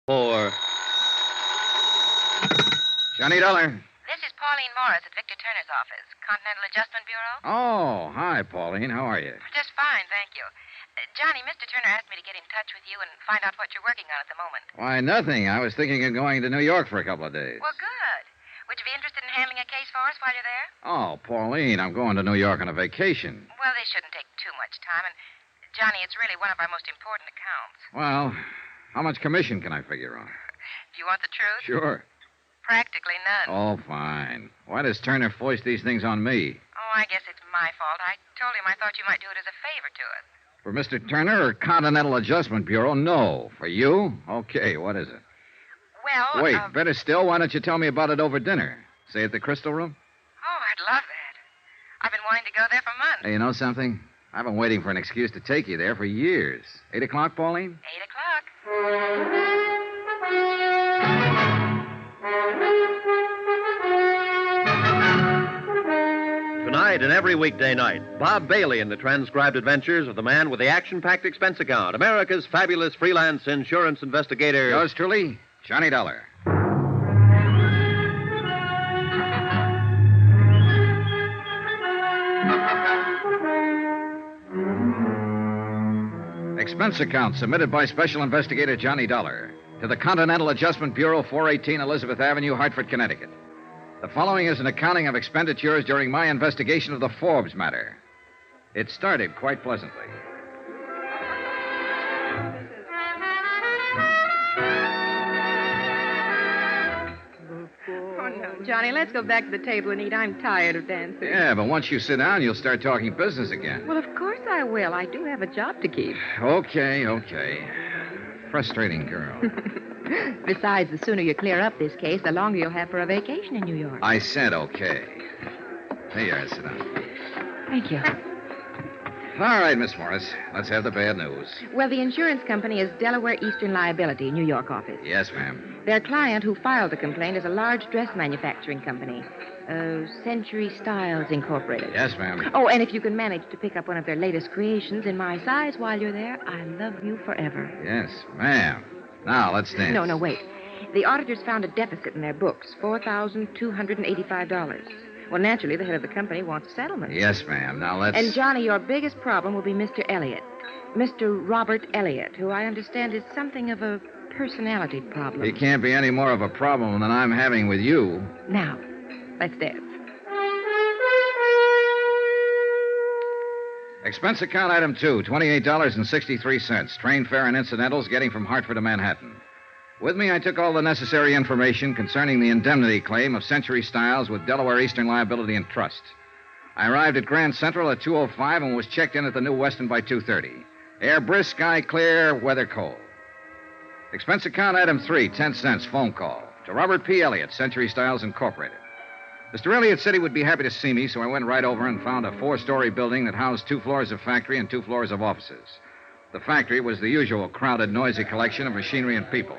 for... Johnny Dollar. This is Pauline Morris at Victor Turner's office, Continental Adjustment Bureau. Oh, hi, Pauline. How are you? Just fine, thank you. Johnny, Mr. Turner asked me to get in touch with you and find out what you're working on at the moment. Why, nothing. I was thinking of going to New York for a couple of days. Well, good. Would you be interested in handling a case for us while you're there? Oh, Pauline, I'm going to New York on a vacation. Well, this shouldn't take too much time, and, Johnny, it's really one of our most important accounts. Well, how much commission can I figure on? Do you want the truth? Sure. Practically none. Oh, fine. Why does Turner foist these things on me? Oh, I guess it's my fault. I told him I thought you might do it as a favor to us. For Mr. Turner or Continental Adjustment Bureau, no. For you? Okay, what is it? Well, Wait, better still, why don't you tell me about it over dinner? Say at the Crystal Room? Oh, I'd love that. I've been wanting to go there for months. Hey, you know something? I've been waiting for an excuse to take you there for years. 8 o'clock, Pauline? 8 o'clock. Tonight and every weekday night, Bob Bailey in the transcribed adventures of the man with the action-packed expense account, America's fabulous freelance insurance investigator. Yours truly, Johnny Dollar. Expense account submitted by Special Investigator Johnny Dollar to the Continental Adjustment Bureau, 418 Elizabeth Avenue, Hartford, Connecticut. The following is an accounting of expenditures during my investigation of the Forbes matter. It started quite pleasantly. Oh, no, Johnny, let's go back to the table and eat. I'm tired of dancing. Yeah, but once you sit down, you'll start talking business again. Well, of course I will. I do have a job to keep. Okay. Frustrating girl. Besides, the sooner you clear up this case, the longer you'll have for a vacation in New York. I said okay. There you are, sit down. Thank you. All right, Miss Morris, let's have the bad news. Well, the insurance company is Delaware Eastern Liability, New York office. Yes, ma'am. Their client who filed the complaint is a large dress manufacturing company, Century Styles Incorporated. Yes, ma'am. Oh, and if you can manage to pick up one of their latest creations in my size while you're there, I love you forever. Yes, ma'am. Now, let's dance. No, wait. The auditors found a deficit in their books, $4,285. Well, naturally, the head of the company wants a settlement. Yes, ma'am. Now, let's... And, Johnny, your biggest problem will be Mr. Elliot. Mr. Robert Elliot, who I understand is something of a personality problem. He can't be any more of a problem than I'm having with you. Now, let's dance. Expense account item 2, $28.63. Train fare and incidentals getting from Hartford to Manhattan. With me, I took all the necessary information concerning the indemnity claim of Century Styles with Delaware Eastern Liability and Trust. I arrived at Grand Central at 2:05 and was checked in at the New Weston by 2:30. Air brisk, sky clear, weather cold. Expense account item 3, 10 cents, phone call to Robert P. Elliot, Century Styles Incorporated. Mr. Elliot said he would be happy to see me, so I went right over and found a 4-story building that housed 2 floors of factory and 2 floors of offices. The factory was the usual crowded, noisy collection of machinery and people.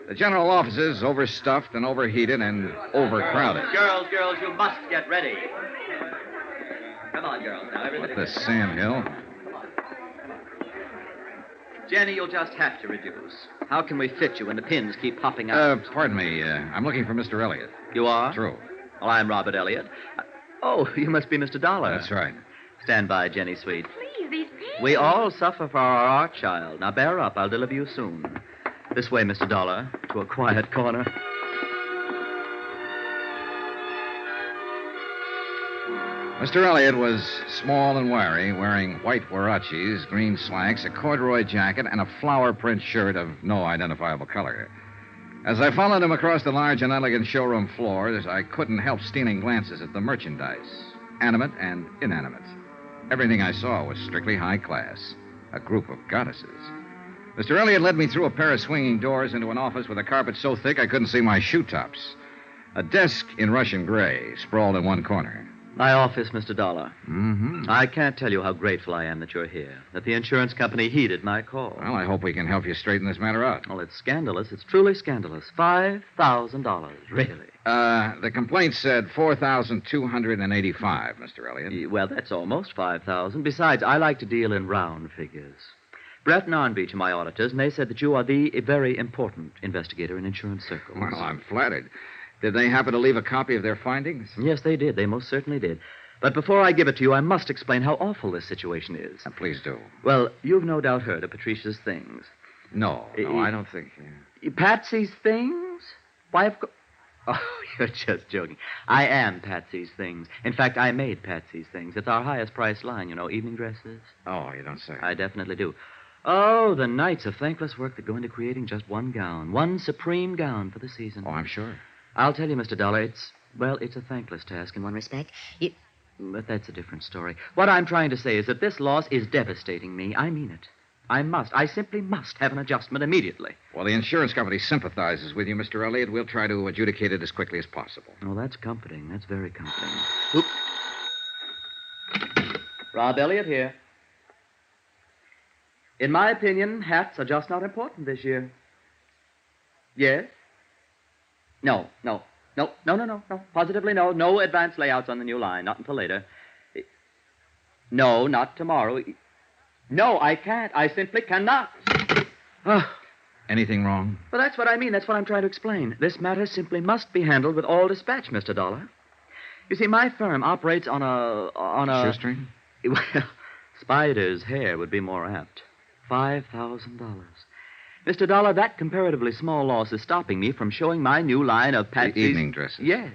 The general offices overstuffed and overheated and overcrowded. Girls, you must get ready. Come on, girls. Now, everybody. What the Sam Hill? Jenny, you'll just have to reduce. How can we fit you when the pins keep popping out? Pardon me. I'm looking for Mr. Elliot. You are? True. Well, I'm Robert Elliot. Oh, you must be Mr. Dollar. That's right. Stand by, Jenny, sweet. Please, these pins. We all suffer for our art child. Now, bear up. I'll deliver you soon. This way, Mr. Dollar, to a quiet corner. Mr. Elliot was small and wiry, wearing white huaraches, green slacks, a corduroy jacket, and a flower print shirt of no identifiable color. As I followed him across the large and elegant showroom floors, I couldn't help stealing glances at the merchandise, animate and inanimate. Everything I saw was strictly high class, a group of goddesses. Mr. Elliot led me through a pair of swinging doors into an office with a carpet so thick I couldn't see my shoe tops. A desk in Russian gray sprawled in one corner. My office, Mr. Dollar. Mm-hmm. I can't tell you how grateful I am that you're here, that the insurance company heeded my call. Well, I hope we can help you straighten this matter out. Well, it's scandalous. It's truly scandalous. $5,000, really. The complaint said $4,285, Mr. Elliot. Well, that's almost $5,000. Besides, I like to deal in round figures. Brett and Arnbeach are my auditors, and they said that you are the very important investigator in insurance circles. Well, I'm flattered. Did they happen to leave a copy of their findings? Yes, they did. They most certainly did. But before I give it to you, I must explain how awful this situation is. Please do. Well, you've no doubt heard of Patricia's things. No, I don't think... Patsy's things? Why, of course... Oh, you're just joking. I am Patsy's things. In fact, I made Patsy's things. It's our highest price line, evening dresses. Oh, you don't say. I definitely do. Oh, the nights of thankless work that go into creating just one gown, one supreme gown for the season. Oh, I'm sure. I'll tell you, Mr. Dollar, it's a thankless task in one respect. But that's a different story. What I'm trying to say is that this loss is devastating me. I mean it. I simply must have an adjustment immediately. Well, the insurance company sympathizes with you, Mr. Elliot. We'll try to adjudicate it as quickly as possible. Oh, that's comforting. That's very comforting. Oop. Rob Elliot here. In my opinion, hats are just not important this year. Yes? No. Positively no. No advance layouts on the new line. Not until later. No, not tomorrow. No, I can't. I simply cannot. Anything wrong? Well, that's what I mean. That's what I'm trying to explain. This matter simply must be handled with all dispatch, Mr. Dollar. You see, my firm operates on a... Shoestring? Well, Spider's hair would be more apt. $5,000. Mr. Dollar, that comparatively small loss is stopping me from showing my new line of Patsy's... The evening dresses? Yes.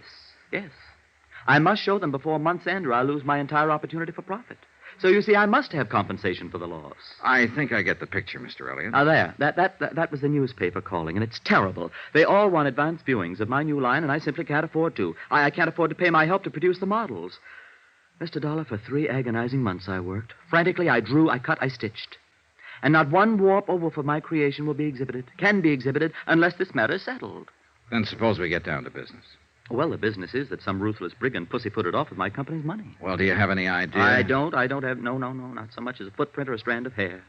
I must show them before month's end or I'll lose my entire opportunity for profit. So, you see, I must have compensation for the loss. I think I get the picture, Mr. Elliot. There. That was the newspaper calling, and it's terrible. They all want advance viewings of my new line, and I simply can't afford to. I can't afford to pay my help to produce the models. Mr. Dollar, for 3 agonizing months I worked. Frantically, I drew, I cut, I stitched. And not one warp or woof of my creation can be exhibited, unless this matter is settled. Then suppose we get down to business. Well, the business is that some ruthless brigand pussyfooted off with my company's money. Well, do you have any idea? I don't have, no, not so much as a footprint or a strand of hair.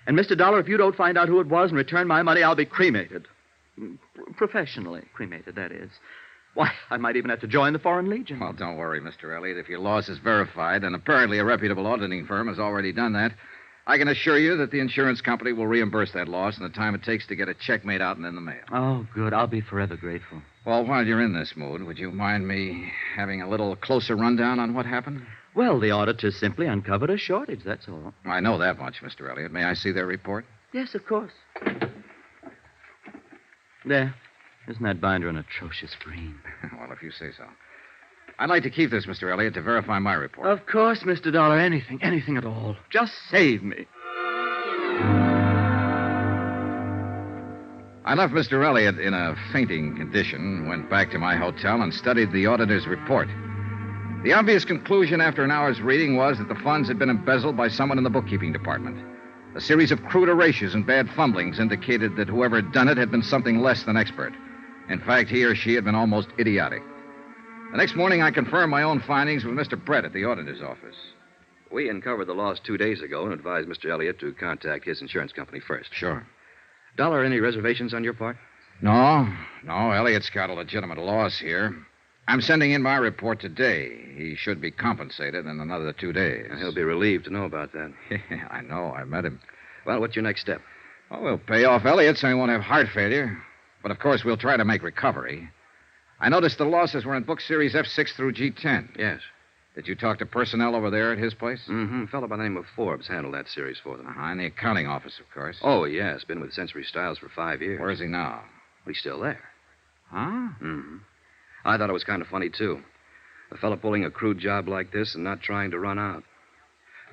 And, Mr. Dollar, if you don't find out who it was and return my money, I'll be cremated. Professionally cremated, that is. Why, I might even have to join the Foreign Legion. Well, don't worry, Mr. Elliot. If your loss is verified, and apparently a reputable auditing firm has already done that, I can assure you that the insurance company will reimburse that loss in the time it takes to get a check made out and in the mail. Oh, good. I'll be forever grateful. Well, while you're in this mood, would you mind me having a little closer rundown on what happened? Well, the auditors simply uncovered a shortage, that's all. I know that much, Mr. Elliot. May I see their report? Yes, of course. There. Isn't that binder an atrocious green? Well, if you say so. I'd like to keep this, Mr. Elliot, to verify my report. Of course, Mr. Dollar. Anything at all. Just save me. I left Mr. Elliot in a fainting condition, went back to my hotel, and studied the auditor's report. The obvious conclusion after an hour's reading was that the funds had been embezzled by someone in the bookkeeping department. A series of crude erasures and bad fumblings indicated that whoever had done it had been something less than expert. In fact, he or she had been almost idiotic. The next morning, I confirmed my own findings with Mr. Brett at the auditor's office. We uncovered the loss 2 days ago and advised Mr. Elliot to contact his insurance company first. Sure. Dollar, any reservations on your part? No. Elliot's got a legitimate loss here. I'm sending in my report today. He should be compensated in another 2 days. He'll be relieved to know about that. Yeah, I know. I met him. Well, what's your next step? Well, we'll pay off Elliot so he won't have heart failure. But, of course, we'll try to make recovery. I noticed the losses were in book series F6 through G10. Yes. Did you talk to personnel over there at his place? Mm-hmm. A fellow by the name of Forbes handled that series for them. In the accounting office, of course. Oh, yes. Been with Century Styles for 5 years. Where is he now? He's still there. Huh? Mm-hmm. I thought it was kind of funny, too. A fellow pulling a crude job like this and not trying to run out.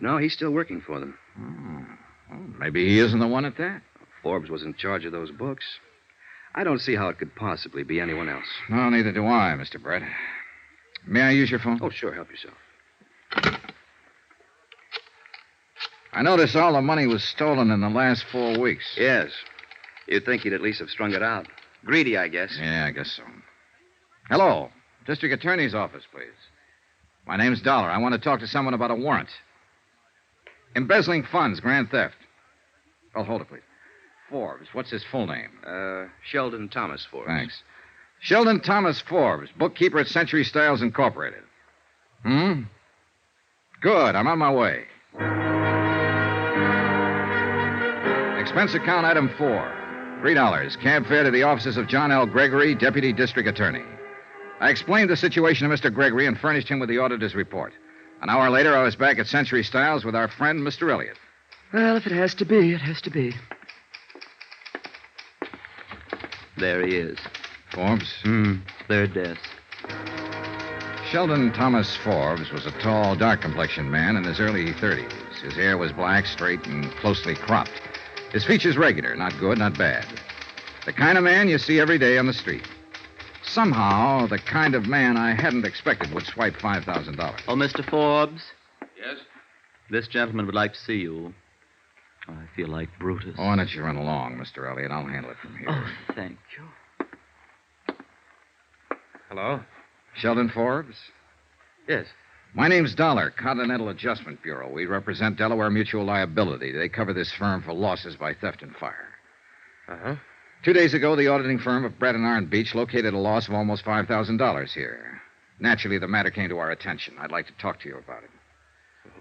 No, he's still working for them. Well, maybe he isn't the one at that. Forbes was in charge of those books. I don't see how it could possibly be anyone else. No, neither do I, Mr. Brett. May I use your phone? Oh, sure. Help yourself. I noticed all the money was stolen in the last 4 weeks. Yes. You'd think he'd at least have strung it out. Greedy, I guess. Yeah, I guess so. Hello. District Attorney's office, please. My name's Dollar. I want to talk to someone about a warrant. Embezzling funds, grand theft. Oh, hold it, please. Forbes. What's his full name? Sheldon Thomas Forbes. Thanks. Sheldon Thomas Forbes, bookkeeper at Century Styles Incorporated. Good. I'm on my way. Expense account item 4. $3. Cab fare to the offices of John L. Gregory, Deputy District Attorney. I explained the situation to Mr. Gregory and furnished him with the auditor's report. An hour later, I was back at Century Styles with our friend, Mr. Elliot. Well, if it has to be, it has to be. There he is. Forbes? Third desk. Sheldon Thomas Forbes was a tall, dark-complexioned man in his early 30s. His hair was black, straight, and closely cropped. His features regular, not good, not bad. The kind of man you see every day on the street. Somehow, the kind of man I hadn't expected would swipe $5,000. Oh, Mr. Forbes? Yes? This gentleman would like to see you. I feel like Brutus. Oh, why don't you run along, Mr. Elliot? I'll handle it from here. Oh, thank you. Hello? Sheldon Forbes? Yes. My name's Dollar, Continental Adjustment Bureau. We represent Delaware Mutual Liability. They cover this firm for losses by theft and fire. Uh-huh. 2 days ago, the auditing firm of Brett and Iron Beach located a loss of almost $5,000 here. Naturally, the matter came to our attention. I'd like to talk to you about it.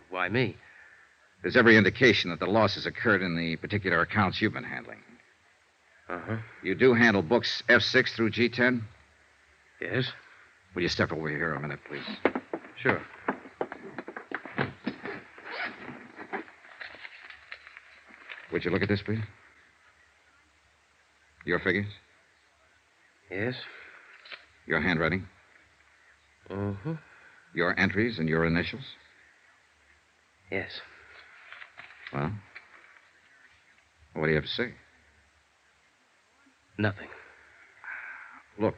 Why me? There's every indication that the losses occurred in the particular accounts you've been handling. Uh-huh. You do handle books F6 through G10? Yes? Will you step over here a minute, please? Sure. Would you look at this, please? Your figures? Yes? Your handwriting? Uh-huh. Your entries and your initials? Yes. Well, what do you have to say? Nothing. Look,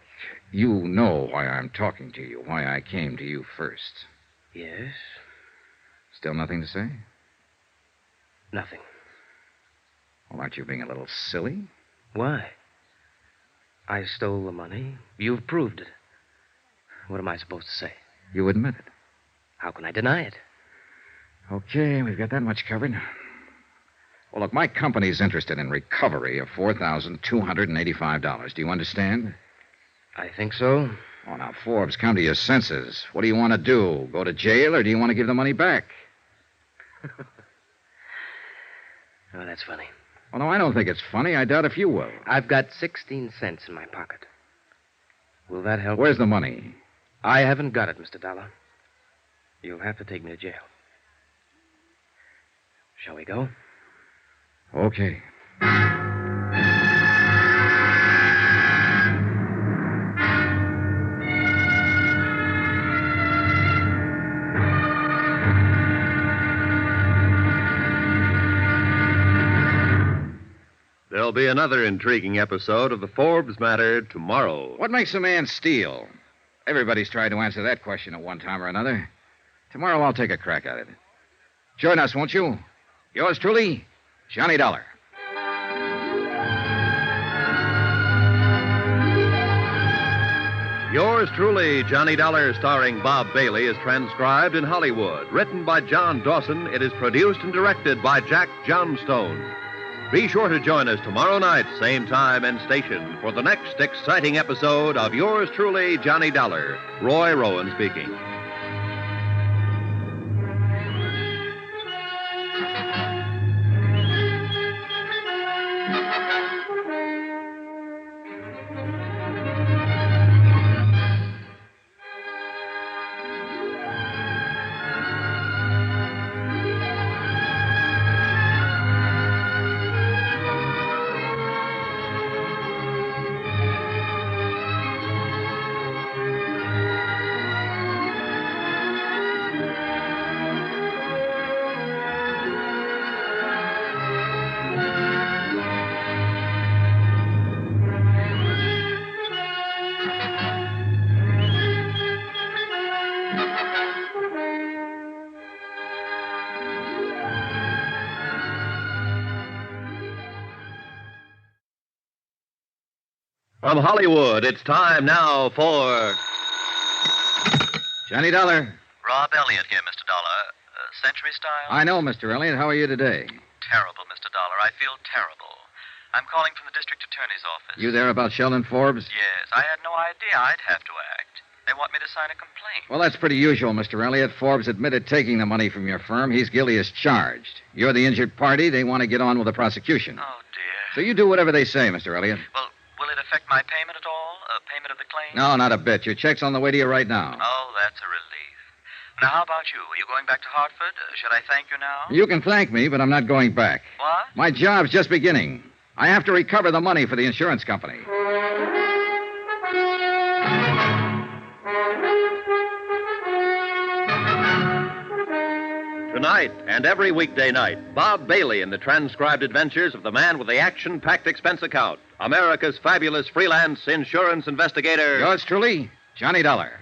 you know why I'm talking to you, why I came to you first. Yes? Still nothing to say? Nothing. Well, aren't you being a little silly? Why? I stole the money. You've proved it. What am I supposed to say? You admit it. How can I deny it? Okay, we've got that much covered. Well, look, my company's interested in recovery of $4,285. Do you understand? I think so. Oh, now, Forbes, come to your senses. What do you want to do? Go to jail, or do you want to give the money back? Oh, that's funny. Oh, no, I don't think it's funny. I doubt if you will. I've got 16 cents in my pocket. Will that help? Where's the money? I haven't got it, Mr. Dollar. You'll have to take me to jail. Shall we go? Okay. There'll be another intriguing episode of the Forbes matter tomorrow. What makes a man steal? Everybody's tried to answer that question at one time or another. Tomorrow I'll take a crack at it. Join us, won't you? Yours truly, Johnny Dollar. Yours truly, Johnny Dollar, starring Bob Bailey, is transcribed in Hollywood. Written by John Dawson, it is produced and directed by Jack Johnstone. Be sure to join us tomorrow night, same time and station, for the next exciting episode of Yours truly, Johnny Dollar. Roy Rowan speaking. From Hollywood, it's time now for... Johnny Dollar. Rob Elliot here, Mr. Dollar. Century Style? I know, Mr. Elliot. How are you today? Terrible, Mr. Dollar. I feel terrible. I'm calling from the district attorney's office. You there about Sheldon Forbes? Yes, I had no idea I'd have to act. They want me to sign a complaint. Well, that's pretty usual, Mr. Elliot. Forbes admitted taking the money from your firm. He's guilty as charged. You're the injured party. They want to get on with the prosecution. Oh, dear. So you do whatever they say, Mr. Elliot. Well, will it affect my payment at all? Payment of the claim? No, not a bit. Your check's on the way to you right now. Oh, that's a relief. Now, how about you? Are you going back to Hartford? Should I thank you now? You can thank me, but I'm not going back. What? My job's just beginning. I have to recover the money for the insurance company. Tonight and every weekday night, Bob Bailey in the transcribed adventures of the man with the action-packed expense account, America's fabulous freelance insurance investigator. Yours truly, Johnny Dollar.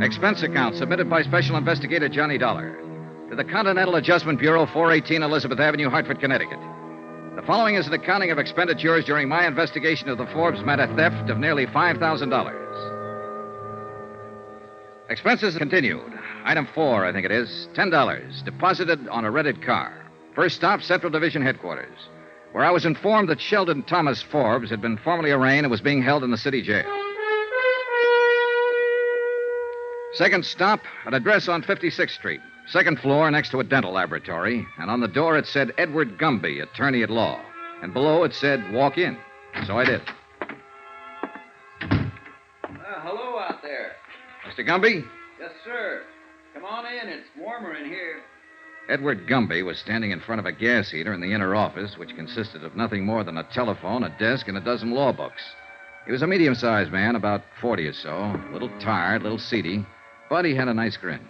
Expense account submitted by Special Investigator Johnny Dollar to the Continental Adjustment Bureau, 418 Elizabeth Avenue, Hartford, Connecticut. The following is an accounting of expenditures during my investigation of the Forbes matter theft of nearly $5,000. Expenses continued. Item 4, I think it is, $10, deposited on a rented car. First stop, Central Division Headquarters, where I was informed that Sheldon Thomas Forbes had been formally arraigned and was being held in the city jail. Second stop, an address on 56th Street. Second floor next to a dental laboratory. And on the door it said Edward Gumby, attorney at law. And below it said, walk in. So I did. Hello out there. Mr. Gumby? Yes, sir. Come on in. It's warmer in here. Edward Gumby was standing in front of a gas heater in the inner office, which consisted of nothing more than a telephone, a desk, and a dozen law books. He was a medium-sized man, about 40 or so, a little tired, a little seedy, but he had a nice grin.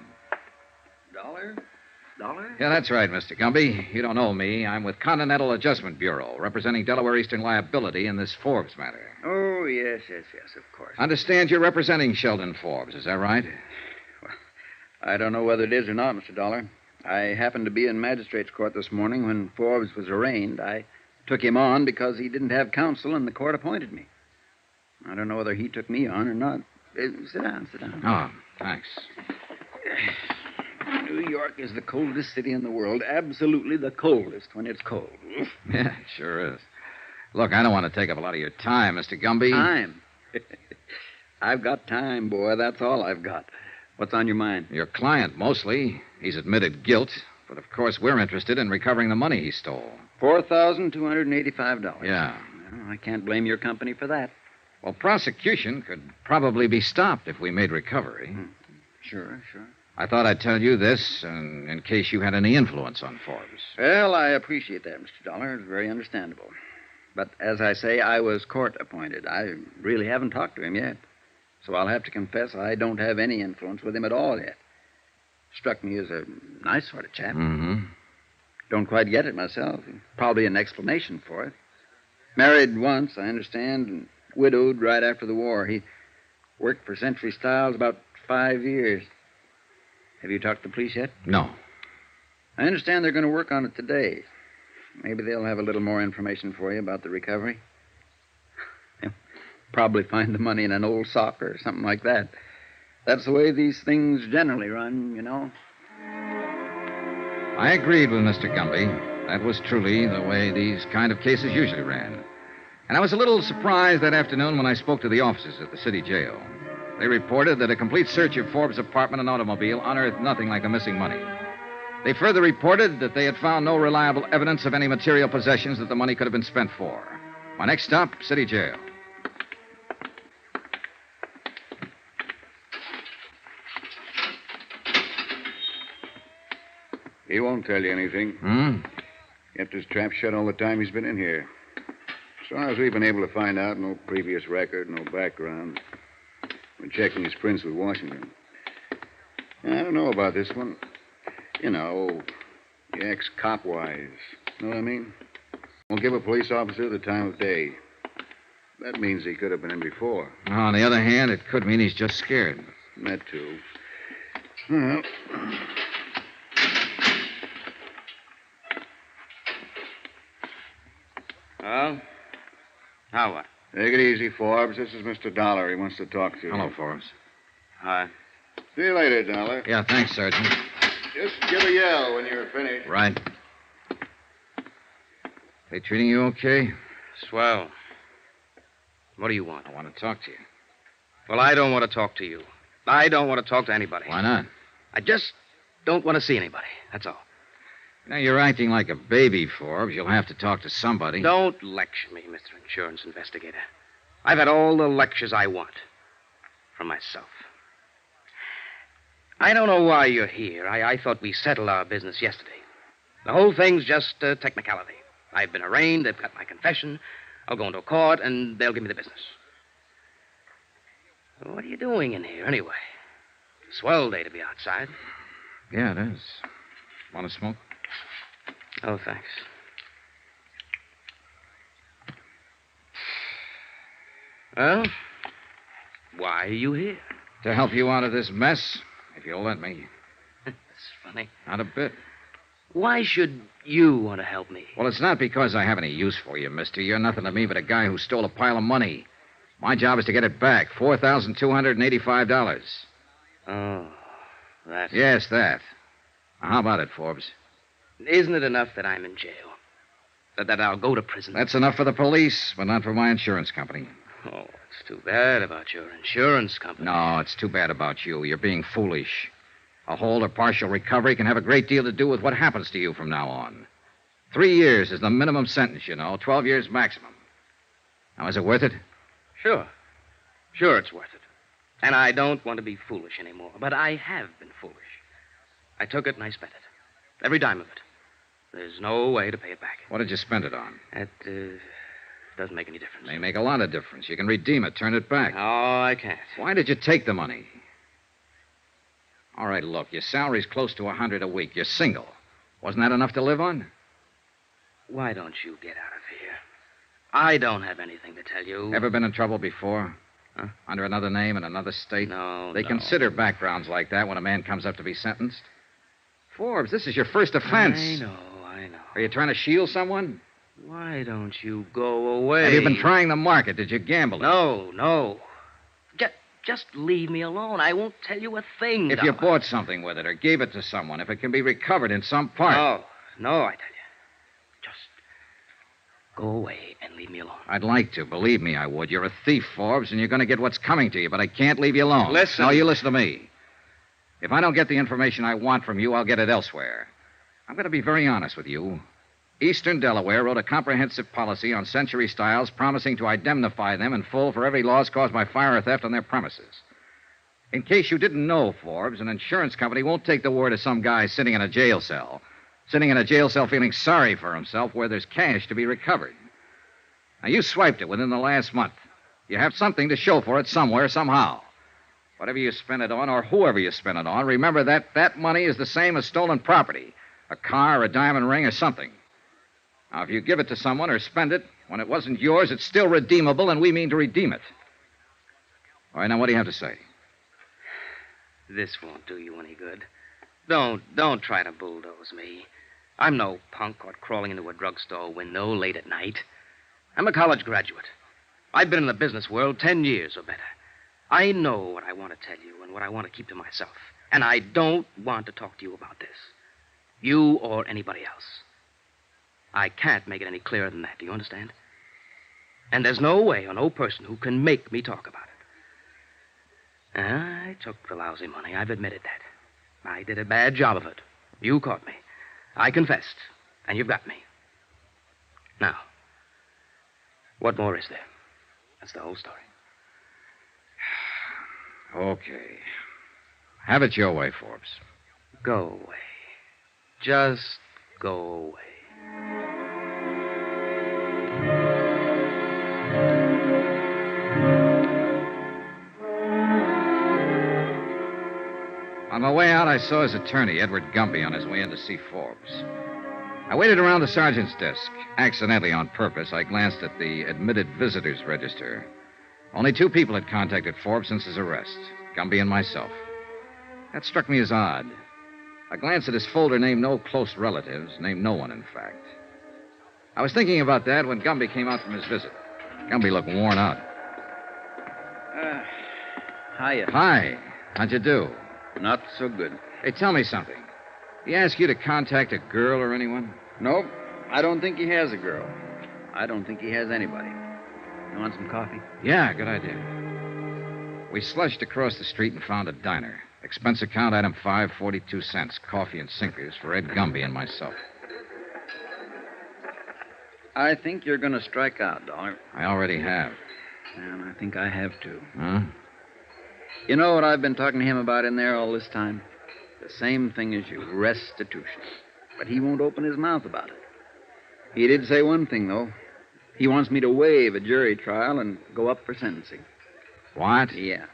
Dollar? Yeah, that's right, Mr. Gumby. You don't know me. I'm with Continental Adjustment Bureau, representing Delaware Eastern Liability in this Forbes matter. Oh, yes, of course. Understand you're representing Sheldon Forbes, is that right? Well, I don't know whether it is or not, Mr. Dollar. I happened to be in magistrate's court this morning when Forbes was arraigned. I took him on because he didn't have counsel and the court appointed me. I don't know whether he took me on or not. Sit down. Oh, thanks. New York is the coldest city in the world. Absolutely the coldest when it's cold. Yeah, it sure is. Look, I don't want to take up a lot of your time, Mr. Gumby. Time? I've got time, boy. That's all I've got. What's on your mind? Your client, mostly. He's admitted guilt, but of course we're interested in recovering the money he stole. $4,285. Yeah. Well, I can't blame your company for that. Well, prosecution could probably be stopped if we made recovery. Sure. I thought I'd tell you this in case you had any influence on Forbes. Well, I appreciate that, Mr. Dollar. It's very understandable. But as I say, I was court appointed. I really haven't talked to him yet. So I'll have to confess I don't have any influence with him at all yet. Struck me as a nice sort of chap. Mm-hmm. Don't quite get it myself. Probably an explanation for it. Married once, I understand, and widowed right after the war. He worked for Century Styles about 5 years. Have you talked to the police yet? No. I understand they're going to work on it today. Maybe they'll have a little more information for you about the recovery. They'll probably find the money in an old sock or something like that. That's the way these things generally run, you know. I agreed with Mr. Gumby. That was truly the way these kind of cases usually ran. And I was a little surprised that afternoon when I spoke to the officers at the city jail. They reported that a complete search of Forbes' apartment and automobile unearthed nothing like the missing money. They further reported that they had found no reliable evidence of any material possessions that the money could have been spent for. My next stop, city jail. He won't tell you anything. Kept his trap shut all the time he's been in here. As far as we've been able to find out, no previous record, no background. We're checking his prints with Washington. I don't know about this one. You know, he acts cop-wise. Know what I mean? Won't give a police officer the time of day. That means he could have been in before. On the other hand, it could mean he's just scared. That, too. Well... Well? How what? Take it easy, Forbes. This is Mr. Dollar. He wants to talk to you. Hello, Forbes. Hi. See you later, Dollar. Yeah, thanks, Sergeant. Just give a yell when you're finished. Right. They treating you okay? Swell. What do you want? I want to talk to you. Well, I don't want to talk to you. I don't want to talk to anybody. Why not? I just don't want to see anybody. That's all. Now, you're acting like a baby, Forbes. You'll have to talk to somebody. Don't lecture me, Mr. Insurance Investigator. I've had all the lectures I want. From myself. I don't know why you're here. I thought we settled our business yesterday. The whole thing's just a technicality. I've been arraigned, they've got my confession. I'll go into court, and they'll give me the business. What are you doing in here, anyway? Swell day to be outside. Yeah, it is. Want to smoke? Oh, thanks. Well, why are you here? To help you out of this mess, if you'll let me. That's funny. Not a bit. Why should you want to help me? Well, it's not because I have any use for you, mister. You're nothing to me but a guy who stole a pile of money. My job is to get it back. $4,285. Oh, that. Yes, that. Now, how about it, Forbes? Isn't it enough that I'm in jail? That I'll go to prison? That's enough for the police, but not for my insurance company. Oh, it's too bad about your insurance company. No, it's too bad about you. You're being foolish. A whole or partial recovery can have a great deal to do with what happens to you from now on. 3 years is the minimum sentence, you know. 12 years maximum. Now, is it worth it? Sure. Sure, it's worth it. And I don't want to be foolish anymore. But I have been foolish. I took it and I spent it. Every dime of it. There's no way to pay it back. What did you spend it on? That doesn't make any difference. May make a lot of difference. You can redeem it, turn it back. No, I can't. Why did you take the money? All right, look, your salary's close to $100 a week. You're single. Wasn't that enough to live on? Why don't you get out of here? I don't have anything to tell you. Ever been in trouble before? Huh? Under another name in another state? No, They no. consider backgrounds like that when a man comes up to be sentenced. Forbes, this is your first offense. I know. Are you trying to shield someone? Why don't you go away? Have you been trying the market? Did you gamble? No. Just leave me alone. I won't tell you a thing. If you bought something with it or gave it to someone, if it can be recovered in some part. No, I tell you. Just go away and leave me alone. I'd like to. Believe me, I would. You're a thief, Forbes, and you're going to get what's coming to you, but I can't leave you alone. Listen. No, you listen to me. If I don't get the information I want from you, I'll get it elsewhere. I'm going to be very honest with you. Eastern Delaware wrote a comprehensive policy on Century Styles promising to indemnify them in full for every loss caused by fire or theft on their premises. In case you didn't know, Forbes, an insurance company won't take the word of some guy sitting in a jail cell feeling sorry for himself where there's cash to be recovered. Now, you swiped it within the last month. You have something to show for it somewhere, somehow. Whatever you spend it on or whoever you spend it on, remember that money is the same as stolen property. A car, a diamond ring, or something. Now, if you give it to someone or spend it, when it wasn't yours, it's still redeemable, and we mean to redeem it. All right, now, what do you have to say? This won't do you any good. Don't try to bulldoze me. I'm no punk caught crawling into a drugstore window late at night. I'm a college graduate. I've been in the business world 10 years or better. I know what I want to tell you and what I want to keep to myself. And I don't want to talk to you about this. You or anybody else. I can't make it any clearer than that. Do you understand? And there's no way or no person who can make me talk about it. I took the lousy money. I've admitted that. I did a bad job of it. You caught me. I confessed. And you've got me. Now, what more is there? That's the whole story. Okay. Have it your way, Forbes. Go away. Just go away. On my way out, I saw his attorney, Edward Gumby, on his way in to see Forbes. I waited around the sergeant's desk. Accidentally, on purpose, I glanced at the admitted visitors register. Only 2 people had contacted Forbes since his arrest, Gumby and myself. That struck me as odd. I glanced at his folder named no close relatives, named no one, in fact. I was thinking about that when Gumby came out from his visit. Gumby looked worn out. Hiya. Hi. How'd you do? Not so good. Hey, tell me something. He asked you to contact a girl or anyone? Nope. I don't think he has a girl. I don't think he has anybody. You want some coffee? Yeah, good idea. We slushed across the street and found a diner. Expense account item 5, 42 cents. Coffee and sinkers for Ed Gumby and myself. I think you're going to strike out, Dollar. I already have. And I think I have, too. Huh? You know what I've been talking to him about in there all this time? The same thing as you, restitution. But he won't open his mouth about it. He did say one thing, though. He wants me to waive a jury trial and go up for sentencing. What? Yeah.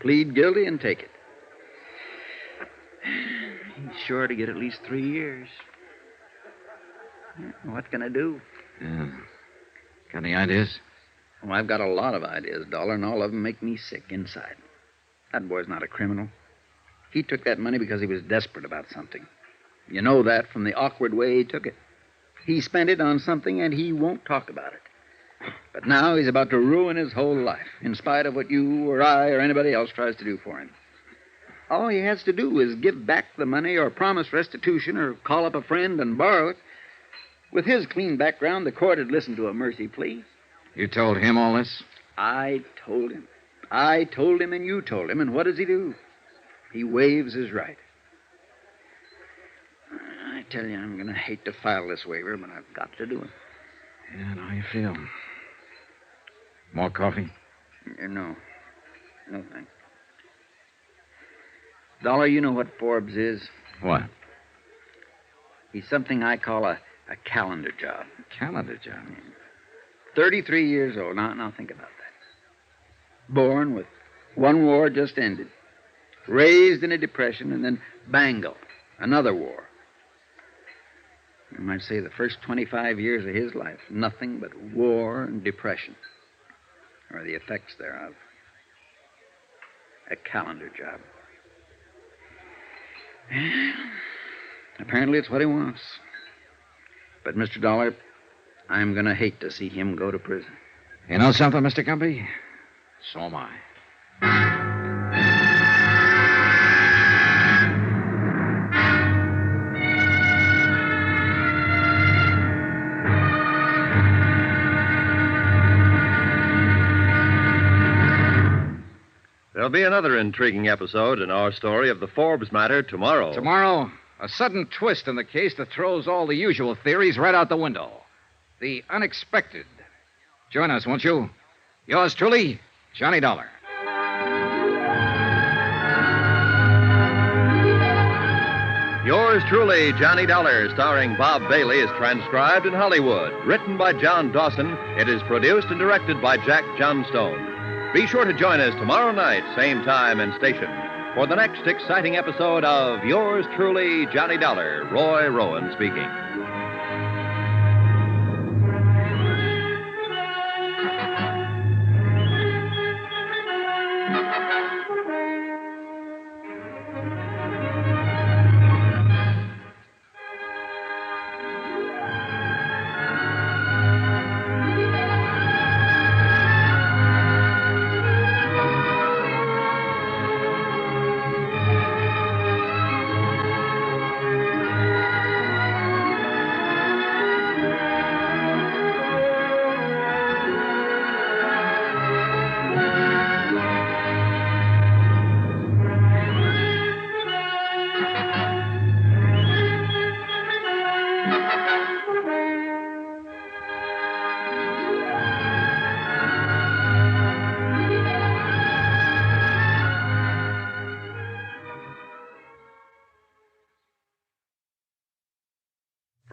Plead guilty and take it. He's sure to get at least 3 years. What can I do? Yeah. Got any ideas? Well, I've got a lot of ideas, Dollar, and all of them make me sick inside. That boy's not a criminal. He took that money because he was desperate about something. You know that from the awkward way he took it. He spent it on something, and he won't talk about it. But now he's about to ruin his whole life, in spite of what you or I or anybody else tries to do for him. All he has to do is give back the money or promise restitution or call up a friend and borrow it. With his clean background, the court would listen to a mercy plea. You told him all this? I told him. I told him and you told him, and what does he do? He waives his right. I tell you, I'm going to hate to file this waiver, but I've got to do it. Yeah, how you feel? More coffee? No. No, thanks. Dollar, you know what Forbes is? What? He's something I call a calendar job. Calendar job? 33 years old. Now think about that. Born with one war just ended. Raised in a depression, and then bango, another war. You might say the first 25 years of his life, nothing but war and depression, or the effects thereof. A calendar job. Apparently it's what he wants. But, Mr. Dollar, I'm going to hate to see him go to prison. You know something, Mr. Gumby? So am I. There'll be another intriguing episode in our story of the Forbes matter tomorrow. Tomorrow, a sudden twist in the case that throws all the usual theories right out the window. The unexpected. Join us, won't you? Yours truly, Johnny Dollar. Yours truly, Johnny Dollar, starring Bob Bailey, is transcribed in Hollywood. Written by John Dawson, it is produced and directed by Jack Johnstone. Be sure to join us tomorrow night, same time and station, for the next exciting episode of Yours truly, Johnny Dollar. Roy Rowan speaking.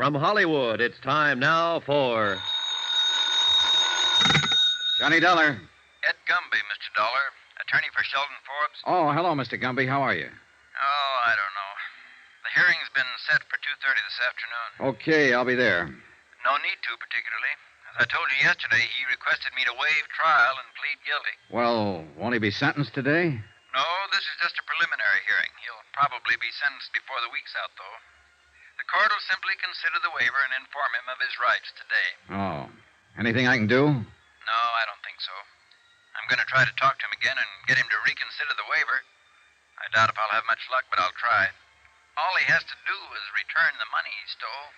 From Hollywood, it's time now for Johnny Dollar. Ed Gumby, Mr. Dollar. Attorney for Sheldon Forbes. Oh, hello, Mr. Gumby. How are you? Oh, I don't know. The hearing's been set for 2:30 this afternoon. Okay, I'll be there. No need to, particularly. As I told you yesterday, he requested me to waive trial and plead guilty. Well, won't he be sentenced today? No, this is just a preliminary hearing. He'll probably be sentenced before the week's out, though. The court will simply consider the waiver and inform him of his rights today. Oh. Anything I can do? No, I don't think so. I'm going to try to talk to him again and get him to reconsider the waiver. I doubt if I'll have much luck, but I'll try. All he has to do is return the money he stole.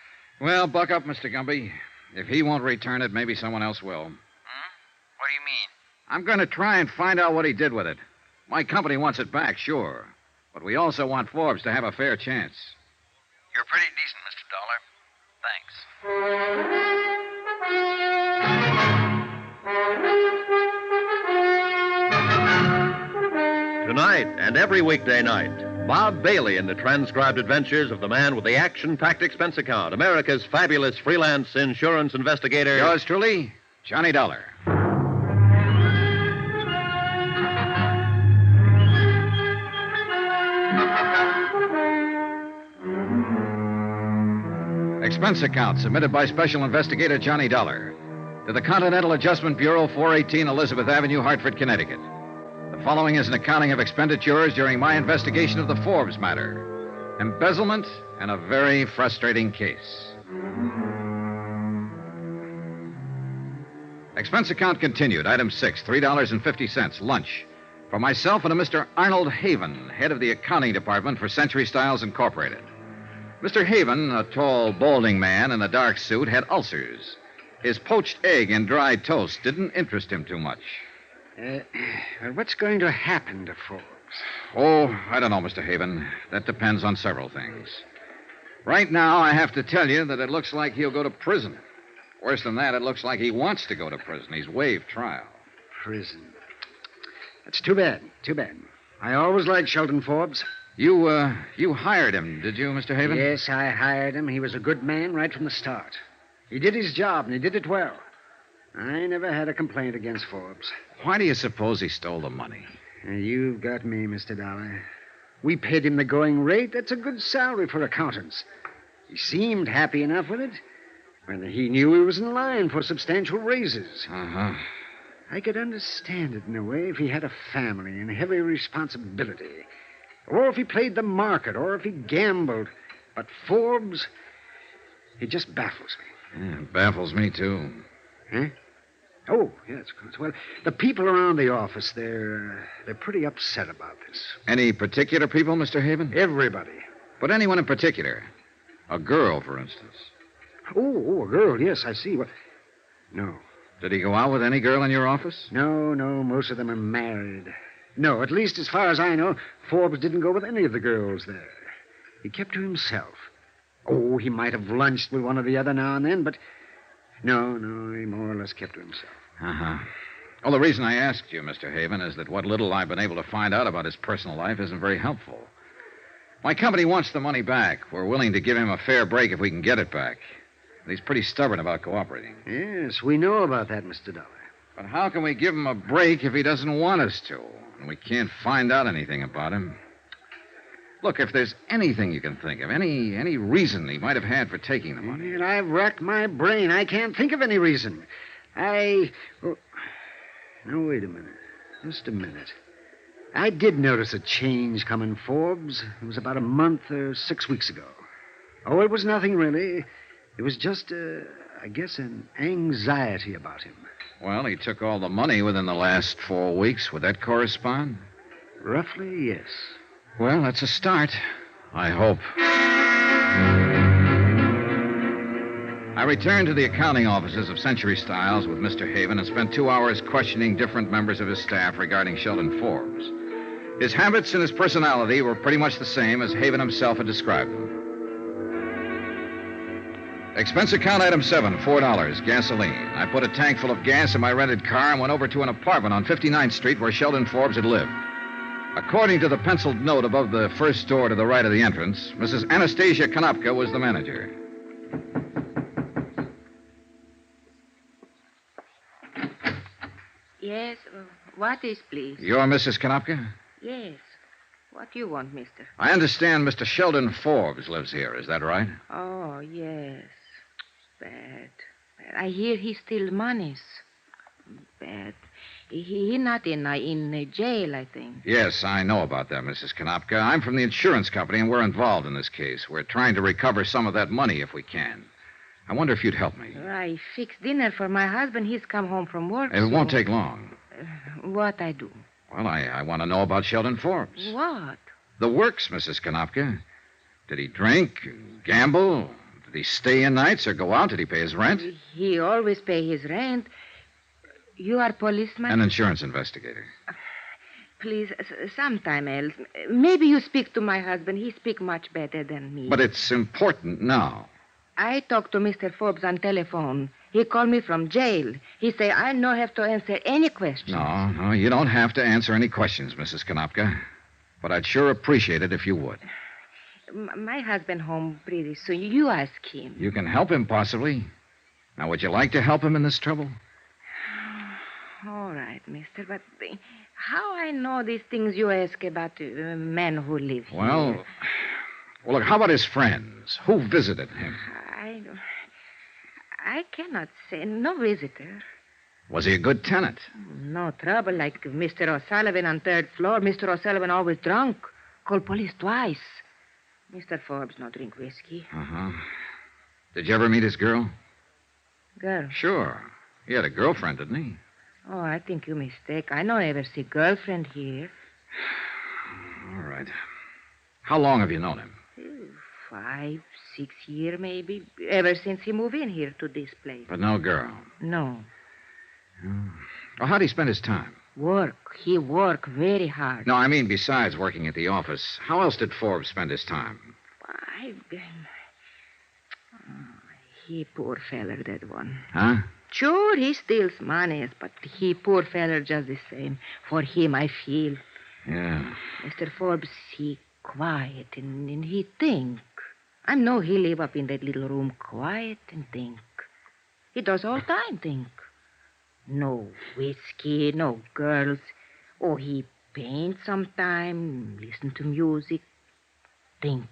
Well, buck up, Mr. Gumby. If he won't return it, maybe someone else will. What do you mean? I'm going to try and find out what he did with it. My company wants it back, sure. But we also want Forbes to have a fair chance. You're pretty decent, Mr. Dollar. Thanks. Tonight and every weekday night, Bob Bailey in the transcribed adventures of the man with the action-packed expense account, America's fabulous freelance insurance investigator. Yours truly, Johnny Dollar. Expense account submitted by Special Investigator Johnny Dollar to the Continental Adjustment Bureau, 418 Elizabeth Avenue, Hartford, Connecticut. The following is an accounting of expenditures during my investigation of the Forbes matter. Embezzlement and a very frustrating case. Expense account continued. Item 6, $3.50, lunch. For myself and a Mr. Arnold Haven, head of the accounting department for Century Styles Incorporated. Mr. Haven, a tall, balding man in a dark suit, had ulcers. His poached egg and dry toast didn't interest him too much. Well, what's going to happen to Forbes? Oh, I don't know, Mr. Haven. That depends on several things. Right now, I have to tell you that it looks like he'll go to prison. Worse than that, it looks like he wants to go to prison. He's waived trial. Prison. That's too bad. Too bad. I always liked Sheldon Forbes. You hired him, did you, Mr. Haven? Yes, I hired him. He was a good man right from the start. He did his job, and he did it well. I never had a complaint against Forbes. Why do you suppose he stole the money? You've got me, Mr. Dollar. We paid him the going rate. That's a good salary for accountants. He seemed happy enough with it. When he knew he was in line for substantial raises. Uh-huh. I could understand it in a way if he had a family and heavy responsibility. Or if he played the market, or if he gambled. But Forbes, he just baffles me. Yeah, it baffles me, too. Huh? Oh, yes, of course. Well, the people around the office, they're pretty upset about this. Any particular people, Mr. Haven? Everybody. But anyone in particular? A girl, for instance. Oh, a girl, yes, I see. Well, no. Did he go out with any girl in your office? No, most of them are married. No, at least as far as I know, Forbes didn't go with any of the girls there. He kept to himself. Oh, he might have lunched with one or the other now and then, but no, he more or less kept to himself. Uh-huh. Well, the reason I asked you, Mr. Haven, is that what little I've been able to find out about his personal life isn't very helpful. My company wants the money back. We're willing to give him a fair break if we can get it back. And he's pretty stubborn about cooperating. Yes, we know about that, Mr. Dollar. But how can we give him a break if he doesn't want us to? And we can't find out anything about him. Look, if there's anything you can think of, any reason he might have had for taking the money. And I've racked my brain. I can't think of any reason. No, wait a minute. Just a minute. I did notice a change coming, Forbes. It was about a month or 6 weeks ago. Oh, it was nothing, really. It was just, I guess, an anxiety about him. Well, he took all the money within the last 4 weeks. Would that correspond? Roughly, yes. Well, that's a start. I hope. I returned to the accounting offices of Century Styles with Mr. Haven and spent 2 hours questioning different members of his staff regarding Sheldon Forbes. His habits and his personality were pretty much the same as Haven himself had described them. Expense account item 7, $4, gasoline. I put a tank full of gas in my rented car and went over to an apartment on 59th Street where Sheldon Forbes had lived. According to the penciled note above the first door to the right of the entrance, Mrs. Anastasia Konopka was the manager. Yes, what is, please? You're Mrs. Konopka? Yes. What do you want, mister? I understand Mr. Sheldon Forbes lives here. Is that right? Oh, yes. Bad. I hear he steals monies. Bad. He not in jail, I think. Yes, I know about that, Mrs. Konopka. I'm from the insurance company, and we're involved in this case. We're trying to recover some of that money if we can. I wonder if you'd help me. I fixed dinner for my husband. He's come home from work. It won't take long. What I do? Well, I want to know about Sheldon Forbes. What? The works, Mrs. Konopka. Did he drink, gamble? Did he stay in nights or go out? Did he pay his rent? He always pay his rent. You are policeman? An insurance investigator. Please, sometime else. Maybe you speak to my husband. He speak much better than me. But it's important now. I talked to Mr. Forbes on telephone. He called me from jail. He say I no have to answer any questions. No, you don't have to answer any questions, Mrs. Konopka. But I'd sure appreciate it if you would. My husband home pretty soon. You ask him. You can help him, possibly. Now, would you like to help him in this trouble? All right, mister, but how I know these things you ask about men who live here? Well, look, how about his friends? Who visited him? I cannot say. No visitor. Was he a good tenant? No trouble, like Mr. O'Sullivan on third floor. Mr. O'Sullivan always drunk. Called police twice. Mr. Forbes no drink whiskey. Uh-huh. Did you ever meet his girl? Girl? Sure. He had a girlfriend, didn't he? Oh, I think you mistake. I no ever see girlfriend here. All right. How long have you known him? 5, 6 years, maybe. Ever since he moved in here to this place. But no girl? No. Well, how'd he spend his time? Work. He work very hard. No, I mean besides working at the office. How else did Forbes spend his time? He poor feller, that one. Huh? Sure, he steals money, but he poor feller just the same. For him, I feel. Yeah. Mr. Forbes, he quiet and he think. I know he live up in that little room quiet and think. He does all time think. No whiskey, no girls. Oh, he paint sometime, listen to music, think.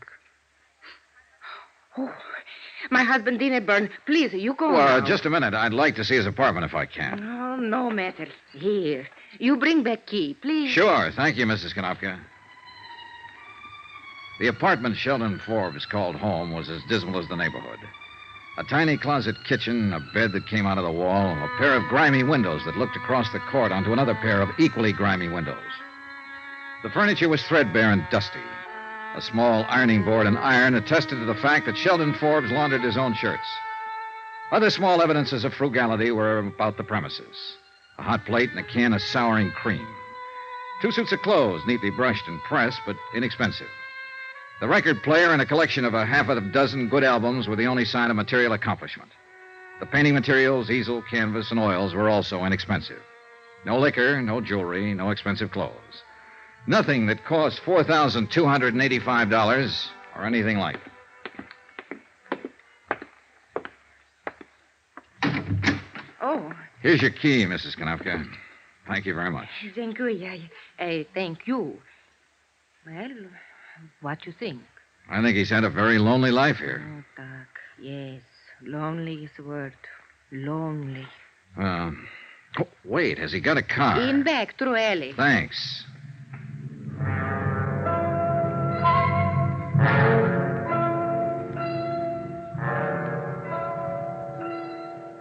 Oh, my husband dinner burn. Please, you go Well, now. just a minute. I'd like to see his apartment if I can. Oh, no matter. Here. You bring back key, please. Sure. Thank you, Mrs. Konopka. The apartment Sheldon Forbes called home was as dismal as the neighborhood. A tiny closet kitchen, a bed that came out of the wall, a pair of grimy windows that looked across the court onto another pair of equally grimy windows. The furniture was threadbare and dusty. A small ironing board and iron attested to the fact that Sheldon Forbes laundered his own shirts. Other small evidences of frugality were about the premises. A hot plate and a can of souring cream. 2 suits of clothes, neatly brushed and pressed, but inexpensive. The record player and a collection of a half a dozen good albums were the only sign of material accomplishment. The painting materials, easel, canvas, and oils were also inexpensive. No liquor, no jewelry, no expensive clothes. Nothing that cost $4,285 or anything like it. Oh. Here's your key, Mrs. Konopka. Thank you very much. Thank you. Thank you. Well, what you think? I think he's had a very lonely life here. Oh, Doc. Yes. Lonely is the word. Lonely. Oh, wait. Has he got a car? In back, through alley. Thanks.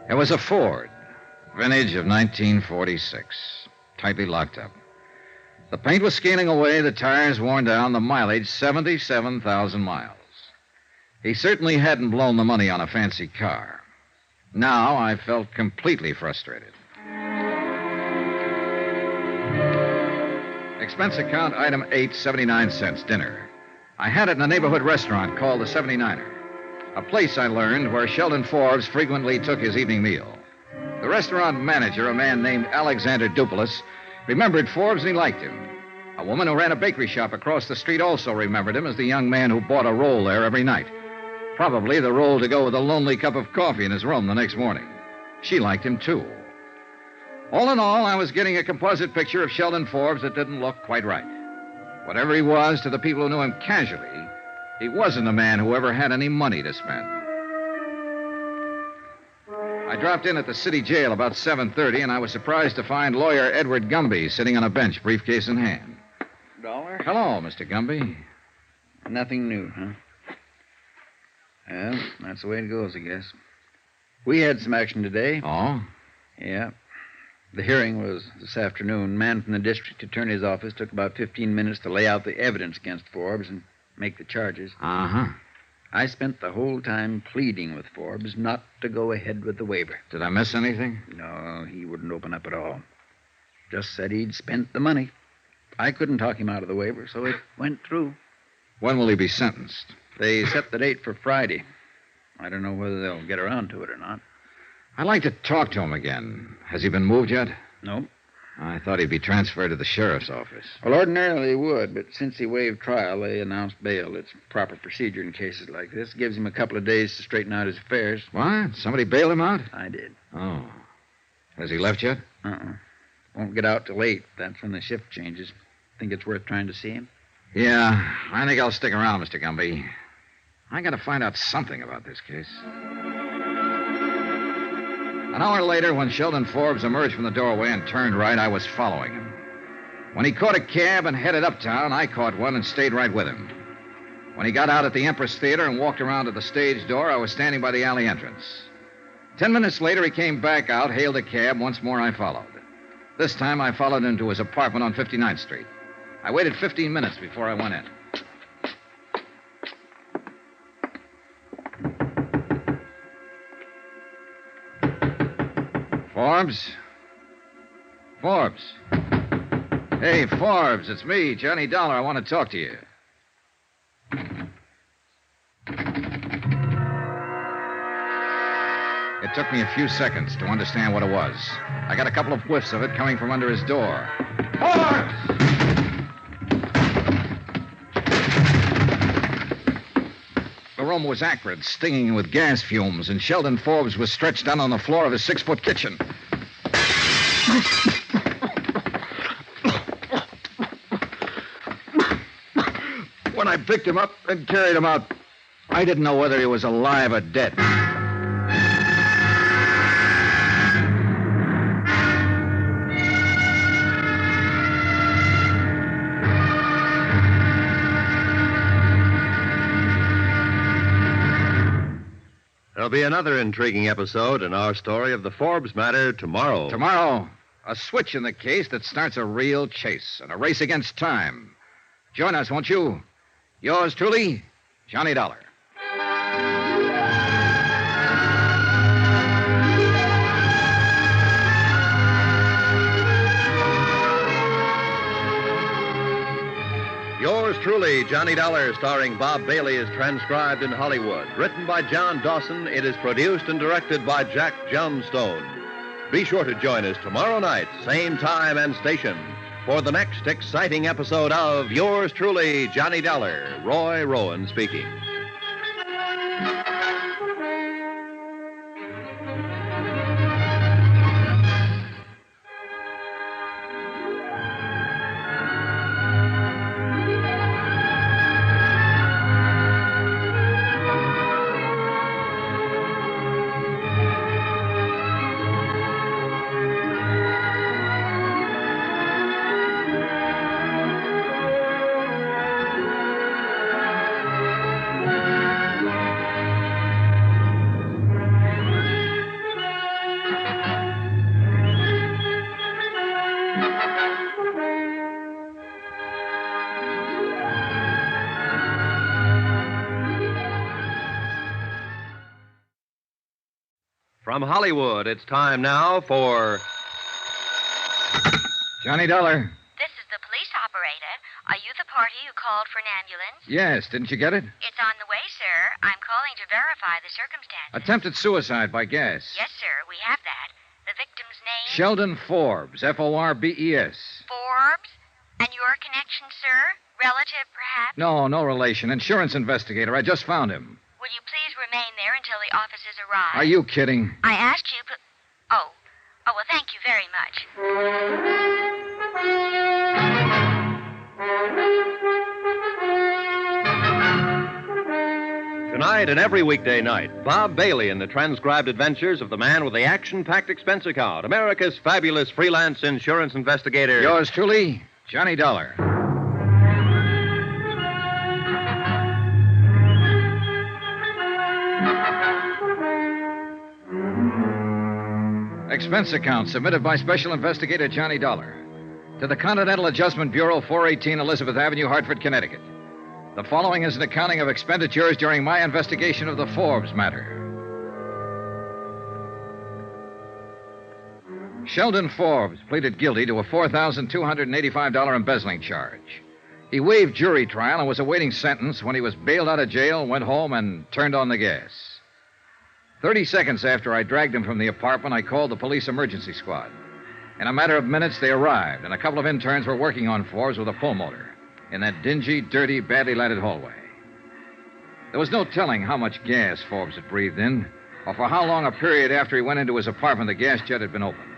It was a Ford, vintage of 1946, tightly locked up. The paint was scaling away, the tires worn down, the mileage 77,000 miles. He certainly hadn't blown the money on a fancy car. Now I felt completely frustrated. Expense account item 8, 79 cents, dinner. I had it in a neighborhood restaurant called the 79er, a place I learned where Sheldon Forbes frequently took his evening meal. The restaurant manager, a man named Alexander Dupulis, remembered Forbes and he liked him. A woman who ran a bakery shop across the street also remembered him as the young man who bought a roll there every night. Probably the roll to go with a lonely cup of coffee in his room the next morning. She liked him, too. All in all, I was getting a composite picture of Sheldon Forbes that didn't look quite right. Whatever he was to the people who knew him casually, he wasn't a man who ever had any money to spend. I dropped in at the city jail about 7:30, and I was surprised to find lawyer Edward Gumby sitting on a bench, briefcase in hand. $1? Hello, Mr. Gumby. Nothing new, huh? Well, that's the way it goes, I guess. We had some action today. Oh? Yeah. The hearing was this afternoon. Man from the district attorney's office took about 15 minutes to lay out the evidence against Forbes and make the charges. Uh-huh. I spent the whole time pleading with Forbes not to go ahead with the waiver. Did I miss anything? No, he wouldn't open up at all. Just said he'd spent the money. I couldn't talk him out of the waiver, so it went through. When will he be sentenced? They set the date for Friday. I don't know whether they'll get around to it or not. I'd like to talk to him again. Has he been moved yet? No. I thought he'd be transferred to the sheriff's office. Well, ordinarily he would, but since he waived trial, they announced bail. It's proper procedure in cases like this. Gives him a couple of days to straighten out his affairs. What? Somebody bailed him out? I did. Oh. Has he left yet? Won't get out till 8. That's when the shift changes. Think it's worth trying to see him? Yeah, I think I'll stick around, Mr. Gumby. I gotta find out something about this case. An hour later, when Sheldon Forbes emerged from the doorway and turned right, I was following him. When he caught a cab and headed uptown, I caught one and stayed right with him. When he got out at the Empress Theater and walked around to the stage door, I was standing by the alley entrance. 10 minutes later, he came back out, hailed a cab. Once more, I followed. This time, I followed him to his apartment on 59th Street. I waited 15 minutes before I went in. Forbes? Forbes? Hey, Forbes, it's me, Johnny Dollar. I want to talk to you. It took me a few seconds to understand what it was. I got a couple of whiffs of it coming from under his door. Forbes! The room was acrid, stinging with gas fumes, and Sheldon Forbes was stretched out on the floor of his 6-foot kitchen. When I picked him up and carried him out, I didn't know whether he was alive or dead. There'll be another intriguing episode in our story of the Forbes matter tomorrow. Tomorrow, a switch in the case that starts a real chase and a race against time. Join us, won't you? Yours truly, Johnny Dollar. Yours truly, Johnny Dollar, starring Bob Bailey, is transcribed in Hollywood. Written by John Dawson, it is produced and directed by Jack Johnstone. Be sure to join us tomorrow night, same time and station, for the next exciting episode of Yours truly, Johnny Dollar. Roy Rowan speaking. From Hollywood, it's time now for... Johnny Dollar. This is the police operator. Are you the party who called for an ambulance? Yes, didn't you get it? It's on the way, sir. I'm calling to verify the circumstances. Attempted suicide by gas. Yes, sir, we have that. The victim's name? Sheldon Forbes, Forbes. Forbes? And your connection, sir? Relative, perhaps? No relation. Insurance investigator. I just found him. Will you please remain there until the officers arrive? Are you kidding? I asked you, but... Oh, well, thank you very much. Tonight and every weekday night, Bob Bailey in the transcribed adventures of the man with the action-packed expense account, America's fabulous freelance insurance investigator. Yours truly, Johnny Dollar. Expense account submitted by Special Investigator Johnny Dollar to the Continental Adjustment Bureau, 418 Elizabeth Avenue, Hartford, Connecticut. The following is an accounting of expenditures during my investigation of the Forbes matter. Sheldon Forbes pleaded guilty to a $4,285 embezzling charge. He waived jury trial and was awaiting sentence when he was bailed out of jail, went home, and turned on the gas. 30 seconds after I dragged him from the apartment, I called the police emergency squad. In a matter of minutes, they arrived, and a couple of interns were working on Forbes with a pulmotor in that dingy, dirty, badly lighted hallway. There was no telling how much gas Forbes had breathed in, or for how long a period after he went into his apartment the gas jet had been open.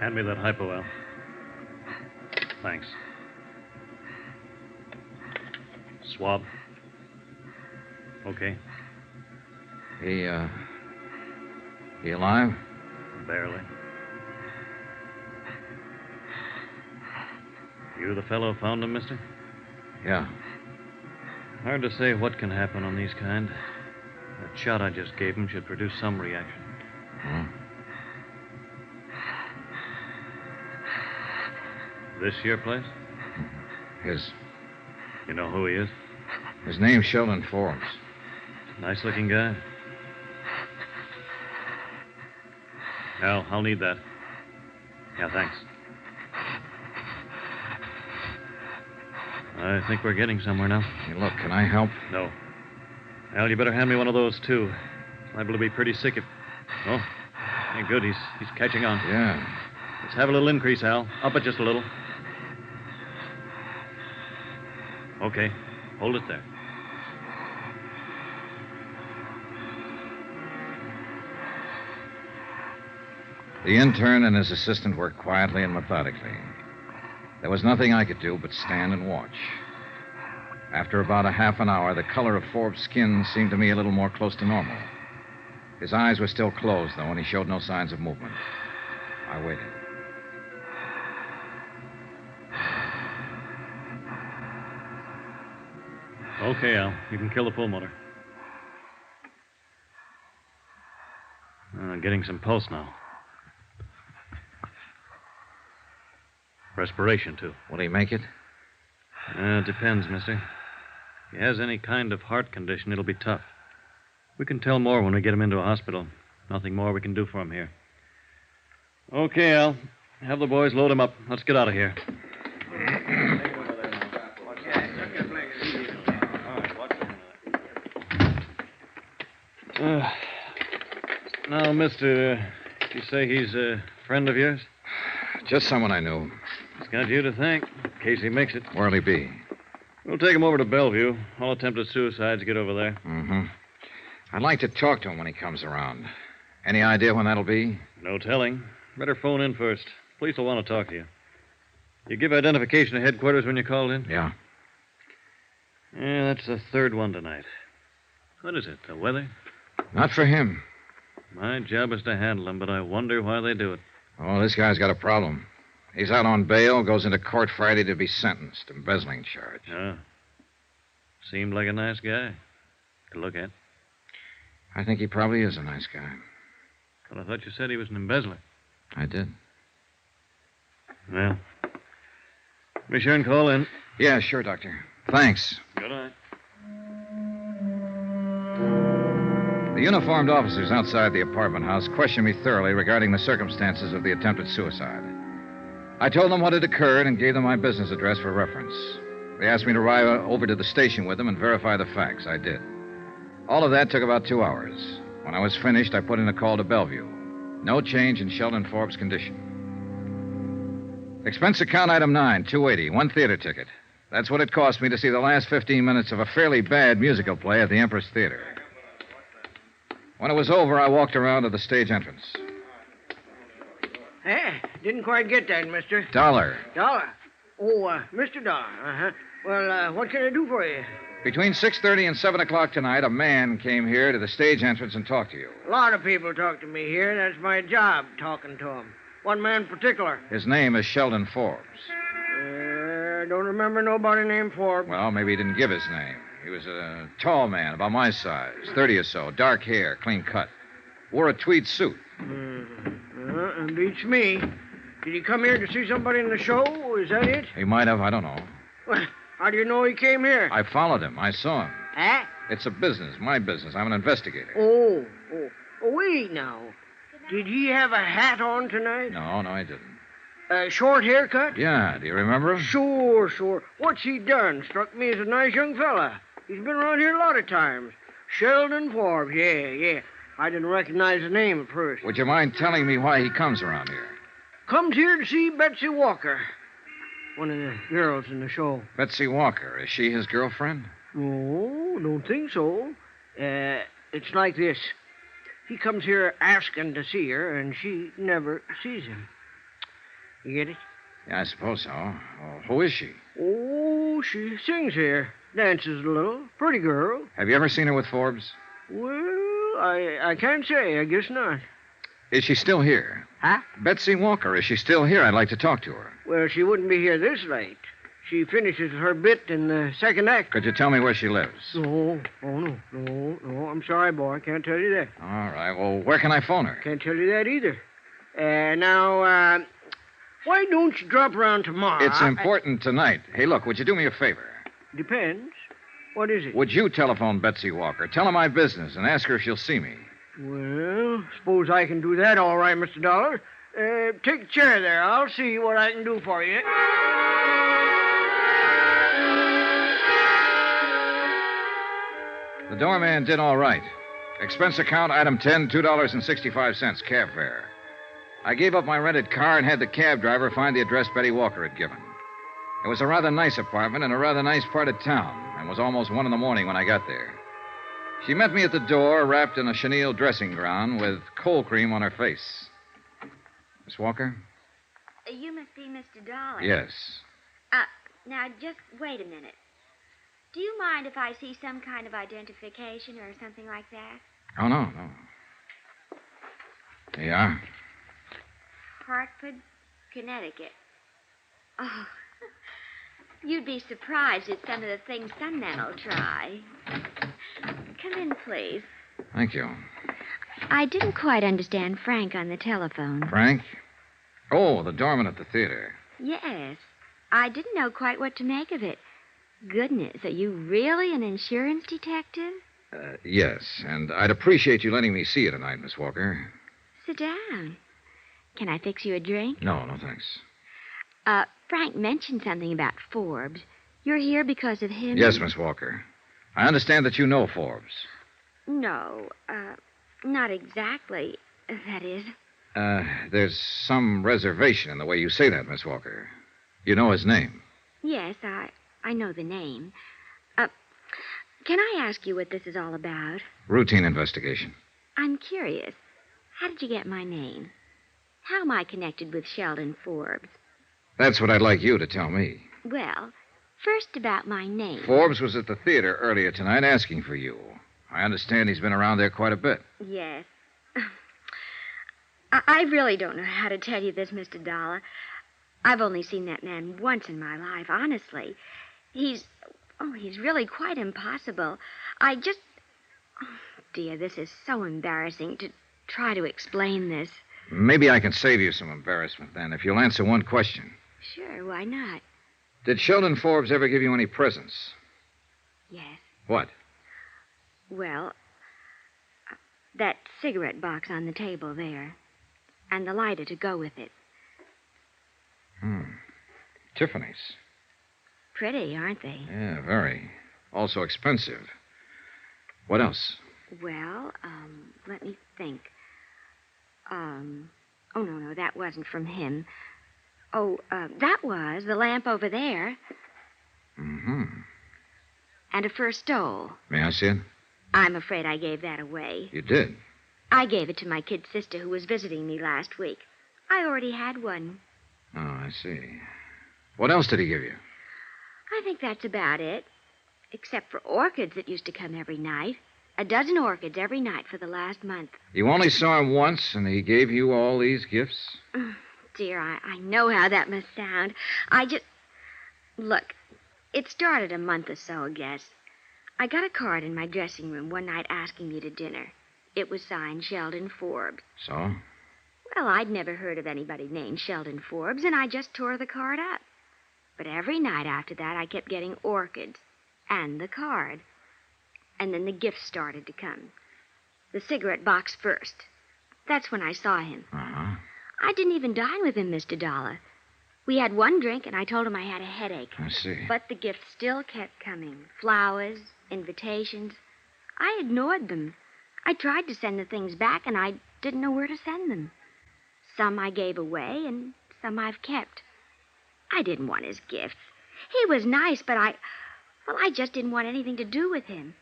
Hand me that hypo, Al. Thanks. Swab. Okay. He alive? Barely. You the fellow found him, mister? Yeah. Hard to say what can happen on these kind. That shot I just gave him should produce some reaction. Hmm. This your place? His. You know who he is? His name's Sheldon Forbes. Nice-looking guy. Al, I'll need that. Yeah, thanks. I think we're getting somewhere now. Hey, look, can I help? No. Al, you better hand me one of those, too. Liable to be pretty sick if... Oh, hey, good. He's catching on. Yeah. Let's have a little increase, Al. Up it just a little. Okay. Hold it there. The intern and his assistant worked quietly and methodically. There was nothing I could do but stand and watch. After about a half an hour, the color of Forbes' skin seemed to me a little more close to normal. His eyes were still closed, though, and he showed no signs of movement. I waited. Okay, Al. You can kill the pulmotor. Getting some pulse now. Respiration, too. Will he make it? It depends, mister. If he has any kind of heart condition, it'll be tough. We can tell more when we get him into a hospital. Nothing more we can do for him here. Okay, Al. Have the boys load him up. Let's get out of here. Now, mister, you say he's a friend of yours? Just someone I knew. He's got you to thank, in case he makes it. Where'll he be? We'll take him over to Bellevue. All attempted suicides get over there. Mm-hmm. I'd like to talk to him when he comes around. Any idea when that'll be? No telling. Better phone in first. Police will want to talk to you. You give identification to headquarters when you called in? Yeah. Yeah, that's the third one tonight. What is it, the weather? Not for him. My job is to handle him, but I wonder why they do it. Oh, this guy's got a problem. He's out on bail, goes into court Friday to be sentenced. Embezzling charge. Oh. Seemed like a nice guy to look at. I think he probably is a nice guy. But I thought you said he was an embezzler. I did. Well, be sure and call in. Yeah, sure, Doctor. Thanks. Good night. The uniformed officers outside the apartment house questioned me thoroughly regarding the circumstances of the attempted suicide. I told them what had occurred and gave them my business address for reference. They asked me to ride over to the station with them and verify the facts. I did. All of that took about 2 hours. When I was finished, I put in a call to Bellevue. No change in Sheldon Forbes' condition. Expense account item 9, $280, 1 theater ticket. That's what it cost me to see the last 15 minutes of a fairly bad musical play at the Empress Theater. When it was over, I walked around to the stage entrance. Didn't quite get that, mister. $1. Dollar? Oh, Mr. Dollar. Uh-huh. Well, what can I do for you? Between 6:30 and 7 o'clock tonight, a man came here to the stage entrance and talked to you. A lot of people talk to me here. That's my job, talking to them. One man in particular. His name is Sheldon Forbes. I don't remember nobody named Forbes. Well, maybe he didn't give his name. He was a tall man, about my size, 30 or so, dark hair, clean cut. Wore a tweed suit. Beats me. Did he come here to see somebody in the show? Is that it? He might have, I don't know. Well, how do you know he came here? I followed him. I saw him. Huh? It's a business, my business. I'm an investigator. Oh, wait now. Did he have a hat on tonight? No, I didn't. A short haircut? Yeah, do you remember him? Sure. What's he done? Struck me as a nice young fella. He's been around here a lot of times. Sheldon Forbes, yeah. I didn't recognize the name at first. Would you mind telling me why he comes around here? Comes here to see Betsy Walker, one of the girls in the show. Betsy Walker. Is she his girlfriend? No, don't think so. It's like this. He comes here asking to see her, and she never sees him. You get it? Yeah, I suppose so. Well, who is she? Oh, she sings here. Dances a little. Pretty girl. Have you ever seen her with Forbes? Well, I can't say. I guess not. Is she still here? Huh? Betsy Walker. Is she still here? I'd like to talk to her. Well, she wouldn't be here this late. She finishes her bit in the second act. Could you tell me where she lives? No. I'm sorry, boy. I can't tell you that. All right. Well, where can I phone her? Can't tell you that either. Now, why don't you drop around tomorrow? It's important tonight. Hey, look, would you do me a favor? Depends. What is it? Would you telephone Betsy Walker? Tell her my business and ask her if she'll see me. Well, suppose I can do that all right, Mr. Dollar. Take a chair there. I'll see what I can do for you. The doorman did all right. Expense account, item 10, $2.65, cab fare. I gave up my rented car and had the cab driver find the address Betty Walker had given. It was a rather nice apartment in a rather nice part of town, and was almost 1 a.m. when I got there. She met me at the door, wrapped in a chenille dressing gown with cold cream on her face. Miss Walker? You must be Mr. Dollar. Yes. Now, just wait a minute. Do you mind if I see some kind of identification or something like that? Oh, no. There you are. Hartford, Connecticut. Oh, you'd be surprised at some of the things some men will try. Come in, please. Thank you. I didn't quite understand Frank on the telephone. Frank? Oh, the doorman at the theater. Yes. I didn't know quite what to make of it. Goodness, are you really an insurance detective? Yes, and I'd appreciate you letting me see you tonight, Miss Walker. Sit down. Can I fix you a drink? No, thanks. Frank mentioned something about Forbes. You're here because of him? Yes, Miss Walker. I understand that you know Forbes. No, not exactly. That is. There's some reservation in the way you say that, Miss Walker. You know his name. Yes, I know the name. Can I ask you what this is all about? Routine investigation. I'm curious. How did you get my name? How am I connected with Sheldon Forbes? That's what I'd like you to tell me. Well, first about my name. Forbes was at the theater earlier tonight asking for you. I understand he's been around there quite a bit. Yes. I really don't know how to tell you this, Mr. Dollar. I've only seen that man once in my life, honestly. He's really quite impossible. Oh, dear, this is so embarrassing to try to explain this. Maybe I can save you some embarrassment, then, if you'll answer one question. Sure, why not? Did Sheldon Forbes ever give you any presents? Yes. What? Well, that cigarette box on the table there. And the lighter to go with it. Tiffany's. Pretty, aren't they? Yeah, very. Also expensive. What else? Well, let me think. Oh, no, that wasn't from him. That was the lamp over there. Mm-hmm. And a fur stole. May I see it? I'm afraid I gave that away. You did? I gave it to my kid sister who was visiting me last week. I already had one. Oh, I see. What else did he give you? I think that's about it. Except for orchids that used to come every night. 12 orchids every night for the last month. You only saw him once, and he gave you all these gifts? Dear, I know how that must sound. Look, it started a month or so, I guess. I got a card in my dressing room one night asking me to dinner. It was signed Sheldon Forbes. So? Well, I'd never heard of anybody named Sheldon Forbes, and I just tore the card up. But every night after that, I kept getting orchids and the card. And then the gifts started to come. The cigarette box first. That's when I saw him. Uh-huh. I didn't even dine with him, Mr. Dollar. We had one drink, and I told him I had a headache. I see. But the gifts still kept coming. Flowers, invitations. I ignored them. I tried to send the things back, and I didn't know where to send them. Some I gave away, and some I've kept. I didn't want his gifts. He was nice, but I just didn't want anything to do with him.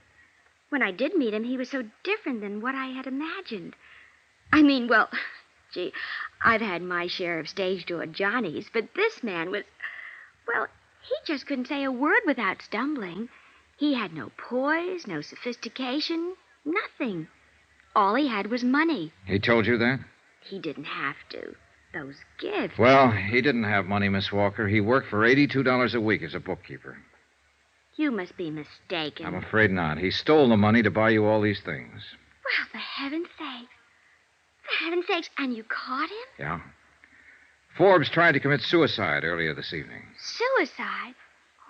When I did meet him, he was so different than what I had imagined. I mean, well, gee, I've had my share of stage door Johnnies, but this man was, well, he just couldn't say a word without stumbling. He had no poise, no sophistication, nothing. All he had was money. He told you that? He didn't have to. Those gifts. Well, he didn't have money, Miss Walker. He worked for $82 a week as a bookkeeper. You must be mistaken. I'm afraid not. He stole the money to buy you all these things. Well, for heaven's sake. For heaven's sakes, and you caught him? Yeah. Forbes tried to commit suicide earlier this evening. Suicide?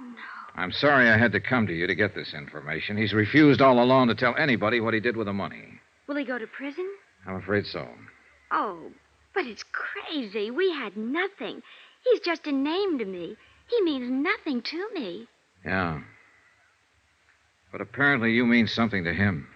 Oh, no. I'm sorry I had to come to you to get this information. He's refused all along to tell anybody what he did with the money. Will he go to prison? I'm afraid so. Oh, but it's crazy. We had nothing. He's just a name to me. He means nothing to me. Yeah. But apparently you mean something to him.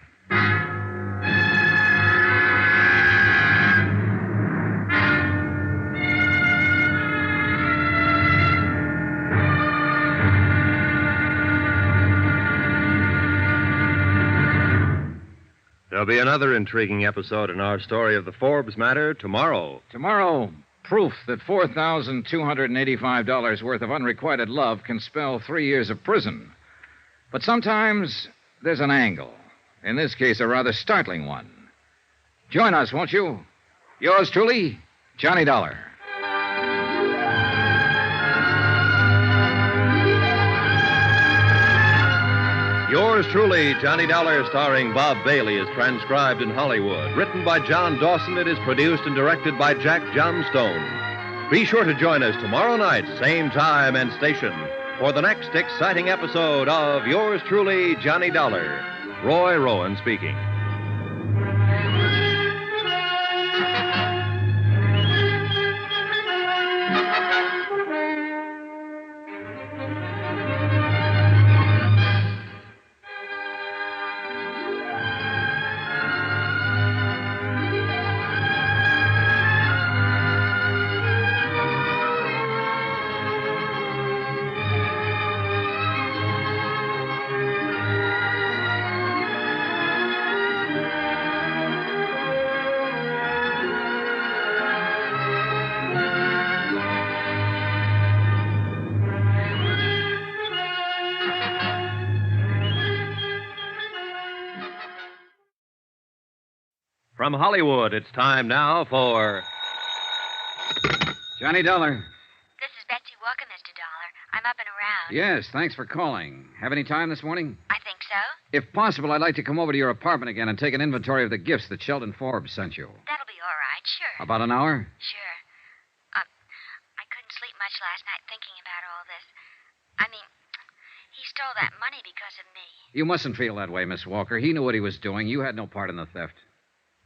There'll be another intriguing episode in our story of the Forbes matter tomorrow. Tomorrow, proof that $4,285 worth of unrequited love can spell 3 years of prison. But sometimes there's an angle. In this case, a rather startling one. Join us, won't you? Yours truly, Johnny Dollar. Yours truly, Johnny Dollar, starring Bob Bailey, is transcribed in Hollywood. Written by John Dawson, it is produced and directed by Jack Johnstone. Be sure to join us tomorrow night, same time and station, for the next exciting episode of Yours truly, Johnny Dollar. Roy Rowan speaking. From Hollywood, it's time now for Johnny Dollar. This is Betsy Walker, Mr. Dollar. I'm up and around. Yes, thanks for calling. Have any time this morning? I think so. If possible, I'd like to come over to your apartment again and take an inventory of the gifts that Sheldon Forbes sent you. That'll be all right, sure. About an hour? Sure. I couldn't sleep much last night thinking about all this. I mean, he stole that money because of me. You mustn't feel that way, Miss Walker. He knew what he was doing. You had no part in the theft.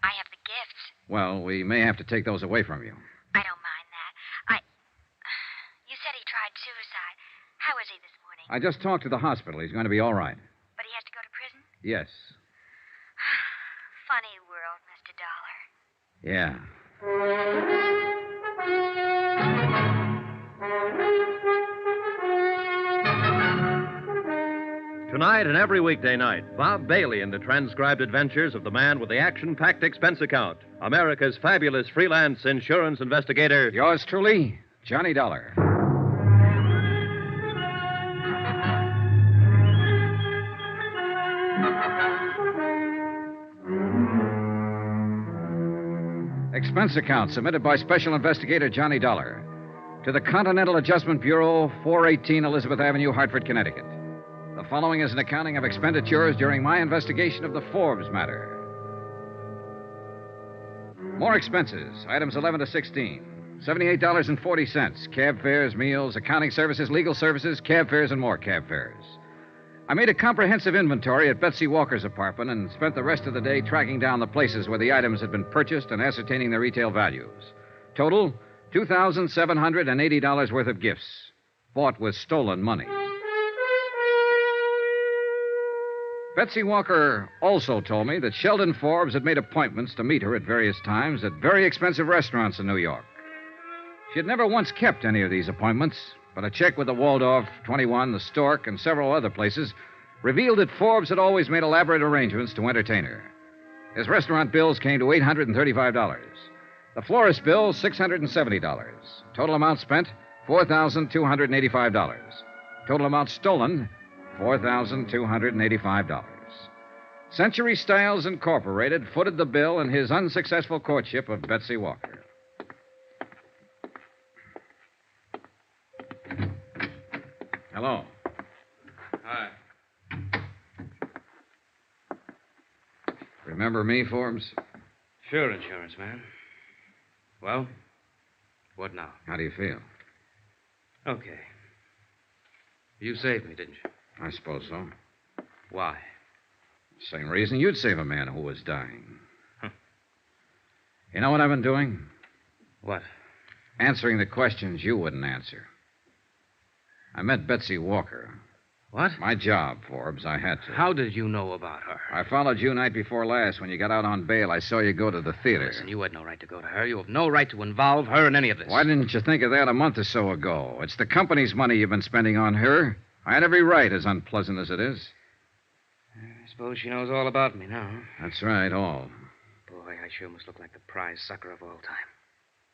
I have the gifts. Well, we may have to take those away from you. I don't mind that. You said he tried suicide. How is he this morning? I just talked to the hospital. He's going to be all right. But he has to go to prison? Yes. Funny world, Mr. Dollar. Yeah. Tonight and every weekday night, Bob Bailey in the transcribed adventures of the man with the action-packed expense account, America's fabulous freelance insurance investigator. Yours truly, Johnny Dollar. Expense account submitted by Special Investigator Johnny Dollar to the Continental Adjustment Bureau, 418 Elizabeth Avenue, Hartford, Connecticut. The following is an accounting of expenditures during my investigation of the Forbes matter. More expenses. Items 11 to 16. $78.40. Cab fares, meals, accounting services, legal services, cab fares, and more cab fares. I made a comprehensive inventory at Betsy Walker's apartment and spent the rest of the day tracking down the places where the items had been purchased and ascertaining their retail values. Total, $2,780 worth of gifts, bought with stolen money. Betsy Walker also told me that Sheldon Forbes had made appointments to meet her at various times at very expensive restaurants in New York. She had never once kept any of these appointments, but a check with the Waldorf, 21, the Stork, and several other places revealed that Forbes had always made elaborate arrangements to entertain her. His restaurant bills came to $835. The florist bill, $670. Total amount spent, $4,285. Total amount stolen, $4,285. Century Styles Incorporated footed the bill in his unsuccessful courtship of Betsy Walker. Hello. Hi. Remember me, Forbes? Sure, insurance man. Well, what now? How do you feel? Okay. You saved me, didn't you? I suppose so. Why? Same reason you'd save a man who was dying. You know what I've been doing? What? Answering the questions you wouldn't answer. I met Betsy Walker. What? My job, Forbes. I had to. How did you know about her? I followed you night before last. When you got out on bail, I saw you go to the theater. Listen, you had no right to go to her. You have no right to involve her in any of this. Why didn't you think of that a month or so ago? It's the company's money you've been spending on her. I had every right, as unpleasant as it is. I suppose she knows all about me now. That's right, all. Boy, I sure must look like the prize sucker of all time.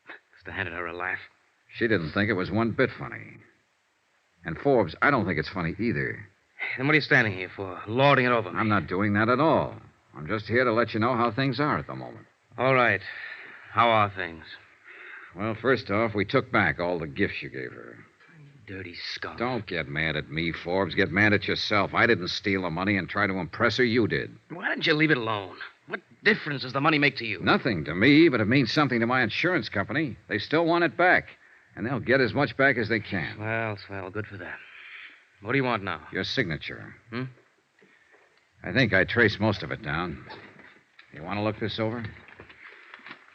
Must have handed her a laugh. She didn't think it was one bit funny. And Forbes, I don't think it's funny either. Then what are you standing here for? Lording it over me? I'm not doing that at all. I'm just here to let you know how things are at the moment. All right. How are things? Well, first off, we took back all the gifts you gave her. Dirty skunk. Don't get mad at me, Forbes. Get mad at yourself. I didn't steal the money and try to impress her. You did. Why didn't you leave it alone? What difference does the money make to you? Nothing to me, but it means something to my insurance company. They still want it back, and they'll get as much back as they can. Well, swell. Good for them. What do you want now? Your signature. I think I traced most of it down. You want to look this over?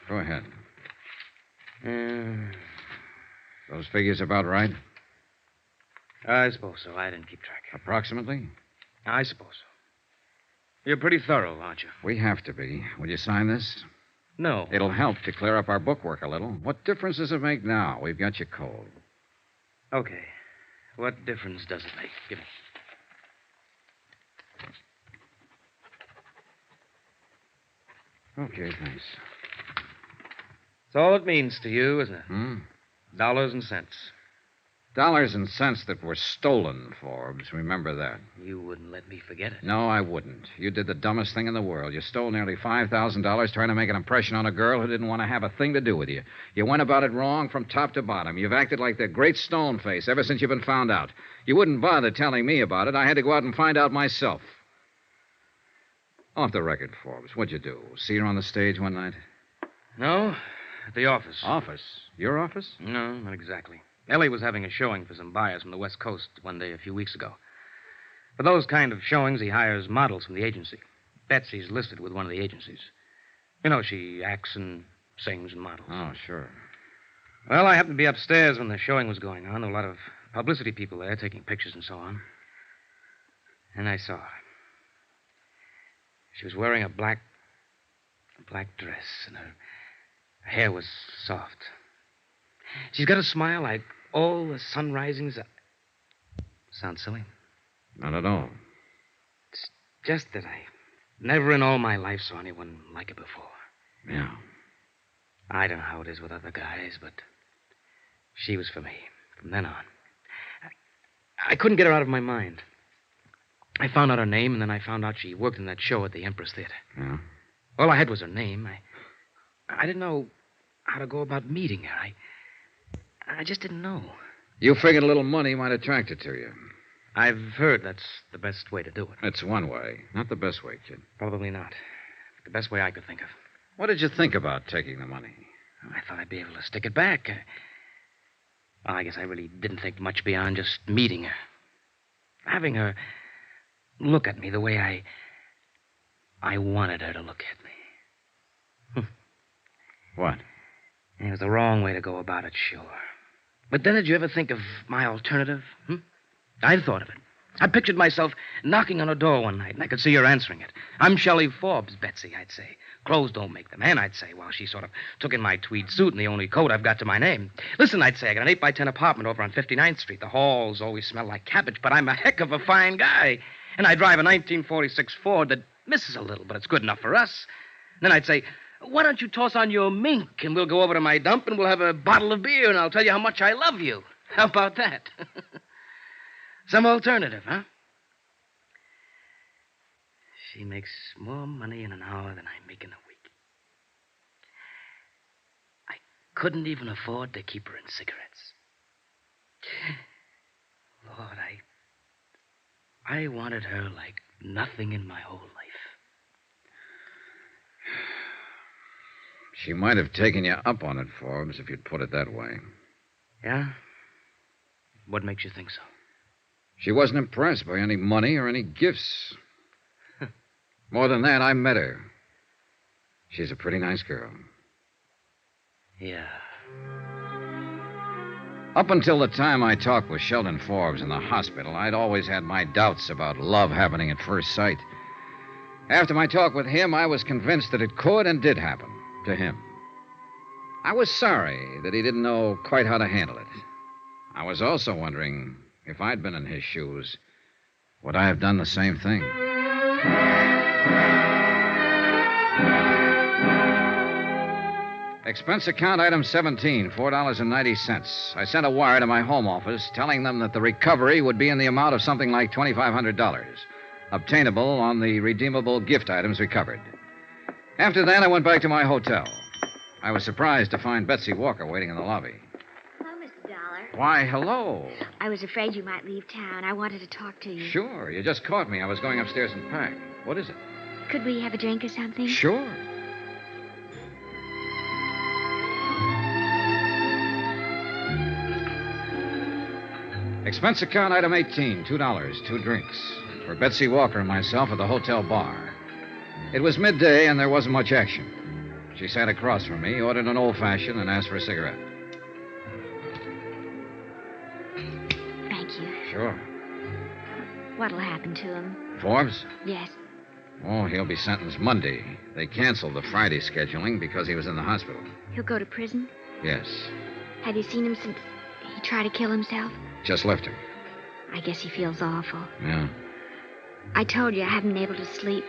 Go ahead. Those figures about right? I suppose so. I didn't keep track. Approximately? I suppose so. You're pretty thorough, aren't you? We have to be. Will you sign this? No. It'll help to clear up our bookwork a little. What difference does it make now? We've got you cold. Okay. What difference does it make? Give me. Okay, thanks. That's all it means to you, isn't it? Dollars and cents. Dollars and cents that were stolen, Forbes. Remember that. You wouldn't let me forget it. No, I wouldn't. You did the dumbest thing in the world. You stole nearly $5,000 trying to make an impression on a girl who didn't want to have a thing to do with you. You went about it wrong from top to bottom. You've acted like the great stone face ever since you've been found out. You wouldn't bother telling me about it. I had to go out and find out myself. Off the record, Forbes. What'd you do? See her on the stage one night? No, at the office. Office? Your office? No, not exactly. Ellie was having a showing for some buyers from the West Coast one day a few weeks ago. For those kind of showings, he hires models from the agency. Betsy's listed with one of the agencies. You know, she acts and sings and models. Oh, sure. Well, I happened to be upstairs when the showing was going on. There were a lot of publicity people there taking pictures and so on. And I saw her. She was wearing a black dress, and her hair was soft. She's got a smile like all the sun risings. Sounds silly? Not at all. It's just that I never in all my life saw anyone like her before. Yeah. I don't know how it is with other guys, but she was for me from then on. I couldn't get her out of my mind. I found out her name, and then I found out she worked in that show at the Empress Theater. Yeah? All I had was her name. I didn't know how to go about meeting her. I just didn't know. You figured a little money might attract her to you. I've heard that's the best way to do it. It's one way. Not the best way, kid. Probably not. The best way I could think of. What did you think about taking the money? I thought I'd be able to stick it back. I guess I really didn't think much beyond just meeting her. Having her look at me the way I wanted her to look at me. What? It was the wrong way to go about it, sure. But then did you ever think of my alternative? I'd thought of it. I pictured myself knocking on her door one night, and I could see her answering it. I'm Shelley Forbes, Betsy, I'd say. Clothes don't make the man, I'd say, while she sort of took in my tweed suit and the only coat I've got to my name. Listen, I'd say, I got an 8x10 apartment over on 59th Street. The halls always smell like cabbage, but I'm a heck of a fine guy. And I drive a 1946 Ford that misses a little, but it's good enough for us. And then I'd say, why don't you toss on your mink, and we'll go over to my dump, and we'll have a bottle of beer, and I'll tell you how much I love you. How about that? Some alternative, huh? She makes more money in an hour than I make in a week. I couldn't even afford to keep her in cigarettes. Lord, I wanted her like nothing in my whole life. She might have taken you up on it, Forbes, if you'd put it that way. Yeah? What makes you think so? She wasn't impressed by any money or any gifts. More than that, I met her. She's a pretty nice girl. Yeah. Up until the time I talked with Sheldon Forbes in the hospital, I'd always had my doubts about love happening at first sight. After my talk with him, I was convinced that it could and did happen to him. I was sorry that he didn't know quite how to handle it. I was also wondering, if I'd been in his shoes, would I have done the same thing? Expense account item 17, $4.90. I sent a wire to my home office telling them that the recovery would be in the amount of something like $2,500, obtainable on the redeemable gift items recovered. After that, I went back to my hotel. I was surprised to find Betsy Walker waiting in the lobby. Hello, Mr. Dollar. Why, hello. I was afraid you might leave town. I wanted to talk to you. Sure, you just caught me. I was going upstairs and pack. What is it? Could we have a drink or something? Sure. Expense account item 18, $2, 2 drinks. For Betsy Walker and myself at the hotel bar. It was midday and there wasn't much action. She sat across from me, ordered an old-fashioned, and asked for a cigarette. Thank you. Sure. What'll happen to him? Forbes? Yes. Oh, he'll be sentenced Monday. They canceled the Friday scheduling because he was in the hospital. He'll go to prison? Yes. Have you seen him since he tried to kill himself? Just left him. I guess he feels awful. Yeah. I told you I haven't been able to sleep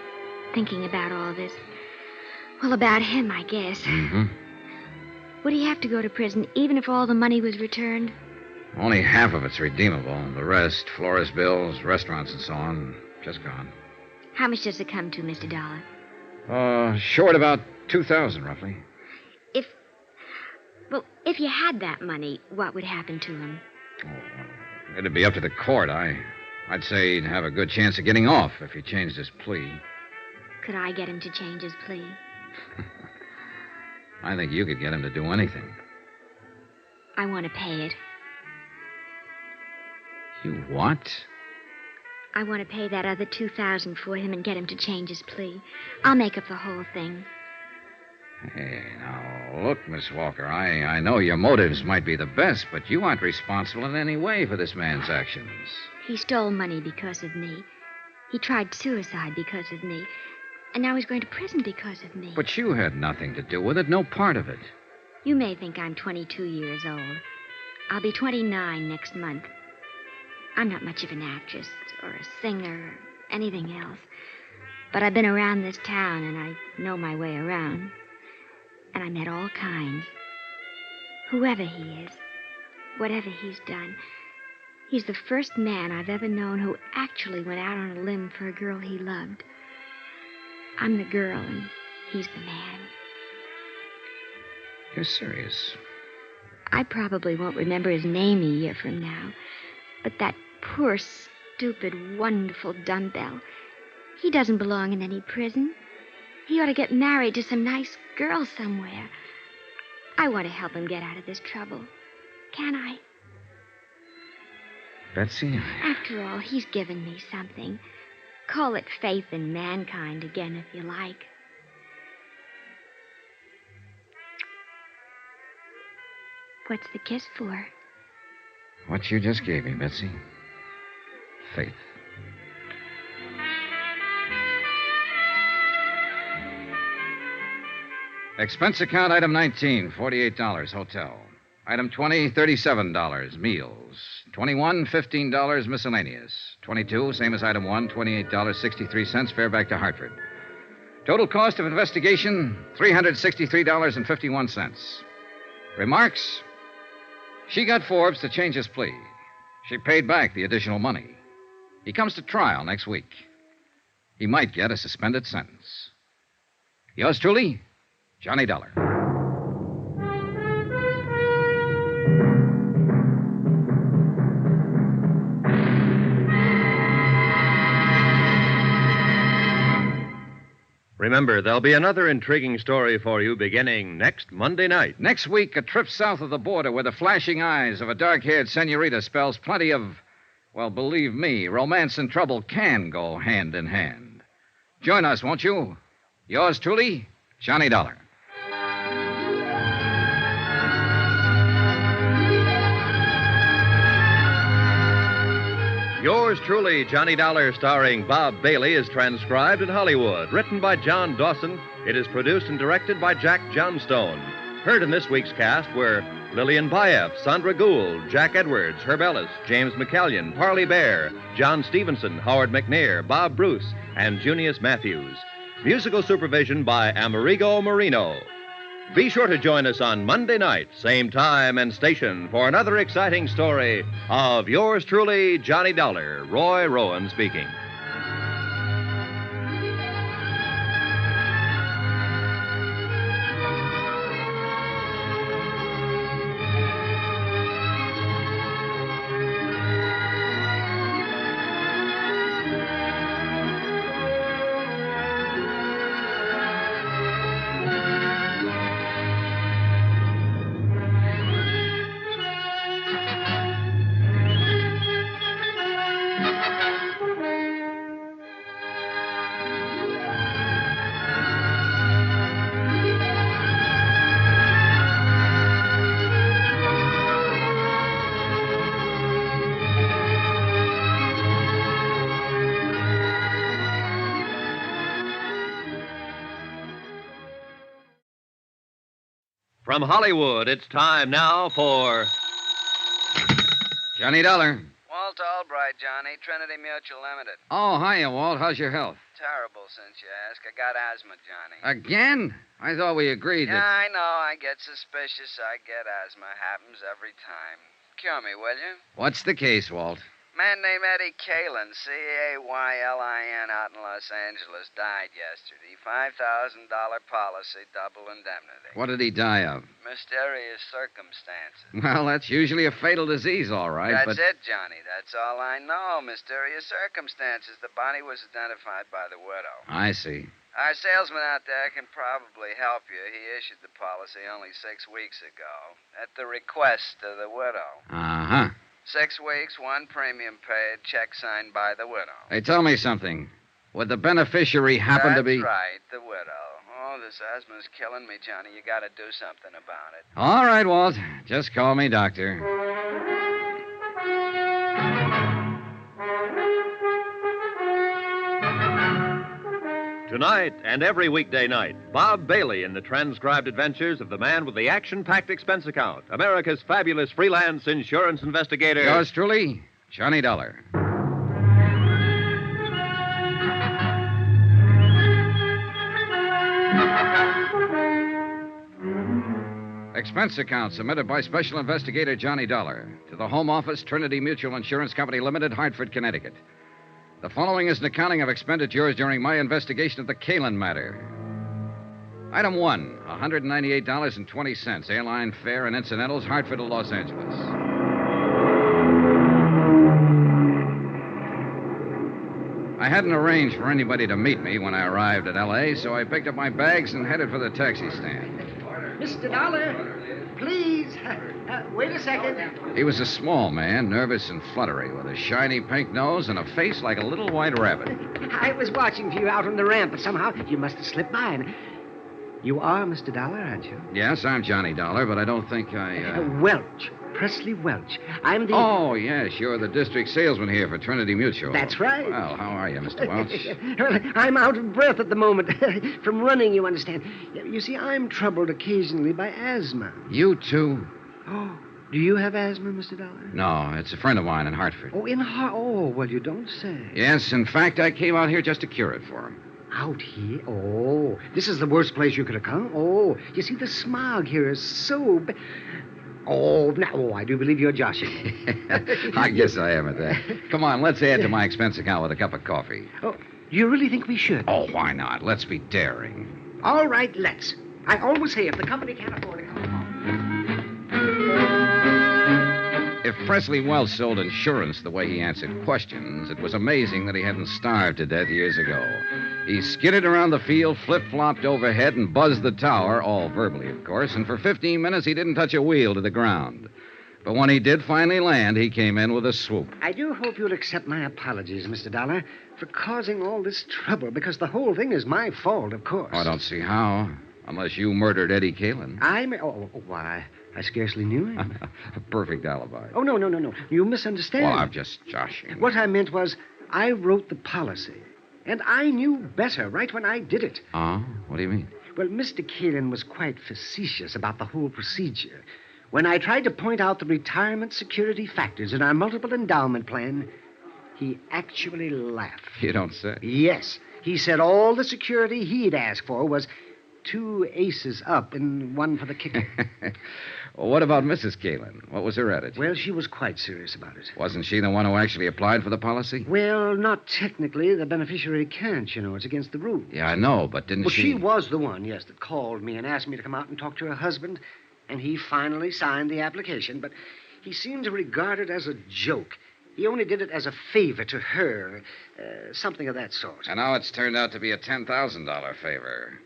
thinking about all this. Well, about him, I guess. Mm-hmm. Would he have to go to prison even if all the money was returned? Only half of it's redeemable. The rest, florist bills, restaurants and so on, just gone. How much does it come to, Mr. Dollar? Short about $2,000, roughly. If you had that money, what would happen to him? Oh, it'd be up to the court. I'd say he'd have a good chance of getting off if he changed his plea. Could I get him to change his plea? I think you could get him to do anything. I want to pay it. You what? I want to pay that other $2,000 for him and get him to change his plea. I'll make up the whole thing. Hey, now, look, Miss Walker, I know your motives might be the best, but you aren't responsible in any way for this man's actions. He stole money because of me. He tried suicide because of me. And now he's going to prison because of me. But you had nothing to do with it, no part of it. You may think I'm 22 years old. I'll be 29 next month. I'm not much of an actress or a singer or anything else. But I've been around this town and I know my way around. And I met all kinds. Whoever he is, whatever he's done, he's the first man I've ever known who actually went out on a limb for a girl he loved. I'm the girl and he's the man. You're serious? I probably won't remember his name a year from now. But that poor, stupid, wonderful dumbbell, he doesn't belong in any prison. He ought to get married to some nice girl somewhere. I want to help him get out of this trouble. Can I? Betsy? After all, he's given me something. Call it faith in mankind again, if you like. What's the kiss for? What you just gave me, Betsy. Faith. Expense account item 19, $48, hotel. Item 20, $37, meals. 21, $15, miscellaneous. 22, same as item 1, $28.63, fare back to Hartford. Total cost of investigation, $363.51. Remarks? She got Forbes to change his plea. She paid back the additional money. He comes to trial next week. He might get a suspended sentence. Yours truly, Johnny Dollar. Remember, there'll be another intriguing story for you beginning next Monday night. Next week, a trip south of the border where the flashing eyes of a dark-haired senorita spells plenty of, well, believe me, romance and trouble can go hand in hand. Join us, won't you? Yours truly, Johnny Dollar. Yours truly, Johnny Dollar, starring Bob Bailey, is transcribed in Hollywood. Written by John Dawson, it is produced and directed by Jack Johnstone. Heard in this week's cast were Lillian Baeff, Sandra Gould, Jack Edwards, Herb Ellis, James McCallion, Parley Bear, John Stevenson, Howard McNair, Bob Bruce, and Junius Matthews. Musical supervision by Amerigo Marino. Be sure to join us on Monday night, same time and station, for another exciting story of yours truly, Johnny Dollar. Roy Rowan speaking. From Hollywood, it's time now for Johnny Dollar. Walt Albright, Johnny. Trinity Mutual Limited. Oh, hiya, Walt. How's your health? Terrible, since you ask. I got asthma, Johnny. Again? I thought we agreed Yeah, that... I know. I get suspicious. I get asthma. Happens every time. Cure me, will you? What's the case, Walt? Man named Eddie Kalin, Caylin, out in Los Angeles, died yesterday. $5,000 policy, double indemnity. What did he die of? Mysterious circumstances. Well, that's usually a fatal disease, all right, That's but... it, Johnny. That's all I know. Mysterious circumstances. The body was identified by the widow. I see. Our salesman out there can probably help you. He issued the policy only 6 weeks ago at the request of the widow. Uh-huh. 6 weeks, 1 premium paid, check signed by the widow. Hey, tell me something. Would the beneficiary happen to be... That's right, the widow. Oh, this asthma's killing me, Johnny. You gotta do something about it. All right, Walt. Just call me doctor. Tonight and every weekday night, Bob Bailey in the transcribed adventures of the man with the action-packed expense account, America's fabulous freelance insurance investigator. Yours truly, Johnny Dollar. Expense account submitted by Special Investigator Johnny Dollar to the Home Office, Trinity Mutual Insurance Company Limited, Hartford, Connecticut. The following is an accounting of expenditures during my investigation of the Kalin matter. Item 1, $198.20, airline fare and incidentals, Hartford to Los Angeles. I hadn't arranged for anybody to meet me when I arrived at L.A., so I picked up my bags and headed for the taxi stand. Mr. Dollar, please. Wait a second. He was a small man, nervous and fluttery, with a shiny pink nose and a face like a little white rabbit. I was watching for you out on the ramp, but somehow you must have slipped by. And you are Mr. Dollar, aren't you? Yes, I'm Johnny Dollar, but I don't think I... Welch. Presley Welch. I'm the... Oh, yes, you're the district salesman here for Trinity Mutual. That's right. Well, how are you, Mr. Welch? Well, I'm out of breath at the moment. From running, you understand. You see, I'm troubled occasionally by asthma. You too? Oh, do you have asthma, Mr. Dollar? No, it's a friend of mine in Hartford. Oh, in Hartford? Oh, well, you don't say. Yes, in fact, I came out here just to cure it for him. Out here? Oh, this is the worst place you could have come. Oh, you see, the smog here is so bad. Oh, no, I do believe you're joshing. I guess I am at that. Come on, let's add to my expense account with a cup of coffee. Oh, do you really think we should? Oh, why not? Let's be daring. All right, let's. I always say if the company can't afford to come along. If Presley Welch sold insurance the way he answered questions, it was amazing that he hadn't starved to death years ago. He skidded around the field, flip-flopped overhead, and buzzed the tower, all verbally, of course, and for 15 minutes he didn't touch a wheel to the ground. But when he did finally land, he came in with a swoop. I do hope you'll accept my apologies, Mr. Dollar, for causing all this trouble, because the whole thing is my fault, of course. Oh, I don't see how, unless you murdered Eddie Kalin. Why, I scarcely knew him. A perfect alibi. Oh, no. You misunderstand. Well, I'm just joshing. What I meant was, I wrote the policy. And I knew better right when I did it. Oh? What do you mean? Well, Mr. Kalin was quite facetious about the whole procedure. When I tried to point out the retirement security factors in our multiple endowment plan, he actually laughed. You don't say? Yes. He said all the security he'd asked for was 2 aces up and 1 for the kicker. Well, what about Mrs. Kalin? What was her attitude? Well, she was quite serious about it. Wasn't she the one who actually applied for the policy? Well, not technically. The beneficiary can't, you know. It's against the rules. Yeah, I know, but didn't she... Well, she was the one, yes, that called me and asked me to come out and talk to her husband. And he finally signed the application, but he seemed to regard it as a joke. He only did it as a favor to her, something of that sort. And now it's turned out to be a $10,000 favor.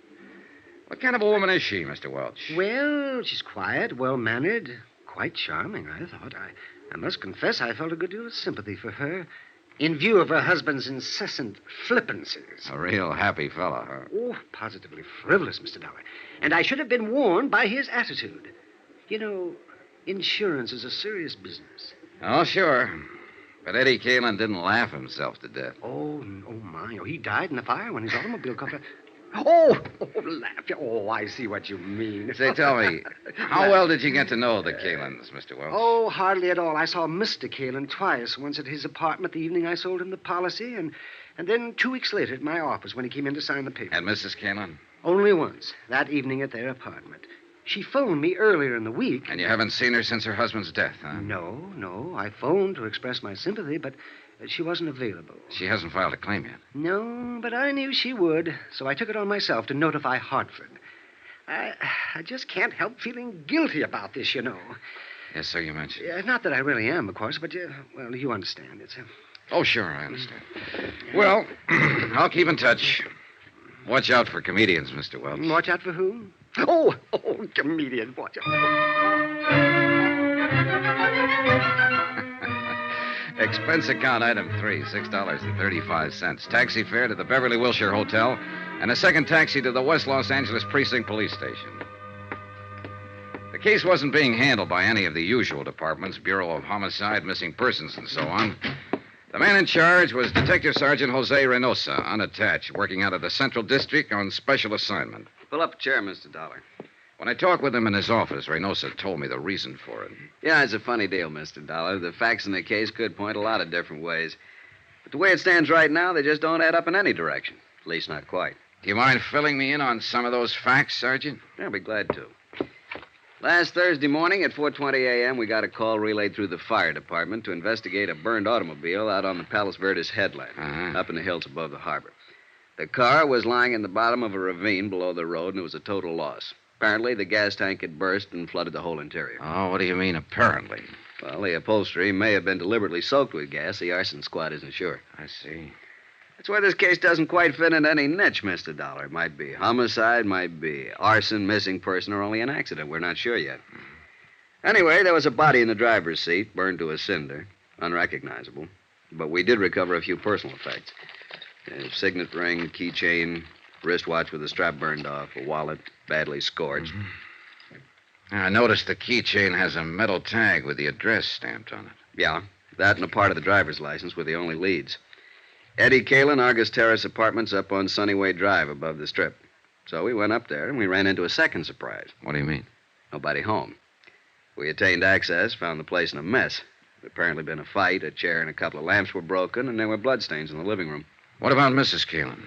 What kind of a woman is she, Mr. Welch? Well, she's quiet, well-mannered, quite charming, I thought. I must confess I felt a good deal of sympathy for her, in view of her husband's incessant flippancies. A real happy fellow, huh? Oh, positively frivolous, Mr. Dollar. And I should have been warned by his attitude. You know, insurance is a serious business. Oh, sure. But Eddie Kalin didn't laugh himself to death. Oh, my. Oh, he died in a fire when his automobile caught fire. Oh, laugh. Oh, I see what you mean. Say, tell me, how well did you get to know the Kalins, Mr. Welch? Oh, hardly at all. I saw Mr. Kalin twice, once at his apartment the evening I sold him the policy, and then 2 weeks later at my office when he came in to sign the paper. And Mrs. Kalin? Only once, that evening at their apartment. She phoned me earlier in the week. And you haven't seen her since her husband's death, huh? No. I phoned to express my sympathy, but she wasn't available. She hasn't filed a claim yet. No, but I knew she would, so I took it on myself to notify Hartford. I just can't help feeling guilty about this, you know. Yes, so you mentioned. Not that I really am, of course, but, well, you understand. Oh, sure, I understand. Well, I'll keep in touch. Watch out for comedians, Mr. Welch. Watch out for who? Oh, comedians, watch out. Expense account item 3, $6.35. Taxi fare to the Beverly Wilshire Hotel, and a second taxi to the West Los Angeles Precinct Police Station. The case wasn't being handled by any of the usual departments, Bureau of Homicide, Missing Persons, and so on. The man in charge was Detective Sergeant Jose Reynosa, unattached, working out of the Central District on special assignment. Pull up a chair, Mr. Dollar. When I talked with him in his office, Reynosa told me the reason for it. Yeah, it's a funny deal, Mr. Dollar. The facts in the case could point a lot of different ways. But the way it stands right now, they just don't add up in any direction. At least not quite. Do you mind filling me in on some of those facts, Sergeant? I'll be glad to. Last Thursday morning at 4:20 a.m., we got a call relayed through the fire department to investigate a burned automobile out on the Palos Verdes headland, up in the hills above the harbor. The car was lying in the bottom of a ravine below the road, and it was a total loss. Apparently, the gas tank had burst and flooded the whole interior. Oh, what do you mean, apparently? Well, the upholstery may have been deliberately soaked with gas. The arson squad isn't sure. I see. That's why this case doesn't quite fit in any niche, Mr. Dollar. It might be homicide, might be arson, missing person, or only an accident. We're not sure yet. Anyway, there was a body in the driver's seat, burned to a cinder, unrecognizable. But we did recover a few personal effects. A signet ring, keychain, wristwatch with the strap burned off, a wallet badly scorched. I noticed the keychain has a metal tag with the address stamped on it. Yeah, that and a part of the driver's license were the only leads. Eddie Kalin, Argus Terrace Apartments up on Sunnyway Drive above the Strip. So we went up there and we ran into a second surprise. What do you mean? Nobody home. We attained access, found the place in a mess. There'd apparently been a fight, a chair and a couple of lamps were broken, and there were bloodstains in the living room. What about Mrs. Kalin?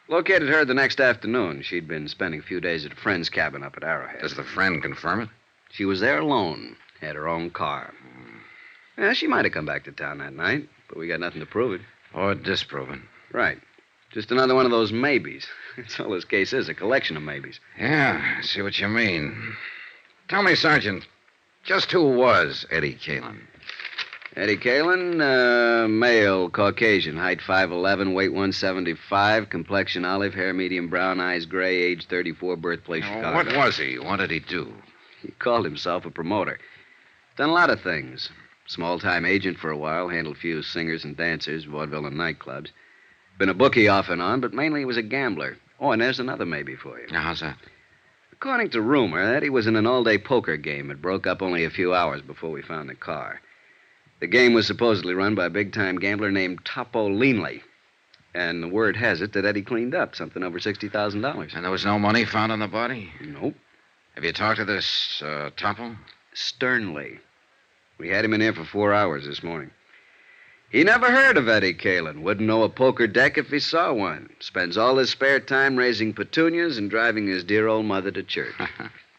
Located her the next afternoon. She'd been spending a few days at a friend's cabin up at Arrowhead. Does the friend confirm it? She was there alone, had her own car. Yeah, she might have come back to town that night, but we got nothing to prove it. Or disprove it. Right. Just another one of those maybes. That's all this case is, a collection of maybes. Yeah, I see what you mean. Tell me, Sergeant, just who was Eddie Kalin? Eddie Kalin, male, Caucasian, height 5'11", weight 175, complexion olive, hair medium brown, eyes gray, age 34, birthplace Chicago. What was he? What did he do? He called himself a promoter. Done a lot of things. Small-time agent for a while, handled few singers and dancers, vaudeville and nightclubs. Been a bookie off and on, but mainly he was a gambler. Oh, and there's another maybe for you. Now, how's that? According to rumor, Eddie was in an all-day poker game. It broke up only a few hours before we found the car. The game was supposedly run by a big-time gambler named Topo Leanley. And the word has it that Eddie cleaned up something over $60,000. And there was no money found on the body? Nope. Have you talked to this Topo? Sternly. We had him in here for 4 hours this morning. He never heard of Eddie Kalin. Wouldn't know a poker deck if he saw one. Spends all his spare time raising petunias and driving his dear old mother to church.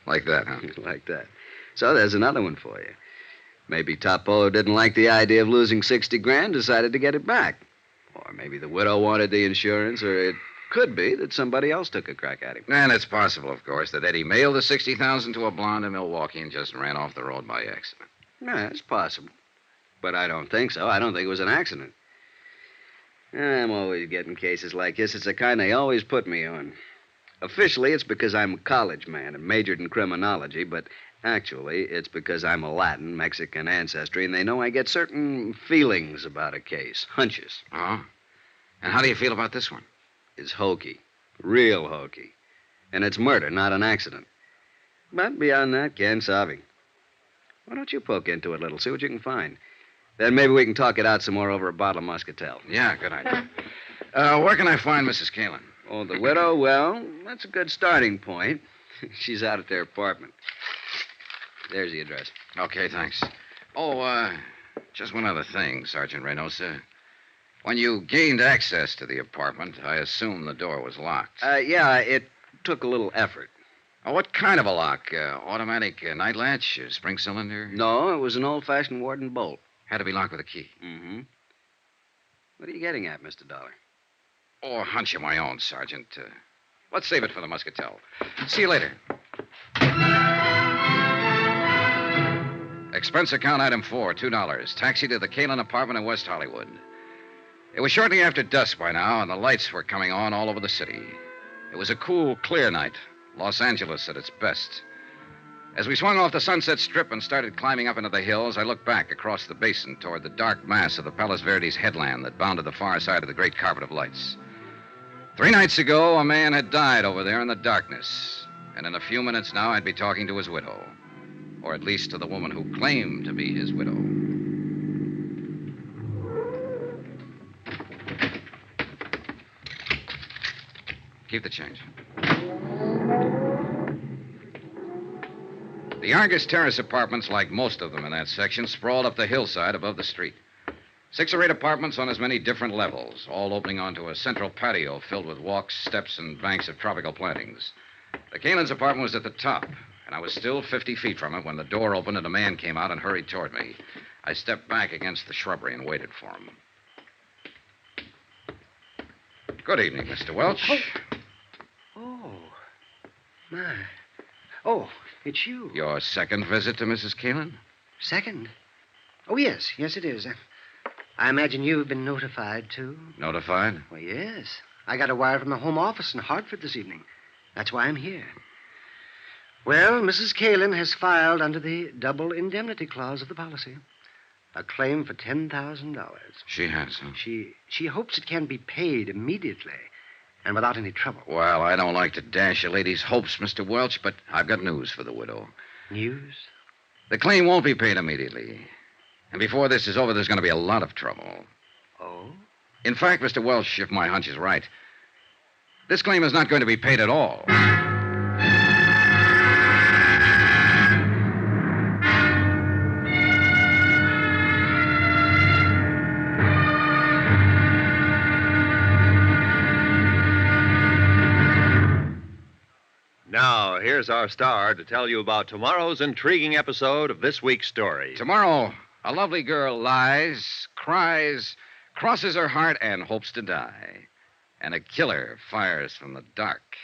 Like that, huh? Like that. So there's another one for you. Maybe Topo didn't like the idea of losing 60 grand, decided to get it back. Or maybe the widow wanted the insurance, or it could be that somebody else took a crack at him. And it's possible, of course, that Eddie mailed the $60,000 to a blonde in Milwaukee and just ran off the road by accident. Yeah, it's possible. But I don't think so. I don't think it was an accident. I'm always getting cases like this. It's the kind they always put me on. Officially, it's because I'm a college man and majored in criminology, but actually, it's because I'm a Latin, Mexican ancestry, and they know I get certain feelings about a case, hunches. Oh? And how do you feel about this one? It's hokey. Real hokey. And it's murder, not an accident. But beyond that, can't solve. Why don't you poke into it a little, see what you can find? Then maybe we can talk it out some more over a bottle of Muscatel. Yeah, good idea. Where can I find Mrs. Kalin? Oh, the widow? Well, that's a good starting point. She's out at their apartment. There's the address. Okay, thanks. Oh, just one other thing, Sergeant Reynosa. When you gained access to the apartment, I assume the door was locked. Yeah, it took a little effort. Oh, what kind of a lock? Automatic night latch? Spring cylinder? No, it was an old-fashioned Warden bolt. Had to be locked with a key. Mm-hmm. What are you getting at, Mr. Dollar? Oh, a hunch of my own, Sergeant. Let's save it for the Muscatel. See you later. Expense account item 4, $2. Taxi to the Kalin apartment in West Hollywood. It was shortly after dusk by now, and the lights were coming on all over the city. It was a cool, clear night. Los Angeles at its best. As we swung off the Sunset Strip and started climbing up into the hills, I looked back across the basin toward the dark mass of the Palos Verdes headland that bounded the far side of the great carpet of lights. 3 nights ago, a man had died over there in the darkness. And in a few minutes now, I'd be talking to his widow. Or at least to the woman who claimed to be his widow. Keep the change. The Argus Terrace apartments, like most of them in that section, sprawled up the hillside above the street. 6 or 8 apartments on as many different levels, all opening onto a central patio filled with walks, steps, and banks of tropical plantings. The Kalin's apartment was at the top, and I was still 50 feet from it when the door opened and a man came out and hurried toward me. I stepped back against the shrubbery and waited for him. Good evening, Mr. Welch. Oh, my. Oh, it's you. Your second visit to Mrs. Kalin? Second? Oh, yes. Yes, it is. I imagine you've been notified, too. Notified? Well, yes. I got a wire from the Home Office in Hartford this evening. That's why I'm here. Well, Mrs. Kalin has filed under the double indemnity clause of the policy a claim for $10,000. She has, huh? She hopes it can be paid immediately and without any trouble. Well, I don't like to dash a lady's hopes, Mr. Welch, but I've got news for the widow. News? The claim won't be paid immediately. And before this is over, there's going to be a lot of trouble. Oh? In fact, Mr. Welch, if my hunch is right, this claim is not going to be paid at all. Now, here's our star to tell you about tomorrow's intriguing episode of this week's story. Tomorrow, a lovely girl lies, cries, crosses her heart, and hopes to die. And a killer fires from the dark.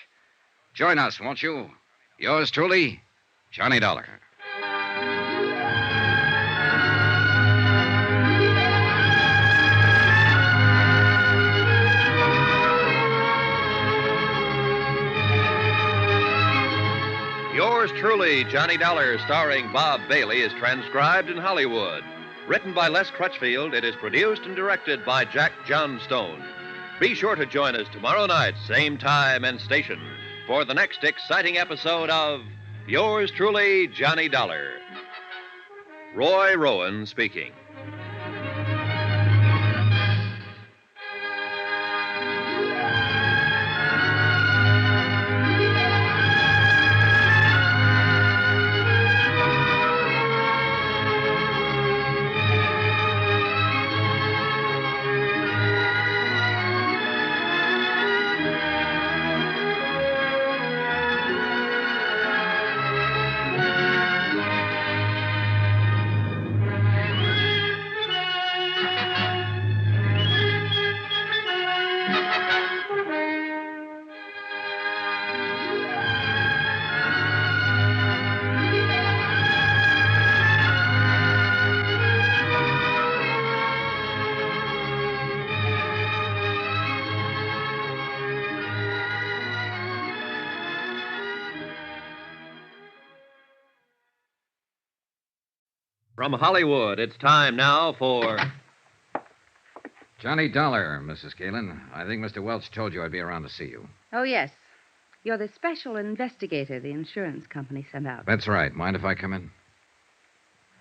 Join us, won't you? Yours truly, Johnny Dollar. Yours truly, Johnny Dollar, starring Bob Bailey, is transcribed in Hollywood. Written by Les Crutchfield, it is produced and directed by Jack Johnstone. Be sure to join us tomorrow night, same time and station, for the next exciting episode of Yours truly, Johnny Dollar. Roy Rowan speaking. From Hollywood, it's time now for... Johnny Dollar, Mrs. Kalin. I think Mr. Welch told you I'd be around to see you. Oh, yes. You're the special investigator the insurance company sent out. That's right. Mind if I come in?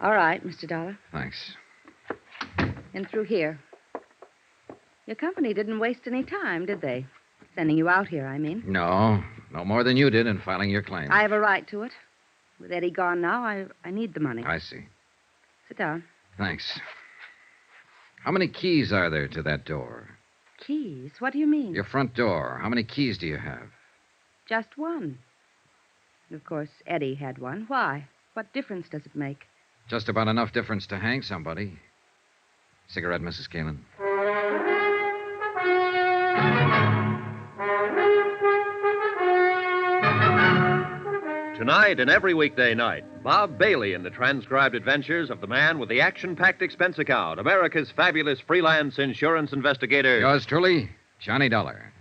All right, Mr. Dollar. Thanks. In through here. Your company didn't waste any time, did they? Sending you out here, I mean. No more than you did in filing your claim. I have a right to it. With Eddie gone now, I need the money. I see. Sit down. Thanks. How many keys are there to that door? Keys? What do you mean? Your front door. How many keys do you have? Just one. Of course, Eddie had one. Why? What difference does it make? Just about enough difference to hang somebody. Cigarette, Mrs. Kalin? Tonight and every weekday night, Bob Bailey in the transcribed adventures of the man with the action-packed expense account, America's fabulous freelance insurance investigator. Yours truly, Johnny Dollar.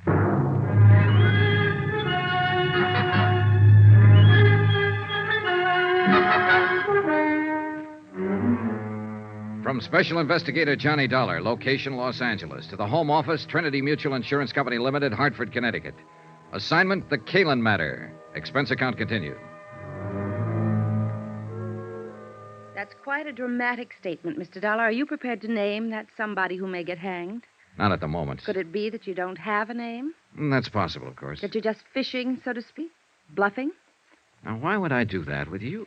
From Special Investigator Johnny Dollar, location Los Angeles, to the Home Office, Trinity Mutual Insurance Company Limited, Hartford, Connecticut. Assignment, the Kalin matter. Expense account continued. That's quite a dramatic statement, Mr. Dollar. Are you prepared to name that somebody who may get hanged? Not at the moment. Could it be that you don't have a name? That's possible, of course. That you're just fishing, so to speak? Bluffing? Now, why would I do that with you?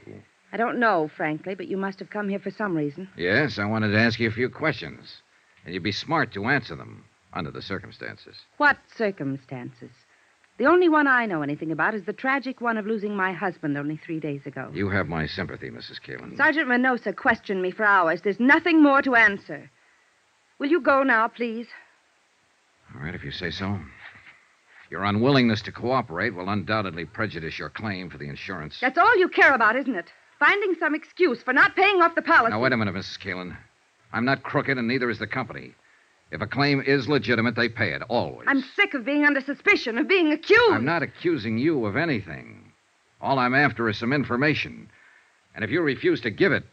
I don't know, frankly, but you must have come here for some reason. Yes, I wanted to ask you a few questions. And you'd be smart to answer them, under the circumstances. What circumstances? The only one I know anything about is the tragic one of losing my husband only 3 days ago. You have my sympathy, Mrs. Kalin. Sergeant Menosa questioned me for hours. There's nothing more to answer. Will you go now, please? All right, if you say so. Your unwillingness to cooperate will undoubtedly prejudice your claim for the insurance. That's all you care about, isn't it? Finding some excuse for not paying off the policy. Now, wait a minute, Mrs. Kalin. I'm not crooked, and neither is the company. If a claim is legitimate, they pay it, always. I'm sick of being under suspicion, of being accused. I'm not accusing you of anything. All I'm after is some information. And if you refuse to give it...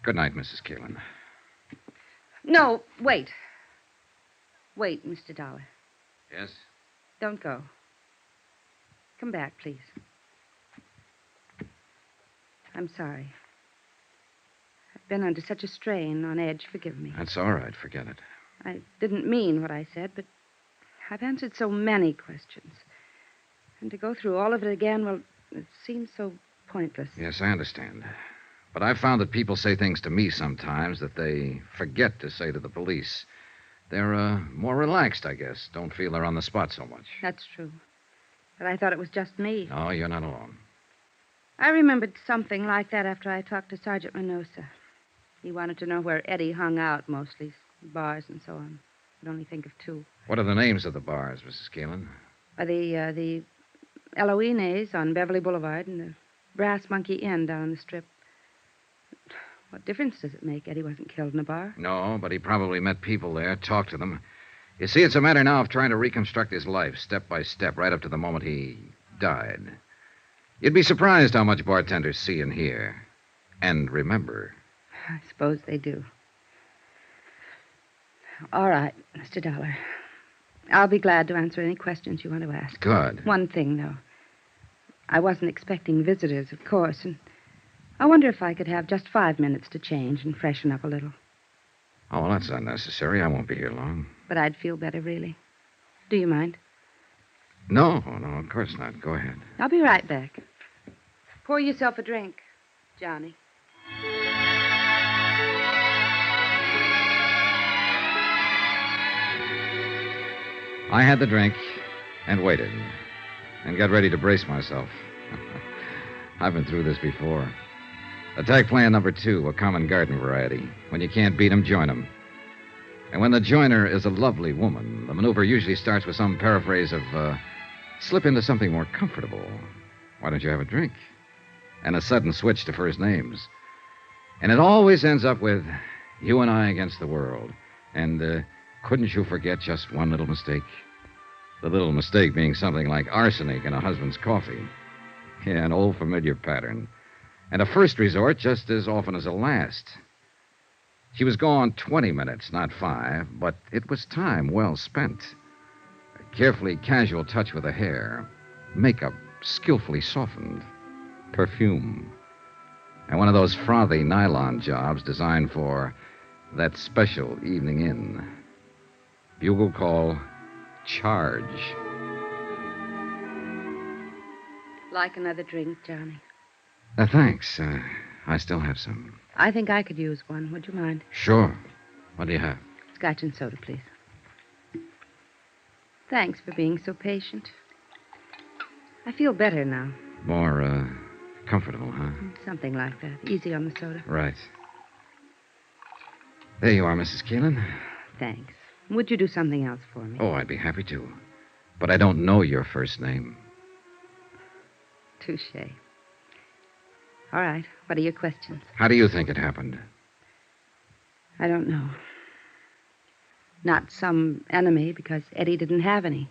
Good night, Mrs. Keelan. No, wait. Wait, Mr. Dollar. Yes? Don't go. Come back, please. I'm sorry. I've been under such a strain, on edge. Forgive me. That's all right. Forget it. I didn't mean what I said, but I've answered so many questions. And to go through all of it again, well, it seems so pointless. Yes, I understand. But I've found that people say things to me sometimes that they forget to say to the police. They're more relaxed, I guess. Don't feel they're on the spot so much. That's true. But I thought it was just me. No, you're not alone. I remembered something like that after I talked to Sergeant Minosa. He wanted to know where Eddie hung out mostly, bars and so on. I could only think of two. What are the names of the bars, Mrs. Keelan? The Eloines on Beverly Boulevard and the Brass Monkey Inn down on the Strip. What difference does it make? Eddie wasn't killed in a bar. No, but he probably met people there, talked to them. You see, it's a matter now of trying to reconstruct his life, step by step, right up to the moment he died. You'd be surprised how much bartenders see and hear. And remember. I suppose they do. All right, Mr. Dollar. I'll be glad to answer any questions you want to ask. Good. One thing, though. I wasn't expecting visitors, of course, and I wonder if I could have just 5 minutes to change and freshen up a little. Oh, well, that's unnecessary. I won't be here long. But I'd feel better, really. Do you mind? No, of course not. Go ahead. I'll be right back. Pour yourself a drink, Johnny. I had the drink and waited and got ready to brace myself. I've been through this before. Attack plan number 2, a common garden variety. When you can't beat 'em, join 'em. And when the joiner is a lovely woman, the maneuver usually starts with some paraphrase of, slip into something more comfortable. Why don't you have a drink? And a sudden switch to first names. And it always ends up with, you and I against the world. And, couldn't you forget just one little mistake? The little mistake being something like arsenic in a husband's coffee. Yeah, an old familiar pattern. And a first resort just as often as a last. She was gone 20 minutes, not 5, but it was time well spent. A carefully casual touch with the hair. Makeup skillfully softened. Perfume. And one of those frothy nylon jobs designed for that special evening in. Bugle call, charge. Like another drink, Johnny? Thanks. I still have some. I think I could use one. Would you mind? Sure. What do you have? Scotch and soda, please. Thanks for being so patient. I feel better now. More, comfortable, huh? Something like that. Easy on the soda. Right. There you are, Mrs. Keelan. Thanks. Would you do something else for me? Oh, I'd be happy to. But I don't know your first name. Touché. All right. What are your questions? How do you think it happened? I don't know. Not some enemy, because Eddie didn't have any.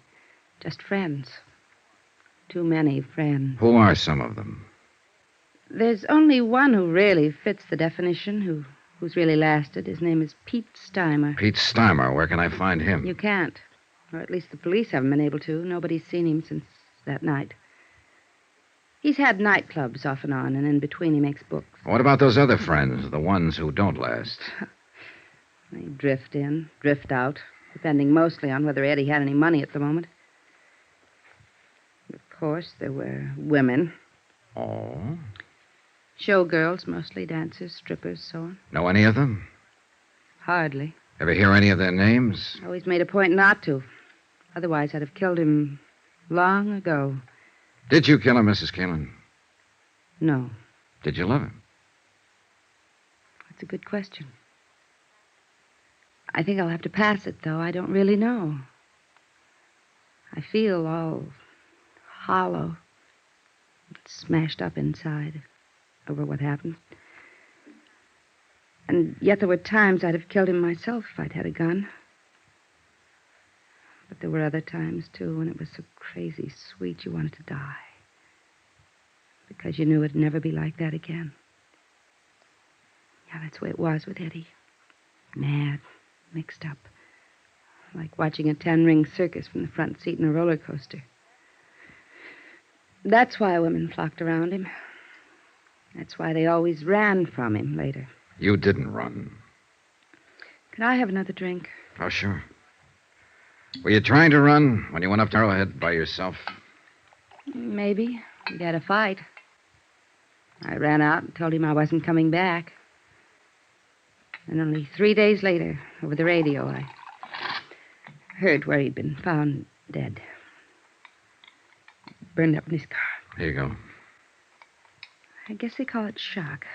Just friends. Too many friends. Who are some of them? There's only one who really fits the definition, who's really lasted. His name is Pete Steimer. Pete Steimer. Where can I find him? You can't. Or at least the police haven't been able to. Nobody's seen him since that night. He's had nightclubs off and on, and in between he makes books. What about those other friends, the ones who don't last? They drift in, drift out, depending mostly on whether Eddie had any money at the moment. Of course, there were women. Oh? Showgirls, mostly dancers, strippers, so on. Know any of them? Hardly. Ever hear any of their names? Always made a point not to. Otherwise, I'd have killed him long ago. Did you kill him, Mrs. Keelan? No. Did you love him? That's a good question. I think I'll have to pass it, though. I don't really know. I feel all hollow, smashed up inside over what happened. And yet there were times I'd have killed him myself if I'd had a gun. But there were other times, too, when it was so crazy sweet you wanted to die. Because you knew it'd never be like that again. Yeah, that's the way it was with Eddie. Mad, mixed up. Like watching a 10-ring circus from the front seat in a roller coaster. That's why women flocked around him. That's why they always ran from him later. You didn't run. Could I have another drink? Oh, sure. Were you trying to run when you went up to Arrowhead by yourself? Maybe. We'd had a fight. I ran out and told him I wasn't coming back. And only 3 days later, over the radio, I heard where he'd been found dead. Burned up in his car. Here you go. I guess they call it shock.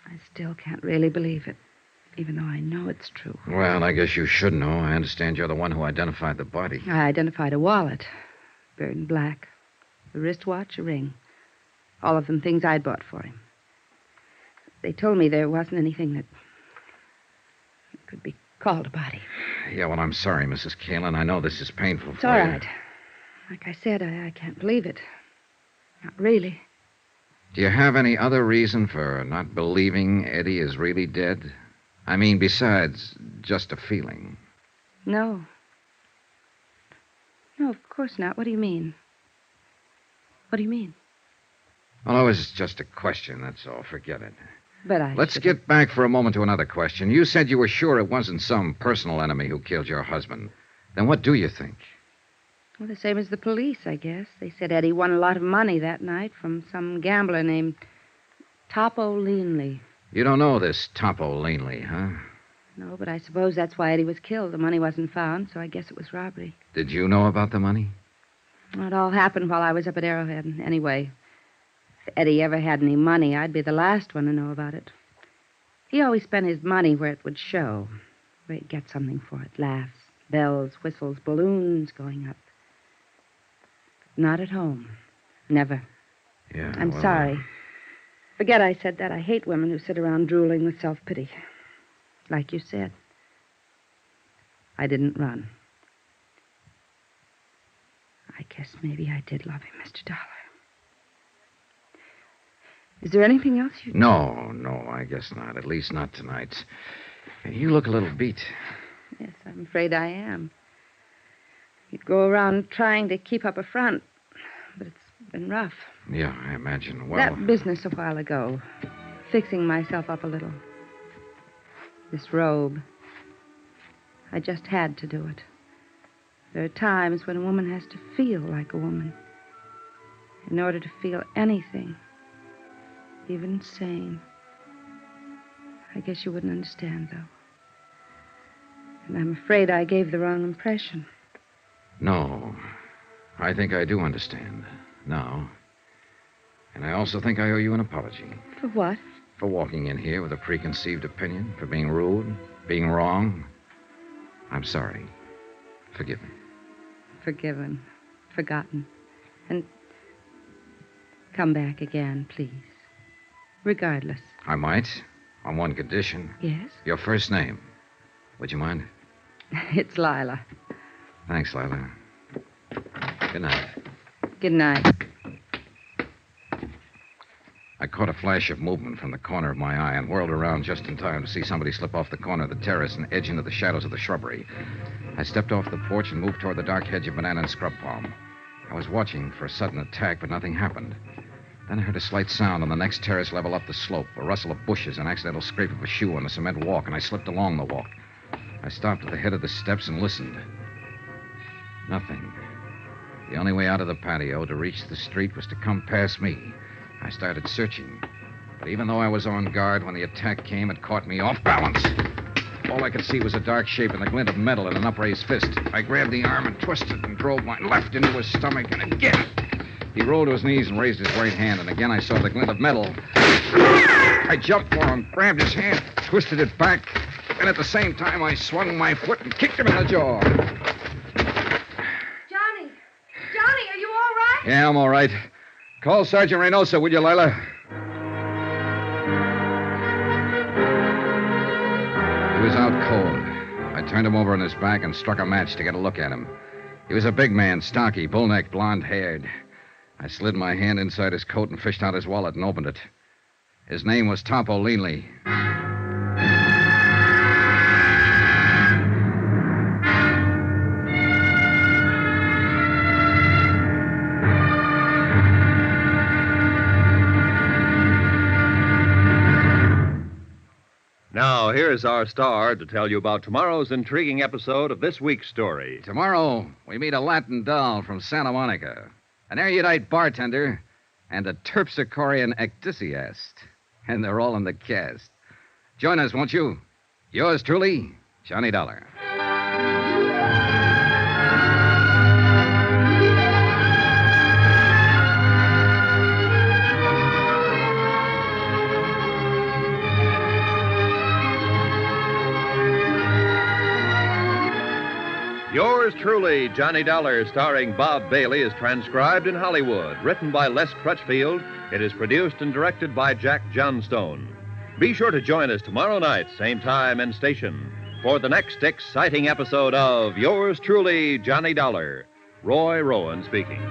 I still can't really believe it, even though I know it's true. Well, I guess you should know. I understand you're the one who identified the body. I identified a wallet, burned black, a wristwatch, a ring. All of them things I'd bought for him. They told me there wasn't anything that could be called a body. Yeah, well, I'm sorry, Mrs. Kalin. I know this is painful It's for all you. right. Like I said, I can't believe it. Not really. Do you have any other reason for not believing Eddie is really dead? I mean, besides just a feeling. No. No, of course not. What do you mean? What do you mean? Well, it was just a question, that's all. Forget it. But I... Let's get back for a moment to another question. You said you were sure it wasn't some personal enemy who killed your husband. Then what do you think? Well, the same as the police, I guess. They said Eddie won a lot of money that night from some gambler named Topo Leanley. You don't know this Topo Leanley, huh? No, but I suppose that's why Eddie was killed. The money wasn't found, so I guess it was robbery. Did you know about the money? Well, it all happened while I was up at Arrowhead. Anyway, if Eddie ever had any money, I'd be the last one to know about it. He always spent his money where it would show, where he'd get something for it. Laughs, bells, whistles, balloons going up. Not at home. Never. Yeah, I'm sorry. Forget I said that. I hate women who sit around drooling with self-pity. Like you said. I didn't run. I guess maybe I did love him, Mr. Dollar. Is there anything else you... No, I guess not. At least not tonight. You look a little beat. Yes, I'm afraid I am. You'd go around trying to keep up a front, but it's been rough. Yeah, I imagine. Well... That business a while ago, fixing myself up a little. This robe. I just had to do it. There are times when a woman has to feel like a woman. In order to feel anything, even sane. I guess you wouldn't understand, though. And I'm afraid I gave the wrong impression. No. I think I do understand. Now. And I also think I owe you an apology. For what? For walking in here with a preconceived opinion, for being rude, being wrong. I'm sorry. Forgive me. Forgiven. Forgotten. And come back again, please. Regardless. I might, on one condition. Yes? Your first name. Would you mind? It's Lila. Thanks, Lila. Good night. Good night. I caught a flash of movement from the corner of my eye and whirled around just in time to see somebody slip off the corner of the terrace and edge into the shadows of the shrubbery. I stepped off the porch and moved toward the dark hedge of banana and scrub palm. I was watching for a sudden attack, but nothing happened. Then I heard a slight sound on the next terrace level up the slope, a rustle of bushes, an accidental scrape of a shoe on the cement walk, and I slipped along the walk. I stopped at the head of the steps and listened. Nothing. The only way out of the patio to reach the street was to come past me. I started searching. But even though I was on guard, when the attack came, it caught me off balance. All I could see was a dark shape and the glint of metal in an upraised fist. I grabbed the arm and twisted and drove my left into his stomach, and again. He rolled to his knees and raised his right hand, and again I saw the glint of metal. I jumped for him, grabbed his hand, twisted it back, and at the same time I swung my foot and kicked him in the jaw. Johnny! Johnny, are you all right? Yeah, I'm all right. Call Sergeant Reynosa, will you, Lila? was out cold. I turned him over on his back and struck a match to get a look at him. He was a big man, stocky, bull-necked, blonde-haired. I slid my hand inside his coat and fished out his wallet and opened it. His name was Topo Leanley. Now, here's our star to tell you about tomorrow's intriguing episode of this week's story. Tomorrow, we meet a Latin doll from Santa Monica, an erudite bartender, and a terpsichorean ecdysiast. And they're all in the cast. Join us, won't you? Yours truly, Johnny Dollar. Yours truly, Johnny Dollar, starring Bob Bailey, is transcribed in Hollywood. Written by Les Crutchfield, it is produced and directed by Jack Johnstone. Be sure to join us tomorrow night, same time and station, for the next exciting episode of Yours truly, Johnny Dollar. Roy Rowan speaking.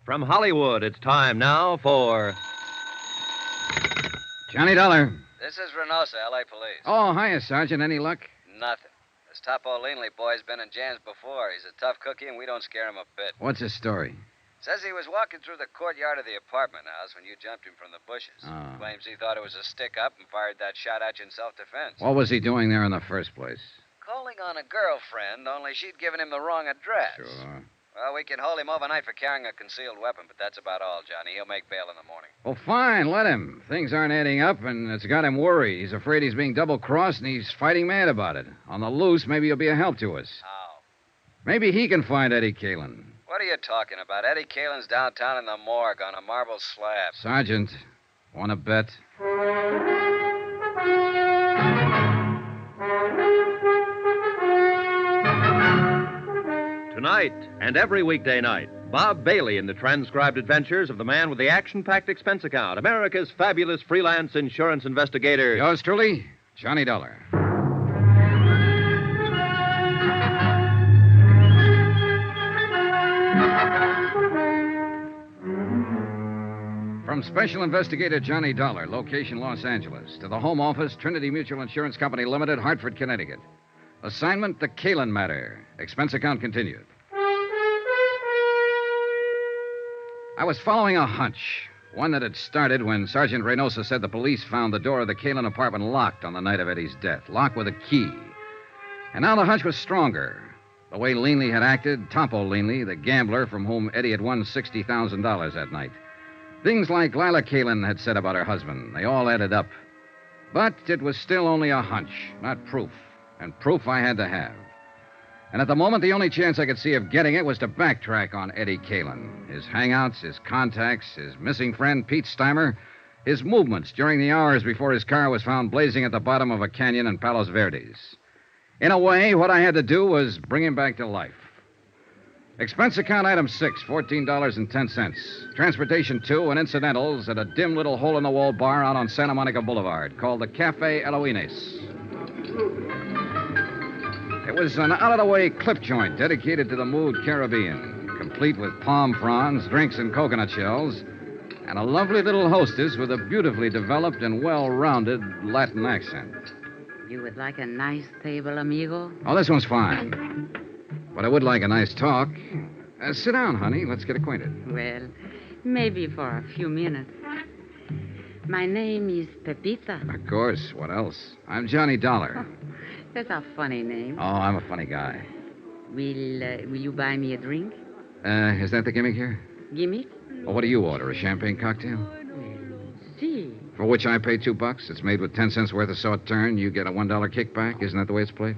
From Hollywood, it's time now for... Johnny Dollar. This is Reynosa, L.A. Police. Oh, hiya, Sergeant. Any luck? Nothing. This Topo Leanley boy's been in jams before. He's a tough cookie, and we don't scare him a bit. What's his story? Says he was walking through the courtyard of the apartment house when you jumped him from the bushes. Oh. Claims he thought it was a stick-up and fired that shot at you in self-defense. What was he doing there in the first place? Calling on a girlfriend, only she'd given him the wrong address. Sure. Well, we can hold him overnight for carrying a concealed weapon, but that's about all, Johnny. He'll make bail in the morning. Well, fine. Let him. Things aren't adding up, and it's got him worried. He's afraid he's being double-crossed, and he's fighting mad about it. On the loose, maybe he'll be a help to us. How? Maybe he can find Eddie Kalin. What are you talking about? Eddie Kalin's downtown in the morgue on a marble slab. Sergeant, want to bet? Tonight and every weekday night, Bob Bailey in the transcribed adventures of the man with the action-packed expense account, America's fabulous freelance insurance investigator. Yours truly, Johnny Dollar. From Special Investigator Johnny Dollar, location Los Angeles, to the Home Office, Trinity Mutual Insurance Company Limited, Hartford, Connecticut. Assignment, the Kalin matter. Expense account continued. I was following a hunch, one that had started when Sergeant Reynosa said the police found the door of the Kalin apartment locked on the night of Eddie's death, locked with a key. And now the hunch was stronger. The way Leanley had acted, Topo Leanley, the gambler from whom Eddie had won $60,000 that night. Things like Lila Kalin had said about her husband, they all added up. But it was still only a hunch, not proof. And proof I had to have. And at the moment, the only chance I could see of getting it was to backtrack on Eddie Kalin. His hangouts, his contacts, his missing friend, Pete Steimer, his movements during the hours before his car was found blazing at the bottom of a canyon in Palos Verdes. In a way, what I had to do was bring him back to life. Expense account item 6, $14.10. Transportation 2 and incidentals at a dim little hole-in-the-wall bar out on Santa Monica Boulevard called the Cafe Eloines. It was an out-of-the-way clip joint dedicated to the mood Caribbean, complete with palm fronds, drinks, and coconut shells, and a lovely little hostess with a beautifully developed and well-rounded Latin accent. You would like a nice table, amigo? Oh, this one's fine. But I would like a nice talk. Sit down, honey. Let's get acquainted. Well, Maybe for a few minutes. My name is Pepita. Of course. What else? I'm Johnny Dollar. That's a funny name. Oh, I'm a funny guy. Will you buy me a drink? Is that the gimmick here? Gimmick? Well, what do you order? A champagne cocktail? See. For which I pay $2. It's made with 10 cents worth of sauterne. You get a $1 kickback. Isn't that the way it's played?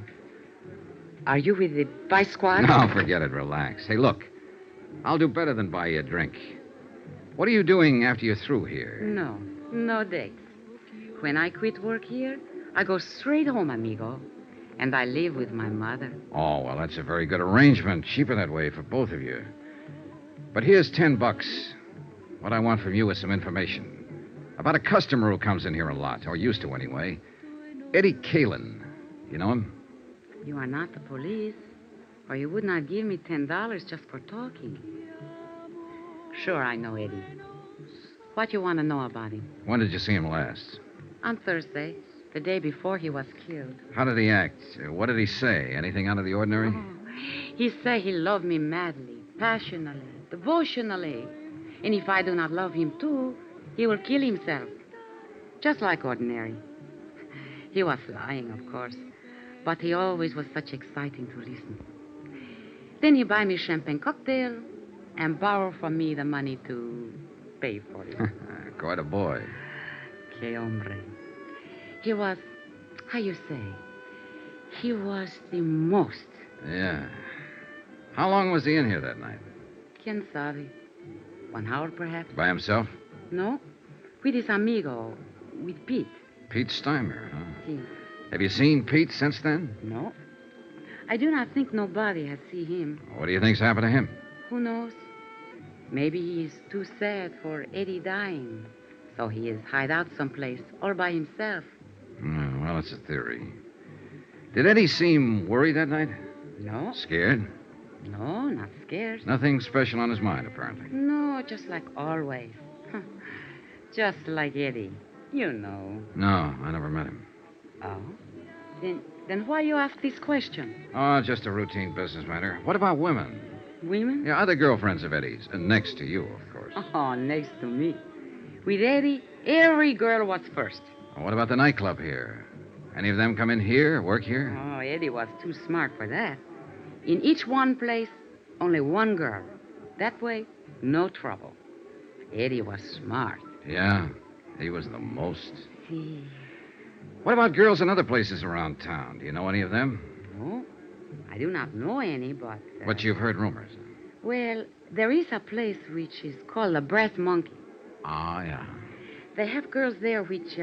Are you with the Vice Squad? No, forget it. Relax. Hey, look. I'll do better than buy you a drink. What are you doing after you're through here? No dates. When I quit work here, I go straight home, amigo. And I live with my mother. Oh, well, that's a very good arrangement. Cheaper that way for both of you. But here's $10. What I want from you is some information. About a customer who comes in here a lot, or used to anyway. Eddie Kalin. You know him? You are not the police, or you would not give me $10 just for talking. Sure, I know Eddie. What you want to know about him? When did you see him last? On Thursday, the day before he was killed. How did he act? What did he say? Anything out of the ordinary? He said he loved me madly, passionately, devotionally. And if I do not love him too, he will kill himself. Just like ordinary. He was lying, of course. But he always was such exciting to listen. Then he buy me champagne cocktail and borrow from me the money to pay for it. Quite a boy. Que hombre. He was, how you say, he was the most. Yeah. How long was he in here that night? Quien sabe? 1 hour, perhaps? By himself? No. With his amigo, with Pete. Pete Steimer, huh? Si. Have you seen Pete since then? No. I do not think nobody has seen him. What do you think's happened to him? Who knows? Maybe he is too sad for Eddie dying. So he is hide out someplace, all by himself. Well, it's a theory. Did Eddie seem worried that night? No. Scared? No, not scared. Nothing special on his mind, apparently. No, just like always. Just like Eddie. You know. No, I never met him. Oh? Then why you ask this question? Oh, just a routine business matter. What about women? Women? Yeah, other girlfriends of Eddie's. And next to you, of course. Oh, next to me. With Eddie, every girl was first. Well, what about the nightclub here? Any of them come in here, work here? Oh, Eddie was too smart for that. In each one place, only one girl. That way, no trouble. Eddie was smart. Yeah, he was the most. He... What about girls in other places around town? Do you know any of them? No, I do not know any, but... But you've heard rumors. Well, there is a place which is called the Brass Monkey. Ah, yeah. They have girls there which,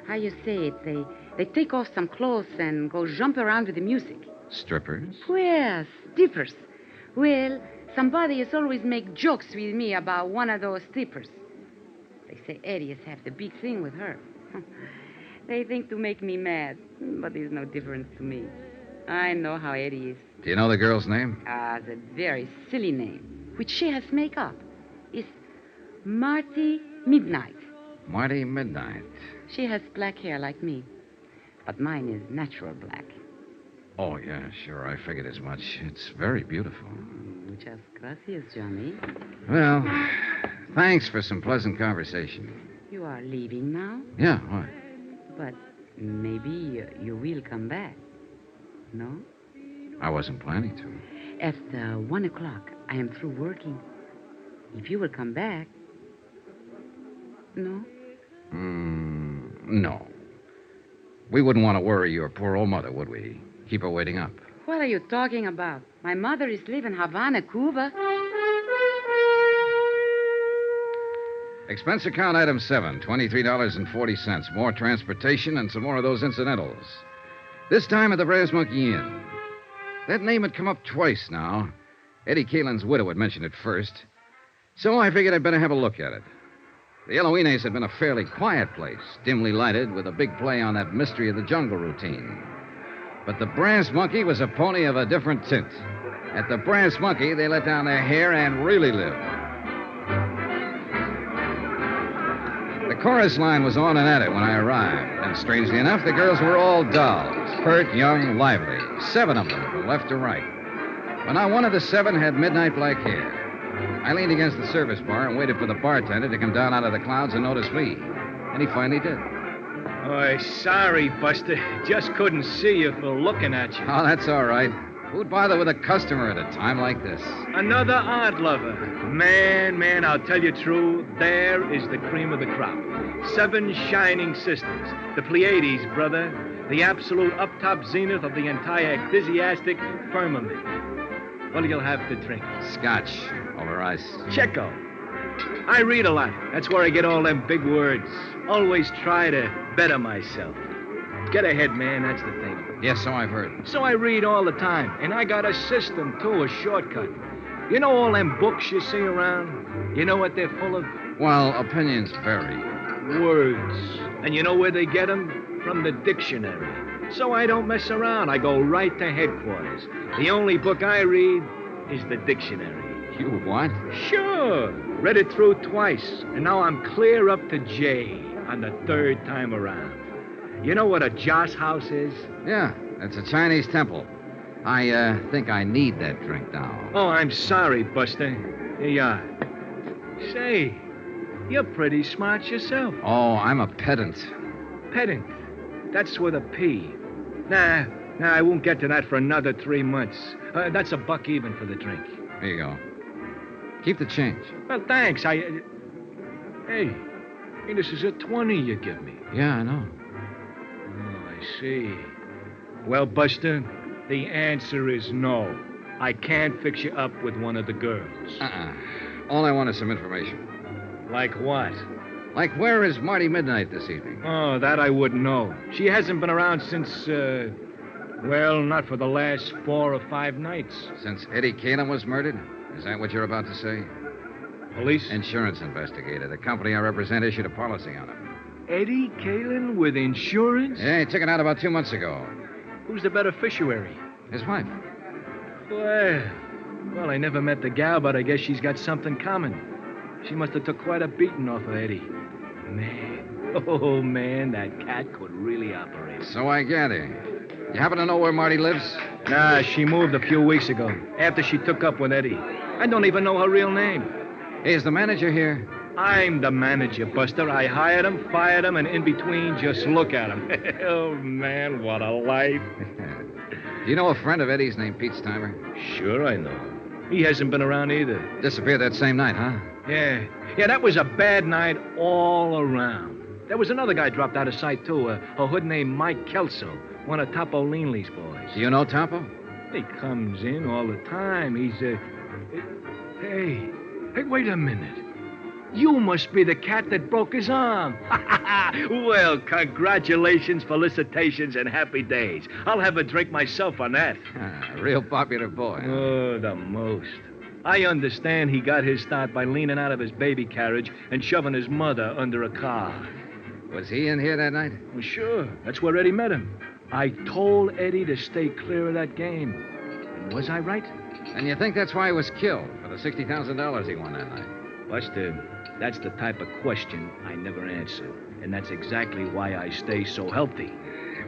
how you say it, they take off some clothes and go jump around with the music. Strippers? Well, strippers. Well, somebody has always make jokes with me about one of those strippers. They say Eddie has had the big thing with her. They think to make me mad, but there's no difference to me. I know how Eddie is. Do you know the girl's name? The very silly name, which she has make up, is Marty Midnight. Marty Midnight. She has black hair like me, but mine is natural black. Oh, yeah, sure. I figured as much. It's very beautiful. Muchas gracias, Johnny. Well, thanks for some pleasant conversation. You are leaving now? Yeah, why? But maybe you will come back. No? I wasn't planning to. At 1 o'clock, I am through working. If you will come back... No? No. We wouldn't want to worry your poor old mother, would we? Keep her waiting up. What are you talking about? My mother is living in Havana, Cuba. Expense account item 7, $23.40. More transportation and some more of those incidentals. This time at the Brass Monkey Inn. That name had come up twice now. Eddie Kalin's widow had mentioned it first. So I figured I'd better have a look at it. The Eloines had been a fairly quiet place, dimly lighted, with a big play on that mystery of the jungle routine. But the Brass Monkey was a pony of a different tint. At the Brass Monkey, they let down their hair and really lived. The chorus line was on and at it when I arrived, and strangely enough, the girls were all dolls, pert, young, lively, 7 of them from left to right. But now one of the 7 had midnight black hair. I leaned against the service bar and waited for the bartender to come down out of the clouds and notice me. And he finally did. Oh, sorry, Buster. Just couldn't see you for looking at you. Oh, that's all right. Who'd bother with a customer at a time like this? Another odd lover. Man, I'll tell you true, there is the cream of the crop. 7 shining sisters. The Pleiades, brother. The absolute up-top zenith of the entire ecclesiastic firmament. What'll you have to drink? Scotch over ice. Checo. I read a lot. That's where I get all them big words. Always try to better myself. Get ahead, man, that's the thing. Yes, so I've heard. So I read all the time, and I got a system, too, a shortcut. You know all them books you see around? You know what they're full of? Well, opinions vary. Words. And you know where they get them? From the dictionary. So I don't mess around. I go right to headquarters. The only book I read is the dictionary. You what? Sure. Read it through twice, and now I'm clear up to J on the 3rd time around. You know what a joss house is? Yeah, it's a Chinese temple. I think I need that drink now. Oh, I'm sorry, Buster. Here you are. Say, you're pretty smart yourself. Oh, I'm a pedant. Pedant? That's with a P. Nah, I won't get to that for another 3 months. That's $1 even for the drink. Here you go. Keep the change. Well, thanks. Hey, this is a 20 you give me. Yeah, I know. Oh, I see. Well, Buster, the answer is no. I can't fix you up with one of the girls. All I want is some information. Like what? Like, where is Marty Midnight this evening? Oh, that I wouldn't know. She hasn't been around since, well, not for the last 4 or 5 nights. Since Eddie Kalin was murdered? Is that what you're about to say? Police? Insurance investigator. The company I represent issued a policy on him. Eddie Kalin with insurance? Yeah, he took it out about 2 months ago. Who's the beneficiary? His wife. Well, I never met the gal, but I guess she's got something common. She must have took quite a beating off of Eddie. Man, that cat could really operate. So I gather. You happen to know where Marty lives? Nah, she moved a few weeks ago, after she took up with Eddie. I don't even know her real name. Hey, is the manager here? I'm the manager, Buster. I hired him, fired him, and in between, just look at him. Oh, man, what a life. Do you know a friend of Eddie's named Pete Steimer? Sure I know. He hasn't been around either. Disappeared that same night, huh? Yeah, that was a bad night all around. There was another guy dropped out of sight, too, a hood named Mike Kelso, one of Topo Leanley's boys. Do you know Topo? He comes in all the time. He's, Hey, wait a minute. You must be the cat that broke his arm. Well, congratulations, felicitations, and happy days. I'll have a drink myself on that. Real popular boy. Huh? Oh, the most. I understand he got his start by leaning out of his baby carriage and shoving his mother under a car. Was he in here that night? Well, sure. That's where Eddie met him. I told Eddie to stay clear of that game. And was I right? And you think that's why he was killed, for the $60,000 he won that night? Buster, that's the type of question I never answer. And that's exactly why I stay so healthy.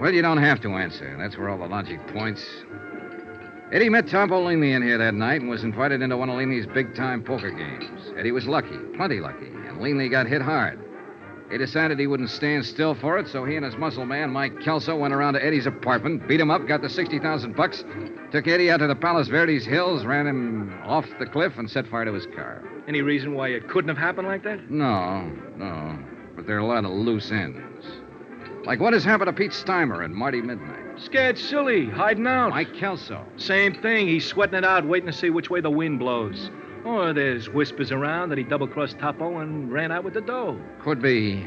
Well, you don't have to answer. That's where all the logic points. Eddie met Topo Leanley in here that night and was invited into one of Leanley's big-time poker games. Eddie was lucky, plenty lucky, and Leanley got hit hard. He decided he wouldn't stand still for it, so he and his muscle man, Mike Kelso, went around to Eddie's apartment, beat him up, got the $60,000, took Eddie out to the Palos Verdes Hills, ran him off the cliff, and set fire to his car. Any reason why it couldn't have happened like that? No. But there are a lot of loose ends. Like what has happened to Pete Steimer and Marty Midnight? Scared silly, hiding out. Mike Kelso. Same thing. He's sweating it out, waiting to see which way the wind blows. Or there's whispers around that he double-crossed Topo and ran out with the dough. Could be.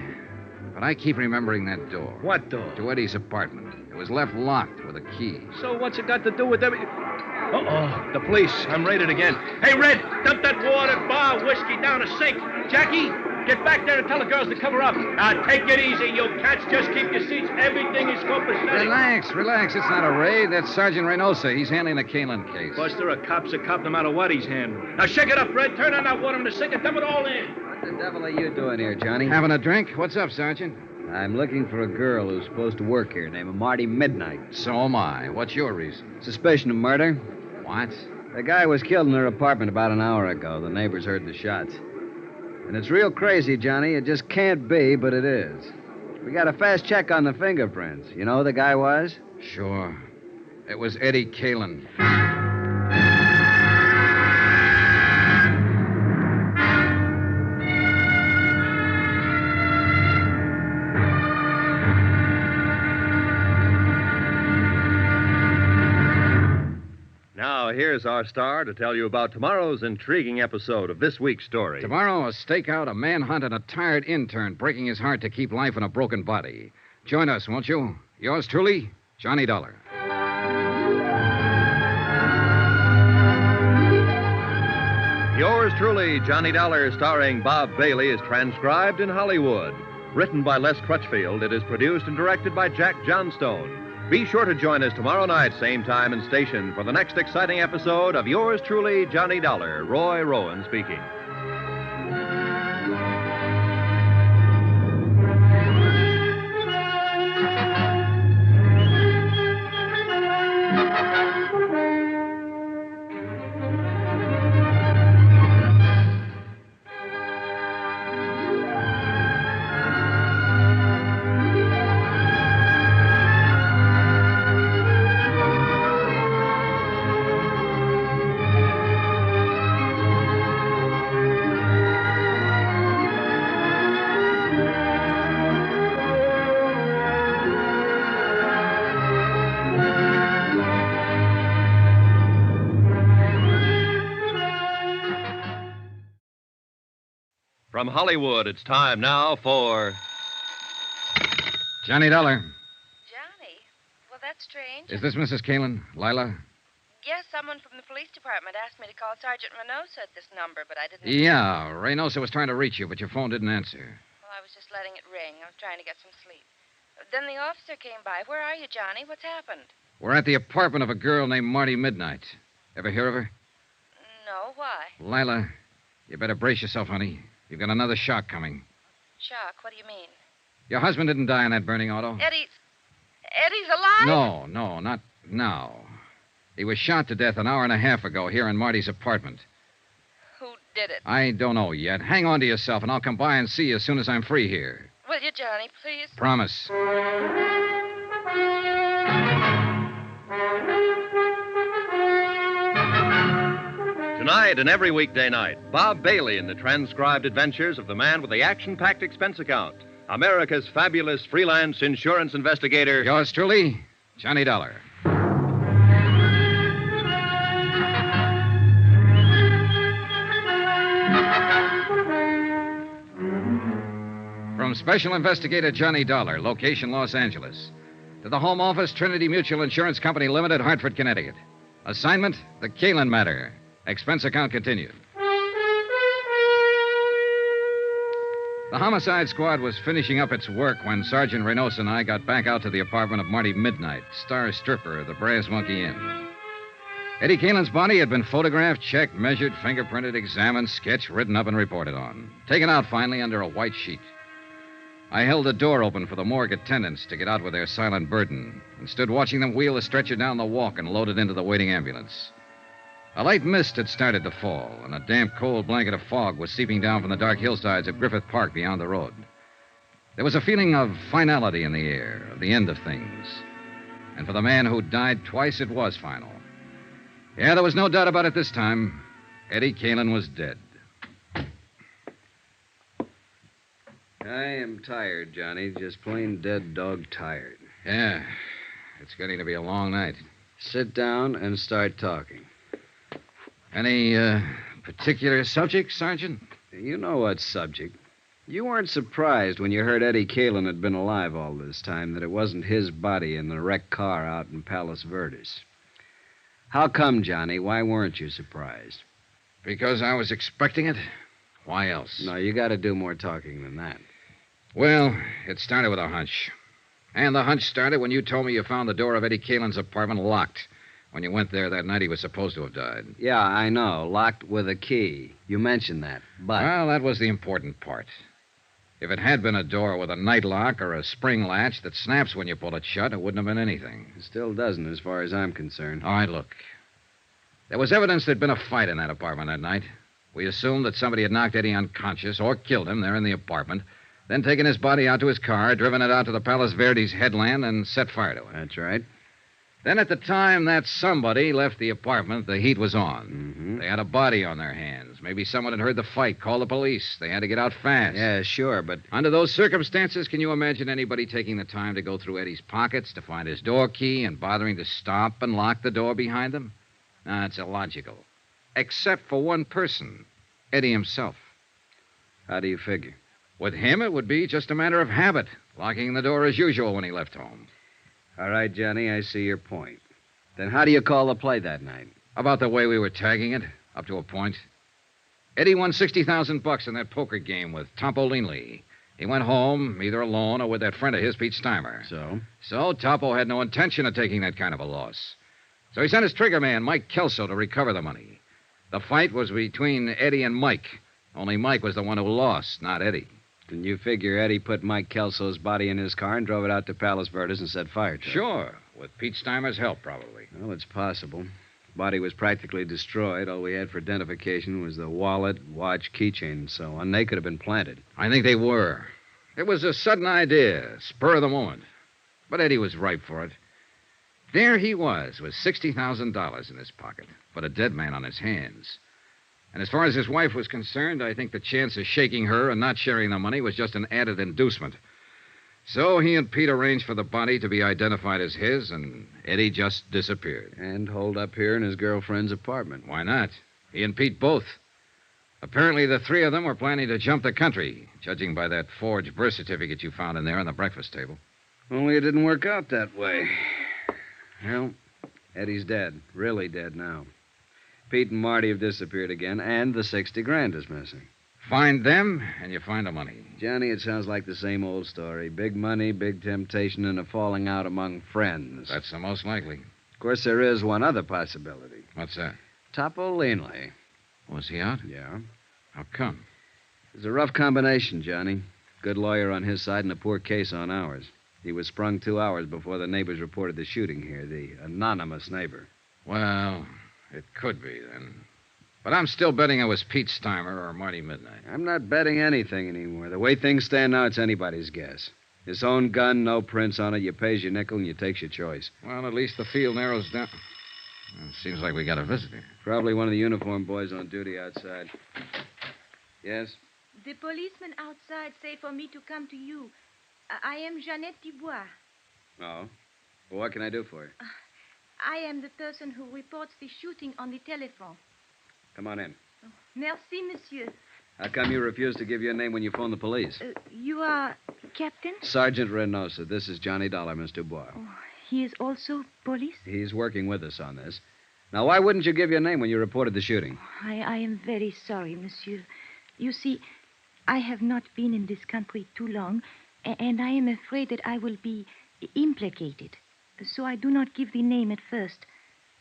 But I keep remembering that door. What door? To Eddie's apartment. It was left locked with a key. So what's it got to do with everything? Uh-oh, the police. I'm raided again. Hey, Red, dump that water, bar, whiskey down a sink. Jackie, get back there and tell the girls to cover up. Take it easy, you cats. Just keep your seats. Everything is copacetic. Relax. It's not a raid. That's Sergeant Reynosa. He's handling the Kalin case. Buster, a cop's a cop no matter what he's handling. Now shake it up, Red. Turn on that water in the sink and dump it all in. What the devil are you doing here, Johnny? Having a drink? What's up, Sergeant? I'm looking for a girl who's supposed to work here named Marty Midnight. So am I. What's your reason? Suspicion of murder. What? The guy was killed in her apartment about an hour ago. The neighbors heard the shots. And it's real crazy, Johnny. It just can't be, but it is. We got a fast check on the fingerprints. You know who the guy was? Sure. It was Eddie Kalin. Now, here's our star to tell you about tomorrow's intriguing episode of this week's story. Tomorrow, a stakeout, a manhunt, and a tired intern breaking his heart to keep life in a broken body. Join us, won't you? Yours truly, Johnny Dollar. Yours truly, Johnny Dollar, starring Bob Bailey, is transcribed in Hollywood. Written by Les Crutchfield, it is produced and directed by Jack Johnstone. Be sure to join us tomorrow night, same time and station, for the next exciting episode of Yours truly, Johnny Dollar. Roy Rowan speaking. From Hollywood, it's time now for... Johnny Dollar. Johnny? Well, that's strange. Is this Mrs. Kalin? Lila? Yes, someone from the police department asked me to call Sergeant Reynosa at this number, but I didn't... Yeah, Reynosa was trying to reach you, but your phone didn't answer. Well, I was just letting it ring. I was trying to get some sleep. Then the officer came by. Where are you, Johnny? What's happened? We're at the apartment of a girl named Marty Midnight. Ever hear of her? No, why? Lila, you better brace yourself, honey. You've got another shock coming. Shock? What do you mean? Your husband didn't die in that burning auto? Eddie's alive? No, not now. He was shot to death an hour and a half ago here in Marty's apartment. Who did it? I don't know yet. Hang on to yourself, and I'll come by and see you as soon as I'm free here. Will you, Johnny, please? Promise. Tonight and every weekday night, Bob Bailey in the transcribed adventures of the man with the action-packed expense account, America's fabulous freelance insurance investigator. Yours truly, Johnny Dollar. From Special Investigator Johnny Dollar, location Los Angeles, to the Home Office, Trinity Mutual Insurance Company Limited, Hartford, Connecticut. Assignment, the Kalin matter. Expense account continued. The homicide squad was finishing up its work when Sergeant Reynosa and I got back out to the apartment of Marty Midnight, star stripper of the Brass Monkey Inn. Eddie Kalin's body had been photographed, checked, measured, fingerprinted, examined, sketched, written up, and reported on. Taken out finally under a white sheet. I held the door open for the morgue attendants to get out with their silent burden and stood watching them wheel the stretcher down the walk and load it into the waiting ambulance. A light mist had started to fall, and a damp, cold blanket of fog was seeping down from the dark hillsides of Griffith Park beyond the road. There was a feeling of finality in the air, of the end of things. And for the man who died twice, it was final. Yeah, there was no doubt about it this time. Eddie Kalin was dead. I am tired, Johnny. Just plain dead dog tired. Yeah, it's getting to be a long night. Sit down and start talking. Any particular subject, Sergeant? You know what subject. You weren't surprised when you heard Eddie Kalin had been alive all this time that it wasn't his body in the wrecked car out in Palos Verdes. How come, Johnny? Why weren't you surprised? Because I was expecting it. Why else? No, you got to do more talking than that. Well, it started with a hunch. And the hunch started when you told me you found the door of Eddie Kalin's apartment locked when you went there that night he was supposed to have died. Yeah, I know. Locked with a key. You mentioned that, but... Well, that was the important part. If it had been a door with a night lock or a spring latch that snaps when you pull it shut, it wouldn't have been anything. It still doesn't, as far as I'm concerned. All right, look. There was evidence there'd been a fight in that apartment that night. We assumed that somebody had knocked Eddie unconscious or killed him there in the apartment, then taken his body out to his car, driven it out to the Palos Verdes headland, and set fire to it. That's right. Then at the time that somebody left the apartment, the heat was on. Mm-hmm. They had a body on their hands. Maybe someone had heard the fight, called the police. They had to get out fast. Yeah, sure, but... Under those circumstances, can you imagine anybody taking the time to go through Eddie's pockets to find his door key and bothering to stop and lock the door behind them? No, it's illogical. Except for one person, Eddie himself. How do you figure? With him, it would be just a matter of habit, locking the door as usual when he left home. All right, Johnny, I see your point. Then how do you call the play that night? About the way we were tagging it, up to a point. Eddie won $60,000 in that poker game with Topo Leanley. He went home, either alone or with that friend of his, Pete Steimer. So Topo had no intention of taking that kind of a loss. So he sent his trigger man, Mike Kelso, to recover the money. The fight was between Eddie and Mike. Only Mike was the one who lost, not Eddie. Then you figure Eddie put Mike Kelso's body in his car and drove it out to Palos Verdes and set fire to it? Sure, with Pete Steimer's help, probably. Well, it's possible. The body was practically destroyed. All we had for identification was the wallet, watch, keychain, and so on. They could have been planted. I think they were. It was a sudden idea, spur of the moment. But Eddie was ripe for it. There he was, with $60,000 in his pocket, but a dead man on his hands. And as far as his wife was concerned, I think the chance of shaking her and not sharing the money was just an added inducement. So he and Pete arranged for the body to be identified as his, and Eddie just disappeared. And holed up here in his girlfriend's apartment. Why not? He and Pete both. Apparently, the three of them were planning to jump the country, judging by that forged birth certificate you found in there on the breakfast table. Only it didn't work out that way. Well, Eddie's dead. Really dead now. Pete and Marty have disappeared again, and the 60 grand is missing. Find them, and you find the money. Johnny, it sounds like the same old story. Big money, big temptation, and a falling out among friends. That's the most likely. Of course, there is one other possibility. What's that? Topo Leanley. Was he out? Yeah. How come? It's a rough combination, Johnny. Good lawyer on his side and a poor case on ours. He was sprung 2 hours before the neighbors reported the shooting here, the anonymous neighbor. Well, it could be, then. But I'm still betting it was Pete Steimer or Marty Midnight. I'm not betting anything anymore. The way things stand now, it's anybody's guess. His own gun, no prints on it. You pays your nickel and you takes your choice. Well, at least the field narrows down. Well, it seems like we got a visitor. Probably one of the uniformed boys on duty outside. Yes? The policeman outside say for me to come to you. I am Jeannette Dubois. Oh? Well, what can I do for you? I am the person who reports the shooting on the telephone. Come on in. Oh, merci, monsieur. How come you refused to give your name when you phoned the police? You are Captain? Sergeant Reynosa. This is Johnny Dollar, Miss Dubois. Oh, he is also police? He's working with us on this. Now, why wouldn't you give your name when you reported the shooting? I am very sorry, monsieur. You see, I have not been in this country too long, and I am afraid that I will be implicated. So I do not give the name at first.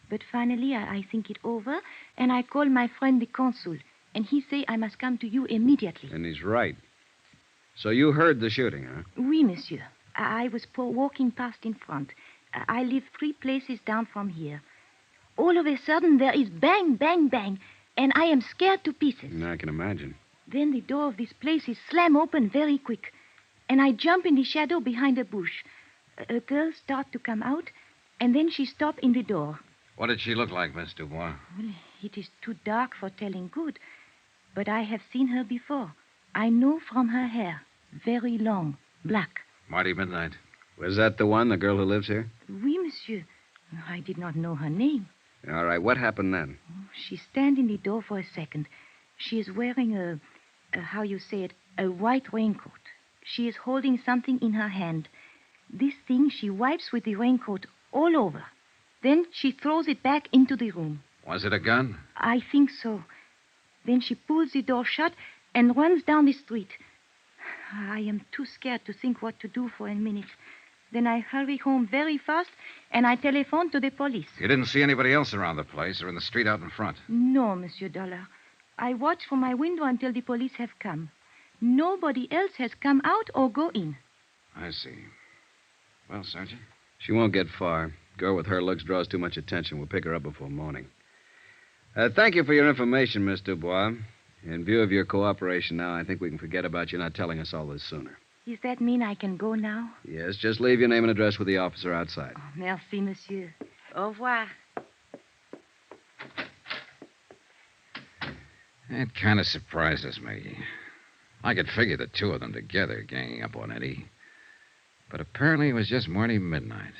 But finally, I think it over, and I call my friend the consul, and he say I must come to you immediately. And he's right. So you heard the shooting, huh? Oui, monsieur. I was walking past in front. I live 3 places down from here. All of a sudden, there is bang, bang, bang, and I am scared to pieces. I can imagine. Then the door of this place is slam open very quick, and I jump in the shadow behind a bush. A girl start to come out, and then she stop in the door. What did she look like, Miss Dubois? Well, it is too dark for telling good, but I have seen her before. I know from her hair. Very long, black. Marty Midnight. Was that the one, the girl who lives here? Oui, monsieur. I did not know her name. All right, what happened then? She stand in the door for a second. She is wearing a how you say it, a white raincoat. She is holding something in her hand. This thing she wipes with the raincoat all over. Then she throws it back into the room. Was it a gun? I think so. Then she pulls the door shut and runs down the street. I am too scared to think what to do for a minute. Then I hurry home very fast, and I telephone to the police. You didn't see anybody else around the place or in the street out in front? No, Monsieur Dollar. I watch from my window until the police have come. Nobody else has come out or go in. I see. Well, Sergeant? She won't get far. Girl with her looks draws too much attention. We'll pick her up before morning. Thank you for your information, Miss Dubois. In view of your cooperation now, I think we can forget about you not telling us all this sooner. Does that mean I can go now? Yes, just leave your name and address with the officer outside. Oh, merci, monsieur. Au revoir. It kind of surprises me. I could figure the two of them together ganging up on Eddie. But apparently it was just Marty Midnight,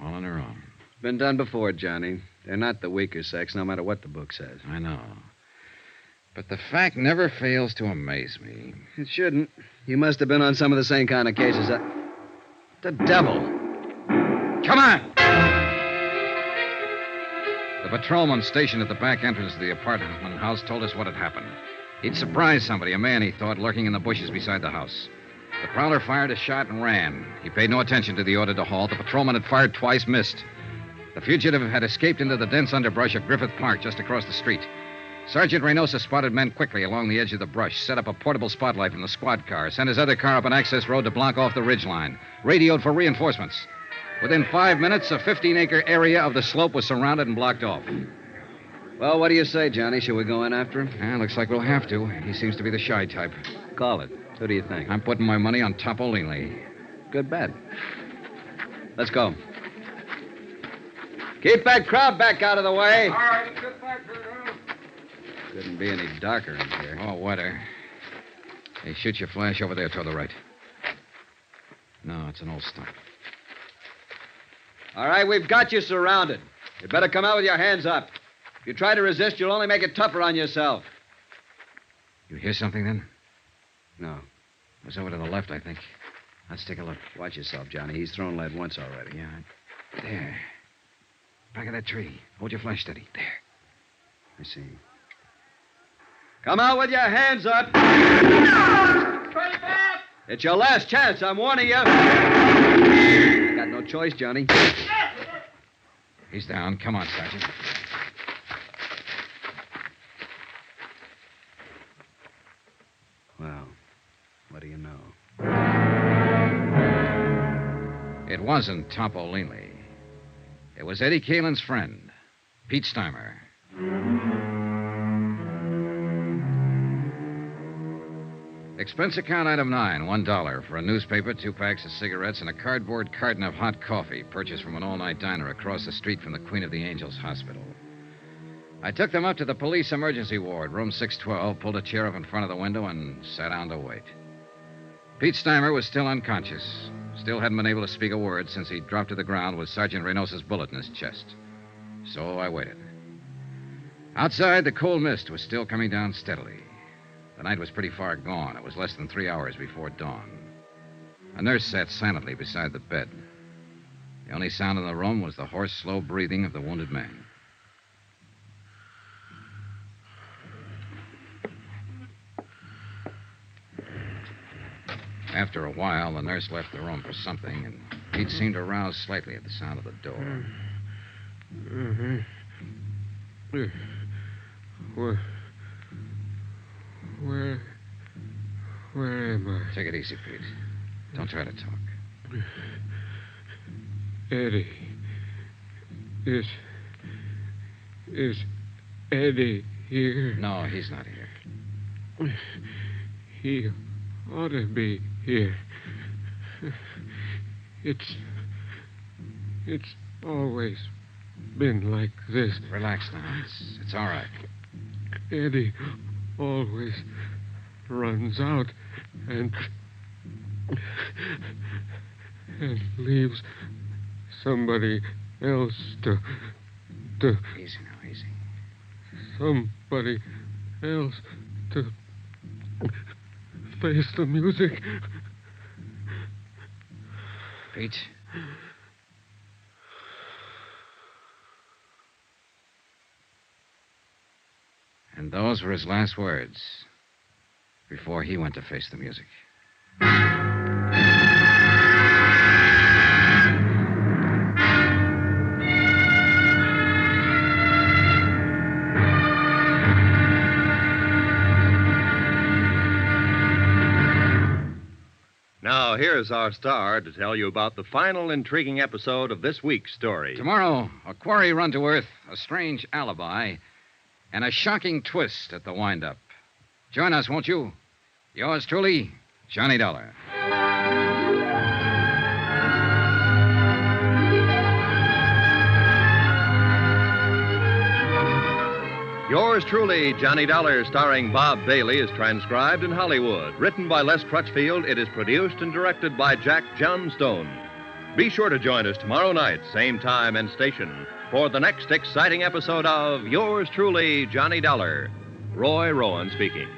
all on her own. Been done before, Johnny. They're not the weaker sex, no matter what the book says. I know. But the fact never fails to amaze me. It shouldn't. You must have been on some of the same kind of cases. The devil. Come on! The patrolman stationed at the back entrance of the apartment house told us what had happened. He'd surprised somebody, a man, he thought, lurking in the bushes beside the house. The prowler fired a shot and ran. He paid no attention to the order to halt. The patrolman had fired twice, missed. The fugitive had escaped into the dense underbrush of Griffith Park just across the street. Sergeant Reynosa spotted men quickly along the edge of the brush, set up a portable spotlight in the squad car, sent his other car up an access road to block off the ridgeline, radioed for reinforcements. Within 5 minutes, a 15-acre area of the slope was surrounded and blocked off. Well, what do you say, Johnny? Shall we go in after him? Looks like we'll have to. He seems to be the shy type. Call it. Who do you think? I'm putting my money on Topolini. Good bet. Let's go. Keep that crowd back out of the way. All right, get back here. Couldn't be any darker in here. Oh, wetter. Hey, shoot your flash over there toward the right. No, it's an old stump. All right, we've got you surrounded. You better come out with your hands up. If you try to resist, you'll only make it tougher on yourself. You hear something, then? No. It was over to the left, I think. Let's take a look. Watch yourself, Johnny. He's thrown lead once already. Yeah. There. Back of that tree. Hold your flash steady. There. I see. Come out with your hands up. It's your last chance. I'm warning you. Got no choice, Johnny. He's down. Come on, Sergeant. Well, what do you know? It wasn't Topolini. It was Eddie Kalin's friend, Pete Steimer. Expense account item 9, $1 for a newspaper, 2 packs of cigarettes, and a cardboard carton of hot coffee purchased from an all-night diner across the street from the Queen of the Angels Hospital. I took them up to the police emergency ward, room 612, pulled a chair up in front of the window, and sat down to wait. Pete Steimer was still unconscious. Still hadn't been able to speak a word since he dropped to the ground with Sergeant Reynosa's bullet in his chest. So I waited. Outside, the cold mist was still coming down steadily. The night was pretty far gone. It was less than 3 hours before dawn. A nurse sat silently beside the bed. The only sound in the room was the hoarse, slow breathing of the wounded man. After a while, the nurse left the room for something, and Pete seemed to rouse slightly at the sound of the door. Mm-hmm. Where am I? Take it easy, Pete. Don't try to talk. Eddie. Is Eddie here? No, he's not here. He ought to be here. It's always been like this. Relax now. It's all right. Eddie always runs out and leaves somebody else to Easy now, easy. Somebody else to face the music. Pete? And those were his last words before he went to face the music. Now, here's our star to tell you about the final intriguing episode of this week's story. Tomorrow, a quarry run to earth, a strange alibi, and a shocking twist at the wind-up. Join us, won't you? Yours truly, Johnny Dollar. Yours truly, Johnny Dollar, starring Bob Bailey, is transcribed in Hollywood. Written by Les Crutchfield, it is produced and directed by Jack Johnstone. Be sure to join us tomorrow night, same time and station, for the next exciting episode of Yours truly, Johnny Dollar. Roy Rowan speaking.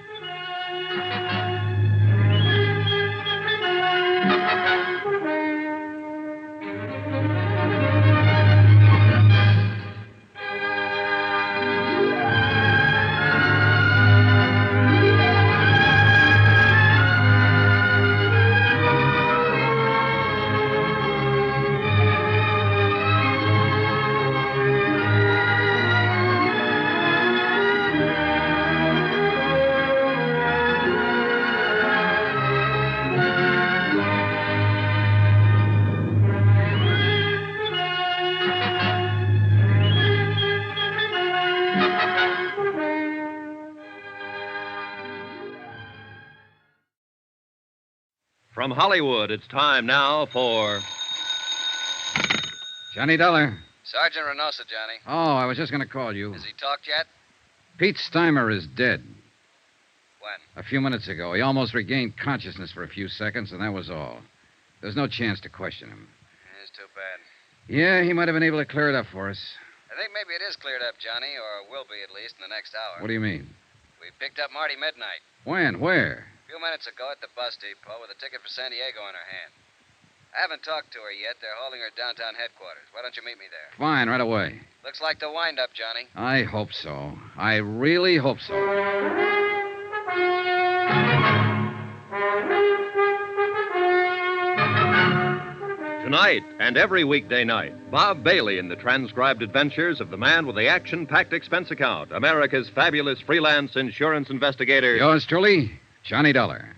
From Hollywood, it's time now for Johnny Dollar. Sergeant Reynosa, Johnny. Oh, I was just going to call you. Has he talked yet? Pete Steimer is dead. When? A few minutes ago. He almost regained consciousness for a few seconds, and that was all. There's no chance to question him. It's too bad. Yeah, he might have been able to clear it up for us. I think maybe it is cleared up, Johnny, or will be at least in the next hour. What do you mean? We picked up Marty Midnight. When? Where? A few minutes ago at the bus depot with a ticket for San Diego in her hand. I haven't talked to her yet. They're holding her downtown headquarters. Why don't you meet me there? Fine, right away. Looks like the wind-up, Johnny. I hope so. I really hope so. Tonight and every weekday night, Bob Bailey in the transcribed adventures of the man with the action-packed expense account, America's fabulous freelance insurance investigator. Yours truly, Johnny Dollar.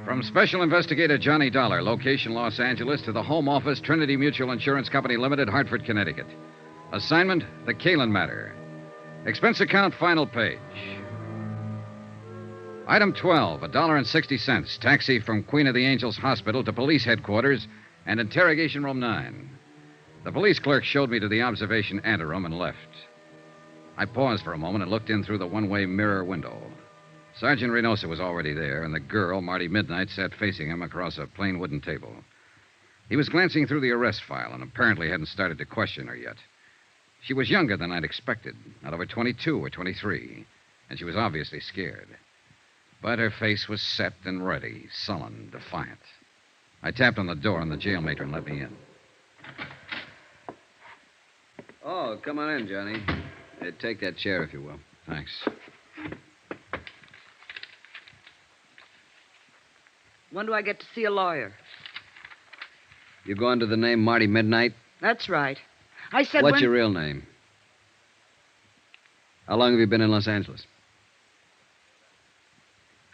From Special Investigator Johnny Dollar, location Los Angeles, to the Home Office, Trinity Mutual Insurance Company Limited, Hartford, Connecticut. Assignment, the Kalin matter. Expense account, final page. Item 12, $1.60. Taxi from Queen of the Angels Hospital to police headquarters and interrogation room 9. The police clerk showed me to the observation anteroom and left. I paused for a moment and looked in through the one-way mirror window. Sergeant Reynosa was already there, and the girl, Marty Midnight, sat facing him across a plain wooden table. He was glancing through the arrest file and apparently hadn't started to question her yet. She was younger than I'd expected, not over 22 or 23, and she was obviously scared. But her face was set and ready, sullen, defiant. I tapped on the door, and the jail matron let me in. Oh, come on in, Johnny. Take that chair, if you will. Thanks. When do I get to see a lawyer? You go under the name Marty Midnight? That's right. I said What's your real name? How long have you been in Los Angeles?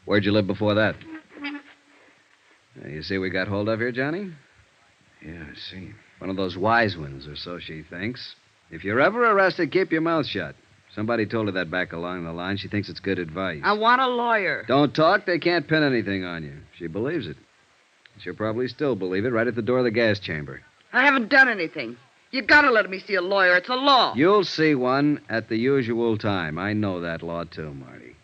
Where'd you live before that? You see we got hold of here, Johnny? Yeah, I see. One of those wise ones, or so she thinks. If you're ever arrested, keep your mouth shut. Somebody told her that back along the line. She thinks it's good advice. I want a lawyer. Don't talk. They can't pin anything on you. She believes it. She'll probably still believe it right at the door of the gas chamber. I haven't done anything. You gotta let me see a lawyer. It's a law. You'll see one at the usual time. I know that law, too, Marty.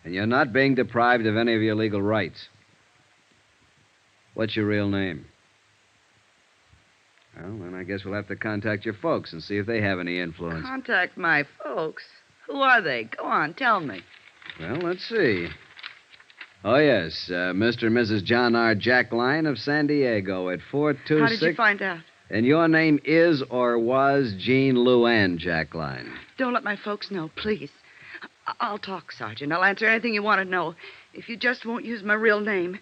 And you're not being deprived of any of your legal rights. What's your real name? Well, then I guess we'll have to contact your folks and see if they have any influence. Contact my folks? Who are they? Go on, tell me. Well, let's see. Oh, yes, Mr. and Mrs. John R. Jackline of San Diego at 426... How did you find out? And your name is or was Jean Luann Jackline. Don't let my folks know, please. I'll talk, Sergeant. I'll answer anything you want to know. If you just won't use my real name.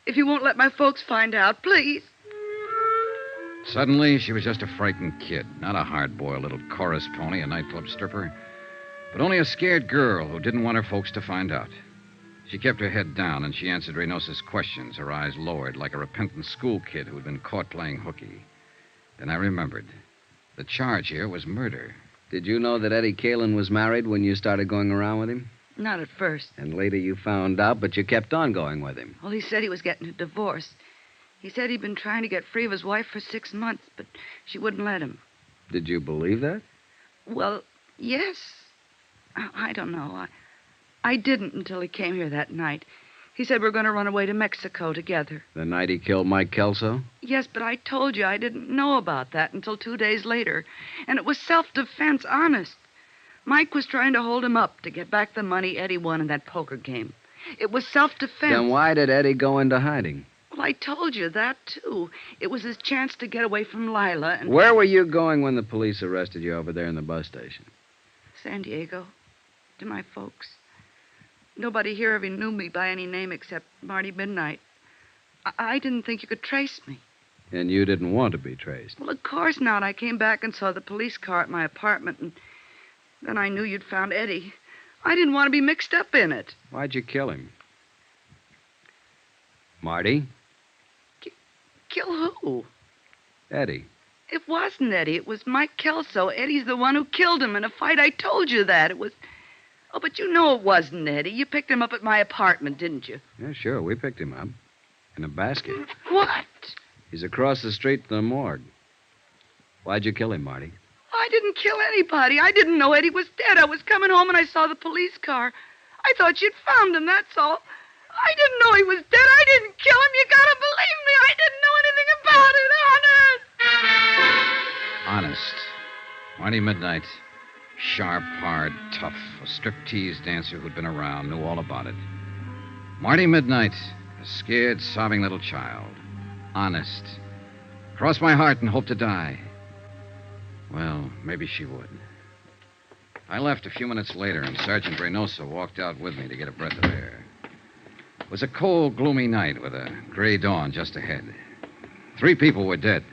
If you won't let my folks find out, please. Suddenly, she was just a frightened kid, not a hard-boiled little chorus pony, a nightclub stripper, but only a scared girl who didn't want her folks to find out. She kept her head down, and she answered Reynosa's questions, her eyes lowered like a repentant school kid who had been caught playing hooky. Then I remembered. The charge here was murder. Did you know that Eddie Kalin was married when you started going around with him? Not at first. And later you found out, but you kept on going with him. Well, he said he was getting a divorce. He said he'd been trying to get free of his wife for 6 months, but she wouldn't let him. Did you believe that? Well, yes. I don't know. I didn't until he came here that night. He said we're going to run away to Mexico together. The night he killed Mike Kelso? Yes, but I told you I didn't know about that until 2 days later. And it was self-defense, honest. Mike was trying to hold him up to get back the money Eddie won in that poker game. It was self-defense. Then why did Eddie go into hiding? Well, I told you that, too. It was his chance to get away from Lila and... Where were you going when the police arrested you over there in the bus station? San Diego. To my folks. Nobody here ever knew me by any name except Marty Midnight. I didn't think you could trace me. And you didn't want to be traced? Well, of course not. I came back and saw the police car at my apartment, and then I knew you'd found Eddie. I didn't want to be mixed up in it. Why'd you kill him? Marty? Kill who? Eddie. It wasn't Eddie. It was Mike Kelso. Eddie's the one who killed him in a fight. I told you that. It was... Oh, but you know it wasn't Eddie. You picked him up at my apartment, didn't you? Yeah, sure. We picked him up. In a basket. What? He's across the street from the morgue. Why'd you kill him, Marty? I didn't kill anybody. I didn't know Eddie was dead. I was coming home and I saw the police car. I thought you'd found him, that's all. I didn't know he was dead. I didn't kill him. You gotta believe me. I didn't know anything about it, honest. Honest. Marty Midnight. Sharp, hard, tough. A striptease dancer who'd been around, knew all about it. Marty Midnight. A scared, sobbing little child. Honest. Cross my heart and hope to die. Well, maybe she would. I left a few minutes later, and Sergeant Reynosa walked out with me to get a breath of air. It was a cold, gloomy night with a gray dawn just ahead. 3 people were dead.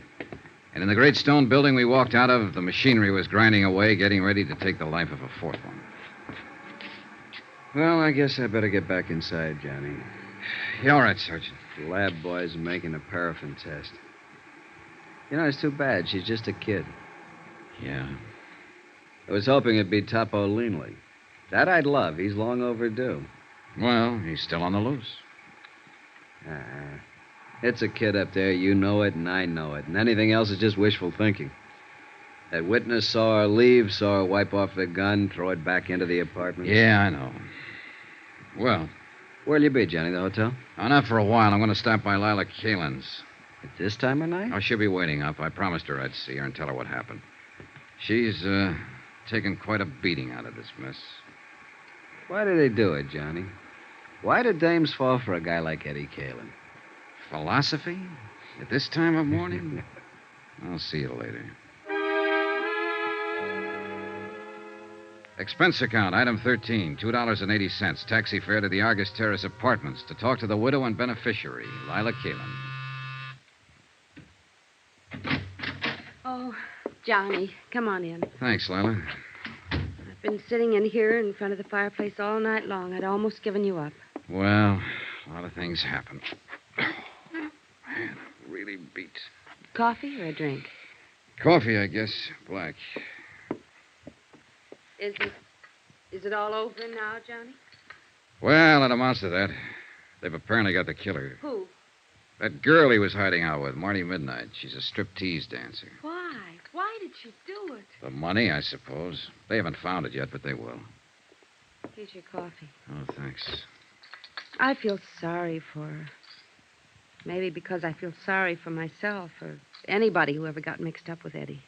And in the great stone building we walked out of, the machinery was grinding away, getting ready to take the life of a 4th one. Well, I guess I better get back inside, Johnny. You all right, Sergeant? The lab boy's making a paraffin test. You know, it's too bad. She's just a kid. Yeah. I was hoping it'd be Topo Leanley. That I'd love. He's long overdue. Well, he's still on the loose. It's a kid up there. You know it, and I know it. And anything else is just wishful thinking. That witness saw her leave, saw her wipe off the gun, throw it back into the apartment. Yeah, I know. Well... Where'll you be, Johnny? The hotel? Oh, not for a while. I'm going to stop by Lila Kalin's. At this time of night? Oh, she'll be waiting up. I promised her I'd see her and tell her what happened. She's, taken quite a beating out of this mess. Why do they do it, Johnny? Why do dames fall for a guy like Eddie Kalin? Philosophy? At this time of morning? I'll see you later. Expense account, item 13, $2.80. Taxi fare to the Argus Terrace Apartments to talk to the widow and beneficiary, Lila Kalin. Oh, Johnny, come on in. Thanks, Lila. I've been sitting in here in front of the fireplace all night long. I'd almost given you up. Well, a lot of things happen. Man, I'm really beat. Coffee or a drink? Coffee, I guess. Black. Is it all over now, Johnny? Well, it amounts to that. They've apparently got the killer. Who? That girl he was hiding out with, Marty Midnight. She's a striptease dancer. Why? Why did she do it? The money, I suppose. They haven't found it yet, but they will. Here's your coffee. Oh, thanks. I feel sorry for her. Maybe because I feel sorry for myself or anybody who ever got mixed up with Eddie.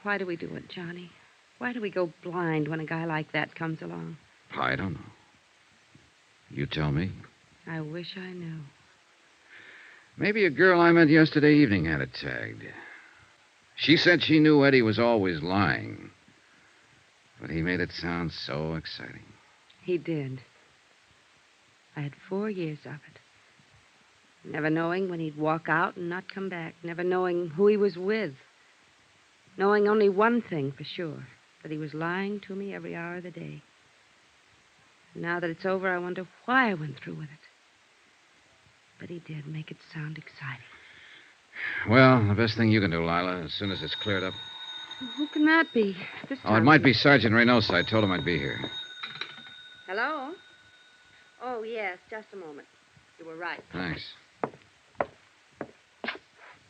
Why do we do it, Johnny? Why do we go blind when a guy like that comes along? I don't know. You tell me. I wish I knew. Maybe a girl I met yesterday evening had it tagged. She said she knew Eddie was always lying. But he made it sound so exciting. He did. I had 4 years of it. Never knowing when he'd walk out and not come back. Never knowing who he was with. Knowing only one thing for sure. That he was lying to me every hour of the day. Now that it's over, I wonder why I went through with it. But he did make it sound exciting. Well, the best thing you can do, Lila, as soon as it's cleared up. Well, who can that be? This Oh, it time might be Sergeant Reynosa. I told him I'd be here. Hello? Oh, yes, just a moment. You were right. Thanks.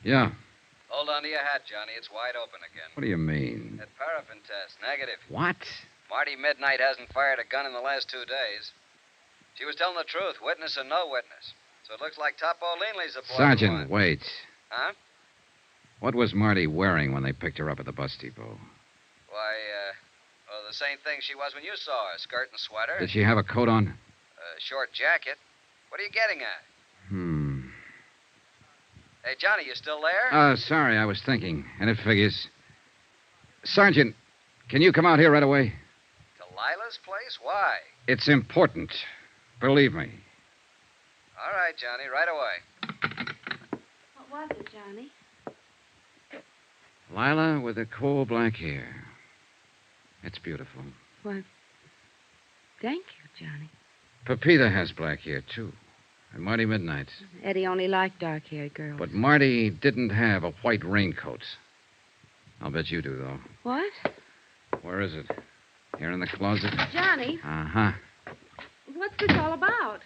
Yeah. Hold on to your hat, Johnny. It's wide open again. What do you mean? That paraffin test, negative. What? Marty Midnight hasn't fired a gun in the last 2 days. She was telling the truth, witness or no witness. So it looks like Topo Leanley's the boy. Sergeant, wait. Huh? What was Marty wearing when they picked her up at the bus depot? Why, well, the same thing she was when you saw her. Skirt and sweater. Did she have a coat on? A short jacket. What are you getting at? Hey, Johnny, you still there? Sorry, I was thinking. And it figures. Sergeant, can you come out here right away? To Lila's place? Why? It's important. Believe me. All right, Johnny, right away. What was it, Johnny? Lila with the coal black hair. It's beautiful. Why, thank you, Johnny. Pepita has black hair, too. And Marty Midnight. Eddie only liked dark-haired girls. But Marty didn't have a white raincoat. I'll bet you do, though. What? Where is it? Here in the closet? Johnny, Uh-huh. what's this all about?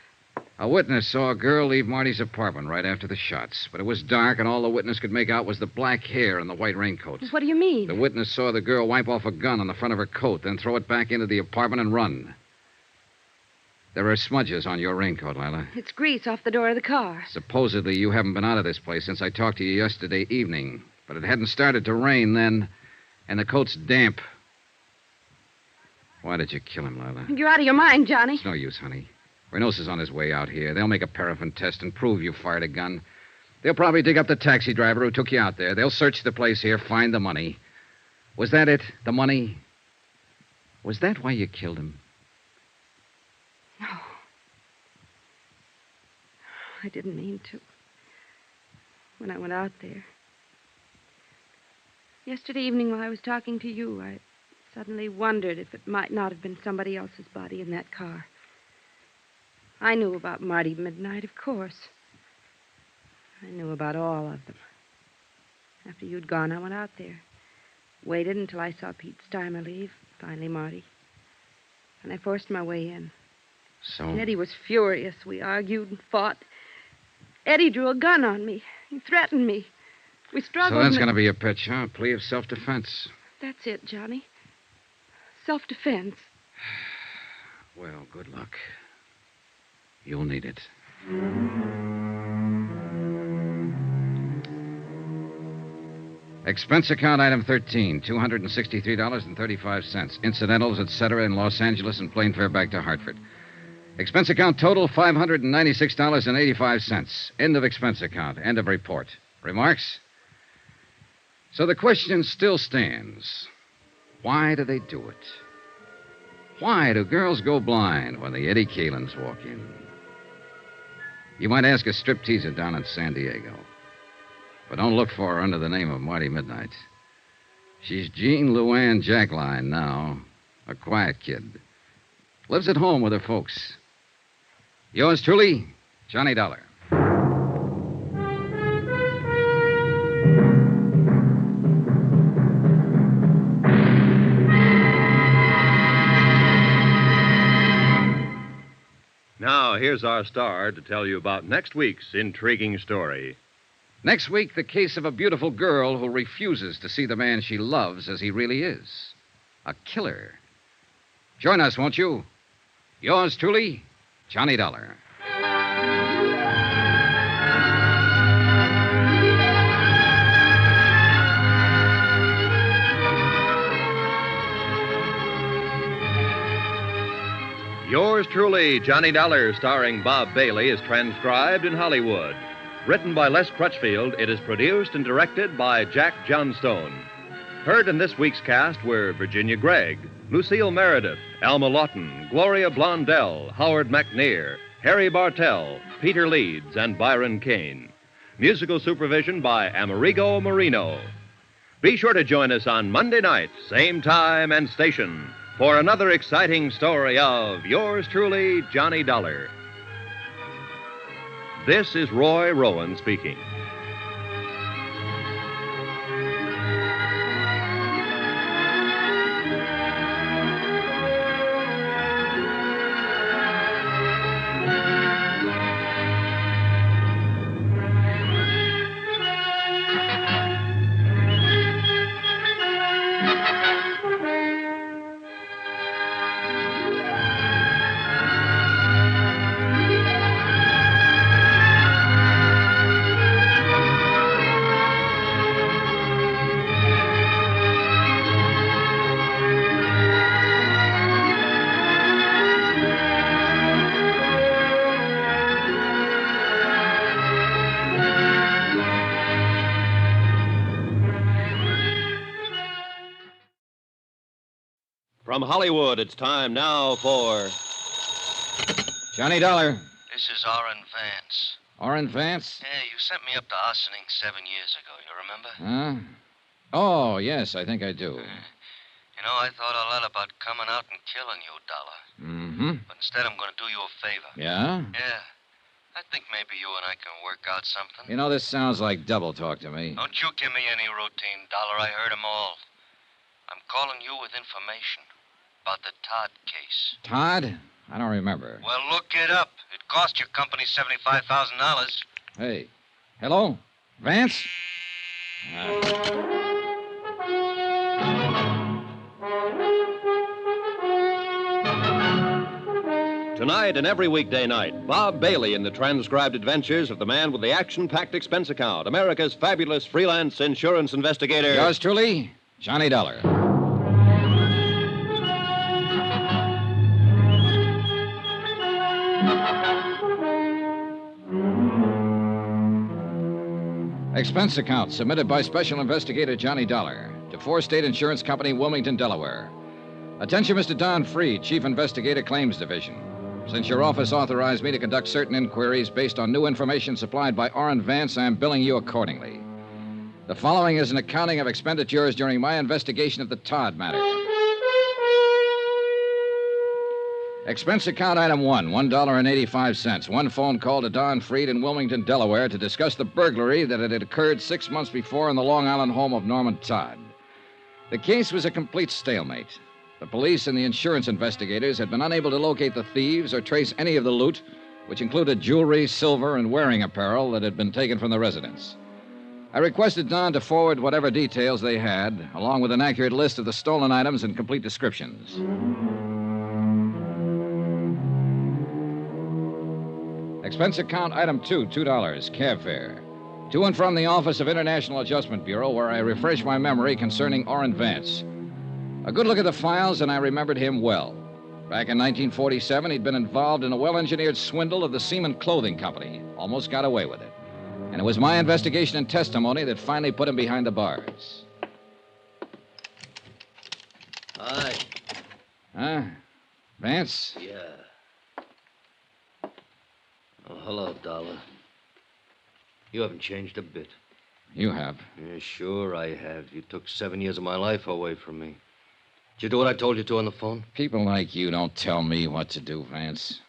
A witness saw a girl leave Marty's apartment right after the shots. But it was dark, and all the witness could make out was the black hair and the white raincoat. What do you mean? The witness saw the girl wipe off a gun on the front of her coat, then throw it back into the apartment and run. There are smudges on your raincoat, Lila. It's grease off the door of the car. Supposedly, you haven't been out of this place since I talked to you yesterday evening. But it hadn't started to rain then, and the coat's damp. Why did you kill him, Lila? You're out of your mind, Johnny. It's no use, honey. Reynosa's on his way out here. They'll make a paraffin test and prove you fired a gun. They'll probably dig up the taxi driver who took you out there. They'll search the place here, find the money. Was that it? The money? Was that why you killed him? No. I didn't mean to. When I went out there. Yesterday evening while I was talking to you, I suddenly wondered if it might not have been somebody else's body in that car. I knew about Marty Midnight, of course. I knew about all of them. After you'd gone, I went out there. Waited until I saw Pete Steimer leave, finally Marty. And I forced my way in. So? Eddie was furious. We argued and fought. Eddie drew a gun on me. He threatened me. We struggled. So that's going to be your pitch, huh? A plea of self-defense. That's it, Johnny. Self-defense. Well, good luck. You'll need it. Expense account item 13, $263.35. Incidentals, etc., in Los Angeles and plane fare back to Hartford. Expense account total, $596.85. End of expense account. End of report. Remarks? So the question still stands. Why do they do it? Why do girls go blind when the Eddie Kalins walk in? You might ask a stripteaser down in San Diego. But don't look for her under the name of Marty Midnight. She's Jean Luann Jackline now, a quiet kid. Lives at home with her folks. Yours truly, Johnny Dollar. Now, here's our star to tell you about next week's intriguing story. Next week, the case of a beautiful girl who refuses to see the man she loves as he really is. A killer. Join us, won't you? Yours truly, Johnny Dollar. Yours truly, Johnny Dollar, starring Bob Bailey, is transcribed in Hollywood. Written by Les Crutchfield, it is produced and directed by Jack Johnstone. Heard in this week's cast were Virginia Gregg, Lucille Meredith, Alma Lawton, Gloria Blondell, Howard McNear, Harry Bartell, Peter Leeds, and Byron Kane. Musical supervision by Amerigo Marino. Be sure to join us on Monday night, same time and station, for another exciting story of yours truly, Johnny Dollar. This is Roy Rowan speaking. From Hollywood, it's time now for Johnny Dollar. This is Orrin Vance. Orrin Vance? Yeah, you sent me up to Ossining 7 years ago, you remember? Huh? Oh, yes, I think I do. You know, I thought a lot about coming out and killing you, Dollar. Mm-hmm. But instead, I'm going to do you a favor. Yeah? Yeah. I think maybe you and I can work out something. You know, this sounds like double talk to me. Don't you give me any routine, Dollar. I heard 'em all. I'm calling you with information about the Todd case. Todd? I don't remember. Well, look it up. It cost your company $75,000. Hey. Hello? Vance? Tonight and every weekday night, Bob Bailey in the transcribed adventures of the man with the action-packed expense account, America's fabulous freelance insurance investigator. Yours truly, Johnny Dollar. Expense account submitted by Special Investigator Johnny Dollar to Four State Insurance Company, Wilmington, Delaware. Attention, Mr. Don Freed, Chief Investigator, Claims Division. Since your office authorized me to conduct certain inquiries based on new information supplied by Orrin Vance, I am billing you accordingly. The following is an accounting of expenditures during my investigation of the Todd matter. Expense account item 1, $1.85. One phone call to Don Freed in Wilmington, Delaware to discuss the burglary that had occurred 6 months before in the Long Island home of Norman Todd. The case was a complete stalemate. The police and the insurance investigators had been unable to locate the thieves or trace any of the loot, which included jewelry, silver, and wearing apparel that had been taken from the residence. I requested Don to forward whatever details they had, along with an accurate list of the stolen items and complete descriptions. Expense account item 2, $2, cab fare. To and from the Office of International Adjustment Bureau, where I refreshed my memory concerning Orrin Vance. A good look at the files, and I remembered him well. Back in 1947, he'd been involved in a well-engineered swindle of the Seaman Clothing Company. Almost got away with it. And it was my investigation and testimony that finally put him behind the bars. Hi. Huh? Vance? Yeah. Oh, hello, Dollar. You haven't changed a bit. You have. Yeah, sure I have. You took 7 years of my life away from me. Did you do what I told you to on the phone? People like you don't tell me what to do, Vance.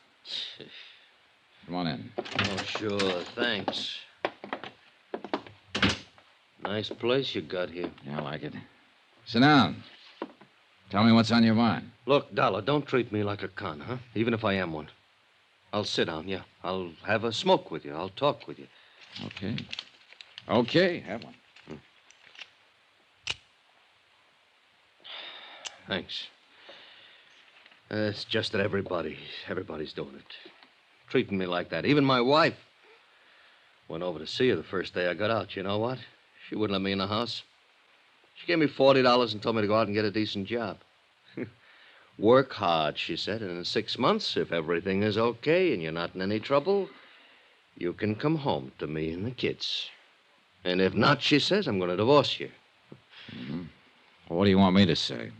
Come on in. Oh, sure. Thanks. Nice place you got here. Yeah, I like it. Sit down. Tell me what's on your mind. Look, Dollar, don't treat me like a con, huh? Even if I am one. I'll sit down, yeah. I'll have a smoke with you. I'll talk with you. Okay. Okay, have one. Thanks. It's just that everybody's doing it. Treating me like that. Even my wife. Went over to see her the first day I got out. You know what? She wouldn't let me in the house. She gave me $40 and told me to go out and get a decent job. Work hard, she said, and in 6 months, if everything is okay and you're not in any trouble, you can come home to me and the kids. And if not, she says, I'm going to divorce you. Mm-hmm. What do you want me to say?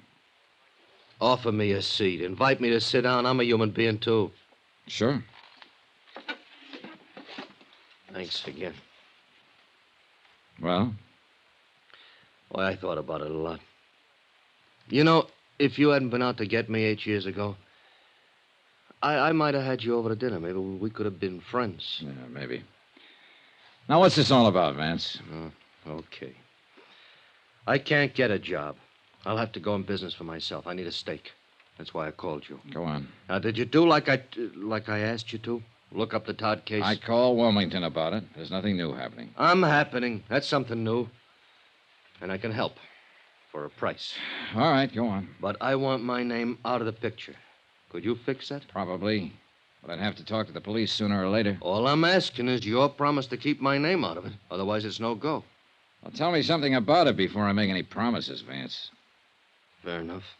Offer me a seat. Invite me to sit down. I'm a human being, too. Sure. Thanks again. Well? Well, I thought about it a lot. You know, If you hadn't been out to get me 8 years ago, I might have had you over to dinner. Maybe we could have been friends. Yeah, maybe. Now, what's this all about, Vance? Okay. I can't get a job. I'll have to go in business for myself. I need a stake. That's why I called you. Go on. Now, did you do like I asked you to? Look up the Todd case? I called Wilmington about it. There's nothing new happening. I'm happening. That's something new. And I can help. For a price. All right, go on. But I want my name out of the picture. Could you fix that? Probably. But I'd have to talk to the police sooner or later. All I'm asking is your promise to keep my name out of it. Otherwise, it's no go. Well, tell me something about it before I make any promises, Vance. Fair enough.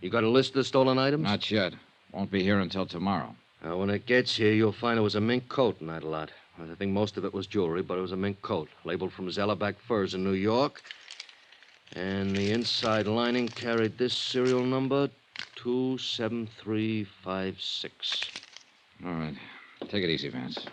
You got a list of the stolen items? Not yet. Won't be here until tomorrow. Now, when it gets here, you'll find it was a mink coat in that lot. I think most of it was jewelry, but it was a mink coat, labeled from Zellerback Furs in New York. And the inside lining carried this serial number, 27356. All right. Take it easy, Vance.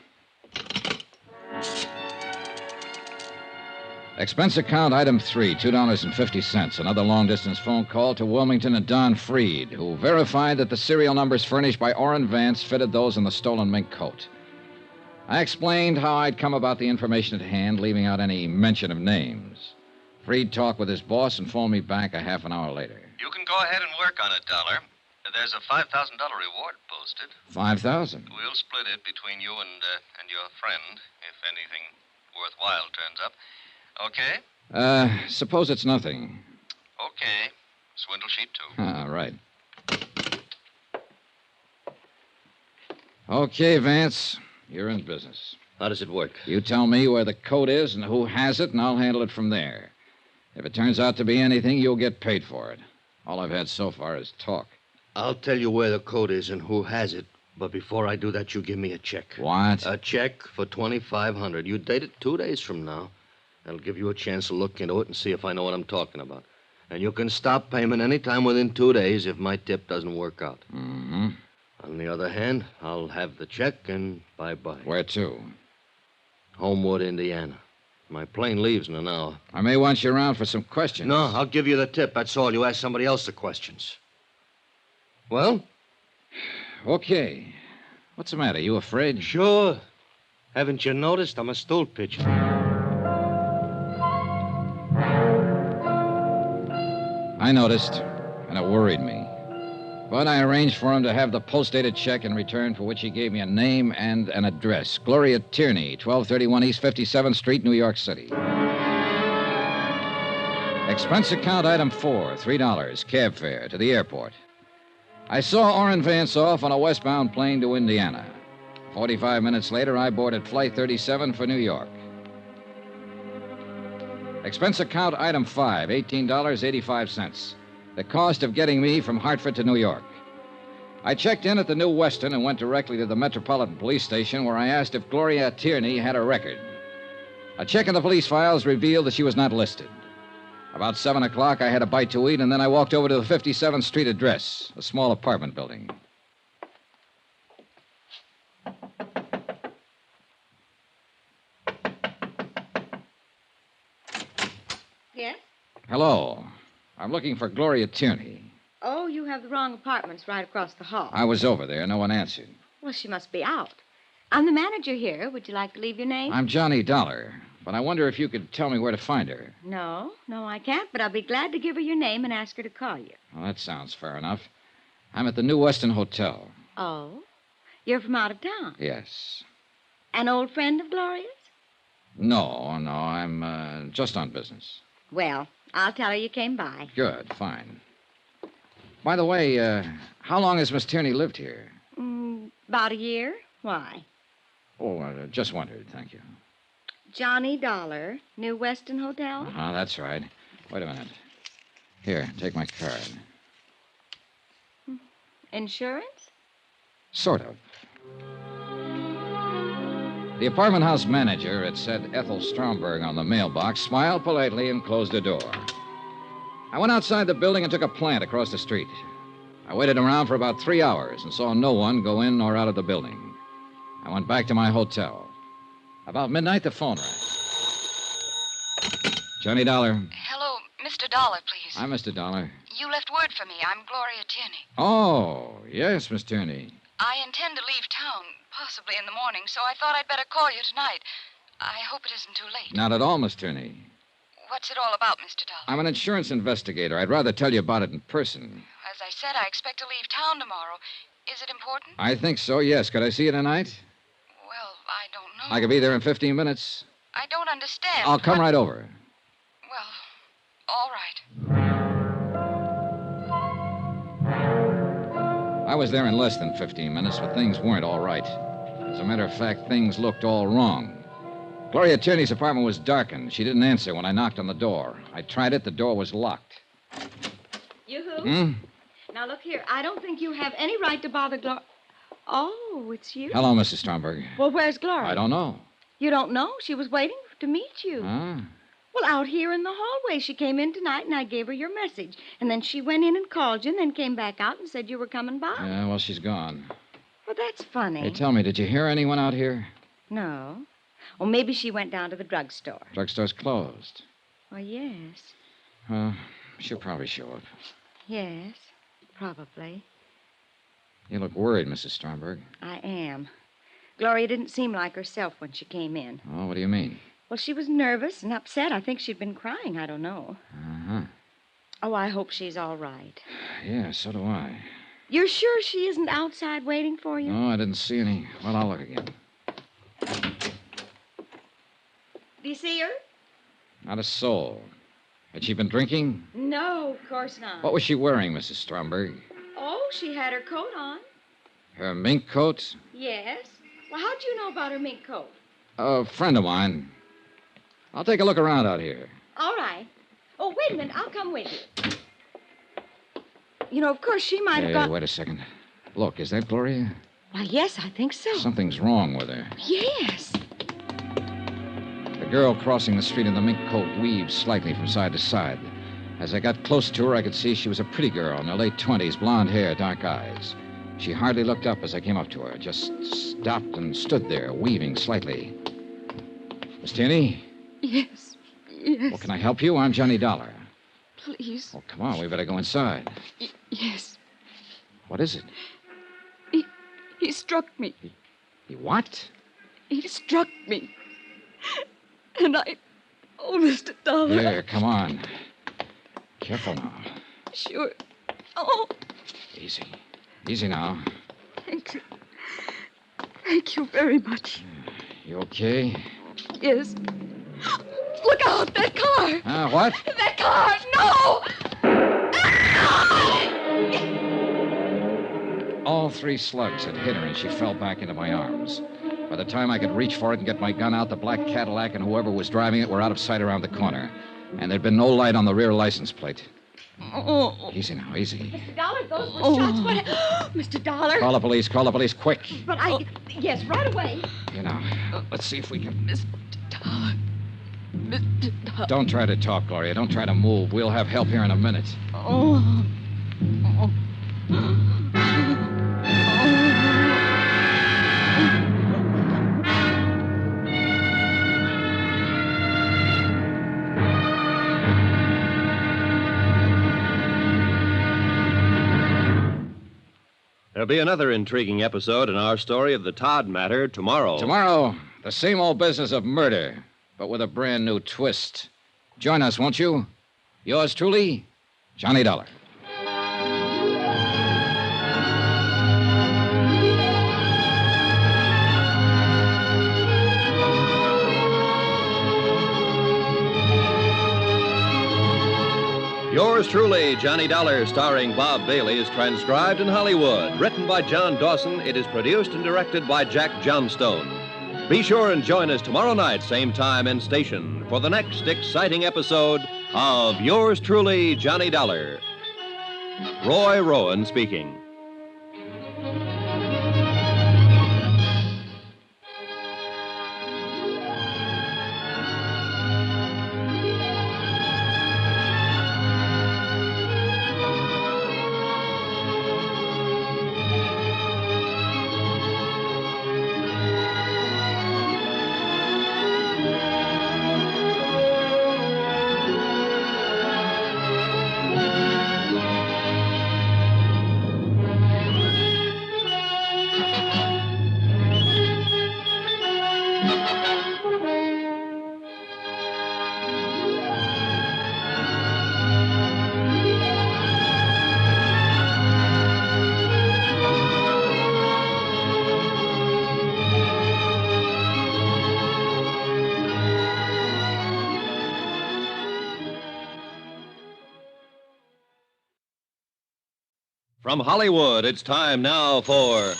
Expense account item 3, $2.50. Another long-distance phone call to Wilmington and Don Freed, who verified that the serial numbers furnished by Orrin Vance fitted those in the stolen mink coat. I explained how I'd come about the information at hand, leaving out any mention of names. Freed talked with his boss and phoned me back a half an hour later. You can go ahead and work on it, Dollar. There's a $5,000 reward posted. $5,000? We'll split it between you and your friend, if anything worthwhile turns up. Okay? Suppose it's nothing. Okay. Swindle sheet, too. Right. Okay, Vance. You're in business. How does it work? You tell me where the coat is and who has it, and I'll handle it from there. If it turns out to be anything, you'll get paid for it. All I've had so far is talk. I'll tell you where the coat is and who has it. But before I do that, you give me a check. What? A check for $2,500. You date it 2 days from now. That'll give you a chance to look into it and see if I know what I'm talking about. And you can stop payment any time within 2 days if my tip doesn't work out. Mm-hmm. On the other hand, I'll have the check and bye-bye. Where to? Homewood, Indiana. My plane leaves in an hour. I may want you around for some questions. No, I'll give you the tip. That's all. You ask somebody else the questions. Well? Okay. What's the matter? You afraid? Sure. Haven't you noticed? I'm a stool pigeon. I noticed, and it worried me. But I arranged for him to have the post-dated check in return, for which he gave me a name and an address. Gloria Tierney, 1231 East 57th Street, New York City. Expense account item 4, $3, cab fare to the airport. I saw Orrin Vance off on a westbound plane to Indiana. 45 minutes later, I boarded Flight 37 for New York. Expense account item 5, $18.85. The cost of getting me from Hartford to New York. I checked in at the New Weston and went directly to the Metropolitan Police Station, where I asked if Gloria Tierney had a record. A check in the police files revealed that she was not listed. About 7 o'clock, I had a bite to eat, and then I walked over to the 57th Street address, a small apartment building. Yes? Hello. I'm looking for Gloria Tierney. Oh, you have the wrong apartments right across the hall. I was over there. No one answered. Well, she must be out. I'm the manager here. Would you like to leave your name? I'm Johnny Dollar, but I wonder if you could tell me where to find her. No, I can't, but I'll be glad to give her your name and ask her to call you. Well, that sounds fair enough. I'm at the New Weston Hotel. Oh? You're from out of town? Yes. An old friend of Gloria's? No, I'm just on business. Well, I'll tell her you came by. Good, fine. By the way, how long has Miss Tierney lived here? About a year. Why? Oh, just wondered, thank you. Johnny Dollar, New Weston Hotel? That's right. Wait a minute. Here, take my card. Insurance? Sort of. The apartment house manager, it said Ethel Stromberg on the mailbox, smiled politely and closed the door. I went outside the building and took a plant across the street. I waited around for about 3 hours and saw no one go in or out of the building. I went back to my hotel. About midnight, the phone rang. Johnny Dollar. Hello, Mr. Dollar, please. I'm Mr. Dollar. You left word for me. I'm Gloria Tierney. Oh, yes, Miss Tierney. I intend to leave town, possibly in the morning, so I thought I'd better call you tonight. I hope it isn't too late. Not at all, Miss Tierney. What's it all about, Mr. Dollar? I'm an insurance investigator. I'd rather tell you about it in person. As I said, I expect to leave town tomorrow. Is it important? I think so, yes. Could I see you tonight? Well, I don't know. I could be there in 15 minutes. I don't understand. I'll come right over. Well, all right. I was there in less than 15 minutes, but things weren't all right. As a matter of fact, things looked all wrong. Gloria Tierney's apartment was darkened. She didn't answer when I knocked on the door. I tried it. The door was locked. Yoo-hoo. Hmm? Now, look here. I don't think you have any right to bother Gloria. Oh, it's you. Hello, Mrs. Stromberg. Well, where's Gloria? I don't know. You don't know? She was waiting to meet you. Huh? Well, out here in the hallway. She came in tonight, and I gave her your message. And then she went in and called you, and then came back out and said you were coming by. Yeah, well, she's gone. Well, that's funny. Hey, tell me, did you hear anyone out here? No. Well, maybe she went down to the drugstore. Drugstore's closed. Well, yes. She'll probably show up. Yes, probably. You look worried, Mrs. Stromberg. I am. Gloria didn't seem like herself when she came in. Oh, what do you mean? Well, she was nervous and upset. I think she'd been crying. I don't know. Uh-huh. Oh, I hope she's all right. Yeah, so do I. You're sure she isn't outside waiting for you? No, I didn't see any. Well, I'll look again. Do you see her? Not a soul. Had she been drinking? No, of course not. What was she wearing, Mrs. Stromberg? Oh, she had her coat on. Her mink coat? Yes. Well, how'd you know about her mink coat? A friend of mine. I'll take a look around out here. All right. Oh, wait a minute. I'll come with you. You know, of course, she might have got... Wait a second. Look, is that Gloria? Why, yes, I think so. Something's wrong with her. Yes. The girl crossing the street in the mink coat weaved slightly from side to side. As I got close to her, I could see she was a pretty girl in her late 20s, blonde hair, dark eyes. She hardly looked up as I came up to her, just stopped and stood there, weaving slightly. Miss Tierney? Yes. Yes. Well, can I help you? I'm Johnny Dollar. Please. Oh, come on, we better go inside. Yes. What is it? He struck me. He what? He struck me. And I... Oh, Mr. Dollar. Here, come on. Careful now. Sure. Oh. Easy. Easy now. Thank you. Thank you very much. You okay? Yes. Look out, that car. What? That car, no! All 3 slugs had hit her, and she fell back into my arms. By the time I could reach for it and get my gun out, the black Cadillac and whoever was driving it were out of sight around the corner. And there'd been no light on the rear license plate. Oh. Easy now, easy. Mr. Dollar, those were shots. What? Mr. Dollar. Call the police, quick. But yes, right away. You know, let's see if we can... Mr. Dollar. Mr. Dollar. Don't try to talk, Gloria. Don't try to move. We'll have help here in a minute. Oh. There'll be another intriguing episode in our story of the Todd matter tomorrow. Tomorrow, the same old business of murder, but with a brand new twist. Join us, won't you? Yours truly, Johnny Dollar. Yours truly, Johnny Dollar, starring Bob Bailey, is transcribed in Hollywood. Written by John Dawson, it is produced and directed by Jack Johnstone. Be sure and join us tomorrow night, same time and station, for the next exciting episode of Yours truly, Johnny Dollar. Roy Rowan speaking. From Hollywood, it's time now for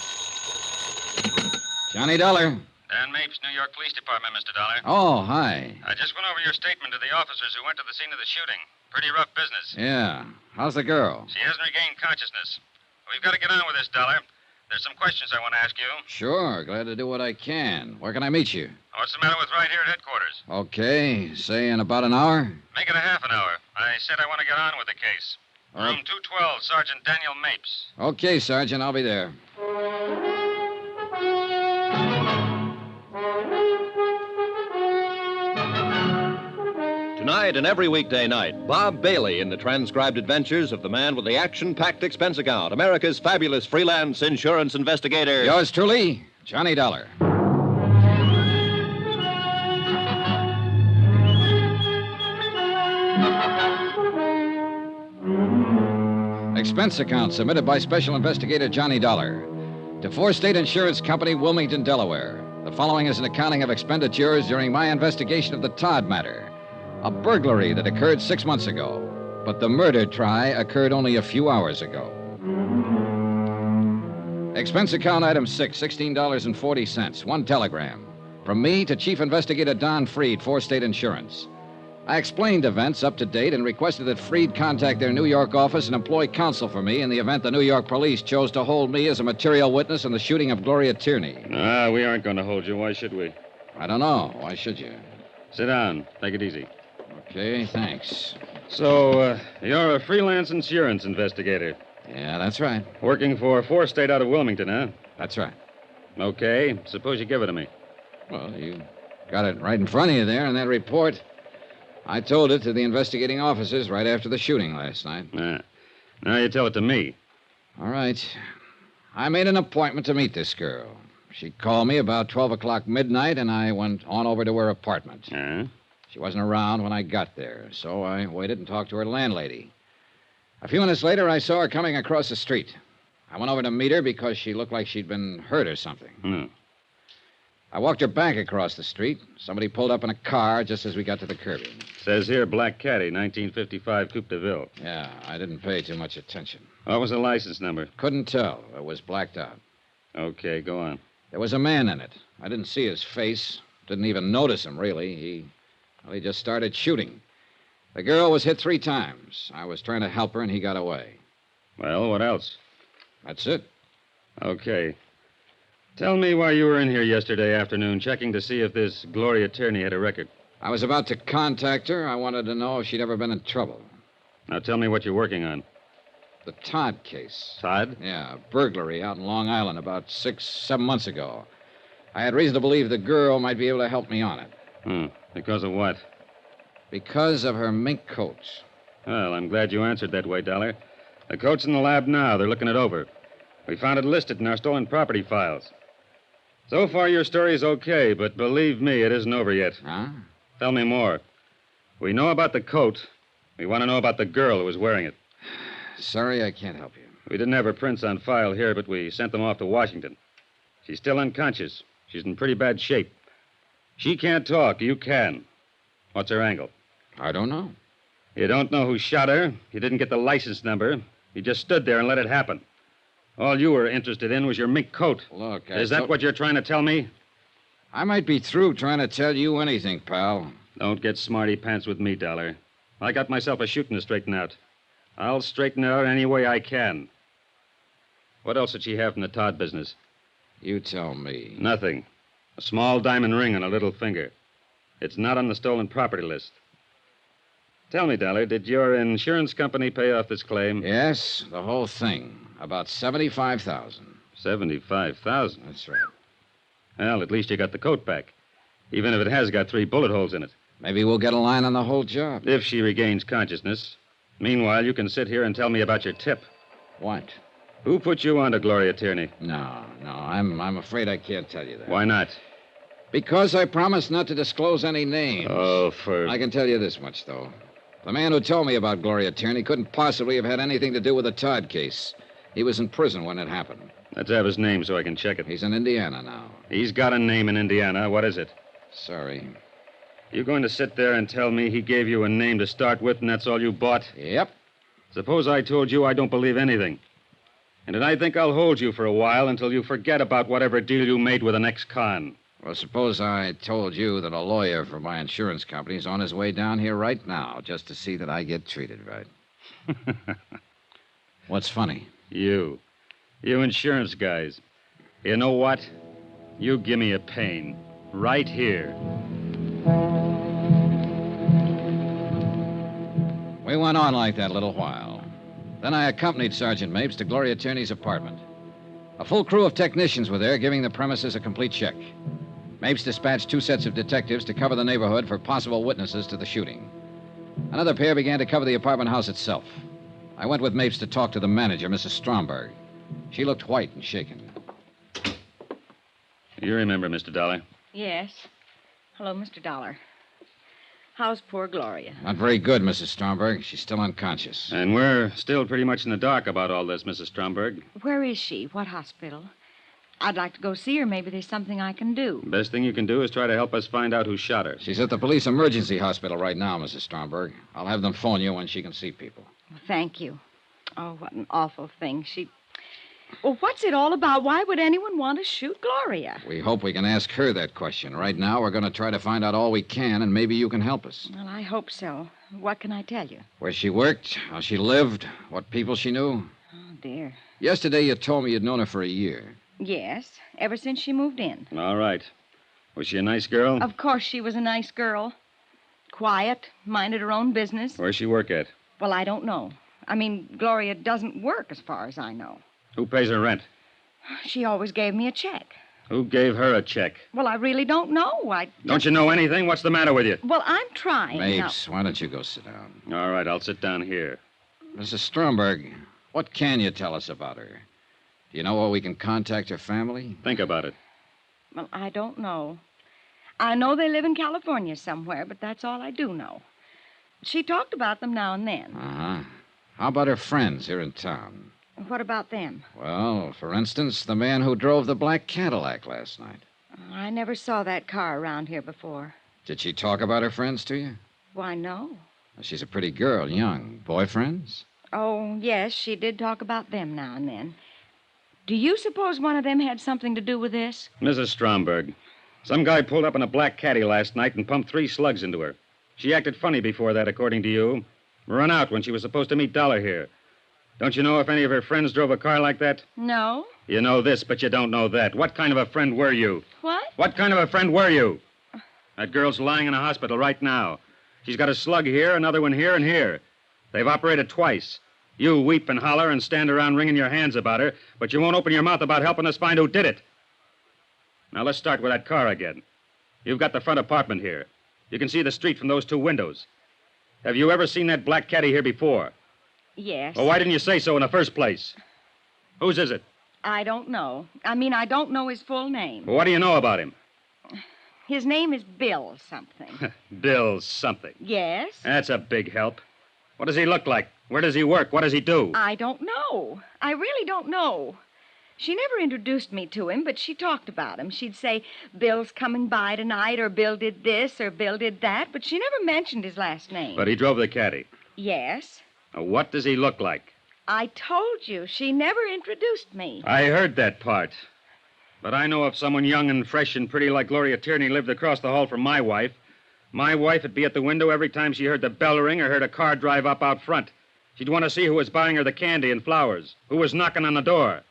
Johnny Dollar. Dan Mapes, New York Police Department, Mr. Dollar. Oh, hi. I just went over your statement to the officers who went to the scene of the shooting. Pretty rough business. Yeah. How's the girl? She hasn't regained consciousness. We've got to get on with this, Dollar. There's some questions I want to ask you. Sure. Glad to do what I can. Where can I meet you? What's the matter with right here at headquarters? Okay. Say in about an hour? Make it a half an hour. I said I want to get on with the case. Oh. Room 212, Sergeant Daniel Mapes. Okay, Sergeant. I'll be there. Tonight and every weekday night, Bob Bailey in the transcribed adventures of the man with the action-packed expense account, America's fabulous freelance insurance investigator. Yours truly, Johnny Dollar. Expense account submitted by Special Investigator Johnny Dollar to Four State Insurance Company, Wilmington, Delaware. The following is an accounting of expenditures during my investigation of the Todd matter. A burglary that occurred 6 months ago, but the murder try occurred only a few hours ago. Expense account item 6, $16.40. One telegram. From me to Chief Investigator Don Freed, Four State Insurance. I explained events up to date and requested that Freed contact their New York office and employ counsel for me in the event the New York police chose to hold me as a material witness in the shooting of Gloria Tierney. We aren't going to hold you. Why should we? I don't know. Why should you? Sit down. Take it easy. Okay, thanks. So, you're a freelance insurance investigator. Yeah, that's right. Working for Four State out of Wilmington, huh? That's right. Okay. Suppose you give it to me. Well, you got it right in front of you there in that report. I told it to the investigating officers right after the shooting last night. Now you tell it to me. All right. I made an appointment to meet this girl. She called me about 12 o'clock midnight, and I went on over to her apartment. She wasn't around when I got there, so I waited and talked to her landlady. A few minutes later, I saw her coming across the street. I went over to meet her because she looked like she'd been hurt or something. I walked her back across the street. Somebody pulled up in a car just as we got to the curbing. Says here, Black Caddy, 1955 Coupe de Ville. Yeah, I didn't pay too much attention. What was the license number? Couldn't tell. It was blacked out. Okay, go on. There was a man in it. I didn't see his face. Didn't even notice him, really. He just started shooting. The girl was hit 3 times. I was trying to help her, and he got away. Well, what else? That's it. Okay. Tell me why you were in here yesterday afternoon checking to see if this Gloria Tierney had a record. I was about to contact her. I wanted to know if she'd ever been in trouble. Now tell me what you're working on. The Todd case. Todd? Yeah, a burglary out in Long Island about 6, 7 months ago. I had reason to believe the girl might be able to help me on it. Because of what? Because of her mink coat. Well, I'm glad you answered that way, Dollar. The coat's in the lab now. They're looking it over. We found it listed in our stolen property files. So far, your story is okay, but believe me, it isn't over yet. Huh? Tell me more. We know about the coat. We want to know about the girl who was wearing it. Sorry, I can't help you. We didn't have her prints on file here, but we sent them off to Washington. She's still unconscious. She's in pretty bad shape. She can't talk. You can. What's her angle? I don't know. You don't know who shot her. You didn't get the license number. You just stood there and let it happen. All you were interested in was your mink coat. Look, Is that what you're trying to tell me? I might be through trying to tell you anything, pal. Don't get smarty pants with me, Dollar. I got myself a shooting to straighten out. I'll straighten it out any way I can. What else did she have from the Todd business? You tell me. Nothing. A small diamond ring on a little finger. It's not on the stolen property list. Tell me, Dollar, did your insurance company pay off this claim? Yes, the whole thing. About $75,000. $75,000? That's right. Well, at least you got the coat back. Even if it has got 3 bullet holes in it. Maybe we'll get a line on the whole job. If she regains consciousness. Meanwhile, you can sit here and tell me about your tip. What? Who put you on to Gloria Tierney? No. I'm afraid I can't tell you that. Why not? Because I promised not to disclose any names. Oh, I can tell you this much, though. The man who told me about Gloria Tierney couldn't possibly have had anything to do with the Todd case. He was in prison when it happened. Let's have his name so I can check it. He's in Indiana now. He's got a name in Indiana. What is it? Sorry. You going to sit there and tell me he gave you a name to start with and that's all you bought? Yep. Suppose I told you I don't believe anything. And then I think I'll hold you for a while until you forget about whatever deal you made with an ex-con. Well, suppose I told you that a lawyer for my insurance company is on his way down here right now just to see that I get treated right. What's funny? You insurance guys. You know what? You give me a pain. Right here. We went on like that a little while. Then I accompanied Sergeant Mapes to Gloria Tierney's apartment. A full crew of technicians were there giving the premises a complete check. Mapes dispatched 2 sets of detectives to cover the neighborhood for possible witnesses to the shooting. Another pair began to cover the apartment house itself. I went with Mapes to talk to the manager, Mrs. Stromberg. She looked white and shaken. You remember, Mr. Dollar? Yes. Hello, Mr. Dollar. How's poor Gloria? Not very good, Mrs. Stromberg. She's still unconscious. And we're still pretty much in the dark about all this, Mrs. Stromberg. Where is she? What hospital? I'd like to go see her. Maybe there's something I can do. Best thing you can do is try to help us find out who shot her. She's at the police emergency hospital right now, Mrs. Stromberg. I'll have them phone you when she can see people. Well, thank you. Oh, what an awful thing. Well, what's it all about? Why would anyone want to shoot Gloria? We hope we can ask her that question. Right now, we're going to try to find out all we can, and maybe you can help us. Well, I hope so. What can I tell you? Where she worked, how she lived, what people she knew. Oh, dear. Yesterday, you told me you'd known her for a year. Yes, ever since she moved in. All right. Was she a nice girl? Of course she was a nice girl. Quiet, minded her own business. Where's she work at? Well, I don't know. I mean, Gloria doesn't work as far as I know. Who pays her rent? She always gave me a check. Who gave her a check? Well, I really don't know. Don't you know anything? What's the matter with you? Well, I'm trying. Mapes, why don't you go sit down? All right, I'll sit down here. Mrs. Stromberg, what can you tell us about her? Do you know where we can contact her family? Think about it. Well, I don't know. I know they live in California somewhere, but that's all I do know. She talked about them now and then. Uh-huh. How about her friends here in town? What about them? Well, for instance, the man who drove the black Cadillac last night. I never saw that car around here before. Did she talk about her friends to you? Why, no. Well, she's a pretty girl, young. Boyfriends? Oh, yes, she did talk about them now and then. Do you suppose one of them had something to do with this? Mrs. Stromberg, some guy pulled up in a black caddy last night and pumped 3 slugs into her. She acted funny before that, according to you. Run out when she was supposed to meet Dollar here. Don't you know if any of her friends drove a car like that? No. You know this, but you don't know that. What kind of a friend were you? What? What kind of a friend were you? That girl's lying in a hospital right now. She's got a slug here, another one here, and here. They've operated twice. You weep and holler and stand around wringing your hands about her, but you won't open your mouth about helping us find who did it. Now, let's start with that car again. You've got the front apartment here. You can see the street from those 2 windows. Have you ever seen that black caddy here before? Yes. Well, why didn't you say so in the first place? Whose is it? I don't know. I don't know his full name. Well, what do you know about him? His name is Bill something. Bill something. Yes? That's a big help. What does he look like? Where does he work? What does he do? I don't know. I really don't know. She never introduced me to him, but she talked about him. She'd say, Bill's coming by tonight, or Bill did this, or Bill did that, but she never mentioned his last name. But he drove the caddy. Yes. Now, what does he look like? I told you, she never introduced me. I heard that part. But I know if someone young and fresh and pretty like Gloria Tierney lived across the hall from my wife would be at the window every time she heard the bell ring or heard a car drive up out front. She'd want to see who was buying her the candy and flowers, who was knocking on the door.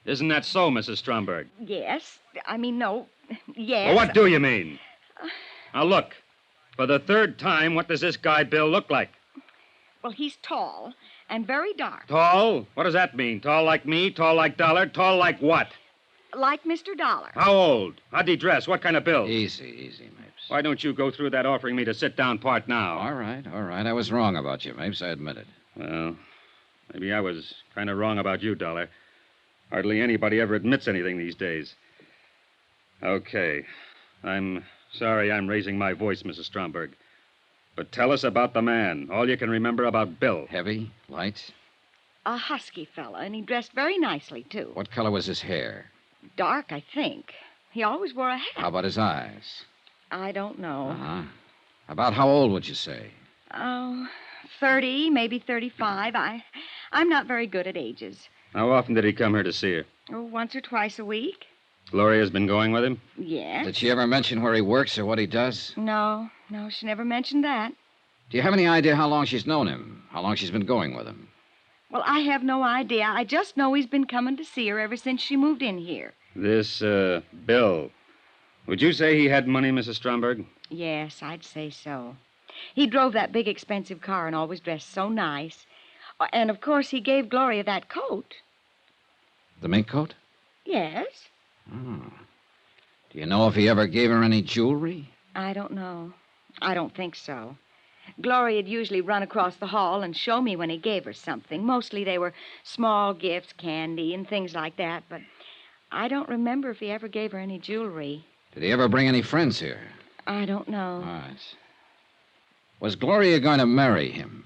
Isn't that so, Mrs. Stromberg? Yes. No. Yes. Well, what do you mean? Now, look. For the 3rd time, what does this guy Bill look like? Well, he's tall and very dark. Tall? What does that mean? Tall like me? Tall like Dollar? Tall like what? Like Mr. Dollar. How old? How'd he dress? What kind of build? Easy, Mapes. Why don't you go through that offering me to sit down part now? All right. I was wrong about you, Mapes. I admit it. Well, maybe I was kind of wrong about you, Dollar. Hardly anybody ever admits anything these days. Okay. I'm sorry I'm raising my voice, Mrs. Stromberg. But tell us about the man. All you can remember about Bill. Heavy? Light? A husky fella, and he dressed very nicely, too. What color was his hair? Dark, I think. He always wore a hat. How about his eyes? I don't know. Uh-huh. About how old would you say? Oh, 30, maybe 35. I'm not very good at ages. How often did he come here to see her? Oh, once or twice a week. Gloria's been going with him? Yes. Did she ever mention where he works or what he does? No, she never mentioned that. Do you have any idea how long she's known him? How long she's been going with him? Well, I have no idea. I just know he's been coming to see her ever since she moved in here. This, Bill. Would you say he had money, Mrs. Stromberg? Yes, I'd say so. He drove that big, expensive car and always dressed so nice. And, of course, he gave Gloria that coat. The mink coat? Yes. Oh. Do you know if he ever gave her any jewelry? I don't know. I don't think so. Gloria'd usually run across the hall and show me when he gave her something. Mostly they were small gifts, candy, and things like that. But I don't remember if he ever gave her any jewelry. Did he ever bring any friends here? I don't know. All right. Was Gloria going to marry him?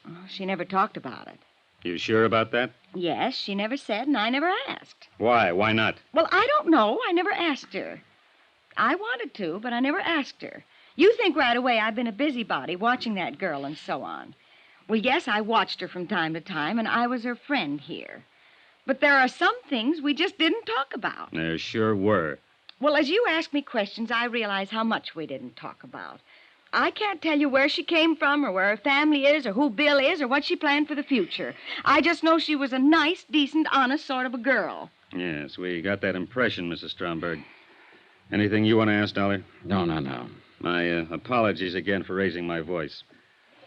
Oh, she never talked about it. You sure about that? Yes, she never said, and I never asked. Why? Why not? Well, I don't know. I never asked her. I wanted to, but I never asked her. You think right away I've been a busybody watching that girl and so on. Well, yes, I watched her from time to time, and I was her friend here. But there are some things we just didn't talk about. There sure were. Well, as you ask me questions, I realize how much we didn't talk about. I can't tell you where she came from or where her family is or who Bill is or what she planned for the future. I just know she was a nice, decent, honest sort of a girl. Yes, we got that impression, Mrs. Stromberg. Anything you want to ask, Dollar? No. My apologies again for raising my voice.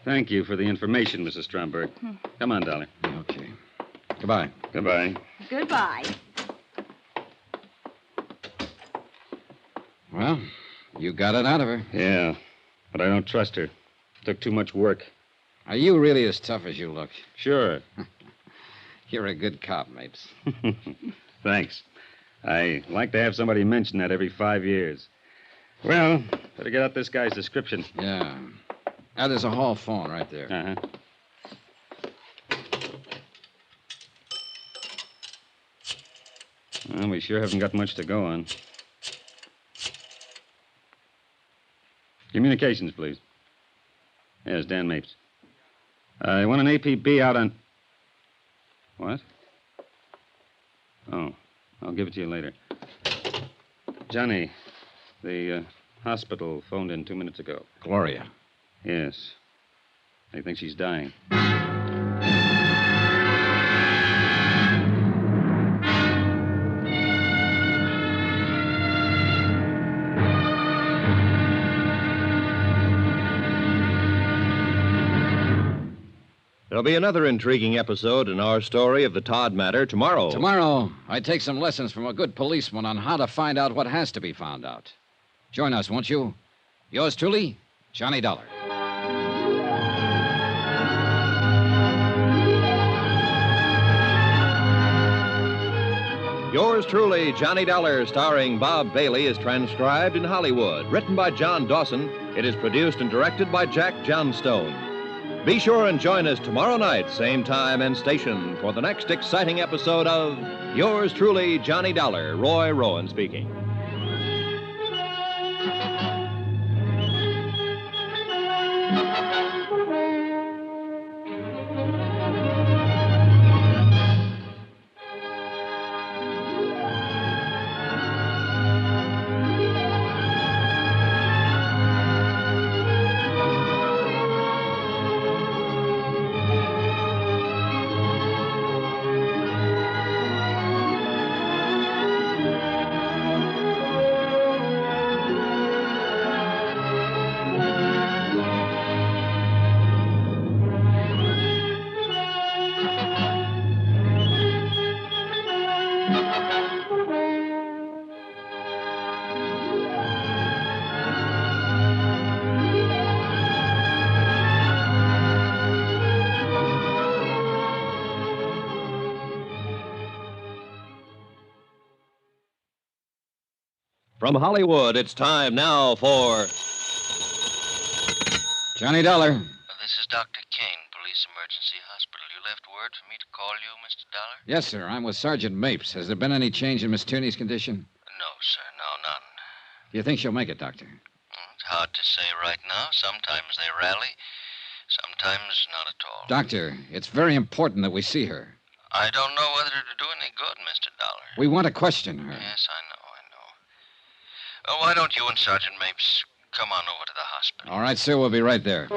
Thank you for the information, Mrs. Stromberg. Come on, Dollar. Okay. Goodbye. Goodbye. Goodbye. Well, you got it out of her. Yeah, but I don't trust her. Took too much work. Are you really as tough as you look? Sure. You're a good cop, Mapes. Thanks. I like to have somebody mention that every 5 years. Well, better get out this guy's description. Yeah. There's a hall phone right there. Well, we sure haven't got much to go on. Communications, please. Yes, Dan Mapes. I want an APB out on... What? Oh, I'll give it to you later. Johnny, the hospital phoned in 2 minutes ago. Gloria. Yes. They think she's dying. There'll be another intriguing episode in our story of the Todd matter tomorrow. Tomorrow, I take some lessons from a good policeman on how to find out what has to be found out. Join us, won't you? Yours truly, Johnny Dollar. Yours truly, Johnny Dollar, starring Bob Bailey, is transcribed in Hollywood. Written by John Dawson, it is produced and directed by Jack Johnstone. Be sure and join us tomorrow night, same time and station, for the next exciting episode of Yours truly, Johnny Dollar. Roy Rowan speaking. From Hollywood, it's time now for... Johnny Dollar. This is Dr. Kane, Police Emergency Hospital. You left word for me to call you, Mr. Dollar? Yes, sir. I'm with Sergeant Mapes. Has there been any change in Miss Tierney's condition? No, sir. No, none. Do you think she'll make it, Doctor? It's hard to say right now. Sometimes they rally, sometimes not at all. Doctor, it's very important that we see her. I don't know whether it'll do any good, Mr. Dollar. We want to question her. Yes, I know. Why don't you and Sergeant Mapes come on over to the hospital? All right, sir. We'll be right there.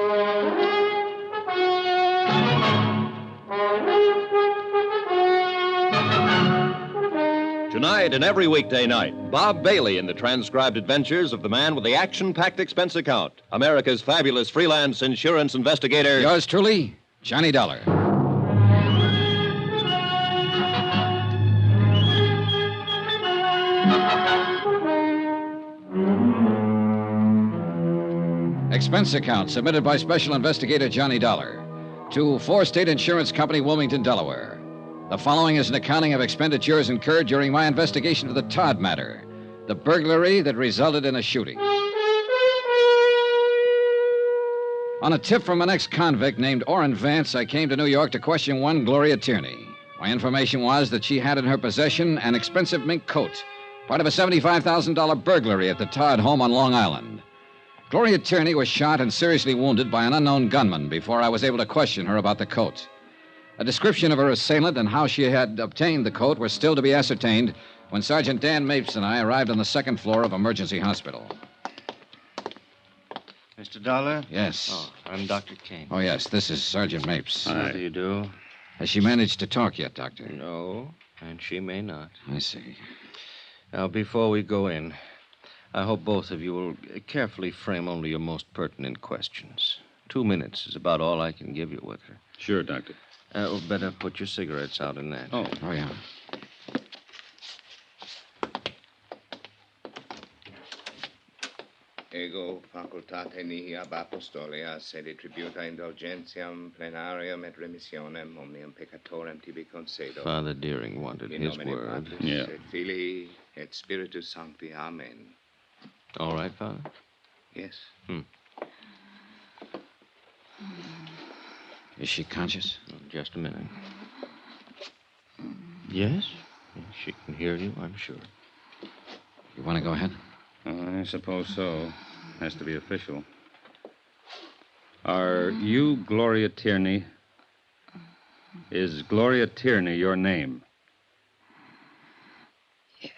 Tonight and every weekday night, Bob Bailey in the transcribed adventures of the man with the action-packed expense account, America's fabulous freelance insurance investigator. Yours truly, Johnny Dollar. Expense account submitted by Special Investigator Johnny Dollar to Four State Insurance Company, Wilmington, Delaware. The following is an accounting of expenditures incurred during my investigation of the Todd matter, the burglary that resulted in a shooting. On a tip from an ex-convict named Orrin Vance, I came to New York to question one Gloria Tierney. My information was that she had in her possession an expensive mink coat, part of a $75,000 burglary at the Todd home on Long Island. Gloria Tierney was shot and seriously wounded by an unknown gunman before I was able to question her about the coat. A description of her assailant and how she had obtained the coat were still to be ascertained when Sergeant Dan Mapes and I arrived on the second floor of Emergency Hospital. Mr. Dollar? Yes. Oh, I'm Dr. Kane. Oh, yes, this is Sergeant Mapes. How do you do? Has she managed to talk yet, Doctor? No, and she may not. I see. Now, before we go in, I hope both of you will carefully frame only your most pertinent questions. 2 minutes is about all I can give you with her. Sure, Doctor. Better put your cigarettes out in that. Oh, yeah. Ego facultate mihi ab apostolia sed tributa indulgentiam plenarium et remissionem omnium peccatorem tibi concedo. Father Deering wanted In his nomine word. Patris et Filii et Spiritus Sancti. Amen. All right, Father? Yes. Is she conscious? Just a minute. Yes? She can hear you, I'm sure. You want to go ahead? I suppose so. Has to be official. Are you Gloria Tierney? Is Gloria Tierney your name? Yes.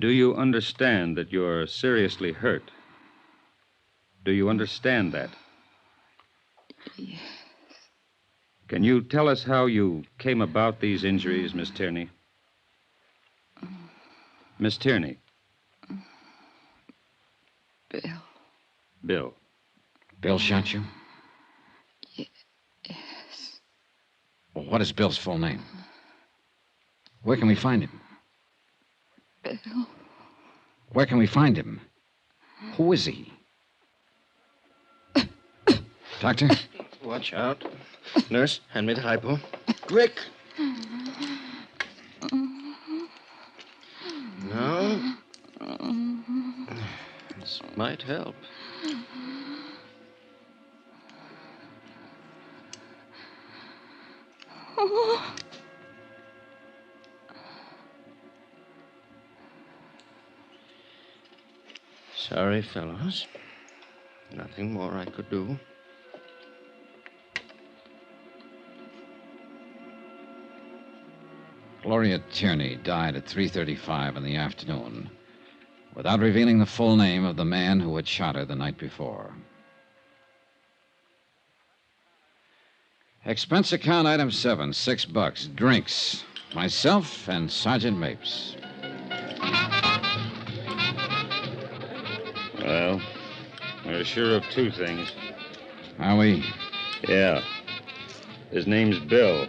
Do you understand that you're seriously hurt? Do you understand that? Yes. Can you tell us how you came about these injuries, Miss Tierney? Miss Tierney. Bill. Bill. Bill shot you? Yes. Well, what is Bill's full name? Where can we find him? Bill. Where can we find him? Who is he? Doctor? Watch out. Nurse, hand me the hypo. Quick! No. This might help. Sorry, fellows. Nothing more I could do. Gloria Tierney died at 3:35 in the afternoon without revealing the full name of the man who had shot her the night before. Expense account item 7, $6. Drinks. Myself and Sergeant Mapes. Well, we're sure of two things. Are we? Yeah. His name's Bill.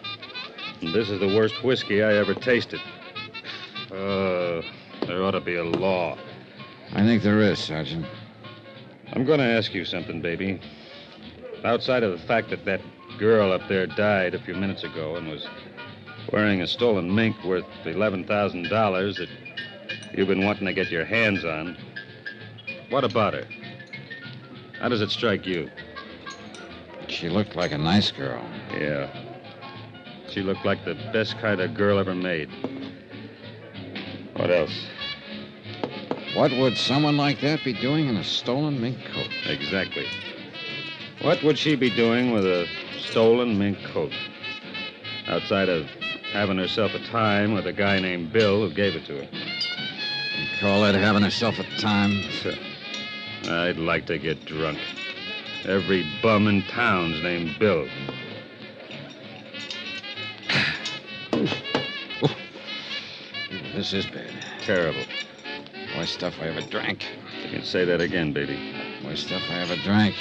And this is the worst whiskey I ever tasted. There ought to be a law. I think there is, Sergeant. I'm going to ask you something, baby. Outside of the fact that that girl up there died a few minutes ago and was wearing a stolen mink worth $11,000 that you've been wanting to get your hands on, what about her? How does it strike you? She looked like a nice girl. Yeah. She looked like the best kind of girl ever made. What else? What would someone like that be doing in a stolen mink coat? Exactly. What would she be doing with a stolen mink coat? outside of having herself a time with a guy named Bill who gave it to her. You call that having herself a time? I'd like to get drunk. Every bum in town's named Bill. This is bad. Terrible. Worst stuff I ever drank. You can say that again, baby. Worst stuff I ever drank.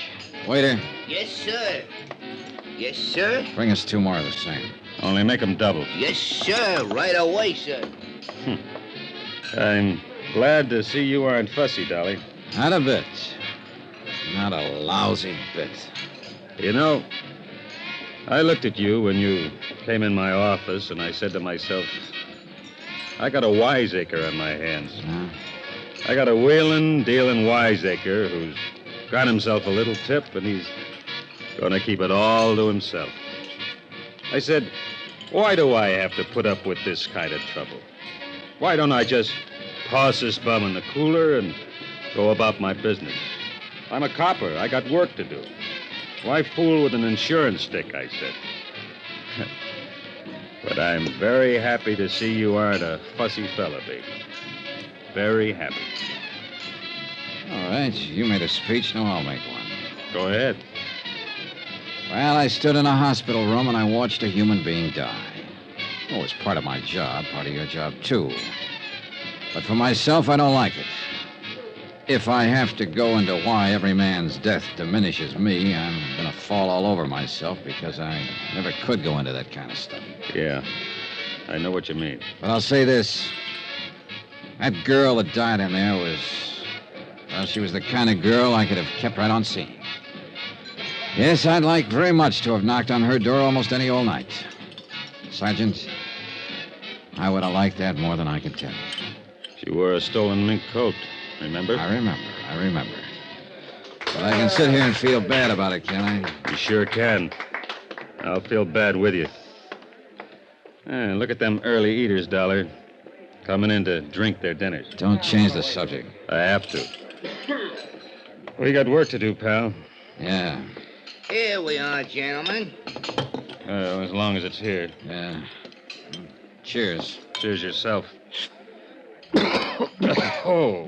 Waiter, Yes, sir. Yes, sir. bring us 2 more of the same. Only make 'em double. Yes, sir. Right away, sir. I'm glad to see you aren't fussy, Dolly. Not a bit. Not a lousy bit. You know, I looked at you when you came in my office, and I said to myself, I got a wiseacre on my hands. I got a wheeling, dealing wiseacre who's got himself a little tip, and he's going to keep it all to himself. I said, why do I have to put up with this kind of trouble? Why don't I just toss this bum in the cooler and go about my business? I'm a copper. I got work to do. Why fool with an insurance stick, I said. But I'm very happy to see you aren't a fussy fella, baby. Very happy. All right, you made a speech, now I'll make one. Go ahead. Well, I stood in a hospital room and I watched a human being die. Oh, it's part of my job, part of your job, too. But for myself, I don't like it. If I have to go into why every man's death diminishes me, I'm going to fall all over myself because I never could go into that kind of stuff. Yeah, I know what you mean. But I'll say this. That girl that died in there was... Well, she was the kind of girl I could have kept right on seeing. Yes, I'd like very much to have knocked on her door almost any old night. Sergeant, I would have liked that more than I can tell you. She wore a stolen mink coat, remember? I remember. But I can sit here and feel bad about it, can I? You sure can. I'll feel bad with you. Look at them early eaters, Dollar. Coming in to drink their dinners. Don't change the subject. I have to. We got work to do, pal. Yeah. Here we are, gentlemen. As long as it's here. Yeah. Cheers. Cheers yourself. Oh,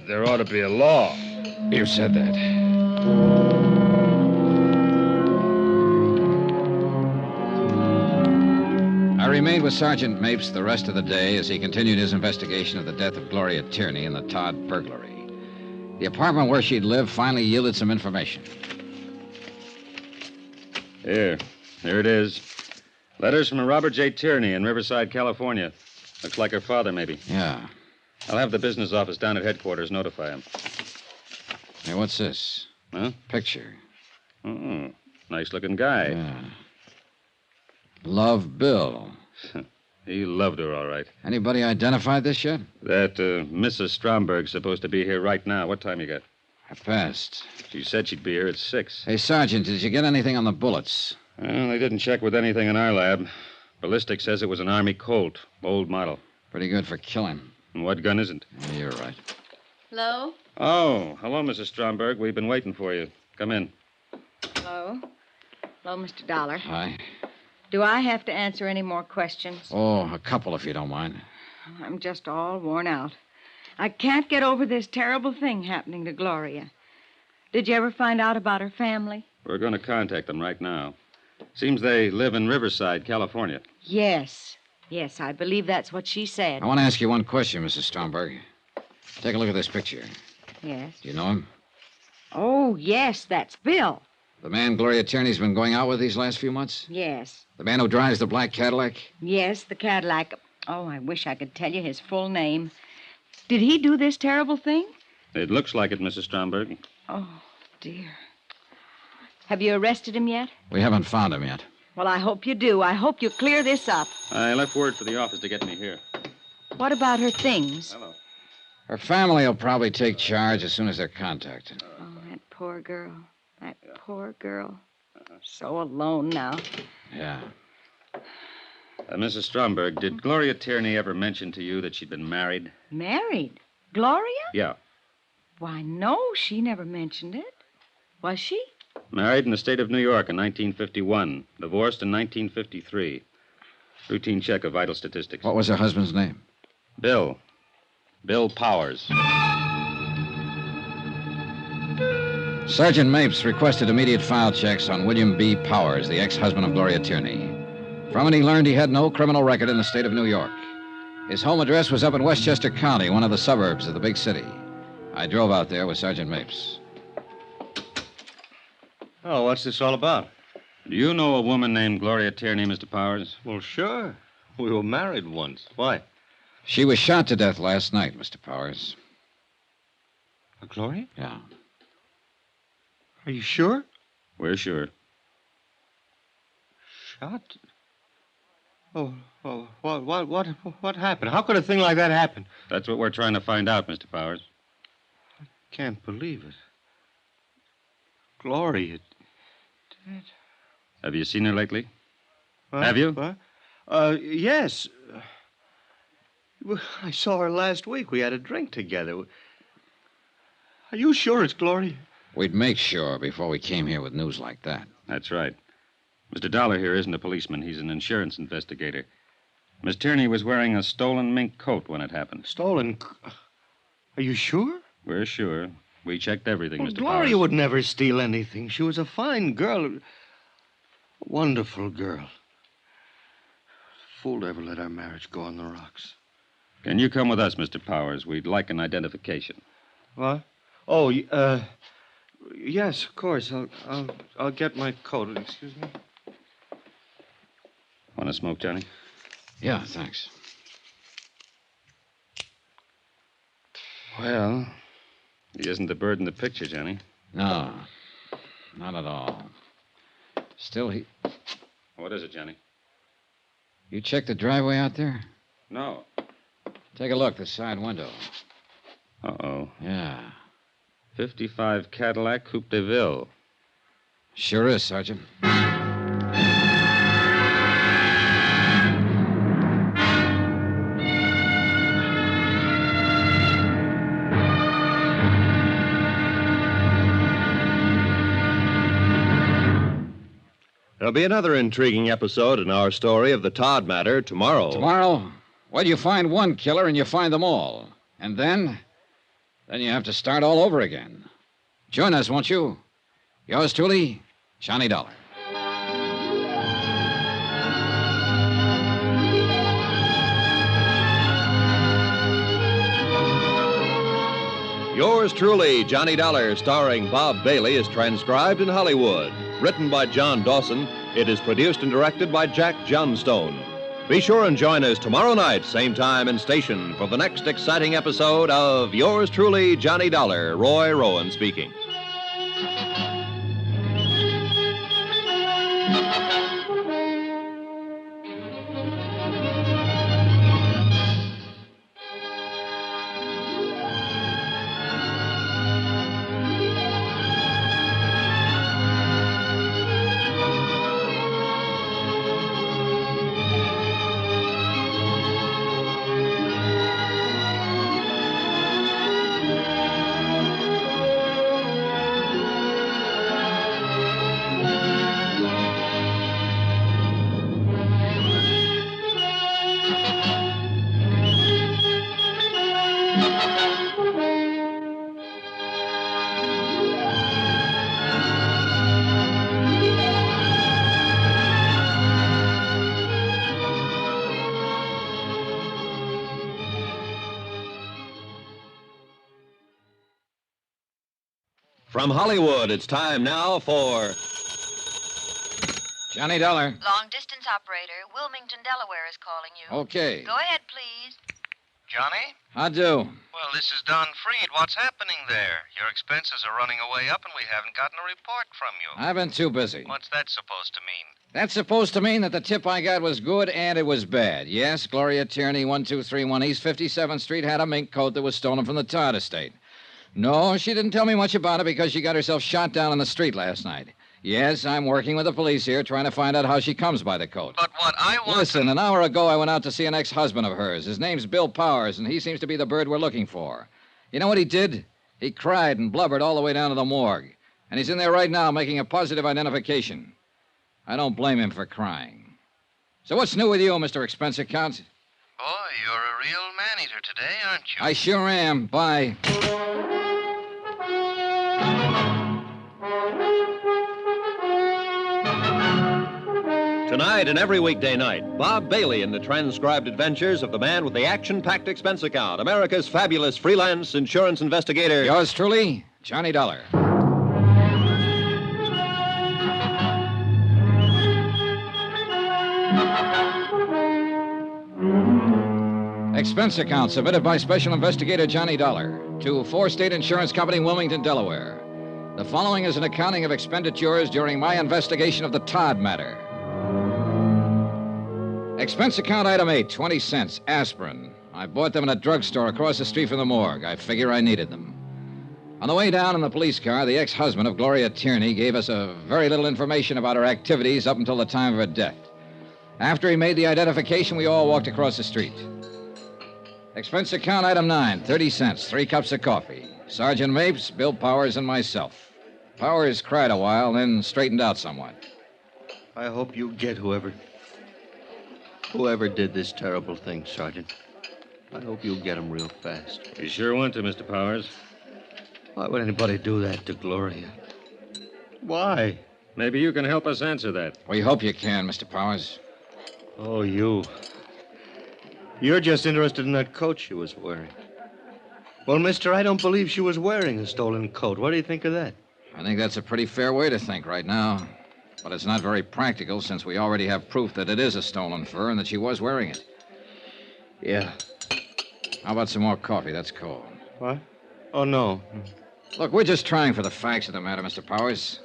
there ought to be a law. You said that. I remained with Sergeant Mapes the rest of the day as he continued his investigation of the death of Gloria Tierney and the Todd burglary. The apartment where she'd lived finally yielded some information. Here it is. Letters from a Robert J. Tierney in Riverside, California. Looks like her father, maybe. Yeah. I'll have the business office down at headquarters notify him. Hey, what's this? Huh? Picture. Oh, nice-looking guy. Yeah. Love Bill. He loved her, all right. Anybody identified this yet? That Mrs. Stromberg's supposed to be here right now. What time you got? 1:30. She said she'd be here at 6. Hey, Sergeant, did you get anything on the bullets? Well, they didn't check with anything in our lab. Ballistics says it was an Army Colt, old model. Pretty good for killing. And what gun isn't? Yeah, you're right. Hello? Oh, hello, Mrs. Stromberg. We've been waiting for you. Come in. Hello? Hello, Mr. Dollar. Hi. Do I have to answer any more questions? Oh, a couple, if you don't mind. I'm just all worn out. I can't get over this terrible thing happening to Gloria. Did you ever find out about her family? We're going to contact them right now. Seems they live in Riverside, California. Yes. Yes, I believe that's what she said. I want to ask you one question, Mrs. Stromberg. Take a look at this picture. Yes. Do you know him? Oh, yes, that's Bill. The man Gloria Tierney's been going out with these last few months? Yes. The man who drives the black Cadillac? Yes, the Cadillac. Oh, I wish I could tell you his full name. Did he do this terrible thing? It looks like it, Mrs. Stromberg. Oh, dear. Have you arrested him yet? We haven't found him yet. Well, I hope you do. I hope you clear this up. I left word for the office to get me here. What about her things? Hello. Her family will probably take charge as soon as they're contacted. Oh, that poor girl. That poor girl. So alone now. Yeah. Mrs. Stromberg, did Gloria Tierney ever mention to you that she'd been married? Married? Gloria? Yeah. Why, no, she never mentioned it. Was she? Married in the state of New York in 1951. Divorced in 1953. Routine check of vital statistics. What was her husband's name? Bill. Bill Powers. Sergeant Mapes requested immediate file checks on William B. Powers, the ex-husband of Gloria Tierney. From it, he learned he had no criminal record in the state of New York. His home address was up in Westchester County, one of the suburbs of the big city. I drove out there with Sergeant Mapes. Oh, what's this all about? Do you know a woman named Gloria Tierney, Mr. Powers? Well, sure. We were married once. Why? She was shot to death last night, Mr. Powers. Gloria? Yeah. Are you sure? We're sure. Shot? Oh, what happened? How could a thing like that happen? That's what we're trying to find out, Mr. Powers. Can't believe it. Gloria dead. Have you seen her lately? What? Have you? What? Yes. I saw her last week. We had a drink together. Are you sure it's Gloria? We'd make sure before we came here with news like that. That's right. Mr. Dollar here isn't a policeman. He's an insurance investigator. Miss Tierney was wearing a stolen mink coat when it happened. Stolen? Are you sure? We're sure. We checked everything, Well, Mr. Gloria Powers. would never steal anything. She was a fine girl. A wonderful girl. Fool to ever let our marriage go on the rocks. Can you come with us, Mr. Powers? We'd like an identification. What? Oh, yes, of course. I'll get my coat. Excuse me. Want to smoke, Johnny? Yeah, thanks. Well, he isn't the bird in the picture, Johnny. No, not at all. Still, he... What is it, Johnny? You checked the driveway out there? No. Take a look, the side window. Uh-oh. Yeah. 55 Cadillac Coupe de Ville. Sure is, Sergeant. There'll be another intriguing episode in our story of the Todd matter tomorrow. Tomorrow? Well, you find one killer and you find them all. And then you have to start all over again. Join us, won't you? Yours truly, Johnny Dollar. Yours truly, Johnny Dollar, starring Bob Bailey, is transcribed in Hollywood. Written by John Dawson, it is produced and directed by Jack Johnstone. Be sure and join us tomorrow night, same time and station, for the next exciting episode of Yours truly, Johnny Dollar. Roy Rowan speaking. From Hollywood, it's time now for... Johnny Dollar. Long distance operator, Wilmington, Delaware is calling you. Okay. Go ahead, please. Johnny? I do. Well, this is Don Freed. What's happening there? Your expenses are running away up, and we haven't gotten a report from you. I've been too busy. What's that supposed to mean? That's supposed to mean that the tip I got was good and it was bad. Yes, Gloria Tierney, 1231 East 57th Street, had a mink coat that was stolen from the Todd estate. No, she didn't tell me much about it because she got herself shot down on the street last night. Yes, I'm working with the police here trying to find out how she comes by the coat. But what I want... Listen, an hour ago I went out to see an ex-husband of hers. His name's Bill Powers, and he seems to be the bird we're looking for. You know what he did? He cried and blubbered all the way down to the morgue. And he's in there right now making a positive identification. I don't blame him for crying. So what's new with you, Mr. Expense Account? Boy, you're a real man-eater today, aren't you? I sure am. Bye. Tonight and every weekday night, Bob Bailey in the transcribed adventures of the man with the action-packed expense account, America's fabulous freelance insurance investigator. Yours truly, Johnny Dollar. Expense account submitted by Special Investigator Johnny Dollar to 4 State Insurance Company, Wilmington, Delaware. The following is an accounting of expenditures during my investigation of the Todd matter. Expense account item 8, 20 cents, aspirin. I bought them in a drugstore across the street from the morgue. I figure I needed them. On the way down in the police car, the ex-husband of Gloria Tierney gave us very little information about her activities up until the time of her death. After he made the identification, we all walked across the street. Expense account item 9, 30 cents, 3 cups of coffee. Sergeant Mapes, Bill Powers, and myself. Powers cried a while, then straightened out somewhat. I hope you get whoever did this terrible thing, Sergeant. I hope you'll get him real fast. You sure want to, Mr. Powers. Why would anybody do that to Gloria? Why? Maybe you can help us answer that. We hope you can, Mr. Powers. Oh, you. You're just interested in that coat she was wearing. Well, mister, I don't believe she was wearing a stolen coat. What do you think of that? I think that's a pretty fair way to think right now. But it's not very practical since we already have proof that it is a stolen fur and that she was wearing it. Yeah. How about some more coffee? That's cold. What? Oh, no. Look, we're just trying for the facts of the matter, Mr. Powers.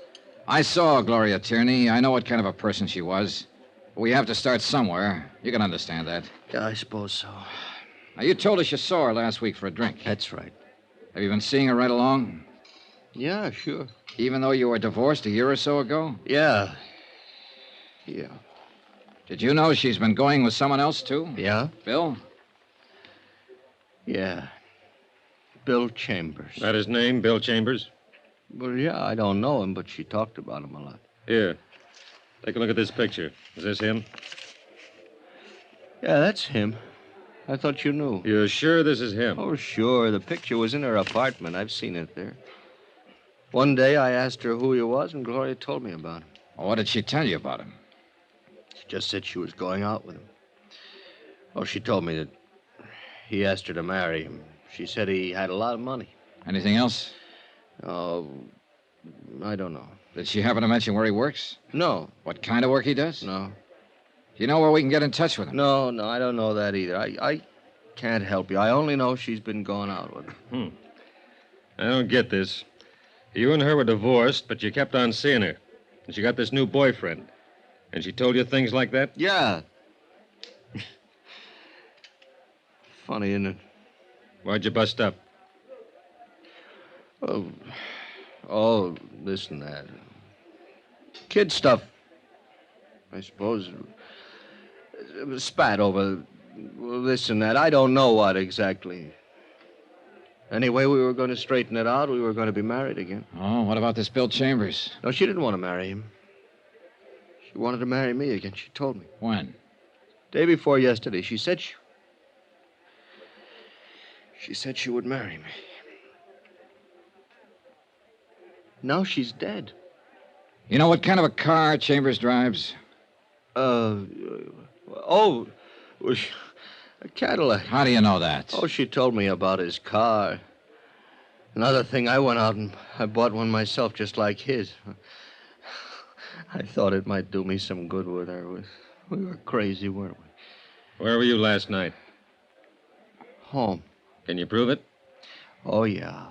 I saw Gloria Tierney. I know what kind of a person she was. But we have to start somewhere. You can understand that. Yeah, I suppose so. Now, you told us you saw her last week for a drink. That's right. Have you been seeing her right along? Yeah, sure. Even though you were divorced a year or so ago? Yeah. Yeah. Did you know she's been going with someone else, too? Yeah? Bill? Yeah. Bill Chambers. That his name, Bill Chambers? Well, yeah, I don't know him, but she talked about him a lot. Here. Take a look at this picture. Is this him? Yeah, that's him. I thought you knew. You're sure this is him? Oh, sure. The picture was in her apartment. I've seen it there. One day I asked her who he was, and Gloria told me about him. Well, what did she tell you about him? She just said she was going out with him. Oh, she told me that he asked her to marry him. She said he had a lot of money. Anything else? Oh, I don't know. Did she happen to mention where he works? No. What kind of work he does? No. Do you know where we can get in touch with him? No, I don't know that either. I can't help you. I only know she's been going out with him. I don't get this. You and her were divorced, but you kept on seeing her. And she got this new boyfriend. And she told you things like that? Yeah. Funny, isn't it? Why'd you bust up? Oh, this and that. Kid stuff. I suppose. It was spat over this and that. I don't know what exactly. Anyway, we were going to straighten it out. We were going to be married again. Oh, what about this Bill Chambers? No, she didn't want to marry him. She wanted to marry me again. She told me. When? Day before yesterday. She said she would marry me. Now she's dead. You know what kind of a car Chambers drives? A Cadillac. How do you know that? Oh, she told me about his car. Another thing, I went out and I bought one myself just like his. I thought it might do me some good with her. We were crazy, weren't we? Where were you last night? Home. Can you prove it? Oh, yeah.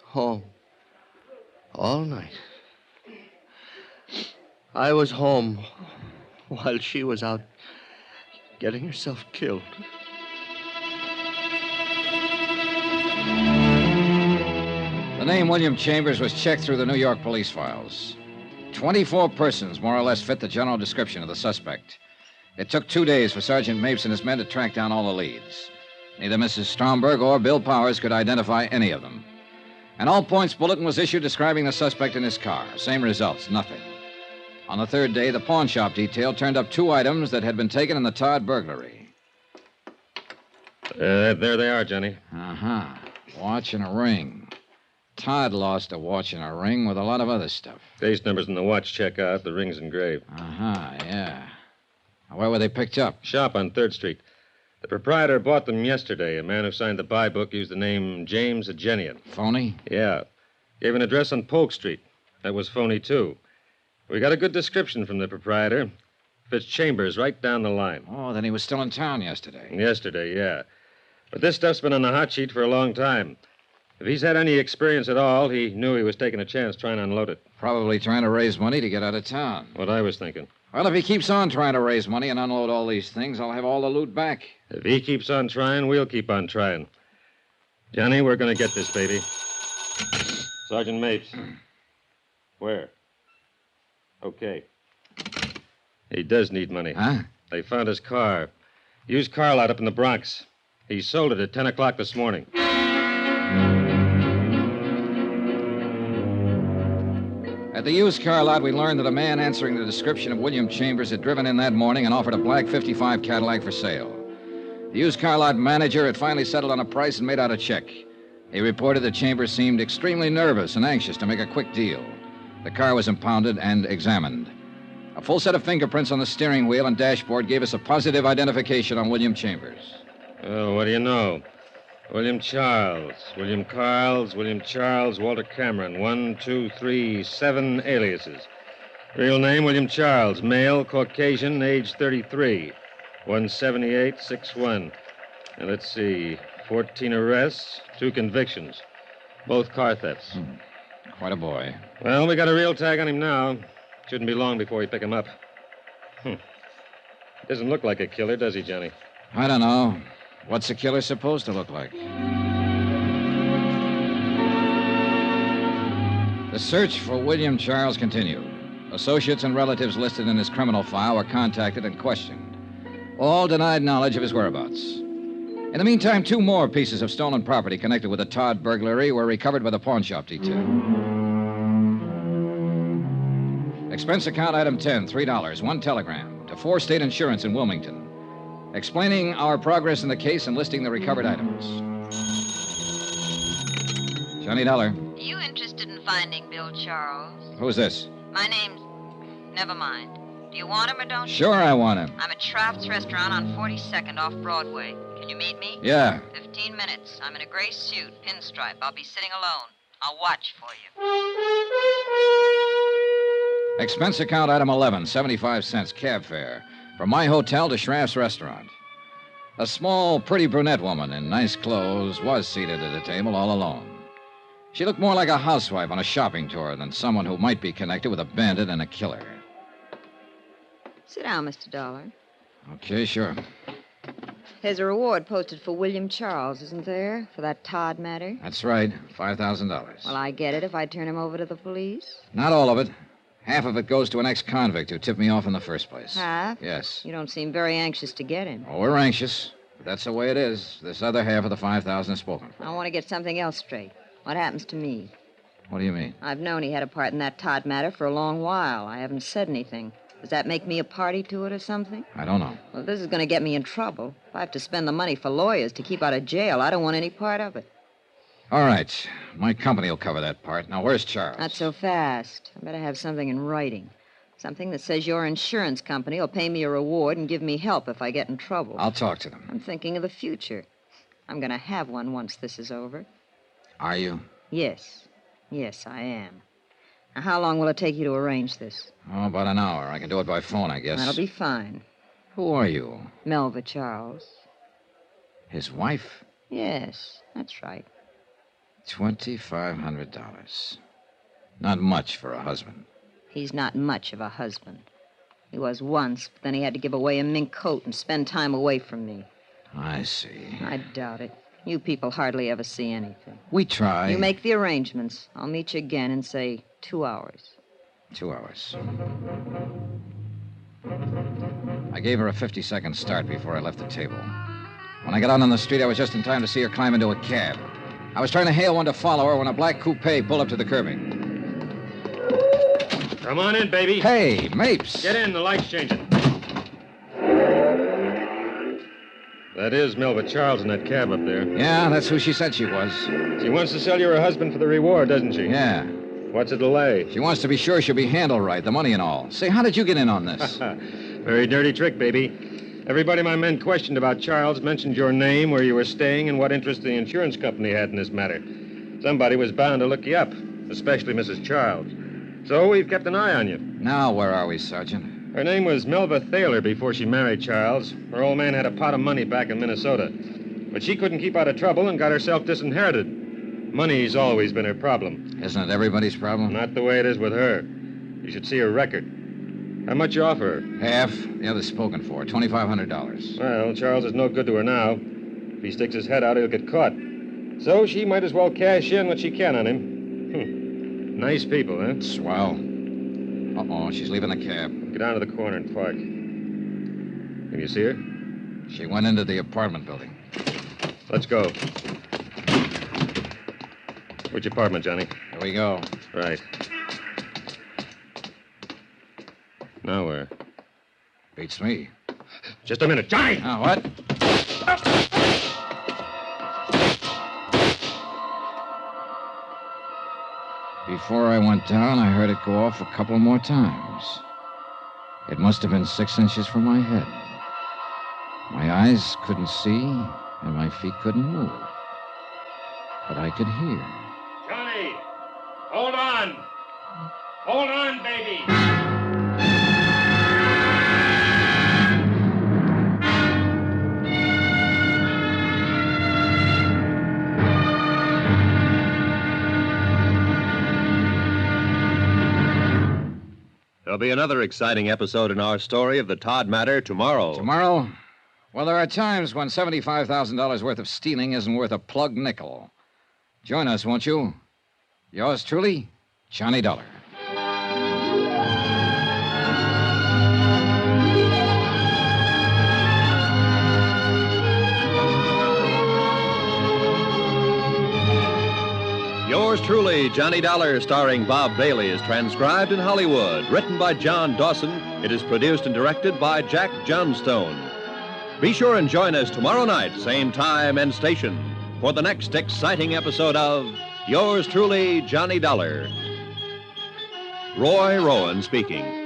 Home. All night. I was home while she was out getting herself killed. The name William Chambers was checked through the New York police files. 24 persons more or less fit the general description of the suspect. It took 2 days for Sergeant Mapes and his men to track down all the leads. Neither Mrs. Stromberg or Bill Powers could identify any of them. An all-points bulletin was issued describing the suspect in his car. Same results, nothing. On the third day, the pawn shop detail turned up 2 items that had been taken in the Todd burglary. There they are, Johnny. Uh-huh. Watch and a ring. Todd lost a watch and a ring with a lot of other stuff. Case numbers in the watch check out. The ring's engraved. Uh-huh, yeah. Where were they picked up? Shop on 3rd Street. The proprietor bought them yesterday. A man who signed the buy book used the name James Agenian. Phony? Yeah. Gave an address on Polk Street. That was phony, too. We got a good description from the proprietor. Fits Chambers right down the line. Oh, then he was still in town yesterday. Yesterday, yeah. But this stuff's been on the hot sheet for a long time. If he's had any experience at all, he knew he was taking a chance trying to unload it. Probably trying to raise money to get out of town. What I was thinking. Well, if he keeps on trying to raise money and unload all these things, I'll have all the loot back. If he keeps on trying, we'll keep on trying. Johnny, we're going to get this, baby. Sergeant Mapes. Where? Okay. He does need money. Huh? They found his car. Used car lot up in the Bronx. He sold it at 10 o'clock this morning. At the used car lot, we learned that a man answering the description of William Chambers had driven in that morning and offered a black 55 Cadillac for sale. The used car lot manager had finally settled on a price and made out a check. He reported that Chambers seemed extremely nervous and anxious to make a quick deal. The car was impounded and examined. A full set of fingerprints on the steering wheel and dashboard gave us a positive identification on William Chambers. Oh, what do you know? William Charles, William Carls, William Charles, Walter Cameron. 1, 2, 3, 7 aliases. Real name, William Charles. Male, Caucasian, age 33. 178, 6'1". Now, let's see. 14 arrests, 2 convictions. Both car thefts. Quite a boy. Well, we got a real tag on him now. Shouldn't be long before we pick him up. Doesn't look like a killer, does he, Johnny? I don't know. What's a killer supposed to look like? The search for William Charles continued. Associates and relatives listed in his criminal file were contacted and questioned. All denied knowledge of his whereabouts. In the meantime, 2 more pieces of stolen property connected with the Todd burglary were recovered by the pawn shop detail. Expense account item 10, $3, 1 telegram to 4 State Insurance in Wilmington, explaining our progress in the case and listing the recovered items. Johnny Dollar. Are you interested in finding Bill Charles? Who's this? My name's... Never mind. Do you want him or don't you? Sure, I want him. I'm at Shrout's Restaurant on 42nd off Broadway. Can you meet me? Yeah. 15 minutes. I'm in a gray suit, pinstripe. I'll be sitting alone. I'll watch for you. Expense account item 11, 75 cents cab fare from my hotel to Shraff's Restaurant. A small, pretty brunette woman in nice clothes was seated at a table all alone. She looked more like a housewife on a shopping tour than someone who might be connected with a bandit and a killer. Sit down, Mr. Dollar. Okay, sure. There's a reward posted for William Charles, isn't there? For that Todd matter? That's right, $5,000. Well, I get it if I turn him over to the police. Not all of it. Half of it goes to an ex-convict who tipped me off in the first place. Half? Yes. You don't seem very anxious to get him. Oh, we're anxious. But that's the way it is. This other half of the $5,000 is spoken for. I want to get something else straight. What happens to me? What do you mean? I've known he had a part in that Todd matter for a long while. I haven't said anything. Does that make me a party to it or something? I don't know. Well, this is going to get me in trouble. If I have to spend the money for lawyers to keep out of jail, I don't want any part of it. All right. My company will cover that part. Now, where's Charles? Not so fast. I better have something in writing. Something that says your insurance company will pay me a reward and give me help if I get in trouble. I'll talk to them. I'm thinking of the future. I'm going to have one once this is over. Are you? Yes. Yes, I am. Now, how long will it take you to arrange this? Oh, about an hour. I can do it by phone, I guess. That'll be fine. Who are you? Melva Charles. His wife? Yes, that's right. $2,500. Not much for a husband. He's not much of a husband. He was once, but then he had to give away a mink coat and spend time away from me. I see. I doubt it. You people hardly ever see anything. We try. You make the arrangements. I'll meet you again in, say, 2 hours. 2 hours. I gave her a 50-second start before I left the table. When I got out on the street, I was just in time to see her climb into a cab. I was trying to hail one to follow her when a black coupe pulled up to the curbing. Come on in, baby. Hey, Mapes. Get in. The light's changing. That is Melva Charles in that cab up there. Yeah, that's who she said she was. She wants to sell you her husband for the reward, doesn't she? Yeah. What's the delay? She wants to be sure she'll be handled right, the money and all. Say, how did you get in on this? Very dirty trick, baby. Everybody my men questioned about Charles mentioned your name, where you were staying, and what interest the insurance company had in this matter. Somebody was bound to look you up, especially Mrs. Charles. So we've kept an eye on you. Now, where are we, Sergeant? Her name was Melva Thaler before she married Charles. Her old man had a pot of money back in Minnesota. But she couldn't keep out of trouble and got herself disinherited. Money's always been her problem. Isn't it everybody's problem? Not the way it is with her. You should see her record. How much you offer her? Half. The other's spoken for. $2,500. Well, Charles is no good to her now. If he sticks his head out, he'll get caught. So she might as well cash in what she can on him. Nice people, huh? Swell. Uh-oh, she's leaving the cab. Get down to the corner and park. Can you see her? She went into the apartment building. Let's go. Which apartment, Johnny? Here we go. Right. Now where? Beats me. Just a minute. Johnny! Now, what? Before I went down, I heard it go off a couple more times. It must have been 6 inches from my head. My eyes couldn't see, and my feet couldn't move. But I could hear. Johnny! Hold on! Hold on, baby! There'll be another exciting episode in our story of the Todd matter tomorrow. Tomorrow? Well, there are times when $75,000 worth of stealing isn't worth a plug nickel. Join us, won't you? Yours truly, Johnny Dollar. Yours truly, Johnny Dollar, starring Bob Bailey, is transcribed in Hollywood. Written by John Dawson, it is produced and directed by Jack Johnstone. Be sure and join us tomorrow night, same time and station, for the next exciting episode of Yours truly, Johnny Dollar. Roy Rowan speaking.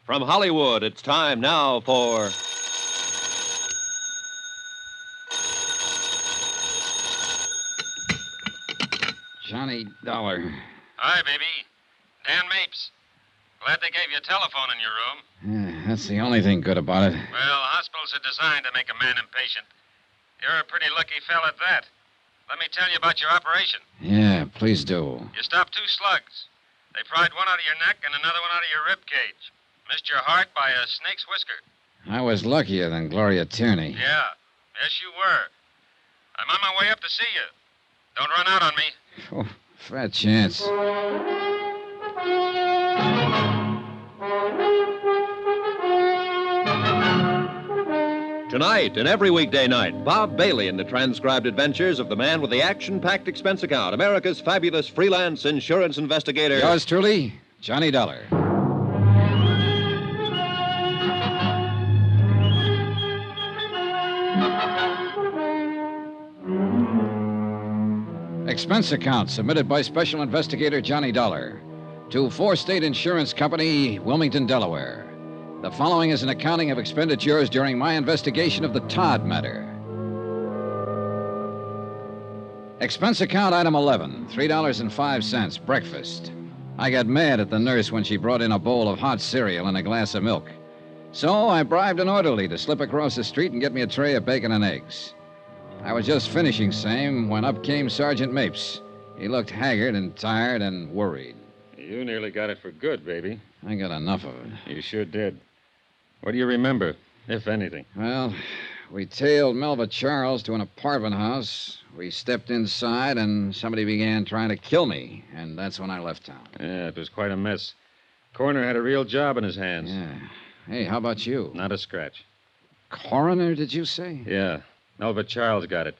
From Hollywood, it's time now for... Johnny Dollar. Hi, baby. Dan Mapes. Glad they gave you a telephone in your room. Yeah, that's the only thing good about it. Well, hospitals are designed to make a man impatient. You're a pretty lucky fella at that. Let me tell you about your operation. Yeah, please do. You stopped 2 slugs. They pried one out of your neck and another one out of your rib cage. Missed your heart by a snake's whisker. I was luckier than Gloria Tierney. Yeah. Yes, you were. I'm on my way up to see you. Don't run out on me. Oh, fat chance. Tonight and every weekday night, Bob Bailey in the transcribed adventures of the man with the action-packed expense account, America's fabulous freelance insurance investigator. Yours truly, Johnny Dollar. Expense account submitted by Special Investigator Johnny Dollar to Four State Insurance Company, Wilmington, Delaware. The following is an accounting of expenditures during my investigation of the Todd matter. Expense account item 11, $3.05, breakfast. I got mad at the nurse when she brought in a bowl of hot cereal and a glass of milk. So I bribed an orderly to slip across the street and get me a tray of bacon and eggs. I was just finishing same when up came Sergeant Mapes. He looked haggard and tired and worried. You nearly got it for good, baby. I got enough of it. You sure did. What do you remember, if anything? Well, we tailed Melva Charles to an apartment house. We stepped inside, and somebody began trying to kill me, and that's when I left town. Yeah, it was quite a mess. Coroner had a real job in his hands. Yeah. Hey, how about you? Not a scratch. Coroner, did you say? Yeah. Melva Charles got it.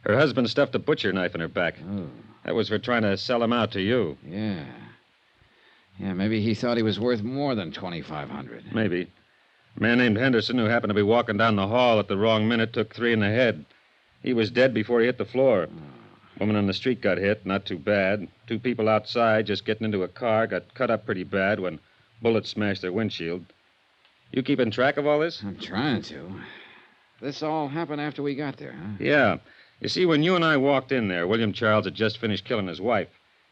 Her husband stuffed a butcher knife in her back. Oh. That was for trying to sell him out to you. Yeah. Yeah, maybe he thought he was worth more than $2,500. Maybe. A man named Henderson, who happened to be walking down the hall at the wrong minute, took 3 in the head. He was dead before he hit the floor. Woman on the street got hit, not too bad. 2 people outside, just getting into a car, got cut up pretty bad when bullets smashed their windshield. You keeping track of all this? I'm trying to. This all happened after we got there, huh? Yeah. You see, when you and I walked in there, William Charles had just finished killing his wife.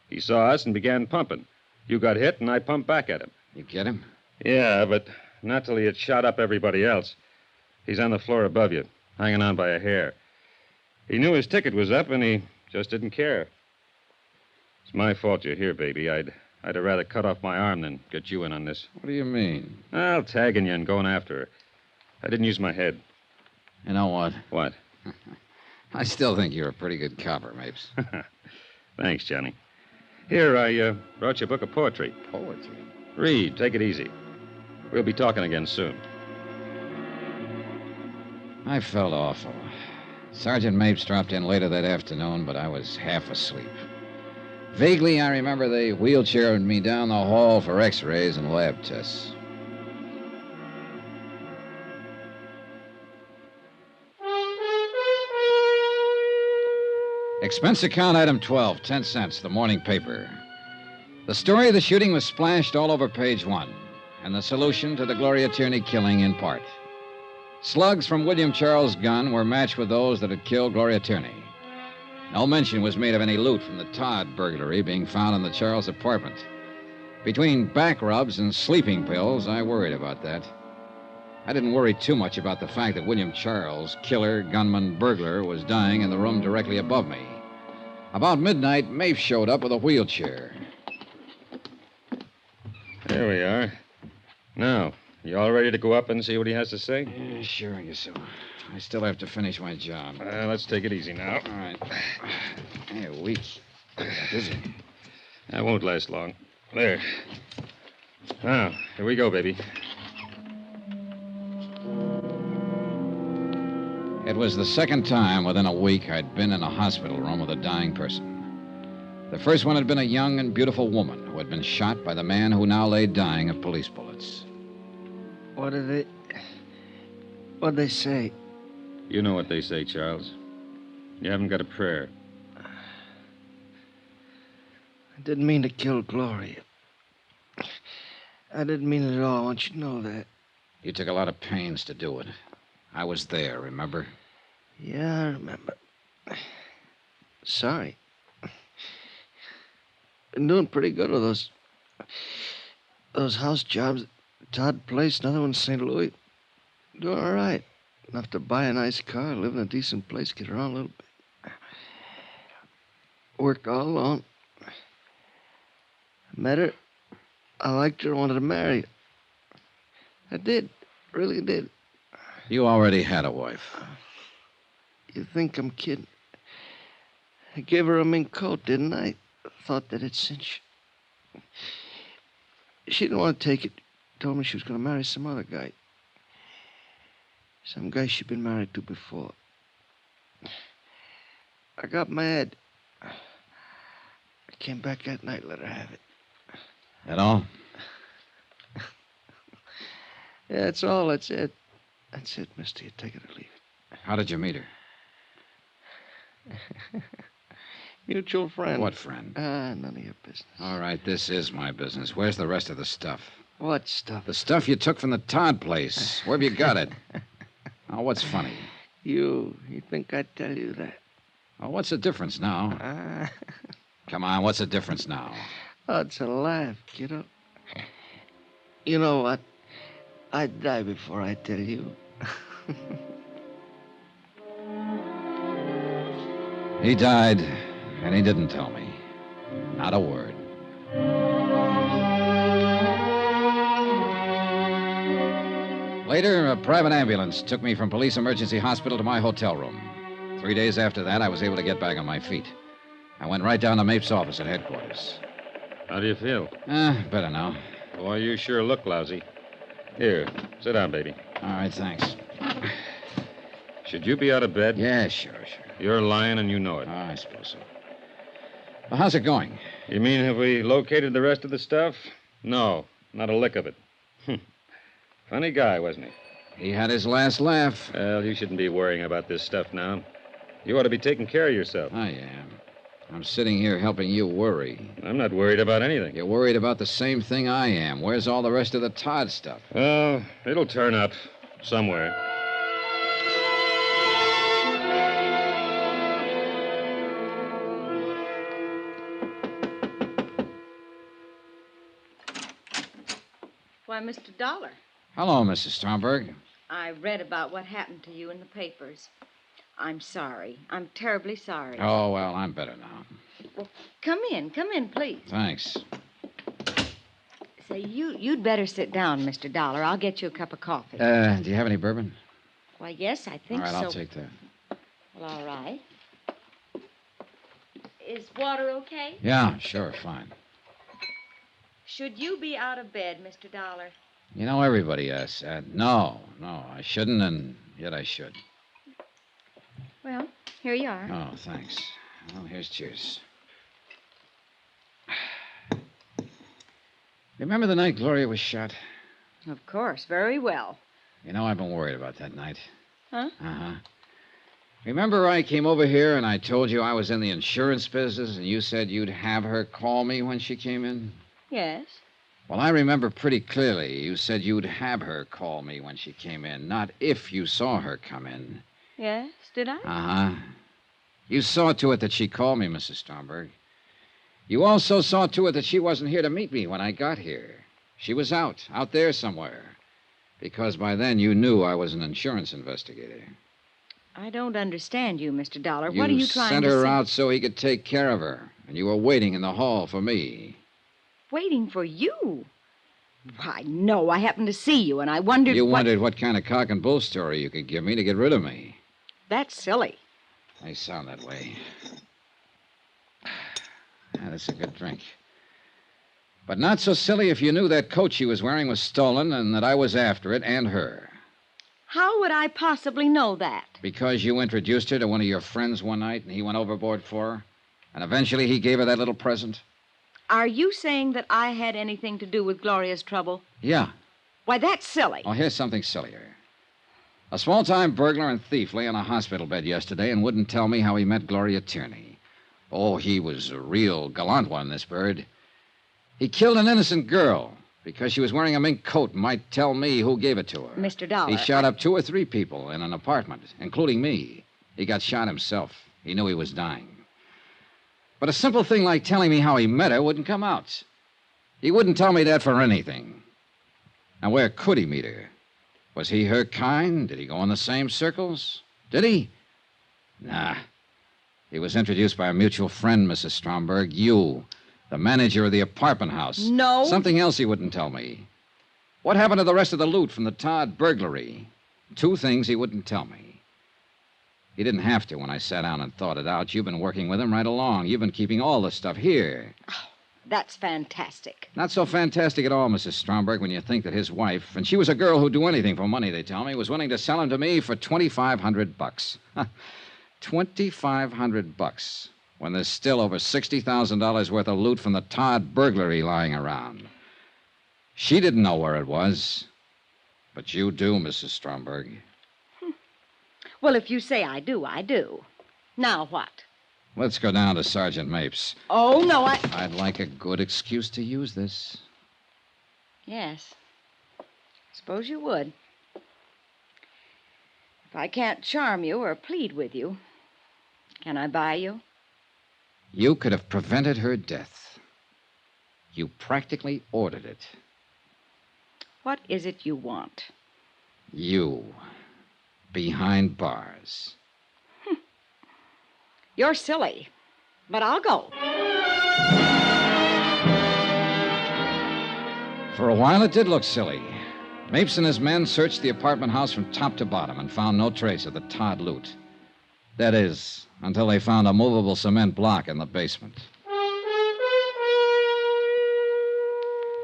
He saw us and began pumping. You got hit, and I pumped back at him. You get him? Yeah, but not till he had shot up everybody else. He's on the floor above you, hanging on by a hair. He knew his ticket was up, and he just didn't care. It's my fault you're here, baby. I'd have rather cut off my arm than get you in on this. What do you mean? Well, tagging you and going after her. I didn't use my head. You know what? What? I still think you're a pretty good copper, Mapes. Thanks, Johnny. Here, I brought you a book of poetry. Poetry? Read. Take it easy. We'll be talking again soon. I felt awful. Sergeant Mapes dropped in later that afternoon, but I was half asleep. Vaguely, I remember they wheelchaired me down the hall for x-rays and lab tests. Expense account item 12, 10 cents, the morning paper. The story of the shooting was splashed all over page 1, and the solution to the Gloria Tierney killing in part. Slugs from William Charles' gun were matched with those that had killed Gloria Tierney. No mention was made of any loot from the Todd burglary being found in the Charles apartment. Between back rubs and sleeping pills, I worried about that. I didn't worry too much about the fact that William Charles, killer, gunman, burglar, was dying in the room directly above me. About midnight, Mapes showed up with a wheelchair. There we are. Now, you all ready to go up and see what he has to say? Yeah, sure, I guess so. I still have to finish my job. Let's take it easy now. All right. Hey, weak. Dizzy. That won't last long. There. Now, here we go, baby. It was the second time within a week I'd been in a hospital room with a dying person. The first one had been a young and beautiful woman who had been shot by the man who now lay dying of police bullets. What'd they say? You know what they say, Charles. You haven't got a prayer. I didn't mean to kill Gloria. I didn't mean it at all. I want you to know that. You took a lot of pains to do it. I was there, remember? Yeah, I remember. Sorry. Been doing pretty good with those house jobs. Todd Place, another one in St. Louis. Doing all right. Enough to buy a nice car, live in a decent place, get around a little bit. Worked all alone. Met her. I liked her, wanted to marry her. I did. Really did. You already had a wife. You think I'm kidding? I gave her a mink coat, didn't I? Thought that it'd cinch. She didn't want to take it. Told me she was going to marry some other guy. Some guy she'd been married to before. I got mad. I came back that night, let her have it. That all? Yeah, that's all. That's it. That's it, mister. You take it or leave it. How did you meet her? Mutual friend. What friend? None of your business. All right, this is my business. Where's the rest of the stuff? What stuff? The stuff you took from the Todd place. Where have you got it? Oh, what's funny? You think I'd tell you that? Oh, what's the difference now? Come on, what's the difference now? Oh, it's a laugh, kiddo. You know what? I'd die before I tell you. He died, and he didn't tell me. Not a word. Later, a private ambulance took me from police emergency hospital to my hotel room. 3 days after that, I was able to get back on my feet. I went right down to Mapes' office at headquarters. How do you feel? Better now. Boy, you sure look lousy. Here, sit down, baby. All right, thanks. Should you be out of bed? Yeah, sure. You're lying and you know it. I suppose so. Well, how's it going? You mean have we located the rest of the stuff? No, not a lick of it. Funny guy, wasn't he? He had his last laugh. Well, you shouldn't be worrying about this stuff now. You ought to be taking care of yourself. I am. I'm sitting here helping you worry. I'm not worried about anything. You're worried about the same thing I am. Where's all the rest of the Todd stuff? Well, it'll turn up somewhere. Why, Mr. Dollar, Hello, Mrs. Stromberg. I read about what happened to you in the papers. I'm sorry. I'm terribly sorry. Oh, well, I'm better now. Well, come in, please. Thanks. Say, you'd better sit down, Mr. Dollar. I'll get you a cup of coffee. Do you have any bourbon? Why, yes, I think all right, so. I'll take that. Well, all right. Is water okay? Yeah, sure, fine. Should you be out of bed, Mr. Dollar? You know, everybody asks that. No, I shouldn't, and yet I should. Well, here you are. Oh, thanks. Well, here's cheers. Remember the night Gloria was shot? Of course, very well. You know, I've been worried about that night. Huh? Uh-huh. Remember I came over here and I told you I was in the insurance business and you said you'd have her call me when she came in? Yes. Well, I remember pretty clearly. You said you'd have her call me when she came in, not if you saw her come in. Yes, did I? Uh-huh. You saw to it that she called me, Mrs. Stromberg. You also saw to it that she wasn't here to meet me when I got here. She was out there somewhere. Because by then you knew I was an insurance investigator. I don't understand you, Mr. Dollar. What are you trying to say? You sent her out so he could take care of her, and you were waiting in the hall for me. Waiting for you? Why, no, I happened to see you, and I wondered You wondered what kind of cock and bull story you could give me to get rid of me. That's silly. They sound that way. That's a good drink. But not so silly if you knew that coat she was wearing was stolen and that I was after it and her. How would I possibly know that? Because you introduced her to one of your friends one night and he went overboard for her? And eventually he gave her that little present? Are you saying that I had anything to do with Gloria's trouble? Yeah. Why, that's silly. Oh, here's something sillier. A small-time burglar and thief lay on a hospital bed yesterday and wouldn't tell me how he met Gloria Tierney. Oh, he was a real gallant one, this bird. He killed an innocent girl because she was wearing a mink coat and might tell me who gave it to her. Mr. Dollar. He shot up 2 or 3 people in an apartment, including me. He got shot himself. He knew he was dying. But a simple thing like telling me how he met her wouldn't come out. He wouldn't tell me that for anything. Now, where could he meet her? Was he her kind? Did he go in the same circles? Did he? Nah. He was introduced by a mutual friend, Mrs. Stromberg. You, the manager of the apartment house. No. Something else he wouldn't tell me. What happened to the rest of the loot from the Todd burglary? 2 things he wouldn't tell me. He didn't have to when I sat down and thought it out. You've been working with him right along. You've been keeping all the stuff here. Oh, that's fantastic. Not so fantastic at all, Mrs. Stromberg, when you think that his wife, and she was a girl who'd do anything for money, they tell me, was willing to sell him to me for $2,500. $2,500, when there's still over $60,000 worth of loot from the Todd burglary lying around. She didn't know where it was. But you do, Mrs. Stromberg. Well, if you say I do, I do. Now what? Let's go down to Sergeant Mapes. Oh, no, I'd like a good excuse to use this. Yes. Suppose you would. If I can't charm you or plead with you, can I buy you? You could have prevented her death. You practically ordered it. What is it you want? You. Behind bars. You're silly, but I'll go. For a while, it did look silly. Mapes and his men searched the apartment house from top to bottom and found no trace of the Todd loot. That is, until they found a movable cement block in the basement.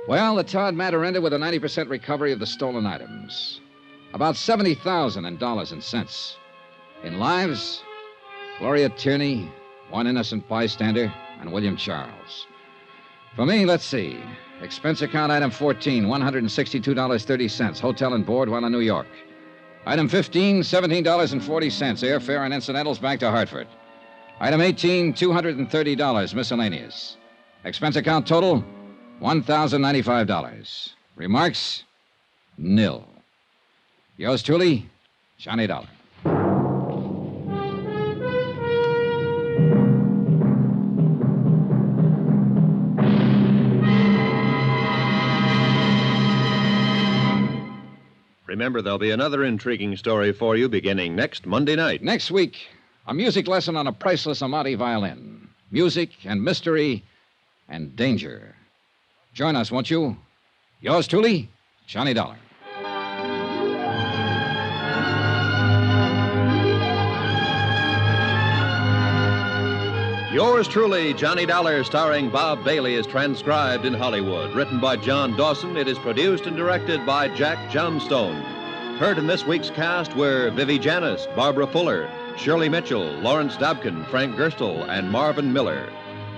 Well, the Todd matter ended with a 90% recovery of the stolen items. About $70,000 in dollars and cents. In lives, Gloria Tierney, one innocent bystander, and William Charles. For me, let's see. Expense account item 14, $162.30. Hotel and board while in New York. Item 15, $17.40. Airfare and incidentals back to Hartford. Item 18, $230. Miscellaneous. Expense account total, $1,095. Remarks? Nil. Yours truly, Johnny Dollar. Remember, there'll be another intriguing story for you beginning next Monday night. Next week, a music lesson on a priceless Amati violin. Music and mystery and danger. Join us, won't you? Yours truly, Johnny Dollar. Yours truly, Johnny Dollar, starring Bob Bailey, is transcribed in Hollywood. Written by John Dawson, it is produced and directed by Jack Johnstone. Heard in this week's cast were Vivi Janis, Barbara Fuller, Shirley Mitchell, Lawrence Dobkin, Frank Gerstle, and Marvin Miller.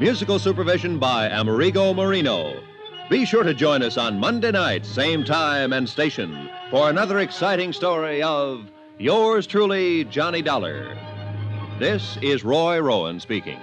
Musical supervision by Amerigo Marino. Be sure to join us on Monday night, same time and station, for another exciting story of Yours truly, Johnny Dollar. This is Roy Rowan speaking.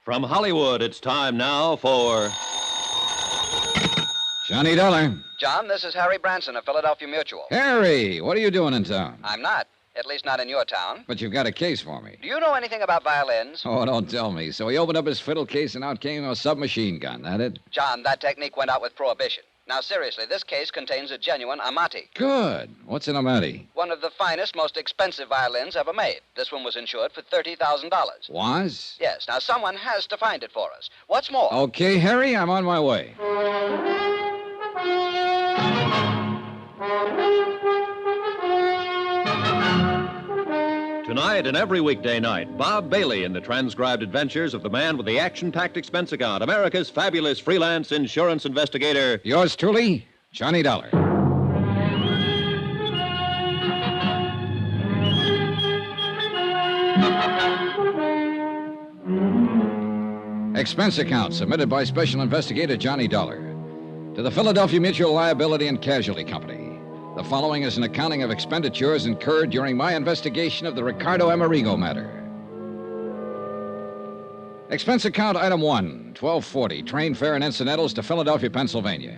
From Hollywood, it's time now for Johnny Dollar. John, this is Harry Branson of Philadelphia Mutual. Harry, what are you doing in town? I'm not. At least not in your town. But you've got a case for me. Do you know anything about violins? Oh, don't tell me. So he opened up his fiddle case and out came a submachine gun, that it? John, that technique went out with Prohibition. Now, seriously, this case contains a genuine Amati. Good. What's an Amati? One of the finest, most expensive violins ever made. This one was insured for $30,000. Was? Yes. Now, someone has to find it for us. What's more... Okay, Harry, I'm on my way. Tonight and every weekday night, Bob Bailey in the transcribed adventures of the man with the action-packed expense account, America's fabulous freelance insurance investigator. Yours truly, Johnny Dollar. Expense account submitted by Special Investigator Johnny Dollar to the Philadelphia Mutual Liability and Casualty Company. The following is an accounting of expenditures incurred during my investigation of the Ricardo Amerigo matter. Expense account item 1, $12.40, train fare and incidentals to Philadelphia, Pennsylvania.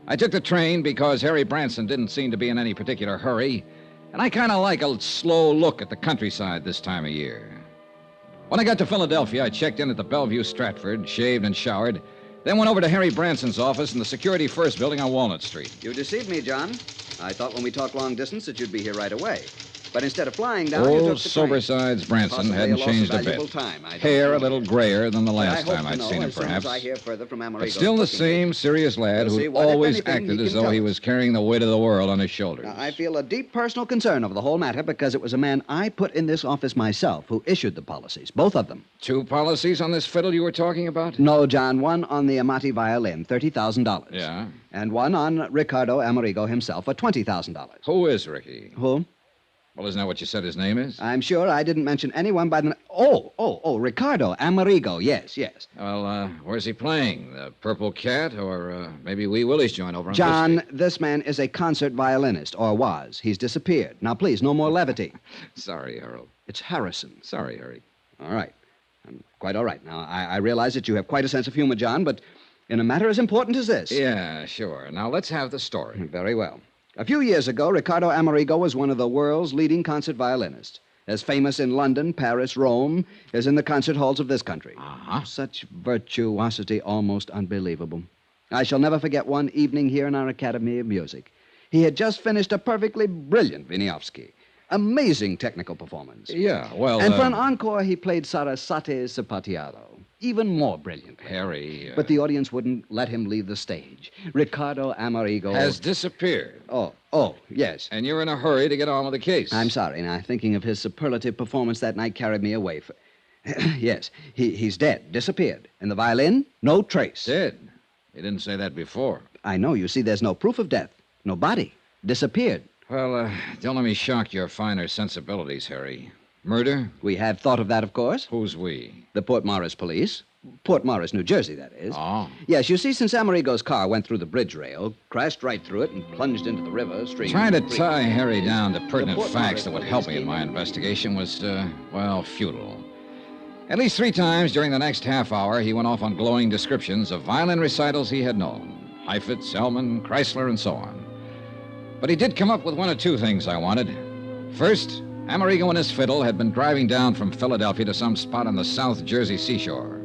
I took the train because Harry Branson didn't seem to be in any particular hurry, and I kind of like a slow look at the countryside this time of year. When I got to Philadelphia, I checked in at the Bellevue Stratford, shaved and showered, then went over to Harry Branson's office in the Security First building on Walnut Street. You deceived me, John. I thought when we talked long distance that you'd be here right away. But instead of flying down, you took Old the sober-sides Branson Possibly hadn't a loss changed of a valuable bit. time, I don't Hair know. a little grayer than the I last hope time to I'd know seen him, as soon perhaps. as I hear further from But Amerigo's still the booking same agent. serious lad We'll see who what, if always anything, acted he as can though he tell was carrying the weight of the world on his shoulders. Now, I feel a deep personal concern over the whole matter because it was a man I put in this office myself who issued the policies, both of them. 2 policies on this fiddle you were talking about? No, John, one on the Amati violin, $30,000. Yeah. And one on Ricardo Amerigo himself for $20,000. Who is Ricky? Who? Well, isn't that what you said his name is? I'm sure I didn't mention anyone by the... Oh, Ricardo Amerigo, yes. Well, where's he playing? The Purple Cat or maybe Wee Willie's joint over on John, this man is a concert violinist, or was. He's disappeared. Now, please, no more levity. Sorry, Harold. It's Harrison. Sorry, Harry. All right. I'm quite all right. Now, I realize that you have quite a sense of humor, John, but in a matter as important as this... Yeah, sure. Now, let's have the story. Very well. A few years ago, Ricardo Amerigo was one of the world's leading concert violinists, as famous in London, Paris, Rome, as in the concert halls of this country. Such virtuosity, almost unbelievable. I shall never forget one evening here in our Academy of Music. He had just finished a perfectly brilliant Wieniawski. Amazing technical performance. Yeah, well... And for an encore, he played Sarasate's Zapatiado. Even more brilliant. Harry... But the audience wouldn't let him leave the stage. Ricardo Amerigo... has disappeared. Oh, yes. And you're in a hurry to get on with the case. I'm sorry. Now, thinking of his superlative performance that night carried me away. Yes, he's dead. Disappeared. And the violin? No trace. Dead? You didn't say that before. I know. You see, there's no proof of death. No body. Disappeared. Well, don't let me shock your finer sensibilities, Harry. Murder? We have thought of that, of course. Who's we? The Port Morris police. Port Morris, New Jersey, that is. Oh. Yes, you see, since Amerigo's car went through the bridge rail, crashed right through it, and plunged into the river stream... Trying to tie Harry down to pertinent facts that would help me in my investigation was, futile. At least 3 times during the next half hour, he went off on glowing descriptions of violin recitals he had known. Heifetz, Elman, Chrysler, and so on. But he did come up with 1 or 2 things I wanted. First, Amerigo and his fiddle had been driving down from Philadelphia to some spot on the South Jersey seashore.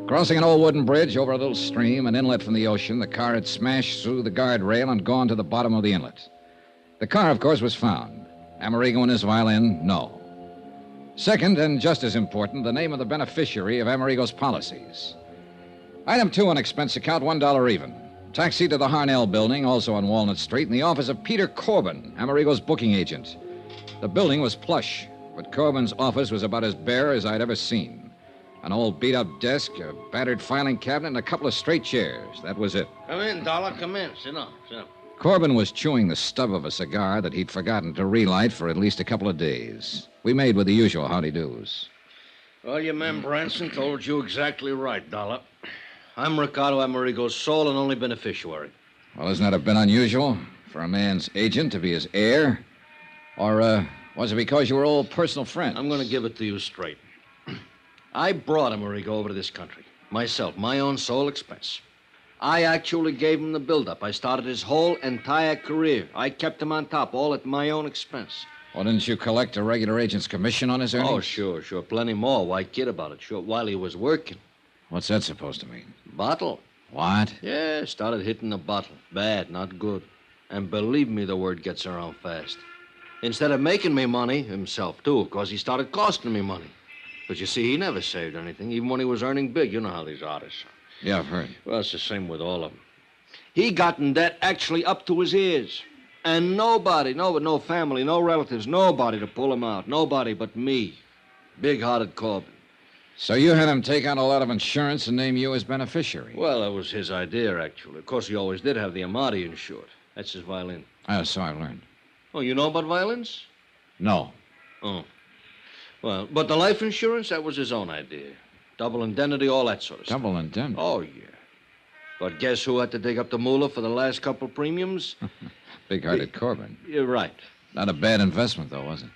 Crossing an old wooden bridge over a little stream, an inlet from the ocean, the car had smashed through the guardrail and gone to the bottom of the inlet. The car, of course, was found. Amerigo and his violin, no. Second, and just as important, the name of the beneficiary of Amerigo's policies. Item 2 on expense account, $1 even. Taxi to the Harnell building, also on Walnut Street, in the office of Peter Corbin, Amerigo's booking agent. The building was plush, but Corbin's office was about as bare as I'd ever seen. An old beat-up desk, a battered filing cabinet, and a couple of straight chairs. That was it. Come in, Dollar. Come in. Sit down. Corbin was chewing the stub of a cigar that he'd forgotten to relight for at least a couple of days. We made with the usual howdy-do's. Well, your man Branson told you exactly right, Dollar. I'm Ricardo Amerigo's sole and only beneficiary. Well, isn't that a bit unusual for a man's agent to be his heir? Or, was it because you were old personal friends? I'm going to give it to you straight. I brought Amerigo over to this country. Myself, my own sole expense. I actually gave him the build-up. I started his whole entire career. I kept him on top, all at my own expense. Well, didn't you collect a regular agent's commission on his earnings? Oh, sure. Plenty more. Why kid about it? Sure, while he was working. What's that supposed to mean? Bottle. What? Yeah, started hitting the bottle. Bad, not good. And believe me, the word gets around fast. Instead of making me money, himself, too, of course, he started costing me money. But you see, he never saved anything, even when he was earning big. You know how these artists are. Yeah, I've heard. Well, it's the same with all of them. He got in debt actually up to his ears. And nobody, no family, no relatives, nobody to pull him out. Nobody but me. Big-hearted Corbin. So you had him take out a lot of insurance and name you as beneficiary? Well, that was his idea, actually. Of course, he always did have the Amati insured. That's his violin. Oh, so I've learned. Oh, you know about violins? No. Oh. Well, but the life insurance, that was his own idea. Double indemnity, all that sort of stuff. Double indemnity? Oh, yeah. But guess who had to dig up the moolah for the last couple premiums? Big-hearted Corbin. You're right. Not a bad investment, though, was it?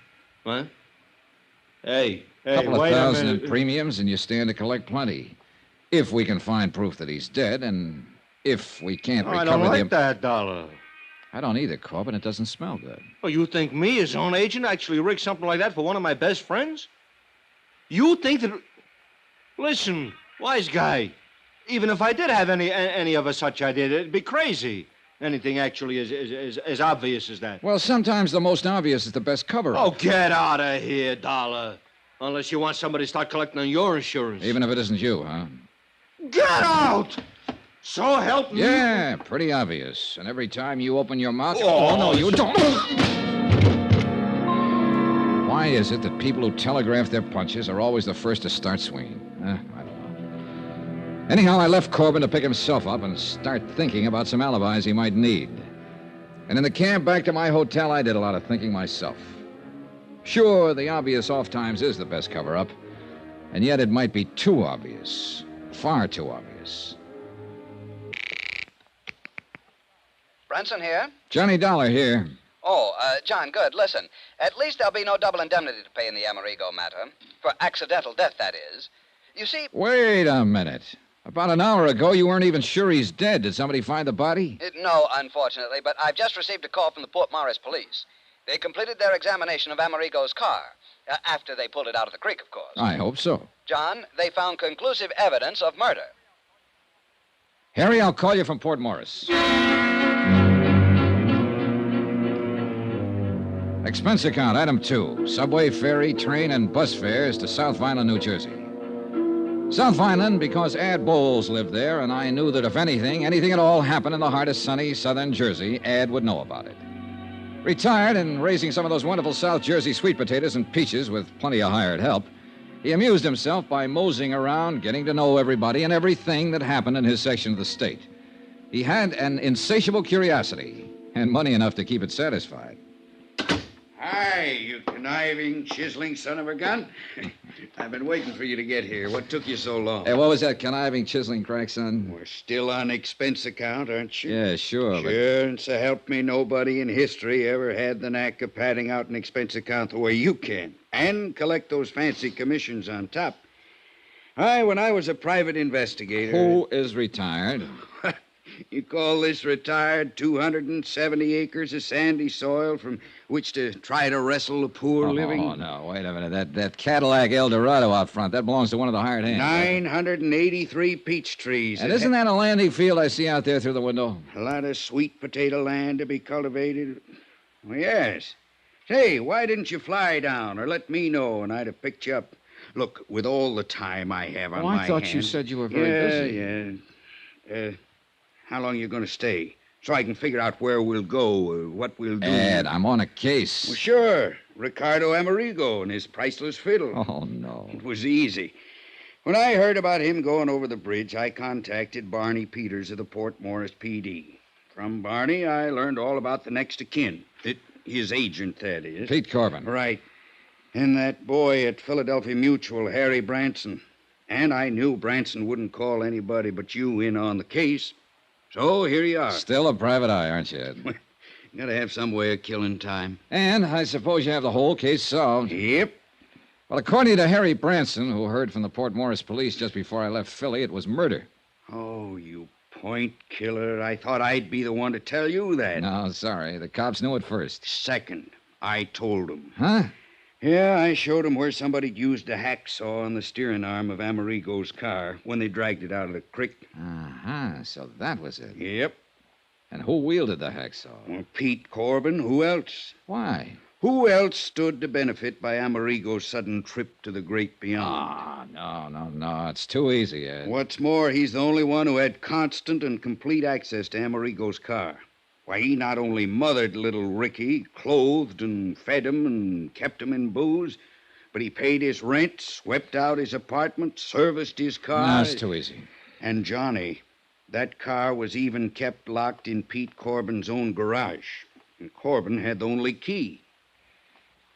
What? Hey, couple of wait thousand a in minute. premiums, and you stand to collect plenty. If we can find proof that he's dead, and if we can't recover I don't like the... that, Dollar. I don't either, Corbin. It doesn't smell good. Oh, you think me, his own agent, actually rigged something like that for one of my best friends? You think that... Listen, wise guy. Even if I did have any of a such idea, it'd be crazy. Anything actually as obvious as that. Well, sometimes the most obvious is the best cover-up. Oh, get out of here, Dollar. Unless you want somebody to start collecting on your insurance. Even if it isn't you, huh? Get out! So help me. Yeah, pretty obvious. And every time you open your mouth... Oh, no, you don't. Why is it that people who telegraph their punches are always the first to start swinging? I don't know. Anyhow, I left Corbin to pick himself up and start thinking about some alibis he might need. And in the cab back to my hotel, I did a lot of thinking myself. Sure, the obvious off times is the best cover-up. And yet it might be too obvious. Far too obvious. Branson here? Johnny Dollar here. Oh, John, good. Listen, at least there'll be no double indemnity to pay in the Amerigo matter. For accidental death, that is. You see... Wait a minute. About an hour ago, you weren't even sure he's dead. Did somebody find the body? No, unfortunately, but I've just received a call from the Port Morris police. They completed their examination of Amerigo's car. After they pulled it out of the creek, of course. I hope so. John, they found conclusive evidence of murder. Harry, I'll call you from Port Morris. Expense account, item 2. Subway, ferry, train, and bus fares to South Vineland, New Jersey. South Vineland because Ad Bowles lived there, and I knew that if anything at all happened in the heart of sunny southern Jersey, Ad would know about it. Retired and raising some of those wonderful South Jersey sweet potatoes and peaches with plenty of hired help, he amused himself by moseying around, getting to know everybody and everything that happened in his section of the state. He had an insatiable curiosity and money enough to keep it satisfied. Hi, you conniving, chiseling son of a gun. I've been waiting for you to get here. What took you so long? Hey, what was that conniving, chiseling crack, son? We're still on expense account, aren't you? Yeah, sure. Sure, and so help me, nobody in history ever had the knack of padding out an expense account the way you can. And collect those fancy commissions on top. When I was a private investigator... Who is retired? You call this retired 270 acres of sandy soil from which to try to wrestle the poor living? Oh, no, wait a minute. That Cadillac Eldorado out front, that belongs to one of the hired hands. 983 peach trees. And isn't that a landing field I see out there through the window? A lot of sweet potato land to be cultivated. Well, yes. Say, why didn't you fly down or let me know and I'd have picked you up? Look, with all the time I have on my hands... I thought you said you were very busy. Yeah. How long are you going to stay? So I can figure out where we'll go or what we'll do. Ed, I'm on a case. Well, sure. Ricardo Amerigo and his priceless fiddle. Oh, no. It was easy. When I heard about him going over the bridge, I contacted Barney Peters of the Port Morris PD. From Barney, I learned all about the next of kin. His agent, that is. Pete Corbin. Right. And that boy at Philadelphia Mutual, Harry Branson. And I knew Branson wouldn't call anybody but you in on the case. So here you are. Still a private eye, aren't you, Ed? You gotta have some way of killing time. And I suppose you have the whole case solved. Yep. Well, according to Harry Branson, who heard from the Port Morris police just before I left Philly, it was murder. Oh, you point killer. I thought I'd be the one to tell you that. No, sorry. The cops knew it first. Second, I told them. Huh? Yeah, I showed them where somebody'd used a hacksaw on the steering arm of Amerigo's car when they dragged it out of the creek. Uh-huh, so that was it. Yep. And who wielded the hacksaw? Well, Pete Corbin. Who else? Why? Who else stood to benefit by Amerigo's sudden trip to the great beyond? No. It's too easy, Ed. What's more, he's the only one who had constant and complete access to Amerigo's car. Why, he not only mothered little Ricky, clothed and fed him and kept him in booze, but he paid his rent, swept out his apartment, serviced his car. No, it's too easy. And Johnny, that car was even kept locked in Pete Corbin's own garage. And Corbin had the only key.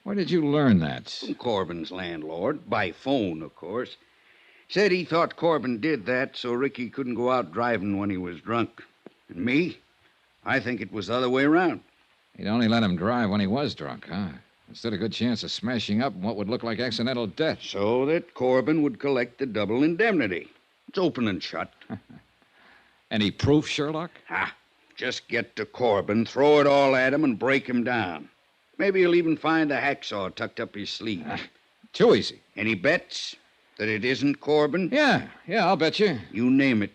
Where did you learn that? From Corbin's landlord, by phone, of course. Said he thought Corbin did that so Ricky couldn't go out driving when he was drunk. And me? I think it was the other way around. He'd only let him drive when he was drunk, huh? Instead of a good chance of smashing up what would look like accidental death. So that Corbin would collect the double indemnity. It's open and shut. Any proof, Sherlock? Just get to Corbin, throw it all at him, and break him down. Maybe he'll even find the hacksaw tucked up his sleeve. Too easy. Any bets that it isn't Corbin? Yeah, I'll bet you. You name it.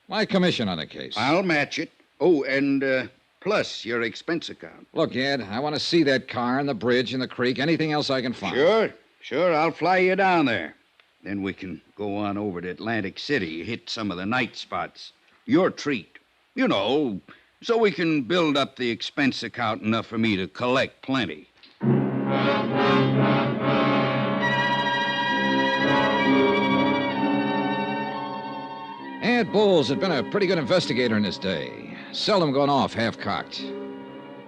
My commission on the case. I'll match it. Oh, and plus your expense account. Look, Ed, I want to see that car and the bridge and the creek, anything else I can find. Sure, I'll fly you down there. Then we can go on over to Atlantic City, hit some of the night spots. Your treat. You know, so we can build up the expense account enough for me to collect plenty. Ed Bowles had been a pretty good investigator in his day, seldom gone off half-cocked.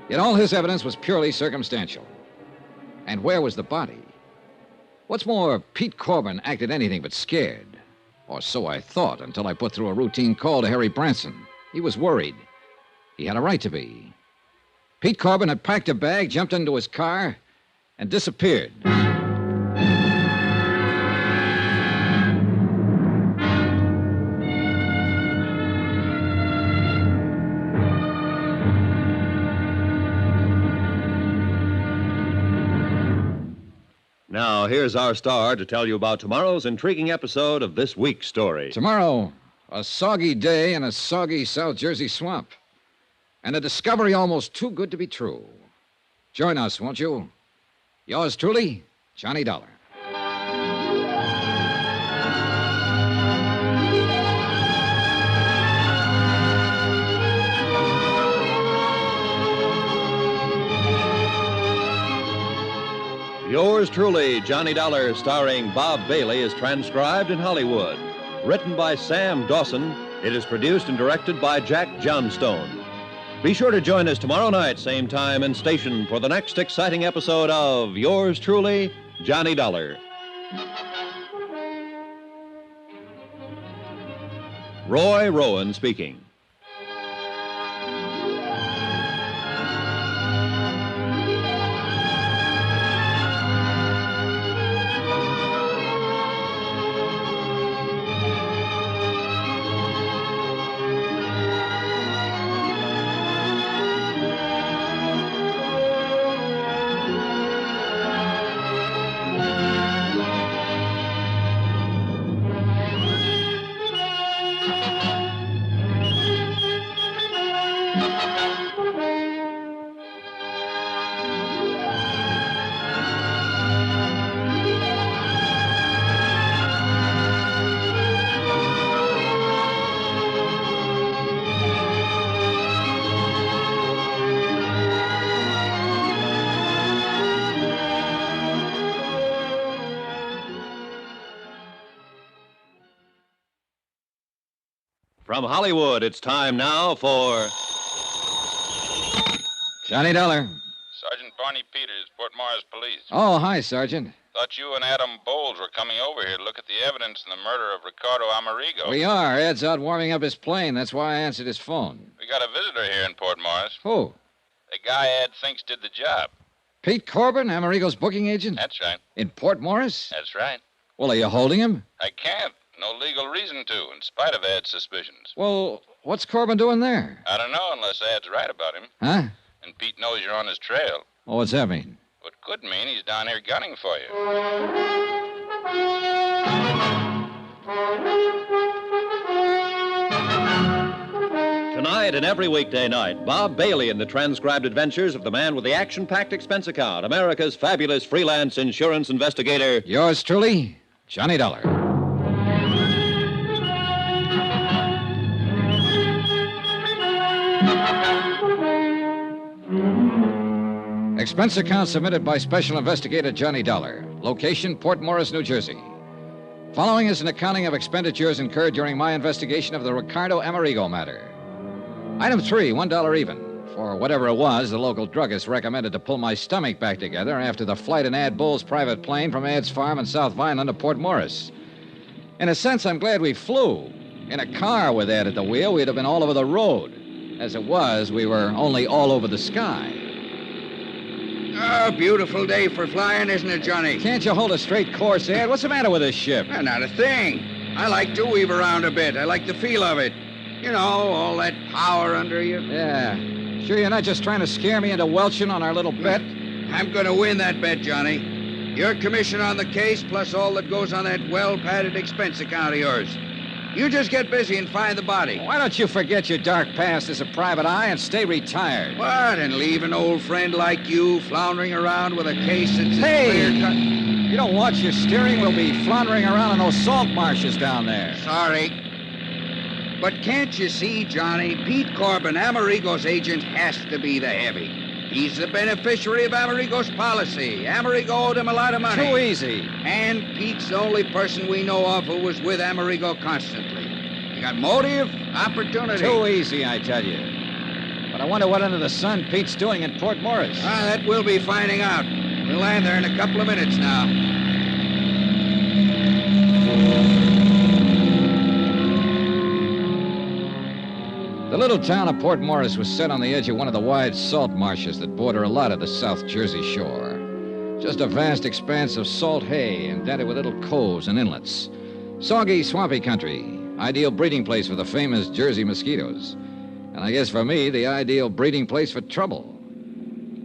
Yet all his evidence was purely circumstantial. And where was the body? What's more, Pete Corbin acted anything but scared. Or so I thought until I put through a routine call to Harry Branson. He was worried. He had a right to be. Pete Corbin had packed a bag, jumped into his car, and disappeared. Now, here's our star to tell you about tomorrow's intriguing episode of this week's story. Tomorrow, a soggy day in a soggy South Jersey swamp. And a discovery almost too good to be true. Join us, won't you? Yours truly, Johnny Dollar. Yours truly, Johnny Dollar, starring Bob Bailey, is transcribed in Hollywood. Written by Sam Dawson, it is produced and directed by Jack Johnstone. Be sure to join us tomorrow night, same time and station, for the next exciting episode of Yours truly, Johnny Dollar. Roy Rowan speaking. From Hollywood, it's time now for Johnny Dollar. Sergeant Barney Peters, Port Morris Police. Oh, hi, Sergeant. Thought you and Adam Bowles were coming over here to look at the evidence in the murder of Ricardo Amerigo. We are. Ed's out warming up his plane. That's why I answered his phone. We got a visitor here in Port Morris. Who? The guy Ed thinks did the job. Pete Corbin, Amerigo's booking agent? That's right. In Port Morris? That's right. Well, are you holding him? I can't. No legal reason to, in spite of Ed's suspicions. Well, what's Corbin doing there? I don't know unless Ed's right about him. Huh? And Pete knows you're on his trail. Oh, what's that mean? What could mean he's down here gunning for you. Tonight and every weekday night, Bob Bailey in the transcribed adventures of the man with the action-packed expense account, America's fabulous freelance insurance investigator. Yours truly, Johnny Dollar. Expense account submitted by Special Investigator Johnny Dollar. Location, Port Morris, New Jersey. Following is an accounting of expenditures incurred during my investigation of the Ricardo Amerigo matter. Item 3, $1 even. For whatever it was, the local druggist recommended to pull my stomach back together after the flight in Ad Bull's private plane from Ad's farm in South Vineland to Port Morris. In a sense, I'm glad we flew. In a car with Ed at the wheel, we'd have been all over the road. As it was, we were only all over the sky. Oh, beautiful day for flying, isn't it, Johnny? Can't you hold a straight course, Ed? What's the matter with this ship? Not a thing. I like to weave around a bit. I like the feel of it. You know, all that power under you. Yeah. Sure you're not just trying to scare me into welching on our little bet? I'm going to win that bet, Johnny. Your commission on the case, plus all that goes on that well-padded expense account of yours. You just get busy and find the body. Why don't you forget your dark past as a private eye and stay retired? What? And leave an old friend like you floundering around with a case that's Hey! clear cut? You don't watch your steering, we'll be floundering around in those salt marshes down there. Sorry. But can't you see, Johnny? Pete Corbin, Amerigo's agent, has to be the heavy. He's the beneficiary of Amerigo's policy. Amerigo owed him a lot of money. Too easy. And Pete's the only person we know of who was with Amerigo constantly. You got motive, opportunity. Too easy, I tell you. But I wonder what under the sun Pete's doing in Port Morris. That we'll be finding out. We'll land there in a couple of minutes now. The little town of Port Morris was set on the edge of one of the wide salt marshes that border a lot of the South Jersey shore. Just a vast expanse of salt hay indented with little coves and inlets. Soggy, swampy country. Ideal breeding place for the famous Jersey mosquitoes. And I guess for me, the ideal breeding place for trouble.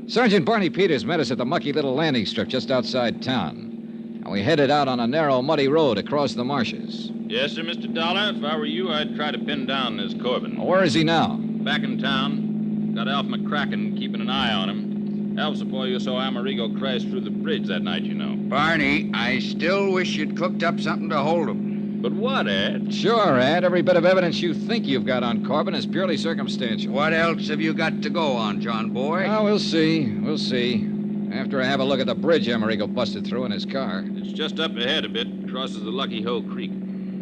Sergeant Barney Peters met us at the mucky little landing strip just outside town. And we headed out on a narrow, muddy road across the marshes. Yes, sir, Mr. Dollar. If I were you, I'd try to pin down this Corbin. Where is he now? Back in town. Got Alf McCracken keeping an eye on him. Alf's the boy you saw Amerigo crash through the bridge that night, you know. Barney, I still wish you'd cooked up something to hold him. But what, Ed? Sure, Ed. Every bit of evidence you think you've got on Corbin is purely circumstantial. What else have you got to go on, John boy? Oh, we'll see. We'll see. After I have a look at the bridge Amerigo busted through in his car. It's just up ahead a bit. Crosses the Lucky Hoe Creek.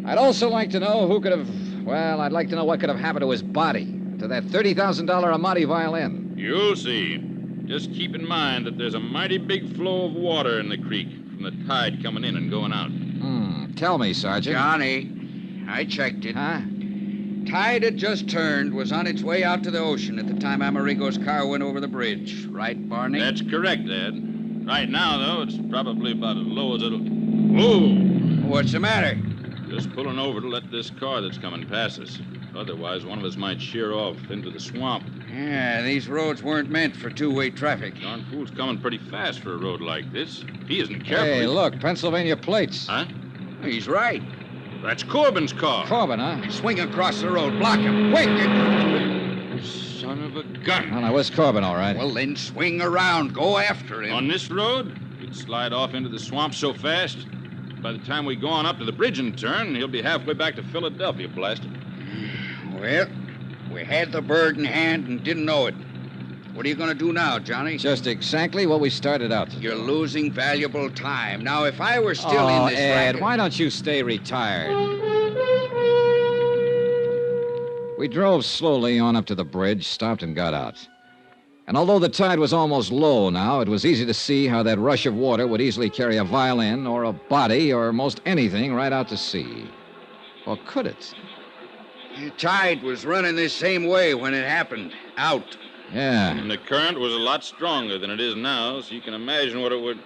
I'd also like to know who could have... Well, I'd like to know what could have happened to his body. To that $30,000 Amati violin. You'll see. Just keep in mind that there's a mighty big flow of water in the creek from the tide coming in and going out. Tell me, Sergeant. Johnny, I checked it. Huh? Tide had just turned, was on its way out to the ocean at the time Amerigo's car went over the bridge. Right, Barney? That's correct, Ed. Right now, though, it's probably about as low as it'll... Whoa! What's the matter? Just pulling over to let this car that's coming pass us. Otherwise, one of us might sheer off into the swamp. Yeah, these roads weren't meant for two-way traffic. Darn fool's coming pretty fast for a road like this. If he isn't careful... Hey, look, Pennsylvania plates. Huh? He's right. That's Corbin's car. Corbin, huh? Swing across the road. Block him. Quick! Son of a gun. Oh, now, where's Corbin, all right? Well, then swing around. Go after him. On this road? He'd slide off into the swamp so fast. By the time we go on up to the bridge and turn, he'll be halfway back to Philadelphia, blasted. Well, we had the bird in hand and didn't know it. What are you going to do now, Johnny? Just exactly what we started out to do. You're losing valuable time. Now, if I were still in this Ed, racket... why don't you stay retired? We drove slowly on up to the bridge, stopped and got out. And although the tide was almost low now, it was easy to see how that rush of water would easily carry a violin or a body or most anything right out to sea. Or could it? The tide was running this same way when it happened. Out. Yeah. And the current was a lot stronger than it is now, so you can imagine what it would...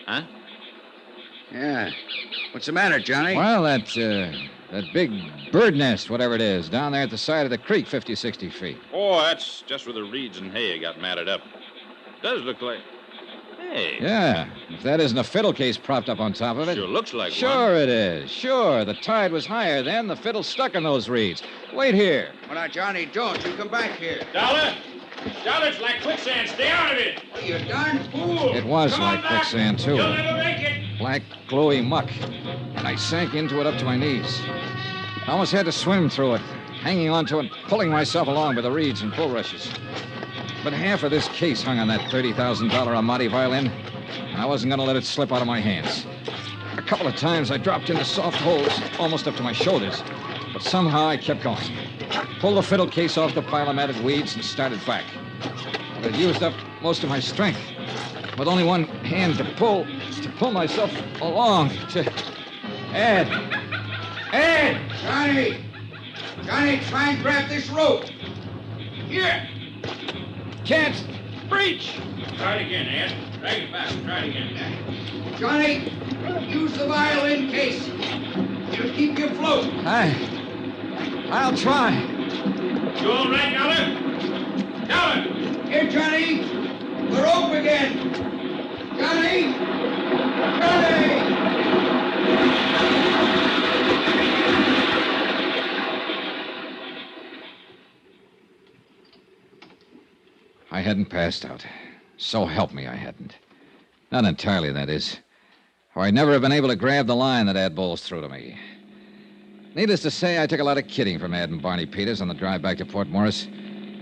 Huh? Yeah. What's the matter, Johnny? Well, that big bird nest, whatever it is, down there at the side of the creek, 50, 60 feet. Oh, that's just where the reeds and hay got matted up. Does look like... Hey. Yeah. If that isn't a fiddle case propped up on top of it. Sure looks like one. Sure it is. Sure. The tide was higher then. The fiddle's stuck in those reeds. Wait here. Well, now, Johnny, don't. You come back here. Dollar! Dollar, it's like quicksand. Stay out of it. You darn fool. It was like quicksand, too. You'll never make it. Black, glowy muck. And I sank into it up to my knees. I almost had to swim through it, hanging onto it, pulling myself along by the reeds and bulrushes. But half of this case hung on that $30,000 Amati violin, and I wasn't going to let it slip out of my hands. A couple of times I dropped into soft holes, almost up to my shoulders, but somehow I kept going. Pulled the fiddle case off the pile of matted weeds and started back. But I'd used up most of my strength, with only one hand to pull myself along to... Ed! Ed! Johnny! Johnny, try and grab this rope. Here! Can't reach! Try it again, Ed. Drag it back. Try it again. Johnny, use the violin case. It'll keep you afloat. I'll try. You all right, Dollar? Dollar! Here, Johnny. The rope again. Johnny! I hadn't passed out. So help me, I hadn't. Not entirely, that is. Or I'd never have been able to grab the line that Ad Bowles threw to me. Needless to say, I took a lot of kidding from Ad and Barney Peters on the drive back to Port Morris,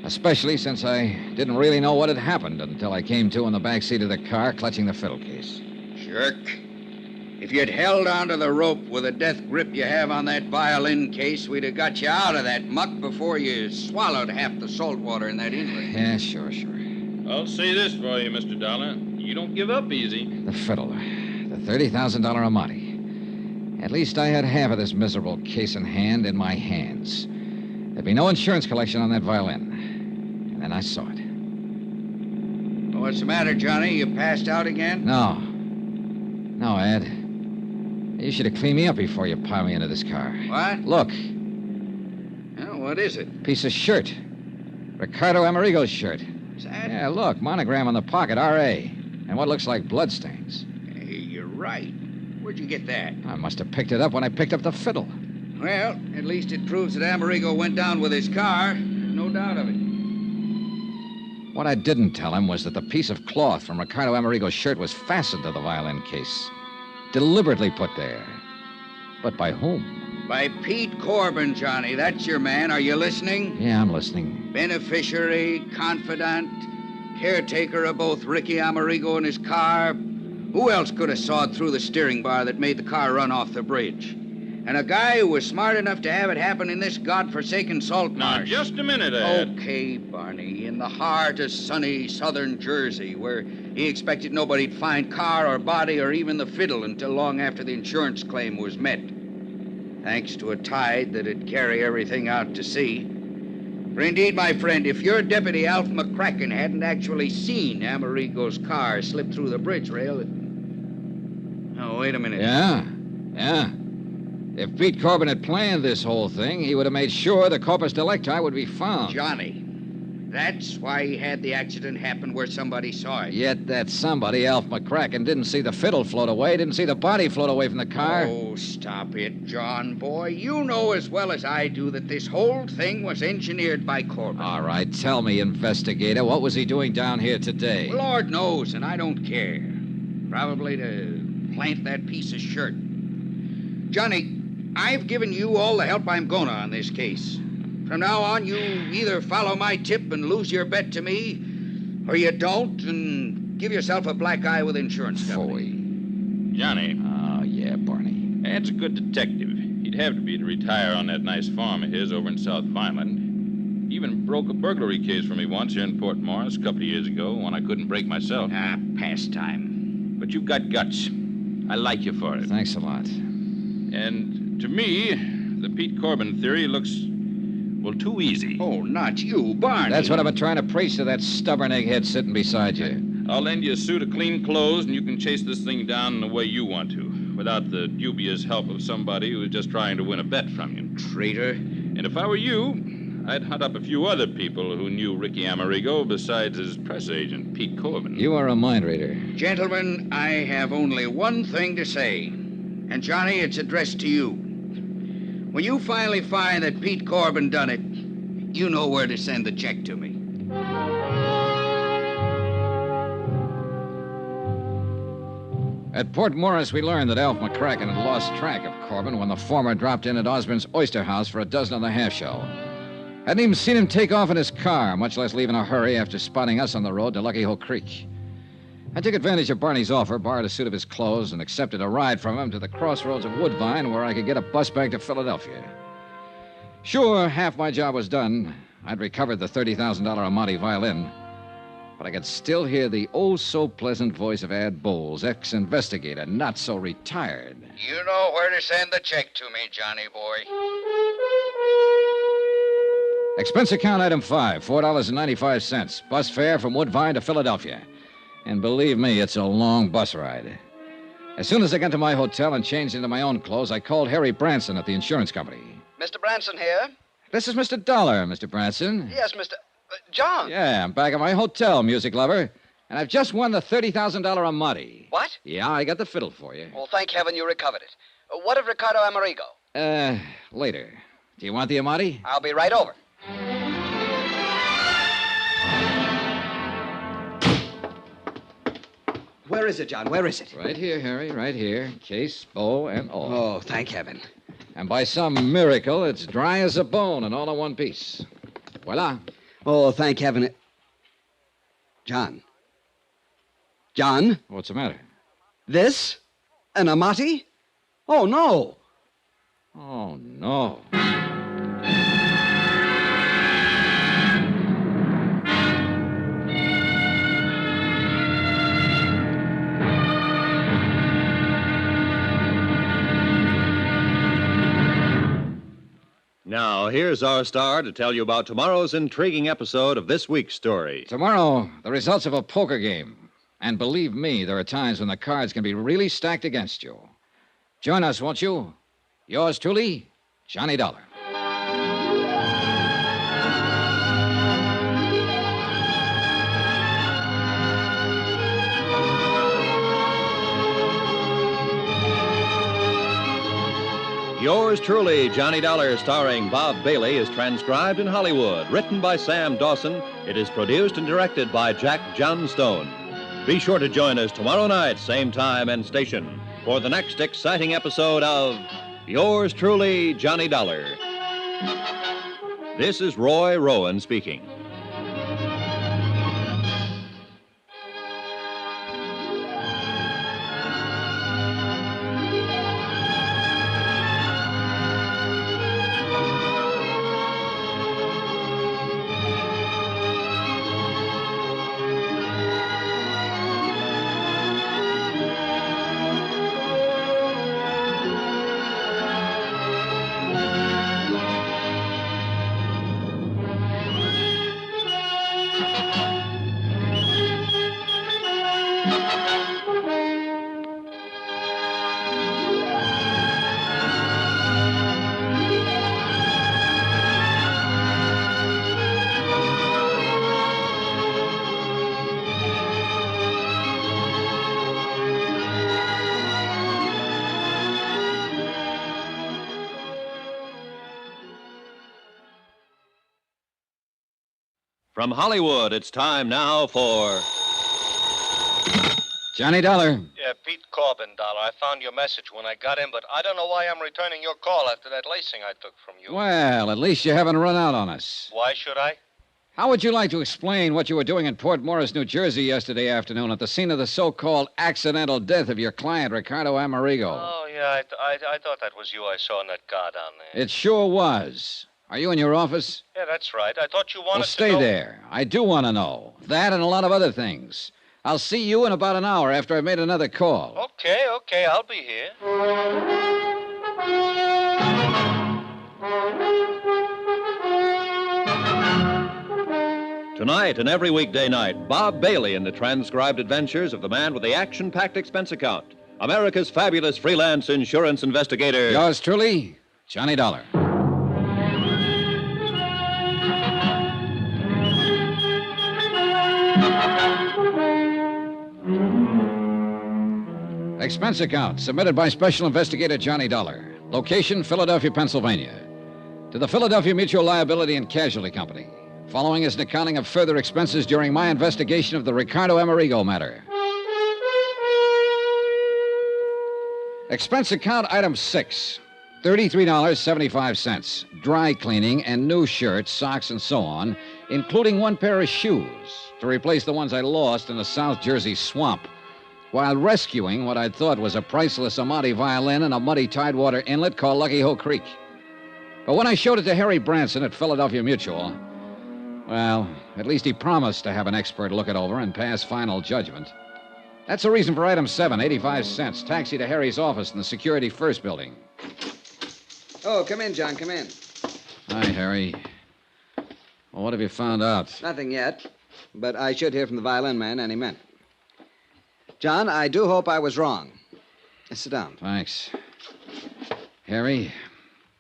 especially since I didn't really know what had happened until I came to in the back seat of the car, clutching the fiddle case. Jerk. If you'd held onto the rope with the death grip you have on that violin case, we'd have got you out of that muck before you swallowed half the salt water in that inlet. Yeah, sure. I'll say this for you, Mr. Dollar. You don't give up easy. The fiddle. The $30,000 Amati. At least I had half of this miserable case in hand in my hands. There'd be no insurance collection on that violin. And then I saw it. What's the matter, Johnny? You passed out again? No, Ed. You should have cleaned me up before you piled me into this car. What? Look. Oh, what is it? Piece of shirt. Ricardo Amerigo's shirt. Is that? Yeah, look. Monogram on the pocket, R.A. And what looks like bloodstains. Hey, you're right. Where'd you get that? I must have picked it up when I picked up the fiddle. Well, at least it proves that Amerigo went down with his car. No doubt of it. What I didn't tell him was that the piece of cloth from Ricardo Amerigo's shirt was fastened to the violin case. Deliberately put there. But by whom? By Pete Corbin, Johnny. That's your man. Are you listening? Yeah, I'm listening. Beneficiary, confidant, caretaker of both Ricky Amerigo and his car. Who else could have sawed through the steering bar that made the car run off the bridge? And a guy who was smart enough to have it happen in this godforsaken salt marsh. Now, just a minute, Ed. Okay, Barney. In the heart of sunny southern Jersey, where he expected nobody'd find car or body or even the fiddle until long after the insurance claim was met. Thanks to a tide that'd carry everything out to sea. For indeed, my friend, if your deputy, Alf McCracken, hadn't actually seen Amerigo's car slip through the bridge rail... Oh, wait a minute. Yeah. If Pete Corbin had planned this whole thing, he would have made sure the corpus delicti would be found. Johnny, that's why he had the accident happen where somebody saw it. Yet that somebody, Alf McCracken, didn't see the fiddle float away, didn't see the body float away from the car. Oh, stop it, John, boy. You know as well as I do that this whole thing was engineered by Corbin. All right, tell me, investigator, what was he doing down here today? Lord knows, and I don't care. Probably to plant that piece of shirt. Johnny, I've given you all the help I'm gonna on this case. From now on, you either follow my tip and lose your bet to me, or you don't and give yourself a black eye with insurance company. Johnny. Oh, yeah, Barney. Ed's a good detective. He'd have to be to retire on that nice farm of his over in South Vineland. He even broke a burglary case for me once here in Port Morris a couple of years ago when I couldn't break myself. Pastime. But you've got guts. I like you for it. Thanks a lot. And to me, the Pete Corbin theory looks, well, too easy. Oh, not you, Barney. That's what I've been trying to preach to that stubborn egghead sitting beside you. I'll lend you a suit of clean clothes, and you can chase this thing down in the way you want to, without the dubious help of somebody who's just trying to win a bet from you. Traitor. And if I were you, I'd hunt up a few other people who knew Ricky Amerigo besides his press agent, Pete Corbin. You are a mind reader. Gentlemen, I have only one thing to say. And, Johnny, it's addressed to you. When you finally find that Pete Corbin done it, you know where to send the check to me. At Port Morris, we learned that Alf McCracken had lost track of Corbin when the former dropped in at Osborne's Oyster House for a dozen of the half-shell. Hadn't even seen him take off in his car, much less leave in a hurry after spotting us on the road to Lucky Hole Creek. I took advantage of Barney's offer, borrowed a suit of his clothes, and accepted a ride from him to the crossroads of Woodvine where I could get a bus back to Philadelphia. Sure, half my job was done. I'd recovered the $30,000 Amati violin. But I could still hear the oh-so-pleasant voice of Ad Bowles, ex-investigator, not so retired. You know where to send the check to me, Johnny boy. Expense account item 5, $4.95. Bus fare from Woodvine to Philadelphia. And believe me, it's a long bus ride. As soon as I got to my hotel and changed into my own clothes, I called Harry Branson at the insurance company. Mr. Branson here? This is Mr. Dollar, Mr. Branson. Yes, Mr. John. Yeah, I'm back at my hotel, music lover. And I've just won the $30,000 Amati. What? Yeah, I got the fiddle for you. Well, thank heaven you recovered it. What of Ricardo Amerigo? Later. Do you want the Amati? I'll be right over. Where is it, John? Where is it? Right here, Harry, right here. Case, bow, and all. Oh, thank heaven. And by some miracle, it's dry as a bone and all in one piece. Voila. Oh, thank heaven. John. John? What's the matter? This? An Amati? Oh, no. Oh, no. Now, here's our star to tell you about tomorrow's intriguing episode of this week's story. Tomorrow, the results of a poker game. And believe me, there are times when the cards can be really stacked against you. Join us, won't you? Yours truly, Johnny Dollar. Yours truly, Johnny Dollar, starring Bob Bailey, is transcribed in Hollywood. Written by Sam Dawson, it is produced and directed by Jack Johnstone. Be sure to join us tomorrow night, same time and station, for the next exciting episode of Yours truly, Johnny Dollar. This is Roy Rowan speaking. From Hollywood, it's time now for Johnny Dollar. Yeah, Pete Corbin, Dollar. I found your message when I got in, but I don't know why I'm returning your call after that lacing I took from you. Well, at least you haven't run out on us. Why should I? How would you like to explain what you were doing in Port Morris, New Jersey yesterday afternoon at the scene of the so-called accidental death of your client, Ricardo Amerigo? Oh, yeah, I thought that was you I saw in that car down there. It sure was. Are you in your office? Yeah, that's right. I thought you wanted Well, to stay know... there. I do want to know. That and a lot of other things. I'll see you in about an hour after I've made another call. Okay, I'll be here. Tonight and every weekday night, Bob Bailey in the transcribed adventures of the man with the action-packed expense account, America's fabulous freelance insurance investigator. Yours truly, Johnny Dollar. Expense account submitted by Special Investigator Johnny Dollar. Location, Philadelphia, Pennsylvania. To the Philadelphia Mutual Liability and Casualty Company. Following is an accounting of further expenses during my investigation of the Ricardo Amerigo matter. Expense account item 6. $33.75. Dry cleaning and new shirts, socks, and so on, including one pair of shoes to replace the ones I lost in the South Jersey swamp while rescuing what I thought was a priceless Amati violin in a muddy tidewater inlet called Lucky Hoe Creek. But when I showed it to Harry Branson at Philadelphia Mutual, well, at least he promised to have an expert look it over and pass final judgment. That's the reason for item 7, 85 cents. Taxi to Harry's office in the Security First building. Oh, come in, John, come in. Hi, Harry. Well, what have you found out? Nothing yet, but I should hear from the violin man any minute. John, I do hope I was wrong. Sit down. Thanks. Harry,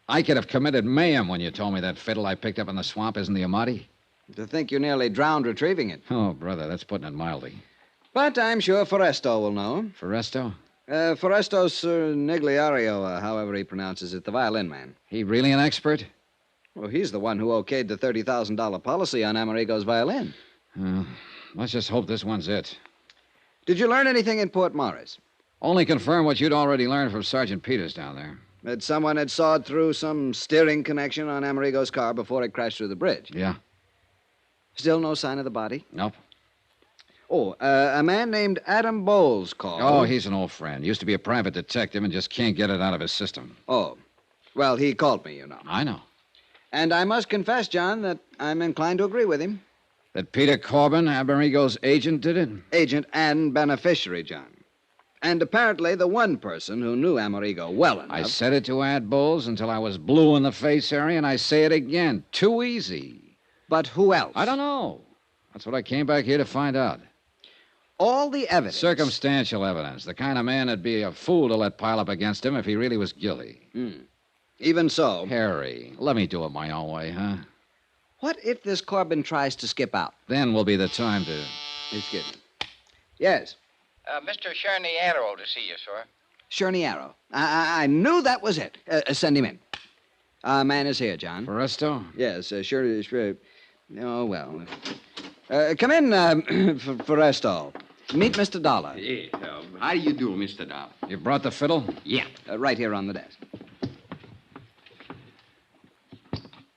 I could have committed mayhem when you told me that fiddle I picked up in the swamp isn't the Amati. To think you nearly drowned retrieving it. Oh, brother, that's putting it mildly. But I'm sure Foresto will know. Foresto? Foresto Nigliario, however he pronounces it, the violin man. He really an expert? Well, he's the one who okayed the $30,000 policy on Amerigo's violin. Let's just hope this one's it. Did you learn anything in Port Morris? Only confirm what you'd already learned from Sergeant Peters down there. That someone had sawed through some steering connection on Amerigo's car before it crashed through the bridge. Yeah. Still no sign of the body? Nope. Oh, a man named Adam Bowles called. Oh, he's an old friend. Used to be a private detective and just can't get it out of his system. Oh. Well, he called me, you know. I know. And I must confess, John, that I'm inclined to agree with him. That Peter Corbin, Amerigo's agent, did it? Agent and beneficiary, John. And apparently the one person who knew Amerigo well enough. I said it to Ad Bowles until I was blue in the face, Harry, and I say it again. Too easy. But who else? I don't know. That's what I came back here to find out. All the evidence. Circumstantial evidence. The kind of man that'd be a fool to let pile up against him if he really was guilty. Even so. Harry, let me do it my own way, huh? What if this Corbin tries to skip out? Then will be the time to... Excuse me. Yes. Mr. Cherniero to see you, sir. Cherniero. I knew that was it. Send him in. Man is here, John. Foresto? Yes, sure. Oh, well. Come in, Foresto. Meet Mr. Dollar. Yeah, how do you do, Mr. Dollar? You brought the fiddle? Yeah. Right here on the desk.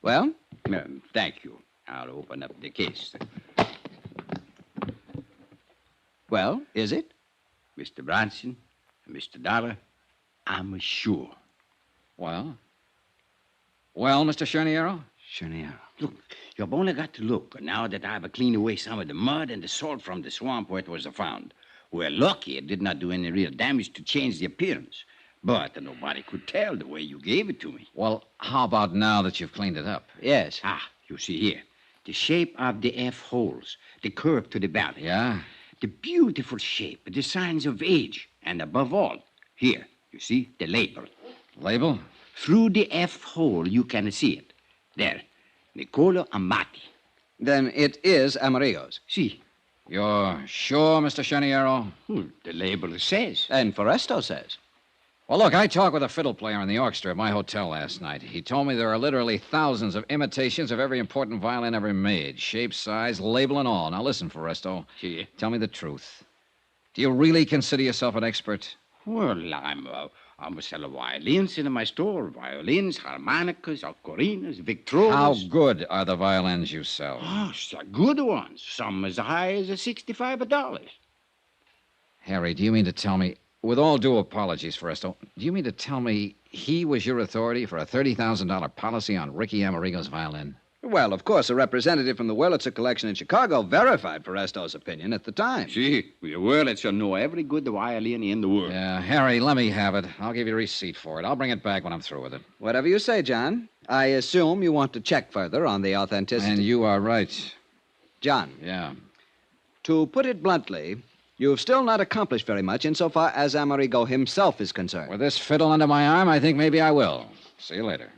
Well? Thank you. I'll open up the case. Well, is it? Mr. Bronson, Mr. Dollar, I'm sure. Well? Well, Mr. Cherniero? Cherniero. Look, you've only got to look now that I've cleaned away some of the mud and the salt from the swamp where it was found. We're lucky it did not do any real damage to change the appearance. But nobody could tell the way you gave it to me. Well, how about now that you've cleaned it up? Yes. You see here. The shape of the F holes, the curve to the belly. Yeah? The beautiful shape, the signs of age, and above all, here, you see, the label. Label? Through the F hole, you can see it. There, Niccolo Amati. Then it is Amerigo's. See. You're sure, Mr. Cherniero? The label says. And Foresto says. Well, look, I talked with a fiddle player in the orchestra at my hotel last night. He told me there are literally thousands of imitations of every important violin ever made. Shape, size, label, and all. Now, listen, Foresto. See? Tell me the truth. Do you really consider yourself an expert? Well, I'm a seller violins in my store. Violins, harmonicas, ocarinas, victrolas. How good are the violins you sell? Oh, so good ones. Some as high as $65. Harry, do you mean to tell me... With all due apologies, Foresto, do you mean to tell me he was your authority for a $30,000 policy on Ricky Amerigo's violin? Well, of course, a representative from the Wurlitzer collection in Chicago verified Foresto's opinion at the time. See, the Wurlitzer know every good violin in the world. Yeah, Harry, let me have it. I'll give you a receipt for it. I'll bring it back when I'm through with it. Whatever you say, John. I assume you want to check further on the authenticity. And you are right. John. Yeah. To put it bluntly... You've still not accomplished very much insofar as Amerigo himself is concerned. With this fiddle under my arm, I think maybe I will. See you later.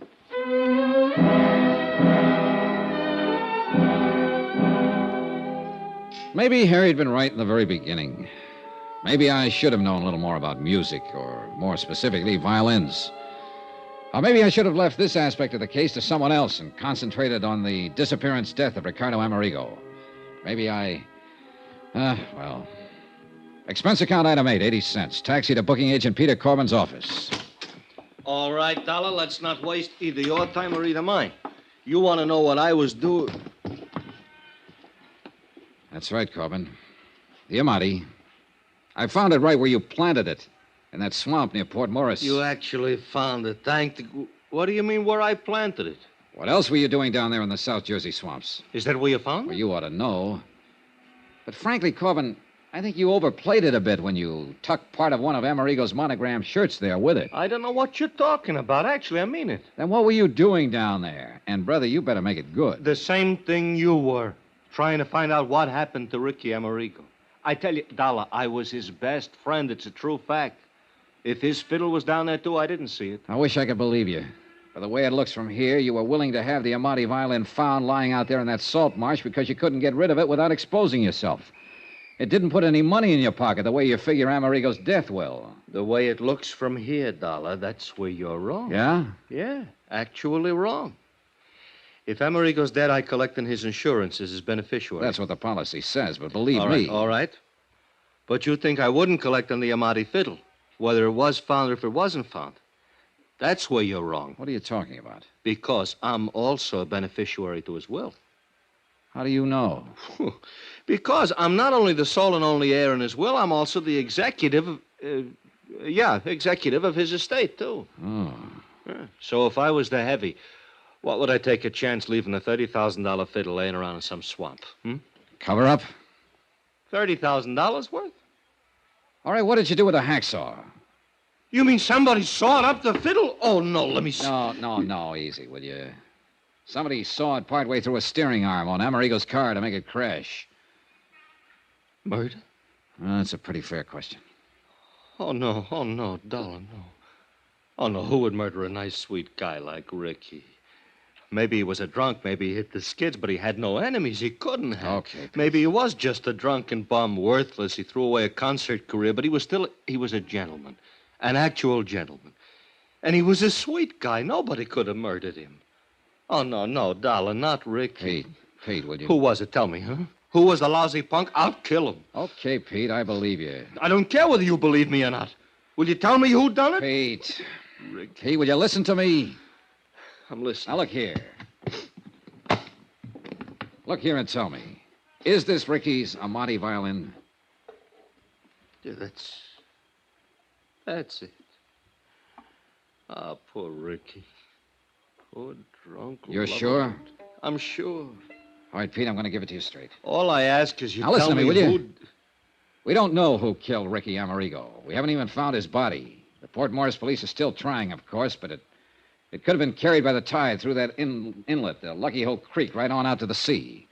Maybe Harry'd been right in the very beginning. Maybe I should have known a little more about music, or more specifically, violins. Or maybe I should have left this aspect of the case to someone else and concentrated on the disappearance death of Ricardo Amerigo. Maybe well... Expense account item 8, 80 cents. Taxi to booking agent Peter Corbin's office. All right, Dollar, let's not waste either your time or either mine. You want to know what I was doing? That's right, Corbin. The Amati. I found it right where you planted it. In that swamp near Port Morris. You actually found it. What do you mean where I planted it? What else were you doing down there in the South Jersey swamps? Is that where you found it? Well, you ought to know. But frankly, Corbin... I think you overplayed it a bit when you tucked part of one of Amerigo's monogram shirts there with it. I don't know what you're talking about. Actually, I mean it. Then what were you doing down there? And, brother, you better make it good. The same thing you were, trying to find out what happened to Ricky Amerigo. I tell you, Dollar, I was his best friend. It's a true fact. If his fiddle was down there, too, I didn't see it. I wish I could believe you. By the way it looks from here, you were willing to have the Amati violin found lying out there in that salt marsh because you couldn't get rid of it without exposing yourself. It didn't put any money in your pocket the way you figure Amerigo's death will. The way it looks from here, Dollar, that's where you're wrong. Yeah? Yeah, actually wrong. If Amerigo's dead, I collect on his insurance as his beneficiary. That's what the policy says, but believe All me. right, all right. But you think I wouldn't collect on the Amati fiddle, whether it was found or if it wasn't found. That's where you're wrong. What are you talking about? Because I'm also a beneficiary to his will. How do you know? Because I'm not only the sole and only heir in his will, I'm also the executive, executive of his estate, too. Oh. Yeah. So if I was the heavy, what would I take a chance leaving a $30,000 fiddle laying around in some swamp? Cover up? $30,000 worth? All right, what did you do with the hacksaw? You mean somebody sawed up the fiddle? Oh, no, let me see. No, easy, will you? Somebody sawed partway through a steering arm on Amerigo's car to make it crash. Murder? That's a pretty fair question. Oh, no, Dollar, no. Oh, no, who would murder a nice, sweet guy like Ricky? Maybe he was a drunk, maybe he hit the skids, but he had no enemies. He couldn't have. Okay. Maybe he was just a drunken bum, worthless. He threw away a concert career, but he was a gentleman, an actual gentleman. And he was a sweet guy. Nobody could have murdered him. Oh, no, Dollar, not Ricky. Pete, would you? Who was it? Tell me, huh? Who was the lousy punk? I'll kill him. Okay, Pete, I believe you. I don't care whether you believe me or not. Will you tell me who done it? Pete. Pete, will you listen to me? I'm listening. Now, look here. Look here and tell me. Is this Ricky's Amati violin? Yeah, that's it. Ah, poor Ricky. Poor drunk. You're sure? I'm sure. All right, Pete, I'm going to give it to you straight. All I ask is you now, listen tell to me, will who... you? We don't know who killed Ricky Amerigo. We haven't even found his body. The Port Morris police are still trying, of course, but it could have been carried by the tide through that inlet, the Lucky Hole Creek, right on out to the sea.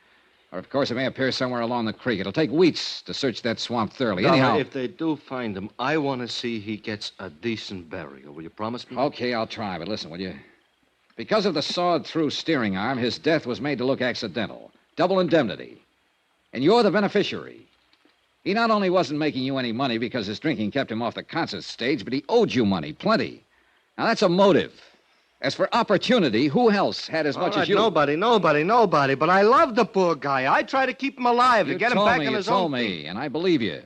Or, of course, it may appear somewhere along the creek. It'll take weeks to search that swamp thoroughly. Dollar, Anyhow... if they do find him, I want to see he gets a decent burial. Will you promise me? Okay, I'll try, but listen, will you? Because of the sawed-through steering arm, his death was made to look accidental. Double indemnity. And you're the beneficiary. He not only wasn't making you any money because his drinking kept him off the concert stage, but he owed you money, plenty. Now, that's a motive. As for opportunity, who else had as much as you? Nobody. But I love the poor guy. I try to keep him alive to get him back on his own. You told me, and I believe you.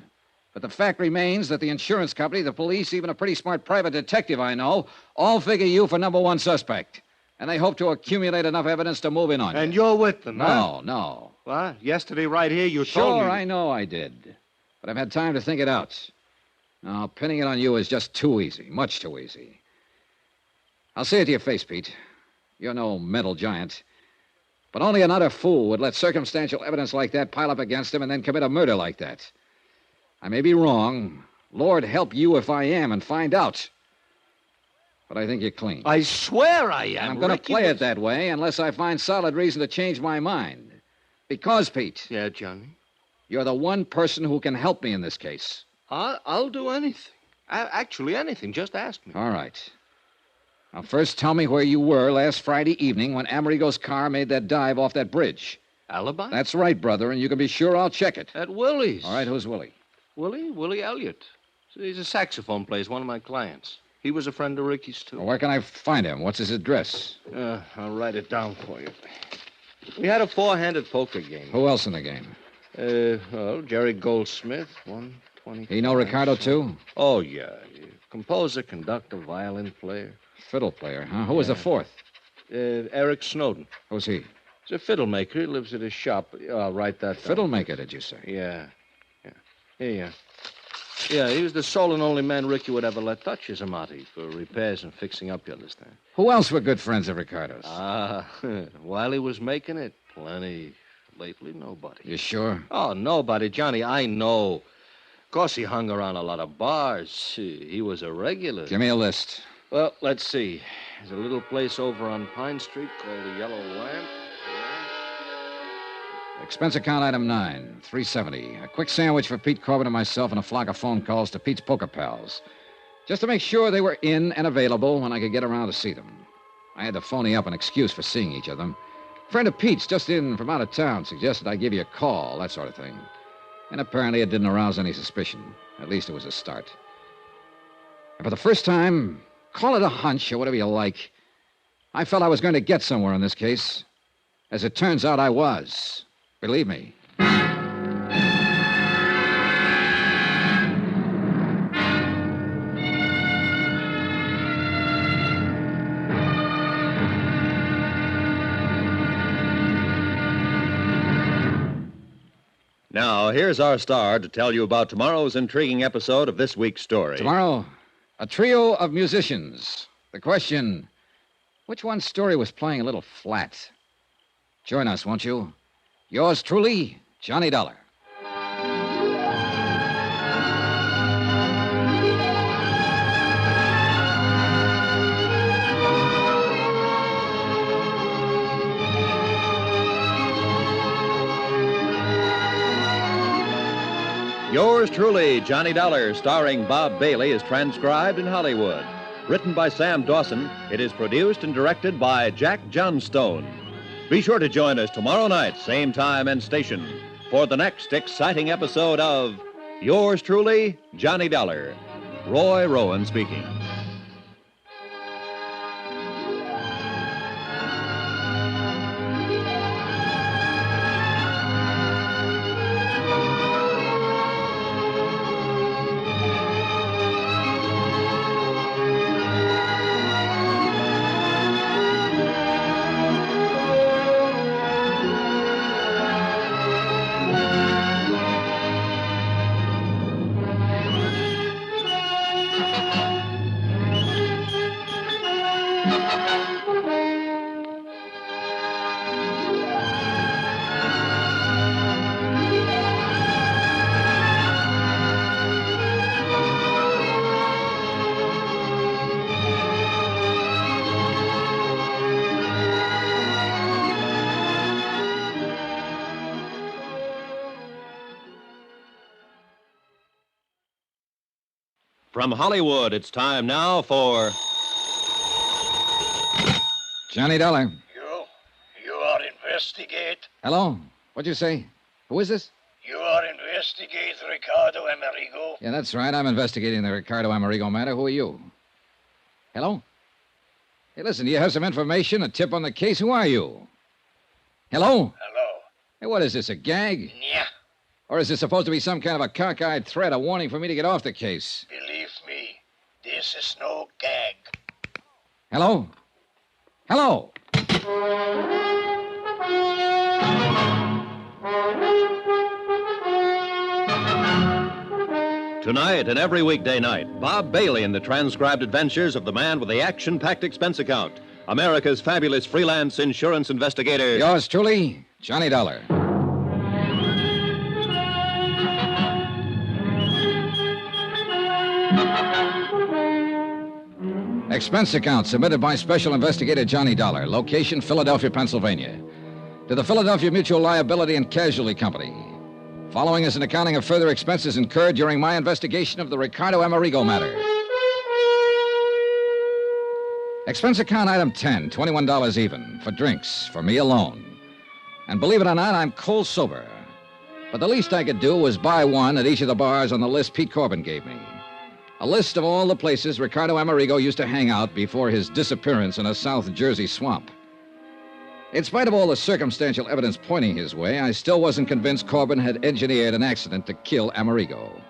But the fact remains that the insurance company, the police, even a pretty smart private detective I know, all figure you for number one suspect. And they hope to accumulate enough evidence to move in on you. And you're with them, huh? No. What? Yesterday right here you told me... Sure, I know I did. But I've had time to think it out. Now, pinning it on you is just too easy. Much too easy. I'll say it to your face, Pete. You're no mental giant. But only an utter fool would let circumstantial evidence like that pile up against him and then commit a murder like that. I may be wrong. Lord help you if I am and find out. But I think you're clean. I swear I am. And I'm going to play it that way unless I find solid reason to change my mind. Because, Pete. Yeah, Johnny? You're the one person who can help me in this case. I'll do anything. Actually, anything. Just ask me. All right. Now, first tell me where you were last Friday evening when Amerigo's car made that dive off that bridge. Alibi? That's right, brother, and you can be sure I'll check it. At Willie's. All right, who's Willie? Willie Elliot. He's a saxophone player, one of my clients. He was a friend of Ricky's, too. Well, where can I find him? What's his address? I'll write it down for you. We had a four-handed poker game. Who else in the game? Jerry Goldsmith, 120. He know Ricardo, too? Oh, yeah. Composer, conductor, violin player. Fiddle player, huh? Who was the fourth? Eric Snowden. Who's he? He's a fiddle maker. He lives at his shop. I'll write that down. Fiddle maker, did you say? Yeah. Here you are. Yeah, he was the sole and only man Ricky would ever let touch his Amati for repairs and fixing up, you understand? Who else were good friends of Ricardo's? While he was making it, plenty. Lately, nobody. You sure? Oh, nobody, Johnny, I know. Of course, he hung around a lot of bars. He was a regular. Give me a list. Well, let's see. There's a little place over on Pine Street called the Yellow Lamp. Expense account item 9, $370. A quick sandwich for Pete Corbin and myself and a flock of phone calls to Pete's poker pals. Just to make sure they were in and available when I could get around to see them. I had to phony up an excuse for seeing each of them. A friend of Pete's just in from out of town suggested I give you a call, that sort of thing. And apparently it didn't arouse any suspicion. At least it was a start. And for the first time, call it a hunch or whatever you like, I felt I was going to get somewhere in this case. As it turns out, I was. Believe me. Now, here's our star to tell you about tomorrow's intriguing episode of this week's story. Tomorrow, a trio of musicians. The question, which one's story was playing a little flat? Join us, won't you? Yours truly, Johnny Dollar. Yours truly, Johnny Dollar, starring Bob Bailey, is transcribed in Hollywood. Written by Sam Dawson, it is produced and directed by Jack Johnstone. Be sure to join us tomorrow night, same time and station, for the next exciting episode of Yours truly, Johnny Dollar. Roy Rowan speaking. From Hollywood, it's time now for Johnny Dollar. You are investigate. Hello? What'd you say? Who is this? You are investigate Ricardo Amerigo. Yeah, that's right. I'm investigating the Ricardo Amerigo matter. Who are you? Hello? Hey, listen, do you have some information, a tip on the case? Who are you? Hello? Hello. Hey, what is this, a gag? Yeah. Or is this supposed to be some kind of a cockeyed threat, a warning for me to get off the case? Believe me, this is no gag. Hello? Hello? Tonight and every weekday night, Bob Bailey in the transcribed adventures of the man with the action-packed expense account, America's fabulous freelance insurance investigator. Yours truly, Johnny Dollar. Expense account submitted by Special Investigator Johnny Dollar. Location, Philadelphia, Pennsylvania. To the Philadelphia Mutual Liability and Casualty Company. Following is an accounting of further expenses incurred during my investigation of the Ricardo Amerigo matter. Expense account item 10, $21 even, for drinks, for me alone. And believe it or not, I'm cold sober. But the least I could do was buy one at each of the bars on the list Pete Corbin gave me. A list of all the places Ricardo Amerigo used to hang out before his disappearance in a South Jersey swamp. In spite of all the circumstantial evidence pointing his way, I still wasn't convinced Corbin had engineered an accident to kill Amerigo.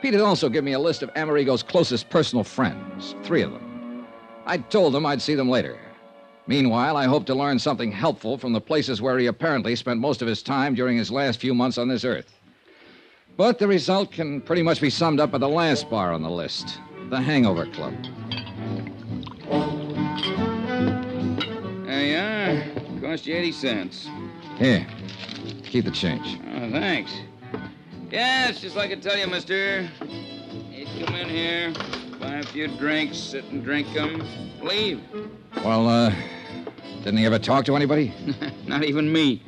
Pete had also given me a list of Amerigo's closest personal friends, 3 of them. I'd told him I'd see them later. Meanwhile, I hoped to learn something helpful from the places where he apparently spent most of his time during his last few months on this earth. But the result can pretty much be summed up by the last bar on the list, the Hangover Club. There you are. Cost you 80 cents. Here, keep the change. Oh, thanks. Yeah, it's just like I tell you, mister. You come in here, buy a few drinks, sit and drink them, leave. Well, didn't he ever talk to anybody? Not even me.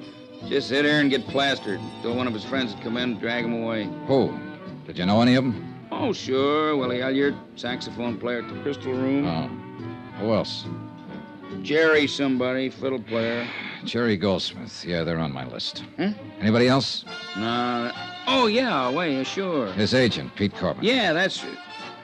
Just sit here and get plastered. Till one of his friends would come in and drag him away. Who? Did you know any of them? Oh, sure. Willie Elliot, saxophone player at the Crystal Room. Oh. Who else? Jerry somebody, fiddle player. Jerry Goldsmith. Yeah, they're on my list. Huh? Anybody else? No, Oh, yeah, well, sure. His agent, Pete Corbin. Yeah, that's...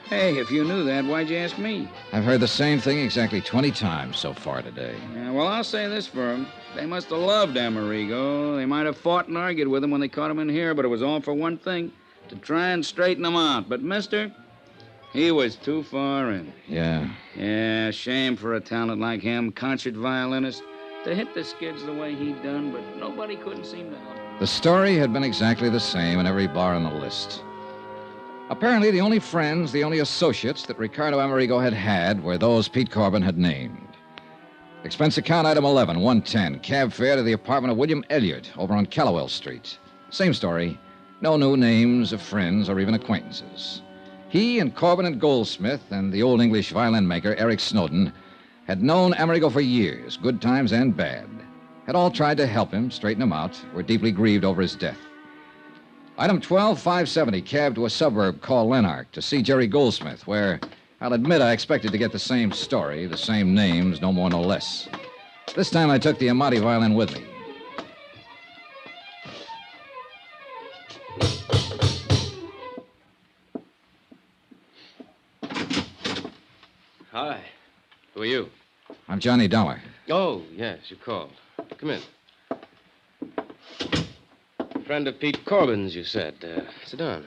Hey, if you knew that, why'd you ask me? I've heard the same thing exactly 20 times so far today. Yeah, well, I'll say this for him. They must have loved Amerigo. They might have fought and argued with him when they caught him in here, but it was all for one thing, to try and straighten him out. But, mister, he was too far in. Yeah. Yeah, shame for a talent like him, concert violinist, to hit the skids the way he'd done, but nobody couldn't seem to help him. The story had been exactly the same in every bar on the list. Apparently, the only friends, the only associates that Ricardo Amerigo had were those Pete Corbin had named. Expense account item 11, 110, cab fare to the apartment of William Elliot over on Callowell Street. Same story. No new names of friends or even acquaintances. He and Corbin and Goldsmith and the old English violin maker, Eric Snowden, had known Amerigo for years, good times and bad. Had all tried to help him, straighten him out, were deeply grieved over his death. Item 12, 570, cab to a suburb called Lanark to see Jerry Goldsmith, where I'll admit I expected to get the same story, the same names, no more, no less. This time I took the Amati violin with me. Hi. Who are you? I'm Johnny Dollar. Oh, yes, you called. Come in. Friend of Pete Corbin's, you said. Sit down.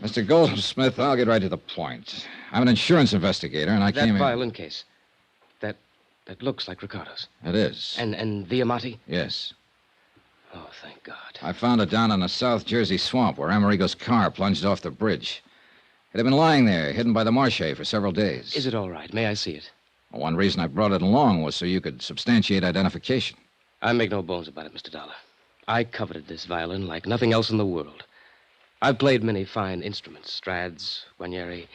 Mr. Goldsmith, I'll get right to the point. I'm an insurance investigator, and I came That here... violin case. That looks like Ricardo's. It is. And the Amati? Yes. Oh, thank God. I found it down in a South Jersey swamp where Amerigo's car plunged off the bridge. It had been lying there, hidden by the marche for several days. Is it all right? May I see it? Well, one reason I brought it along was so you could substantiate identification. I make no bones about it, Mr. Dollar. I coveted this violin like nothing else in the world. I've played many fine instruments, Strads, Guarnieri,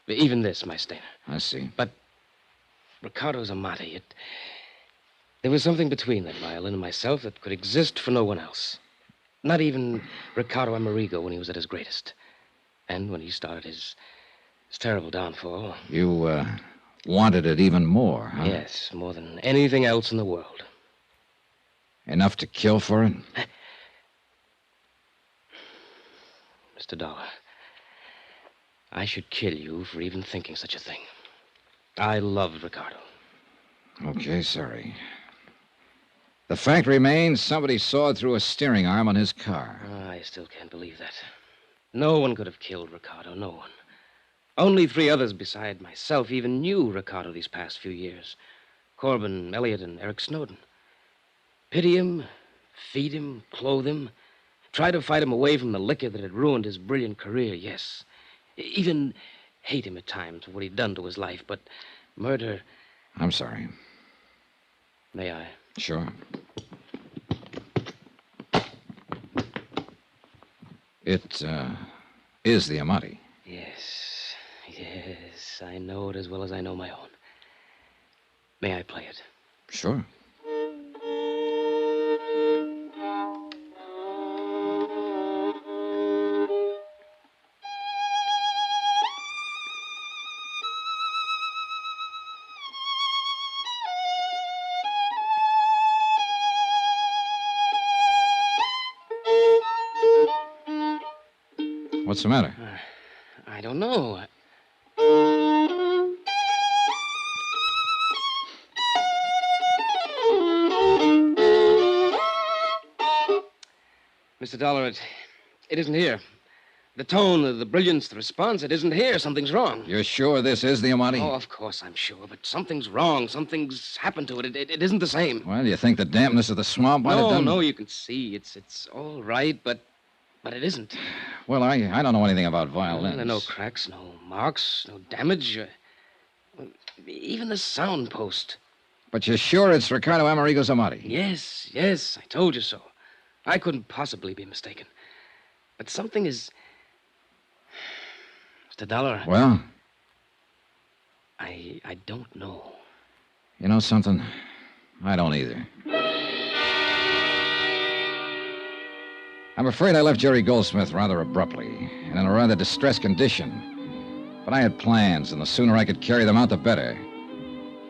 even this, my Stainer. I see. But Ricardo's Amati, there was something between that violin and myself that could exist for no one else. Not even Ricardo Amerigo when he was at his greatest. And when he started his terrible downfall. You, wanted it even more, huh? Yes, more than anything else in the world. Enough to kill for it? Mr. Dollar, I should kill you for even thinking such a thing. I loved Ricardo. Okay, sorry. The fact remains somebody sawed through a steering arm on his car. I still can't believe that. No one could have killed Ricardo, no one. Only 3 others beside myself even knew Ricardo these past few years. Corbin, Elliot, and Eric Snowden. Pity him, feed him, clothe him, try to fight him away from the liquor that had ruined his brilliant career, yes. Even hate him at times for what he'd done to his life, but murder... I'm sorry. May I? Sure. It, is the Amati. Yes, I know it as well as I know my own. May I play it? Sure. What's the matter? I don't know. Mr. Dollar, it isn't here. The tone, the brilliance, the response, it isn't here. Something's wrong. You're sure this is the Amati? Oh, of course I'm sure, but something's wrong. Something's happened to it. It isn't the same. Well, you think the dampness of the swamp might have done... No, you can see. It's all right, but it isn't. Well, I don't know anything about violins. There are no cracks, no marks, no damage. Even the sound post. But you're sure it's Ricardo Amerigo's Amati? Yes, I told you so. I couldn't possibly be mistaken. But something is... Mr. Dollar... Well? I don't know. You know something? I don't either. I'm afraid I left Jerry Goldsmith rather abruptly and in a rather distressed condition. But I had plans, and the sooner I could carry them out, the better.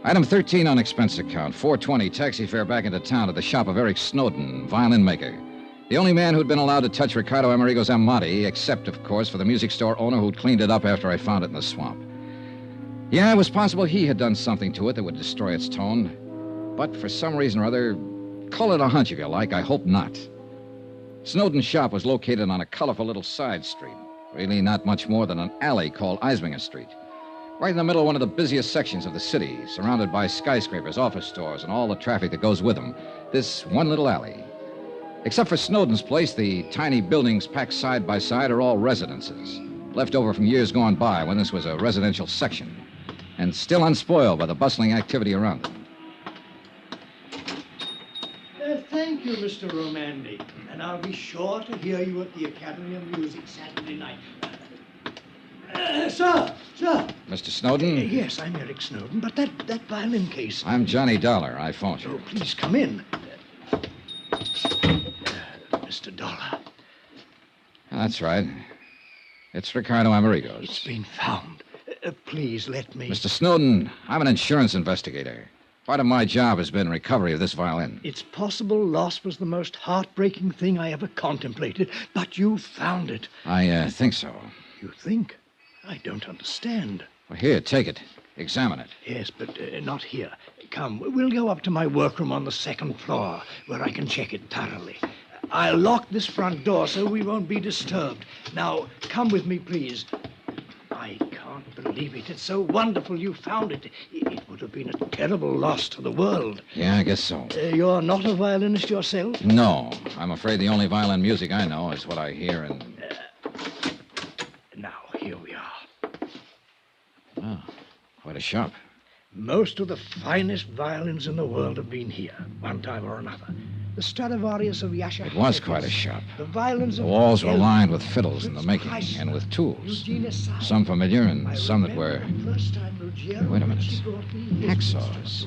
Item 13 on expense account, $420 taxi fare back into town to the shop of Eric Snowden, violin maker. The only man who'd been allowed to touch Ricardo Amerigo's Amati, except, of course, for the music store owner who'd cleaned it up after I found it in the swamp. Yeah, it was possible he had done something to it that would destroy its tone. But for some reason or other, call it a hunch if you like, I hope not. Snowden's shop was located on a colorful little side street. Really not much more than an alley called Eisminger Street. Right in the middle of one of the busiest sections of the city, surrounded by skyscrapers, office stores, and all the traffic that goes with them. This one little alley. Except for Snowden's place, the tiny buildings packed side by side are all residences, left over from years gone by when this was a residential section, and still unspoiled by the bustling activity around it. Thank you, Mr. Romandi. And I'll be sure to hear you at the Academy of Music Saturday night. Sir! Mr. Snowden? Yes, I'm Eric Snowden, but that violin case... I'm Johnny Dollar. I phoned you. Oh, please come in. Mr. Dollar. That's right. It's Ricardo Amerigo's. It's been found. Please let me... Mr. Snowden, I'm an insurance investigator. Part of my job has been recovery of this violin. It's possible loss was the most heartbreaking thing I ever contemplated, but you found it. I think so. You think? I don't understand. Well, here, take it. Examine it. Yes, but not here. Come, we'll go up to my workroom on the second floor, where I can check it thoroughly. I'll lock this front door so we won't be disturbed. Now, come with me, please. I can't believe it. It's so wonderful you found it. It would have been a terrible loss to the world. Yeah, I guess so. You're not a violinist yourself? No. I'm afraid the only violin music I know is what I hear in... Now, here we are. Oh, quite a shop. Most of the finest violins in the world have been here, one time or another. The Stradivarius of Yasha. It was quite a shop. The violins The of... walls were lined with fiddles in the making, and with tools. Some familiar and some that were... Wait a minute. Hacksaws.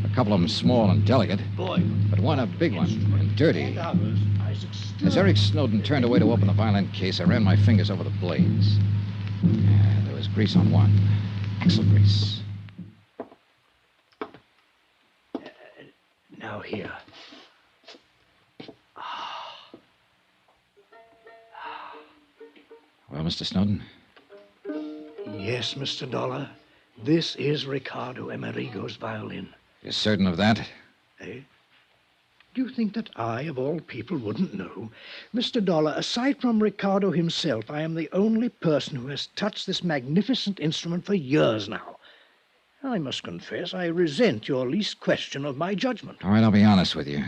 A couple of them small and delicate, but one a big one and dirty. As Eric Snowden turned away to open the violin case, I ran my fingers over the blades. There was grease on one. Axle grease. Now here. Well, Mr. Snowden? Yes, Mr. Dollar. This is Ricardo Amerigo's violin. You're certain of that? Eh? Do you think that I, of all people, wouldn't know? Mr. Dollar, aside from Ricardo himself, I am the only person who has touched this magnificent instrument for years now. I must confess I resent your least question of my judgment. All right, I'll be honest with you.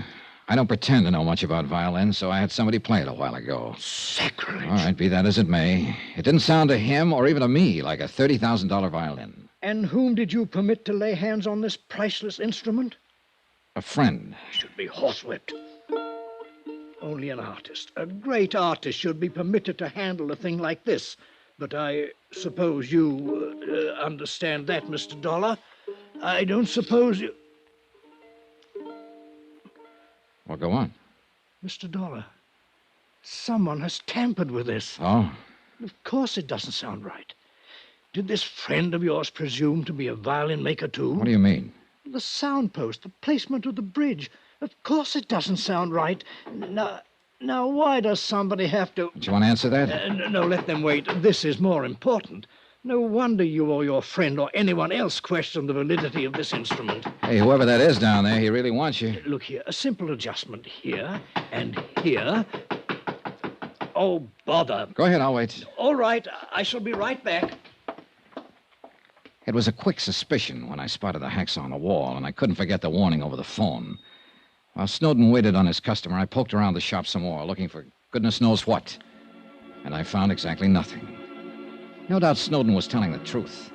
I don't pretend to know much about violins, so I had somebody play it a while ago. Sacrilege. All right, be that as it may. It didn't sound to him or even to me like a $30,000 violin. And whom did you permit to lay hands on this priceless instrument? A friend. Should be horsewhipped. Only an artist, a great artist, should be permitted to handle a thing like this. But I suppose you understand that, Mr. Dollar. I don't suppose you... Well, go on. Mr. Dollar, someone has tampered with this. Oh? Of course it doesn't sound right. Did this friend of yours presume to be a violin maker, too? What do you mean? The sound post, the placement of the bridge. Of course it doesn't sound right. Now, why does somebody have to... Do you want to answer that? No, let them wait. This is more important. No wonder you or your friend or anyone else questioned the validity of this instrument. Hey, whoever that is down there, he really wants you. Look here, a simple adjustment here and here. Oh, bother. Go ahead, I'll wait. All right, I shall be right back. It was a quick suspicion when I spotted the hacksaw on the wall, and I couldn't forget the warning over the phone. While Snowden waited on his customer, I poked around the shop some more, looking for goodness knows what. And I found exactly nothing. No doubt Snowden was telling the truth.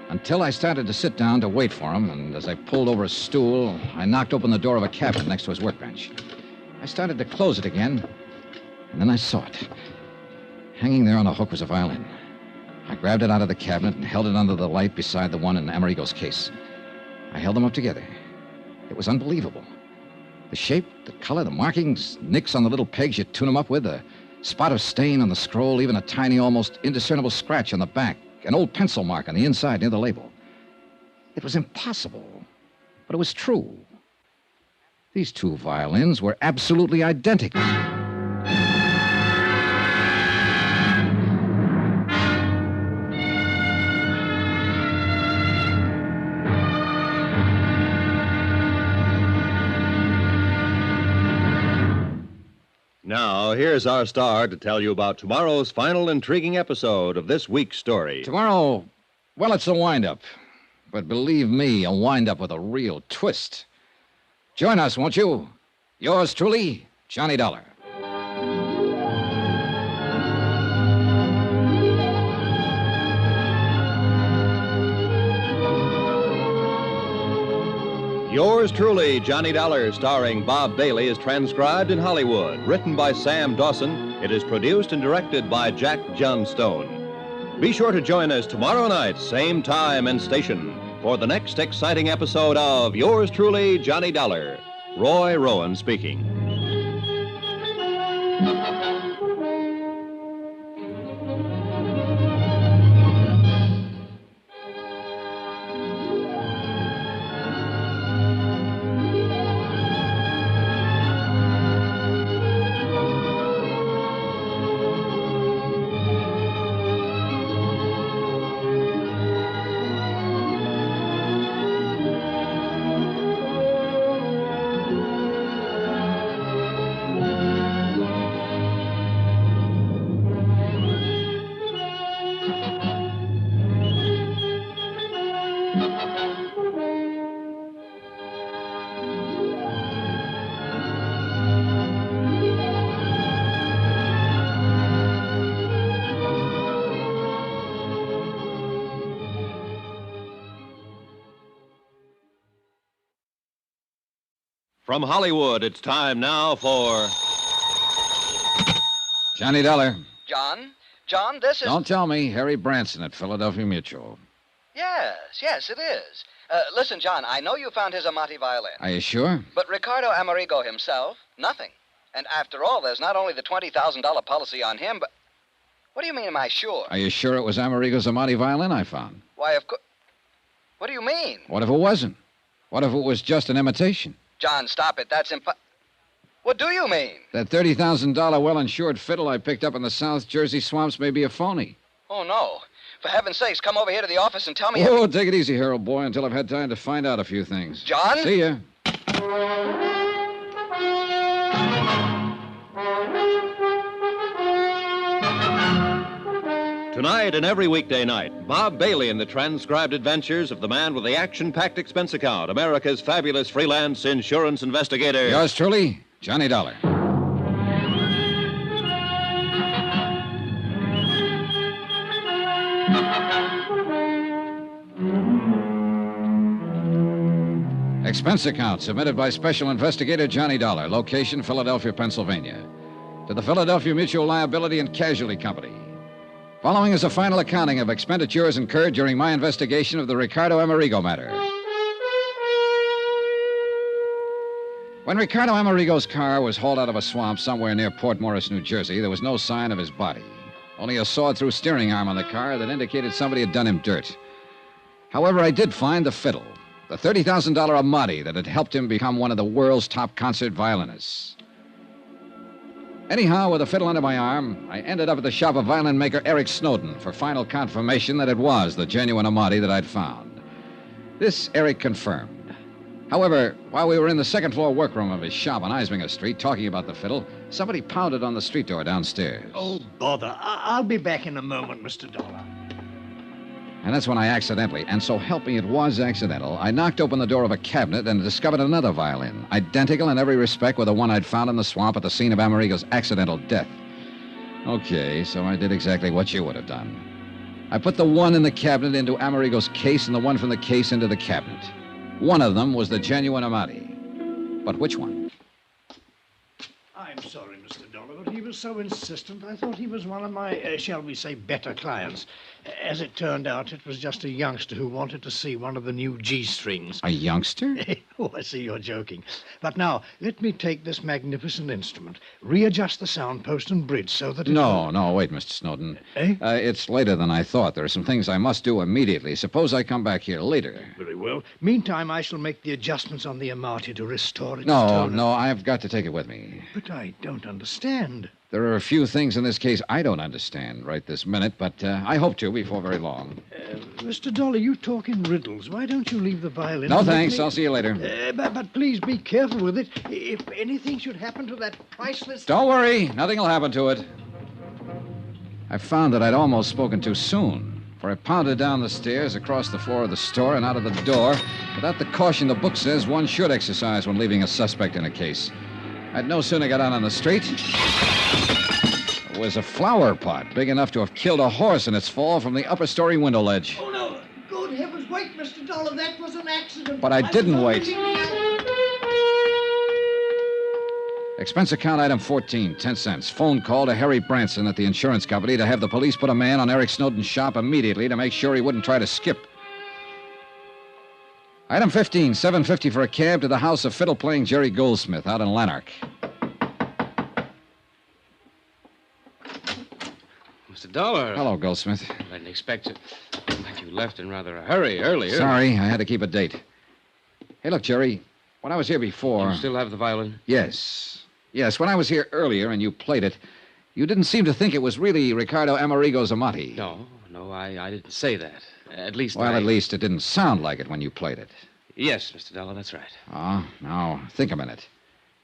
Until I started to sit down to wait for him, and as I pulled over a stool, I knocked open the door of a cabinet next to his workbench. I started to close it again, and then I saw it. Hanging there on a hook was a violin. I grabbed it out of the cabinet and held it under the light beside the one in Amerigo's case. I held them up together. It was unbelievable. The shape, the color, the markings, nicks on the little pegs you tune them up with, a spot of stain on the scroll, even a tiny, almost indiscernible scratch on the back, an old pencil mark on the inside near the label. It was impossible, but it was true. These two violins were absolutely identical. Now, here's our star to tell you about tomorrow's final intriguing episode of this week's story. Tomorrow, well, it's a wind-up. But believe me, a wind-up with a real twist. Join us, won't you? Yours truly, Johnny Dollar. Yours truly, Johnny Dollar, starring Bob Bailey, is transcribed in Hollywood. Written by Sam Dawson, it is produced and directed by Jack Johnstone. Be sure to join us tomorrow night, same time and station, for the next exciting episode of Yours truly, Johnny Dollar. Roy Rowan speaking. From Hollywood, it's time now for... Johnny Dollar. John, this is... Don't tell me. Harry Branson at Philadelphia Mutual. Yes, it is. Listen, John, I know you found his Amati violin. Are you sure? But Ricardo Amerigo himself, nothing. And after all, there's not only the $20,000 policy on him, but... What do you mean, am I sure? Are you sure it was Amerigo's Amati violin I found? Why, of course... What do you mean? What if it wasn't? What if it was just an imitation? John, stop it. That's What do you mean? That $30,000 well-insured fiddle I picked up in the South Jersey swamps may be a phony. Oh, no. For heaven's sakes, come over here to the office and tell me... Oh, take it easy, Harold boy, until I've had time to find out a few things. John? See ya. Tonight and every weekday night, Bob Bailey in the transcribed adventures of the man with the action-packed expense account, America's fabulous freelance insurance investigator. Yours truly, Johnny Dollar. Expense account submitted by Special Investigator Johnny Dollar, location Philadelphia, Pennsylvania, to the Philadelphia Mutual Liability and Casualty Company. Following is a final accounting of expenditures incurred during my investigation of the Ricardo Amerigo matter. When Ricardo Amerigo's car was hauled out of a swamp somewhere near Port Morris, New Jersey, there was no sign of his body. Only a sawed-through steering arm on the car that indicated somebody had done him dirt. However, I did find the fiddle, the $30,000 Amati that had helped him become one of the world's top concert violinists. Anyhow, with the fiddle under my arm, I ended up at the shop of violin maker Eric Snowden for final confirmation that it was the genuine Amati that I'd found. This Eric confirmed. However, while we were in the second-floor workroom of his shop on Eisminger Street talking about the fiddle, somebody pounded on the street door downstairs. Oh, bother. I'll be back in a moment, Mr. Dollar. And that's when I accidentally, and so help me it was accidental, I knocked open the door of a cabinet and discovered another violin, identical in every respect with the one I'd found in the swamp at the scene of Amerigo's accidental death. Okay, so I did exactly what you would have done. I put the one in the cabinet into Amerigo's case and the one from the case into the cabinet. One of them was the genuine Amati. But which one? I'm sorry, Mr. Dollar, but he was so insistent, I thought he was one of my, shall we say, better clients. As it turned out, it was just a youngster who wanted to see one of the new G-strings. A youngster? Oh, I see you're joking. But now, let me take this magnificent instrument, readjust the sound post and bridge so that it... No, wait, Mr. Snowden. It's later than I thought. There are some things I must do immediately. Suppose I come back here later. Very well. Meantime, I shall make the adjustments on the Amati to restore its tone. No, I've got to take it with me. But I don't understand. There are a few things in this case I don't understand right this minute, but I hope to before very long. Mr. Dollar, you talk in riddles. Why don't you leave the violin? No, and let thanks. me- I'll see you later. But please be careful with it. If anything should happen to that priceless... Don't worry. Nothing will happen to it. I found that I'd almost spoken too soon, for I pounded down the stairs, across the floor of the store, and out of the door without the caution the book says one should exercise when leaving a suspect in a case. I'd no sooner got out on the street. It was a flower pot big enough to have killed a horse in its fall from the upper story window ledge. Oh, no. Good heavens, wait, Mr. Dollar. That was an accident. But I didn't wait. was- Expense account item 14, 10 cents. Phone call to Harry Branson at the insurance company to have the police put a man on Eric Snowden's shop immediately to make sure he wouldn't try to skip. Item 15, $7.50 for a cab to the house of fiddle-playing Jerry Goldsmith out in Lanark. Mr. Dollar. Hello, Goldsmith. I didn't expect it. But you left in rather a hurry earlier. Sorry, I had to keep a date. Hey, look, Jerry, when I was here before... You still have the violin? Yes. Yes, when I was here earlier and you played it, you didn't seem to think it was really Ricardo Amerigo's Amati. No, I didn't say that. At least At least it didn't sound like it when you played it. Yes, Mr. Dollar, that's right. Oh, now, think a minute.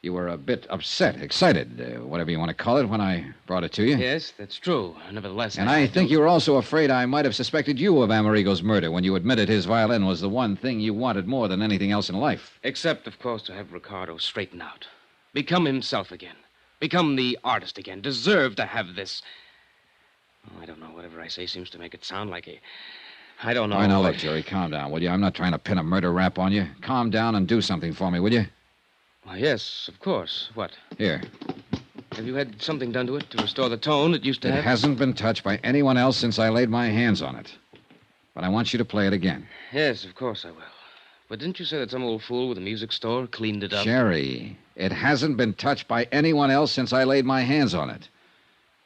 You were a bit upset, excited, whatever you want to call it, when I brought it to you. Yes, that's true. Nevertheless... And I think you were also afraid I might have suspected you of Amerigo's murder when you admitted his violin was the one thing you wanted more than anything else in life. Except, of course, to have Ricardo straighten out. Become himself again. Become the artist again. Deserve to have this... Oh, I don't know. Whatever I say seems to make it sound like a... I don't know. All right, now, look, Jerry, calm down, will you? I'm not trying to pin a murder rap on you. Calm down and do something for me, will you? Why, yes, of course. What? Here. Have you had something done to it to restore the tone it used to have? It hasn't been touched by anyone else since I laid my hands on it. But I want you to play it again. Yes, of course I will. But didn't you say that some old fool with a music store cleaned it up? Jerry, it hasn't been touched by anyone else since I laid my hands on it.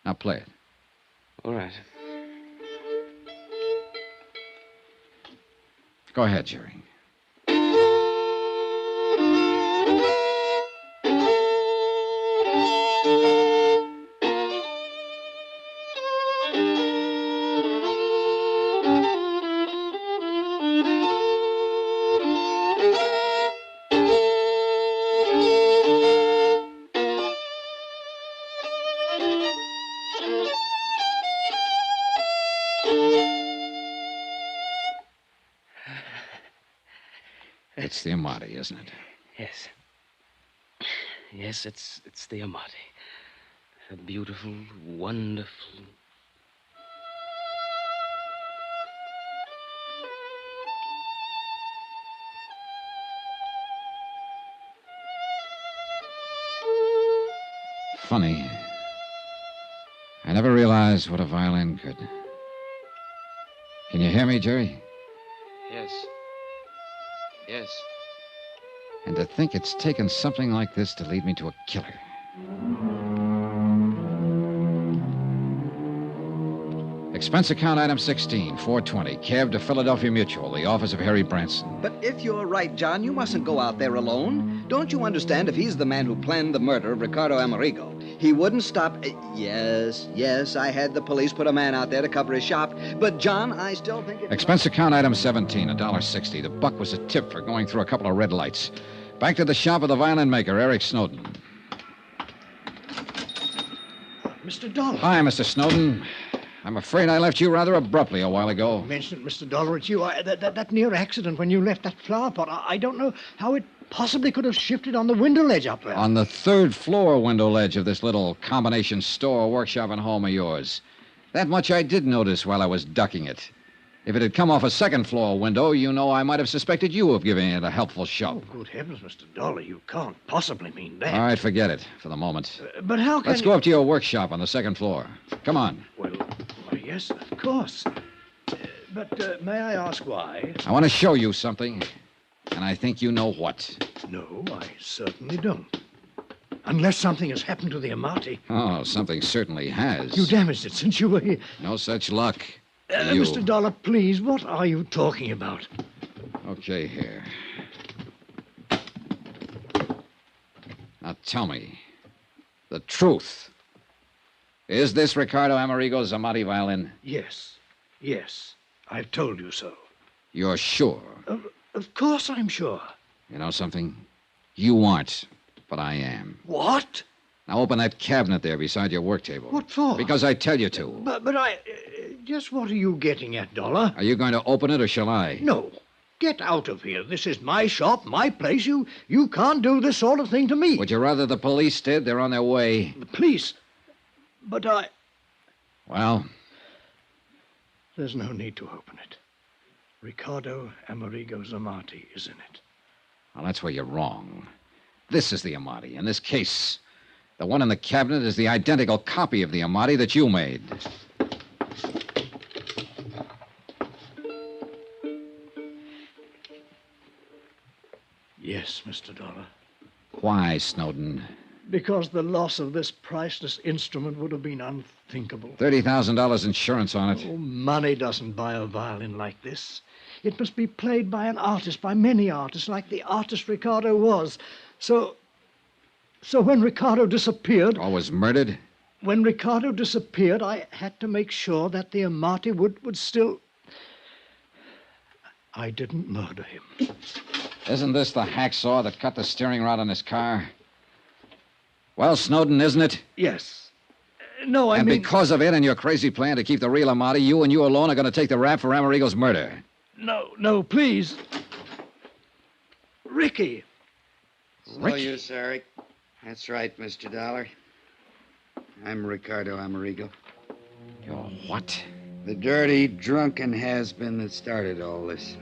Now play it. All right. Go ahead, Jerry. It's the Amati, isn't it? Yes. Yes, it's the Amati. A beautiful, wonderful... Funny. I never realized what a violin could. Can you hear me, Jerry? Yes. Yes. And to think it's taken something like this to lead me to a killer. Expense account item 16, $4.20. Cab to Philadelphia Mutual, the office of Harry Branson. But if you're right, John, you mustn't go out there alone. Don't you understand if he's the man who planned the murder of Ricardo Amerigo, he wouldn't stop... Yes, I had the police put a man out there to cover his shop. But, John, I still think it... Expense account item 17, $1.60. The buck was a tip for going through a couple of red lights. Back to the shop of the violin maker, Eric Snowden. Mr. Dollar. Hi, Mr. Snowden. I'm afraid I left you rather abruptly a while ago. Mentioned it, Mr. Dollar. It's you. That near accident when you left that flower pot. I don't know how it possibly could have shifted on the window ledge up there. On the third floor window ledge of this little combination store, workshop, and home of yours. That much I did notice while I was ducking it. If it had come off a second floor window, you know I might have suspected you of giving it a helpful shove. Oh, good heavens, Mr. Dollar. You can't possibly mean that. All right, forget it for the moment. But how can Let's go up to your workshop on the second floor. Come on. Well, yes, of course. But may I ask why? I want to show you something, and I think you know what. No, I certainly don't. Unless something has happened to the Amati. Oh, something certainly has. You damaged it since you were here. No such luck. Mr. Dollar, please, what are you talking about? Okay, here. Now tell me the truth. Is this Ricardo Amerigo's Amati violin? Yes. I've told you so. You're sure? Of course I'm sure. You know something? You aren't, but I am. What? Now open that cabinet there beside your work table. What for? Because I tell you to. But I... just what are you getting at, Dollar? Are you going to open it or shall I? No. Get out of here. This is my shop, my place. You can't do this sort of thing to me. Would you rather the police did? They're on their way. The police? But I... Well? There's no need to open it. Ricardo Amerigo Zamati is in it. Well, that's where you're wrong. This is the Amati. In this case, the one in the cabinet is the identical copy of the Amati that you made. Yes, Mr. Dollar. Why, Snowden? Because the loss of this priceless instrument would have been unthinkable. $30,000 insurance on it. Oh, money doesn't buy a violin like this. It must be played by an artist, by many artists, like the artist Ricardo was. So when Ricardo disappeared... Or was murdered? When Ricardo disappeared, I had to make sure that the Amati would still... I didn't murder him. Isn't this the hacksaw that cut the steering rod on his car? Well, Snowden, isn't it? Yes. No, I mean... And because of it and your crazy plan to keep the real Amati, you and you alone are going to take the rap for Amerigo's murder. No, please. Ricky. No use, Eric. That's right, Mr. Dollar. I'm Ricardo Amerigo. You're what? The dirty, drunken has-been that started all this.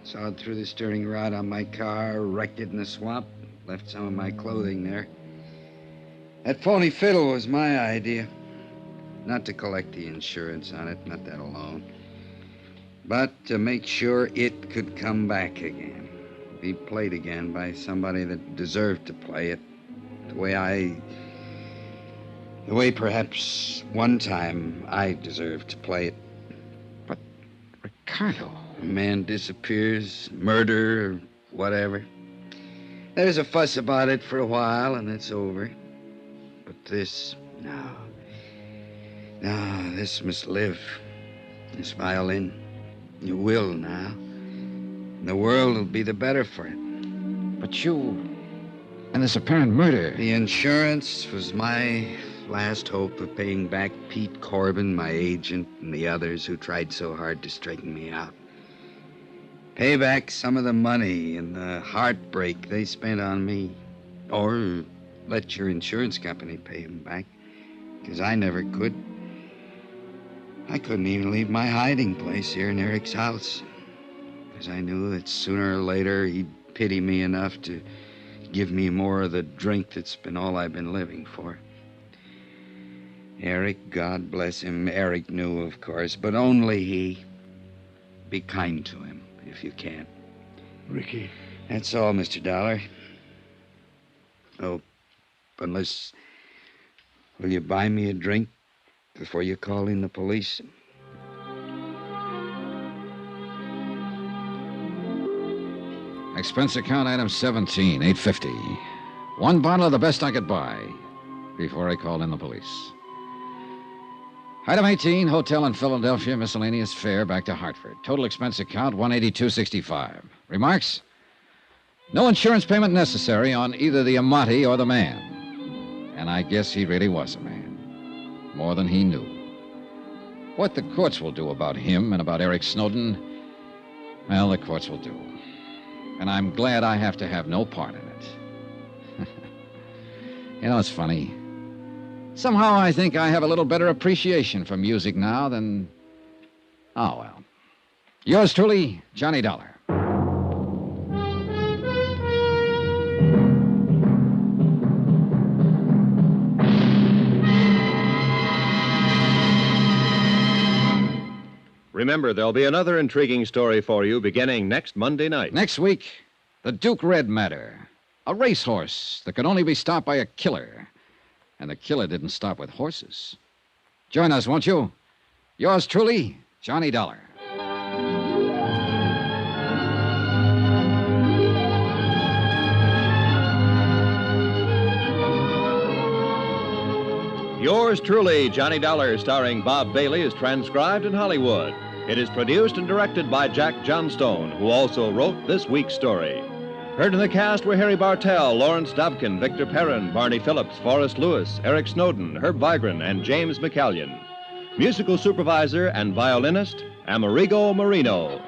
Sawed through the steering rod on my car, wrecked it in the swamp, left some of my clothing there. That phony fiddle was my idea. Not to collect the insurance on it, not that alone. But to make sure it could come back again. Be played again by somebody that deserved to play it. The way perhaps one time I deserved to play it. But, Ricardo... A man disappears, murder, or whatever. There's a fuss about it for a while, and it's over. But this, no, this must live. This violin, it will now. And the world will be the better for it. But you, and this apparent murder... The insurance was my last hope of paying back Pete Corbin, my agent, and the others who tried so hard to straighten me out. Pay back some of the money and the heartbreak they spent on me. Or let your insurance company pay them back, because I never could. I couldn't even leave my hiding place here in Eric's house, because I knew that sooner or later he'd pity me enough to give me more of the drink that's been all I've been living for. Eric, God bless him, Eric knew, of course, but only he. Be kind to him, if you can. Ricky. That's all, Mr. Dollar. Oh, unless... Will you buy me a drink before you call in the police? Expense account item 17, $8.50. One bottle of the best I could buy before I called in the police. Item 18, hotel in Philadelphia, miscellaneous fare back to Hartford. Total expense account, $182.65. Remarks? No insurance payment necessary on either the Amati or the man. And I guess he really was a man. More than he knew. What the courts will do about him and about Eric Snowden, well, the courts will do. And I'm glad I have to have no part in it. You know, it's funny. Somehow I think I have a little better appreciation for music now than... Oh, well. Yours truly, Johnny Dollar. Remember, there'll be another intriguing story for you beginning next Monday night. Next week, the Duke Red matter. A racehorse that could only be stopped by a killer. And the killer didn't stop with horses. Join us, won't you? Yours truly, Johnny Dollar. Yours truly, Johnny Dollar, starring Bob Bailey, is transcribed in Hollywood. It is produced and directed by Jack Johnstone, who also wrote this week's story. Heard in the cast were Harry Bartell, Lawrence Dobkin, Victor Perrin, Barney Phillips, Forrest Lewis, Eric Snowden, Herb Vigran, and James McCallion. Musical supervisor and violinist, Amerigo Marino.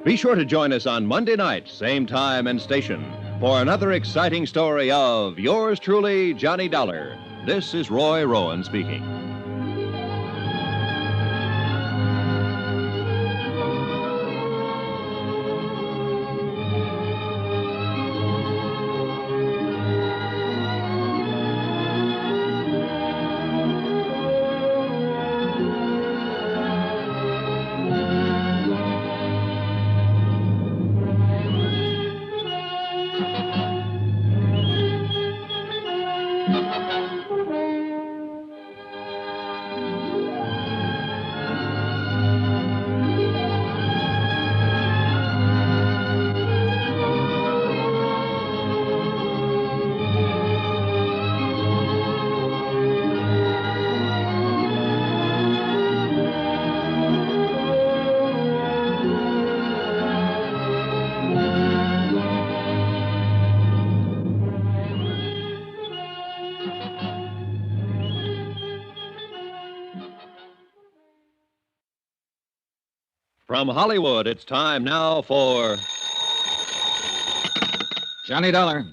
Be sure to join us on Monday night, same time and station, for another exciting story of yours truly, Johnny Dollar. This is Roy Rowan speaking. From Hollywood, it's time now for Johnny Dollar.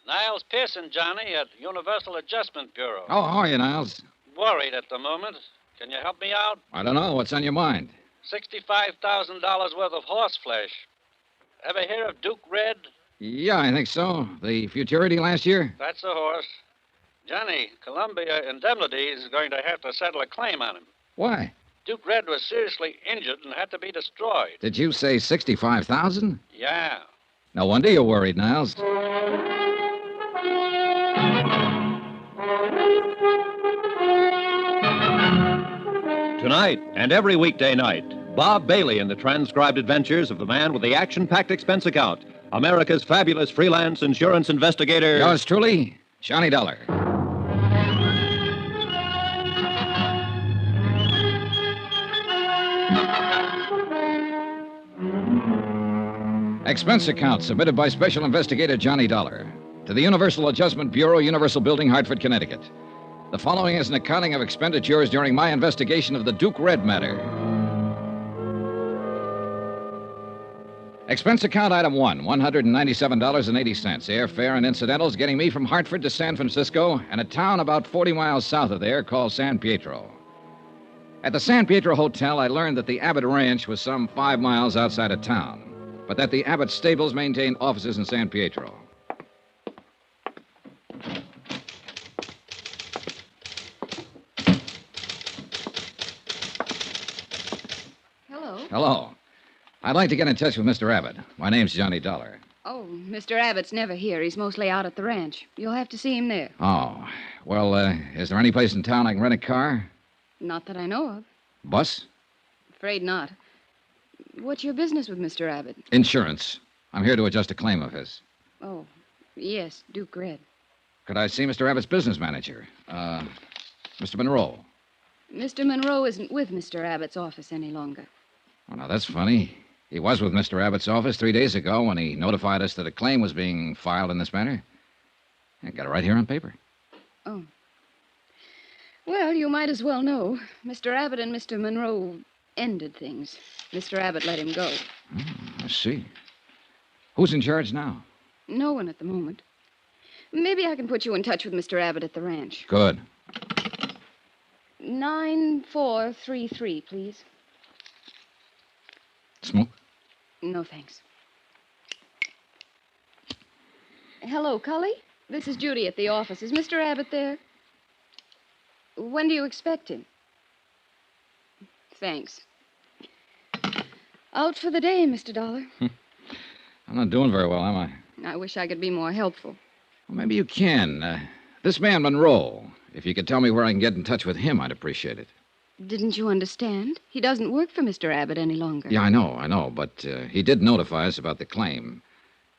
Niles Pearson, Johnny, at Universal Adjustment Bureau. Oh, how are you, Niles? Worried at the moment. Can you help me out? I don't know. What's on your mind? $65,000 worth of horse flesh. Ever hear of Duke Red? Yeah, I think so. The futurity last year? That's a horse. Johnny, Columbia Indemnity is going to have to settle a claim on him. Why? Duke Red was seriously injured and had to be destroyed. Did you say 65,000? Yeah. No wonder you're worried, Niles. Tonight and every weekday night, Bob Bailey in the transcribed adventures of the man with the action-packed expense account, America's fabulous freelance insurance investigator. Yours truly, Johnny Dollar. Expense account submitted by Special Investigator Johnny Dollar to the Universal Adjustment Bureau, Universal Building, Hartford, Connecticut. The following is an accounting of expenditures during my investigation of the Duke Red matter. Expense account item 1, $197.80. Airfare and incidentals getting me from Hartford to San Francisco and a town about 40 miles south of there called San Pietro. At the San Pietro Hotel, I learned that the Abbott Ranch was some 5 miles outside of town, but that the Abbott stables maintained offices in San Pietro. Hello. Hello. I'd like to get in touch with Mr. Abbott. My name's Johnny Dollar. Oh, Mr. Abbott's never here. He's mostly out at the ranch. You'll have to see him there. Oh. Well, is there any place in town I can rent a car? Not that I know of. Bus? Afraid not. What's your business with Mr. Abbott? Insurance. I'm here to adjust a claim of his. Oh, yes, Duke Red. Could I see Mr. Abbott's business manager? Mr. Monroe. Mr. Monroe isn't with Mr. Abbott's office any longer. Oh, now, that's funny. He was with Mr. Abbott's office 3 days ago when he notified us that a claim was being filed in this matter. I got it right here on paper. Oh. Well, you might as well know. Mr. Abbott and Mr. Monroe ended things. Mr. Abbott let him go. I see. Who's in charge now? No one at the moment. Maybe I can put you in touch with Mr. Abbott at the ranch. Good. 9433, please. Smoke? No, thanks. Hello, Cully. This is Judy at the office. Is Mr. Abbott there? When do you expect him? Thanks. Out for the day, Mr. Dollar. I'm not doing very well, am I? I wish I could be more helpful. Well, maybe you can. This man, Monroe, if you could tell me where I can get in touch with him, I'd appreciate it. Didn't you understand? He doesn't work for Mr. Abbott any longer. Yeah, I know, but he did notify us about the claim.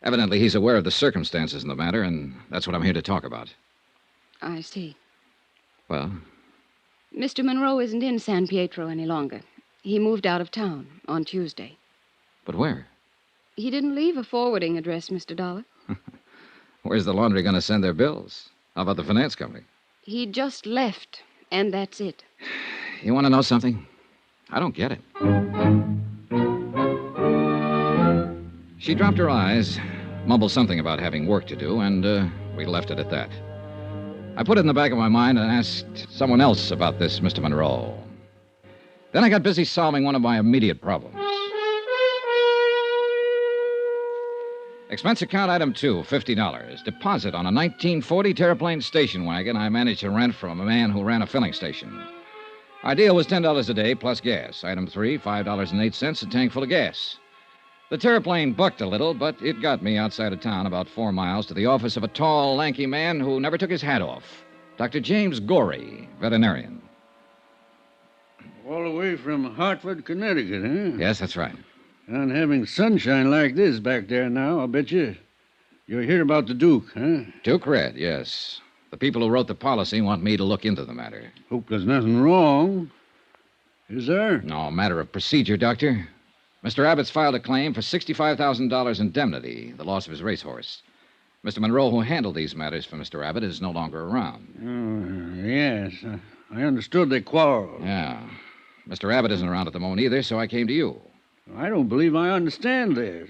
Evidently, he's aware of the circumstances in the matter, and that's what I'm here to talk about. I see. Well? Mr. Monroe isn't in San Pietro any longer. He moved out of town on Tuesday. But where? He didn't leave a forwarding address, Mr. Dollar. Where's the laundry going to send their bills? How about the finance company? He just left, and that's it. You want to know something? I don't get it. She dropped her eyes, mumbled something about having work to do, and we left it at that. I put it in the back of my mind and asked someone else about this Mr. Monroe. Then I got busy solving one of my immediate problems. Expense account item 2, $50. Deposit on a 1940 Terraplane station wagon I managed to rent from a man who ran a filling station. Our deal was $10 a day plus gas. Item 3, $5.08, a tank full of gas. The Terraplane bucked a little, but it got me outside of town about 4 miles to the office of a tall, lanky man who never took his hat off. Dr. James Gorey, veterinarian. All the way from Hartford, Connecticut, huh? Yes, that's right. And having sunshine like this back there now, I'll bet you. You hear about the Duke, huh? Duke Red, yes. The people who wrote the policy want me to look into the matter. Hope there's nothing wrong. Is there? No, a matter of procedure, Doctor. Mr. Abbott's filed a claim for $65,000 indemnity, the loss of his racehorse. Mr. Monroe, who handled these matters for Mr. Abbott, is no longer around. Yes. I understood they quarreled. Yeah. Mr. Abbott isn't around at the moment either, so I came to you. I don't believe I understand this.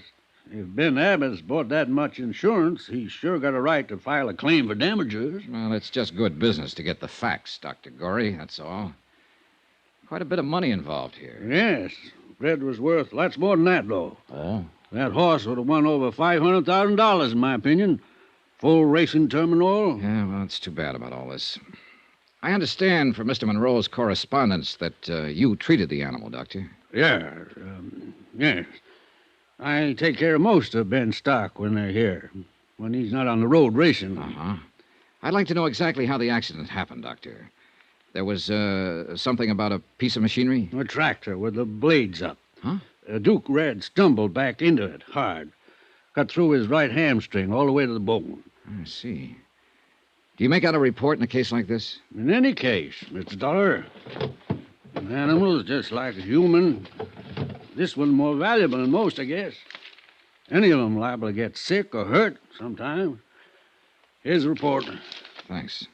If Ben Abbott's bought that much insurance, he's sure got a right to file a claim for damages. Well, it's just good business to get the facts, Dr. Gorey, that's all. Quite a bit of money involved here. Yes. Red was worth lots more than that, though. Oh? That horse would have won over $500,000, in my opinion. Full racing terminal. Yeah, well, it's too bad about all this. I understand from Mr. Monroe's correspondence that you treated the animal, Doctor. Yeah, yes. I take care of most of Ben's stock when they're here, when he's not on the road racing. Uh-huh. I'd like to know exactly how the accident happened, Doctor. There was something about a piece of machinery? A tractor with the blades up. Huh? Duke Red stumbled back into it hard. Cut through his right hamstring all the way to the bone. I see. Do you make out a report in a case like this? In any case, Mr. Dollar, an animal is just like a human. This one more valuable than most, I guess. Any of them liable to get sick or hurt sometime. Here's the report. Thanks.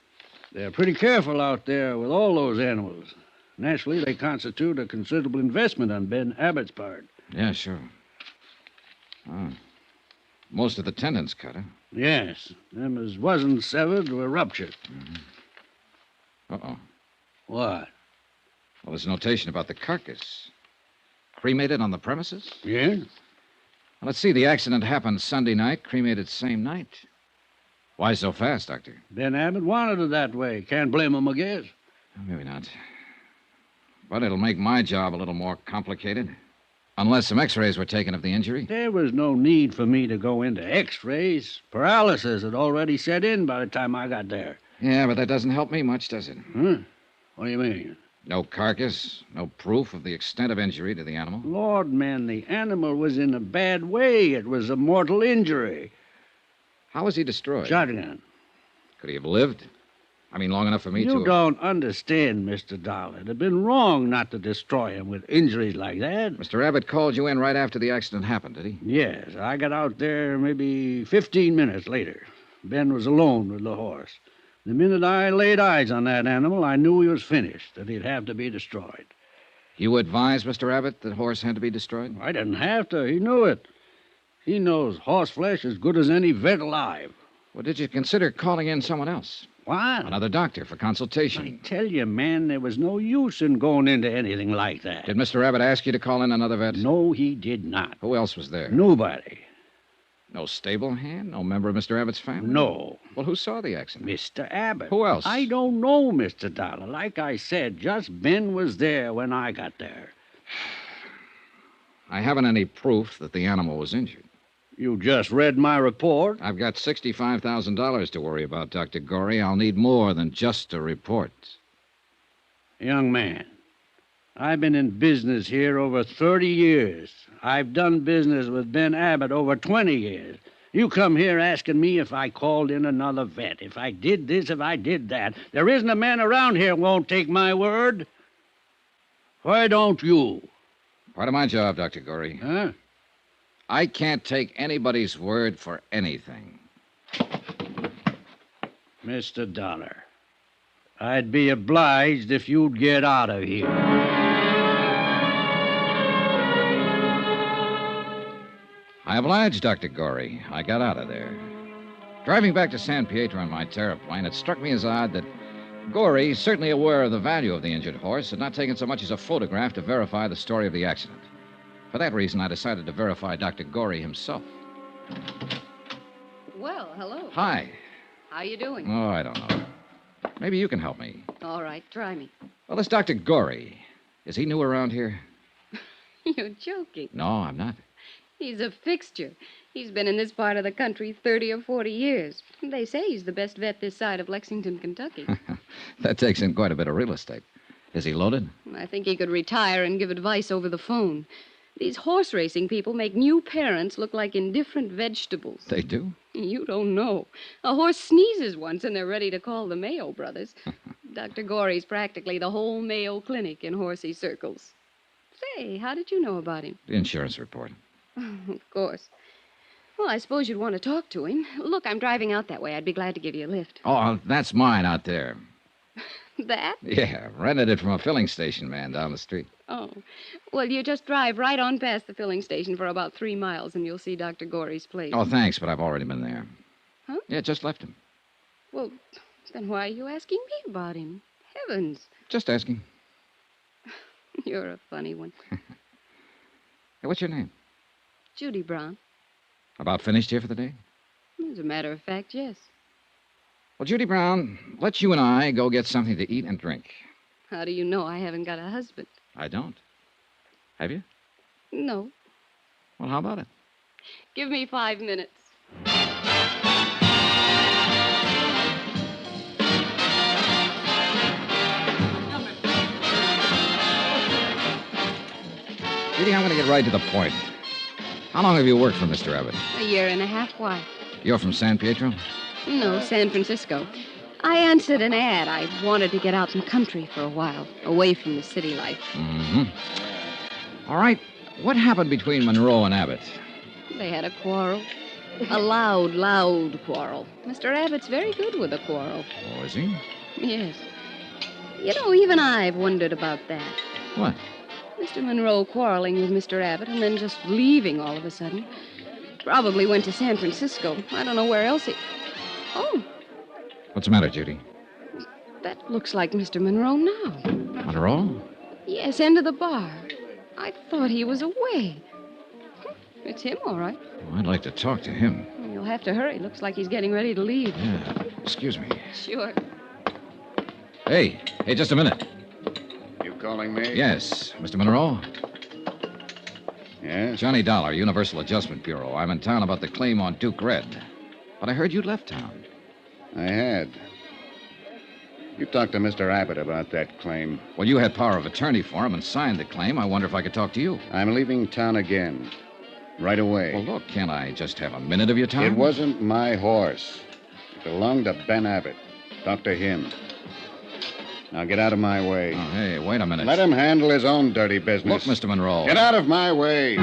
They're pretty careful out there with all those animals. Naturally, they constitute a considerable investment on Ben Abbott's part. Yeah, sure. Oh. Most of the tendons cut, huh? Yes. Them as wasn't severed were ruptured. Mm-hmm. Uh-oh. What? Well, there's a notation about the carcass. Cremated on the premises? Yeah? Well, let's see. The accident happened Sunday night, cremated same night. Why so fast, Doctor? Ben Abbott wanted it that way. Can't blame him, I guess. Maybe not. But it'll make my job a little more complicated. Unless some x-rays were taken of the injury. There was no need for me to go into x-rays. Paralysis had already set in by the time I got there. Yeah, but that doesn't help me much, does it? Huh? What do you mean? No carcass, no proof of the extent of injury to the animal. Lord, man, the animal was in a bad way. It was a mortal injury. How was he destroyed? Shotgun. Could he have lived? I mean, long enough for me to... You don't understand, Mr. Dollar. It'd have been wrong not to destroy him with injuries like that. Mr. Abbott called you in right after the accident happened, did he? Yes, I got out there maybe 15 minutes later. Ben was alone with the horse. The minute I laid eyes on that animal, I knew he was finished, that he'd have to be destroyed. You advised Mr. Abbott that the horse had to be destroyed? I didn't have to. He knew it. He knows horse flesh as good as any vet alive. Well, did you consider calling in someone else? What? Another doctor for consultation. I tell you, man, there was no use in going into anything like that. Did Mr. Abbott ask you to call in another vet? No, he did not. Who else was there? Nobody. No stable hand? No member of Mr. Abbott's family? No. Well, who saw the accident? Mr. Abbott. Who else? I don't know, Mr. Dollar. Like I said, just Ben was there when I got there. I haven't any proof that the animal was injured. You just read my report? I've got $65,000 to worry about, Dr. Gorey. I'll need more than just a report. Young man, I've been in business here over 30 years. I've done business with Ben Abbott over 20 years. You come here asking me if I called in another vet, if I did this, if I did that. There isn't a man around here who won't take my word. Why don't you? Part of my job, Dr. Gorey. Huh? I can't take anybody's word for anything. Mr. Dollar, I'd be obliged if you'd get out of here. I obliged, Dr. Gorey. I got out of there. Driving back to San Pietro on my terraplane, it struck me as odd that Gorey, certainly aware of the value of the injured horse, had not taken so much as a photograph to verify the story of the accident. For that reason, I decided to verify Dr. Gorey himself. Well, hello. Hi. How you doing? Oh, I don't know. Maybe you can help me. All right, try me. Well, this Dr. Gorey, is he new around here? You're joking. No, I'm not. He's a fixture. He's been in this part of the country 30 or 40 years. They say he's the best vet this side of Lexington, Kentucky. That takes in quite a bit of real estate. Is he loaded? I think he could retire and give advice over the phone. These horse racing people make new parents look like indifferent vegetables. They do? You don't know. A horse sneezes once and they're ready to call the Mayo brothers. Dr. Gorey's practically the whole Mayo Clinic in horsey circles. Say, how did you know about him? The insurance report. Of course. Well, I suppose you'd want to talk to him. Look, I'm driving out that way. I'd be glad to give you a lift. Oh, that's mine out there. That? Yeah, rented it from a filling station man down the street. Oh. Well, you just drive right on past the filling station for about 3 miles, and you'll see Dr. Gorey's place. Oh, thanks, but I've already been there. Huh? Yeah, just left him. Well, then why are you asking me about him? Heavens. Just asking. You're a funny one. Hey, what's your name? Judy Brown. About finished here for the day? As a matter of fact, yes. Well, Judy Brown, let's you and I go get something to eat and drink. How do you know I haven't got a husband? I don't. Have you? No. Well, how about it? Give me 5 minutes. Judy, I'm going to get right to the point. How long have you worked for Mr. Abbott? A year and a half. Why? You're from San Pietro? No, San Francisco. I answered an ad. I wanted to get out in the country for a while, away from the city life. Mm-hmm. All right. What happened between Monroe and Abbott? They had a quarrel. A loud quarrel. Mr. Abbott's very good with a quarrel. Oh, is he? Yes. You know, even I've wondered about that. What? Mr. Monroe quarreling with Mr. Abbott and then just leaving all of a sudden. Probably went to San Francisco. I don't know where else he... Oh, What's the matter, Judy? that looks like Mr. Monroe now. Monroe? Yes, end of the bar. I thought he was away. It's him, all right. Oh, I'd like to talk to him. You'll have to hurry. Looks like he's getting ready to leave. Yeah. Excuse me. Sure. Hey, just a minute. You calling me? Yes, Mr. Monroe? Yes? Johnny Dollar, Universal Adjustment Bureau. I'm in town about the claim on Duke Red. But I heard you'd left town. I had. You talked to Mr. Abbott about that claim. Well, you had power of attorney for him and signed the claim. I wonder if I could talk to you. I'm leaving town again. Right away. Well, look, can't I just have a minute of your time? It wasn't my horse. It belonged to Ben Abbott. Talk to him. Now get out of my way. Oh, hey, wait a minute. Let him handle his own dirty business. Look, Mr. Monroe. Get out of my way.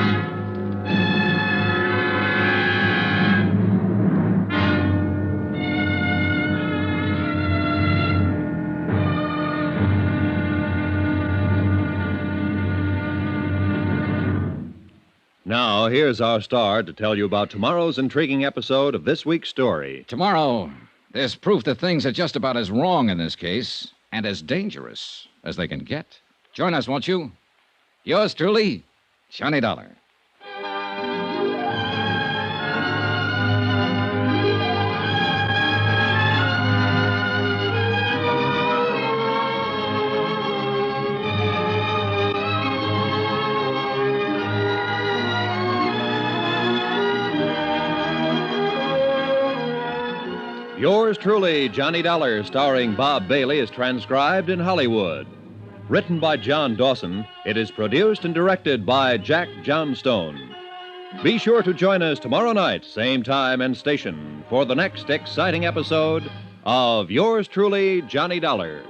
Now, here's our star to tell you about tomorrow's intriguing episode of this week's story. Tomorrow, there's proof that things are just about as wrong in this case and as dangerous as they can get. Join us, won't you? Yours truly, Johnny Dollar. Yours truly, Johnny Dollar, starring Bob Bailey, is transcribed in Hollywood. Written by John Dawson, it is produced and directed by Jack Johnstone. Be sure to join us tomorrow night, same time and station, for the next exciting episode of Yours truly, Johnny Dollar.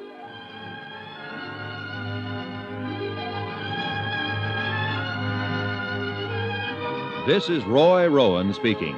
this is Roy Rowan speaking.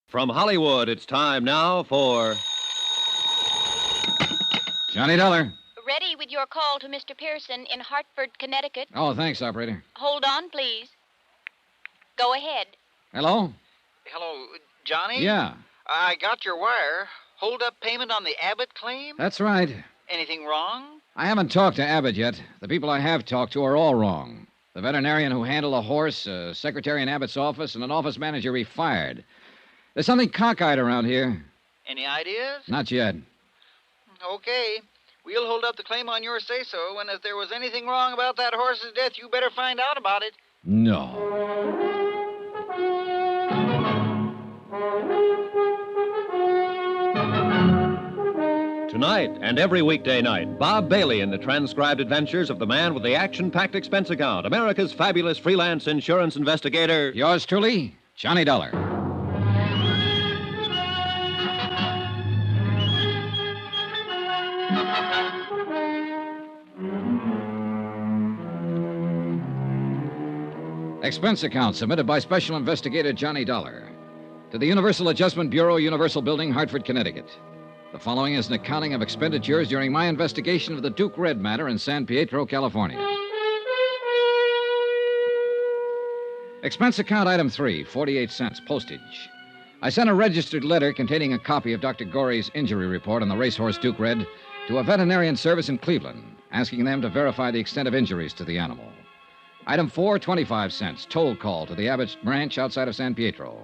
From Hollywood, it's time now for Johnny Dollar. Ready with your call to Mr. Pearson in Hartford, Connecticut. Oh, thanks, operator. Hold on, please. Go ahead. Hello? Hello, Johnny? Yeah. I got your wire. Hold up payment on the Abbott claim? That's right. Anything wrong? I haven't talked to Abbott yet. The people I have talked to are all wrong. The veterinarian who handled a horse, a secretary in Abbott's office, and an office manager he fired. There's something cockeyed around here. Any ideas? Not yet. Okay. We'll hold up the claim on your say-so, and if there was anything wrong about that horse's death, you better find out about it. No. Tonight and every weekday night, Bob Bailey in the transcribed adventures of the man with the action-packed expense account, America's fabulous freelance insurance investigator. Yours truly, Johnny Dollar. Expense account submitted by Special Investigator Johnny Dollar to the Universal Adjustment Bureau, Universal Building, Hartford, Connecticut. The following is an accounting of expenditures during my investigation of the Duke Red matter in San Pietro, California. Expense account item 3, 48 cents, postage. I sent a registered letter containing a copy of Dr. Gorey's injury report on the racehorse Duke Red to a veterinarian service in Cleveland, asking them to verify the extent of injuries to the animal. Item 4, 25 cents, toll call to the Abbott ranch outside of San Pietro.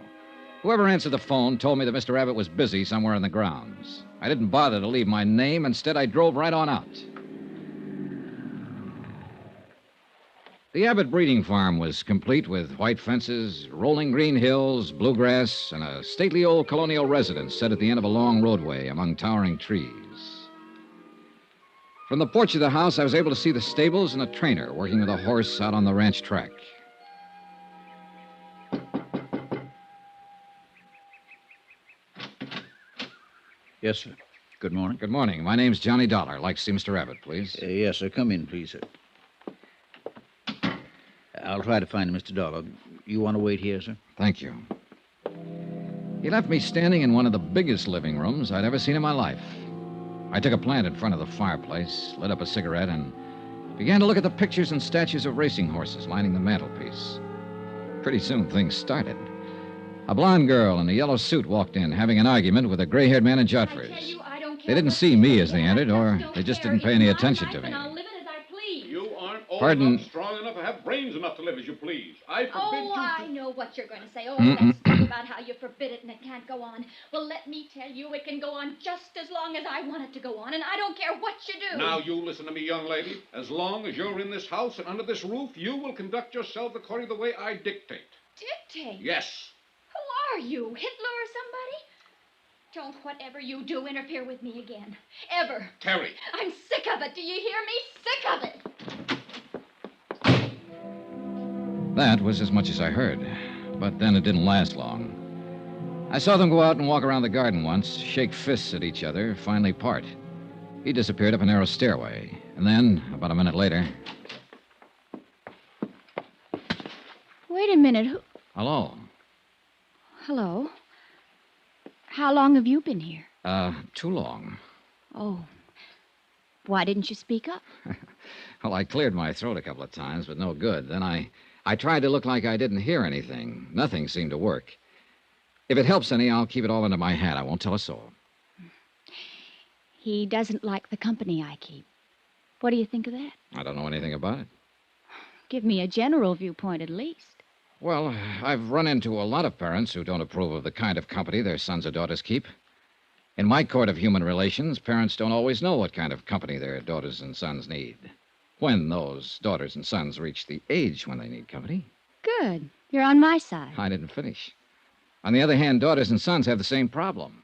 Whoever answered the phone told me that Mr. Abbott was busy somewhere in the grounds. I didn't bother to leave my name. Instead, I drove right on out. The Abbott breeding farm was complete with white fences, rolling green hills, bluegrass, and a stately old colonial residence set at the end of a long roadway among towering trees. From the porch of the house, I was able to see the stables and a trainer working with a horse out on the ranch track. Yes, sir. Good morning. Good morning. My name's Johnny Dollar. I'd like to see Mr. Abbott, please. Yes, sir. Come in, please, sir. I'll try to find Mr. Dollar. You want to wait here, sir? Thank you. He left me standing in one of the biggest living rooms I'd ever seen in my life. I took a plant in front of the fireplace, lit up a cigarette, and began to look at the pictures and statues of racing horses lining the mantelpiece. Pretty soon, things started. A blonde girl in a yellow suit walked in, having an argument with a gray-haired man in jodhpurs. They didn't see me as they entered, or they just didn't pay any attention to me. You aren't old Pardon? enough, strong enough, or have brains enough to live as you please. I forbid you to... I know what you're going to say. Oh, Mm-mm. that stuff about how you forbid it and it can't go on. Well, let me tell you, it can go on just as long as I want it to go on, and I don't care what you do. Now, you listen to me, young lady. As long as you're in this house and under this roof, you will conduct yourself according to the way I dictate. Dictate? Yes. Who are you, Hitler or somebody? Don't whatever you do interfere with me again. Ever. Terry. I'm sick of it. Do you hear me? Sick of it. That was as much as I heard. But then it didn't last long. I saw them go out and walk around the garden once, shake fists at each other, finally part. He disappeared up a narrow stairway. And then, about a minute later... Wait a minute. Hello. Hello. How long have you been here? Too long. Oh. Why didn't you speak up? Well, I cleared my throat a couple of times, but no good. Then I I tried to look like I didn't hear anything. Nothing seemed to work. If it helps any, I'll keep it all under my hat. I won't tell a soul. He doesn't like the company I keep. What do you think of that? I don't know anything about it. Give me a general viewpoint at least. Well, I've run into a lot of parents who don't approve of the kind of company their sons or daughters keep. In my court of human relations, parents don't always know what kind of company their daughters and sons need. When those daughters and sons reach the age when they need company. Good. You're on my side. I didn't finish. On the other hand, daughters and sons have the same problem.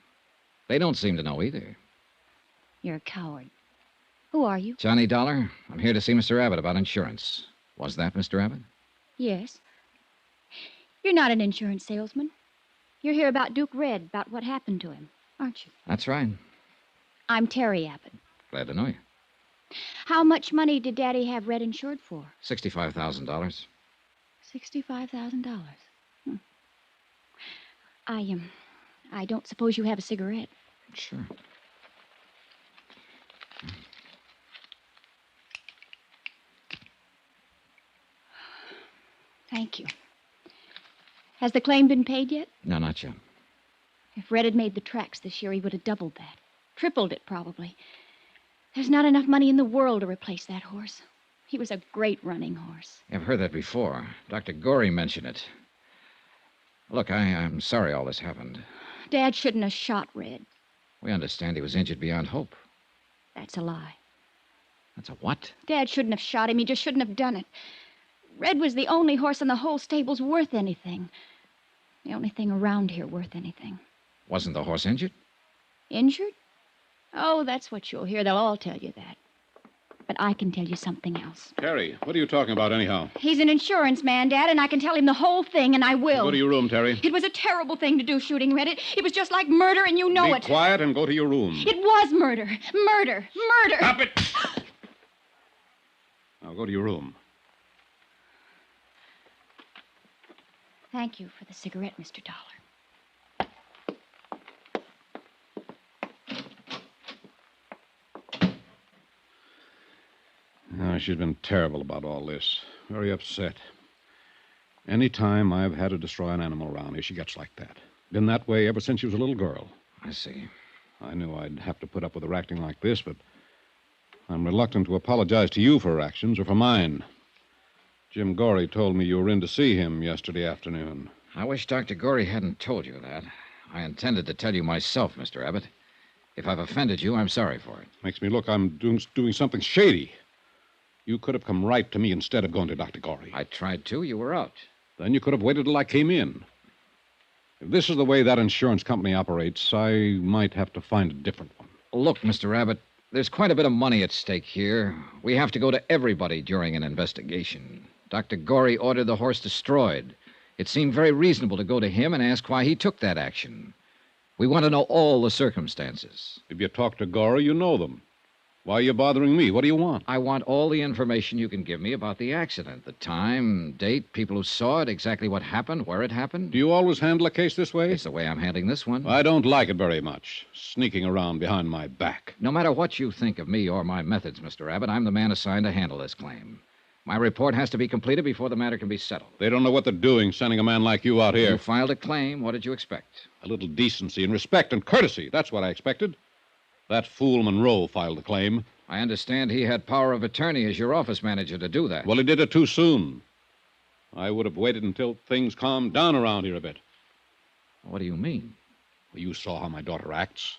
They don't seem to know either. You're a coward. Who are you? Johnny Dollar, I'm here to see Mr. Abbott about insurance. Was that Mr. Abbott? Yes. You're not an insurance salesman. You're here about Duke Red, about what happened to him, aren't you? That's right. I'm Terry Abbott. Glad to know you. How much money did Daddy have Red insured for? $65,000. $65,000. I don't suppose you have a cigarette. Sure. Thank you. Has the claim been paid yet? No, not yet. If Red had made the tracks this year, he would have doubled that. Tripled it, probably. There's not enough money in the world to replace that horse. He was a great running horse. I've heard that before. Dr. Gorey mentioned it. Look, I'm sorry all this happened. Dad shouldn't have shot Red. We understand he was injured beyond hope. That's a lie. That's a what? Dad shouldn't have shot him. He just shouldn't have done it. Red was the only horse in the whole stable's worth anything. The only thing around here worth anything. Wasn't the horse injured? Injured? Oh, that's what you'll hear. They'll all tell you that. But I can tell you something else. Terry, what are you talking about anyhow? He's an insurance man, Dad, and I can tell him the whole thing, and I will. Go to your room, Terry. It was a terrible thing to do, shooting Red. It was just like murder, and you know it. Be quiet and go to your room. It was murder. Murder. Murder. Stop it! Now go to your room. Thank you for the cigarette, Mr. Dollar. Oh, she's been terrible about all this. Very upset. Any time I've had to destroy an animal around here, she gets like that. Been that way ever since she was a little girl. I see. I knew I'd have to put up with her acting like this, but I'm reluctant to apologize to you for her actions or for mine. Jim Gorey told me you were in to see him yesterday afternoon. I wish Dr. Gorey hadn't told you that. I intended to tell you myself, Mr. Abbott. If I've offended you, I'm sorry for it. Makes me look I'm doing something shady. You could have come right to me instead of going to Dr. Gorey. I tried to. You were out. Then you could have waited till I came in. If this is the way that insurance company operates, I might have to find a different one. Look, Mr. Abbott, there's quite a bit of money at stake here. We have to go to everybody during an investigation. Dr. Gorey ordered the horse destroyed. It seemed very reasonable to go to him and ask why he took that action. We want to know all the circumstances. If you talk to Gorey, you know them. Why are you bothering me? What do you want? I want all the information you can give me about the accident. The time, date, people who saw it, exactly what happened, where it happened. Do you always handle a case this way? It's the way I'm handling this one. I don't like it very much, sneaking around behind my back. No matter what you think of me or my methods, Mr. Abbott, I'm the man assigned to handle this claim. My report has to be completed before the matter can be settled. They don't know what they're doing, sending a man like you out here. You filed a claim. What did you expect? A little decency and respect and courtesy. That's what I expected. That fool Monroe filed the claim. I understand he had power of attorney as your office manager to do that. Well, he did it too soon. I would have waited until things calmed down around here a bit. What do you mean? Well, you saw how my daughter acts.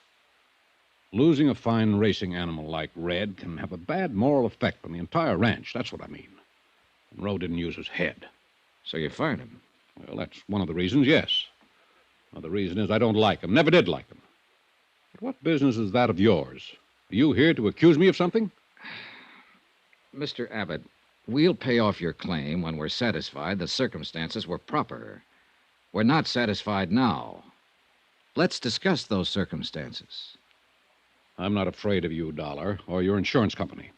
Losing a fine racing animal like Red can have a bad moral effect on the entire ranch. That's what I mean. Monroe didn't use his head. So you fired him? Well, that's one of the reasons, yes. Another reason is I don't like him. Never did like him. But what business is that of yours? Are you here to accuse me of something? Mr. Abbott, we'll pay off your claim when we're satisfied the circumstances were proper. We're not satisfied now. Let's discuss those circumstances. I'm not afraid of you, Dollar, or your insurance company.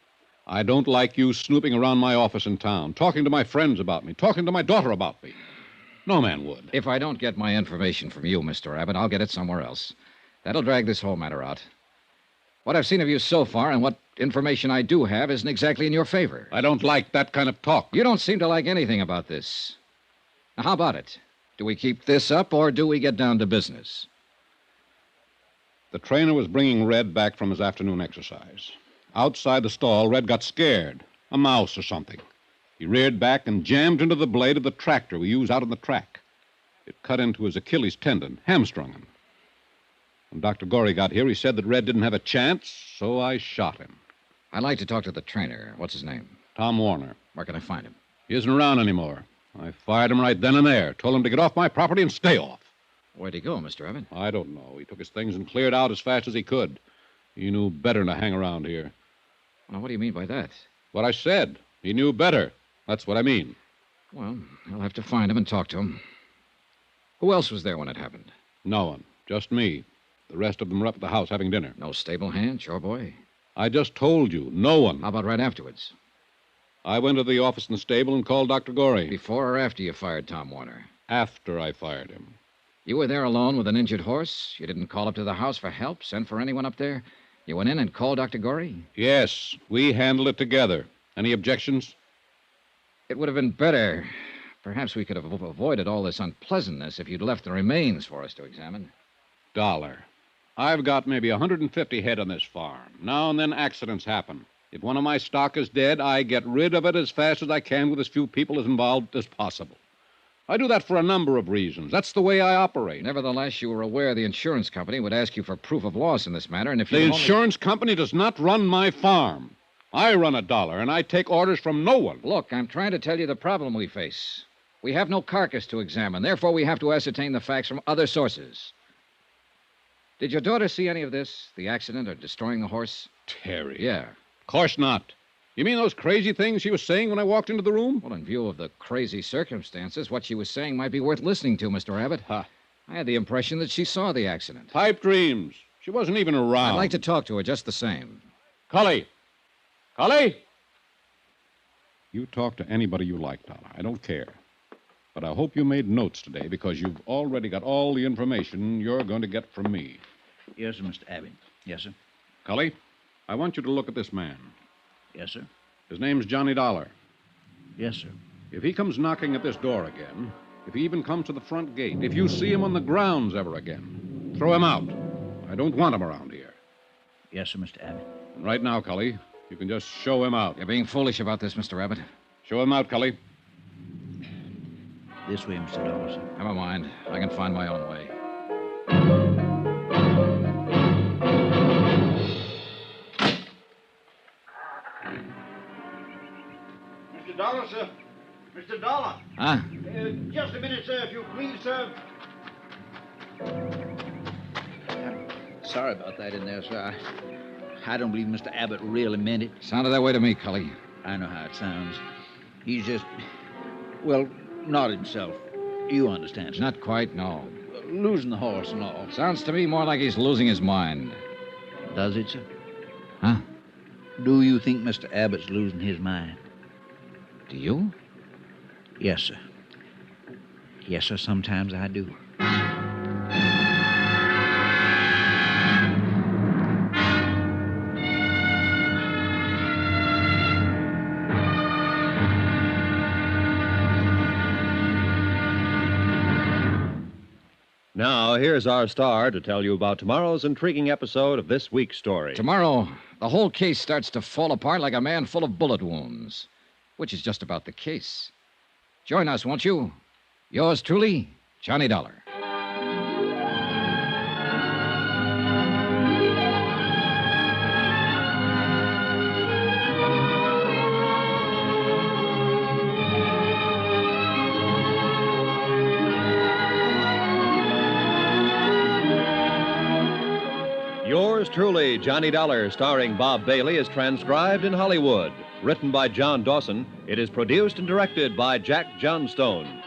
I don't like you snooping around my office in town, talking to my friends about me, talking to my daughter about me. No man would. If I don't get my information from you, Mr. Abbott, I'll get it somewhere else. That'll drag this whole matter out. What I've seen of you so far and what information I do have isn't exactly in your favor. I don't like that kind of talk. You don't seem to like anything about this. Now, how about it? Do we keep this up or do we get down to business? The trainer was bringing Red back from his afternoon exercise. Outside the stall, Red got scared. A mouse or something. He reared back and jammed into the blade of the tractor we use out on the track. It cut into his Achilles tendon, hamstrung him. When Dr. Gorey got here, he said that Red didn't have a chance, so I shot him. I'd like to talk to the trainer. What's his name? Tom Warner. Where can I find him? He isn't around anymore. I fired him right then and there. Told him to get off my property and stay off. Where'd he go, Mr. Evan? I don't know. He took his things and cleared out as fast as he could. He knew better than to hang around here. Well, what do you mean by that? What I said. He knew better. That's what I mean. Well, I'll have to find him and talk to him. Who else was there when it happened? No one. Just me. The rest of them were up at the house having dinner. No stable hand, chore boy? I just told you. No one. How about right afterwards? I went to the office in the stable and called Dr. Gorey. Before or after you fired Tom Warner? After I fired him. You were there alone with an injured horse? You didn't call up to the house for help, send for anyone up there? You went in and called Dr. Gorey? Yes, we handled it together. Any objections? It would have been better. Perhaps we could have avoided all this unpleasantness if you'd left the remains for us to examine. Dollar. I've got maybe 150 head on this farm. Now and then accidents happen. If one of my stock is dead, I get rid of it as fast as I can with as few people as involved as possible. I do that for a number of reasons. That's the way I operate. Nevertheless, you were aware the insurance company would ask you for proof of loss in this matter, and if you... The insurance company does not run my farm. I run a dollar, and I take orders from no one. Look, I'm trying to tell you the problem we face. We have no carcass to examine. Therefore, we have to ascertain the facts from other sources. Did your daughter see any of this? The accident or destroying the horse? Terry. Yeah. Of course not. You mean those crazy things she was saying when I walked into the room? Well, in view of the crazy circumstances, what she was saying might be worth listening to, Mr. Abbott. Huh. I had the impression that she saw the accident. Pipe dreams. She wasn't even around. I'd like to talk to her just the same. Cully! Cully! You talk to anybody you like, Dollar. I don't care. But I hope you made notes today because you've already got all the information you're going to get from me. Yes, sir, Mr. Abbott. Yes, sir. Cully, I want you to look at this man. Yes, sir. His name's Johnny Dollar. Yes, sir. If he comes knocking at this door again, if he even comes to the front gate, if you see him on the grounds ever again, throw him out. I don't want him around here. Yes, sir, Mr. Abbott. And right now, Cully, you can just show him out. You're being foolish about this, Mr. Abbott. Show him out, Cully. This way, Mr. Dollar, sir. Never mind. I can find my own way. Mr. Dollar, sir. Mr. Dollar. Huh? Just a minute, sir, if you please, sir. Sorry about that in there, sir. I don't believe Mr. Abbott really meant it. Sounded that way to me, Cully. I know how it sounds. He's just, well, not himself. You understand, sir. Not quite, no. Losing the horse and all. Sounds to me more like he's losing his mind. Does it, sir? Huh? Do you think Mr. Abbott's losing his mind? Do you? Yes, sir. Yes, sir, sometimes I do. Now, here's our star to tell you about tomorrow's intriguing episode of this week's story. Tomorrow, the whole case starts to fall apart like a man full of bullet wounds, which is just about the case. Join us, won't you? Yours truly, Johnny Dollar. Yours truly, Johnny Dollar, starring Bob Bailey, is transcribed in Hollywood. Written by John Dawson, it is produced and directed by Jack Johnstone.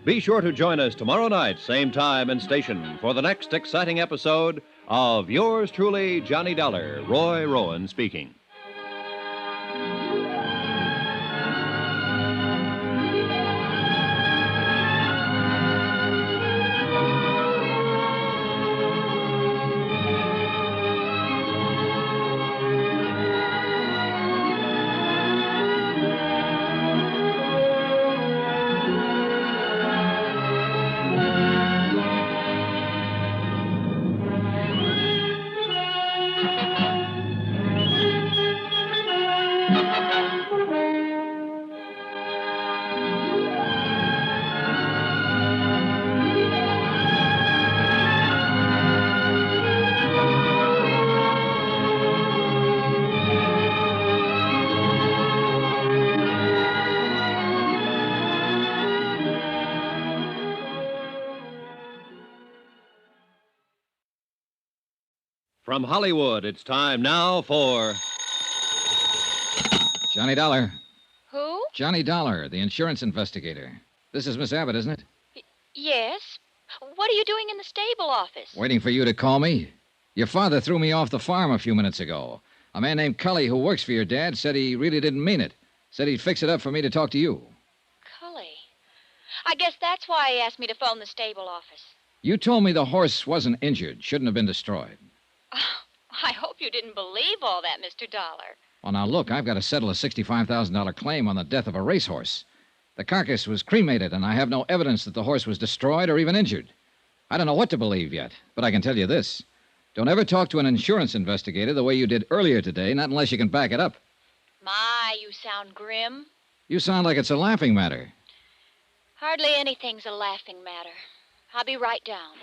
Be sure to join us tomorrow night, same time and station, for the next exciting episode of Yours truly, Johnny Dollar. Roy Rowan speaking. From Hollywood, it's time now for... Johnny Dollar. Who? Johnny Dollar, the insurance investigator. This is Miss Abbott, isn't it? Yes. What are you doing in the stable office? Waiting for you to call me. Your father threw me off the farm a few minutes ago. A man named Cully who works for your dad said he really didn't mean it. Said he'd fix it up for me to talk to you. Cully. I guess that's why he asked me to phone the stable office. You told me the horse wasn't injured, shouldn't have been destroyed. Oh, I hope you didn't believe all that, Mr. Dollar. Well, now look, I've got to settle a $65,000 claim on the death of a racehorse. The carcass was cremated, and I have no evidence that the horse was destroyed or even injured. I don't know what to believe yet, but I can tell you this. Don't ever talk to an insurance investigator the way you did earlier today, not unless you can back it up. My, you sound grim. You sound like it's a laughing matter. Hardly anything's a laughing matter. I'll be right down.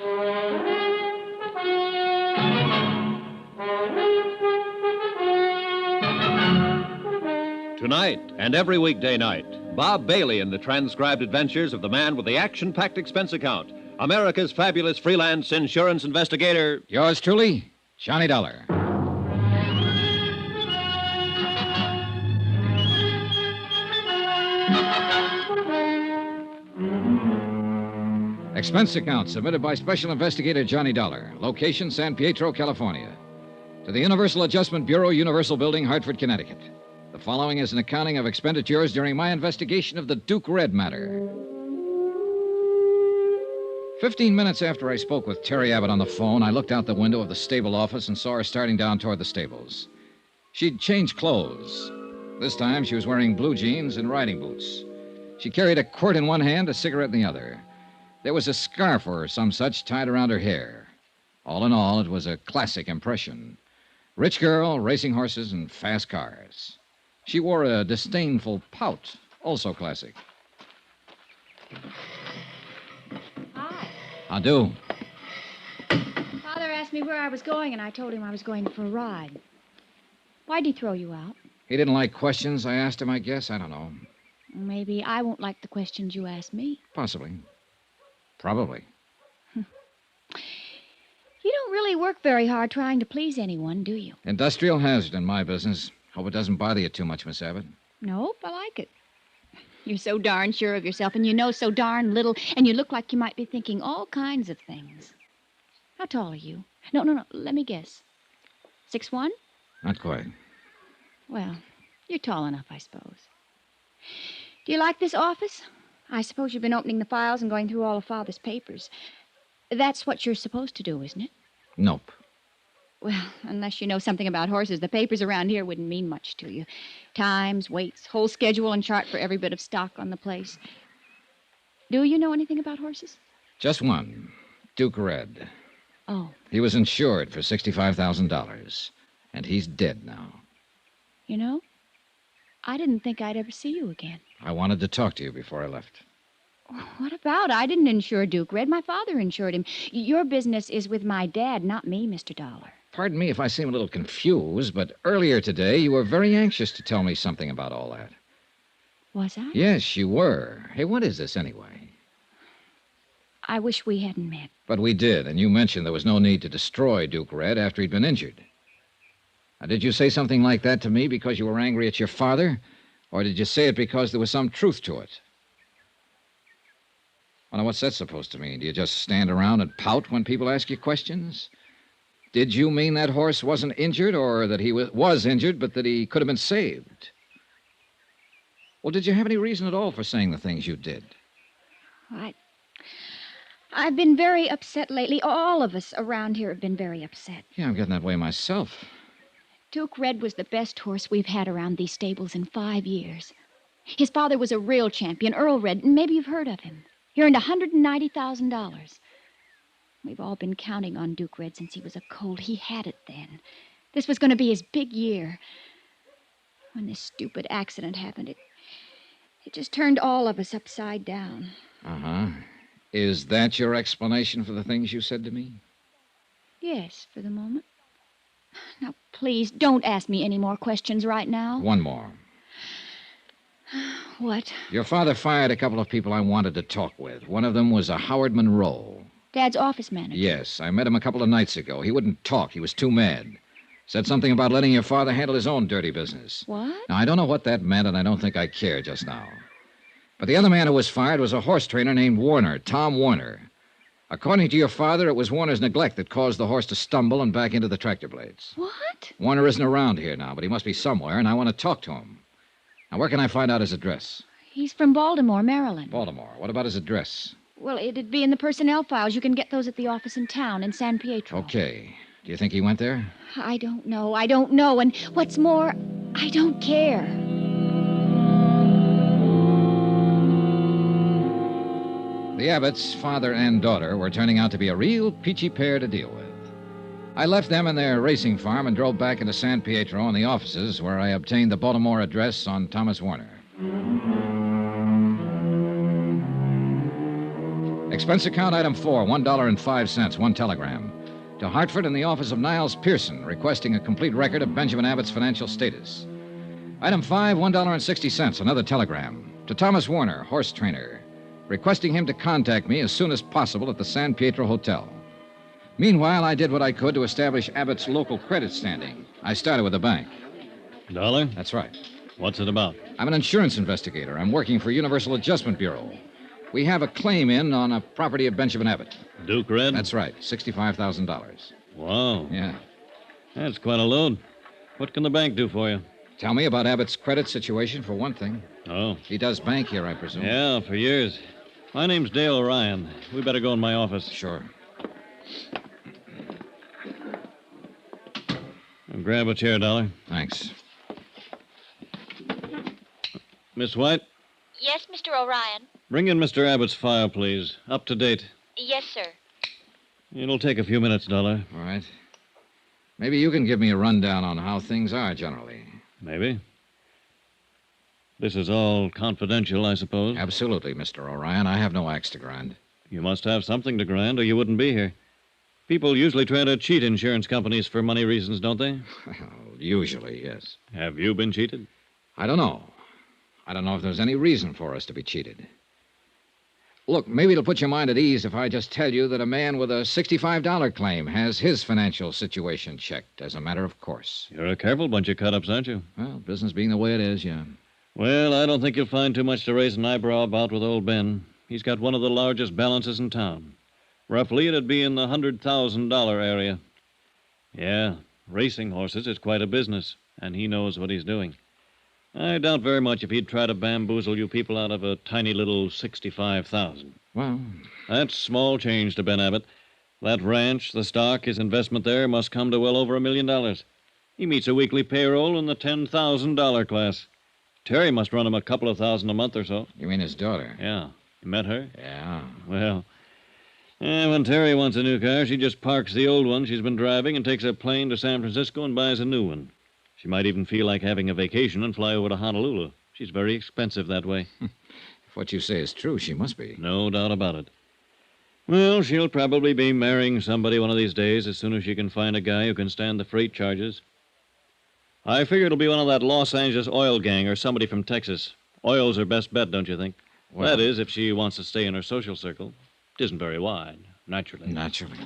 Tonight and every weekday night, Bob Bailey in the transcribed adventures of the man with the action-packed expense account, America's fabulous freelance insurance investigator. Yours truly, Johnny Dollar. Expense account submitted by Special Investigator Johnny Dollar. Location, San Pietro, California. To the Universal Adjustment Bureau, Universal Building, Hartford, Connecticut. The following is an accounting of expenditures during my investigation of the Duke Red matter. 15 minutes after I spoke with Terry Abbott on the phone, I looked out the window of the stable office and saw her starting down toward the stables. She'd changed clothes. This time she was wearing blue jeans and riding boots. She carried a quirt in one hand, a cigarette in the other. There was a scarf or some such tied around her hair. All in all, it was a classic impression. Rich girl, racing horses, and fast cars. She wore a disdainful pout, also classic. Hi. I do. Father asked me where I was going, and I told him I was going for a ride. Why'd he throw you out? He didn't like questions I asked him, I guess. I don't know. Maybe I won't like the questions you ask me. Possibly. Probably. You don't really work very hard trying to please anyone, do you? Industrial hazard in my business. Hope it doesn't bother you too much, Miss Abbott. Nope, I like it. You're so darn sure of yourself, and you know so darn little, and you look like you might be thinking all kinds of things. How tall are you? No, let me guess. 6'1"? Not quite. Well, you're tall enough, I suppose. Do you like this office? I suppose you've been opening the files and going through all of Father's papers. That's what you're supposed to do, isn't it? Nope. Well, unless you know something about horses, the papers around here wouldn't mean much to you. Times, weights, whole schedule and chart for every bit of stock on the place. Do you know anything about horses? Just one. Duke Red. Oh. He was insured for $65,000. And he's dead now. You know, I didn't think I'd ever see you again. I wanted to talk to you before I left. What about? I didn't insure Duke Red. My father insured him. Your business is with my dad, not me, Mr. Dollar. Pardon me if I seem a little confused, but earlier today you were very anxious to tell me something about all that. Was I? Yes, you were. Hey, what is this anyway? I wish we hadn't met. But we did, and you mentioned there was no need to destroy Duke Red after he'd been injured. Now, did you say something like that to me because you were angry at your father? Or did you say it because there was some truth to it? Well, now, what's that supposed to mean? Do you just stand around and pout when people ask you questions? Did you mean that horse wasn't injured, or that he was injured, but that he could have been saved? Well, did you have any reason at all for saying the things you did? I've been very upset lately. All of us around here have been very upset. Yeah, I'm getting that way myself. Duke Red was the best horse we've had around these stables in 5 years. His father was a real champion, Earl Red, and maybe you've heard of him. He earned $190,000. We've all been counting on Duke Red since he was a colt. He had it then. This was going to be his big year. When this stupid accident happened, it just turned all of us upside down. Uh-huh. Is that your explanation for the things you said to me? Yes, for the moment. Now, please, don't ask me any more questions right now. One more. What? Your father fired a couple of people I wanted to talk with. One of them was a Howard Monroe. Dad's office manager. Yes, I met him a couple of nights ago. He wouldn't talk. He was too mad. Said something about letting your father handle his own dirty business. What? Now, I don't know what that meant, and I don't think I care just now. But the other man who was fired was a horse trainer named Warner, Tom Warner. According to your father, it was Warner's neglect that caused the horse to stumble and back into the tractor blades. What? Warner isn't around here now, but he must be somewhere, and I want to talk to him. Now, where can I find out his address? He's from Baltimore, Maryland. Baltimore. What about his address? Well, it'd be in the personnel files. You can get those at the office in town, in San Pietro. Okay. Do you think he went there? I don't know. And what's more, I don't care. The Abbotts, father and daughter, were turning out to be a real peachy pair to deal with. I left them in their racing farm and drove back into San Pietro and the offices where I obtained the Baltimore address on Thomas Warner. Expense account item 4, $1.05, one telegram. To Hartford and the office of Niles Pearson, requesting a complete record of Benjamin Abbott's financial status. Item 5, $1.60, another telegram. To Thomas Warner, horse trainer, requesting him to contact me as soon as possible at the San Pietro Hotel. Meanwhile, I did what I could to establish Abbott's local credit standing. I started with the bank. Dollar? That's right. What's it about? I'm an insurance investigator. I'm working for Universal Adjustment Bureau. We have a claim in on a property of Benjamin Abbott. Duke Red? That's right, $65,000. Wow. Yeah. That's quite a load. What can the bank do for you? Tell me about Abbott's credit situation, for one thing. Oh. He does bank here, I presume. Yeah, for years. My name's Dale Orion. We better go in my office. Sure. Grab a chair, Dollar. Thanks. Miss White? Yes, Mr. Orion. Bring in Mr. Abbott's file, please. Up to date. Yes, sir. It'll take a few minutes, Dollar. All right. Maybe you can give me a rundown on how things are generally. Maybe. This is all confidential, I suppose? Absolutely, Mr. Orion. I have no axe to grind. You must have something to grind, or you wouldn't be here. People usually try to cheat insurance companies for money reasons, don't they? Well, usually, yes. Have you been cheated? I don't know. I don't know if there's any reason for us to be cheated. Look, maybe it'll put your mind at ease if I just tell you that a man with a $65 claim has his financial situation checked as a matter of course. You're a careful bunch of cut-ups, aren't you? Well, business being the way it is, yeah. Well, I don't think you'll find too much to raise an eyebrow about with old Ben. He's got one of the largest balances in town. Roughly, it'd be in the $100,000 area. Yeah, racing horses is quite a business, and he knows what he's doing. I doubt very much if he'd try to bamboozle you people out of a tiny little $65,000. Well, that's small change to Ben Abbott. That ranch, the stock, his investment there must come to well over $1 million. He meets a weekly payroll in the $10,000 class. Terry must run him a couple of thousand a month or so. You mean his daughter? Yeah. You met her? Yeah. Well, when Terry wants a new car, she just parks the old one she's been driving and takes a plane to San Francisco and buys a new one. She might even feel like having a vacation and fly over to Honolulu. She's very expensive that way. If what you say is true, she must be. No doubt about it. Well, she'll probably be marrying somebody one of these days as soon as she can find a guy who can stand the freight charges. I figure it'll be one of that Los Angeles oil gang or somebody from Texas. Oil's her best bet, don't you think? Well, that is, if she wants to stay in her social circle. It isn't very wide, naturally. Naturally.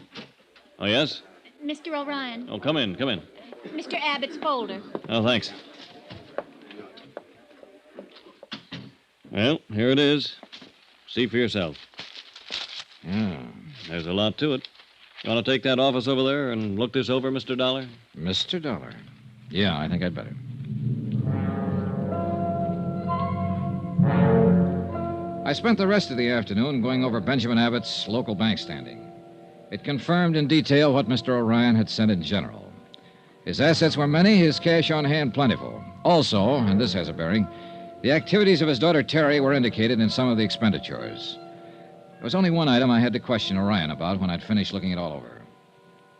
Oh, yes? Mr. Orion. Oh, come in, come in. Mr. Abbott's folder. Oh, thanks. Well, here it is. See for yourself. Yeah. There's a lot to it. You want to take that office over there and look this over, Mr. Dollar? Mr. Dollar? Yeah, I think I'd better. I spent the rest of the afternoon going over Benjamin Abbott's local bank standing. It confirmed in detail what Mr. Orion had said in general. His assets were many, his cash on hand plentiful. Also, and this has a bearing, the activities of his daughter Terry were indicated in some of the expenditures. There was only one item I had to question Orion about when I'd finished looking it all over.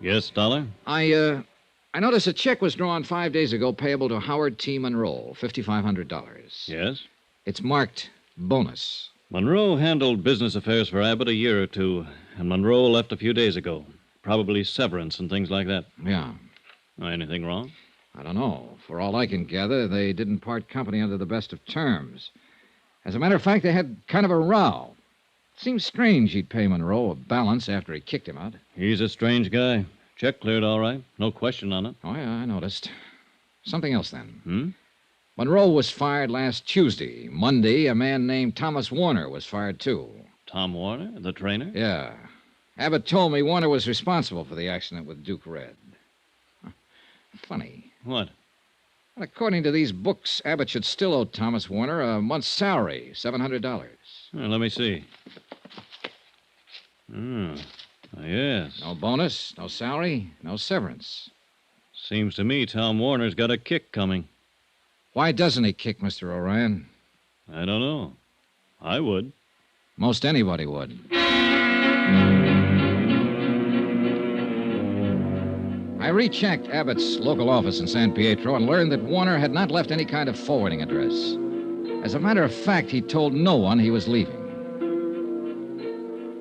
Yes, Dollar? I noticed a check was drawn 5 days ago payable to Howard T. Monroe, $5,500. Yes? It's marked bonus. Monroe handled business affairs for Abbott a year or two, and Monroe left a few days ago. Probably severance and things like that. Yeah. Anything wrong? I don't know. For all I can gather, they didn't part company under the best of terms. As a matter of fact, they had kind of a row. Seems strange he'd pay Monroe a balance after he kicked him out. He's a strange guy. Check cleared all right. No question on it. Oh, yeah, I noticed. Something else, then. Hmm? Monroe was fired last Tuesday. Monday, a man named Thomas Warner was fired, too. Tom Warner, the trainer? Yeah. Abbott told me Warner was responsible for the accident with Duke Red. Funny. What? Well, according to these books, Abbott should still owe Thomas Warner a month's salary, $700. Well, let me see. Yes. No bonus, no salary, no severance. Seems to me Tom Warner's got a kick coming. Why doesn't he kick, Mr. Orion? I don't know. I would. Most anybody would. I rechecked Abbott's local office in San Pietro and learned that Warner had not left any kind of forwarding address. As a matter of fact, he told no one he was leaving.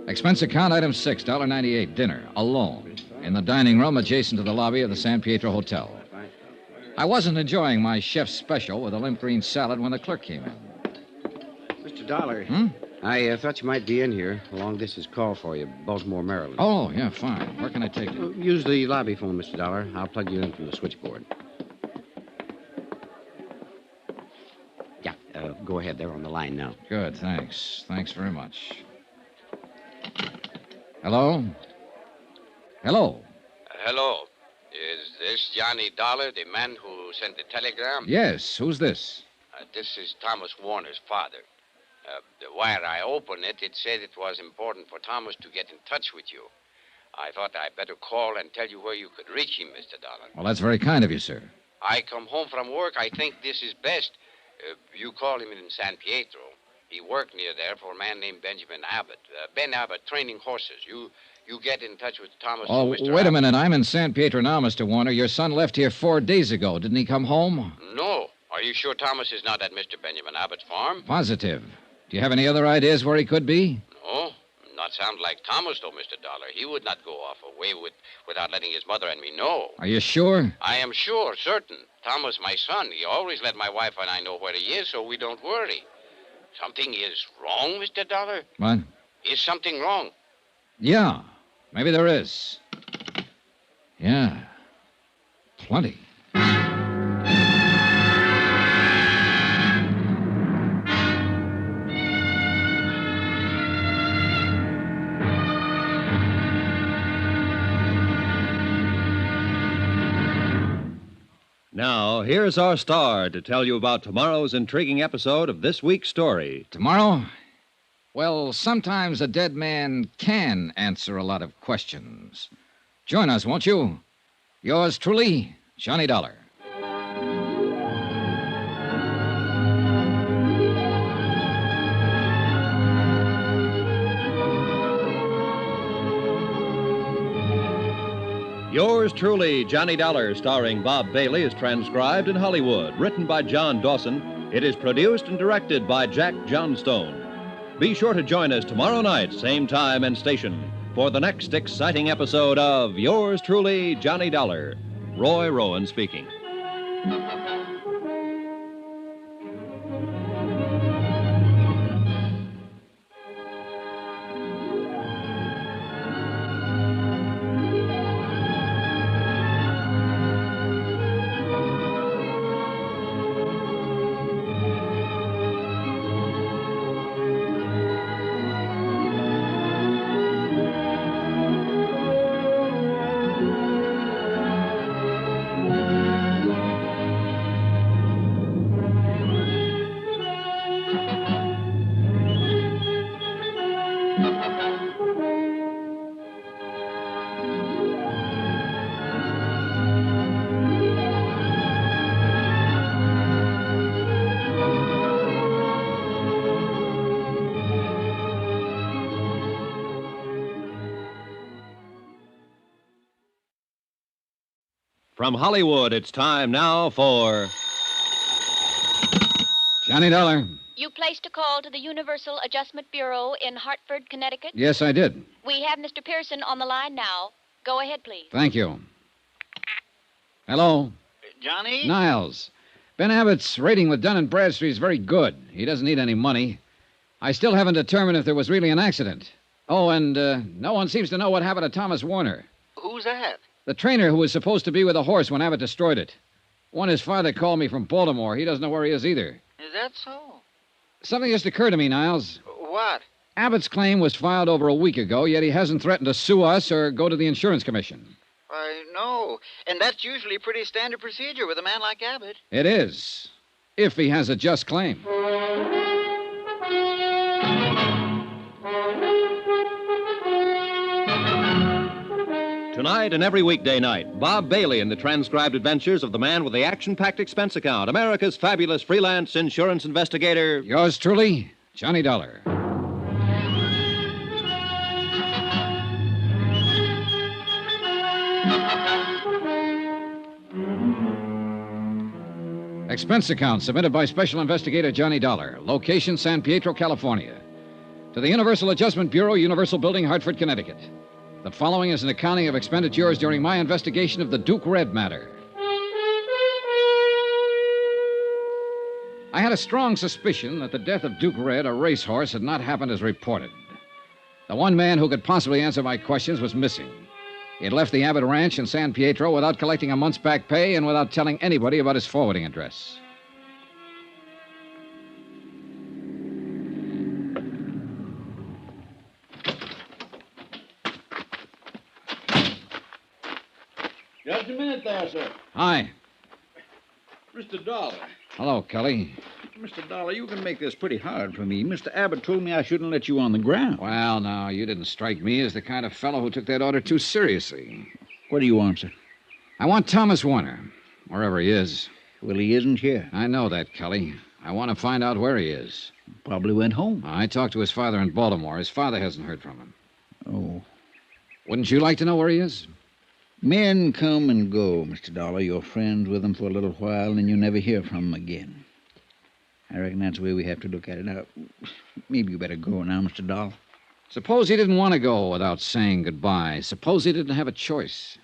Expense account item 6, $1.98, dinner, alone, in the dining room adjacent to the lobby of the San Pietro Hotel. I wasn't enjoying my chef's special with a limp green salad when the clerk came in. Mr. Dollar. I thought you might be in here. A long-distance call for you, Baltimore, Maryland. Oh, yeah, fine. Where can I take you? Use the lobby phone, Mr. Dollar. I'll plug you in from the switchboard. Yeah, go ahead. They're on the line now. Good, thanks. Thanks very much. Hello? Hello? Hello. Is this Johnny Dollar, the man who sent the telegram? Yes, who's this? This is Thomas Warner's father. The wire I opened it said it was important for Thomas to get in touch with you. I thought I'd better call and tell you where you could reach him, Mr. Dollar. Well, that's very kind of you, sir. I come home from work. I think this is best. You call him in San Pietro. He worked near there for a man named Benjamin Abbott. Ben Abbott, training horses. You get in touch with Thomas. Oh, Mr. wait a Abbott. minute. I'm in San Pietro now, Mr. Warner. Your son left here 4 days ago. Didn't he come home? No. Are you sure Thomas is not at Mr. Benjamin Abbott's farm? Positive. Do you have any other ideas where he could be? No. Not sound like Thomas, though, Mr. Dollar. He would not go off away without letting his mother and me know. Are you sure? I am sure, certain. Thomas, my son, he always let my wife and I know where he is, so we don't worry. Something is wrong, Mr. Dollar? What? Is something wrong? Yeah. Maybe there is. Yeah. Plenty. Now, here's our star to tell you about tomorrow's intriguing episode of this week's story. Tomorrow? Well, sometimes a dead man can answer a lot of questions. Join us, won't you? Yours truly, Johnny Dollar. Yours truly, Johnny Dollar, starring Bob Bailey, is transcribed in Hollywood. Written by John Dawson, it is produced and directed by Jack Johnstone. Be sure to join us tomorrow night, same time and station, for the next exciting episode of Yours truly, Johnny Dollar. Roy Rowan speaking. From Hollywood, it's time now for Johnny Dollar. You placed a call to the Universal Adjustment Bureau in Hartford, Connecticut? Yes, I did. We have Mr. Pearson on the line now. Go ahead, please. Thank you. Hello? Johnny? Niles. Ben Abbott's rating with Dun & Bradstreet is very good. He doesn't need any money. I still haven't determined if there was really an accident. Oh, and no one seems to know what happened to Thomas Warner, Who's that? the trainer who was supposed to be with the horse when Abbott destroyed it. One his father called me from Baltimore. He doesn't know where he is either. Is that so? Something just occurred to me, Niles. What? Abbott's claim was filed over a week ago, yet he hasn't threatened to sue us or go to the insurance commission. I know. And that's usually pretty standard procedure with a man like Abbott. It is, if he has a just claim. Tonight and every weekday night, Bob Bailey in the transcribed adventures of the man with the action-packed expense account, America's fabulous freelance insurance investigator. Yours truly, Johnny Dollar. Expense account submitted by Special Investigator Johnny Dollar. Location, San Pietro, California. To the Universal Adjustment Bureau, Universal Building, Hartford, Connecticut. The following is an accounting of expenditures during my investigation of the Duke Red matter. I had a strong suspicion that the death of Duke Red, a racehorse, had not happened as reported. The one man who could possibly answer my questions was missing. He had left the Abbott Ranch in San Pietro without collecting a month's back pay and without telling anybody about his forwarding address. Just a minute there, sir. Hi. Mr. Dollar. Hello, Kelly. Mr. Dollar, you can make this pretty hard for me. Mr. Abbott told me I shouldn't let you on the ground. Well, now, you didn't strike me as the kind of fellow who took that order too seriously. What do you want, sir? I want Thomas Warner, wherever he is. Well, he isn't here. I know that, Kelly. I want to find out where he is. Probably went home. I talked to his father in Baltimore. His father hasn't heard from him. Oh. Wouldn't you like to know where he is? Men come and go, Mr. Dollar. You're friends with them for a little while, and you never hear from them again. I reckon that's the way we have to look at it. Now, maybe you better go now, Mr. Dollar. Suppose he didn't want to go without saying goodbye. Suppose he didn't have a choice.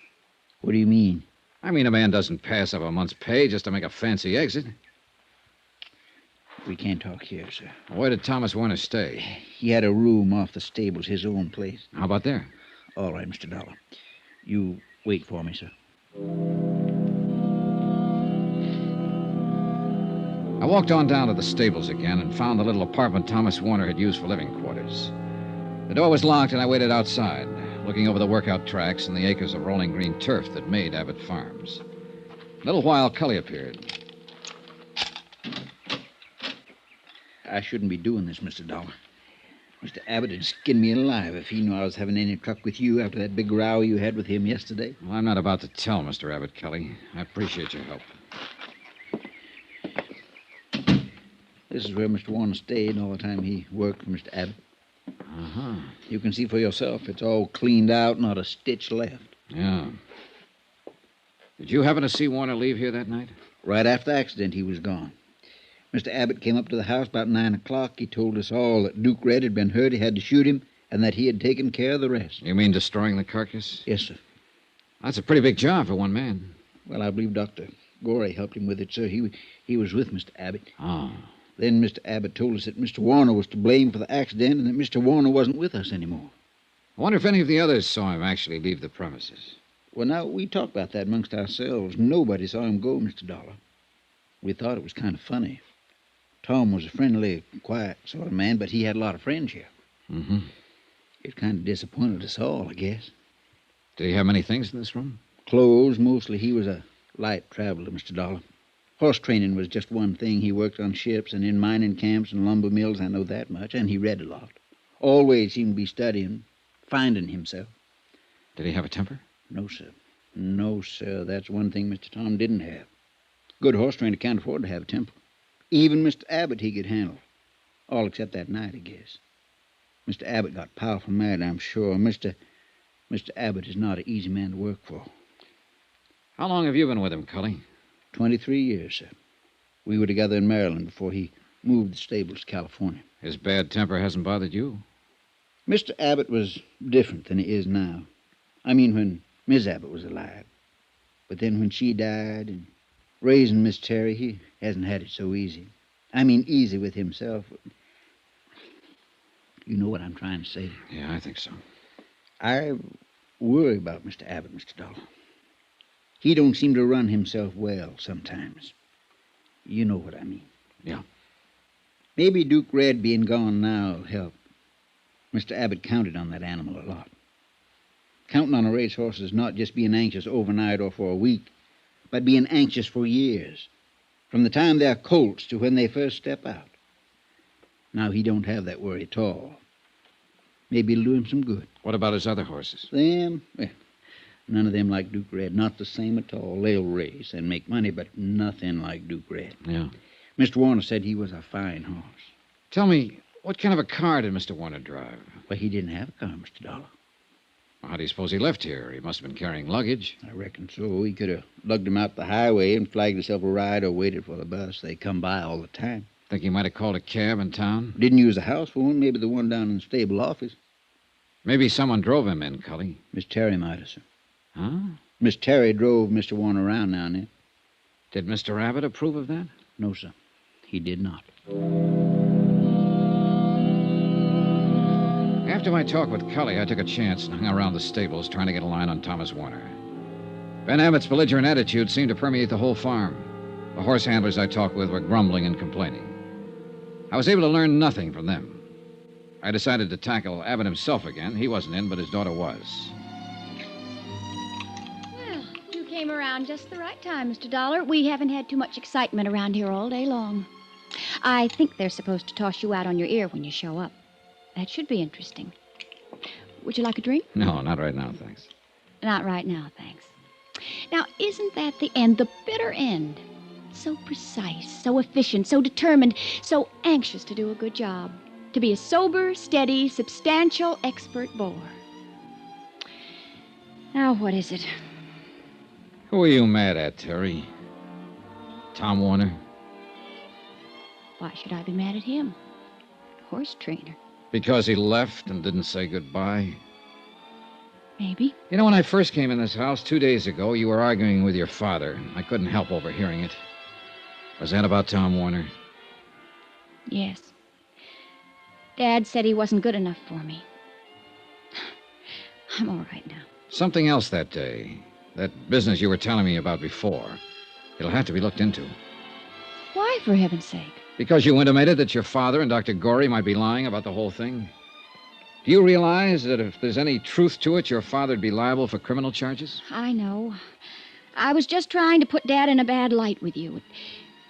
What do you mean? I mean, a man doesn't pass up a month's pay just to make a fancy exit. We can't talk here, sir. Where did Thomas Warner stay? He had a room off the stables, his own place. How about there? All right, Mr. Dollar. You wait for me, sir. I walked on down to the stables again and found the little apartment Thomas Warner had used for living quarters. The door was locked, and I waited outside, looking over the workout tracks and the acres of rolling green turf that made Abbott Farms. A little while, Cully appeared. I shouldn't be doing this, Mr. Dollar. Mr. Abbott would skin me alive if he knew I was having any truck with you after that big row you had with him yesterday. Well, I'm not about to tell Mr. Abbott, Kelly. I appreciate your help. This is where Mr. Warner stayed all the time he worked for Mr. Abbott. Uh-huh. You can see for yourself. It's all cleaned out, not a stitch left. Yeah. Did you happen to see Warner leave here that night? Right after the accident, he was gone. Mr. Abbott came up to the house about 9 o'clock. He told us all that Duke Red had been hurt, he had to shoot him, and that he had taken care of the rest. You mean destroying the carcass? Yes, sir. That's a pretty big job for one man. Well, I believe Dr. Gorey helped him with it, sir. He was with Mr. Abbott. Oh. Then Mr. Abbott told us that Mr. Warner was to blame for the accident and that Mr. Warner wasn't with us anymore. I wonder if any of the others saw him actually leave the premises. Well, now, we talked about that amongst ourselves. Nobody saw him go, Mr. Dollar. We thought it was kind of funny. Tom was a friendly, quiet sort of man, but he had a lot of friends here. Mm-hmm. It kind of disappointed us all, I guess. Did he have many things in this room? Clothes, mostly. He was a light traveler, Mr. Dollar. Horse training was just one thing. He worked on ships and in mining camps and lumber mills, I know that much, and he read a lot. Always seemed to be studying, finding himself. Did he have a temper? No, sir. No, sir. That's one thing Mr. Tom didn't have. Good horse trainer can't afford to have a temper. Even Mr. Abbott he could handle. All except that night, I guess. Mr. Abbott got powerful mad, I'm sure. Mr. Abbott is not an easy man to work for. How long have you been with him, Cully? 23 years, sir. We were together in Maryland before he moved the stables to California. His bad temper hasn't bothered you? Mr. Abbott was different than he is now. I mean, when Miss Abbott was alive. But then when she died and raising Miss Terry, he hasn't had it so easy. I mean, easy with himself. You know what I'm trying to say. Yeah, I think so. I worry about Mr. Abbott, Mr. Dollar. He don't seem to run himself well sometimes. You know what I mean. Yeah. Maybe Duke Red being gone now will help. Mr. Abbott counted on that animal a lot. Counting on a racehorse is not just being anxious overnight or for a week, but being anxious for years, from the time they're colts to when they first step out. Now he don't have that worry at all. Maybe it'll do him some good. What about his other horses? Them? Well, none of them like Duke Red. Not the same at all. They'll race and make money, but nothing like Duke Red. Yeah. Mr. Warner said he was a fine horse. Tell me, what kind of a car did Mr. Warner drive? Well, he didn't have a car, Mr. Dollar. How do you suppose he left here? He must have been carrying luggage. I reckon so. He could have lugged him out the highway and flagged himself a ride or waited for the bus. They come by all the time. Think he might have called a cab in town? Didn't use the house phone. Maybe the one down in the stable office. Maybe someone drove him in, Cully. Miss Terry might have, sir. Huh? Miss Terry drove Mr. Warner around now and then. Did Mr. Abbott approve of that? No, sir. He did not. After my talk with Cully, I took a chance and hung around the stables trying to get a line on Thomas Warner. Ben Abbott's belligerent attitude seemed to permeate the whole farm. The horse handlers I talked with were grumbling and complaining. I was able to learn nothing from them. I decided to tackle Abbott himself again. He wasn't in, but his daughter was. Well, you came around just the right time, Mr. Dollar. We haven't had too much excitement around here all day long. I think they're supposed to toss you out on your ear when you show up. That should be interesting. Would you like a drink? No, not right now, thanks. Not right now, thanks. Now, isn't that the end, the bitter end? So precise, so efficient, so determined, so anxious to do a good job. To be a sober, steady, substantial, expert bore. Now, what is it? Who are you mad at, Terry? Tom Warner? Why should I be mad at him? Horse trainer. Because he left and didn't say goodbye? Maybe. You know, when I first came in this house 2 days ago, you were arguing with your father. I couldn't help overhearing it. Was that about Tom Warner? Yes. Dad said he wasn't good enough for me. I'm all right now. Something else that day. That business you were telling me about before. It'll have to be looked into. Why, for heaven's sake? Because you intimated that your father and Dr. Gorey might be lying about the whole thing. Do you realize that if there's any truth to it, your father'd be liable for criminal charges? I know. I was just trying to put Dad in a bad light with you.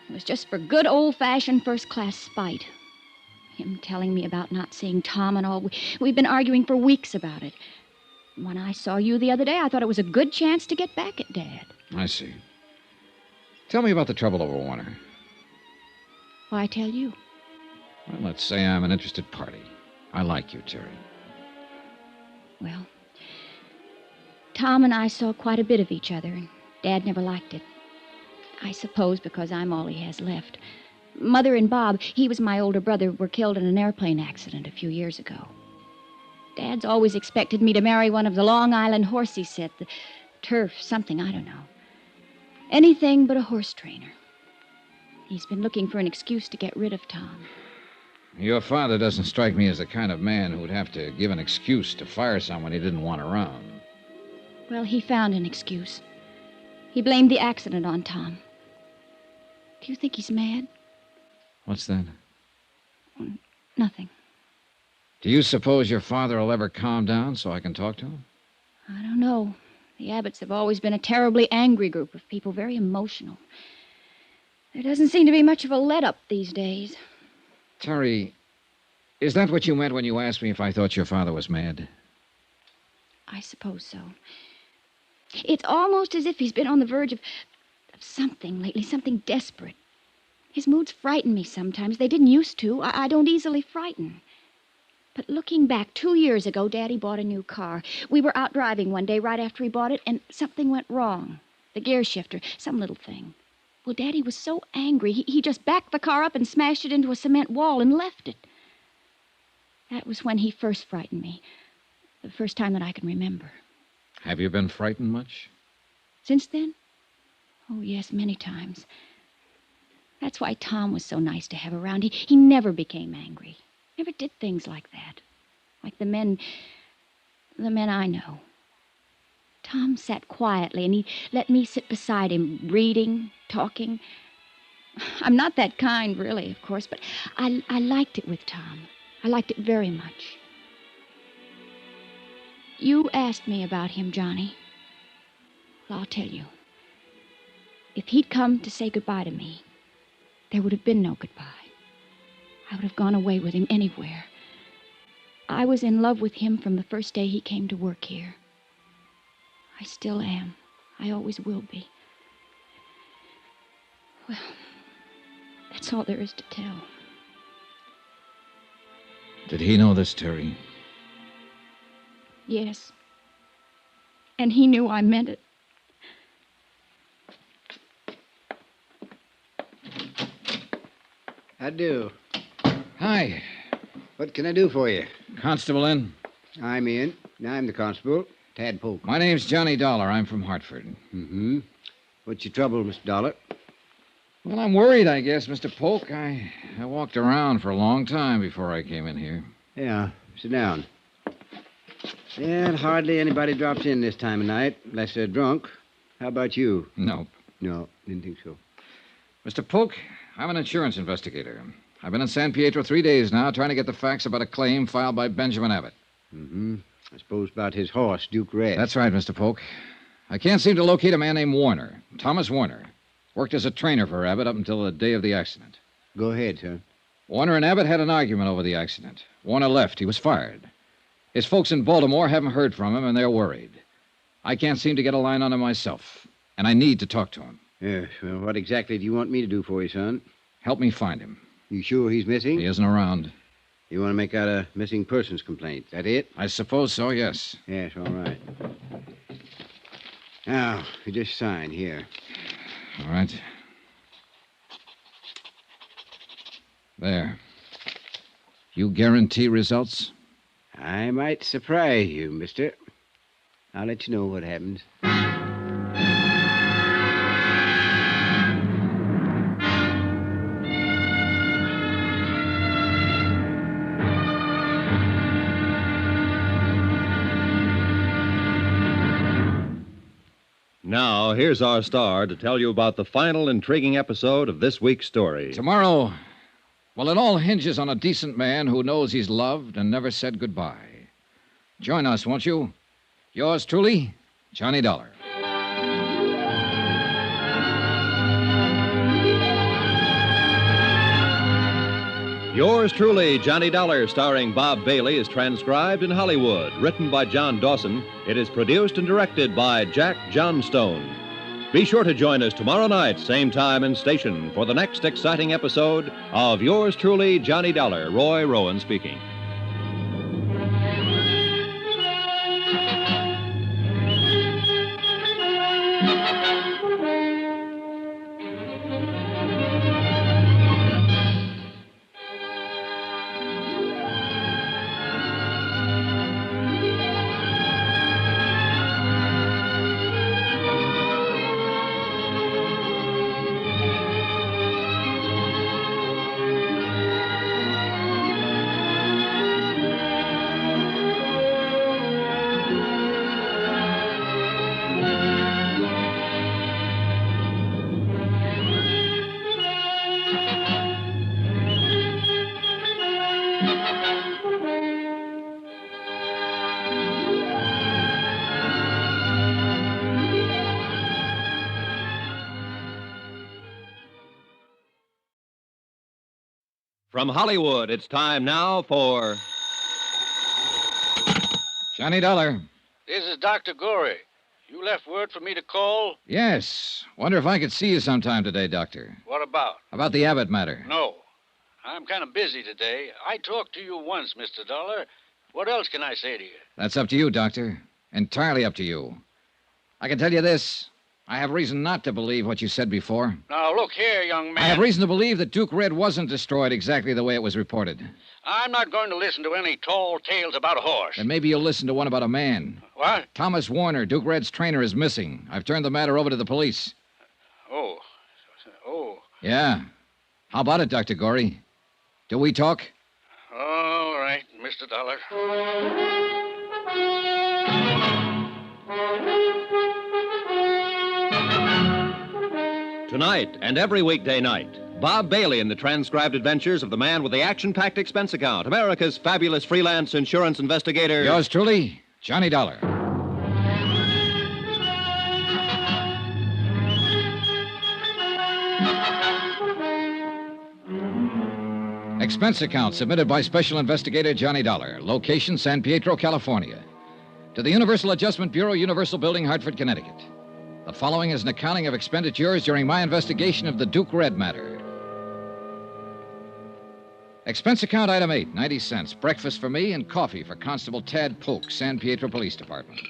It was just for good old-fashioned first-class spite. Him telling me about not seeing Tom and all. We've been arguing for weeks about it. When I saw you the other day, I thought it was a good chance to get back at Dad. I see. Tell me about the trouble over Warner. Why tell you? Well, let's say I'm an interested party. I like you, Terry. Well, Tom and I saw quite a bit of each other, and Dad never liked it. I suppose because I'm all he has left. Mother and Bob, he was my older brother, were killed in an airplane accident a few years ago. Dad's always expected me to marry one of the Long Island horses set, the turf, something, I don't know. Anything but a horse trainer. He's been looking for an excuse to get rid of Tom. Your father doesn't strike me as the kind of man who'd have to give an excuse to fire someone he didn't want around. Well, he found an excuse. He blamed the accident on Tom. Do you think he's mad? What's that? Nothing. Do you suppose your father will ever calm down so I can talk to him? I don't know. The Abbotts have always been a terribly angry group of people, very emotional. There doesn't seem to be much of a let-up these days. Terry, is that what you meant when you asked me if I thought your father was mad? I suppose so. It's almost as if he's been on the verge of something lately, something desperate. His moods frighten me sometimes. They didn't used to. I don't easily frighten. But looking back, 2 years ago, Daddy bought a new car. We were out driving one day right after he bought it, and something went wrong. The gear shifter, some little thing. Well, Daddy was so angry, he just backed the car up and smashed it into a cement wall and left it. That was when he first frightened me. The first time that I can remember. Have you been frightened much? Since then? Oh, yes, many times. That's why Tom was so nice to have around. He never became angry. Never did things like that. Like the men I know. Tom sat quietly, and he let me sit beside him, reading, talking. I'm not that kind, really, of course, but I liked it with Tom. I liked it very much. You asked me about him, Johnny. Well, I'll tell you. If he'd come to say goodbye to me, there would have been no goodbye. I would have gone away with him anywhere. I was in love with him from the first day he came to work here. I still am. I always will be. Well, that's all there is to tell. Did he know this, Terry? Yes. And he knew I meant it. I do. Hi. What can I do for you? Constable in? I'm in. I'm the constable, Tad Polk. My name's Johnny Dollar. I'm from Hartford. Mm-hmm. What's your trouble, Mr. Dollar? Well, I'm worried, I guess, Mr. Polk. I walked around for a long time before I came in here. Yeah, sit down. Yeah, hardly anybody drops in this time of night, unless they're drunk. How about you? Nope. No, didn't think so. Mr. Polk, I'm an insurance investigator. I've been in San Pietro 3 days now trying to get the facts about a claim filed by Benjamin Abbott. Mm-hmm. I suppose about his horse, Duke Red. That's right, Mr. Polk. I can't seem to locate a man named Warner, Thomas Warner. Worked as a trainer for Abbott up until the day of the accident. Go ahead, sir. Warner and Abbott had an argument over the accident. Warner left. He was fired. His folks in Baltimore haven't heard from him, and they're worried. I can't seem to get a line on him myself, and I need to talk to him. Yes, well, what exactly do you want me to do for you, son? Help me find him. You sure he's missing? He isn't around. You want to make out a missing persons complaint, that it? I suppose so, yes. Yes, all right. Now, you just sign here. All right. There. You guarantee results? I might surprise you, mister. I'll let you know what happens. Now, here's our star to tell you about the final intriguing episode of this week's story. Tomorrow, well, it all hinges on a decent man who knows he's loved and never said goodbye. Join us, won't you? Yours truly, Johnny Dollar. Yours truly, Johnny Dollar, starring Bob Bailey, is transcribed in Hollywood. Written by John Dawson, it is produced and directed by Jack Johnstone. Be sure to join us tomorrow night, same time and station, for the next exciting episode of Yours truly, Johnny Dollar. Roy Rowan speaking. From Hollywood, it's time now for Johnny Dollar. This is Dr. Gorey. You left word for me to call? Yes. Wonder if I could see you sometime today, Doctor. What about? About the Abbott matter. No. I'm kind of busy today. I talked to you once, Mr. Dollar. What else can I say to you? That's up to you, Doctor. Entirely up to you. I can tell you this. I have reason not to believe what you said before. Now, look here, young man. I have reason to believe that Duke Red wasn't destroyed exactly the way it was reported. I'm not going to listen to any tall tales about a horse. Then maybe you'll listen to one about a man. What? Thomas Warner, Duke Red's trainer, is missing. I've turned the matter over to the police. Oh. Yeah. How about it, Dr. Gorey? Do we talk? All right, Mr. Dollar. Tonight and every weekday night, Bob Bailey in the transcribed adventures of the man with the action-packed expense account, America's fabulous freelance insurance investigator. Yours truly, Johnny Dollar. Expense account submitted by Special Investigator Johnny Dollar. Location, San Pietro, California. To the Universal Adjustment Bureau, Universal Building, Hartford, Connecticut. The following is an accounting of expenditures during my investigation of the Duke Red matter. Expense account item 8, 90 cents. Breakfast for me and coffee for Constable Tad Polk, San Pietro Police Department.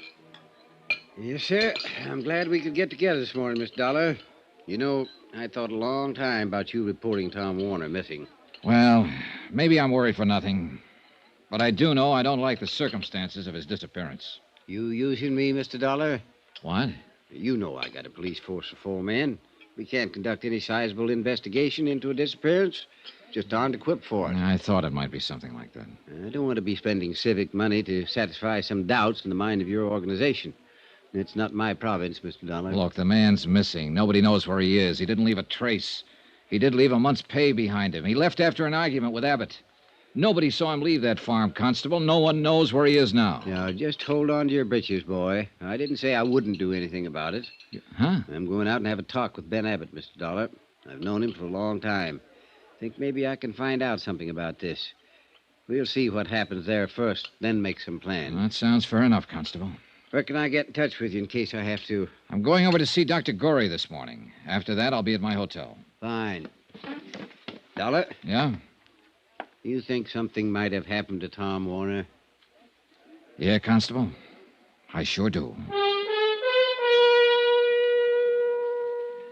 Yes, sir. I'm glad we could get together this morning, Mr. Dollar. You know, I thought a long time about you reporting Tom Warner missing. Well, maybe I'm worried for nothing. But I do know I don't like the circumstances of his disappearance. You using me, Mr. Dollar? What? You know I got a police force of 4 men. We can't conduct any sizable investigation into a disappearance. Just aren't equipped for it. I thought it might be something like that. I don't want to be spending civic money to satisfy some doubts in the mind of your organization. It's not my province, Mr. Dollar. Look, the man's missing. Nobody knows where he is. He didn't leave a trace. He did leave a month's pay behind him. He left after an argument with Abbott. Nobody saw him leave that farm, Constable. No one knows where he is now. Now, just hold on to your britches, boy. I didn't say I wouldn't do anything about it. Huh? I'm going out and have a talk with Ben Abbott, Mr. Dollar. I've known him for a long time. Think maybe I can find out something about this. We'll see what happens there first, then make some plans. Well, that sounds fair enough, Constable. Where can I get in touch with you in case I have to? I'm going over to see Dr. Gorey this morning. After that, I'll be at my hotel. Fine. Dollar? Yeah? You think something might have happened to Tom Warner? Yeah, Constable. I sure do.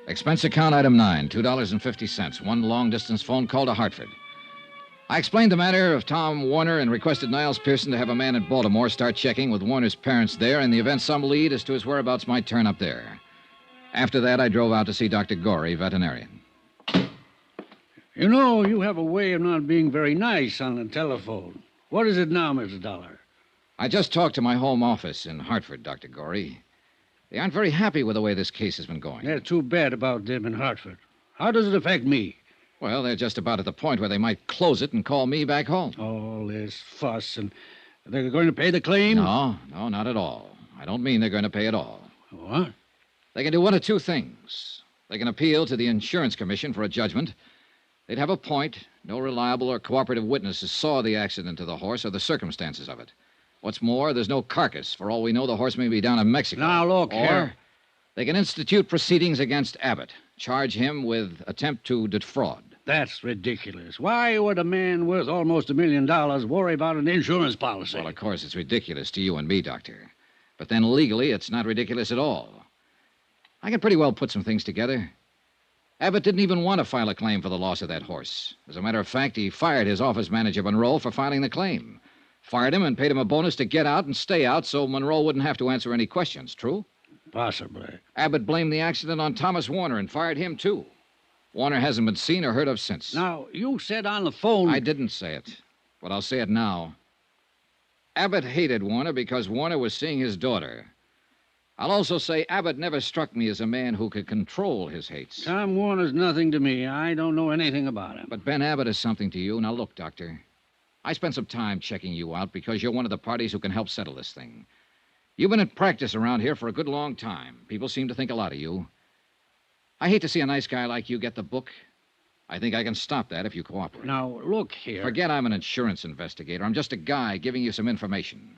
Expense account item 9, $2.50. One long-distance phone call to Hartford. I explained the matter of Tom Warner and requested Niles Pearson to have a man in Baltimore start checking with Warner's parents there in the event some lead as to his whereabouts might turn up there. After that, I drove out to see Dr. Gorey, veterinarian. You know, you have a way of not being very nice on the telephone. What is it now, Mr. Dollar? I just talked to my home office in Hartford, Dr. Gorey. They aren't very happy with the way this case has been going. They're too bad about them in Hartford. How does it affect me? Well, they're just about at the point where they might close it and call me back home. All this fuss, and they're going to pay the claim? No, not at all. I don't mean they're going to pay at all. What? They can do one of two things. They can appeal to the Insurance Commission for a judgment. They'd have a point. No reliable or cooperative witnesses saw the accident to the horse or the circumstances of it. What's more, there's no carcass. For all we know, the horse may be down in Mexico. Now, look or here. They can institute proceedings against Abbott. Charge him with attempt to defraud. That's ridiculous. Why would a man worth almost $1 million worry about an insurance policy? Well, of course, it's ridiculous to you and me, Doctor. But then legally, it's not ridiculous at all. I can pretty well put some things together. Abbott didn't even want to file a claim for the loss of that horse. As a matter of fact, he fired his office manager, Monroe, for filing the claim. Fired him and paid him a bonus to get out and stay out so Monroe wouldn't have to answer any questions. True? Possibly. Abbott blamed the accident on Thomas Warner and fired him, too. Warner hasn't been seen or heard of since. Now, you said on the phone... I didn't say it, but I'll say it now. Abbott hated Warner because Warner was seeing his daughter. I'll also say Abbott never struck me as a man who could control his hates. Tom Warner's nothing to me. I don't know anything about him. But Ben Abbott is something to you. Now, look, Doctor. I spent some time checking you out because you're one of the parties who can help settle this thing. You've been in practice around here for a good long time. People seem to think a lot of you. I hate to see a nice guy like you get the book. I think I can stop that if you cooperate. Now, look here. Forget I'm an insurance investigator. I'm just a guy giving you some information.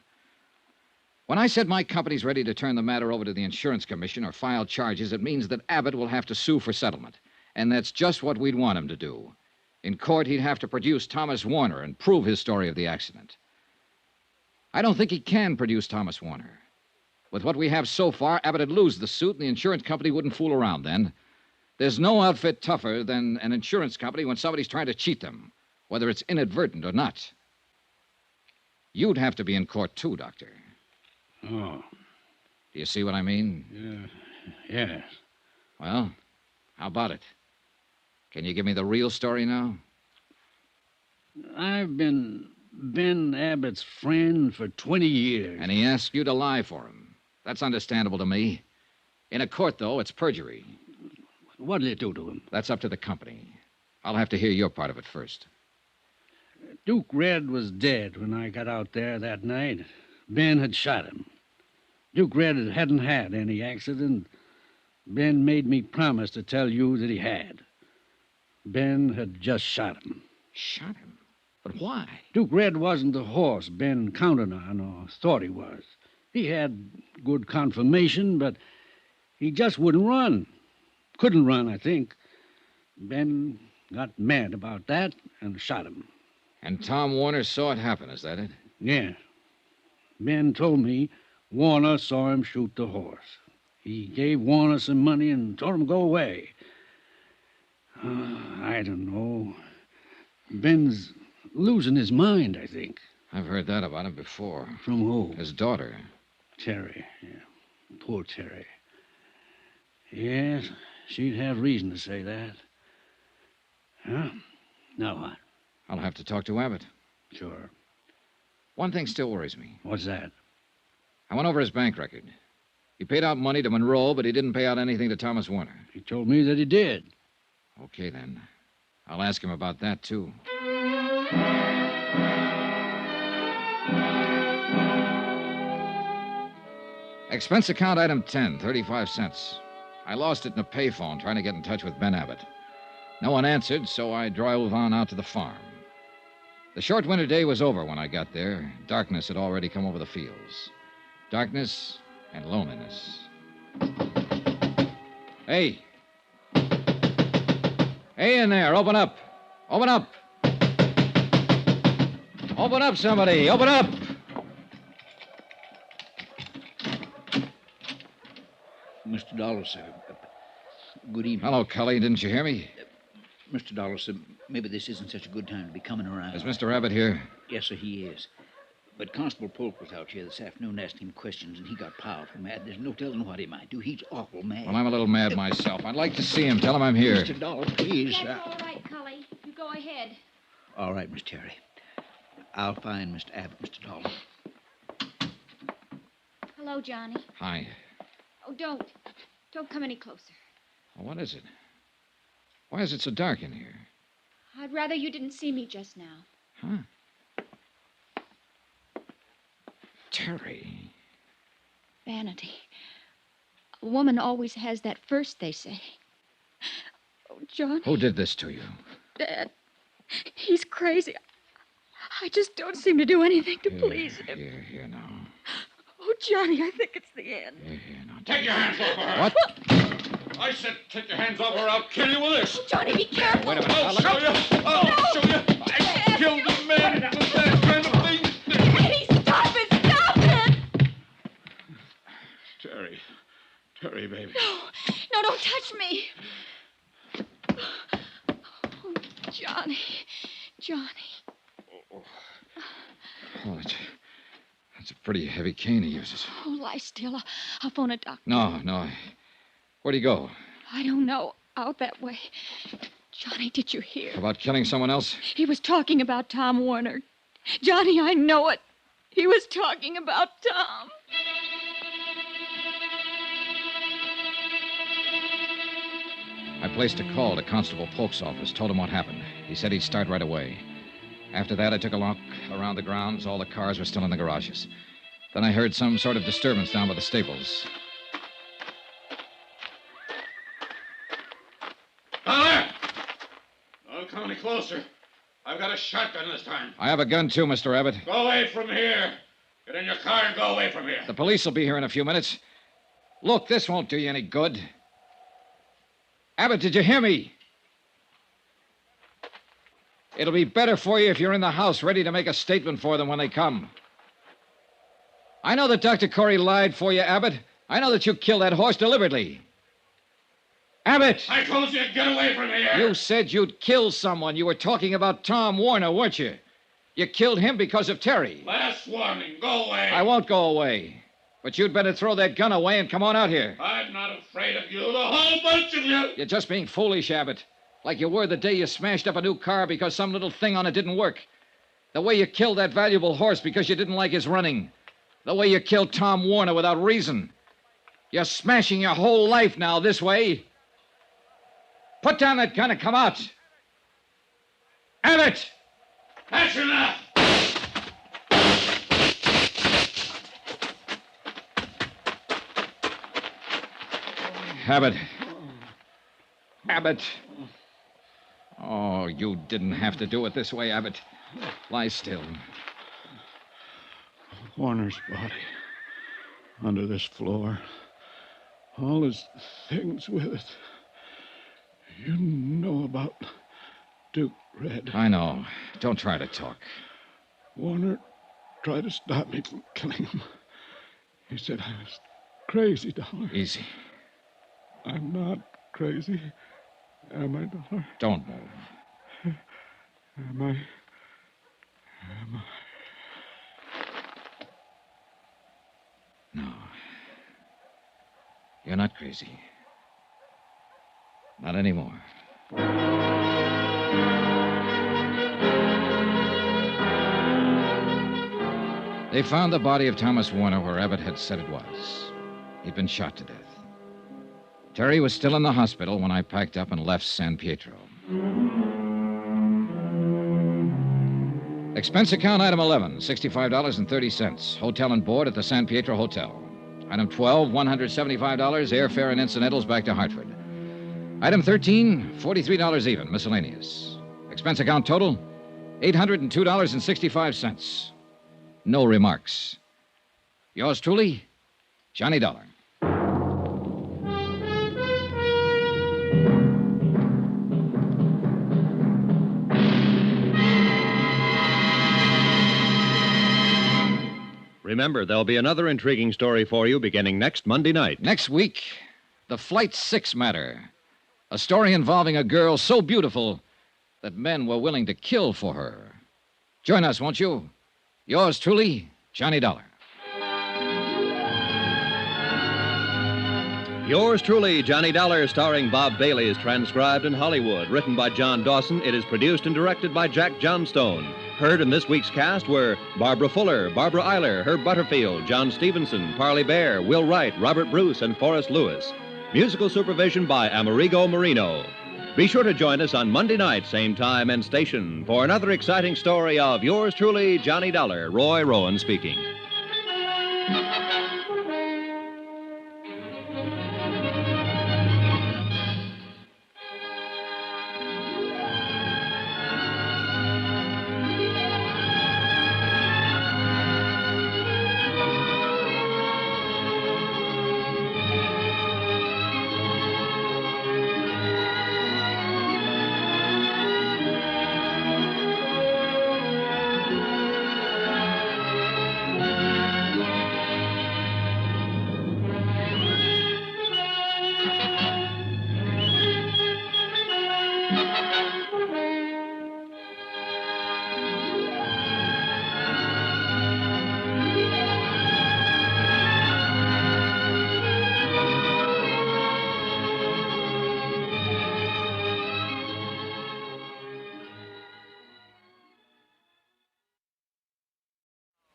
When I said my company's ready to turn the matter over to the Insurance Commission or file charges, it means that Abbott will have to sue for settlement. And that's just what we'd want him to do. In court, he'd have to produce Thomas Warner and prove his story of the accident. I don't think he can produce Thomas Warner. With what we have so far, Abbott would lose the suit, and the insurance company wouldn't fool around then. There's no outfit tougher than an insurance company when somebody's trying to cheat them, whether it's inadvertent or not. You'd have to be in court, too, Doctor. Oh. Do you see what I mean? Yes. Well, how about it? Can you give me the real story now? I've been Ben Abbott's friend for 20 years. And he asked you to lie for him. That's understandable to me. In a court, though, it's perjury. What did it do to him? That's up to the company. I'll have to hear your part of it first. Duke Red was dead when I got out there that night. Ben had shot him. Duke Red hadn't had any accident. Ben made me promise to tell you that he had. Ben had just shot him. Shot him? But why? Duke Red wasn't the horse Ben counted on or thought he was. He had good conformation, but he just wouldn't run. Couldn't run, I think. Ben got mad about that and shot him. And Tom Warner saw it happen, is that it? Yeah. Ben told me Warner saw him shoot the horse. He gave Warner some money and told him to go away. I don't know. Ben's losing his mind, I think. I've heard that about him before. From who? His daughter. Terry, yeah. Poor Terry. Yes, she'd have reason to say that. Huh? Now what? I'll have to talk to Abbott. Sure. One thing still worries me. What's that? I went over his bank record. He paid out money to Monroe, but he didn't pay out anything to Thomas Warner. He told me that he did. Okay, then. I'll ask him about that, too. Expense account item 10, 35 cents. I lost it in a payphone trying to get in touch with Ben Abbott. No one answered, so I drove on out to the farm. The short winter day was over when I got there. Darkness had already come over the fields. Darkness and loneliness. Hey. Hey in there, open up. Open up. Open up, somebody. Open up. Mr. Dollar, sir. Good evening. Hello, Cully. Didn't you hear me? Mr. Dollar, sir, maybe this isn't such a good time to be coming around. Is Mr. Abbott here? Yes, sir, he is. But Constable Polk was out here this afternoon asking him questions, and he got powerful mad. There's no telling what he might do. He's awful mad. Well, I'm a little mad myself. I'd like to see him. Tell him I'm here. Mr. Dollar, please. That's all right, Cully. You go ahead. All right, Miss Terry. I'll find Mr. Abbott, Mr. Dollar. Hello, Johnny. Hi. Oh, don't. Don't come any closer. Well, what is it? Why is it so dark in here? I'd rather you didn't see me just now. Huh? Terry. Vanity. A woman always has that first, they say. Oh, Johnny. Who did this to you? Dad. He's crazy. I just don't seem to do anything to please him. Here now. Oh, Johnny, I think it's the end. Here now. Take your hands off of her. What? I said take your hands off her or I'll kill you with this. Oh, Johnny, be careful. Wait a minute. I'll show you. I'll show you. I killed a man with that kind of thing. Eddie, stop it. Stop it. Terry. Terry, baby. No, don't touch me. Oh, Johnny. Johnny. Oh, that's a pretty heavy cane he uses. Oh, lie still. I'll phone a doctor. No. Where'd he go? I don't know. Out that way. Johnny, did you hear? About killing someone else? He was talking about Tom Warner. Johnny, I know it. He was talking about Tom. I placed a call to Constable Polk's office, told him what happened. He said he'd start right away. After that, I took a look around the grounds. All the cars were still in the garages. Then I heard some sort of disturbance down by the stables. There! Don't come any closer. I've got a shotgun this time. I have a gun, too, Mr. Abbott. Go away from here. Get in your car and go away from here. The police will be here in a few minutes. Look, this won't do you any good. Abbott, did you hear me? It'll be better for you if you're in the house, ready to make a statement for them when they come. I know that Dr. Corey lied for you, Abbott. I know that you killed that horse deliberately. Abbott! I told you to get away from here. You said you'd kill someone. You were talking about Tom Warner, weren't you? You killed him because of Terry. Last warning. Go away. I won't go away. But you'd better throw that gun away and come on out here. I'm not afraid of you, the whole bunch of you. You're just being foolish, Abbott. Like you were the day you smashed up a new car because some little thing on it didn't work. The way you killed that valuable horse because you didn't like his running. The way you killed Tom Warner without reason. You're smashing your whole life now this way. Put down that gun and come out. Abbott! That's enough! Abbott. Abbott. Oh, you didn't have to do it this way, Abbott. Lie still. Warner's body. Under this floor. All his things with it. You know about Duke Red. I know. Don't try to talk. Warner tried to stop me from killing him. He said I was crazy, Dollar. Easy. I'm not crazy. Am I, Dollar? Don't move. Am I? No. You're not crazy. Not anymore. They found the body of Thomas Warner where Abbott had said it was. He'd been shot to death. Terry was still in the hospital when I packed up and left San Pietro. Expense account item 11, $65.30. Hotel and board at the San Pietro Hotel. Item 12, $175, airfare and incidentals back to Hartford. Item 13, $43 even, miscellaneous. Expense account total, $802.65. No remarks. Yours truly, Johnny Dollar. Remember, there'll be another intriguing story for you beginning next Monday night. Next week, the Flight 6 matter. A story involving a girl so beautiful that men were willing to kill for her. Join us, won't you? Yours truly, Johnny Dollar. Yours truly, Johnny Dollar, starring Bob Bailey, is transcribed in Hollywood. Written by John Dawson, it is produced and directed by Jack Johnstone. Heard in this week's cast were Barbara Fuller, Barbara Eiler, Herb Butterfield, John Stevenson, Parley Bear, Will Wright, Robert Bruce, and Forrest Lewis. Musical supervision by Amerigo Marino. Be sure to join us on Monday night, same time and station, for another exciting story of yours truly, Johnny Dollar. Roy Rowan speaking.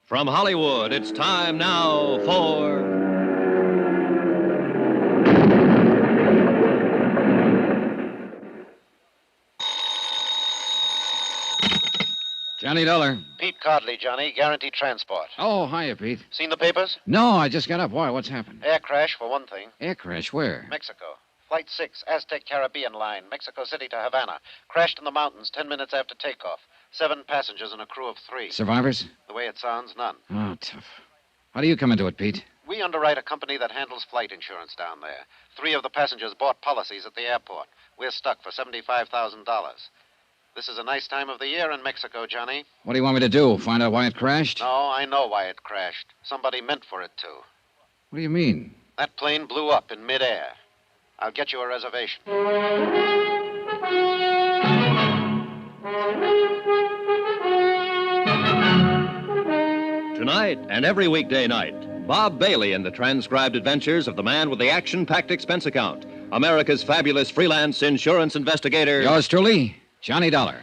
From Hollywood, it's time now for... Johnny Dollar. Pete Codley, Johnny. Guaranteed transport. Oh, hiya, Pete. Seen the papers? No, I just got up. Why? What's happened? Air crash, for one thing. Air crash? Where? Mexico. Flight 6, Aztec Caribbean line, Mexico City to Havana. Crashed in the mountains 10 minutes after takeoff. 7 passengers and a crew of 3. Survivors? The way it sounds, none. Oh, tough. How do you come into it, Pete? We underwrite a company that handles flight insurance down there. 3 of the passengers bought policies at the airport. We're stuck for $75,000. This is a nice time of the year in Mexico, Johnny. What do you want me to do? Find out why it crashed? No, I know why it crashed. Somebody meant for it to. What do you mean? That plane blew up in midair. I'll get you a reservation. Tonight and every weekday night, Bob Bailey in the transcribed adventures of the man with the action-packed expense account, America's fabulous freelance insurance investigator. Yours truly, Johnny Dollar.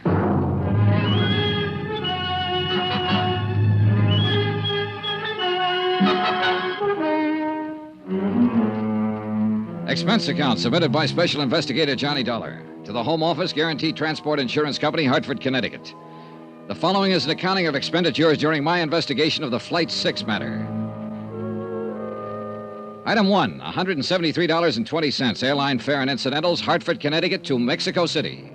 Expense account submitted by Special Investigator Johnny Dollar to the Home Office Guaranteed Transport Insurance Company, Hartford, Connecticut. The following is an accounting of expenditures during my investigation of the Flight 6 matter. Item 1, $173.20, airline fare and incidentals, Hartford, Connecticut to Mexico City.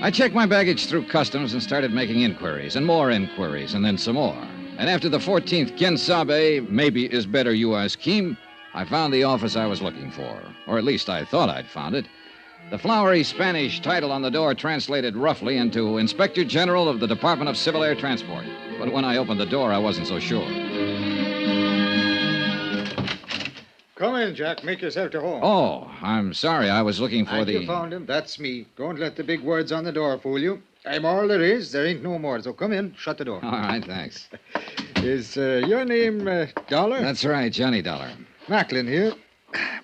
I checked my baggage through customs and started making inquiries, and more inquiries, and then some more. And after the 14th Quien Sabe, maybe is better you ask Kim, I found the office I was looking for. Or at least I thought I'd found it. The flowery Spanish title on the door translated roughly into Inspector General of the Department of Civil Air Transport. But when I opened the door, I wasn't so sure. Come in, Jack. Make yourself to home. Oh, I'm sorry. I was looking for You found him. That's me. Don't let the big words on the door fool you. I'm all there is. There ain't no more. So come in. Shut the door. All right, thanks. Is your name Dollar? That's right, Johnny Dollar. Macklin here.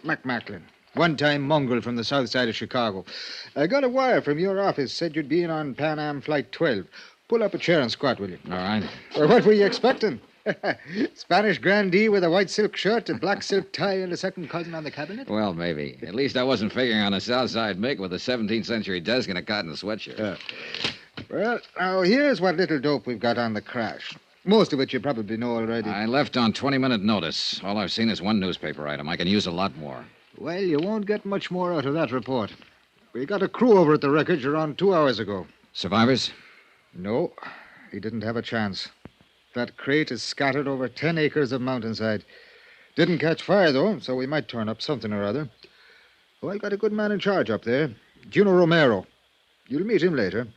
Macklin. One-time mongrel from the south side of Chicago. I got a wire from your office. Said you'd be in on Pan Am Flight 12. Pull up a chair and squat, will you? All right. Or what were you expecting? Spanish grandee with a white silk shirt, a black silk tie, and a second cousin on the cabinet? Well, maybe. At least I wasn't figuring on a Southside Mick with a 17th century desk and a cotton sweatshirt. Well, now, here's what little dope we've got on the crash. Most of it you probably know already. I left on 20-minute notice. All I've seen is one newspaper item. I can use a lot more. Well, you won't get much more out of that report. We got a crew over at the wreckage around 2 hours ago. Survivors? No, he didn't have a chance. That crate is scattered over 10 acres of mountainside. Didn't catch fire, though, so we might turn up something or other. Oh, I got a good man in charge up there, Juno Romero. You'll meet him later.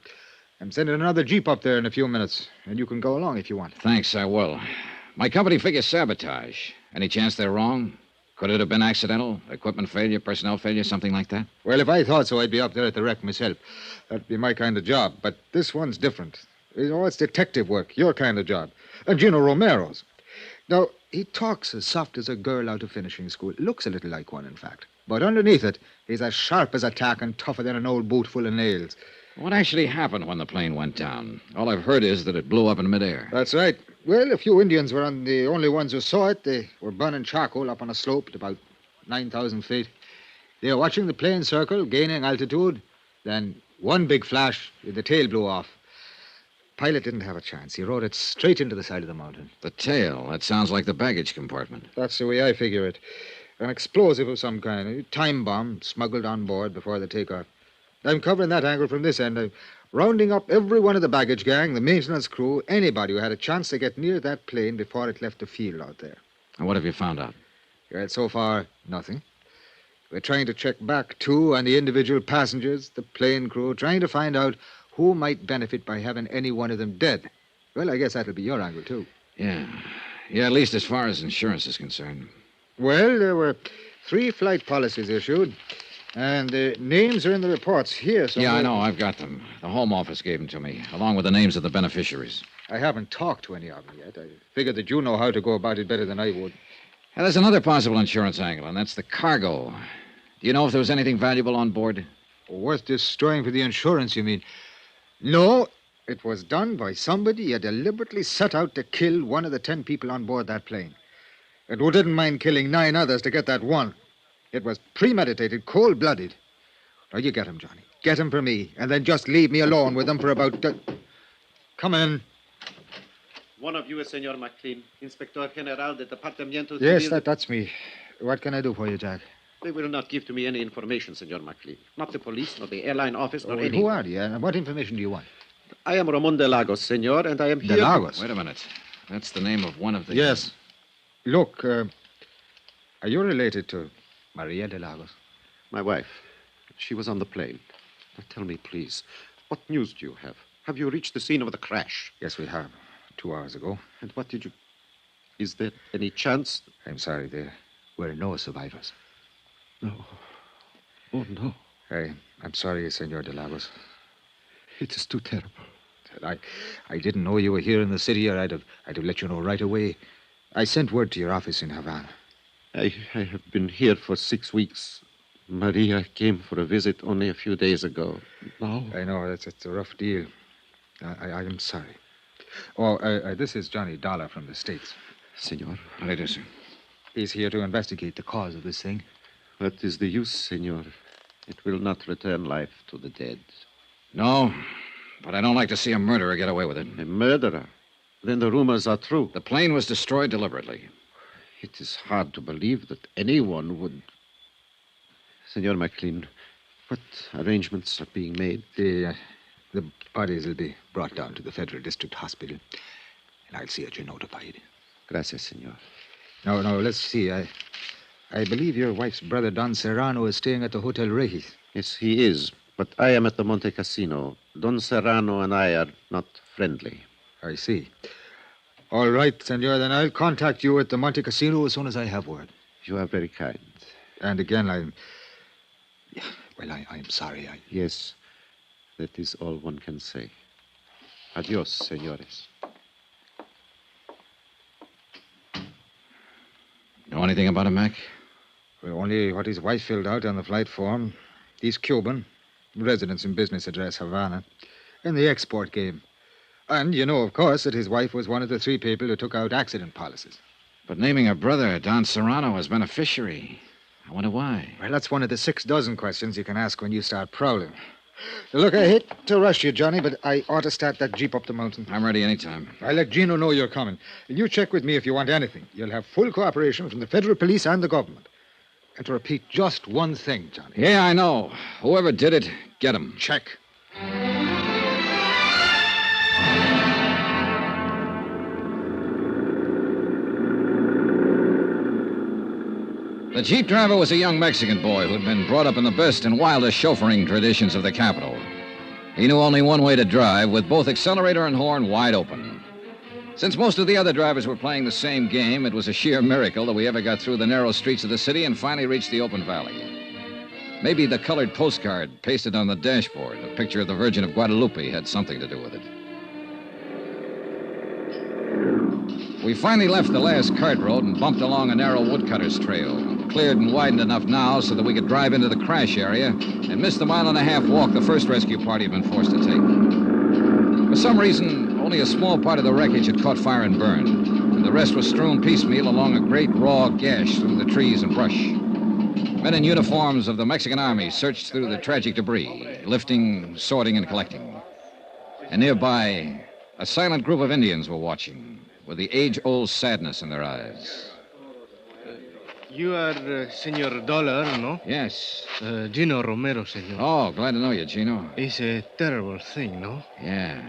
I'm sending another jeep up there in a few minutes, and you can go along if you want. Thanks, I will. My company figures sabotage. Any chance they're wrong? Could it have been accidental? Equipment failure, personnel failure, something like that? Well, if I thought so, I'd be up there at the wreck myself. That'd be my kind of job. But this one's different. You know, it's detective work, your kind of job. And Gino Romero's. Now, he talks as soft as a girl out of finishing school. Looks a little like one, in fact. But underneath it, he's as sharp as a tack and tougher than an old boot full of nails. What actually happened when the plane went down? All I've heard is that it blew up in midair. That's right. Well, a few Indians were the only ones who saw it. They were burning charcoal up on a slope at about 9,000 feet. They were watching the plane circle, gaining altitude. Then one big flash, the tail blew off. Pilot didn't have a chance. He rode it straight into the side of the mountain. The tail? That sounds like the baggage compartment. That's the way I figure it. An explosive of some kind, a time bomb smuggled on board before the takeoff. I'm covering that angle from this end. I'm rounding up every one of the baggage gang, the maintenance crew, anybody who had a chance to get near that plane before it left the field out there. And what have you found out? Well, so far, nothing. We're trying to check back, too, on the individual passengers, the plane crew, trying to find out who might benefit by having any one of them dead. Well, I guess that'll be your angle, too. Yeah, at least as far as insurance is concerned. Well, there were 3 flight policies issued, and the names are in the reports here. So yeah, I know. I've got them. The Home Office gave them to me, along with the names of the beneficiaries. I haven't talked to any of them yet. I figured that you know how to go about it better than I would. And there's another possible insurance angle, and that's the cargo. Do you know if there was anything valuable on board? Worth destroying for the insurance, you mean? No, it was done by somebody who deliberately set out to kill one of the 10 people on board that plane. And who didn't mind killing 9 others to get that one. It was premeditated, cold-blooded. Now, you get him, Johnny. Get him for me, and then just leave me alone with him for about... Come in. One of you is Senor McLean, Inspector General del Departamento... Yes, that's me. What can I do for you, Jack? They will not give to me any information, Senor McLean. Not the police, nor the airline office, nor any... Who are you, and what information do you want? I am Ramon de Lagos, Senor, and I am here... De Lagos? Wait a minute. That's the name of one of the... Yes. Look, are you related to Maria de Lagos? My wife. She was on the plane. Now tell me, please, what news do you have? Have you reached the scene of the crash? Yes, we have. 2 hours ago. And what did you... Is there any chance... I'm sorry, there were no survivors. No. Oh, no. I'm sorry, Senor de Lagos. It is too terrible. I didn't know you were here in the city, or I'd have let you know right away. I sent word to your office in Havana. I have been here for 6 weeks. Maria came for a visit only a few days ago. Now... I know, that's a rough deal. I am sorry. This is Johnny Dollar from the States. Senor. How do you do, sir? He's here to investigate the cause of this thing. What is the use, senor? It will not return life to the dead. No, but I don't like to see a murderer get away with it. A murderer? Then the rumors are true. The plane was destroyed deliberately. It is hard to believe that anyone would... Senor McLean, what arrangements are being made? The bodies will be brought down to the Federal District Hospital, and I'll see that you're notified. Gracias, senor. No, let's see. I believe your wife's brother, Don Serrano, is staying at the Hotel Regis. Yes, he is, but I am at the Monte Casino. Don Serrano and I are not friendly. I see. All right, senor, then I'll contact you at the Monte Casino as soon as I have word. You are very kind. And again, I'm sorry. Yes, that is all one can say. Adios, senores. Know anything about him, Mac? Well, only what his wife filled out on the flight form. He's Cuban, residence and business address Havana, in the export game. And you know, of course, that his wife was one of the 3 people who took out accident policies. But naming her brother, Don Serrano, as beneficiary, I wonder why. Well, that's one of the 6 dozen questions you can ask when you start prowling. Look, I hate to rush you, Johnny, but I ought to start that Jeep up the mountain. I'm ready anytime. I'll let Gino know you're coming. And you check with me if you want anything. You'll have full cooperation from the federal police and the government. And to repeat just one thing, Johnny. Yeah, I know. Whoever did it, get him. Check. The Jeep driver was a young Mexican boy who'd been brought up in the best and wildest chauffeuring traditions of the capital. He knew only one way to drive, with both accelerator and horn wide open. Since most of the other drivers were playing the same game, it was a sheer miracle that we ever got through the narrow streets of the city and finally reached the open valley. Maybe the colored postcard pasted on the dashboard, a picture of the Virgin of Guadalupe, had something to do with it. We finally left the last cart road and bumped along a narrow woodcutter's trail, cleared and widened enough now so that we could drive into the crash area and miss the 1.5-mile walk the first rescue party had been forced to take. For some reason, only a small part of the wreckage had caught fire and burned, and the rest was strewn piecemeal along a great raw gash through the trees and brush. Men in uniforms of the Mexican Army searched through the tragic debris, lifting, sorting, and collecting. And nearby, a silent group of Indians were watching, with the age-old sadness in their eyes. You are Senor Dollar, no? Yes. Gino Romero, senor. Oh, glad to know you, Gino. It's a terrible thing, no? Yeah.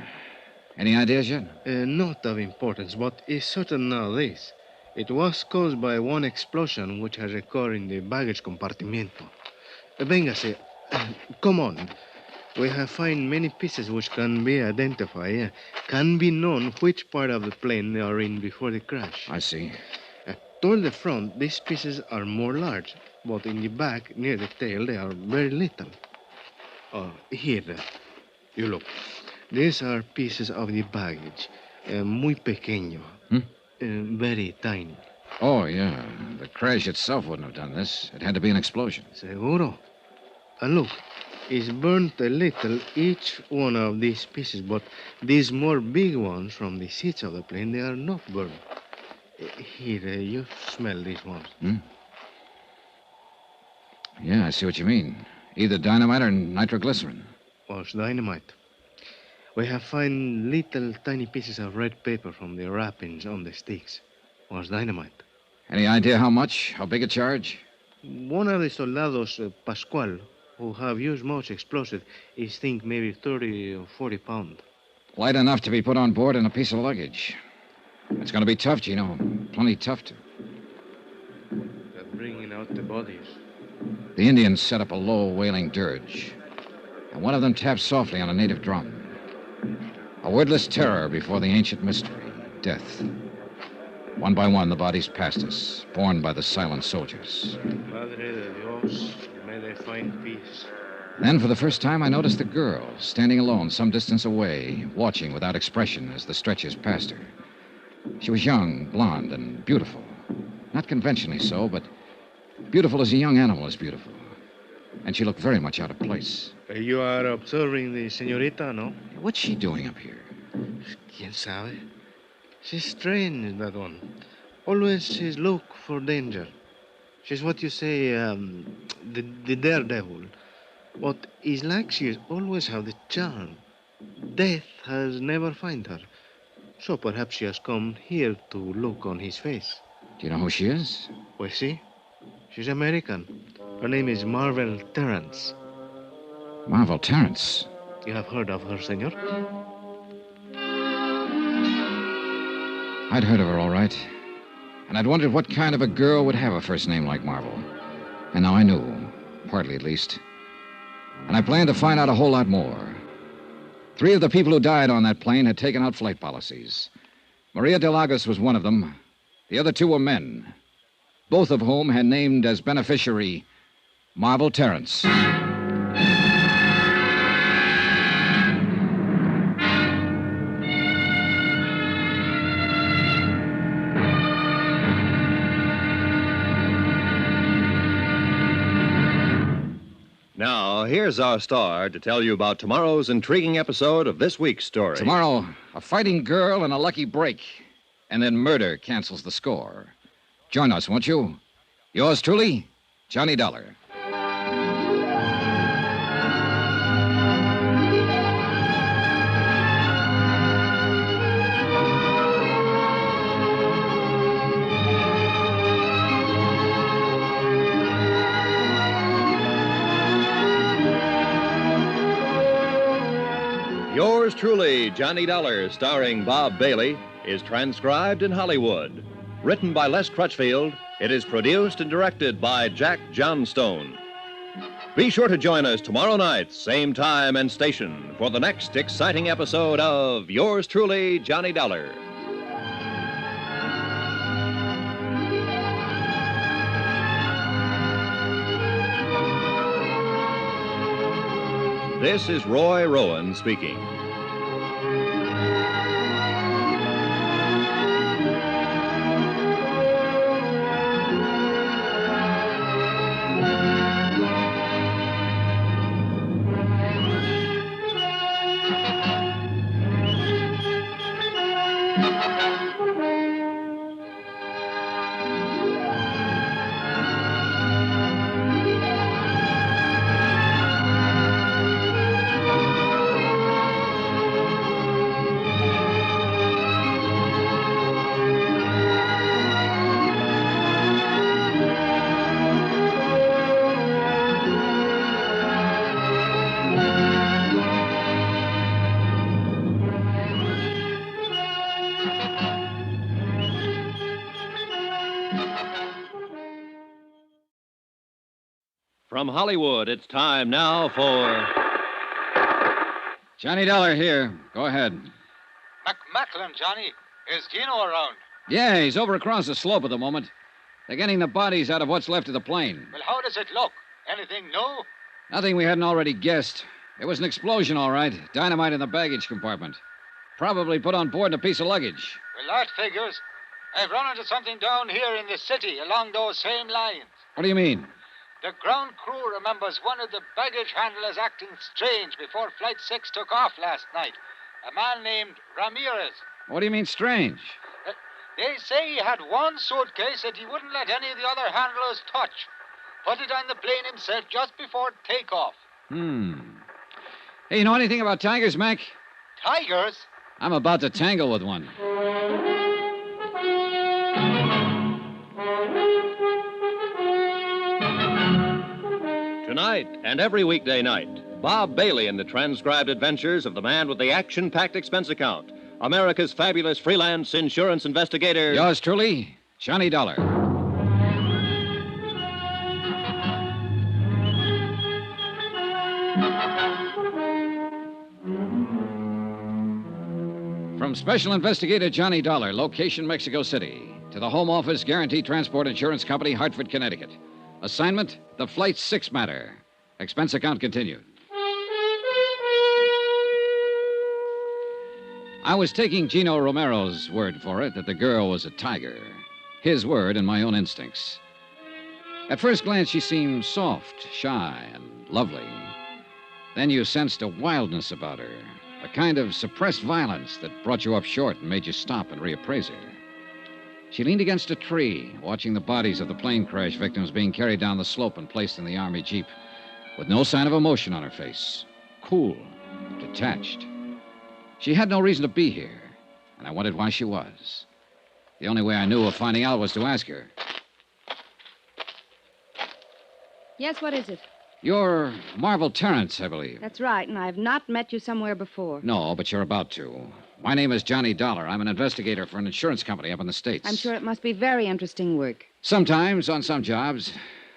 Any ideas yet? Not of importance, but it's certain nowadays. It was caused by one explosion which has occurred in the baggage compartimento. Véngase. Come on. We have found many pieces which can be identified, can be known which part of the plane they are in before the crash. I see. Toward the front, these pieces are more large, but in the back, near the tail, they are very little. Here, you look. These are pieces of the baggage, muy pequeño, very tiny. Oh, yeah. The crash itself wouldn't have done this. It had to be an explosion. Seguro. And look, it's burnt a little, each one of these pieces, but these more big ones from the seats of the plane, they are not burnt. Here, you smell these ones. Yeah, I see what you mean. Either dynamite or nitroglycerin. Was dynamite. We have found little tiny pieces of red paper from the wrappings on the sticks. Was dynamite. Any idea how much? How big a charge? One of the soldados, Pascual, who have used much explosive, is think maybe 30 or 40 pounds. Light enough to be put on board in a piece of luggage. It's going to be tough, Gino. Plenty tough to. They're bringing out the bodies. The Indians set up a low, wailing dirge, and one of them tapped softly on a native drum. A wordless terror before the ancient mystery, death. One by one, the bodies passed us, borne by the silent soldiers. Madre de Dios, may they find peace. Then, for the first time, I noticed the girl, standing alone some distance away, watching without expression as the stretchers passed her. She was young, blonde, and beautiful. Not conventionally so, but beautiful as a young animal is beautiful. And she looked very much out of place. You are observing the señorita, no? What's she doing up here? ¿Quién sabe? She's strange, that one. Always she's look for danger. She's what you say, the daredevil. What is like she always have the charm. Death has never find her. So perhaps she has come here to look on his face. Do you know who she is? Pues sí. She's American. Her name is Marvel Terrence. Marvel Terrence. You have heard of her, senor? I'd heard of her, all right. And I'd wondered what kind of a girl would have a first name like Marvel. And now I knew, partly at least. And I planned to find out a whole lot more. 3 of the people who died on that plane had taken out flight policies. Maria de Lagos was one of them. The other 2 were men, both of whom had named as beneficiary Marvel Terrence. Now, here's our star to tell you about tomorrow's intriguing episode of this week's story. Tomorrow, a fighting girl and a lucky break. And then murder cancels the score. Join us, won't you? Yours truly, Johnny Dollar. Yours truly, Johnny Dollar, starring Bob Bailey, is transcribed in Hollywood. Written by Les Crutchfield, it is produced and directed by Jack Johnstone. Be sure to join us tomorrow night, same time and station, for the next exciting episode of Yours truly, Johnny Dollar. This is Roy Rowan speaking. From Hollywood, it's time now for... Johnny Dollar here. Go ahead. Macklin, Johnny. Is Gino around? Yeah, he's over across the slope at the moment. They're getting the bodies out of what's left of the plane. Well, how does it look? Anything new? Nothing we hadn't already guessed. It was an explosion, all right. Dynamite in the baggage compartment. Probably put on board in a piece of luggage. Well, that figures. I've run into something down here in the city along those same lines. What do you mean? The ground crew remembers one of the baggage handlers acting strange before Flight 6 took off last night. A man named Ramirez. What do you mean strange? They say he had one suitcase that he wouldn't let any of the other handlers touch. Put it on the plane himself just before takeoff. Hey, you know anything about tigers, Mac? Tigers? I'm about to tangle with one. Tonight and every weekday night, Bob Bailey in the transcribed adventures of the man with the action-packed expense account, America's fabulous freelance insurance investigator. Yours truly, Johnny Dollar. From Special Investigator Johnny Dollar, location Mexico City, to the Home Office Guaranteed Transport Insurance Company, Hartford, Connecticut. Assignment, the Flight 6 matter. Expense account continued. I was taking Gino Romero's word for it that the girl was a tiger. His word and my own instincts. At first glance, she seemed soft, shy, and lovely. Then you sensed a wildness about her, a kind of suppressed violence that brought you up short and made you stop and reappraise her. She leaned against a tree, watching the bodies of the plane crash victims being carried down the slope and placed in the Army Jeep, with no sign of emotion on her face, cool, detached. She had no reason to be here, and I wondered why she was. The only way I knew of finding out was to ask her. Yes, what is it? You're Marvel Terrence, I believe. That's right, and I've not met you somewhere before. No, but you're about to. My name is Johnny Dollar. I'm an investigator for an insurance company up in the States. I'm sure it must be very interesting work. Sometimes, on some jobs.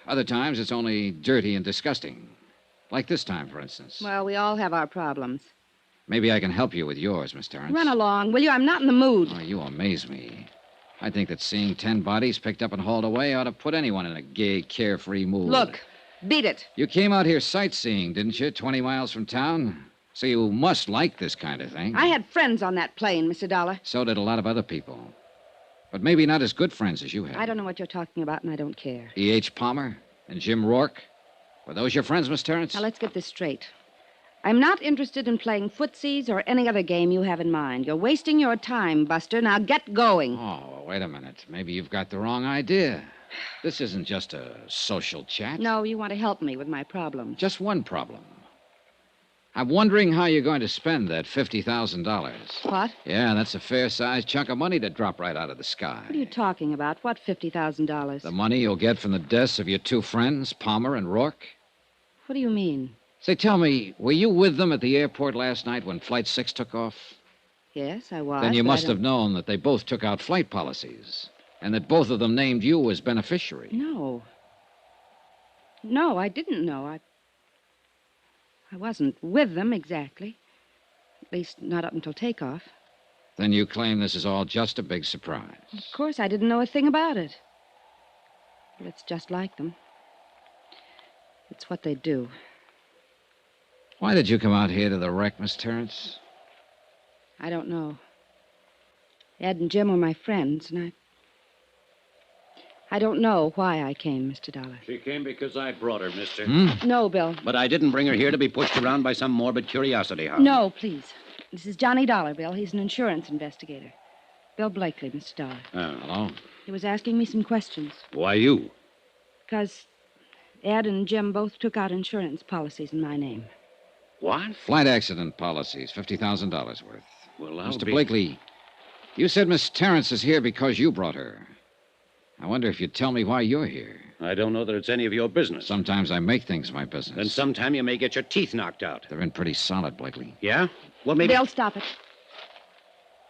Other times, it's only dirty and disgusting. Like this time, for instance. Well, we all have our problems. Maybe I can help you with yours, Miss Terrence. Run along, will you? I'm not in the mood. Oh, you amaze me. I think that seeing 10 bodies picked up and hauled away ought to put anyone in a gay, carefree mood. Look, beat it. You came out here sightseeing, didn't you? 20 miles from town? So you must like this kind of thing. I had friends on that plane, Mr. Dollar. So did a lot of other people. But maybe not as good friends as you had. I don't know what you're talking about, and I don't care. E.H. Palmer and Jim Rourke? Were those your friends, Miss Terrence? Now, let's get this straight. I'm not interested in playing footsies or any other game you have in mind. You're wasting your time, Buster. Now get going. Oh, wait a minute. Maybe you've got the wrong idea. This isn't just a social chat. No, you want to help me with my problem. Just one problem. I'm wondering how you're going to spend that $50,000. What? Yeah, that's a fair-sized chunk of money to drop right out of the sky. What are you talking about? What $50,000? The money you'll get from the deaths of your two friends, Palmer and Rourke. What do you mean? Say, tell me, were you with them at the airport last night when Flight 6 took off? Yes, I was. Then you but must have known that they both took out flight policies, and that both of them named you as beneficiary. No. No, I didn't know. I wasn't with them exactly. At least not up until takeoff. Then you claim this is all just a big surprise. Of course, I didn't know a thing about it. Well, it's just like them. It's what they do. Why did you come out here to the wreck, Miss Terrence? I don't know. Ed and Jim were my friends, and I don't know why I came, Mr. Dollar. She came because I brought her, mister. No, Bill. But I didn't bring her here to be pushed around by some morbid curiosity hound. No, please. This is Johnny Dollar, Bill. He's an insurance investigator. Bill Blakely, Mr. Dollar. Oh, hello. He was asking me some questions. Why you? Because Ed and Jim both took out insurance policies in my name. What? Flight accident policies, $50,000 worth. Well, Mr. Blakely, you said Miss Terrence is here because you brought her. I wonder if you'd tell me why you're here. I don't know that it's any of your business. Sometimes I make things my business. Then sometime you may get your teeth knocked out. They're in pretty solid, Blakely. Yeah? Well, maybe... Bill, stop it.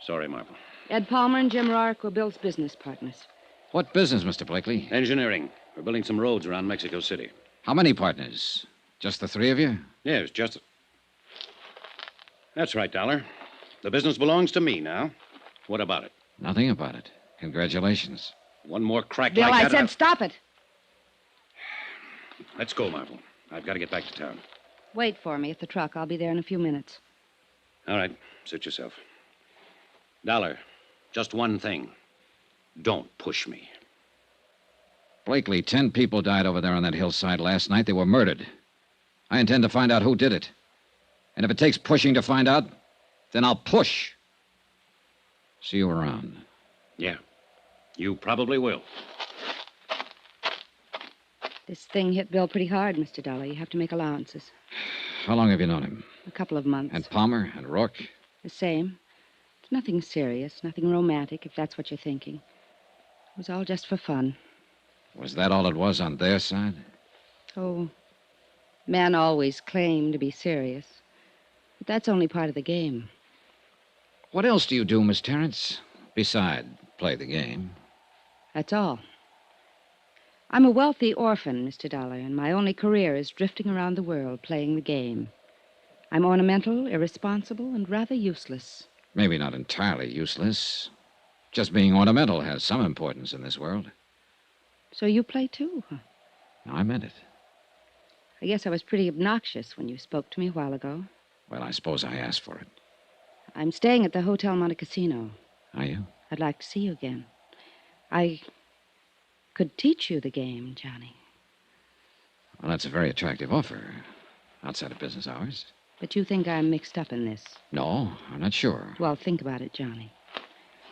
Sorry, Marvel. Ed Palmer and Jim Rourke were Bill's business partners. What business, Mr. Blakely? Engineering. We're building some roads around Mexico City. How many partners? Just the three of you? Yes, just... That's right, Dollar. The business belongs to me now. What about it? Nothing about it. Congratulations. One more crack Bill, like I that. said stop it. Let's go, Marvel. I've got to get back to town. Wait for me at the truck. I'll be there in a few minutes. All right. Suit yourself. Dollar, just one thing. Don't push me. Blakely, 10 people died over there on that hillside last night. They were murdered. I intend to find out who did it. And if it takes pushing to find out, then I'll push. See you around. Yeah. You probably will. This thing hit Bill pretty hard, Mr. Dollar. You have to make allowances. How long have you known him? A couple of months. And Palmer and Rourke? The same. It's nothing serious, nothing romantic, if that's what you're thinking. It was all just for fun. Was that all it was on their side? Oh, men always claim to be serious. But that's only part of the game. What else do you do, Miss Terrence, beside play the game? That's all. I'm a wealthy orphan, Mr. Dollar, and my only career is drifting around the world playing the game. I'm ornamental, irresponsible, and rather useless. Maybe not entirely useless. Just being ornamental has some importance in this world. So you play too, huh? No, I meant it. I guess I was pretty obnoxious when you spoke to me a while ago. Well, I suppose I asked for it. I'm staying at the Hotel Monte Cassino. Are you? I'd like to see you again. I could teach you the game, Johnny. Well, that's a very attractive offer. Outside of business hours. But you think I'm mixed up in this? No, I'm not sure. Well, think about it, Johnny.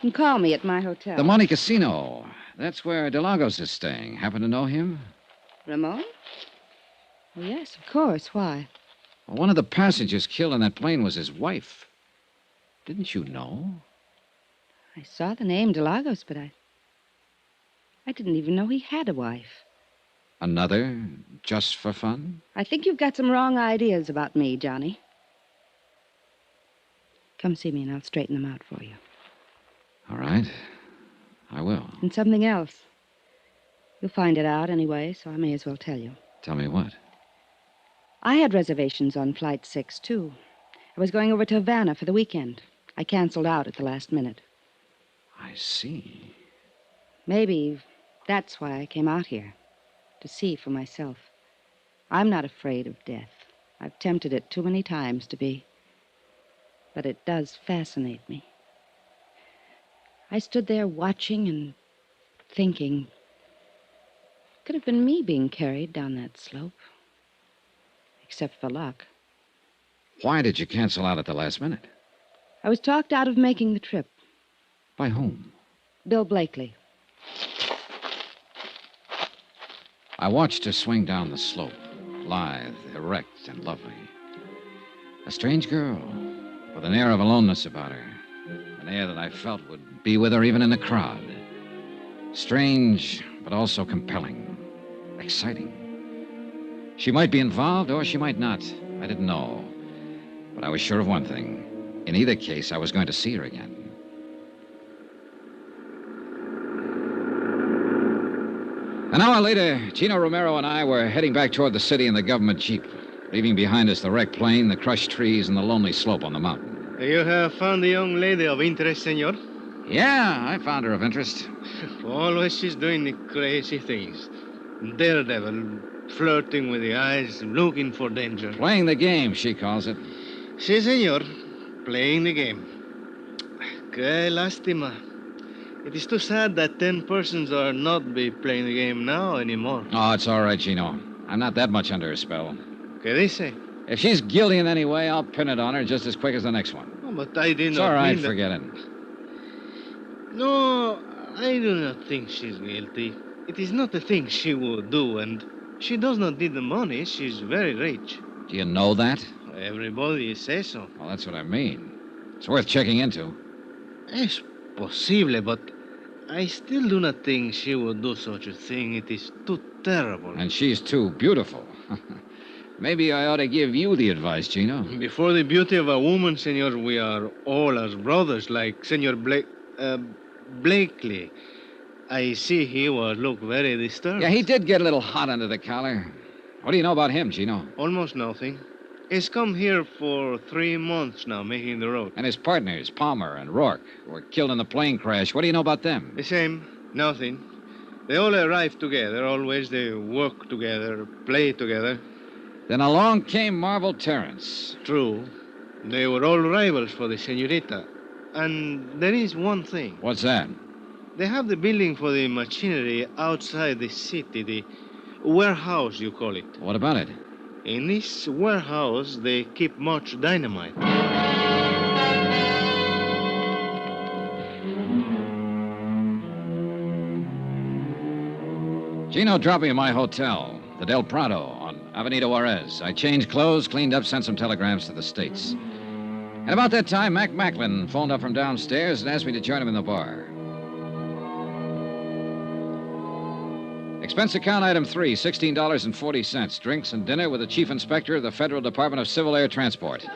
You can call me at my hotel. The Monte Casino. That's where DeLagos is staying. Happen to know him? Ramon? Well, yes, of course. Why? Well, one of the passengers killed on that plane was his wife. Didn't you know? I saw the name DeLagos, but I didn't even know he had a wife. Another, just for fun? I think you've got some wrong ideas about me, Johnny. Come see me and I'll straighten them out for you. All right. I will. And something else. You'll find it out anyway, so I may as well tell you. Tell me what? I had reservations on Flight 6, too. I was going over to Havana for the weekend. I canceled out at the last minute. I see. Maybe that's why I came out here. To see for myself. I'm not afraid of death. I've tempted it too many times to be. But it does fascinate me. I stood there watching and thinking. Could have been me being carried down that slope. Except for luck. Why did you cancel out at the last minute? I was talked out of making the trip. By whom? Bill Blakely. I watched her swing down the slope, lithe, erect, and lovely. A strange girl, with an air of aloneness about her. An air that I felt would be with her even in the crowd. Strange, but also compelling. Exciting. She might be involved, or she might not. I didn't know. But I was sure of one thing. In either case, I was going to see her again. An hour later, Gino Romero and I were heading back toward the city in the government jeep, leaving behind us the wrecked plane, the crushed trees, and the lonely slope on the mountain. You have found the young lady of interest, senor? Yeah, I found her of interest. Always she's doing the crazy things. Daredevil, flirting with the eyes, looking for danger. Playing the game, she calls it. Si, senor. Playing the game. Que lástima. It is too sad that 10 persons are not be playing the game now anymore. Oh, it's all right, Gino. I'm not that much under her spell. ¿Qué dice? If she's guilty in any way, I'll pin it on her just as quick as the next one. Oh, but I did It's not all right, mean that... forget it. No, I do not think she's guilty. It is not a thing she would do, and she does not need the money. She's very rich. Do you know that? Everybody says so. Well, that's what I mean. It's worth checking into. Es posible, but I still do not think she would do such a thing. It is too terrible. And she's too beautiful. Maybe I ought to give you the advice, Gino. Before the beauty of a woman, senor, we are all as brothers, like Senor Blakely. I see he would look very disturbed. Yeah, he did get a little hot under the collar. What do you know about him, Gino? Almost nothing. He's come here for 3 months now, making the road. And his partners, Palmer and Rourke, were killed in the plane crash. What do you know about them? The same. Nothing. They all arrive together. Always they work together, play together. Then along came Marvel Terrence. True. They were all rivals for the senorita. And there is one thing. What's that? They have the building for the machinery outside the city, the warehouse, you call it. What about it? In this warehouse, they keep much dynamite. Gino dropped me at my hotel, the Del Prado, on Avenida Juarez. I changed clothes, cleaned up, sent some telegrams to the States. And about that time, Mac Macklin phoned up from downstairs and asked me to join him in the bar. Expense account item 3, $16.40. Drinks and dinner with the chief inspector of the Federal Department of Civil Air Transport.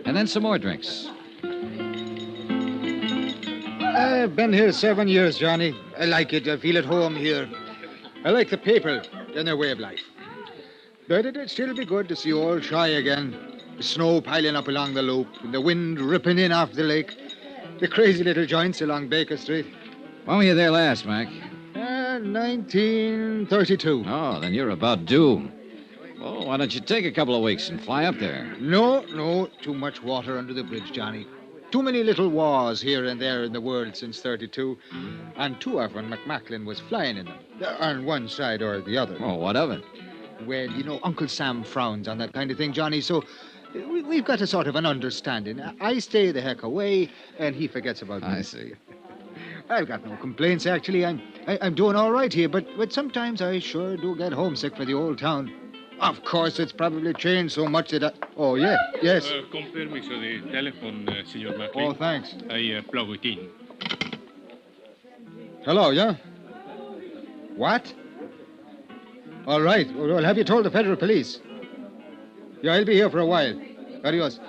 And then some more drinks. I've been here 7 years, Johnny. I like it. I feel at home here. I like the people and their way of life. But it'd still be good to see old Shy again. The snow piling up along the loop, and the wind ripping in off the lake. The crazy little joints along Baker Street. When were you there last, Mac? 1932. Oh, then you're about due. Oh, why don't you take a couple of weeks and fly up there? No. Too much water under the bridge, Johnny. Too many little wars here and there in the world since 32. And too often McMacklin was flying in them. On one side or the other. Oh, what of it? Well, Uncle Sam frowns on that kind of thing, Johnny, so we've got a sort of an understanding. I stay the heck away, and he forgets about me. I see. I've got no complaints, actually. I'm doing all right here, but sometimes I sure do get homesick for the old town. Of course, it's probably changed so much that Oh, yeah, yes. Con permiso de telephone, Senor McLean. Oh, thanks. I plug it in. Hello, yeah? What? All right. Well, have you told the federal police? Yeah, I'll be here for a while. Adios.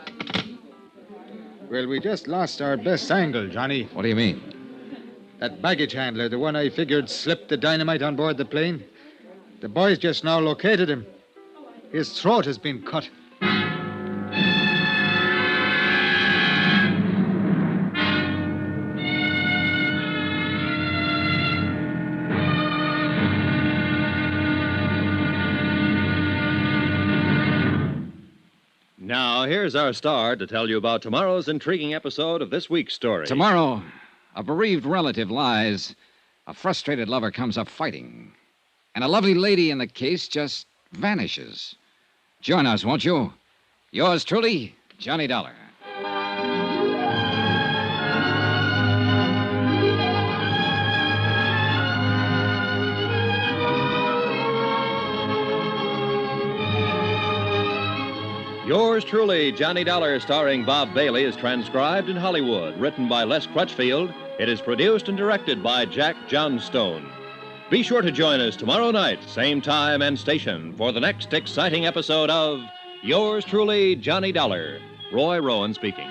Well, we just lost our best angle, Johnny. What do you mean? That baggage handler, the one I figured slipped the dynamite on board the plane. The boys just now located him. His throat has been cut. Now, here's our star to tell you about tomorrow's intriguing episode of this week's story. Tomorrow, a bereaved relative lies. A frustrated lover comes up fighting. And a lovely lady in the case just vanishes. Join us, won't you? Yours truly, Johnny Dollar. Yours truly, Johnny Dollar, starring Bob Bailey, is transcribed in Hollywood. Written by Les Crutchfield. It is produced and directed by Jack Johnstone. Be sure to join us tomorrow night, same time and station, for the next exciting episode of Yours truly, Johnny Dollar. Roy Rowan speaking.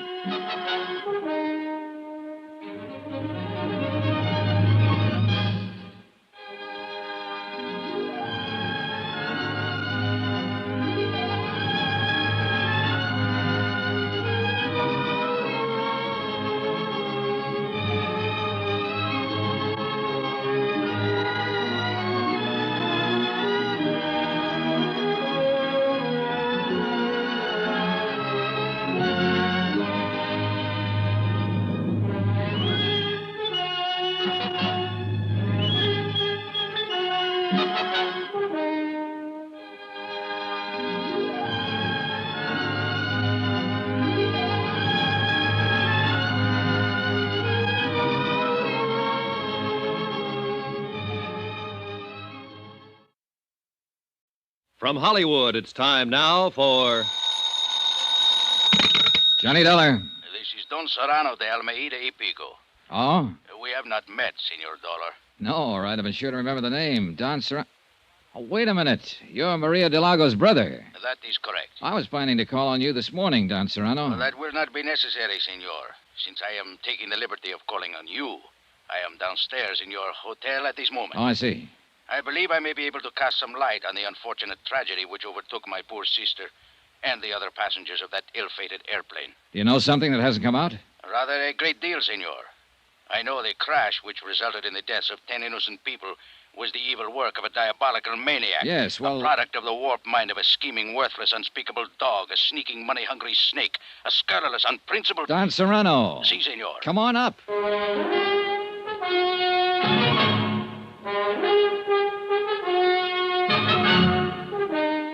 From Hollywood, it's time now for Johnny Dollar. This is Don Serrano de Almeida y Pico. Oh? We have not met, Senor Dollar. No, all right. I've been sure to remember the name. Don Serrano. Oh, wait a minute. You're Maria Delago's brother. That is correct. I was planning to call on you this morning, Don Serrano. Well, that will not be necessary, Senor, since I am taking the liberty of calling on you. I am downstairs in your hotel at this moment. Oh, I see. I believe I may be able to cast some light on the unfortunate tragedy which overtook my poor sister and the other passengers of that ill-fated airplane. Do you know something that hasn't come out? Rather a great deal, Senor. I know the crash which resulted in the deaths of 10 innocent people was the evil work of a diabolical maniac. Yes, well... A product of the warped mind of a scheming, worthless, unspeakable dog, a sneaking, money-hungry snake, a scurrilous, unprincipled... Don Serrano. Si, Senor. Come on up.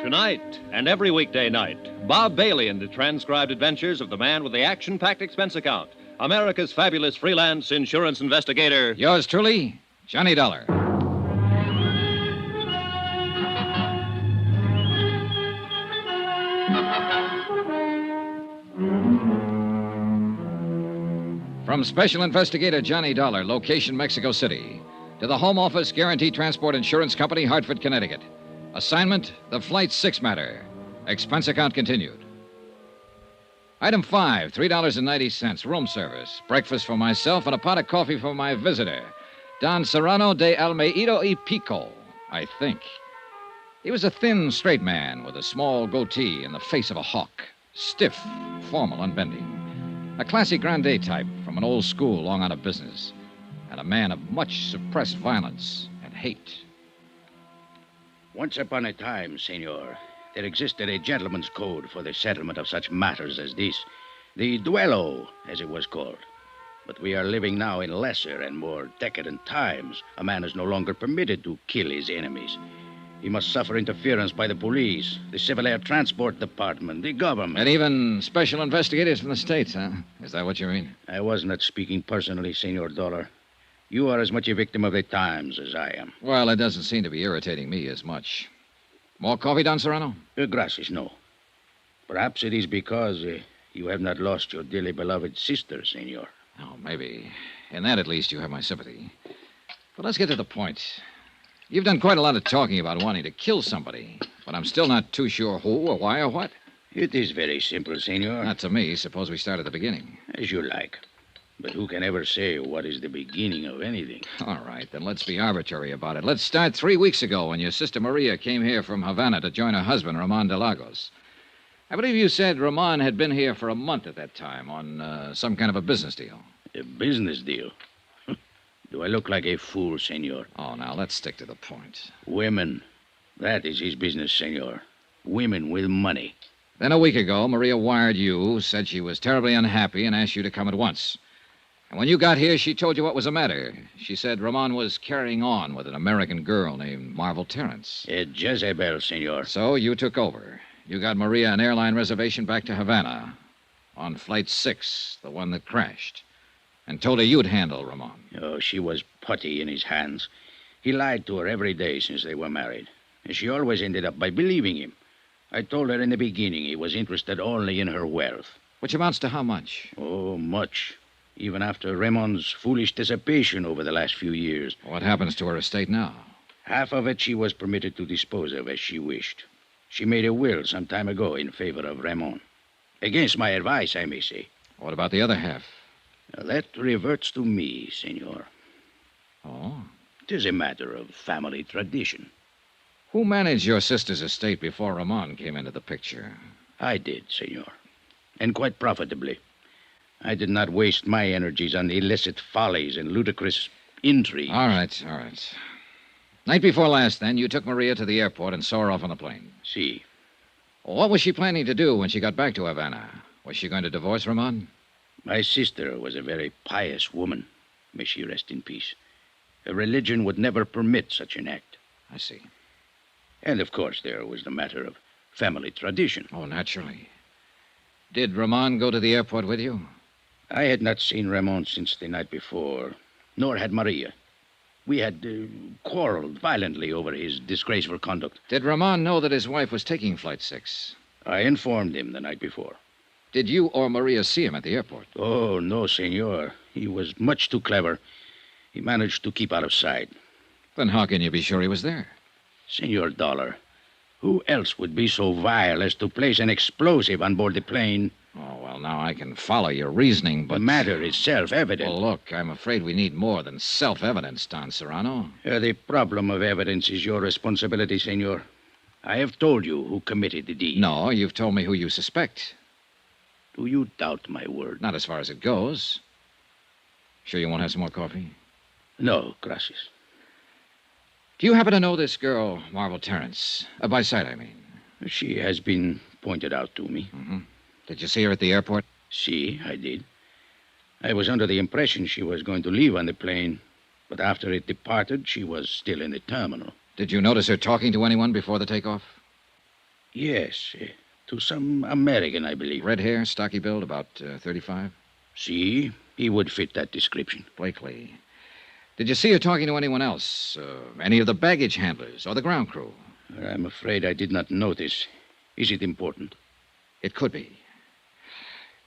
Tonight and every weekday night, Bob Bailey in the transcribed adventures of the man with the action-packed expense account, America's fabulous freelance insurance investigator. Yours truly, Johnny Dollar. From Special Investigator Johnny Dollar, location Mexico City, to the Home Office Guaranty Transport Insurance Company, Hartford, Connecticut. Assignment, the Flight 6 matter. Expense account continued. Item 5, $3.90, room service. Breakfast for myself and a pot of coffee for my visitor, Don Serrano de Almeida y Pico, I think. He was a thin, straight man with a small goatee and the face of a hawk. Stiff, formal, unbending. A classy grande type from an old school long out of business. And a man of much suppressed violence and hate. Once upon a time, Senor, there existed a gentleman's code for the settlement of such matters as this. The duello, as it was called. But we are living now in lesser and more decadent times. A man is no longer permitted to kill his enemies. He must suffer interference by the police, the Civil Air Transport Department, the government. And even special investigators from the States, huh? Is that what you mean? I was not speaking personally, Senor Dollar. You are as much a victim of the times as I am. Well, it doesn't seem to be irritating me as much. More coffee, Don Serrano? Gracias, no. Perhaps it is because you have not lost your dearly beloved sister, Senor. Oh, maybe. In that, at least, you have my sympathy. But let's get to the point. You've done quite a lot of talking about wanting to kill somebody, but I'm still not too sure who or why or what. It is very simple, Senor. Not to me. Suppose we start at the beginning. As you like. But who can ever say what is the beginning of anything? All right, then let's be arbitrary about it. Let's start 3 weeks ago when your sister Maria came here from Havana to join her husband, Ramon de Lagos. I believe you said Ramon had been here for a month at that time on some kind of a business deal. A business deal? Do I look like a fool, Senor? Oh, now, let's stick to the point. Women. That is his business, Senor. Women with money. Then a week ago, Maria wired you, said she was terribly unhappy, and asked you to come at once. And when you got here, she told you what was the matter. She said Ramon was carrying on with an American girl named Marvel Terrence. A Jezebel, Senor. So you took over. You got Maria an airline reservation back to Havana on Flight 6, the one that crashed, and told her you'd handle Ramon. Oh, she was putty in his hands. He lied to her every day since they were married, and she always ended up by believing him. I told her in the beginning he was interested only in her wealth. Which amounts to how much? Oh, much. Even after Ramon's foolish dissipation over the last few years. What happens to her estate now? Half of it she was permitted to dispose of as she wished. She made a will some time ago in favor of Ramon. Against my advice, I may say. What about the other half? Now, that reverts to me, Senor. Oh? It is a matter of family tradition. Who managed your sister's estate before Ramon came into the picture? I did, Senor. And quite profitably. I did not waste my energies on illicit follies and ludicrous intrigue. All right. Night before last, then, you took Maria to the airport and saw her off on the plane. Si. What was she planning to do when she got back to Havana? Was she going to divorce Ramon? My sister was a very pious woman. May she rest in peace. Her religion would never permit such an act. I see. And, of course, there was the matter of family tradition. Oh, naturally. Did Ramon go to the airport with you? I had not seen Ramon since the night before, nor had Maria. We had quarreled violently over his disgraceful conduct. Did Ramon know that his wife was taking Flight 6? I informed him the night before. Did you or Maria see him at the airport? Oh, no, Senor. He was much too clever. He managed to keep out of sight. Then how can you be sure he was there? Senor Dollar, who else would be so vile as to place an explosive on board the plane? Oh, well, now I can follow your reasoning, but... The matter is self-evident. Well, look, I'm afraid we need more than self-evidence, Don Serrano. The problem of evidence is your responsibility, Senor. I have told you who committed the deed. No, you've told me who you suspect. Do you doubt my word? Not as far as it goes. Sure you won't have some more coffee? No, gracias. Do you happen to know this girl, Marvel Terrence? By sight, I mean. She has been pointed out to me. Mm-hmm. Did you see her at the airport? Si, I did. I was under the impression she was going to leave on the plane, but after it departed, she was still in the terminal. Did you notice her talking to anyone before the takeoff? Yes, to some American, I believe. Red hair, stocky build, about 35? Si, he would fit that description. Blakely. Did you see her talking to anyone else? Any of the baggage handlers or the ground crew? I'm afraid I did not notice. Is it important? It could be.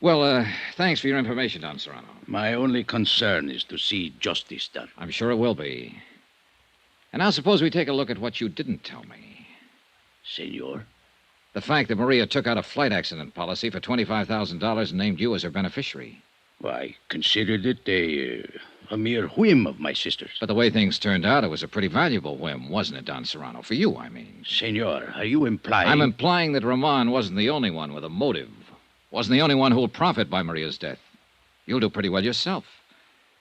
Well, thanks for your information, Don Serrano. My only concern is to see justice done. I'm sure it will be. And now suppose we take a look at what you didn't tell me. Senor? The fact that Maria took out a flight accident policy for $25,000 and named you as her beneficiary. Well, I considered it a mere whim of my sister's. But the way things turned out, it was a pretty valuable whim, wasn't it, Don Serrano? For you, I mean. Senor, are you implying... I'm implying that Ramon wasn't the only one with a motive. Wasn't the only one who'll profit by Maria's death. You'll do pretty well yourself.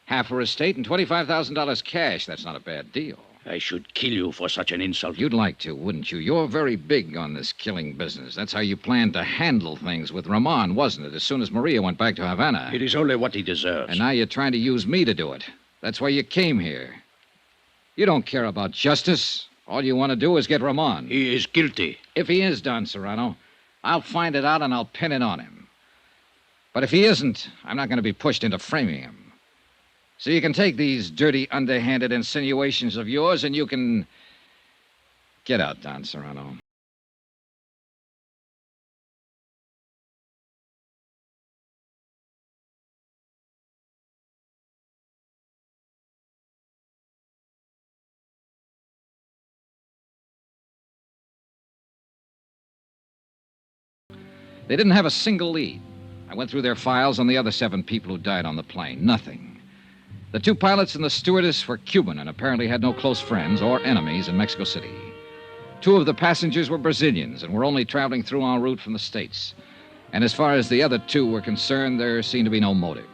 Half her estate and $25,000 cash. That's not a bad deal. I should kill you for such an insult. You'd like to, wouldn't you? You're very big on this killing business. That's how you planned to handle things with Ramon, wasn't it, as soon as Maria went back to Havana? It is only what he deserves. And now you're trying to use me to do it. That's why you came here. You don't care about justice All you want to do is get Ramon. He is guilty. If he is, Don Serrano, I'll find it out and I'll pin it on him. But if he isn't, I'm not going to be pushed into framing him. So you can take these dirty, underhanded insinuations of yours and you can... Get out, Don Serrano. They didn't have a single lead. I went through their files on the other 7 people who died on the plane. Nothing. The 2 pilots and the stewardess were Cuban and apparently had no close friends or enemies in Mexico City. 2 of the passengers were Brazilians and were only traveling through en route from the States. And as far as the other 2 were concerned, there seemed to be no motive.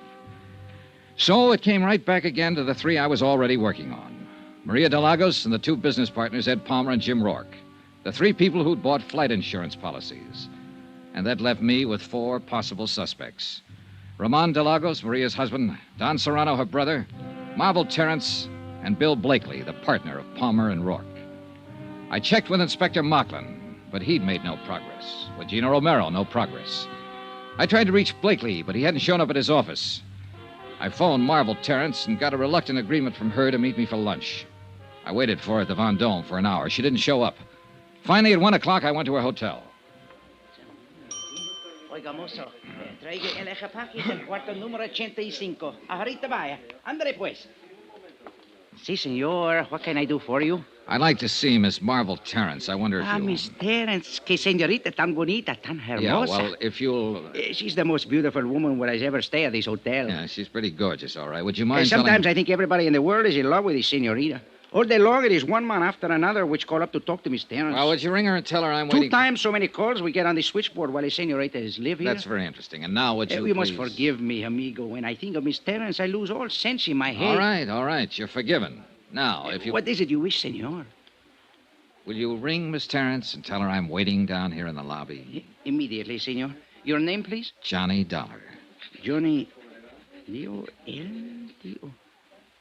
So it came right back again to the 3 I was already working on. Maria de Lagos and the 2 business partners, Ed Palmer and Jim Rourke. The 3 people who'd bought flight insurance policies. And that left me with 4 possible suspects. Ramon de Lagos, Maria's husband, Don Serrano, her brother, Marvel Terrence, and Bill Blakely, the partner of Palmer and Rourke. I checked with Inspector Mocklin, but he'd made no progress. With Gina Romero, no progress. I tried to reach Blakely, but he hadn't shown up at his office. I phoned Marvel Terrence and got a reluctant agreement from her to meet me for lunch. I waited for her at the Vendôme for an hour. She didn't show up. Finally, at 1 o'clock, I went to her hotel. Oiga, mozo, traiga el equipaje del cuarto número 85. Ahorita vaya. Ándale, pues. Sí, senor. What can I do for you? I'd like to see Miss Marvel Terrence. I wonder if you... Miss Terrence. Que señorita tan bonita, tan hermosa. Yeah, well, if you'll... She's the most beautiful woman where I ever stay at this hotel. Yeah, she's pretty gorgeous, all right. Would you mind Sometimes I think everybody in the world is in love with this señorita. All day long, it is one man after another which call up to talk to Miss Terrence. Well, would you ring her and tell her I'm waiting... 2 times so many calls we get on the switchboard while the señorita is live here. That's very interesting. And now would you You please... must forgive me, amigo. When I think of Miss Terrence, I lose all sense in my head. All right. You're forgiven. Now, if you... What is it you wish, senor? Will you ring Miss Terrence and tell her I'm waiting down here in the lobby? Immediately, senor. Your name, please? Johnny Dollar. Johnny... D-O-L-D-O...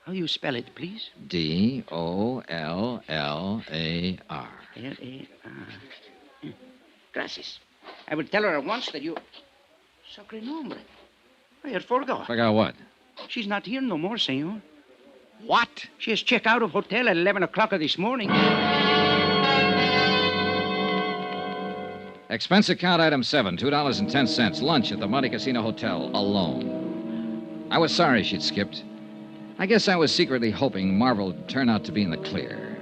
How do you spell it, please? D-O-L-L-A-R. L-A-R. Gracias. I will tell her at once that you... Sacre nombre. I had forgot. Forgot what? She's not here no more, senor. What? She has checked out of hotel at 11 o'clock this morning. Expense account item 7, $2.10. Lunch at the Monte Casino Hotel, alone. I was sorry she'd skipped. I guess I was secretly hoping Marvel would turn out to be in the clear.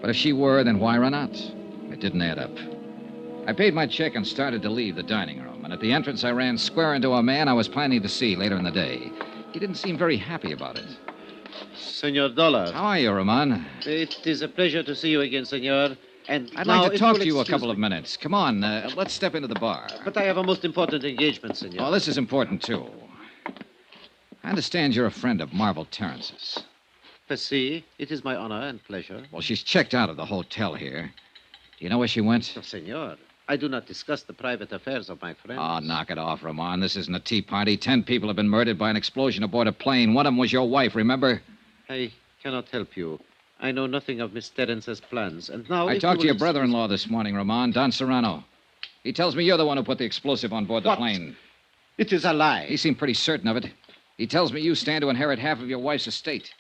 But if she were, then why run out? It didn't add up. I paid my check and started to leave the dining room. And at the entrance, I ran square into a man I was planning to see later in the day. He didn't seem very happy about it. Senor Dollar. How are you, Ramon? It is a pleasure to see you again, senor. And I'd now, like to if talk you'll to you a excuse couple of minutes. Come on, let's step into the bar. But I have a most important engagement, senor. Oh, this is important, too. I understand you're a friend of Marvel Terrence's. Betsy, it is my honor and pleasure. Well, she's checked out of the hotel here. Do you know where she went? Oh, senor, I do not discuss the private affairs of my friends. Oh, knock it off, Ramon. This isn't a tea party. 10 people have been murdered by an explosion aboard a plane. One of them was your wife, remember? I cannot help you. I know nothing of Miss Terrence's plans, and now... I talked to your brother-in-law this morning, Ramon, Don Serrano. He tells me you're the one who put the explosive on board the plane. It is a lie. He seemed pretty certain of it. He tells me you stand to inherit half of your wife's estate.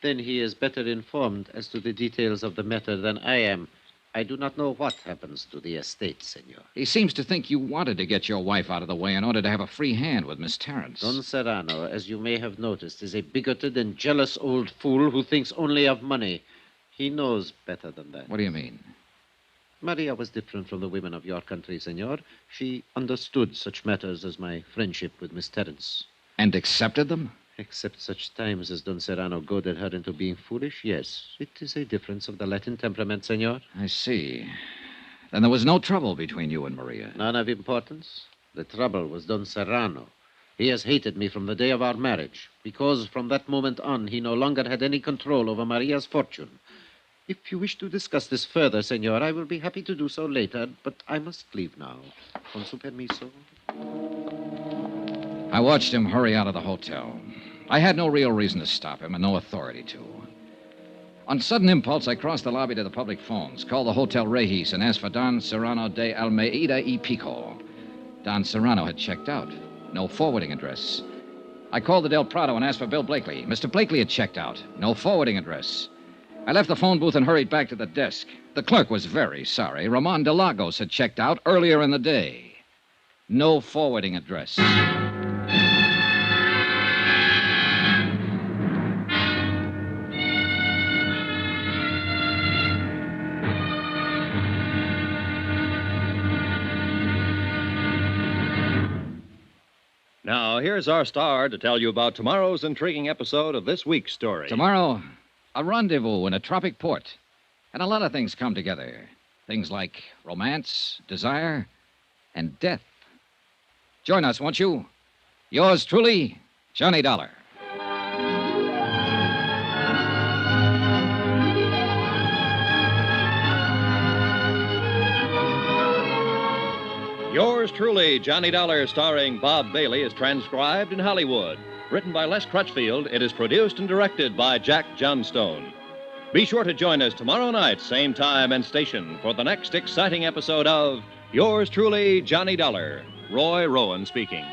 Then he is better informed as to the details of the matter than I am. I do not know what happens to the estate, senor. He seems to think you wanted to get your wife out of the way in order to have a free hand with Miss Terrence. Don Serrano, as you may have noticed, is a bigoted and jealous old fool who thinks only of money. He knows better than that. What do you mean? Maria was different from the women of your country, senor. She understood such matters as my friendship with Miss Terrence. And accepted them? Except such times as Don Serrano goaded her into being foolish, yes. It is a difference of the Latin temperament, senor. I see. Then there was no trouble between you and Maria? None of importance. The trouble was Don Serrano. He has hated me from the day of our marriage, because from that moment on, he no longer had any control over Maria's fortune. If you wish to discuss this further, senor, I will be happy to do so later, but I must leave now. Con su permiso. I watched him hurry out of the hotel. I had no real reason to stop him and no authority to. On sudden impulse, I crossed the lobby to the public phones, called the Hotel Regis, and asked for Don Serrano de Almeida y Pico. Don Serrano had checked out. No forwarding address. I called the Del Prado and asked for Bill Blakely. Mr. Blakely had checked out. No forwarding address. I left the phone booth and hurried back to the desk. The clerk was very sorry. Ramon de Lagos had checked out earlier in the day. No forwarding address. Now, here's our star to tell you about tomorrow's intriguing episode of this week's story. Tomorrow, a rendezvous in a tropic port. And a lot of things come together. Things like romance, desire, and death. Join us, won't you? Yours truly, Johnny Dollar. Yours truly, Johnny Dollar, starring Bob Bailey, is transcribed in Hollywood. Written by Les Crutchfield, it is produced and directed by Jack Johnstone. Be sure to join us tomorrow night, same time and station, for the next exciting episode of Yours truly, Johnny Dollar. Roy Rowan speaking.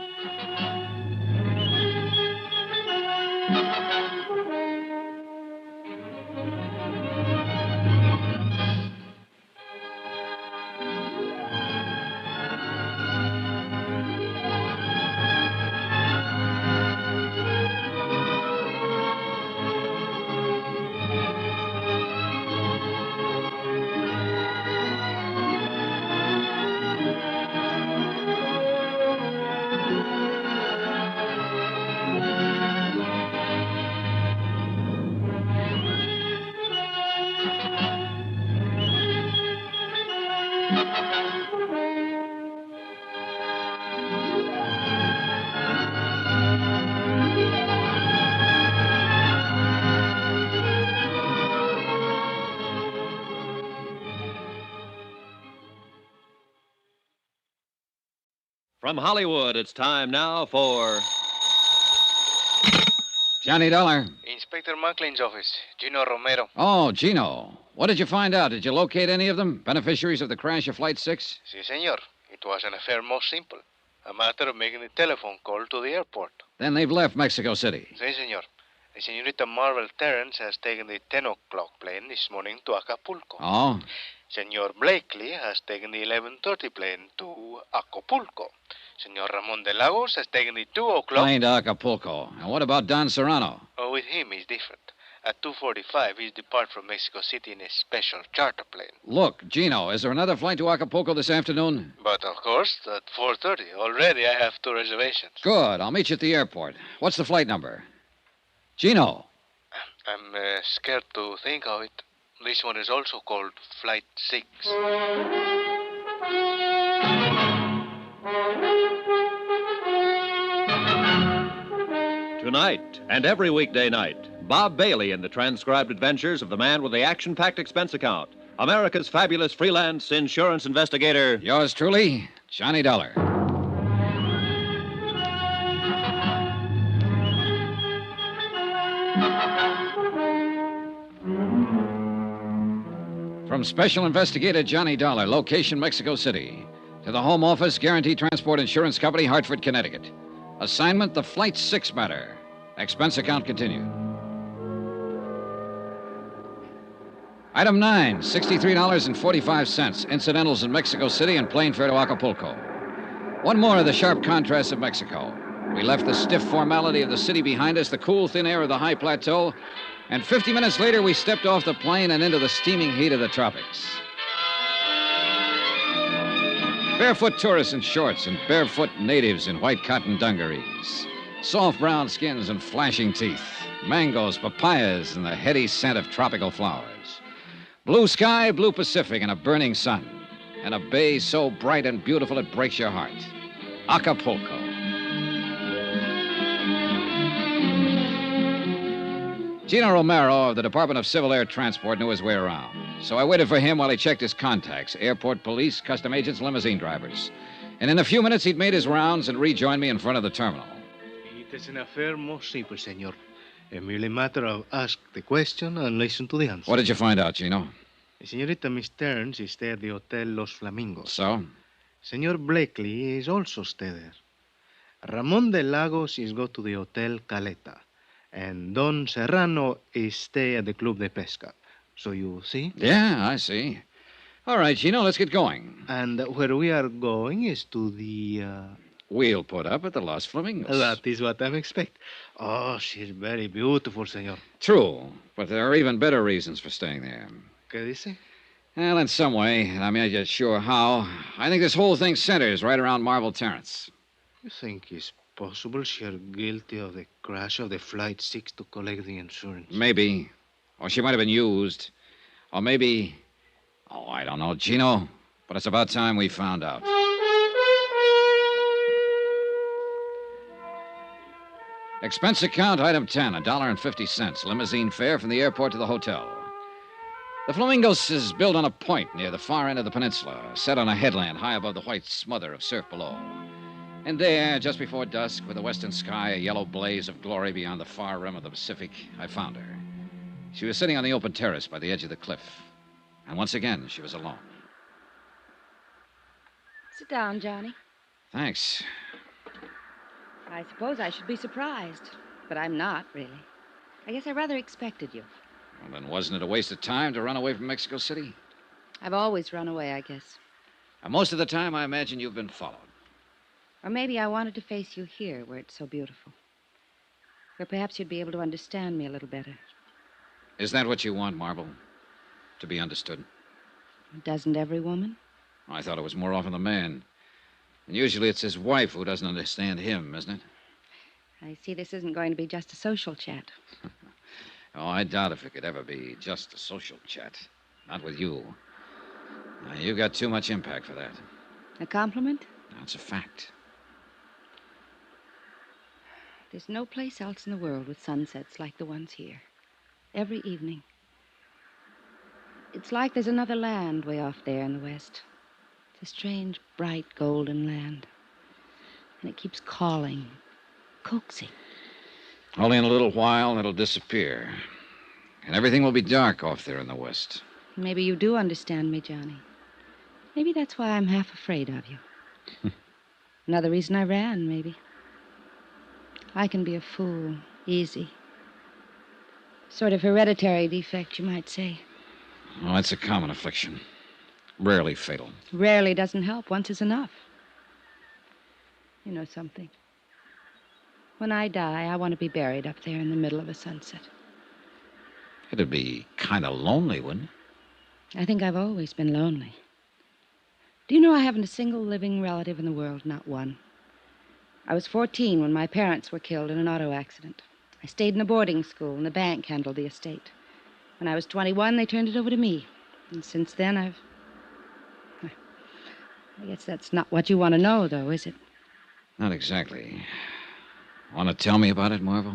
From Hollywood, it's time now for Johnny Dollar. Inspector Mucklin's office. Gino Romero. Oh, Gino. What did you find out? Did you locate any of them? Beneficiaries of the crash of Flight 6? Si, senor. It was an affair most simple. A matter of making a telephone call to the airport. Then they've left Mexico City. Si, senor. The senorita Marvel Terrence has taken the 10 o'clock plane this morning to Acapulco. Oh? Senor Blakely has taken the 11:30 plane to Acapulco. Senor Ramon de Lagos has taken the 2 o'clock... Plane to Acapulco. And what about Don Serrano? Oh, with him, it's different. At 2:45, he's depart from Mexico City in a special charter plane. Look, Gino, is there another flight to Acapulco this afternoon? But, of course, at 4:30. Already I have 2 reservations. Good. I'll meet you at the airport. What's the flight number? Gino. I'm scared to think of it. This one is also called Flight 6. Tonight and every weekday night, Bob Bailey in the transcribed adventures of the man with the action-packed expense account, America's fabulous freelance insurance investigator. Yours truly, Johnny Dollar. From Special Investigator Johnny Dollar, location Mexico City, to the Home Office, Guaranty Transport Insurance Company, Hartford, Connecticut. Assignment, the Flight 6 matter. Expense account continued. Item 9, $63.45. Incidentals in Mexico City and plane fare to Acapulco. One more of the sharp contrasts of Mexico. We left the stiff formality of the city behind us, the cool, thin air of the high plateau, and 50 minutes later, we stepped off the plane and into the steaming heat of the tropics. Barefoot tourists in shorts and barefoot natives in white cotton dungarees. Soft brown skins and flashing teeth. Mangoes, papayas, and the heady scent of tropical flowers. Blue sky, blue Pacific, and a burning sun. And a bay so bright and beautiful it breaks your heart. Acapulco. Gino Romero of the Department of Civil Air Transport knew his way around. So I waited for him while he checked his contacts, airport police, custom agents, limousine drivers. And in a few minutes, he'd made his rounds and rejoined me in front of the terminal. It is an affair most simple, senor. A merely matter of ask the question and listen to the answer. What did you find out, Gino? Senorita Miss Stearns is stay at the Hotel Los Flamingos. So? Senor Blakely is also stay there. Ramon de Lagos is go to the Hotel Caleta. And Don Serrano is stay at the Club de Pesca. So you see? Yeah, I see. All right, Gino, let's get going. And where we are going is to the... We'll put up at the Los Flamingos. That is what I expect. Oh, she's very beautiful, senor. True, but there are even better reasons for staying there. ¿Qué dice? Well, in some way, I'm not yet sure how, I think this whole thing centers right around Marble Terrace. You think it's possible she's guilty of the crash of the Flight 6 to collect the insurance? Maybe. Or she might have been used. Or maybe... Oh, I don't know, Gino. But it's about time we found out. Expense account, item 10, $1.50. Limousine fare from the airport to the hotel. The Flamingos is built on a point near the far end of the peninsula, set on a headland high above the white smother of surf below. And there, just before dusk, with the western sky a yellow blaze of glory beyond the far rim of the Pacific, I found her. She was sitting on the open terrace by the edge of the cliff. And once again, she was alone. Sit down, Johnny. Thanks. I suppose I should be surprised, but I'm not, really. I guess I rather expected you. Well, then wasn't it a waste of time to run away from Mexico City? I've always run away, I guess. And most of the time, I imagine you've been followed. Or maybe I wanted to face you here, where it's so beautiful. Where perhaps you'd be able to understand me a little better. Is that what you want, Marble? To be understood? Doesn't every woman? I thought it was more often the man. And usually it's his wife who doesn't understand him, isn't it? I see this isn't going to be just a social chat. Oh, I doubt if it could ever be just a social chat. Not with you. Now, you've got too much impact for that. A compliment? That's a fact. There's no place else in the world with sunsets like the ones here. Every evening. It's like there's another land way off there in the west. It's a strange, bright, golden land. And it keeps calling, coaxing. Only in a little while, it'll disappear. And everything will be dark off there in the west. Maybe you do understand me, Johnny. Maybe that's why I'm half afraid of you. Another reason I ran, maybe. I can be a fool, easy. Sort of hereditary defect, you might say. Oh, that's a common affliction. Rarely fatal. Rarely doesn't help. Once is enough. You know something? When I die, I want to be buried up there in the middle of a sunset. It'd be kind of lonely, wouldn't it? I think I've always been lonely. Do you know I haven't a single living relative in the world? Not one. I was 14 when my parents were killed in an auto accident. I stayed in a boarding school, and the bank handled the estate. When I was 21, they turned it over to me. And since then, I guess that's not what you want to know, though, is it? Not exactly. Want to tell me about it, Marvel?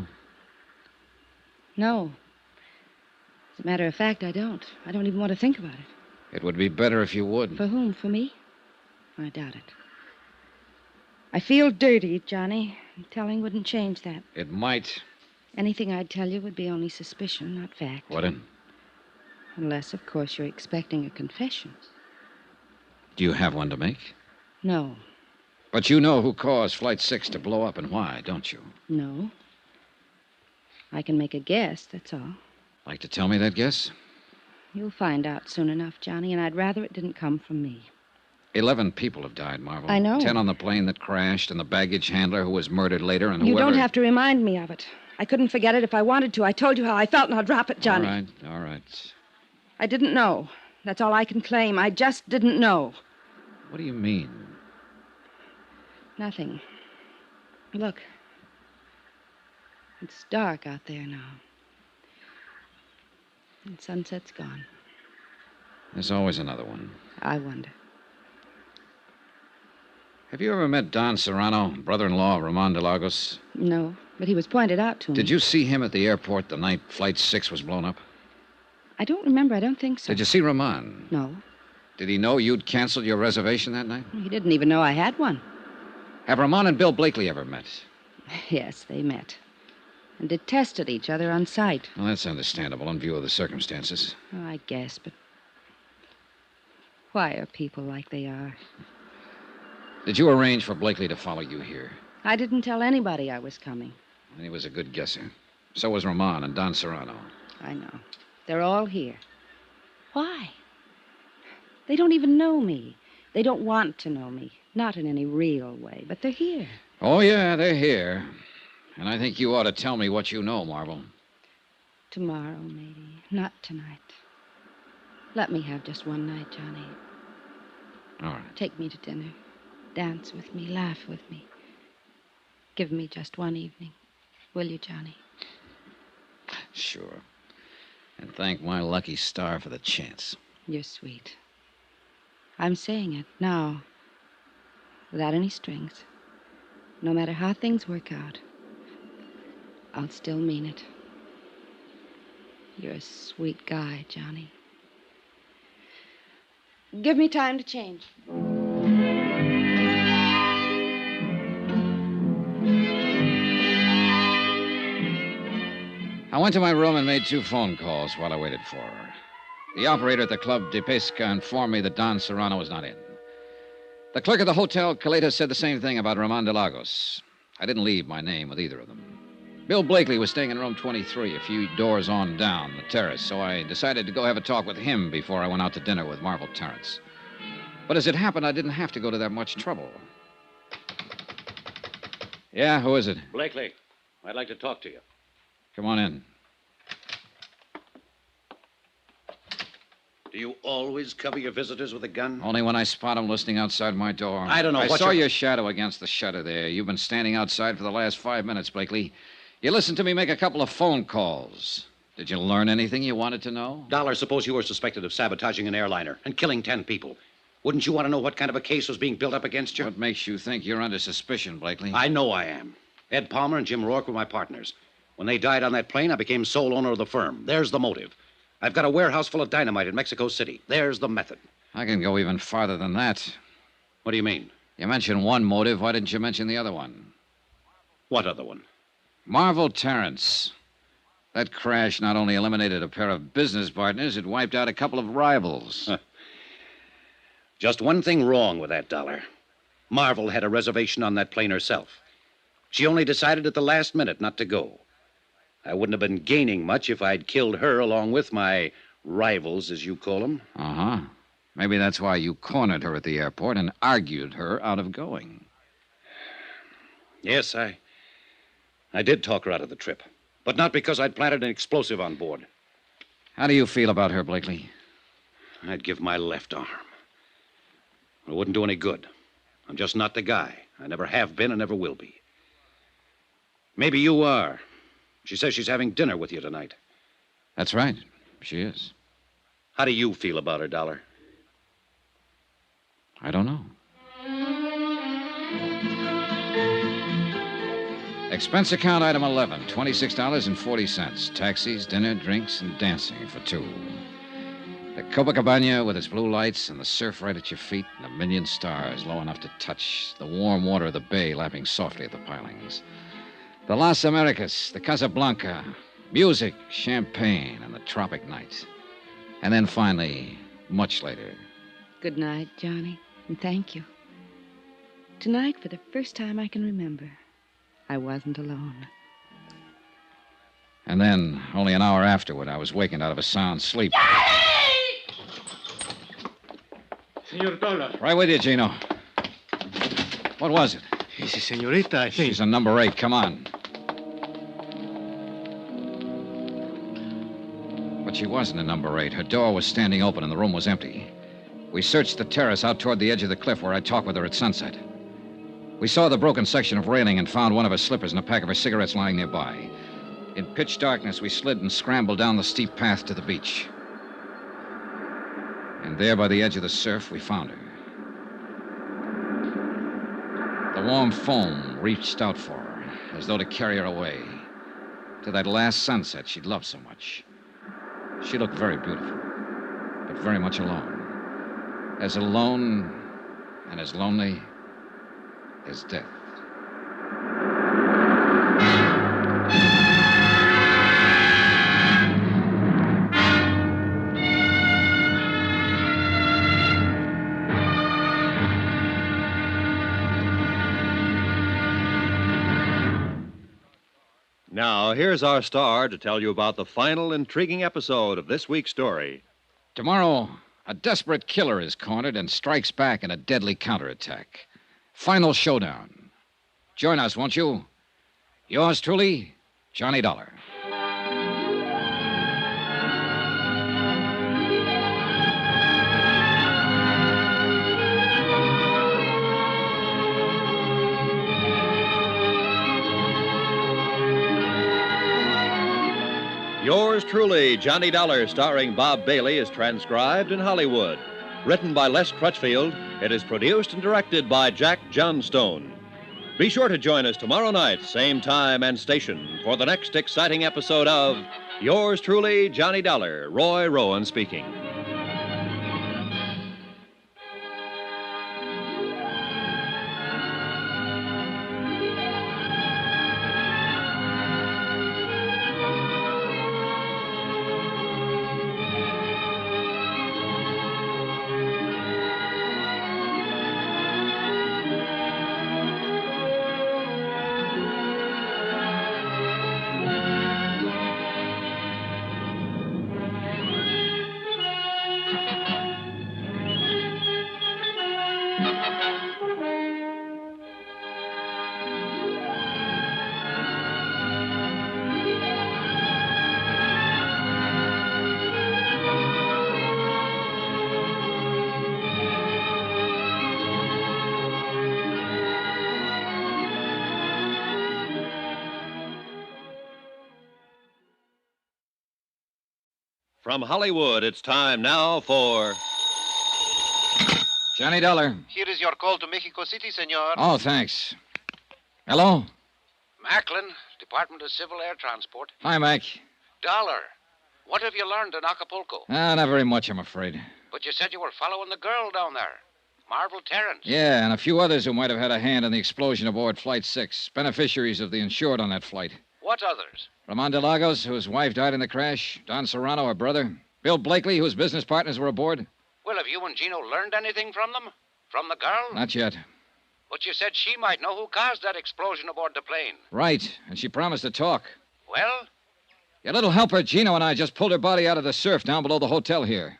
No. As a matter of fact, I don't. I don't even want to think about it. It would be better if you would. For whom? For me? I doubt it. I feel dirty, Johnny. Telling wouldn't change that. It might. Anything I'd tell you would be only suspicion, not fact. Wouldn't? Unless, of course, you're expecting a confession. Do you have one to make? No. But you know who caused Flight 6 to blow up and why, don't you? No. I can make a guess, that's all. Like to tell me that guess? You'll find out soon enough, Johnny, and I'd rather it didn't come from me. 11 people have died, Marvel. I know. 10 on the plane that crashed, and the baggage handler who was murdered later, and whoever... You don't have to remind me of it. I couldn't forget it if I wanted to. I told you how I felt, now drop it, Johnny. All right. I didn't know. That's all I can claim. I just didn't know. What do you mean? Nothing. Look. It's dark out there now. And sunset's gone. There's always another one. I wonder. Have you ever met Don Serrano, brother-in-law of Ramon de Lagos? No, but he was pointed out to me. Did you see him at the airport the night Flight 6 was blown up? I don't remember. I don't think so. Did you see Ramon? No. Did he know you'd canceled your reservation that night? He didn't even know I had one. Have Ramon and Bill Blakely ever met? Yes, they met. and detested each other on sight. Well, that's understandable in view of the circumstances. Oh, I guess, but why are people like they are? Did you arrange for Blakely to follow you here? I didn't tell anybody I was coming. And he was a good guesser. So was Roman and Don Serrano. I know. They're all here. Why? They don't even know me. They don't want to know me. Not in any real way, but they're here. Oh, yeah, they're here. And I think you ought to tell me what you know, Marvel. Tomorrow, maybe. Not tonight. Let me have just one night, Johnny. All right. Take me to dinner. Dance with me. Laugh with me. Give me just one evening. Will you, Johnny? Sure. And thank my lucky star for the chance. You're sweet. I'm saying it now, without any strings. No matter how things work out, I'll still mean it. You're a sweet guy, Johnny. Give me time to change. I went to my room and made 2 phone calls while I waited for her. The operator at the Club de Pesca informed me that Don Serrano was not in. The clerk at the Hotel Caleta said the same thing about Ramon de Lagos. I didn't leave my name with either of them. Bill Blakely was staying in room 23, a few doors on down the terrace, so I decided to go have a talk with him before I went out to dinner with Marvel Terrence. But as it happened, I didn't have to go to that much trouble. Yeah, who is it? Blakely, I'd like to talk to you. Come on in. Do you always cover your visitors with a gun? Only when I spot them listening outside my door. I don't know I what saw your shadow against the shutter there. You've been standing outside for the last 5 minutes, Blakely. You listened to me make a couple of phone calls. Did you learn anything you wanted to know? Dollar, suppose you were suspected of sabotaging an airliner and killing 10 people. Wouldn't you want to know what kind of a case was being built up against you? What makes you think you're under suspicion, Blakely? I know I am. Ed Palmer and Jim Rourke were my partners. When they died on that plane, I became sole owner of the firm. There's the motive. I've got a warehouse full of dynamite in Mexico City. There's the method. I can go even farther than that. What do you mean? You mentioned one motive. Why didn't you mention the other one? What other one? Marvel Terrence. That crash not only eliminated a pair of business partners, it wiped out a couple of rivals. Just one thing wrong with that, Dollar. Marvel had a reservation on that plane herself. She only decided at the last minute not to go. I wouldn't have been gaining much if I'd killed her along with my rivals, as you call them. Uh-huh. Maybe that's why you cornered her at the airport and argued her out of going. Yes, I did talk her out of the trip. But not because I'd planted an explosive on board. How do you feel about her, Blakely? I'd give my left arm. It wouldn't do any good. I'm just not the guy. I never have been and never will be. Maybe you are. She says she's having dinner with you tonight. That's right. She is. How do you feel about her, Dollar? I don't know. Expense account item 11, $26.40. Taxis, dinner, drinks, and dancing for 2. The Copacabana with its blue lights and the surf right at your feet and a million stars low enough to touch. The warm water of the bay lapping softly at the pilings. The Las Americas, the Casablanca, music, champagne, and the tropic night. And then finally, much later. Good night, Johnny, and thank you. Tonight, for the first time I can remember, I wasn't alone. And then, only an hour afterward, I was wakened out of a sound sleep. Senor Dollar. Right with you, Gino. What was it? It's a senorita, I think. She's a number 8. Come on. But she wasn't a number 8. Her door was standing open and the room was empty. We searched the terrace out toward the edge of the cliff where I talked with her at sunset. We saw the broken section of railing and found one of her slippers and a pack of her cigarettes lying nearby. In pitch darkness, we slid and scrambled down the steep path to the beach. And there by the edge of the surf, we found her. The warm foam reached out for her, as though to carry her away, to that last sunset she'd loved so much. She looked very beautiful, but very much alone. As alone and as lonely as death. Now, here's our star to tell you about the final intriguing episode of this week's story. Tomorrow, a desperate killer is cornered and strikes back in a deadly counterattack. Final showdown. Join us, won't you? Yours truly, Johnny Dollar. Yours truly, Johnny Dollar, starring Bob Bailey, is transcribed in Hollywood. Written by Les Crutchfield, it is produced and directed by Jack Johnstone. Be sure to join us tomorrow night, same time and station, for the next exciting episode of Yours truly, Johnny Dollar. Roy Rowan speaking. From Hollywood, it's time now for... Johnny Dollar. Here is your call to Mexico City, senor. Oh, thanks. Hello? Macklin, Department of Civil Air Transport. Hi, Mac. Dollar, what have you learned in Acapulco? Not very much, I'm afraid. But you said you were following the girl down there, Marvel Terrence. Yeah, and a few others who might have had a hand in the explosion aboard Flight 6, beneficiaries of the insured on that flight. What others? Ramon de Lagos, whose wife died in the crash. Don Serrano, her brother. Bill Blakely, whose business partners were aboard. Well, have you and Gino learned anything from them? From the girl? Not yet. But you said she might know who caused that explosion aboard the plane. Right, and she promised to talk. Well? Your little helper, Gino, and I just pulled her body out of the surf down below the hotel here.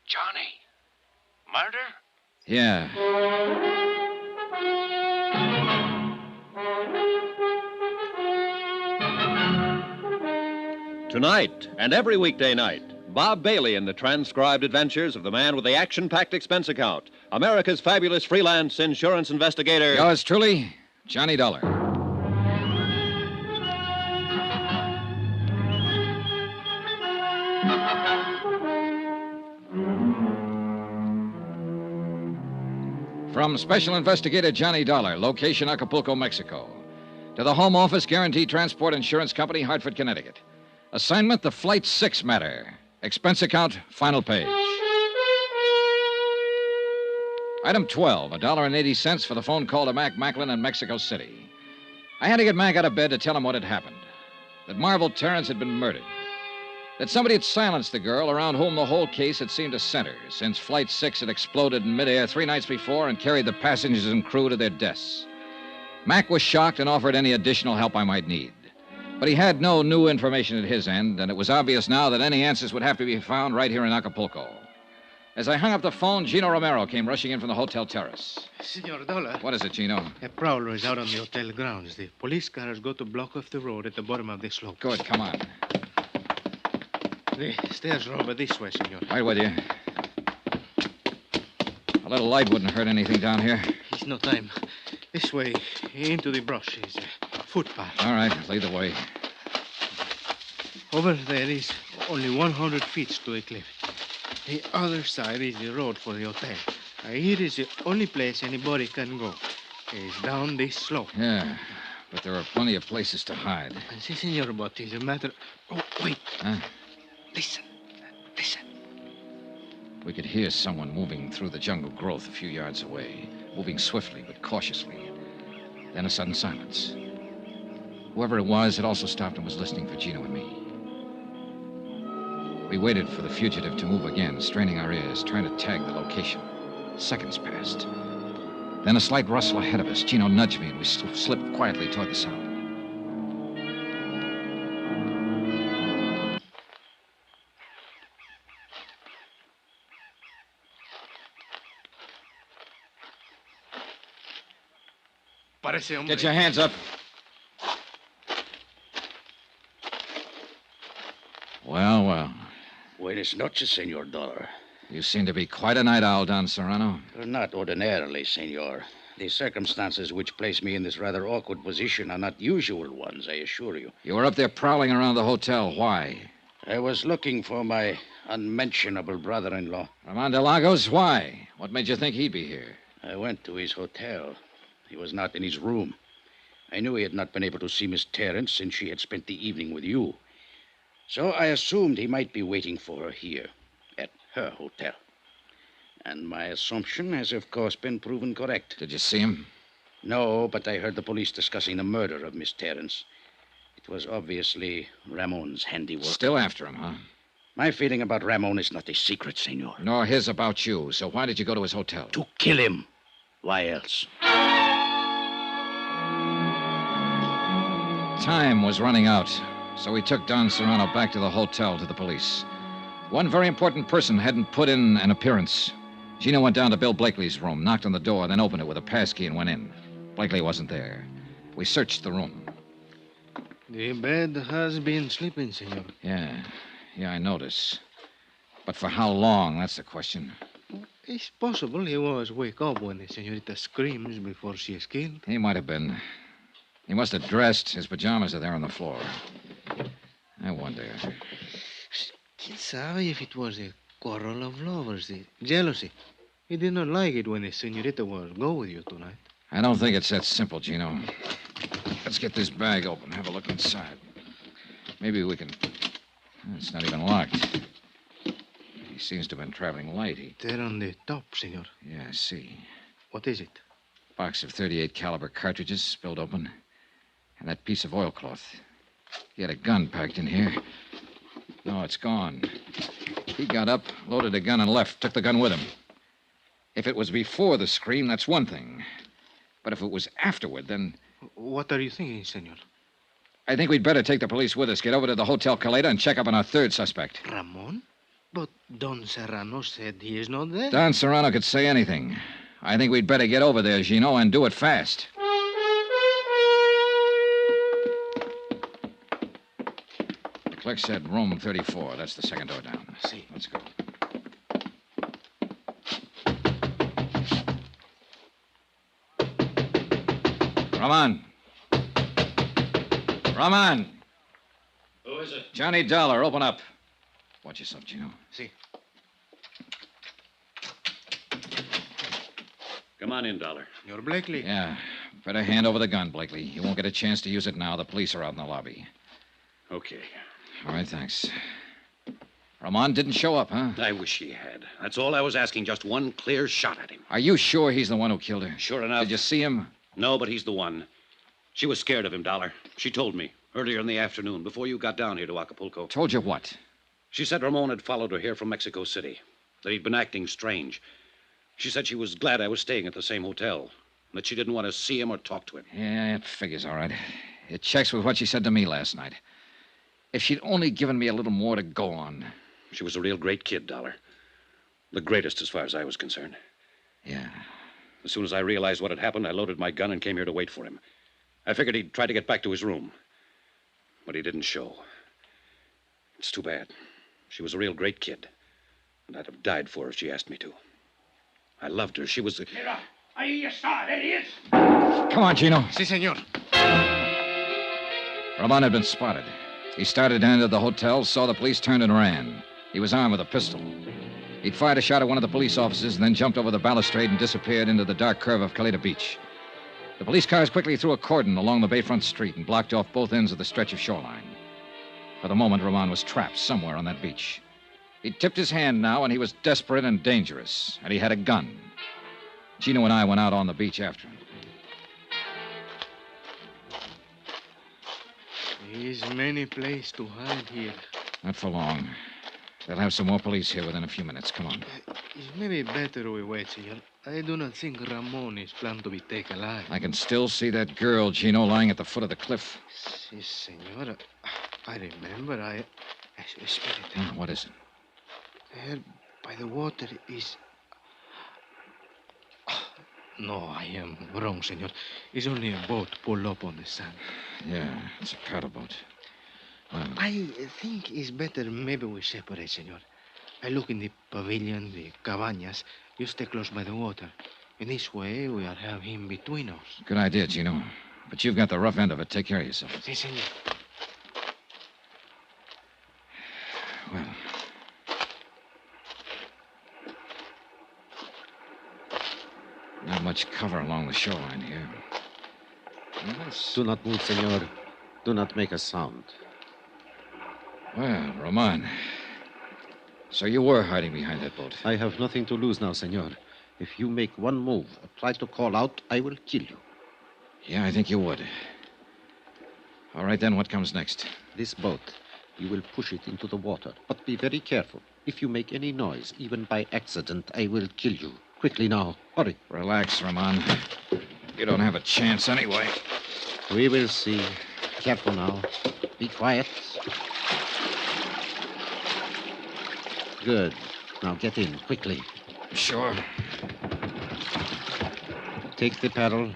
Johnny? Murder? Yeah. Tonight and every weekday night, Bob Bailey in the transcribed adventures of the man with the action-packed expense account, America's fabulous freelance insurance investigator. Yours truly, Johnny Dollar. From Special Investigator Johnny Dollar, location Acapulco, Mexico, to the Home Office Guaranteed Transport Insurance Company, Hartford, Connecticut. Assignment, the Flight 6 matter. Expense account, final page. Item 12, $1.80 for the phone call to Mac Macklin in Mexico City. I had to get Mac out of bed to tell him what had happened. That Marvel Terrence had been murdered. That somebody had silenced the girl around whom the whole case had seemed to center, since Flight 6 had exploded in midair 3 nights before and carried the passengers and crew to their deaths. Mac was shocked and offered any additional help I might need. But he had no new information at his end, and it was obvious now that any answers would have to be found right here in Acapulco. As I hung up the phone, Gino Romero came rushing in from the hotel terrace. Senor Dollar. What is it, Gino? A prowler is out on the hotel grounds. The police cars go to block off the road at the bottom of the slope. Good, come on. The stairs are over this way, senor. Right with you. A little light wouldn't hurt anything down here. It's no time. This way, into the brush, is a footpath. All right, lead the way. Over there is only 100 feet to a cliff. The other side is the road for the hotel. Here is the only place anybody can go. It's down this slope. Yeah, but there are plenty of places to hide. Si, senor, but it's a matter... Oh, wait. Huh? Listen. We could hear someone moving through the jungle growth a few yards away, moving swiftly but cautiously. Then a sudden silence. Whoever it was had also stopped and was listening for Gino and me. We waited for the fugitive to move again, straining our ears, trying to tag the location. Seconds passed. Then a slight rustle ahead of us. Gino nudged me, and we slipped quietly toward the sound. para ese hombre. Get your hands up. Well, well. Buenas noches, Senor Dollar. You seem to be quite a night owl, Don Serrano. Not ordinarily, Senor. The circumstances which place me in this rather awkward position are not usual ones, I assure you. You were up there prowling around the hotel. Why? I was looking for my unmentionable brother-in-law. Ramon de Lagos? Why? What made you think he'd be here? I went to his hotel. He was not in his room. I knew he had not been able to see Miss Terrence since she had spent the evening with you. So I assumed he might be waiting for her here, at her hotel. And my assumption has, of course, been proven correct. Did you see him? No, but I heard the police discussing the murder of Miss Terrence. It was obviously Ramon's handiwork. Still after him, huh? My feeling about Ramon is not a secret, Senor. Nor his about you. So why did you go to his hotel? To kill him. Why else? Time was running out, so we took Don Serrano back to the hotel to the police. One very important person hadn't put in an appearance. Gino went down to Bill Blakely's room, knocked on the door, then opened it with a passkey and went in. Blakely wasn't there. We searched the room. The bed has been sleeping, senor. Yeah, I notice. But for how long, that's the question. It's possible he was wake up when the senorita screams before she is killed. He might have been. He must have dressed. His pajamas are there on the floor. I wonder. ¿Quién sabe if it was a quarrel of lovers, the jealousy? He did not like it when the senorita was go with you tonight. I don't think it's that simple, Gino. Let's get this bag open, have a look inside. Maybe we can... It's not even locked. He seems to have been traveling light. There on the top, senor. Yeah, I see. What is it? Box of .38 caliber cartridges spilled open. And that piece of oilcloth. He had a gun packed in here. No, it's gone. He got up, loaded a gun, and left. Took the gun with him. If it was before the scream, that's one thing. But if it was afterward, then... What are you thinking, senor? I think we'd better take the police with us, get over to the Hotel Caleta, and check up on our third suspect. Ramon? But Don Serrano said he is not there. Don Serrano could say anything. I think we'd better get over there, Gino, and do it fast. The clerk said room 34. That's the second door down. See. Let's go. Ramon. Ramon. Who is it? Johnny Dollar, open up. Watch yourself, Gino. See. Come on in, Dollar. You're Blakely. Yeah. Better hand over the gun, Blakely. You won't get a chance to use it now. The police are out in the lobby. Okay. All right, thanks. Ramon didn't show up, huh? I wish he had. That's all I was asking, just one clear shot at him. Are you sure he's the one who killed her? Sure enough. Did you see him? No, but he's the one. She was scared of him, Dollar. She told me earlier in the afternoon, before you got down here to Acapulco. Told you what? She said Ramon had followed her here from Mexico City, that he'd been acting strange. She said she was glad I was staying at the same hotel, that she didn't want to see him or talk to him. Yeah, it figures all right. It checks with what she said to me last night. If she'd only given me a little more to go on. She was a real great kid, Dollar. The greatest as far as I was concerned. Yeah. As soon as I realized what had happened, I loaded my gun and came here to wait for him. I figured he'd try to get back to his room. But he didn't show. It's too bad. She was a real great kid. And I'd have died for her if she asked me to. I loved her. She was the... Mira, ahí está, there he is. Come on, Gino. Si, senor. Ramon had been spotted. He started to enter the hotel, saw the police, turned and ran. He was armed with a pistol. He'd fired a shot at one of the police officers and then jumped over the balustrade and disappeared into the dark curve of Caleta Beach. The police cars quickly threw a cordon along the bayfront street and blocked off both ends of the stretch of shoreline. For the moment, Ramon was trapped somewhere on that beach. He'd tipped his hand now, and he was desperate and dangerous, and he had a gun. Gino and I went out on the beach after him. There's many places to hide here. Not for long. They'll have some more police here within a few minutes. Come on. It's maybe better we wait, senor. I do not think Ramon is planned to be taken alive. I can still see that girl, Gino, lying at the foot of the cliff. Si, senor. I remember. Espérate. What is it? There by the water is... No, I am wrong, senor. It's only a boat pulled up on the sand. Yeah, it's a paddle boat. I think it's better maybe we separate, senor. I look in the pavilion, the cabañas. You stay close by the water. In this way, we'll have him between us. Good idea, Gino. But you've got the rough end of it. Take care of yourself. Si, senor. Well. Not much cover along the shoreline here. Do not move, senor. Do not make a sound. Well, Roman. So you were hiding behind that boat. I have nothing to lose now, senor. If you make one move or try to call out, I will kill you. Yeah, I think you would. All right, then, what comes next? This boat, you will push it into the water. But be very careful. If you make any noise, even by accident, I will kill you. Quickly now. Hurry. Relax, Roman. You don't have a chance anyway. We will see. Careful now. Be quiet. Good. Now get in, quickly. Sure. Take the paddle,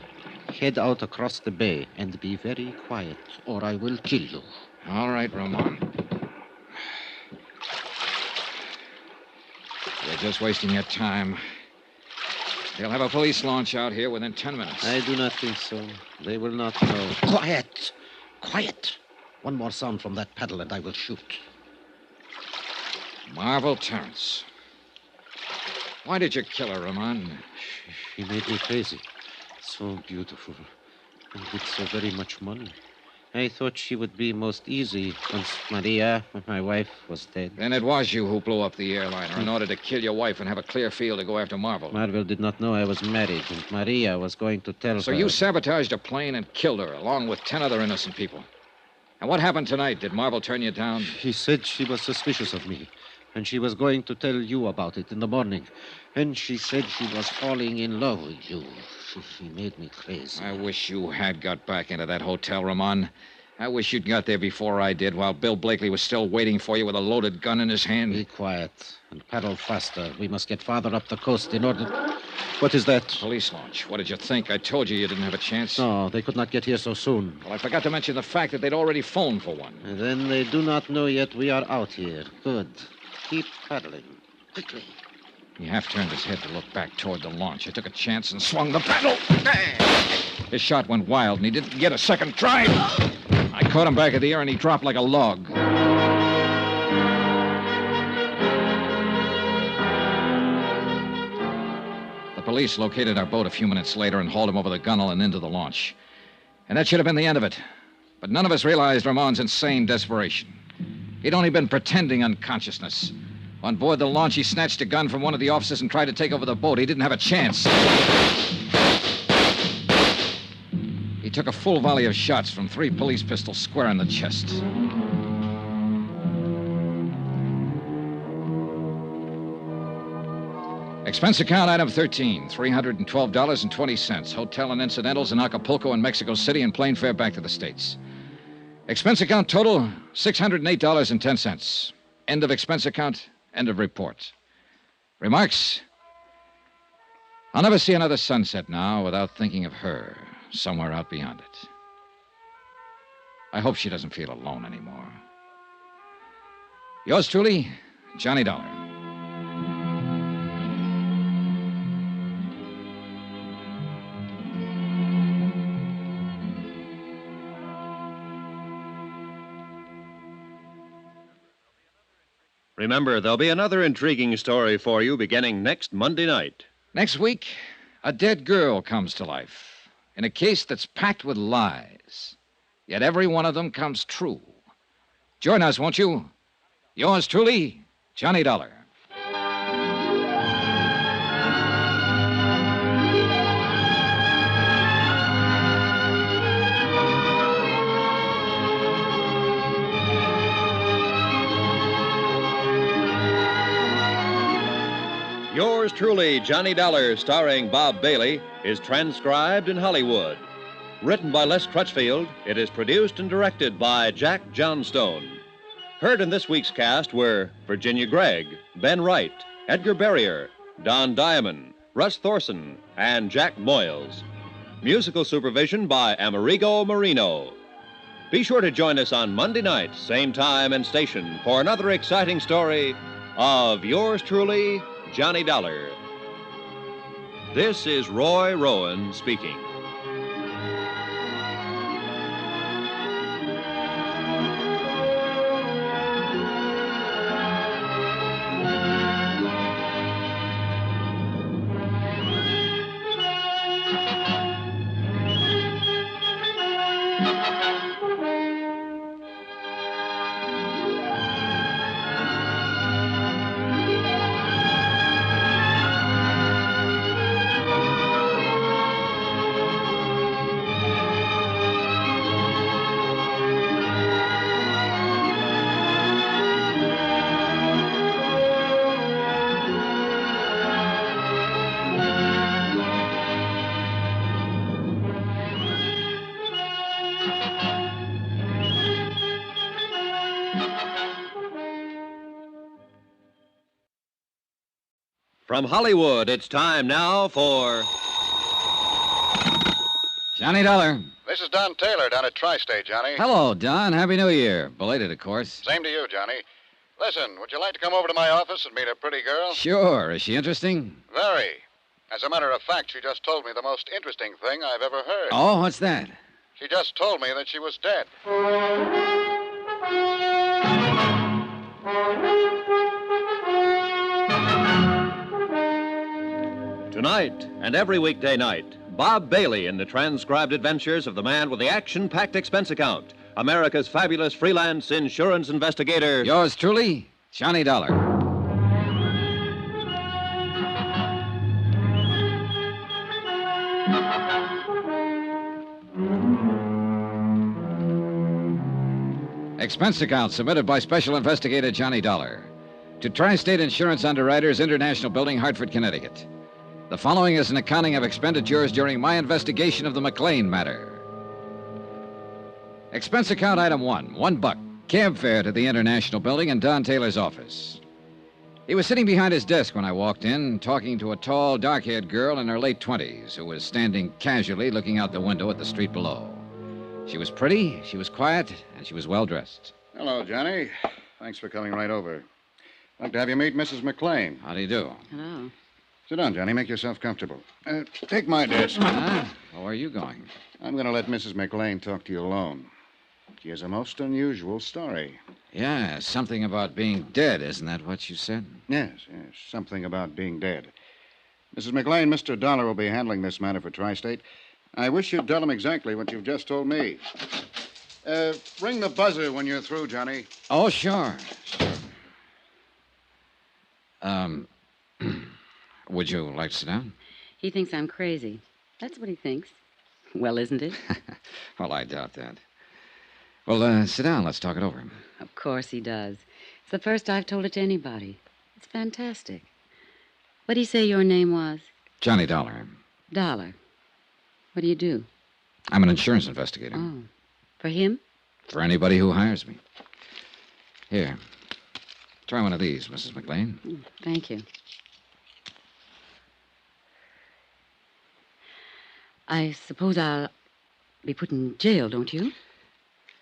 head out across the bay, and be very quiet, or I will kill you. All right, Roman. You're just wasting your time. They'll have a police launch out here within 10 minutes. I do not think so. They will not know. Quiet! Quiet! One more sound from that paddle and I will shoot. Marvel Terrence. Why did you kill her, Roman? She made me crazy. So beautiful. And with so very much money. I thought she would be most easy once Maria, my wife, was dead. Then it was you who blew up the airliner in order to kill your wife and have a clear field to go after Marvel. Marvel did not know I was married, and Maria was going to tell her. So you sabotaged a plane and killed her, along with 10 other innocent people. And what happened tonight? Did Marvel turn you down? She said she was suspicious of me, and she was going to tell you about it in the morning. And she said she was falling in love with you. She made me crazy. I wish you had got back into that hotel, Ramon. I wish you'd got there before I did, while Bill Blakely was still waiting for you with a loaded gun in his hand. Be quiet and paddle faster. We must get farther up the coast in order... What is that? Police launch. What did you think? I told you didn't have a chance. No, they could not get here so soon. Well, I forgot to mention the fact that they'd already phoned for one. And then they do not know yet we are out here. Good. Keep paddling. Quickly. He half-turned his head to look back toward the launch. I took a chance and swung the paddle. His shot went wild, and he didn't get a second try. I caught him back in the air, and he dropped like a log. The police located our boat a few minutes later and hauled him over the gunwale and into the launch. And that should have been the end of it. But none of us realized Ramon's insane desperation. He'd only been pretending unconsciousness. On board the launch, he snatched a gun from one of the officers and tried to take over the boat. He didn't have a chance. He took a full volley of shots from 3 police pistols square in the chest. Expense account item 13, $312.20. Hotel and incidentals in Acapulco and Mexico City and plane fare back to the States. Expense account total, $608.10. End of expense account, end of report. Remarks? I'll never see another sunset now without thinking of her somewhere out beyond it. I hope she doesn't feel alone anymore. Yours truly, Johnny Dollar. Remember, there'll be another intriguing story for you beginning next Monday night. Next week, a dead girl comes to life in a case that's packed with lies. Yet every one of them comes true. Join us, won't you? Yours truly, Johnny Dollar. Yours truly, Johnny Dollar, starring Bob Bailey, is transcribed in Hollywood. Written by Les Crutchfield, it is produced and directed by Jack Johnstone. Heard in this week's cast were Virginia Gregg, Ben Wright, Edgar Barrier, Don Diamond, Russ Thorson and Jack Moyles. Musical supervision by Amerigo Marino. Be sure to join us on Monday night, same time and station, for another exciting story of yours truly, Johnny Dollar. This is Roy Rowan speaking. From Hollywood, it's time now for Johnny Dollar. This is Don Taylor down at Tri-State, Johnny. Hello, Don. Happy New Year. Belated, of course. Same to you, Johnny. Listen, would you like to come over to my office and meet a pretty girl? Sure. Is she interesting? Very. As a matter of fact, she just told me the most interesting thing I've ever heard. Oh, what's that? She just told me that she was dead. Tonight and every weekday night, Bob Bailey in the transcribed adventures of the man with the action-packed expense account, America's fabulous freelance insurance investigator. Yours truly, Johnny Dollar. Expense account submitted by Special Investigator Johnny Dollar to Tri-State Insurance Underwriters, International Building, Hartford, Connecticut. The following is an accounting of expenditures during my investigation of the McLean matter. Expense account item $1, cab fare to the International Building in Don Taylor's office. He was sitting behind his desk when I walked in, talking to a tall, dark-haired girl in her late 20s who was standing casually looking out the window at the street below. She was pretty, she was quiet, and she was well-dressed. Hello, Johnny. Thanks for coming right over. I'd like to have you meet Mrs. McLean. How do you do? Hello. Sit down, Johnny. Make yourself comfortable. Take my desk. Where are you going? I'm going to let Mrs. McLean talk to you alone. She has a most unusual story. Yeah, something about being dead. Isn't that what you said? Yes, something about being dead. Mrs. McLean, Mr. Dollar will be handling this matter for Tri-State. I wish you'd tell him exactly what you've just told me. Ring the buzzer when you're through, Johnny. Oh, sure. Would you like to sit down? He thinks I'm crazy. That's what he thinks. Well, isn't it? Well, I doubt that. Well, sit down. Let's talk it over. Of course he does. It's the first I've told it to anybody. It's fantastic. What did he say your name was? Johnny Dollar. Dollar. What do you do? I'm an insurance investigator. Oh. For him? For anybody who hires me. Here. Try one of these, Mrs. McLean. Thank you. I suppose I'll be put in jail, don't you?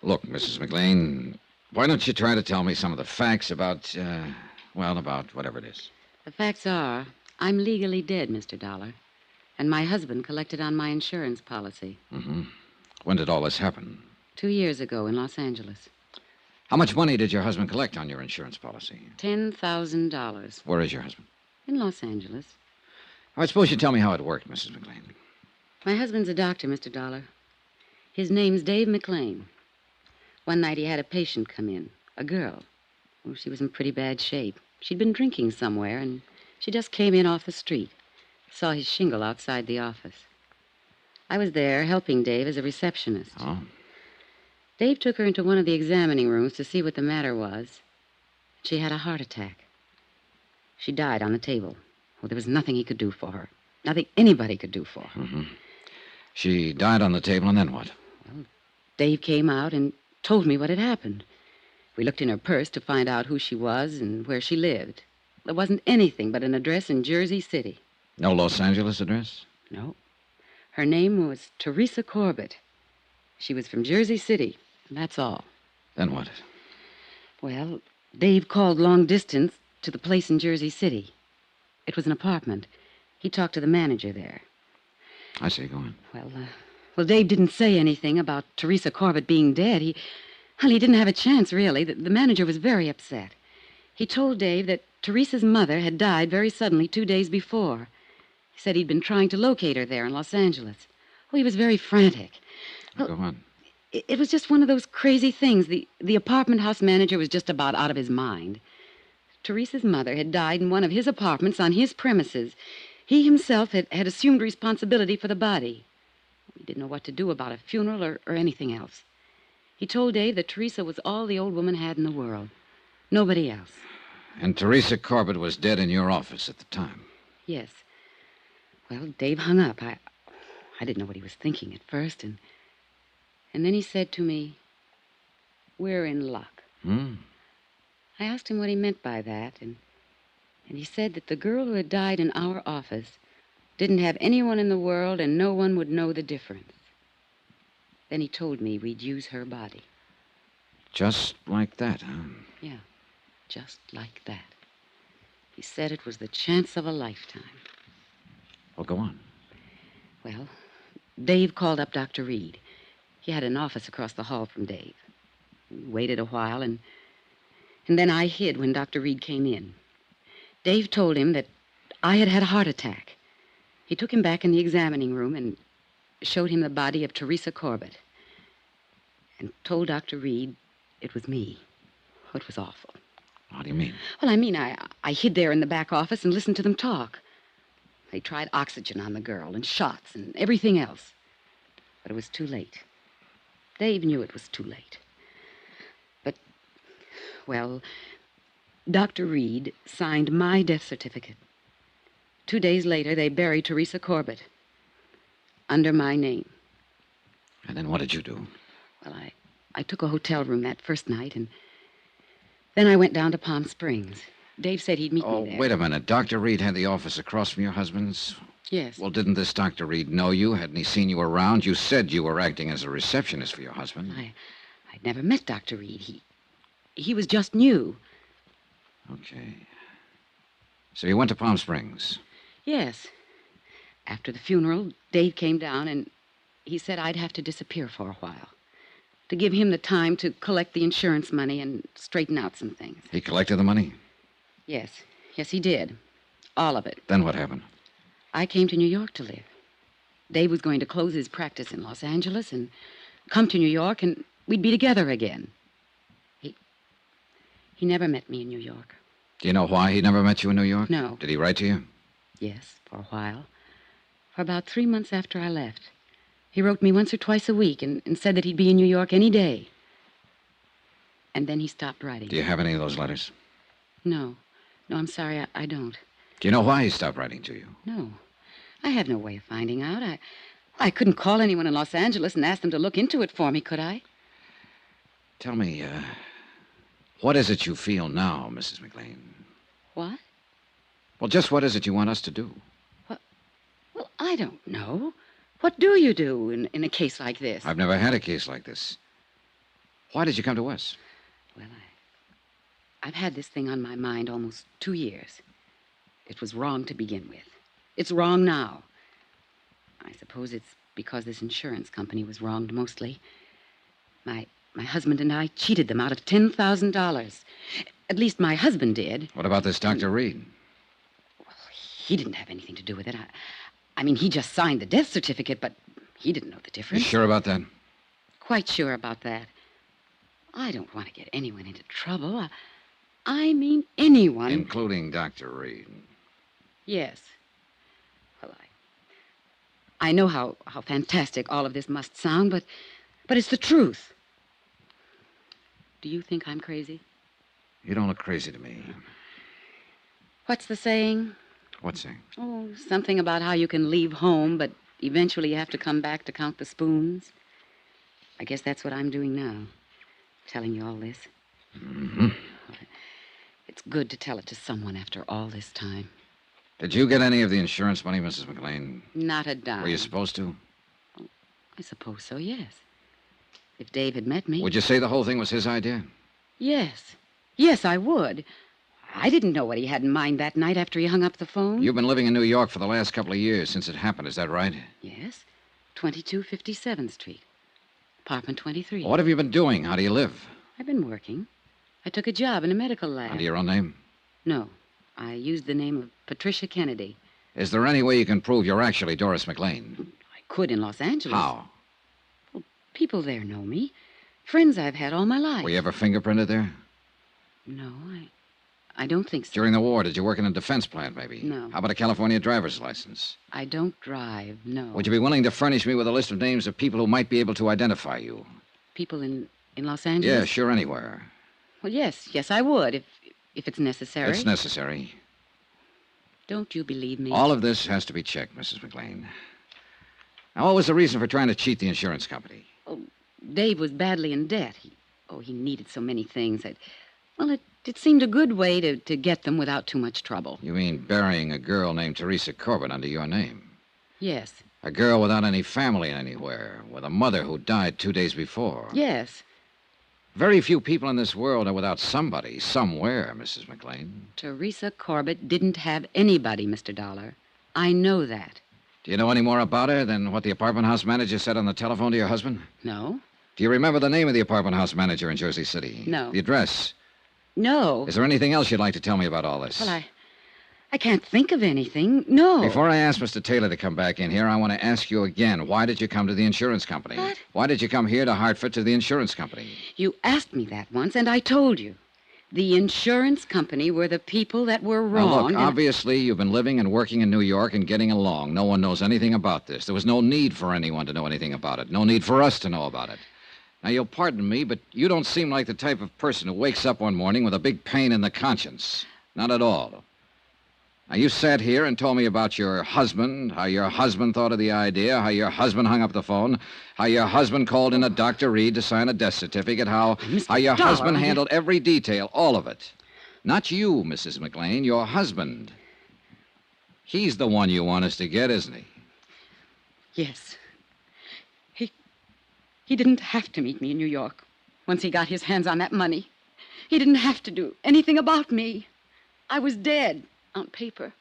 Look, Mrs. McLean, why don't you try to tell me some of the facts about, about whatever it is. The facts are, I'm legally dead, Mr. Dollar, and my husband collected on my insurance policy. Mm-hmm. When did all this happen? 2 years ago in Los Angeles. How much money did your husband collect on your insurance policy? $10,000. Where is your husband? In Los Angeles. I suppose you tell me how it worked, Mrs. McLean. My husband's a doctor, Mr. Dollar. His name's Dave McLean. One night he had a patient come in, a girl. Oh, she was in pretty bad shape. She'd been drinking somewhere, and she just came in off the street. Saw his shingle outside the office. I was there helping Dave as a receptionist. Oh. Dave took her into one of the examining rooms to see what the matter was. She had a heart attack. She died on the table. Oh, there was nothing he could do for her. Nothing anybody could do for her. Mm-hmm. She died on the table, and then what? Well, Dave came out and told me what had happened. We looked in her purse to find out who she was and where she lived. There wasn't anything but an address in Jersey City. No Los Angeles address? No. Her name was Teresa Corbett. She was from Jersey City, and that's all. Then what? Well, Dave called long distance to the place in Jersey City. It was an apartment. He talked to the manager there. I see. Go on. Well, Dave didn't say anything about Teresa Corbett being dead. He didn't have a chance, really. The manager was very upset. He told Dave that Teresa's mother had died very suddenly 2 days before. He said he'd been trying to locate her there in Los Angeles. Oh, he was very frantic. Go on. It was just one of those crazy things. The apartment house manager was just about out of his mind. Teresa's mother had died in one of his apartments on his premises. He himself had assumed responsibility for the body. He didn't know what to do about a funeral or anything else. He told Dave that Teresa was all the old woman had in the world. Nobody else. And Teresa Corbett was dead in your office at the time? Yes. Well, Dave hung up. I didn't know what he was thinking at first, and then he said to me, "We're in luck." I asked him what he meant by that, and he said that the girl who had died in our office didn't have anyone in the world and no one would know the difference. Then he told me we'd use her body. Just like that, huh? Yeah, just like that. He said it was the chance of a lifetime. Well, go on. Well, Dave called up Dr. Reed. He had an office across the hall from Dave. We waited a while, and then I hid when Dr. Reed came in. Dave told him that I had had a heart attack. He took him back in the examining room and showed him the body of Teresa Corbett and told Dr. Reed it was me. Oh, it was awful. How do you mean? Well, I mean, I hid there in the back office and listened to them talk. They tried oxygen on the girl and shots and everything else. But it was too late. Dave knew it was too late. But, well, Dr. Reed signed my death certificate. 2 days later, they buried Teresa Corbett under my name. And then what did you do? Well, I took a hotel room that first night, and then I went down to Palm Springs. Dave said he'd meet me there. Oh, wait a minute. Dr. Reed had the office across from your husband's? Yes. Well, didn't this Dr. Reed know you? Hadn't he seen you around? You said you were acting as a receptionist for your husband. I'd never met Dr. Reed. He was just new. Okay. So you went to Palm Springs? Yes. After the funeral, Dave came down, and he said I'd have to disappear for a while to give him the time to collect the insurance money and straighten out some things. He collected the money? Yes. Yes, he did. All of it. Then what happened? I came to New York to live. Dave was going to close his practice in Los Angeles and come to New York, and we'd be together again. He never met me in New York. Do you know why he never met you in New York? No. Did he write to you? Yes, for a while. For about 3 months after I left. He wrote me once or twice a week and said that he'd be in New York any day. And then he stopped writing. Do you have any of those letters? No. No, I'm sorry, I don't. Do you know why he stopped writing to you? No. I have no way of finding out. I couldn't call anyone in Los Angeles and ask them to look into it for me, could I? Tell me, what is it you feel now, Mrs. McLean? What? Well, just what is it you want us to do? Well, I don't know. What do you do in a case like this? I've never had a case like this. Why did you come to us? Well, I've had this thing on my mind almost 2 years. It was wrong to begin with. It's wrong now. I suppose it's because this insurance company was wronged mostly. My husband and I cheated them out of $10,000. At least my husband did. What about this Dr. Reed? Well, he didn't have anything to do with it. I mean, he just signed the death certificate, but he didn't know the difference. You sure about that? Quite sure about that. I don't want to get anyone into trouble. I mean anyone. Including Dr. Reed. Yes. Well, I know how fantastic all of this must sound, but it's the truth. Do you think I'm crazy? You don't look crazy to me. What's the saying? What saying? Oh, something about how you can leave home, but eventually you have to come back to count the spoons. I guess that's what I'm doing now, telling you all this. Mm-hmm. It's good to tell it to someone after all this time. Did you get any of the insurance money, Mrs. McLean? Not a dime. Were you supposed to? I suppose so, yes. If Dave had met me. Would you say the whole thing was his idea? Yes. Yes, I would. I didn't know what he had in mind that night after he hung up the phone. You've been living in New York for the last couple of years since it happened, is that right? Yes. 2257th Street. Apartment 23. What have you been doing? How do you live? I've been working. I took a job in a medical lab. Under your own name? No. I used the name of Patricia Kennedy. Is there any way you can prove you're actually Doris McLean? I could in Los Angeles. How? Well, people there know me. Friends I've had all my life. Were you ever fingerprinted there? No, I don't think so. During the war, did you work in a defense plant, maybe? No. How about a California driver's license? I don't drive, no. Would you be willing to furnish me with a list of names of people who might be able to identify you? People in Los Angeles? Yeah, sure, anywhere. Well, yes, I would, if it's necessary. It's necessary. Don't you believe me? All of this has to be checked, Mrs. McLean. Now, what was the reason for trying to cheat the insurance company? Oh, Dave was badly in debt. He needed so many things that... Well, it seemed a good way to get them without too much trouble. You mean burying a girl named Teresa Corbett under your name? Yes. A girl without any family anywhere, with a mother who died 2 days before. Yes. Very few people in this world are without somebody, somewhere, Mrs. McLean. Teresa Corbett didn't have anybody, Mr. Dollar. I know that. Do you know any more about her than what the apartment house manager said on the telephone to your husband? No. Do you remember the name of the apartment house manager in Jersey City? No. The address? No. Is there anything else you'd like to tell me about all this? Well, I can't think of anything. No. Before I ask Mr. Taylor to come back in here, I want to ask you again, why did you come to the insurance company? What? Why did you come here to Hartford to the insurance company? You asked me that once, and I told you. The insurance company were the people that were wrong. Now, look, obviously, you've been living and working in New York and getting along. No one knows anything about this. There was no need for anyone to know anything about it. No need for us to know about it. Now, you'll pardon me, but you don't seem like the type of person who wakes up one morning with a big pain in the conscience. Not at all. Now, you sat here and told me about your husband, how your husband thought of the idea, how your husband hung up the phone, how your husband called in a Dr. Reed to sign a death certificate, how your husband handled every detail, all of it. Not you, Mrs. McLean, your husband. He's the one you want us to get, isn't he? Yes. He didn't have to meet me in New York once he got his hands on that money. He didn't have to do anything about me. I was dead on paper,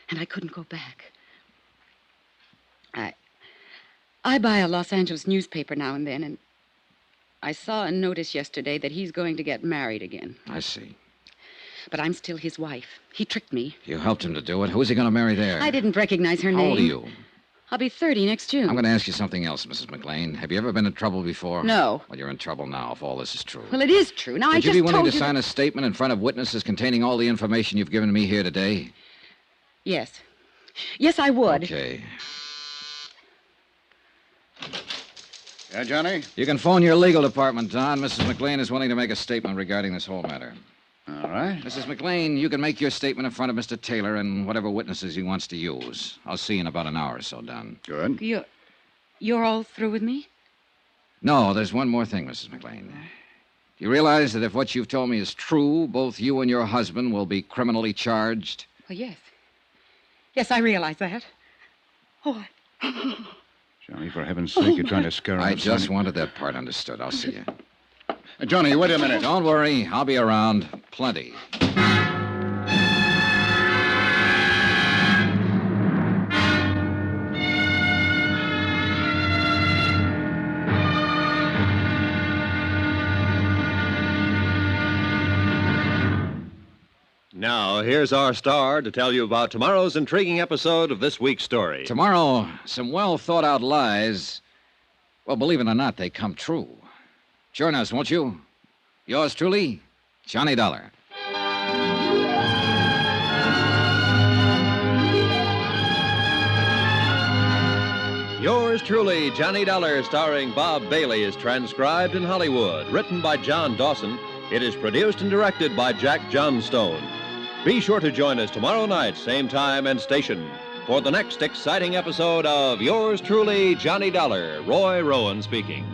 and I couldn't go back. I buy a Los Angeles newspaper now and then, and I saw a notice yesterday that he's going to get married again. I see. But I'm still his wife. He tricked me. You helped him to do it. Who's he going to marry there? I didn't recognize her How name. old are you? I'll be 30 next June. I'm going to ask you something else, Mrs. McLean. Have you ever been in trouble before? No. Well, you're in trouble now, if all this is true. Well, it is true. Now, I Would just you be willing told to you sign a statement in front of witnesses containing all the information you've given me here today? Yes. Yes, I would. Okay. Yeah, Johnny? You can phone your legal department, Don. Mrs. McLean is willing to make a statement regarding this whole matter. All right. Mrs. McLean, you can make your statement in front of Mr. Taylor and whatever witnesses he wants to use. I'll see you in about an hour or so, Don. Good. You're all through with me? No, there's one more thing, Mrs. McLean. Do you realize that if what you've told me is true, both you and your husband will be criminally charged? Well, yes. Yes, I realize that. Oh, Johnny, for heaven's sake, you're trying to scare us. I just wanted that part understood. I'll see you. Johnny, wait a minute. Don't worry. I'll be around. Plenty. Now, here's our star to tell you about tomorrow's intriguing episode of this week's story. Tomorrow, some well-thought-out lies, well, believe it or not, they come true. Join us, won't you? Yours truly, Johnny Dollar. Yours truly, Johnny Dollar, starring Bob Bailey, is transcribed in Hollywood. Written by John Dawson, it is produced and directed by Jack Johnstone. Be sure to join us tomorrow night, same time and station, for the next exciting episode of Yours truly, Johnny Dollar. Roy Rowan speaking.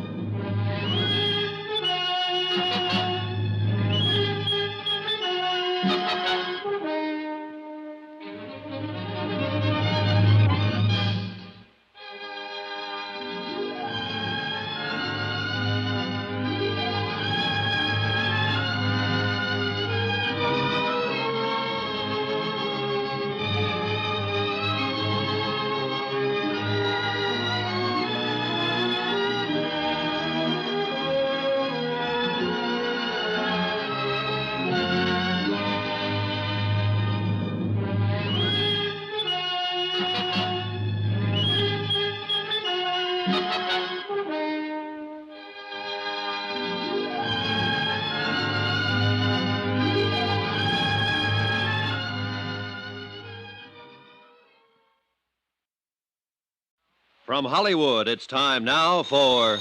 From Hollywood, it's time now for...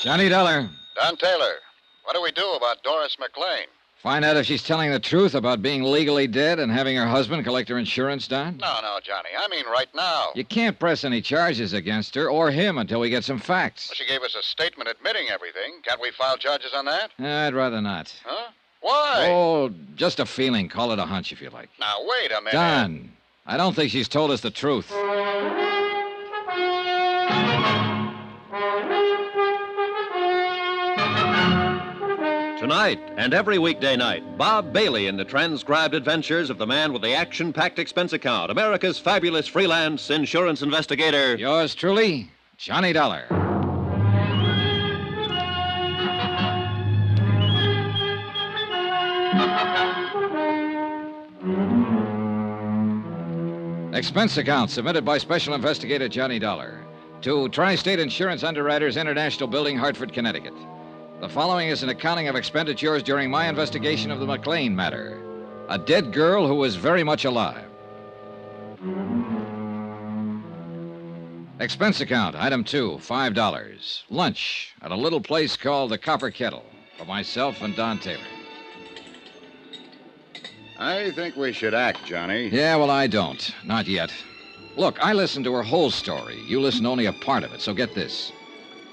Johnny Dollar. Don Taylor, what do we do about Doris McLean? Find out if she's telling the truth about being legally dead and having her husband collect her insurance, Don? No, Johnny. I mean right now. You can't press any charges against her or him until we get some facts. Well, she gave us a statement admitting everything. Can't we file charges on that? I'd rather not. Huh? Why? Oh, just a feeling. Call it a hunch if you like. Now, wait a minute. Don, I don't think she's told us the truth. Tonight and every weekday night, Bob Bailey in the transcribed adventures of the man with the action-packed expense account, America's fabulous freelance insurance investigator. Yours truly, Johnny Dollar. Expense account submitted by Special Investigator Johnny Dollar to Tri-State Insurance Underwriters International Building, Hartford, Connecticut. The following is an accounting of expenditures during my investigation of the McLean matter. A dead girl who was very much alive. Expense account, item 2, $5. Lunch at a little place called the Copper Kettle for myself and Don Taylor. I think we should act, Johnny. Yeah, well, I don't. Not yet. Look, I listened to her whole story. You listened only a part of it, so get this.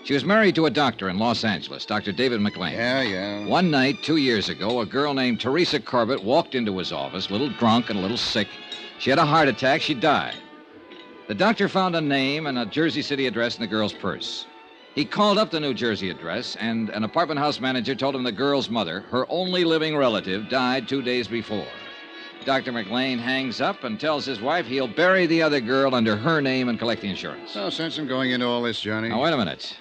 She was married to a doctor in Los Angeles, Dr. David McLean. Yeah. One night, 2 years ago, a girl named Teresa Corbett walked into his office, a little drunk and a little sick. She had a heart attack. She died. The doctor found a name and a Jersey City address in the girl's purse. He called up the New Jersey address, and an apartment house manager told him the girl's mother, her only living relative, died 2 days before. Dr. McLean hangs up and tells his wife he'll bury the other girl under her name and collect the insurance. No sense in going into all this, Johnny. Now, wait a minute.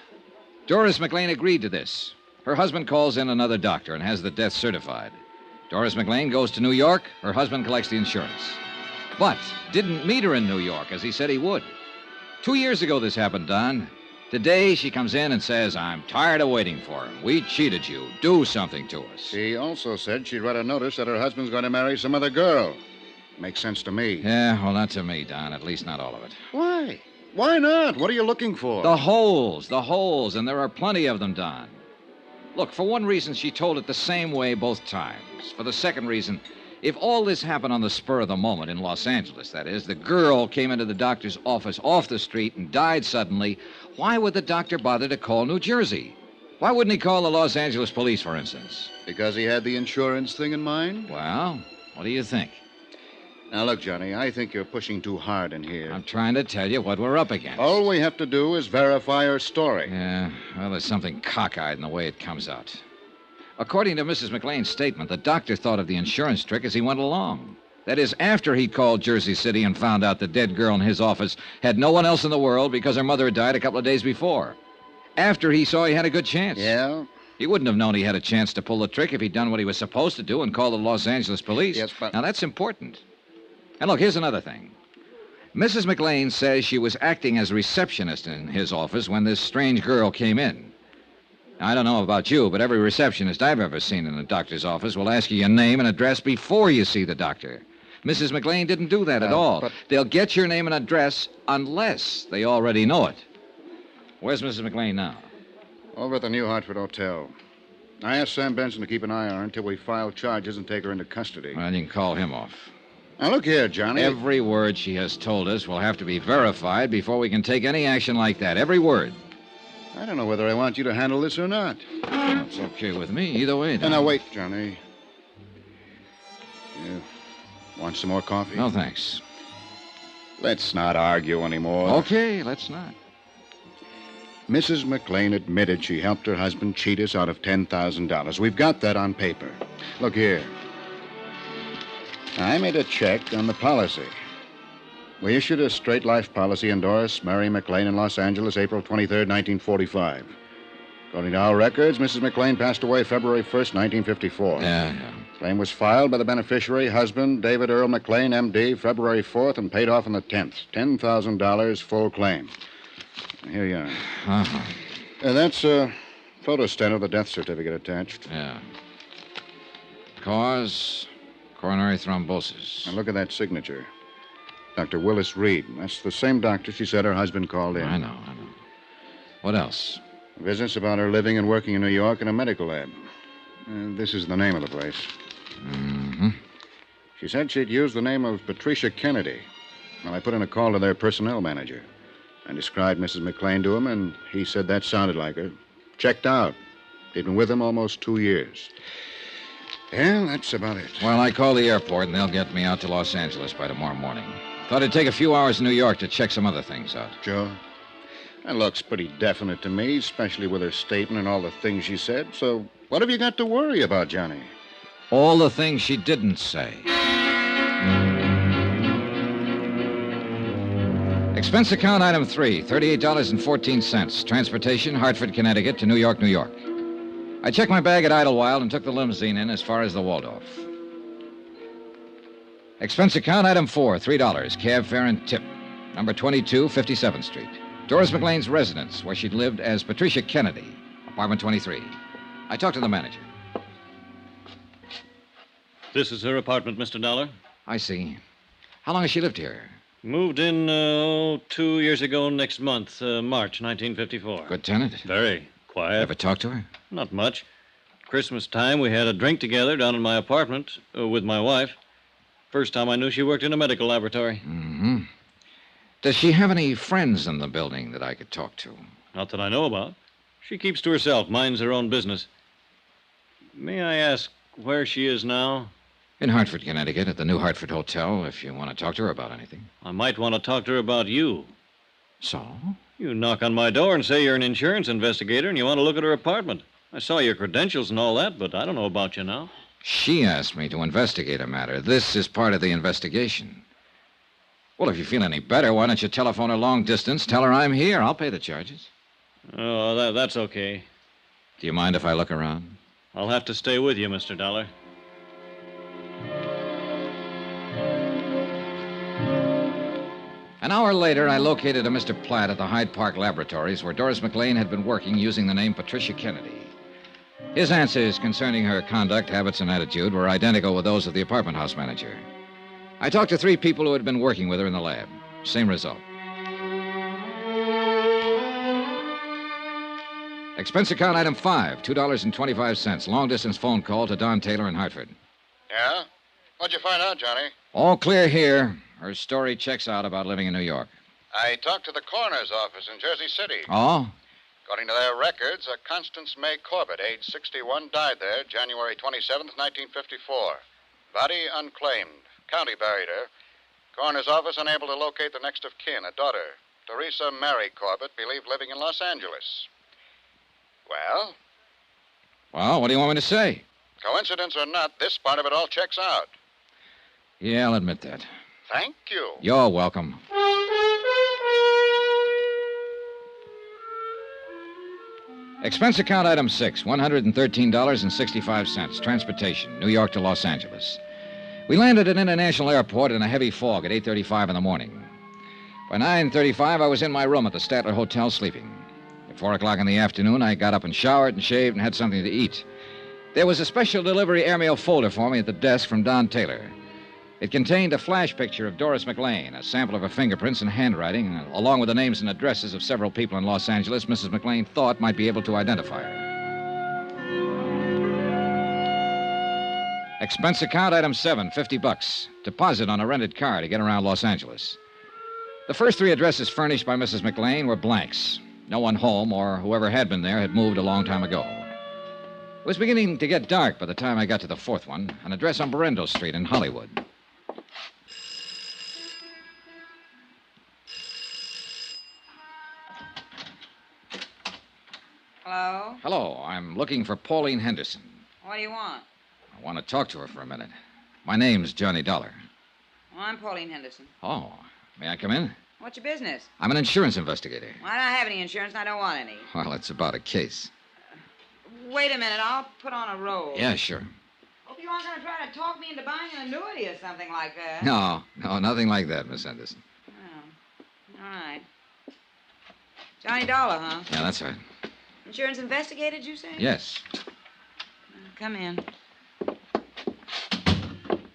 Doris McLean agreed to this. Her husband calls in another doctor and has the death certified. Doris McLean goes to New York. Her husband collects the insurance. But didn't meet her in New York, as he said he would. 2 years ago this happened, Don. Today she comes in and says, I'm tired of waiting for him. We cheated you. Do something to us. She also said she'd read a notice that her husband's going to marry some other girl. Makes sense to me. Yeah, well, not to me, Don. At least not all of it. Why? Why not? What are you looking for? The holes, and there are plenty of them, Don. Look, for one reason, she told it the same way both times. For the second reason, if all this happened on the spur of the moment in Los Angeles, that is, the girl came into the doctor's office off the street and died suddenly, why would the doctor bother to call New Jersey? Why wouldn't he call the Los Angeles police, for instance? Because he had the insurance thing in mind? Well, what do you think? Now, look, Johnny, I think you're pushing too hard in here. I'm trying to tell you what we're up against. All we have to do is verify her story. Yeah, well, there's something cockeyed in the way it comes out. According to Mrs. McLean's statement, the doctor thought of the insurance trick as he went along. That is, after he called Jersey City and found out the dead girl in his office had no one else in the world because her mother had died a couple of days before. After he saw he had a good chance. Yeah? He wouldn't have known he had a chance to pull the trick if he'd done what he was supposed to do and called the Los Angeles police. Yes, but... Now, that's important. And look, here's another thing. Mrs. McLean says she was acting as receptionist in his office when this strange girl came in. Now, I don't know about you, but every receptionist I've ever seen in a doctor's office will ask you your name and address before you see the doctor. Mrs. McLean didn't do that at all. But... They'll get your name and address unless they already know it. Where's Mrs. McLean now? Over at the New Hartford Hotel. I asked Sam Benson to keep an eye on her until we file charges and take her into custody. Well, you can call him off. Now, look here, Johnny. Every word she has told us will have to be verified before we can take any action like that. Every word. I don't know whether I want you to handle this or not. It's okay with me, either way. Now, wait, Johnny. You want some more coffee? No, thanks. Let's not argue anymore. Okay, let's not. Mrs. McLean admitted she helped her husband cheat us out of $10,000. We've got that on paper. Look here. I made a check on the policy. We issued a straight life policy in Doris Mary McLean in Los Angeles, April 23rd, 1945. According to our records, Mrs. McLean passed away February 1st, 1954. Yeah. Claim was filed by the beneficiary, husband, David Earl McLean, M.D., February 4th, and paid off on the 10th. $10,000 full claim. Here you are. Uh-huh. That's a photostat of the death certificate attached. Yeah. Cause... coronary thrombosis. Now look at that signature. Dr. Willis Reed. That's the same doctor she said her husband called in. I know. What else? Business about her living and working in New York in a medical lab. This is the name of the place. Mm-hmm. She said she'd used the name of Patricia Kennedy. Well, I put in a call to their personnel manager. I described Mrs. McLean to him, and he said that sounded like her. Checked out. He'd been with him almost 2 years. Yeah, that's about it. Well, I called the airport, and they'll get me out to Los Angeles by tomorrow morning. Thought it'd take a few hours in New York to check some other things out. Joe? That looks pretty definite to me, especially with her statement and all the things she said. So what have you got to worry about, Johnny? All the things she didn't say. Expense account item 3, $38.14. Transportation, Hartford, Connecticut to New York, New York. I checked my bag at Idlewild and took the limousine in as far as the Waldorf. Expense account item 4, $3, cab fare and tip. Number 22, 57th Street. Doris McLean's residence, where she'd lived as Patricia Kennedy, apartment 23. I talked to the manager. This is her apartment, Mr. Dollar. I see. How long has she lived here? Moved in, 2 years ago next month, March 1954. Good tenant? Very quiet. Ever talk to her? Not much. Christmas time, we had a drink together down in my apartment with my wife. First time I knew she worked in a medical laboratory. Mm-hmm. Does she have any friends in the building that I could talk to? Not that I know about. She keeps to herself, minds her own business. May I ask where she is now? In Hartford, Connecticut, at the New Hartford Hotel, if you want to talk to her about anything. I might want to talk to her about you. So? You knock on my door and say you're an insurance investigator and you want to look at her apartment. I saw your credentials and all that, but I don't know about you now. She asked me to investigate a matter. This is part of the investigation. Well, if you feel any better, why don't you telephone her long distance, tell her I'm here. I'll pay the charges. Oh, that's okay. Do you mind if I look around? I'll have to stay with you, Mr. Dollar. An hour later, I located a Mr. Platt at the Hyde Park Laboratories, where Doris McLean had been working using the name Patricia Kennedy. His answers concerning her conduct, habits, and attitude were identical with those of the apartment house manager. I talked to 3 people who had been working with her in the lab. Same result. Expense account item 5, $2.25. Long-distance phone call to Don Taylor in Hartford. Yeah? What'd you find out, Johnny? All clear here. Her story checks out about living in New York. I talked to the coroner's office in Jersey City. Oh? According to their records, a Constance May Corbett, age 61, died there January 27th, 1954. Body unclaimed. County buried her. Coroner's office unable to locate the next of kin, a daughter, Teresa Mary Corbett, believed living in Los Angeles. Well? Well, what do you want me to say? Coincidence or not, this part of it all checks out. Yeah, I'll admit that. Thank you. You're welcome. Expense account item 6, $113.65. Transportation, New York to Los Angeles. We landed at International Airport in a heavy fog at 8:35 in the morning. By 9:35, I was in my room at the Statler Hotel sleeping. At 4 o'clock in the afternoon, I got up and showered and shaved and had something to eat. There was a special delivery airmail folder for me at the desk from Don Taylor. It contained a flash picture of Doris McLean, a sample of her fingerprints and handwriting, along with the names and addresses of several people in Los Angeles Mrs. McLean thought might be able to identify her. Expense account item 7, $50. Deposit on a rented car to get around Los Angeles. The first 3 addresses furnished by Mrs. McLean were blanks. No one home, or whoever had been there, had moved a long time ago. It was beginning to get dark by the time I got to the 4th one, an address on Berendo Street in Hollywood. Hello? Hello, I'm looking for Pauline Henderson. What do you want? I want to talk to her for a minute. My name's Johnny Dollar. Well, I'm Pauline Henderson. Oh, may I come in? What's your business? I'm an insurance investigator. Well, I don't have any insurance and I don't want any. Well, it's about a case. Wait a minute, I'll put on a roll. Yeah, sure. Hope you aren't going to try to talk me into buying an annuity or something like that. No, nothing like that, Miss Henderson. Oh, all right. Johnny Dollar, huh? Yeah, that's right. Insurance investigator, did you say? Yes. Come in.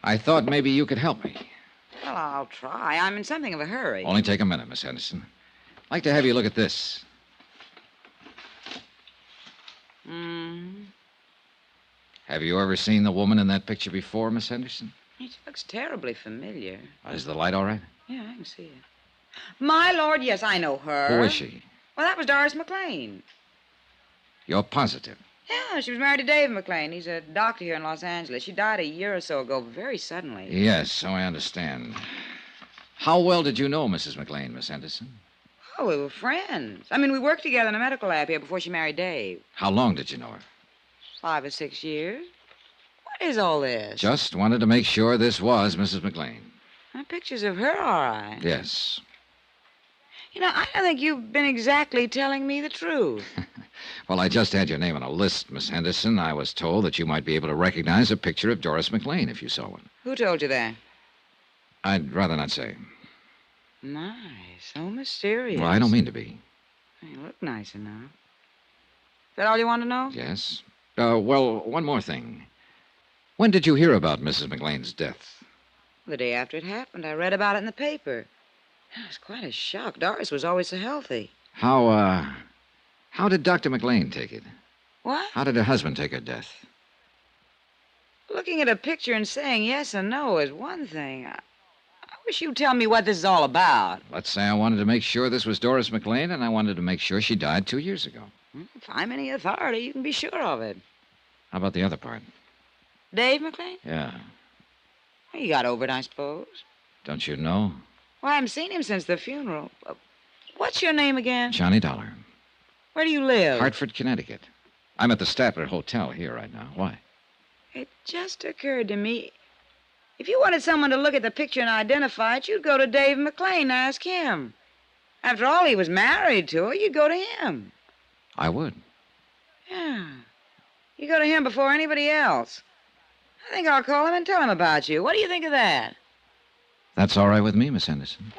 I thought maybe you could help me. Oh, Well, I'll try. I'm in something of a hurry. Only take a minute, Miss Henderson. I'd like to have you look at this. Have you ever seen the woman in that picture before, Miss Henderson? She looks terribly familiar. Is the light all right? Yeah, I can see it. My lord, yes, I know her. Who is she? Well, that was Doris McLean. You're positive? Yeah, she was married to Dave McLean. He's a doctor here in Los Angeles. She died a year or so ago, very suddenly. Yes, so I understand. How well did you know Mrs. McLean, Miss Henderson? Oh, we were friends. I mean, we worked together in a medical lab here before she married Dave. How long did you know her? 5 or 6 years. What is all this? Just wanted to make sure this was Mrs. McLean. Pictures of her, all right. Yes. You know, I don't think you've been exactly telling me the truth. Well, I just had your name on a list, Miss Henderson. I was told that you might be able to recognize a picture of Doris McLean if you saw one. Who told you that? I'd rather not say. Nice. So mysterious. Well, I don't mean to be. You look nice enough. Is that all you want to know? Yes. Well, one more thing. When did you hear about Mrs. McLean's death? The day after it happened. I read about it in the paper. It was quite a shock. Doris was always so healthy. How did Dr. McLean take it? What? How did her husband take her death? Looking at a picture and saying yes or no is one thing. I wish you'd tell me what this is all about. Let's say I wanted to make sure this was Doris McLean, and I wanted to make sure she died 2 years ago. If I'm any authority, you can be sure of it. How about the other part? Dave McLean? Yeah. Well, you got over it, I suppose. Don't you know? Well, I haven't seen him since the funeral. What's your name again? Johnny Dollar. Where do you live? Hartford, Connecticut. I'm at the Statler Hotel here right now. Why? It just occurred to me. If you wanted someone to look at the picture and identify it, you'd go to Dave McLean and ask him. After all, he was married to her. You'd go to him. I would. Yeah. You go to him before anybody else. I think I'll call him and tell him about you. What do you think of that? That's all right with me, Miss Henderson.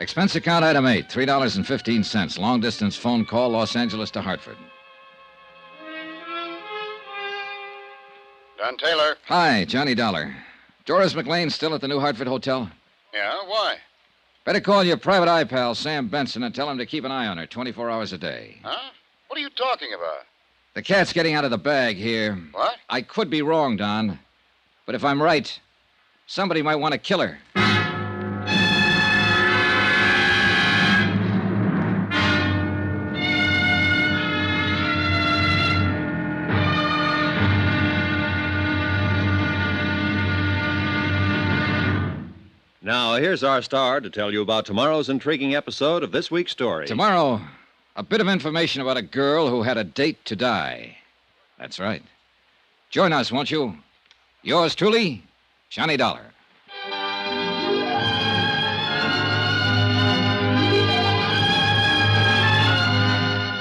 Expense account item 8, $3.15. Long distance phone call, Los Angeles to Hartford. Don Taylor. Hi, Johnny Dollar. Doris McLean still at the New Hartford Hotel? Yeah, why? Better call your private eye pal, Sam Benson, and tell him to keep an eye on her 24 hours a day. Huh? What are you talking about? The cat's getting out of the bag here. What? I could be wrong, Don. But if I'm right, somebody might want to kill her. Now, here's our star to tell you about tomorrow's intriguing episode of this week's story. Tomorrow, a bit of information about a girl who had a date to die. That's right. Join us, won't you? Yours truly, Johnny Dollar.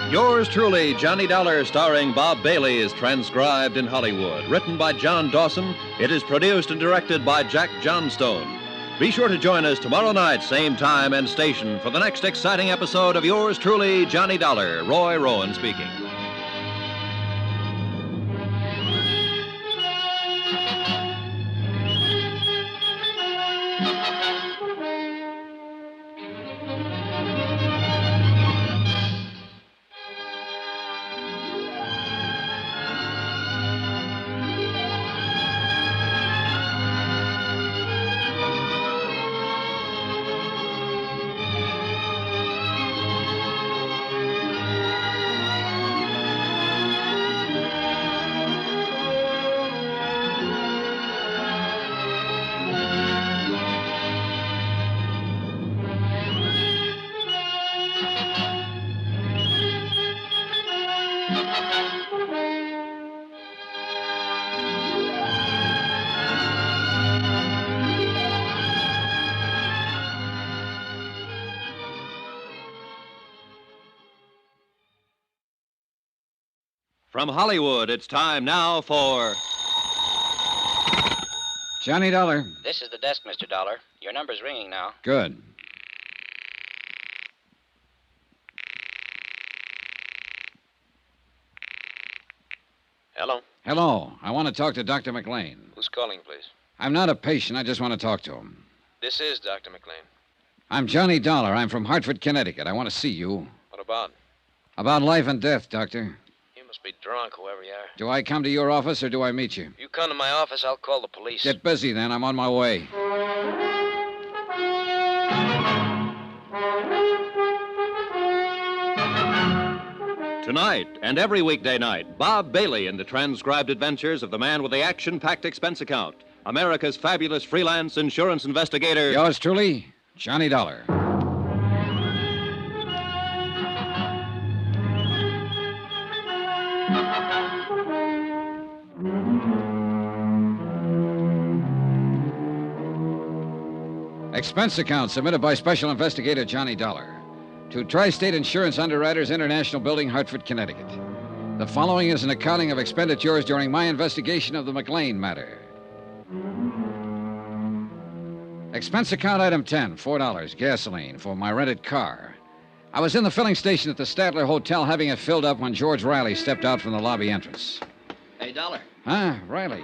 Yours truly, Johnny Dollar, starring Bob Bailey, is transcribed in Hollywood. Written by John Dawson, it is produced and directed by Jack Johnstone. Be sure to join us tomorrow night, same time and station, for the next exciting episode of Yours truly, Johnny Dollar. Roy Rowan speaking. From Hollywood, it's time now for... Johnny Dollar. This is the desk, Mr. Dollar. Your number's ringing now. Good. Hello? Hello. I want to talk to Dr. McLean. Who's calling, please? I'm not a patient. I just want to talk to him. This is Dr. McLean. I'm Johnny Dollar. I'm from Hartford, Connecticut. I want to see you. What about? About life and death, Doctor. You must be drunk, whoever you are. Do I come to your office or do I meet you? You come to my office, I'll call the police. Get busy then. I'm on my way. Tonight and every weekday night, Bob Bailey in the transcribed adventures of the man with the action-packed expense account, America's fabulous freelance insurance investigator. Yours truly, Johnny Dollar. Expense account submitted by Special Investigator Johnny Dollar to Tri-State Insurance Underwriters International Building, Hartford, Connecticut. The following is an accounting of expenditures during my investigation of the McLean matter. Expense account item 10, $4, gasoline for my rented car. I was in the filling station at the Statler Hotel having it filled up when George Riley stepped out from the lobby entrance. Hey, Dollar. Huh, Riley?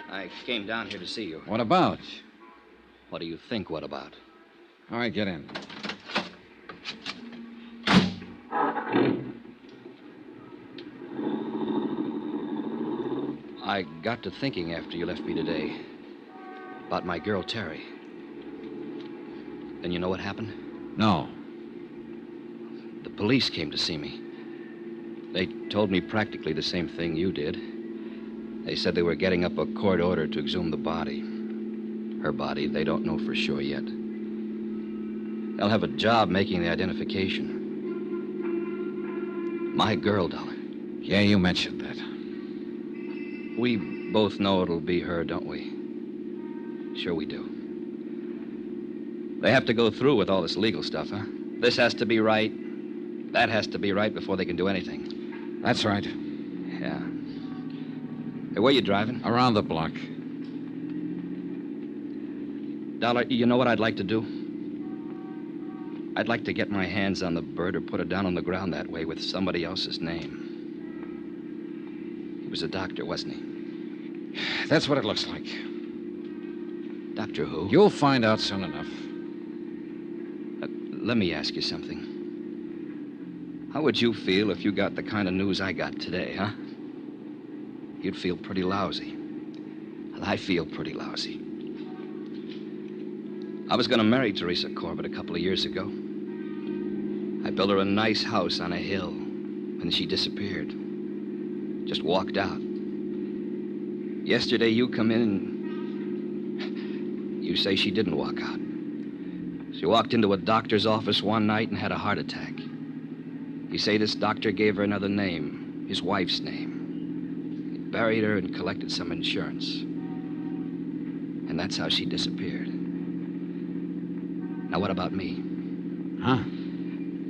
I came down here to see you. What about? What do you think, what about? All right, get in. I got to thinking after you left me today about my girl, Terry. And you know what happened? No. The police came to see me. They told me practically the same thing you did. They said they were getting up a court order to exhume the body. Her body, they don't know for sure yet. They'll have a job making the identification. My girl, Dollar. Yeah, you mentioned that. We both know it'll be her, don't we? Sure we do. They have to go through with all this legal stuff, huh? This has to be right. That has to be right before they can do anything. That's right. Yeah. Hey, where you driving? Around the block. Dollar, you know what I'd like to do? I'd like to get my hands on the bird or put it down on the ground that way with somebody else's name. He was a doctor, wasn't he? That's what it looks like. Doctor who? You'll find out soon enough. Let me ask you something. How would you feel if you got the kind of news I got today, huh? You'd feel pretty lousy. Well, I feel pretty lousy. I was going to marry Teresa Corbett a couple of years ago. I built her a nice house on a hill, and she disappeared. Just walked out. Yesterday, you come in and you say she didn't walk out. She walked into a doctor's office one night and had a heart attack. You say this doctor gave her another name, his wife's name. He buried her and collected some insurance. And that's how she disappeared. Now, what about me? Huh?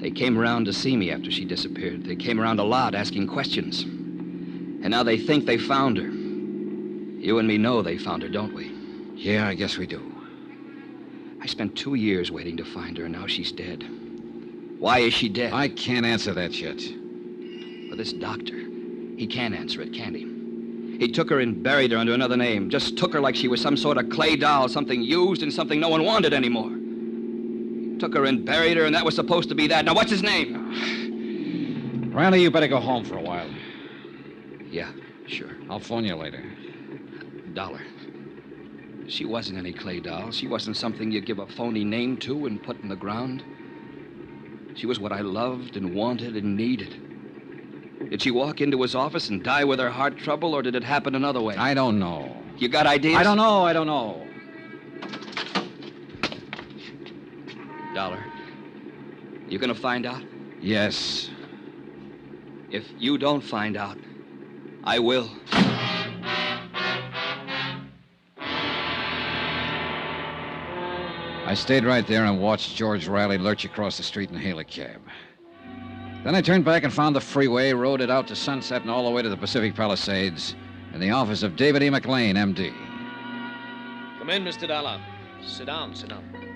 They came around to see me after she disappeared. They came around a lot asking questions. And now they think they found her. You and me know they found her, don't we? Yeah, I guess we do. I spent 2 years waiting to find her, and now she's dead. Why is she dead? I can't answer that yet. Well, this doctor, he can't answer it, can he? He took her and buried her under another name. Just took her like she was some sort of clay doll, something used and something no one wanted anymore. He took her and buried her, and that was supposed to be that. Now, what's his name? Riley, you better go home for a while. Yeah, sure. I'll phone you later. Dollar. She wasn't any clay doll. She wasn't something you'd give a phony name to and put in the ground. She was what I loved and wanted and needed. Did she walk into his office and die with her heart trouble, or did it happen another way? I don't know. You got ideas? I don't know. Dollar, you gonna find out? Yes. If you don't find out, I will. I stayed right there and watched George Riley lurch across the street and hail a cab. Then I turned back and found the freeway, rode it out to Sunset and all the way to the Pacific Palisades in the office of David E. McLean, M.D. Come in, Mr. Dollar. Sit down.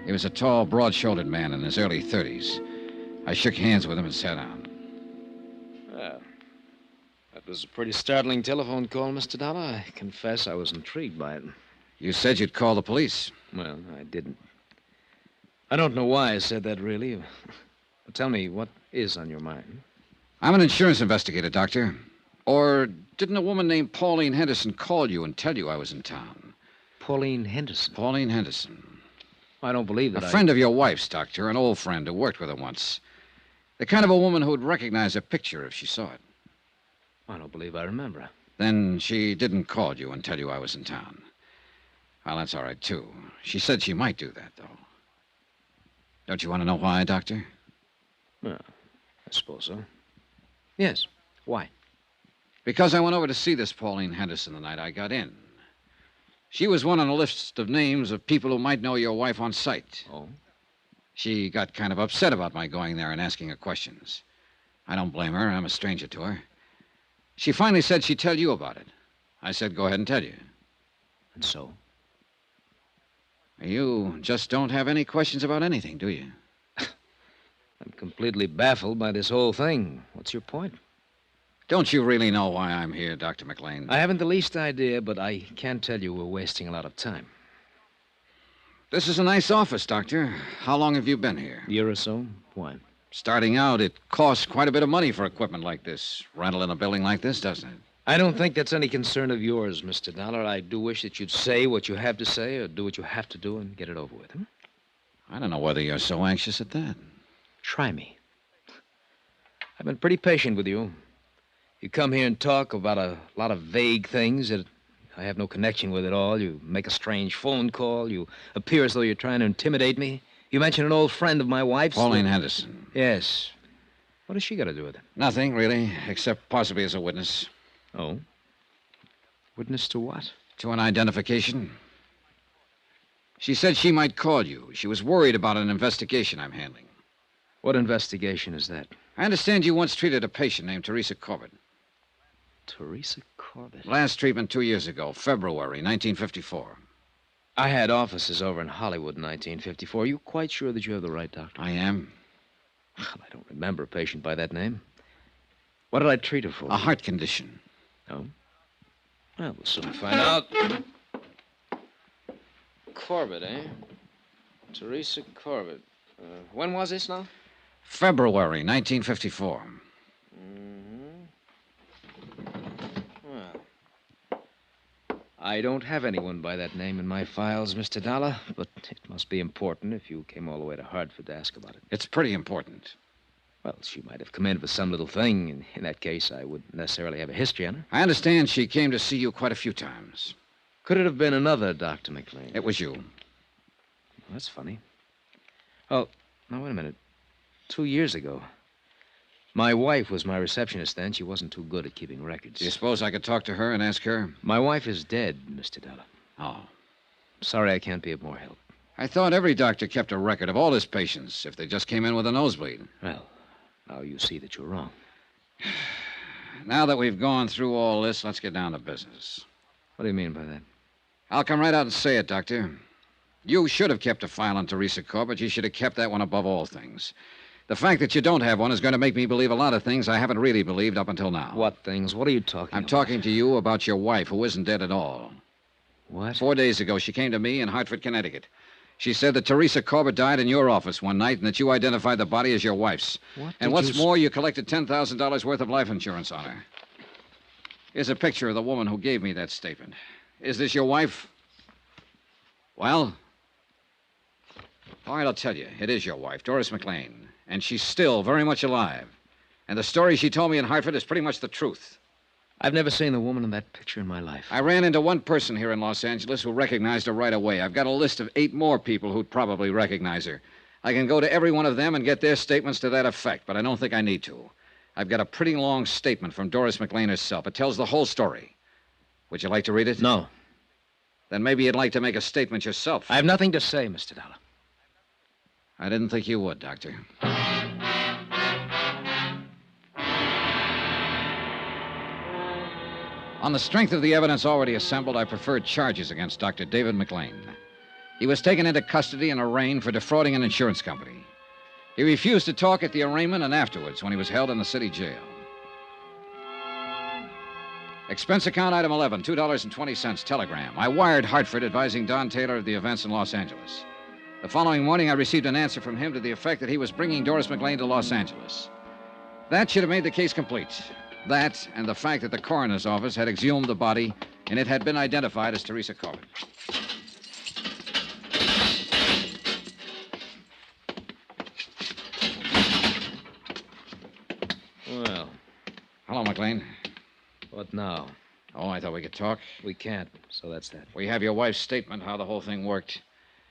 He was a tall, broad-shouldered man in his early 30s. I shook hands with him and sat down. Well, That was a pretty startling telephone call, Mr. Dollar. I confess I was intrigued by it. You said you'd call the police. Well, I didn't. I don't know why I said that, really. But tell me, what is on your mind? I'm an insurance investigator, Doctor. Or didn't a woman named Pauline Henderson call you and tell you I was in town? Pauline Henderson? Pauline Henderson. I don't believe that A friend of your wife's, Doctor, an old friend who worked with her once. The kind of a woman who would recognize a picture if she saw it. I don't believe I remember her. Then she didn't call you and tell you I was in town. Well, that's all right, too. She said she might do that, though. Don't you want to know why, Doctor? Well, I suppose so. Yes. Why? Because I went over to see this Pauline Henderson the night I got in. She was one on a list of names of people who might know your wife on sight. Oh? She got kind of upset about my going there and asking her questions. I don't blame her. I'm a stranger to her. She finally said she'd tell you about it. I said, go ahead and tell you. And so? You just don't have any questions about anything, do you? I'm completely baffled by this whole thing. What's your point? Don't you really know why I'm here, Dr. McLean? I haven't the least idea, but I can tell you we're wasting a lot of time. This is a nice office, Doctor. How long have you been here? A year or so. Why? Starting out, it costs quite a bit of money for equipment like this. Rental in a building like this, doesn't it? I don't think that's any concern of yours, Mr. Dollar. I do wish that you'd say what you have to say or do what you have to do and get it over with. I don't know whether you're so anxious at that. Try me. I've been pretty patient with you. You come here and talk about a lot of vague things that I have no connection with at all. You make a strange phone call. You appear as though you're trying to intimidate me. You mention an old friend of my wife's. Pauline Henderson. Yes. What has she got to do with it? Nothing, really, except possibly as a witness. Oh? Witness to what? To an identification. She said she might call you. She was worried about an investigation I'm handling. What investigation is that? I understand you once treated a patient named Teresa Corbett. Teresa Corbett? Last treatment 2 years ago, February 1954. I had offices over in Hollywood in 1954. Are you quite sure that you have the right doctor? I am. Well, I don't remember a patient by that name. What did I treat her for? A heart condition. Oh? Well, we'll soon find out. Corbett, eh? Teresa Corbett. When was this now? February 1954. Well, I don't have anyone by that name in my files, Mr. Dollar, but it must be important if you came all the way to Hartford to ask about it. It's pretty important. Well, she might have come in for some little thing, and in that case, I wouldn't necessarily have a history on her. I understand she came to see you quite a few times. Could it have been another Dr. McLean? It was you. Well, that's funny. Oh, now, wait a minute. 2 years ago. My wife was my receptionist then. She wasn't too good at keeping records. Do you suppose I could talk to her and ask her? My wife is dead, Mr. Dollar. Oh. Sorry I can't be of more help. I thought every doctor kept a record of all his patients if they just came in with a nosebleed. Well, now you see that you're wrong. Now that we've gone through all this, let's get down to business. What do you mean by that? I'll come right out and say it, Doctor. You should have kept a file on Teresa Corbett. You should have kept that one above all things. The fact that you don't have one is going to make me believe a lot of things I haven't really believed up until now. What things? What are you talking about? I'm talking to you about your wife, who isn't dead at all. What? 4 days ago, she came to me in Hartford, Connecticut. She said that Teresa Corbett died in your office one night and that you identified the body as your wife's. And what's more, you collected $10,000 worth of life insurance on her. Here's a picture of the woman who gave me that statement. Is this your wife? Well? All right, I'll tell you. It is your wife, Doris McLean. And she's still very much alive. And the story she told me in Hartford is pretty much the truth. I've never seen the woman in that picture in my life. I ran into one person here in Los Angeles who recognized her right away. I've got a list of 8 more people who'd probably recognize her. I can go to every one of them and get their statements to that effect, but I don't think I need to. I've got a pretty long statement from Doris McLean herself. It tells the whole story. Would you like to read it? No. Then maybe you'd like to make a statement yourself. I have nothing to say, Mr. Dollar. I didn't think you would, Doctor. On the strength of the evidence already assembled, I preferred charges against Dr. David McLean. He was taken into custody and arraigned for defrauding an insurance company. He refused to talk at the arraignment and afterwards when he was held in the city jail. Expense account item 11, $2.20, telegram. I wired Hartford advising Don Taylor of the events in Los Angeles. The following morning, I received an answer from him to the effect that he was bringing Doris McLean to Los Angeles. That should have made the case complete. That and the fact that the coroner's office had exhumed the body and it had been identified as Teresa Corbin. Well. Hello, McLean. What now? Oh, I thought we could talk. We can't, so that's that. We have your wife's statement, how the whole thing worked.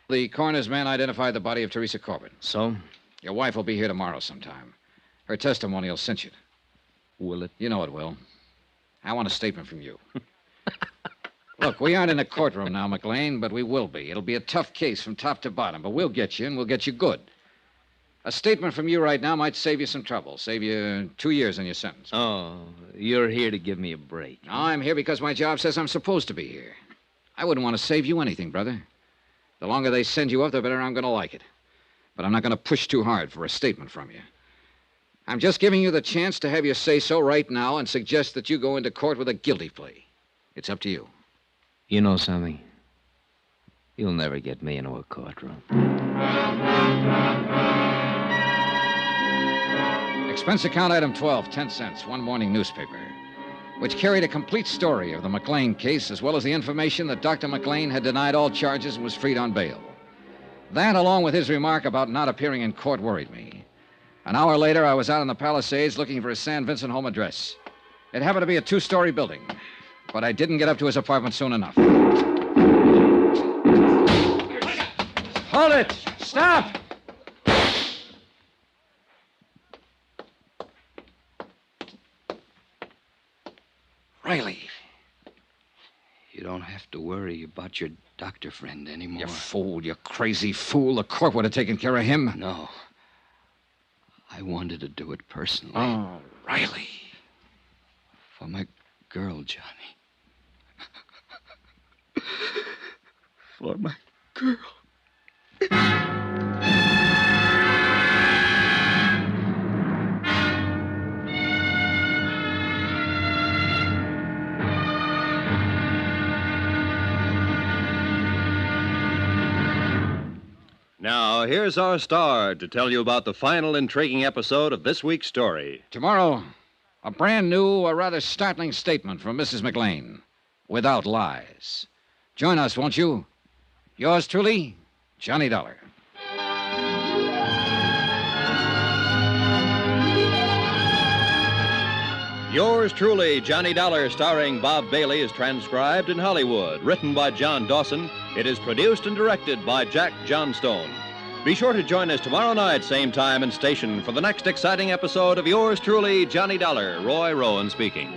The coroner's man identified the body of Teresa Corbin. So? Your wife will be here tomorrow sometime. Her testimony will cinch it. Will it? You know it will. I want a statement from you. Look, we aren't in a courtroom now, McLean, but we will be. It'll be a tough case from top to bottom, but we'll get you, and we'll get you good. A statement from you right now might save you some trouble, save you 2 years in your sentence. Oh, you're here to give me a break. No, I'm here because my job says I'm supposed to be here. I wouldn't want to save you anything, brother. The longer they send you up, the better I'm going to like it. But I'm not going to push too hard for a statement from you. I'm just giving you the chance to have your say-so right now and suggest that you go into court with a guilty plea. It's up to you. You know something? You'll never get me into a courtroom. Expense account item 12, 10 cents, one morning newspaper, which carried a complete story of the McLean case as well as the information that Dr. McLean had denied all charges and was freed on bail. That, along with his remark about not appearing in court, worried me. An hour later, I was out in the Palisades looking for his San Vincent home address. It happened to be a 2-story building, but I didn't get up to his apartment soon enough. Hold it! Stop! Riley. You don't have to worry about your doctor friend anymore. You fool, you crazy fool. The court would have taken care of him. No. I wanted to do it personally. Oh, Riley. For my girl, Johnny. For my girl. Now, here's our star to tell you about the final intriguing episode of this week's story. Tomorrow, a brand new, a rather startling statement from Mrs. McLean, without lies. Join us, won't you? Yours truly, Johnny Dollar. Yours truly, Johnny Dollar, starring Bob Bailey, is transcribed in Hollywood. Written by John Dawson, it is produced and directed by Jack Johnstone. Be sure to join us tomorrow night, same time and station, for the next exciting episode of Yours truly, Johnny Dollar. Roy Rowan speaking.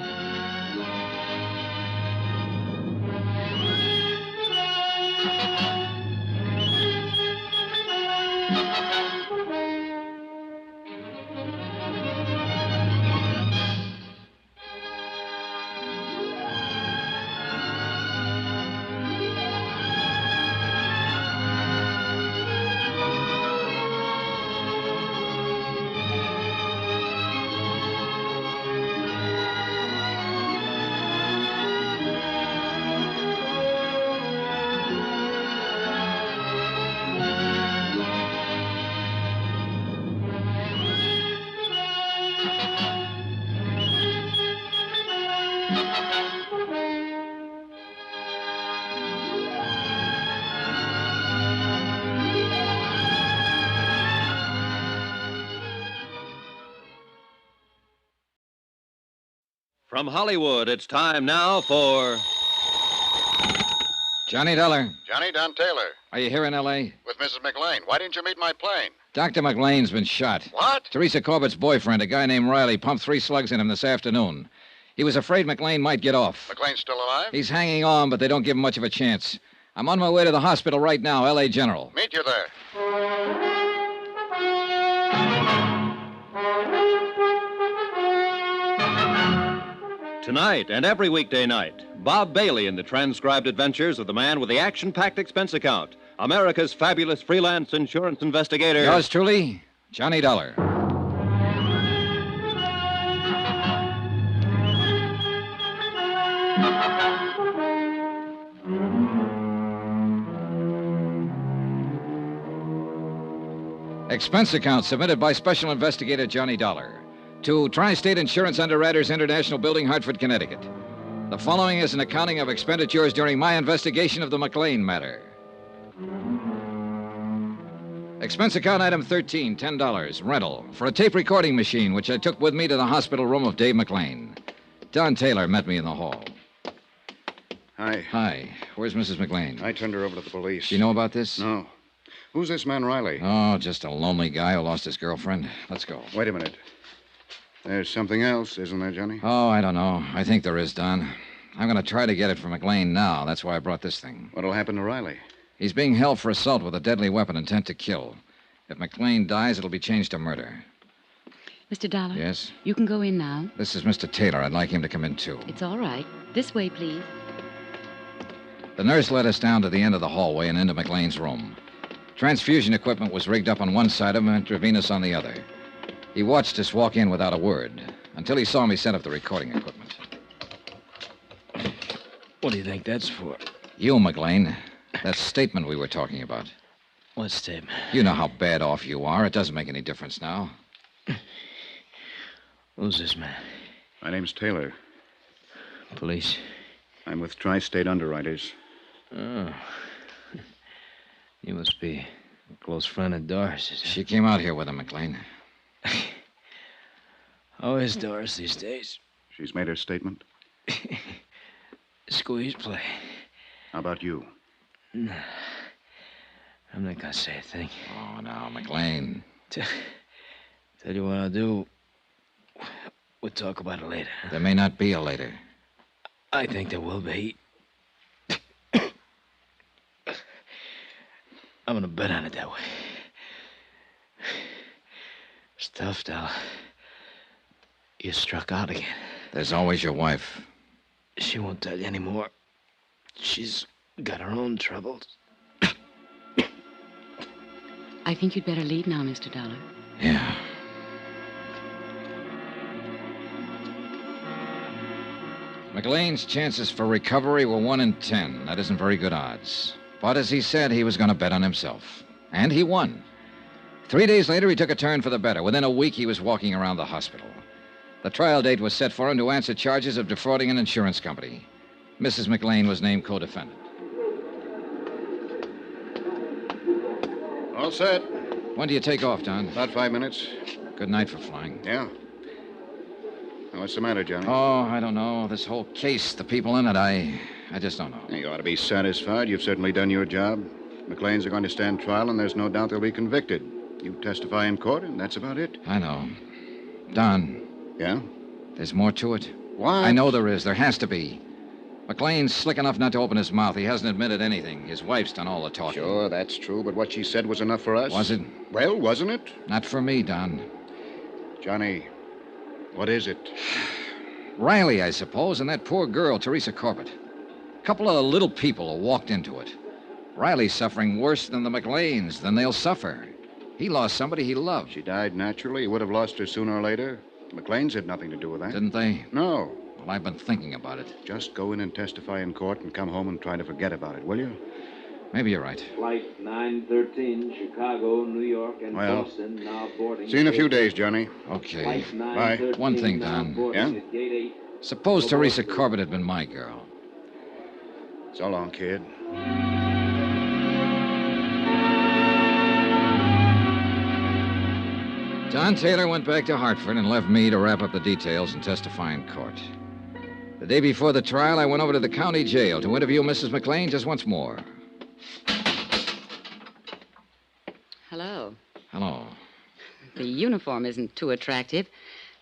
From Hollywood, it's time now for... Johnny Dollar. Johnny, Don Taylor. Are you here in L.A.? With Mrs. McLean. Why didn't you meet my plane? Dr. McLean's been shot. What? Teresa Corbett's boyfriend, a guy named Riley, pumped 3 slugs in him this afternoon. He was afraid McLean might get off. McLean's still alive? He's hanging on, but they don't give him much of a chance. I'm on my way to the hospital right now, L.A. General. Meet you there. Tonight and every weekday night, Bob Bailey in the transcribed adventures of the man with the action-packed expense account, America's fabulous freelance insurance investigator. Yours truly, Johnny Dollar. Expense account submitted by Special Investigator Johnny Dollar to Tri-State Insurance Underwriters International Building, Hartford, Connecticut. The following is an accounting of expenditures during my investigation of the McLean matter. Expense account item 13, $10, rental, for a tape recording machine which I took with me to the hospital room of Dave McLean. Don Taylor met me in the hall. Hi. Hi. Where's Mrs. McLean? I turned her over to the police. Do you know about this? No. Who's this man, Riley? Oh, just a lonely guy who lost his girlfriend. Let's go. Wait a minute. There's something else, isn't there, Johnny? Oh, I don't know. I think there is, Don. I'm going to try to get it from McLean now. That's why I brought this thing. What'll happen to Riley? He's being held for assault with a deadly weapon intent to kill. If McLean dies, it'll be changed to murder. Mr. Dollar? Yes? You can go in now. This is Mr. Taylor. I'd like him to come in, too. It's all right. This way, please. The nurse led us down to the end of the hallway and into McLean's room. Transfusion equipment was rigged up on one side of him, intravenous on the other. He watched us walk in without a word, until he saw me set up the recording equipment. What do you think that's for? You, McLean. That statement we were talking about. What statement? You know how bad off you are. It doesn't make any difference now. Who's this man? My name's Taylor. Police? I'm with Tri-State Underwriters. Oh. You must be a close friend of Doris's. She came out here with him, McLean. How is Doris these days? She's made her statement. Squeeze play. How about you? No. I'm not gonna say a thing. Oh, now, McLean. Tell you what I'll do. We'll talk about it later. There may not be a later. I think there will be. I'm gonna bet on it that way. It's tough, Dollar. You struck out again. There's always your wife. She won't tell you anymore. She's got her own troubles. I think you'd better leave now, Mr. Dollar. Yeah. McLean's chances for recovery were 1 in 10. That isn't very good odds. But as he said, he was going to bet on himself. And he won. 3 days later, he took a turn for the better. Within a week, he was walking around the hospital. The trial date was set for him to answer charges of defrauding an insurance company. Mrs. McLean was named co-defendant. All set. When do you take off, Don? About 5 minutes. Good night for flying. Yeah. Now, what's the matter, Johnny? Oh, I don't know. This whole case, the people in it, I just don't know. You ought to be satisfied. You've certainly done your job. McLean's are going to stand trial, and there's no doubt they'll be convicted. You testify in court, and that's about it. I know. Don. Yeah? There's more to it. What? I know there is. There has to be. McLean's slick enough not to open his mouth. He hasn't admitted anything. His wife's done all the talking. Sure, that's true, but what she said was enough for us. Was it? Well, wasn't it? Not for me, Don. Johnny, what is it? Riley, I suppose, and that poor girl, Teresa Corbett. A couple of little people who walked into it. Riley's suffering worse than the McLeans, than they'll suffer. He lost somebody he loved. She died naturally. He would have lost her sooner or later. The McLeans had nothing to do with that. Didn't they? No. Well, I've been thinking about it. Just go in and testify in court and come home and try to forget about it, will you? Maybe you're right. Flight 913, Chicago, New York, and Well, Boston, now boarding. See you in a few days, Johnny. Okay. Flight Bye. 913, One thing, now Don. boarding Yeah? at Gate 8. Suppose Teresa Corbett had been my girl. So long, kid. Don Taylor went back to Hartford and left me to wrap up the details and testify in court. The day before the trial, I went over to the county jail to interview Mrs. McLean just once more. Hello. Hello. The uniform isn't too attractive,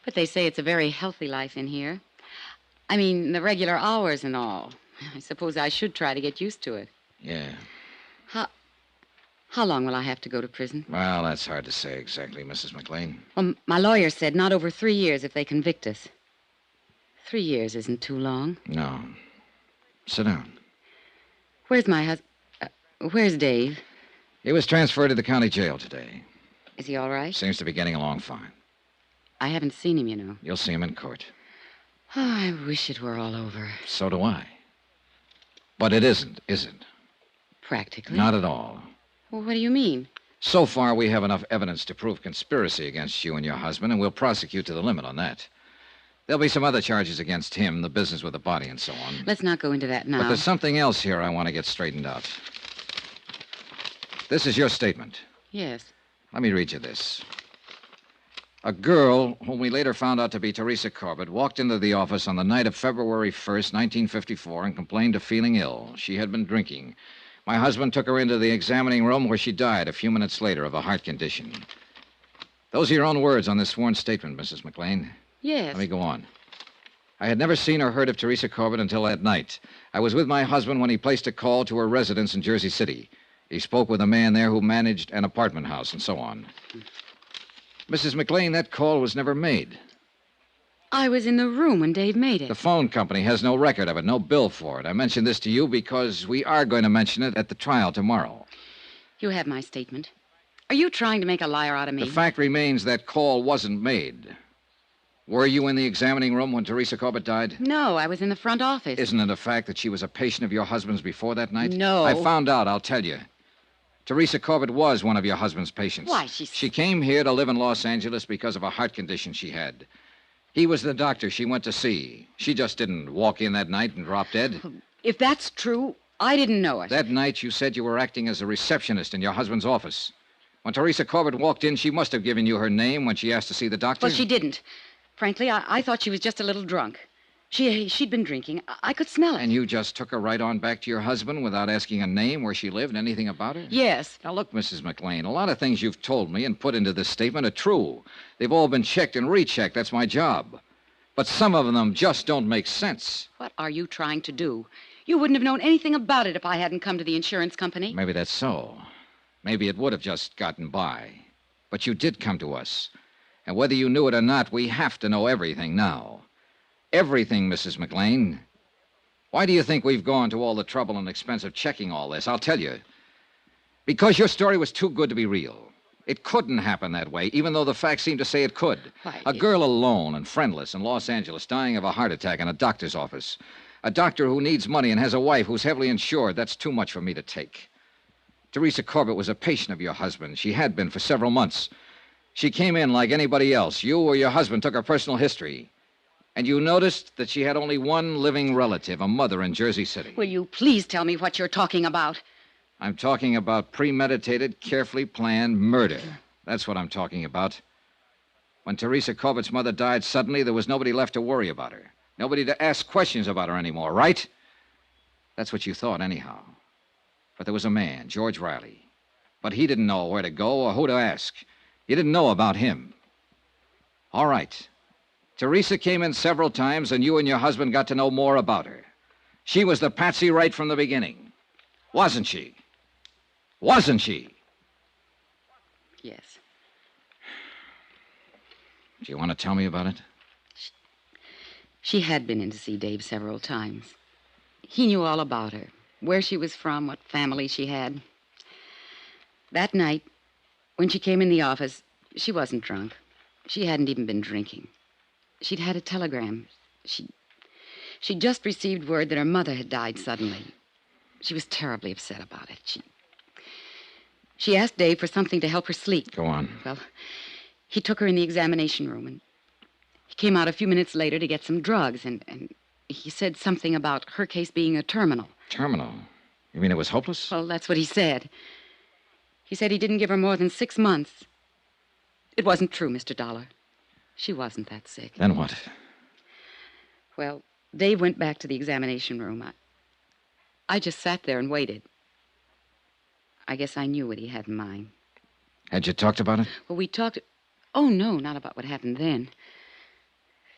but they say it's a very healthy life in here. I mean, the regular hours and all. I suppose I should try to get used to it. Yeah. How long will I have to go to prison? Well, that's hard to say exactly, Mrs. McLean. Well, my lawyer said not over 3 years if they convict us. 3 years isn't too long. No. Sit down. Where's my husband? Where's Dave? He was transferred to the county jail today. Is he all right? Seems to be getting along fine. I haven't seen him, you know. You'll see him in court. Oh, I wish it were all over. So do I. But it isn't, is it? Practically. Not at all. Well, what do you mean? So far, we have enough evidence to prove conspiracy against you and your husband, and we'll prosecute to the limit on that. There'll be some other charges against him, the business with the body and so on. Let's not go into that now. But there's something else here I want to get straightened out. This is your statement. Yes. Let me read you this. A girl, whom we later found out to be Teresa Corbett, walked into the office on the night of February 1st, 1954, and complained of feeling ill. She had been drinking. My husband took her into the examining room where she died a few minutes later of a heart condition. Those are your own words on this sworn statement, Mrs. McLean. Yes. Let me go on. I had never seen or heard of Teresa Corbett until that night. I was with my husband when he placed a call to her residence in Jersey City. He spoke with a man there who managed an apartment house and so on. Mrs. McLean, that call was never made. I was in the room when Dave made it. The phone company has no record of it, no bill for it. I mention this to you because we are going to mention it at the trial tomorrow. You have my statement. Are you trying to make a liar out of me? The fact remains that call wasn't made. Were you in the examining room when Teresa Corbett died? No, I was in the front office. Isn't it a fact that she was a patient of your husband's before that night? No. I found out, I'll tell you. Teresa Corbett was one of your husband's patients. Why, She came here to live in Los Angeles because of a heart condition she had. He was the doctor she went to see. She just didn't walk in that night and drop dead. If that's true, I didn't know it. That night, you said you were acting as a receptionist in your husband's office. When Teresa Corbett walked in, she must have given you her name when she asked to see the doctor. Well, she didn't. Frankly, I thought she was just a little drunk. She'd been drinking. I could smell it. And you just took her right on back to your husband without asking a name, where she lived, anything about her? Yes. Now, look, Mrs. McLean, a lot of things you've told me and put into this statement are true. They've all been checked and rechecked. That's my job. But some of them just don't make sense. What are you trying to do? You wouldn't have known anything about it if I hadn't come to the insurance company. Maybe that's so. Maybe it would have just gotten by. But you did come to us. And whether you knew it or not, we have to know everything now. Everything, Mrs. McLean. Why do you think we've gone to all the trouble and expense of checking all this? I'll tell you. Because your story was too good to be real. It couldn't happen that way, even though the facts seem to say it could. A girl alone and friendless in Los Angeles dying of a heart attack in a doctor's office. A doctor who needs money and has a wife who's heavily insured. That's too much for me to take. Teresa Corbett was a patient of your husband. She had been for several months. She came in like anybody else. You or your husband took her personal history. And you noticed that she had only one living relative, a mother in Jersey City. Will you please tell me what you're talking about? I'm talking about premeditated, carefully planned murder. That's what I'm talking about. When Teresa Corbett's mother died suddenly, there was nobody left to worry about her. Nobody to ask questions about her anymore, right? That's what you thought, anyhow. But there was a man, George Riley. But he didn't know where to go or who to ask. You didn't know about him. All right. Teresa came in several times, and you and your husband got to know more about her. She was the patsy right from the beginning. Wasn't she? Wasn't she? Yes. Do you want to tell me about it? She had been in to see Dave several times. He knew all about her, where she was from, what family she had. That night, when she came in the office, she wasn't drunk. She hadn't even been drinking. She'd had a telegram. She'd just received word that her mother had died suddenly. She was terribly upset about it. She asked Dave for something to help her sleep. Go on. Well, he took her in the examination room, and he came out a few minutes later to get some drugs, and he said something about her case being a terminal. Terminal? You mean it was hopeless? Well, that's what he said. He said he didn't give her more than 6 months. It wasn't true, Mr. Dollar. She wasn't that sick. Then what? Well, Dave went back to the examination room. I just sat there and waited. I guess I knew what he had in mind. Had you talked about it? Well, we talked... Oh, no, not about what happened then.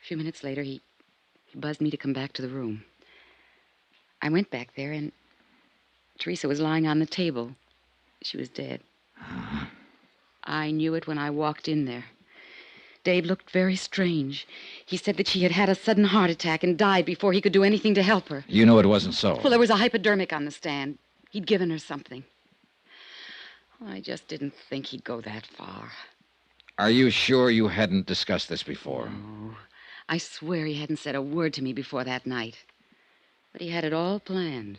A few minutes later, he buzzed me to come back to the room. I went back there, and Teresa was lying on the table. She was dead. I knew it when I walked in there. Dave looked very strange. He said that she had had a sudden heart attack and died before he could do anything to help her. You know it wasn't so. Well, there was a hypodermic on the stand. He'd given her something. I just didn't think he'd go that far. Are you sure you hadn't discussed this before? No. I swear he hadn't said a word to me before that night. But he had it all planned.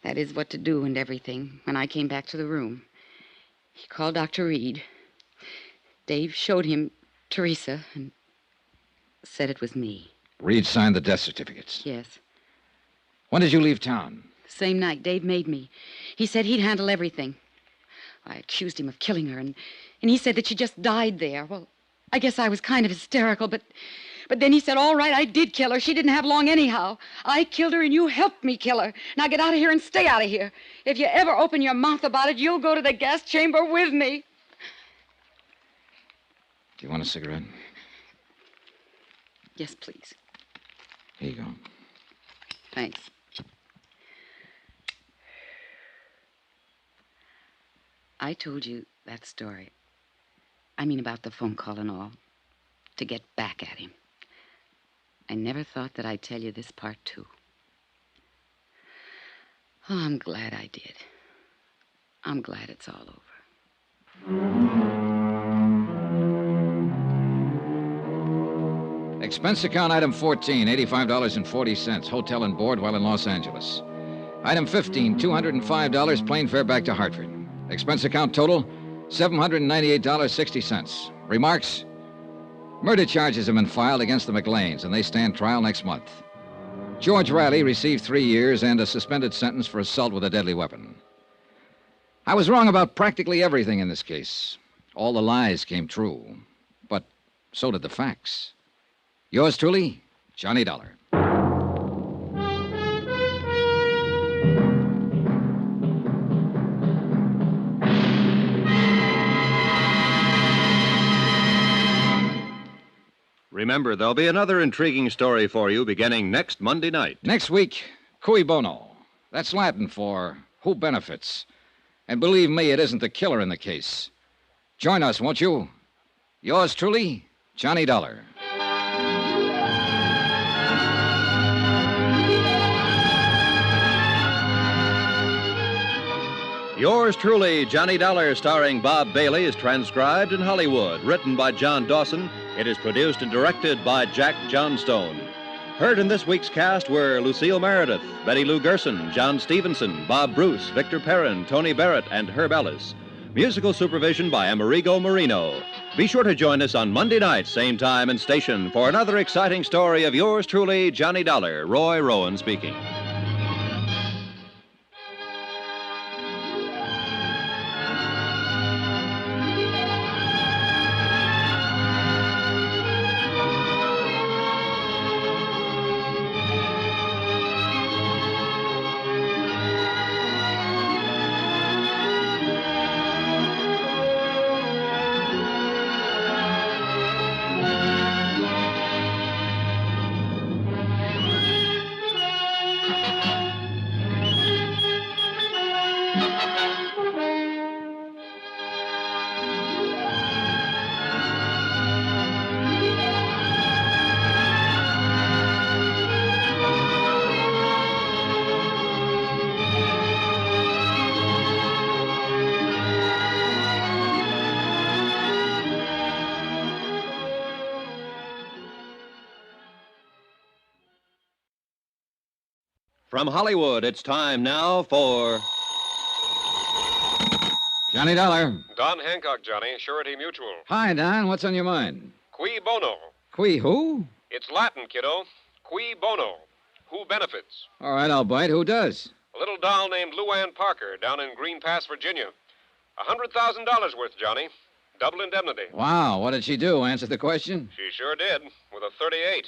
That is, what to do and everything, when I came back to the room. He called Dr. Reed. Dave showed him Teresa and said it was me. Reed signed the death certificates. Yes. When did you leave town? The same night Dave made me. He said he'd handle everything. I accused him of killing her, and he said that she just died there. Well, I guess I was kind of hysterical, but then he said, all right, I did kill her. She didn't have long anyhow. I killed her, and you helped me kill her. Now get out of here and stay out of here. If you ever open your mouth about it, you'll go to the gas chamber with me. Do you want a cigarette? Yes, please. Here you go. Thanks. I told you that story. I mean about the phone call and all. To get back at him. I never thought that I'd tell you this part, too. Oh, I'm glad I did. I'm glad it's all over. Expense account item 14, $85.40, hotel and board while in Los Angeles. Item 15, $205, plane fare back to Hartford. Expense account total, $798.60. Remarks? Murder charges have been filed against the McLeans, and they stand trial next month. George Riley received 3 years and a suspended sentence for assault with a deadly weapon. I was wrong about practically everything in this case. All the lies came true, but so did the facts. Yours truly, Johnny Dollar. Remember, there'll be another intriguing story for you beginning next Monday night. Next week, cui bono. That's Latin for who benefits. And believe me, it isn't the killer in the case. Join us, won't you? Yours truly, Johnny Dollar. Yours truly, Johnny Dollar, starring Bob Bailey, is transcribed in Hollywood. Written by John Dawson, it is produced and directed by Jack Johnstone. Heard in this week's cast were Lucille Meredith, Betty Lou Gerson, John Stevenson, Bob Bruce, Victor Perrin, Tony Barrett, and Herb Ellis. Musical supervision by Amerigo Marino. Be sure to join us on Monday night, same time and station, for another exciting story of yours truly, Johnny Dollar. Roy Rowan speaking. From Hollywood, it's time now for... Johnny Dollar. Don Hancock, Johnny. Surety Mutual. Hi, Don. What's on your mind? Cui bono. Qui who? It's Latin, kiddo. Cui bono. Who benefits? All right, I'll bite. Who does? A little doll named Luann Parker down in Green Pass, Virginia. $100,000 worth, Johnny. Double indemnity. Wow, what did she do? Answer the question? She sure did, with a .38.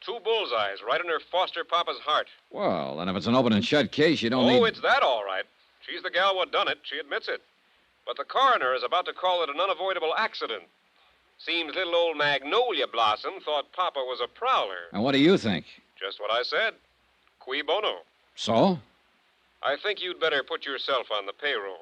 2 bullseyes right in her foster papa's heart. Well, then if it's an open and shut case, you don't need... Oh, it's that all right. She's the gal what done it. She admits it. But the coroner is about to call it an unavoidable accident. Seems little old Magnolia Blossom thought Papa was a prowler. And what do you think? Just what I said. Cui bono. So? I think you'd better put yourself on the payroll.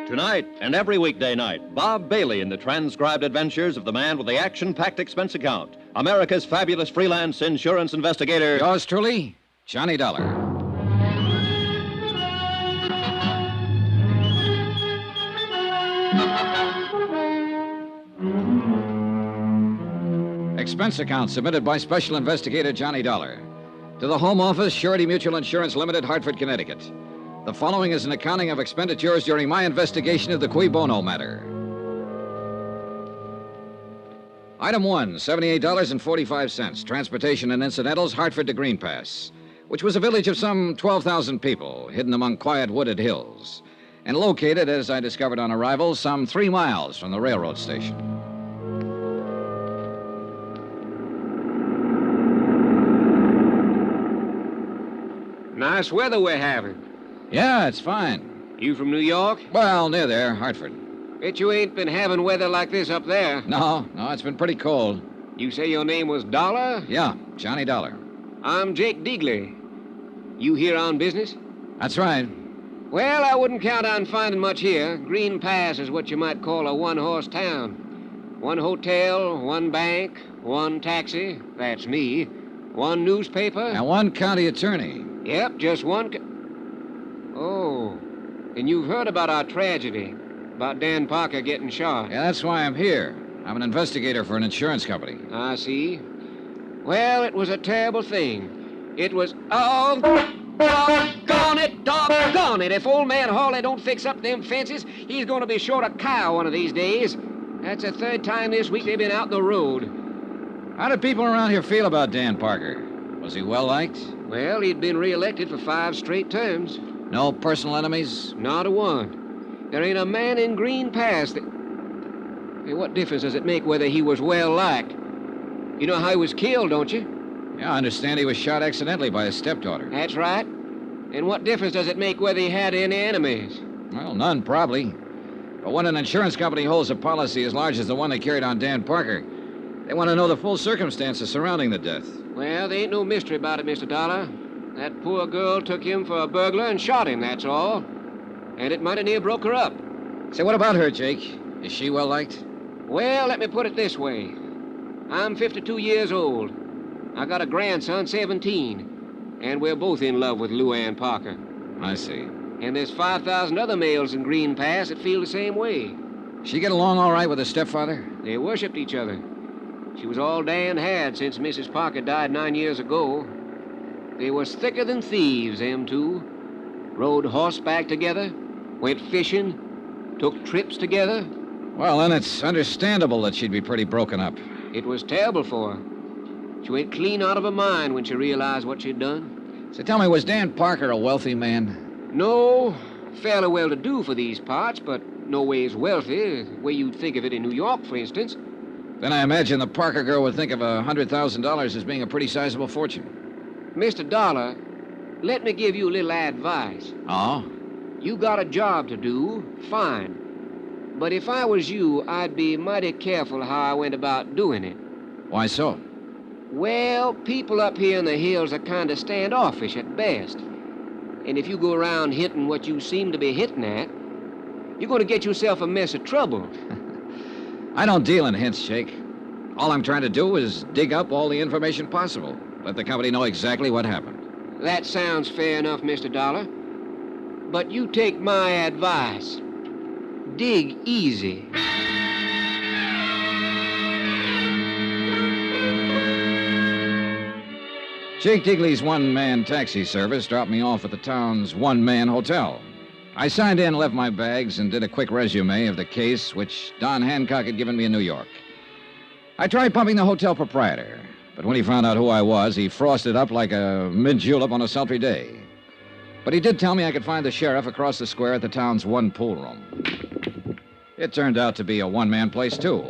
Tonight and every weekday night, Bob Bailey in the transcribed adventures of the man with the action-packed expense account, America's fabulous freelance insurance investigator. Yours truly, Johnny Dollar. Expense account submitted by Special Investigator Johnny Dollar. To the Home Office, Surety Mutual Insurance Limited, Hartford, Connecticut. The following is an accounting of expenditures during my investigation of the Cui Bono matter. Item 1, $78.45. Transportation and incidentals, Hartford to Green Pass, which was a village of some 12,000 people, hidden among quiet wooded hills, and located, as I discovered on arrival, some 3 miles from the railroad station. Nice weather we're having. Yeah, it's fine. You from New York? Well, near there, Hartford. Bet you ain't been having weather like this up there. No, it's been pretty cold. You say your name was Dollar? Yeah, Johnny Dollar. I'm Jake Deagley. You here on business? That's right. Well, I wouldn't count on finding much here. Green Pass is what you might call a one-horse town. 1 hotel, 1 bank, 1 taxi, that's me, 1 newspaper. And 1 county attorney. Yep, just 1. Oh, and you've heard about our tragedy, about Dan Parker getting shot. Yeah, that's why I'm here. I'm an investigator for an insurance company. I see. Well, it was a terrible thing. It was... Oh, doggone it. If old man Hawley don't fix up them fences, he's going to be short a cow one of these days. That's the 3rd time this week they've been out the road. How did people around here feel about Dan Parker? Was he well-liked? Well, he'd been reelected for 5 straight terms. No personal enemies? Not a one. There ain't a man in Green Pass that... Hey, what difference does it make whether he was well-liked? You know how he was killed, don't you? Yeah, I understand he was shot accidentally by his stepdaughter. That's right. And what difference does it make whether he had any enemies? Well, none, probably. But when an insurance company holds a policy as large as the one they carried on Dan Parker, they want to know the full circumstances surrounding the death. Well, there ain't no mystery about it, Mr. Dollar. That poor girl took him for a burglar and shot him, that's all. And it might have near broke her up. Say, what about her, Jake? Is she well-liked? Well, let me put it this way. I'm 52 years old. I got a grandson, 17. And we're both in love with Lou Ann Parker. I see. And there's 5,000 other males in Green Pass that feel the same way. She get along all right with her stepfather? They worshipped each other. She was all Dan had since Mrs. Parker died 9 years ago. They was thicker than thieves, them two. Rode horseback together, went fishing, took trips together. Well, then it's understandable that she'd be pretty broken up. It was terrible for her. She went clean out of her mind when she realized what she'd done. So tell me, was Dan Parker a wealthy man? No, fairly well-to-do for these parts, but no ways wealthy, the way you'd think of it in New York, for instance. Then I imagine the Parker girl would think of $100,000 as being a pretty sizable fortune. Mr. Dollar, let me give you a little advice. Oh? You got a job to do, fine. But if I was you, I'd be mighty careful how I went about doing it. Why so? Well, people up here in the hills are kind of standoffish at best. And if you go around hinting what you seem to be hitting at, you're going to get yourself a mess of trouble. I don't deal in hints, Jake. All I'm trying to do is dig up all the information possible. Let the company know exactly what happened. That sounds fair enough, Mr. Dollar. But you take my advice. Dig easy. Jake Digley's one-man taxi service dropped me off at the town's one-man hotel. I signed in, left my bags, and did a quick resume of the case which Don Hancock had given me in New York. I tried pumping the hotel proprietor, but when he found out who I was, he frosted up like a mid-julep on a sultry day. But he did tell me I could find the sheriff across the square at the town's one pool room. It turned out to be a one-man place, too.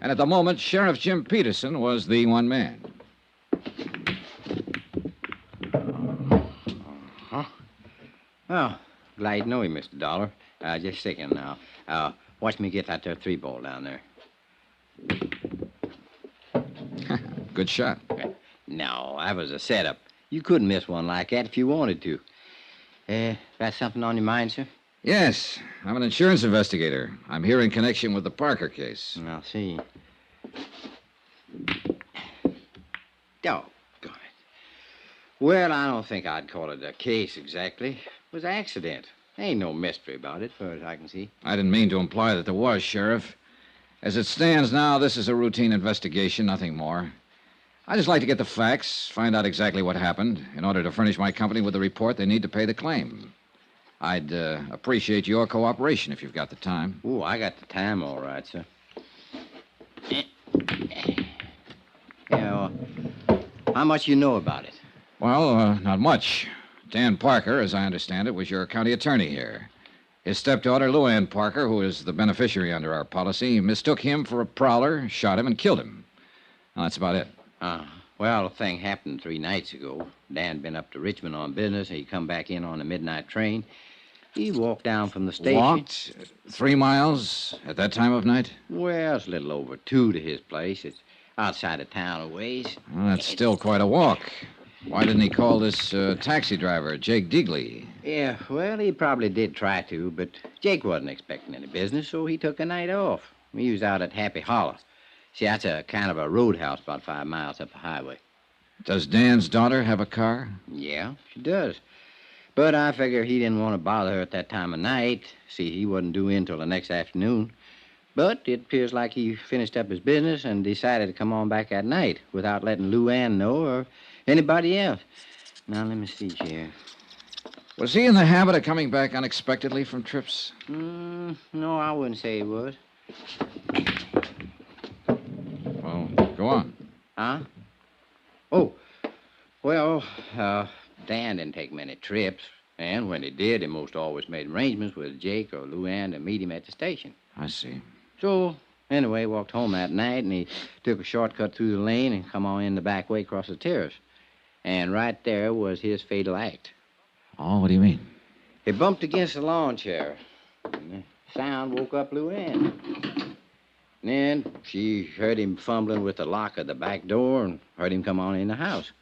And at the moment, Sheriff Jim Peterson was the one man. Oh, glad to know you, Mr. Dollar. Just a second now. Watch me get that there 3-ball down there. Good shot. No, that was a setup. You couldn't miss one like that if you wanted to. Got something on your mind, sir? Yes, I'm an insurance investigator. I'm here in connection with the Parker case. I'll see. Doggone it. Well, I don't think I'd call it a case exactly. It was an accident. Ain't no mystery about it, far as I can see. I didn't mean to imply that there was, Sheriff. As it stands now, this is a routine investigation, nothing more. I just like to get the facts, find out exactly what happened. In order to furnish my company with the report, they need to pay the claim. I'd appreciate your cooperation if you've got the time. Oh, I got the time, all right, sir. Yeah, how much you know about it? Well, not much. Dan Parker, as I understand it, was your county attorney here. His stepdaughter, Luann Parker, who is the beneficiary under our policy, mistook him for a prowler, shot him, and killed him. Well, that's about it. Well, the thing happened 3 nights ago. Dan been up to Richmond on business, and he come back in on a midnight train. He walked down from the station. Walked 3 miles at that time of night? Well, it's a little over 2 to his place. It's outside of town a ways. Well, that's still quite a walk. Why didn't he call this taxi driver, Jake Deagley? Yeah, well, he probably did try to, but Jake wasn't expecting any business, so he took a night off. He was out at Happy Hollow. See, that's a kind of a roadhouse about 5 miles up the highway. Does Dan's daughter have a car? Yeah, she does. But I figure he didn't want to bother her at that time of night. See, he wasn't due in till the next afternoon. But it appears like he finished up his business and decided to come on back at night without letting Luann know or anybody else. Now, let me see here. Was he in the habit of coming back unexpectedly from trips? No, I wouldn't say he was. Well, go on. Huh? Oh, well, Dan didn't take many trips. And when he did, he most always made arrangements with Jake or Luann to meet him at the station. I see. So, anyway, walked home that night, and he took a shortcut through the lane and come on in the back way across the terrace. And right there was his fatal act. Oh, what do you mean? He bumped against the lawn chair. And the sound woke up Luann. And then she heard him fumbling with the lock of the back door and heard him come on in the house.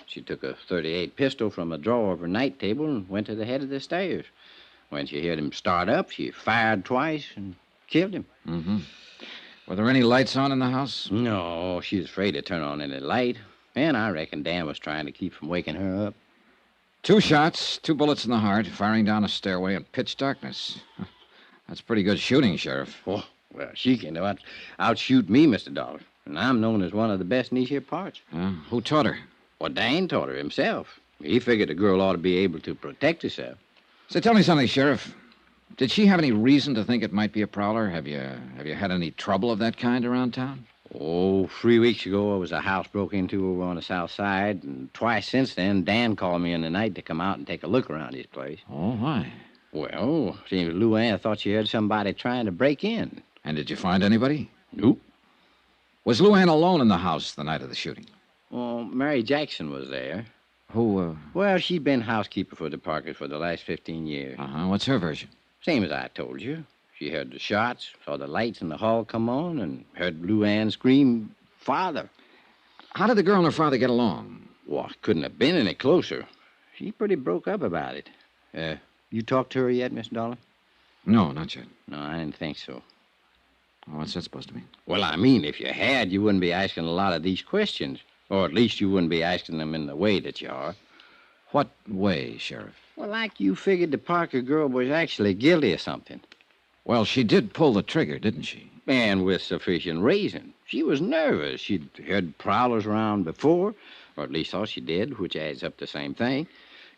She took a .38 pistol from a drawer of her night table and went to the head of the stairs. When she heard him start up, she fired twice and killed him. Mm-hmm. Were there any lights on in the house? No, she was afraid to turn on any light. And I reckon Dan was trying to keep from waking her up. 2 shots, 2 bullets in the heart, firing down a stairway in pitch darkness. That's pretty good shooting, Sheriff. Oh, well, she can outshoot me, Mr. Dollar. And I'm known as one of the best in these here parts. Who taught her? Well, Dan taught her himself. He figured a girl ought to be able to protect herself. So tell me something, Sheriff. Did she have any reason to think it might be a prowler? Have you had any trouble of that kind around town? Oh, 3 weeks ago, there was a house broke into over on the south side, and twice since then, Dan called me in the night to come out and take a look around his place. Oh, why? Well, seems Luann thought she heard somebody trying to break in. And did you find anybody? Nope. Was Luann alone in the house the night of the shooting? Well, Mary Jackson was there. Who, Well, she'd been housekeeper for the Parkers for the last 15 years. Uh-huh. What's her version? Same as I told you. She heard the shots, saw the lights in the hall come on, and heard Luann scream, "Father." How did the girl and her father get along? Well, couldn't have been any closer. She pretty broke up about it. You talked to her yet, Miss Dollar? No, not yet. No, I didn't think so. Oh, what's that supposed to mean? Well, I mean, if you had, you wouldn't be asking a lot of these questions. Or at least you wouldn't be asking them in the way that you are. What way, Sheriff? Well, like you figured the Parker girl was actually guilty of something. Well, she did pull the trigger, didn't she? And with sufficient reason. She was nervous. She'd heard prowlers around before, or at least thought she did, which adds up to the same thing.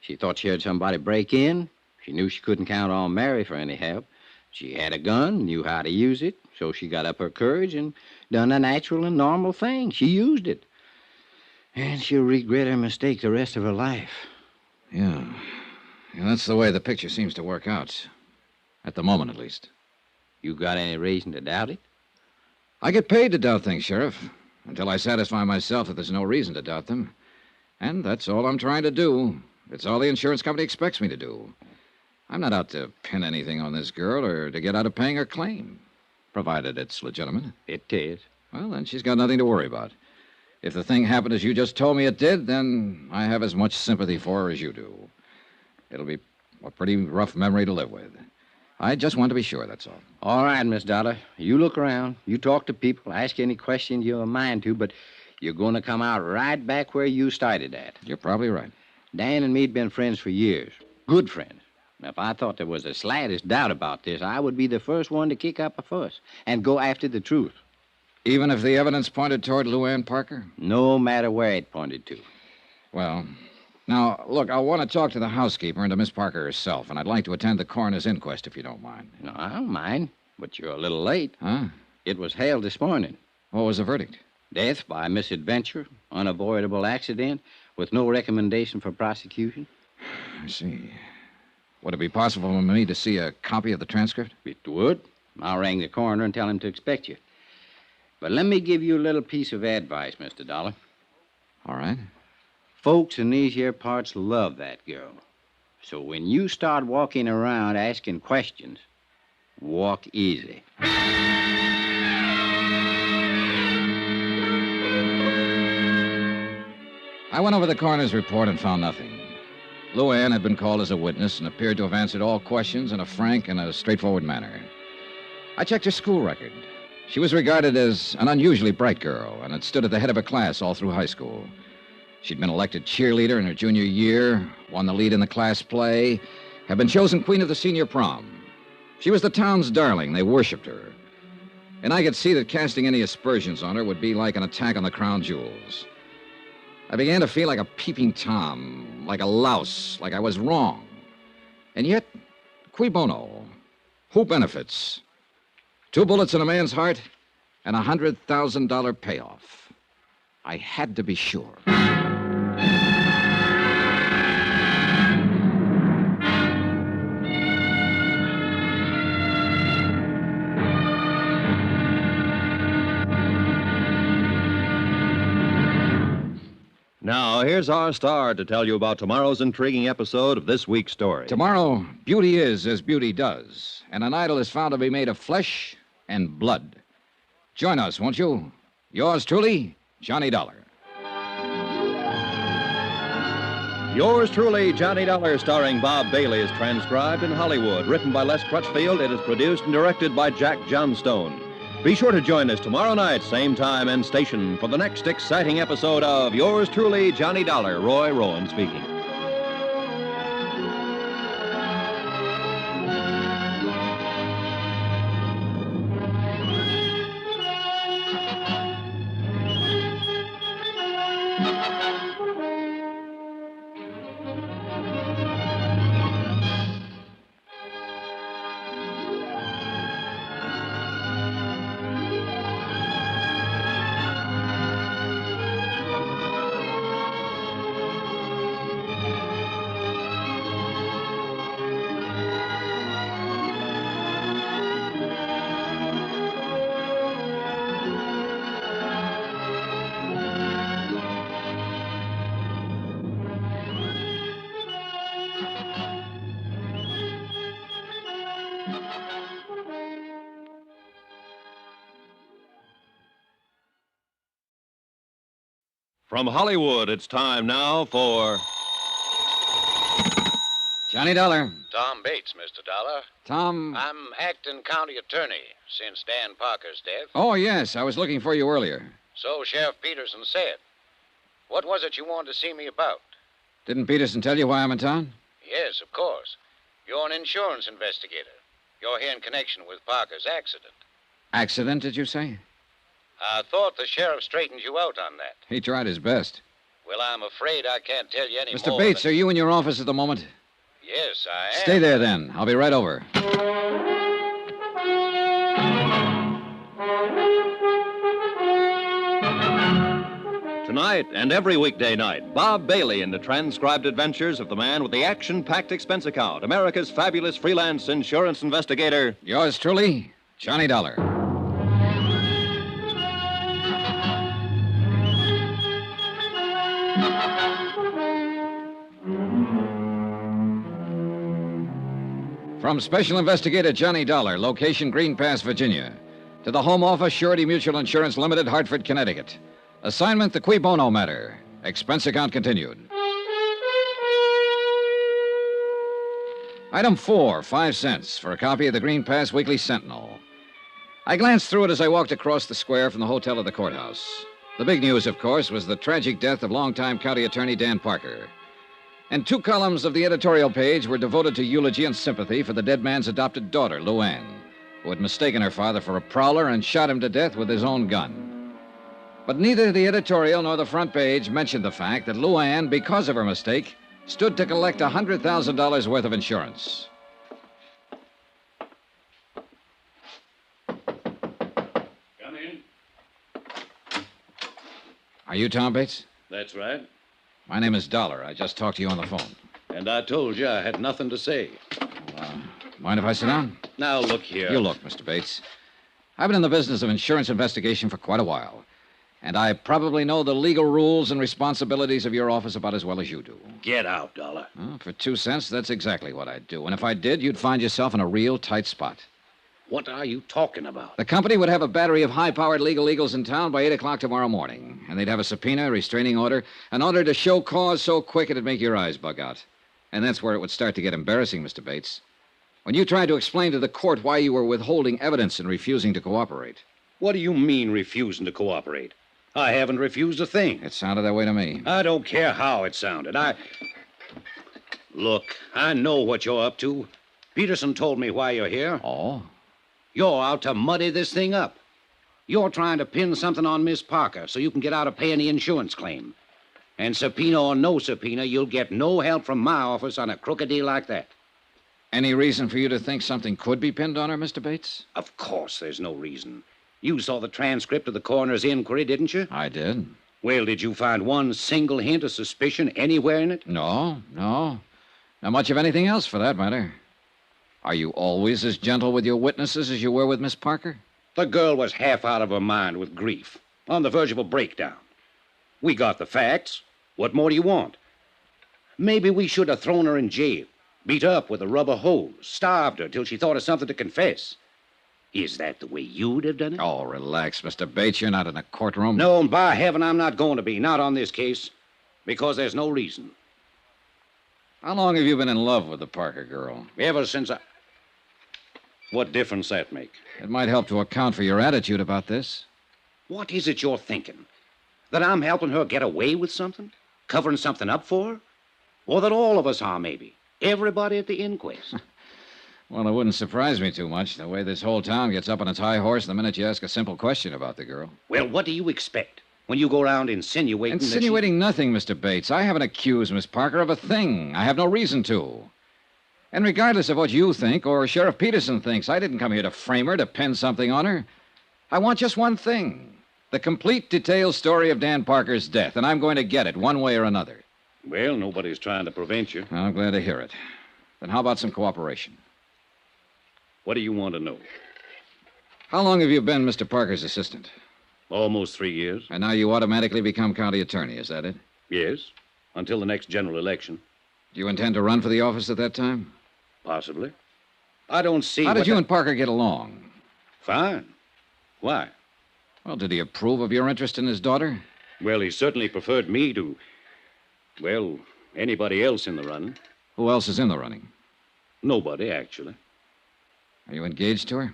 She thought she heard somebody break in. She knew she couldn't count on Mary for any help. She had a gun, knew how to use it, so she got up her courage and done a natural and normal thing. She used it. And she'll regret her mistake the rest of her life. Yeah. That's the way the picture seems to work out. At the moment, at least. You got any reason to doubt it? I get paid to doubt things, Sheriff, until I satisfy myself that there's no reason to doubt them. And that's all I'm trying to do. It's all the insurance company expects me to do. I'm not out to pin anything on this girl or to get out of paying her claim, provided it's legitimate. It is. Well, then she's got nothing to worry about. If the thing happened as you just told me it did, then I have as much sympathy for her as you do. It'll be a pretty rough memory to live with. I just want to be sure, that's all. All right, Miss Dollar. You look around. You talk to people. Ask any questions you have a mind to, but you're going to come out right back where you started at. You're probably right. Dan and me'd been friends for years. Good friends. Now, if I thought there was the slightest doubt about this, I would be the first one to kick up a fuss and go after the truth. Even if the evidence pointed toward Luann Parker? No matter where it pointed to. Well, now, look, I want to talk to the housekeeper and to Miss Parker herself, and I'd like to attend the coroner's inquest if you don't mind. No, I don't mind, but you're a little late. Huh? It was held this morning. What was the verdict? Death by misadventure, unavoidable accident, with no recommendation for prosecution. I see. Would it be possible for me to see a copy of the transcript? It would. I'll ring the coroner and tell him to expect you. But let me give you a little piece of advice, Mr. Dollar. All right. Folks in these here parts love that girl. So when you start walking around asking questions, walk easy. I went over the coroner's report and found nothing. Luann had been called as a witness and appeared to have answered all questions in a frank and a straightforward manner. I checked her school record. She was regarded as an unusually bright girl and had stood at the head of her class all through high school. She'd been elected cheerleader in her junior year, won the lead in the class play, had been chosen queen of the senior prom. She was the town's darling. They worshipped her. And I could see that casting any aspersions on her would be like an attack on the crown jewels. I began to feel like a peeping Tom, like a louse, like I was wrong. And yet, cui bono? Who benefits? 2 bullets in a man's heart and a $100,000 payoff. I had to be sure. Now, here's our star to tell you about tomorrow's intriguing episode of this week's story. Tomorrow, beauty is as beauty does, and an idol is found to be made of flesh and blood. Join us, won't you? Yours truly, Johnny Dollar. Yours truly, Johnny Dollar, starring Bob Bailey, is transcribed in Hollywood. Written by Les Crutchfield, it is produced and directed by Jack Johnstone. Be sure to join us tomorrow night, same time and station, for the next exciting episode of Yours truly, Johnny Dollar. Roy Rowan speaking. From Hollywood, it's time now for... Johnny Dollar. Tom Bates, Mr. Dollar. Tom... I'm acting county attorney since Dan Parker's death. Oh, yes, I was looking for you earlier. So Sheriff Peterson said. What was it you wanted to see me about? Didn't Peterson tell you why I'm in town? Yes, of course. You're an insurance investigator. You're here in connection with Parker's accident. Accident, did you say? I thought the sheriff straightened you out on that. He tried his best. Well, I'm afraid I can't tell you any more. Mr. Bates, are you in your office at the moment? Yes, I am. Stay there, then. I'll be right over. Tonight and every weekday night, Bob Bailey in the transcribed adventures of the man with the action-packed expense account, America's fabulous freelance insurance investigator. Yours truly, Johnny Dollar. From Special Investigator Johnny Dollar, location Green Pass, Virginia, to the Home Office, Surety Mutual Insurance Limited, Hartford, Connecticut. Assignment, the cui bono matter. Expense account continued. Item 4, 5 cents for a copy of the Green Pass Weekly Sentinel. I glanced through it as I walked across the square from the hotel to the courthouse. The big news, of course, was the tragic death of longtime county attorney Dan Parker. And 2 columns of the editorial page were devoted to eulogy and sympathy for the dead man's adopted daughter, Luann, who who had mistaken her father for a prowler and shot him to death with his own gun. But neither the editorial nor the front page mentioned the fact that Luann, because of her mistake, stood to collect $100,000 worth of insurance. Come in. Are you Tom Bates? That's right. My name is Dollar. I just talked to you on the phone. And I told you I had nothing to say. Mind if I sit down? Now, look here. You look, Mr. Bates. I've been in the business of insurance investigation for quite a while, and I probably know the legal rules and responsibilities of your office about as well as you do. Get out, Dollar. Well, for 2 cents, that's exactly what I'd do. And if I did, you'd find yourself in a real tight spot. What are you talking about? The company would have a battery of high-powered legal eagles in town by 8 o'clock tomorrow morning. And they'd have a subpoena, a restraining order, an order to show cause so quick it'd make your eyes bug out. And that's where it would start to get embarrassing, Mr. Bates. When you tried to explain to the court why you were withholding evidence and refusing to cooperate. What do you mean, refusing to cooperate? I haven't refused a thing. It sounded that way to me. I don't care how it sounded. Look, I know what you're up to. Peterson told me why you're here. Oh? You're out to muddy this thing up. You're trying to pin something on Miss Parker so you can get out of paying the insurance claim. And subpoena or no subpoena, you'll get no help from my office on a crooked deal like that. Any reason for you to think something could be pinned on her, Mr. Bates? Of course there's no reason. You saw the transcript of the coroner's inquiry, didn't you? I did. Well, did you find one single hint of suspicion anywhere in it? No. Not much of anything else, for that matter. Are you always as gentle with your witnesses as you were with Miss Parker? The girl was half out of her mind with grief, on the verge of a breakdown. We got the facts. What more do you want? Maybe we should have thrown her in jail, beat her up with a rubber hose, starved her till she thought of something to confess. Is that the way you'd have done it? Oh, relax, Mr. Bates. You're not in a courtroom. No, and by heaven, I'm not going to be. Not on this case. Because there's no reason. How long have you been in love with the Parker girl? Ever since I... What difference that make? It might help to account for your attitude about this. What is it you're thinking? That I'm helping her get away with something? Covering something up for her? Or that all of us are, maybe? Everybody at the inquest? Well, it wouldn't surprise me too much, the way this whole town gets up on its high horse the minute you ask a simple question about the girl. Well, what do you expect when you go around insinuating Insinuating nothing, Mr. Bates. I haven't accused Miss Parker of a thing. I have no reason to. And regardless of what you think or Sheriff Peterson thinks, I didn't come here to frame her, to pin something on her. I want just one thing. The complete, detailed story of Dan Parker's death, and I'm going to get it one way or another. Well, nobody's trying to prevent you. I'm glad to hear it. Then how about some cooperation? What do you want to know? How long have you been Mr. Parker's assistant? Almost 3 years. And now you automatically become county attorney, is that it? Yes, until the next general election. Do you intend to run for the office at that time? Possibly. I don't see How did you and Parker get along? Fine. Why? Well, did he approve of your interest in his daughter? Well, he certainly preferred me to, well, anybody else in the running. Who else is in the running? Nobody, actually. Are you engaged to her?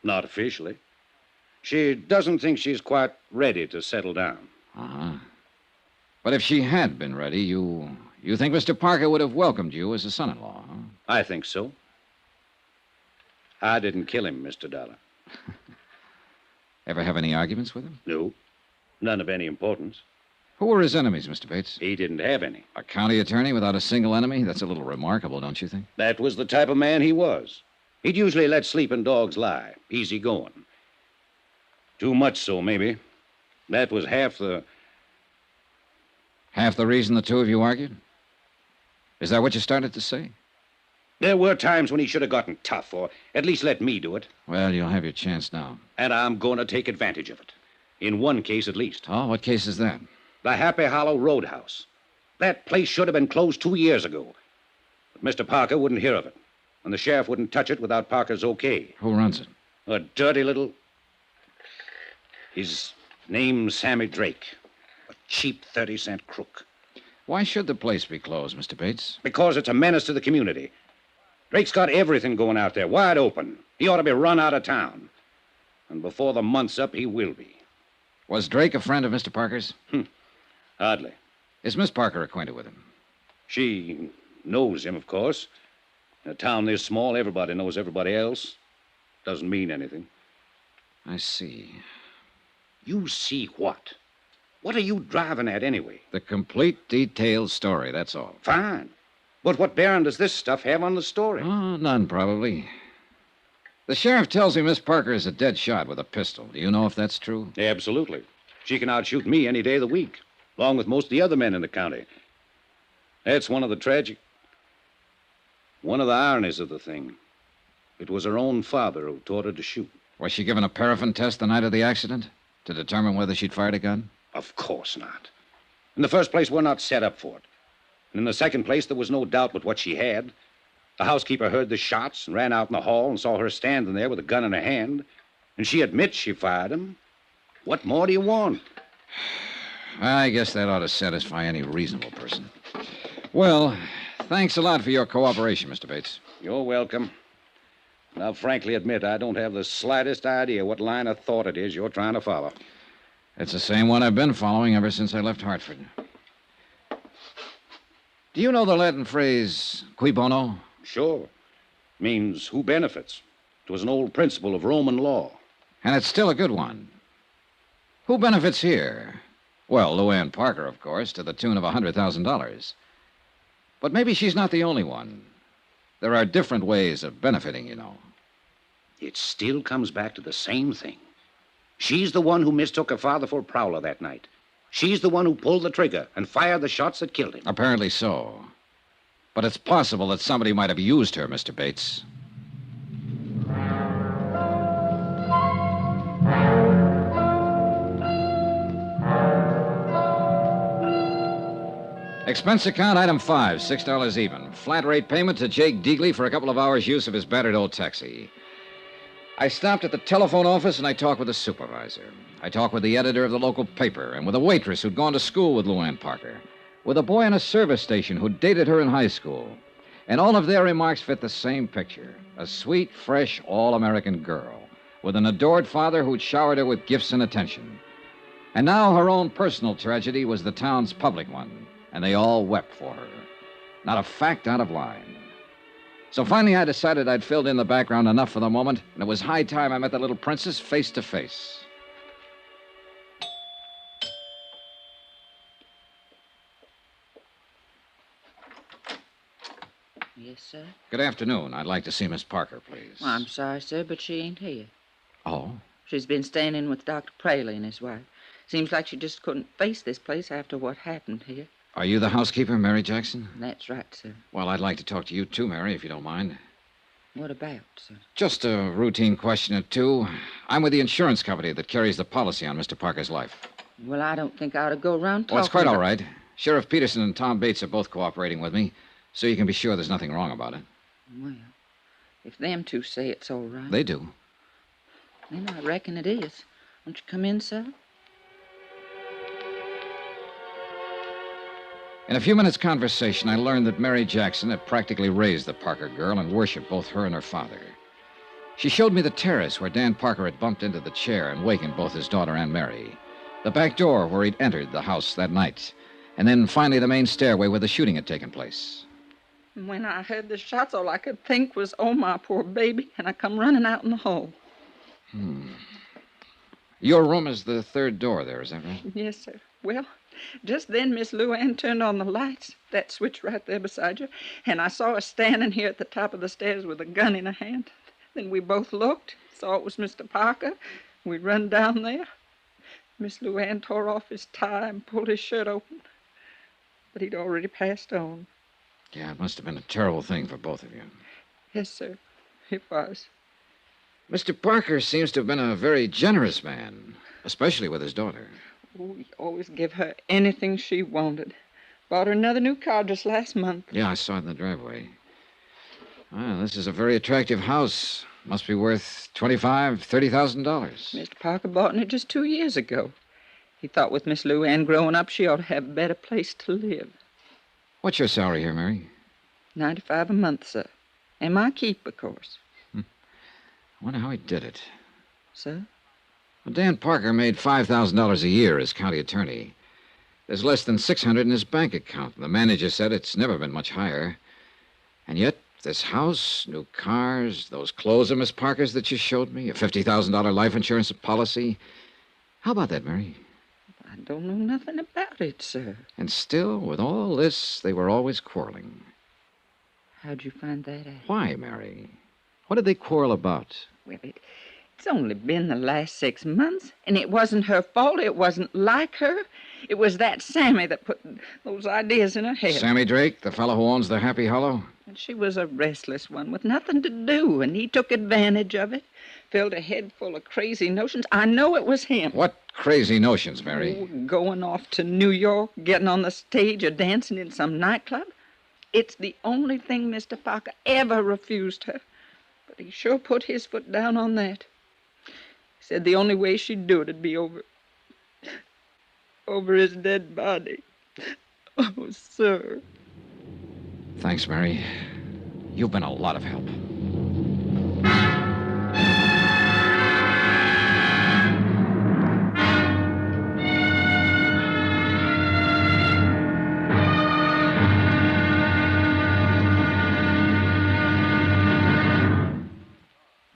Not officially. She doesn't think she's quite ready to settle down. Uh-huh. But if she had been ready, you think Mr. Parker would have welcomed you as a son-in-law, huh? I think so. I didn't kill him, Mr. Dollar. Ever have any arguments with him? No. None of any importance. Who were his enemies, Mr. Bates? He didn't have any. A county attorney without a single enemy? That's a little remarkable, don't you think? That was the type of man he was. He'd usually let sleeping dogs lie. Easy going. Too much so, maybe. That was half the... Half the reason the two of you argued? Is that what you started to say? There were times when he should have gotten tough, or at least let me do it. Well, you'll have your chance now. And I'm going to take advantage of it. In one case, at least. Oh, what case is that? The Happy Hollow Roadhouse. That place should have been closed 2 years ago. But Mr. Parker wouldn't hear of it. And the sheriff wouldn't touch it without Parker's okay. Who runs it? A dirty little... His name's Sammy Drake. A cheap 30-cent crook. Why should the place be closed, Mr. Bates? Because it's a menace to the community. Drake's got everything going out there, wide open. He ought to be run out of town. And before the month's up, he will be. Was Drake a friend of Mr. Parker's? Hardly. Is Miss Parker acquainted with him? She knows him, of course. In a town this small, everybody knows everybody else. Doesn't mean anything. I see. You see what? What are you driving at anyway? The complete detailed story, that's all. Fine. But what bearing does this stuff have on the story? Oh, none, probably. The sheriff tells me Miss Parker is a dead shot with a pistol. Do you know if that's true? Absolutely. She can outshoot me any day of the week, along with most of the other men in the county. That's one of the ironies of the thing. It was her own father who taught her to shoot. Was she given a paraffin test the night of the accident to determine whether she'd fired a gun? Of course not. In the first place, we're not set up for it. And in the second place, there was no doubt but what she had. The housekeeper heard the shots and ran out in the hall and saw her standing there with a gun in her hand. And she admits she fired him. What more do you want? I guess that ought to satisfy any reasonable person. Well, thanks a lot for your cooperation, Mr. Bates. You're welcome. And I'll frankly admit I don't have the slightest idea what line of thought it is you're trying to follow. It's the same one I've been following ever since I left Hartford. Do you know the Latin phrase, cui bono? Sure. Means who benefits. It was an old principle of Roman law. And it's still a good one. Who benefits here? Well, Luann Parker, of course, to the tune of $100,000. But maybe she's not the only one. There are different ways of benefiting, you know. It still comes back to the same thing. She's the one who mistook her father for a prowler that night. She's the one who pulled the trigger and fired the shots that killed him. Apparently so. But it's possible that somebody might have used her, Mr. Bates. Expense account item 5, $6 even. Flat rate payment to Jake Deagley for a couple of hours' use of his battered old taxi. I stopped at the telephone office and I talked with the supervisor. I talked with the editor of the local paper and with a waitress who'd gone to school with Luann Parker, with a boy in a service station who dated her in high school. And all of their remarks fit the same picture. A sweet, fresh, all-American girl with an adored father who'd showered her with gifts and attention. And now her own personal tragedy was the town's public one. And they all wept for her. Not a fact out of line. So finally I decided I'd filled in the background enough for the moment, and it was high time I met the little princess face to face. Yes, sir? Good afternoon. I'd like to see Miss Parker, please. Well, I'm sorry, sir, but she ain't here. Oh? She's been staying in with Dr. Praley and his wife. Seems like she just couldn't face this place after what happened here. Are you the housekeeper, Mary Jackson? That's right, sir. Well, I'd like to talk to you too, Mary, if you don't mind. What about, sir? Just a routine question or two. I'm with the insurance company that carries the policy on Mr. Parker's life. Well, I don't think I ought to go around talking. Well, it's quite all right. Sheriff Peterson and Tom Bates are both cooperating with me, so you can be sure there's nothing wrong about it. Well, if them two say it's all right. They do. Then I reckon it is. Won't you come in, sir? In a few minutes' conversation, I learned that Mary Jackson had practically raised the Parker girl and worshipped both her and her father. She showed me the terrace where Dan Parker had bumped into the chair and wakened both his daughter and Mary, the back door where he'd entered the house that night, and then finally the main stairway where the shooting had taken place. When I heard the shots, all I could think was, oh, my poor baby, and I come running out in the hall. Your room is the third door there, is that right? Yes, sir. Well, just then Miss Luann turned on the lights, that switch right there beside you, and I saw her standing here at the top of the stairs with a gun in her hand. Then we both looked, saw it was Mr. Parker. We run down there. Miss Luann tore off his tie and pulled his shirt open, but he'd already passed on. Yeah, it must have been a terrible thing for both of you. Yes, sir, it was. Mr. Parker seems to have been a very generous man, especially with his daughter. Oh, he always give her anything she wanted. Bought her another new car just last month. Yeah, I saw it in the driveway. Well, this is a very attractive house. Must be worth $25,000, $30,000. Mr. Parker bought it just 2 years ago. He thought with Miss Luann growing up, she ought to have a better place to live. What's your salary here, Mary? $95 a month, sir. And my keep, of course. I wonder how he did it. Sir? Well, Dan Parker made $5,000 a year as county attorney. There's less than $600 in his bank account. The manager said it's never been much higher. And yet, This house, new cars, those clothes of Miss Parker's that you showed me, a $50,000 life insurance policy. How about that, Mary? I don't know nothing about it, sir. And still, with all this, they were always quarreling. How'd you find that out? Why, Mary? What did they quarrel about? Well, it's only been the last 6 months, and it wasn't her fault. It wasn't like her. It was that Sammy that put those ideas in her head. Sammy Drake, the fellow who owns the Happy Hollow? And she was a restless one with nothing to do, and he took advantage of it. Filled her head full of crazy notions. I know it was him. What crazy notions, Mary? Oh, going off to New York, getting on the stage, or dancing in some nightclub. It's the only thing Mr. Parker ever refused her. But he sure put his foot down on that. He said the only way she'd do it'd be over his dead body. Oh, sir. Thanks, Mary. You've been a lot of help.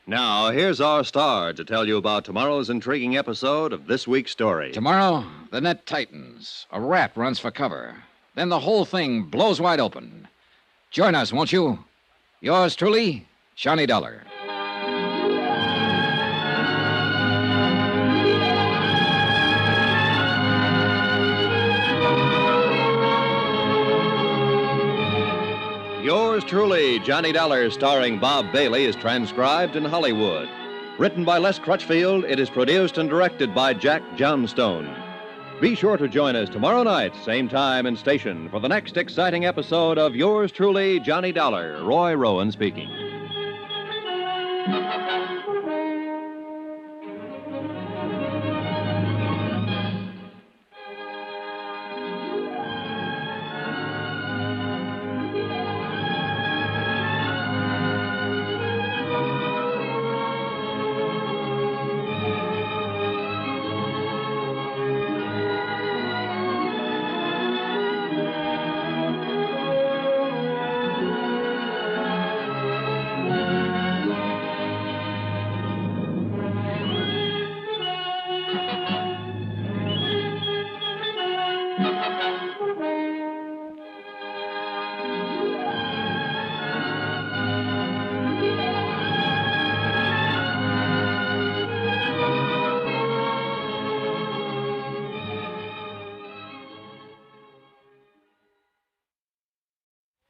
Now, here's our star to tell you about tomorrow's intriguing episode of this week's story. Tomorrow, the net tightens. A rat runs for cover. Then the whole thing blows wide open. Join us, won't you? Yours truly, Johnny Dollar. Yours truly, Johnny Dollar, starring Bob Bailey, is transcribed in Hollywood. Written by Les Crutchfield, it is produced and directed by Jack Johnstone. Be sure to join us tomorrow night, same time and station, for the next exciting episode of Yours truly, Johnny Dollar. Roy Rowan speaking.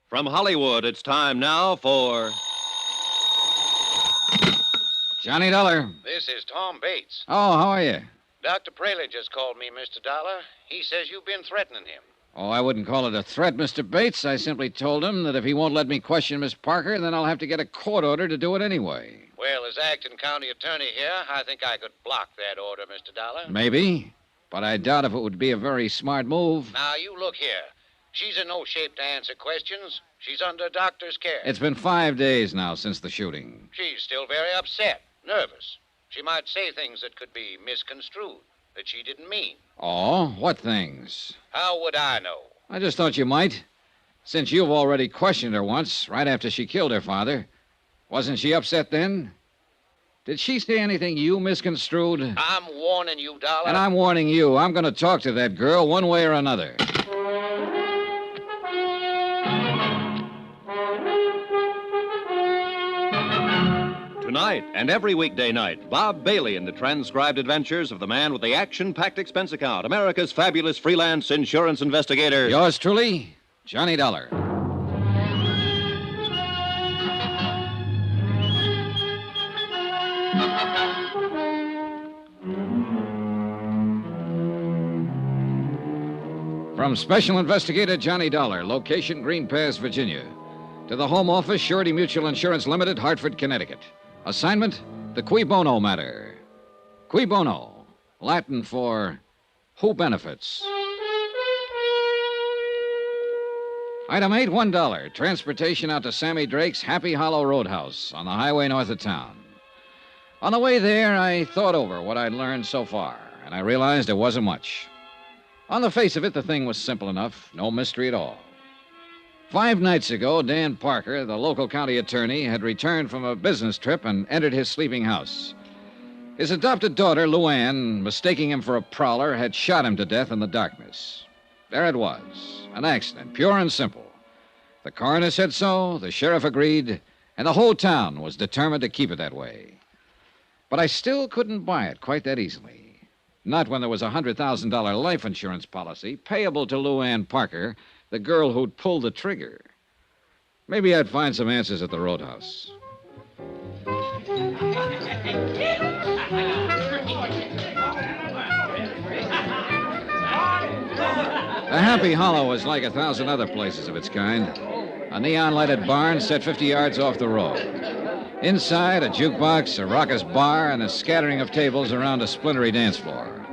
From Hollywood, it's time now for Johnny Dollar. This is Tom Bates. Oh, how are you? Dr. Praley just called me, Mr. Dollar. He says you've been threatening him. Oh, I wouldn't call it a threat, Mr. Bates. I simply told him that if he won't let me question Miss Parker, then I'll have to get a court order to do it anyway. Well, as acting county attorney here, I think I could block that order, Mr. Dollar. Maybe, but I doubt if it would be a very smart move. Now, you look here. She's in no shape to answer questions. She's under doctor's care. It's been 5 days now since the shooting. She's still very upset, nervous. She might say things that could be misconstrued, that she didn't mean. Oh, what things? How would I know? I just thought you might. Since you've already questioned her once, right after she killed her father. Wasn't she upset then? Did she say anything you misconstrued? I'm warning you, Dollar. And I'm warning you. I'm going to talk to that girl one way or another. Tonight and every weekday night, Bob Bailey in the transcribed adventures of the man with the action-packed expense account, America's fabulous freelance insurance investigator. Yours truly, Johnny Dollar. From Special Investigator Johnny Dollar, location Green Pass, Virginia, to the Home Office, Surety Mutual Insurance Limited, Hartford, Connecticut. Assignment, the Cui Bono matter. Cui Bono, Latin for who benefits. Item 8, $1. Transportation out to Sammy Drake's Happy Hollow Roadhouse on the highway north of town. On the way there, I thought over what I'd learned so far, and I realized it wasn't much. On the face of it, the thing was simple enough, no mystery at all. 5 nights ago, Dan Parker, the local county attorney, had returned from a business trip and entered his sleeping house. His adopted daughter, Luann, mistaking him for a prowler, had shot him to death in the darkness. There it was, an accident, pure and simple. The coroner said so, the sheriff agreed, and the whole town was determined to keep it that way. But I still couldn't buy it quite that easily. Not when there was a $100,000 life insurance policy payable to Luann Parker, the girl who'd pulled the trigger. Maybe I'd find some answers at the roadhouse. The Happy Hollow was like 1,000 other places of its kind. A neon-lighted barn set 50 yards off the road. Inside, a jukebox, a raucous bar, and a scattering of tables around a splintery dance floor.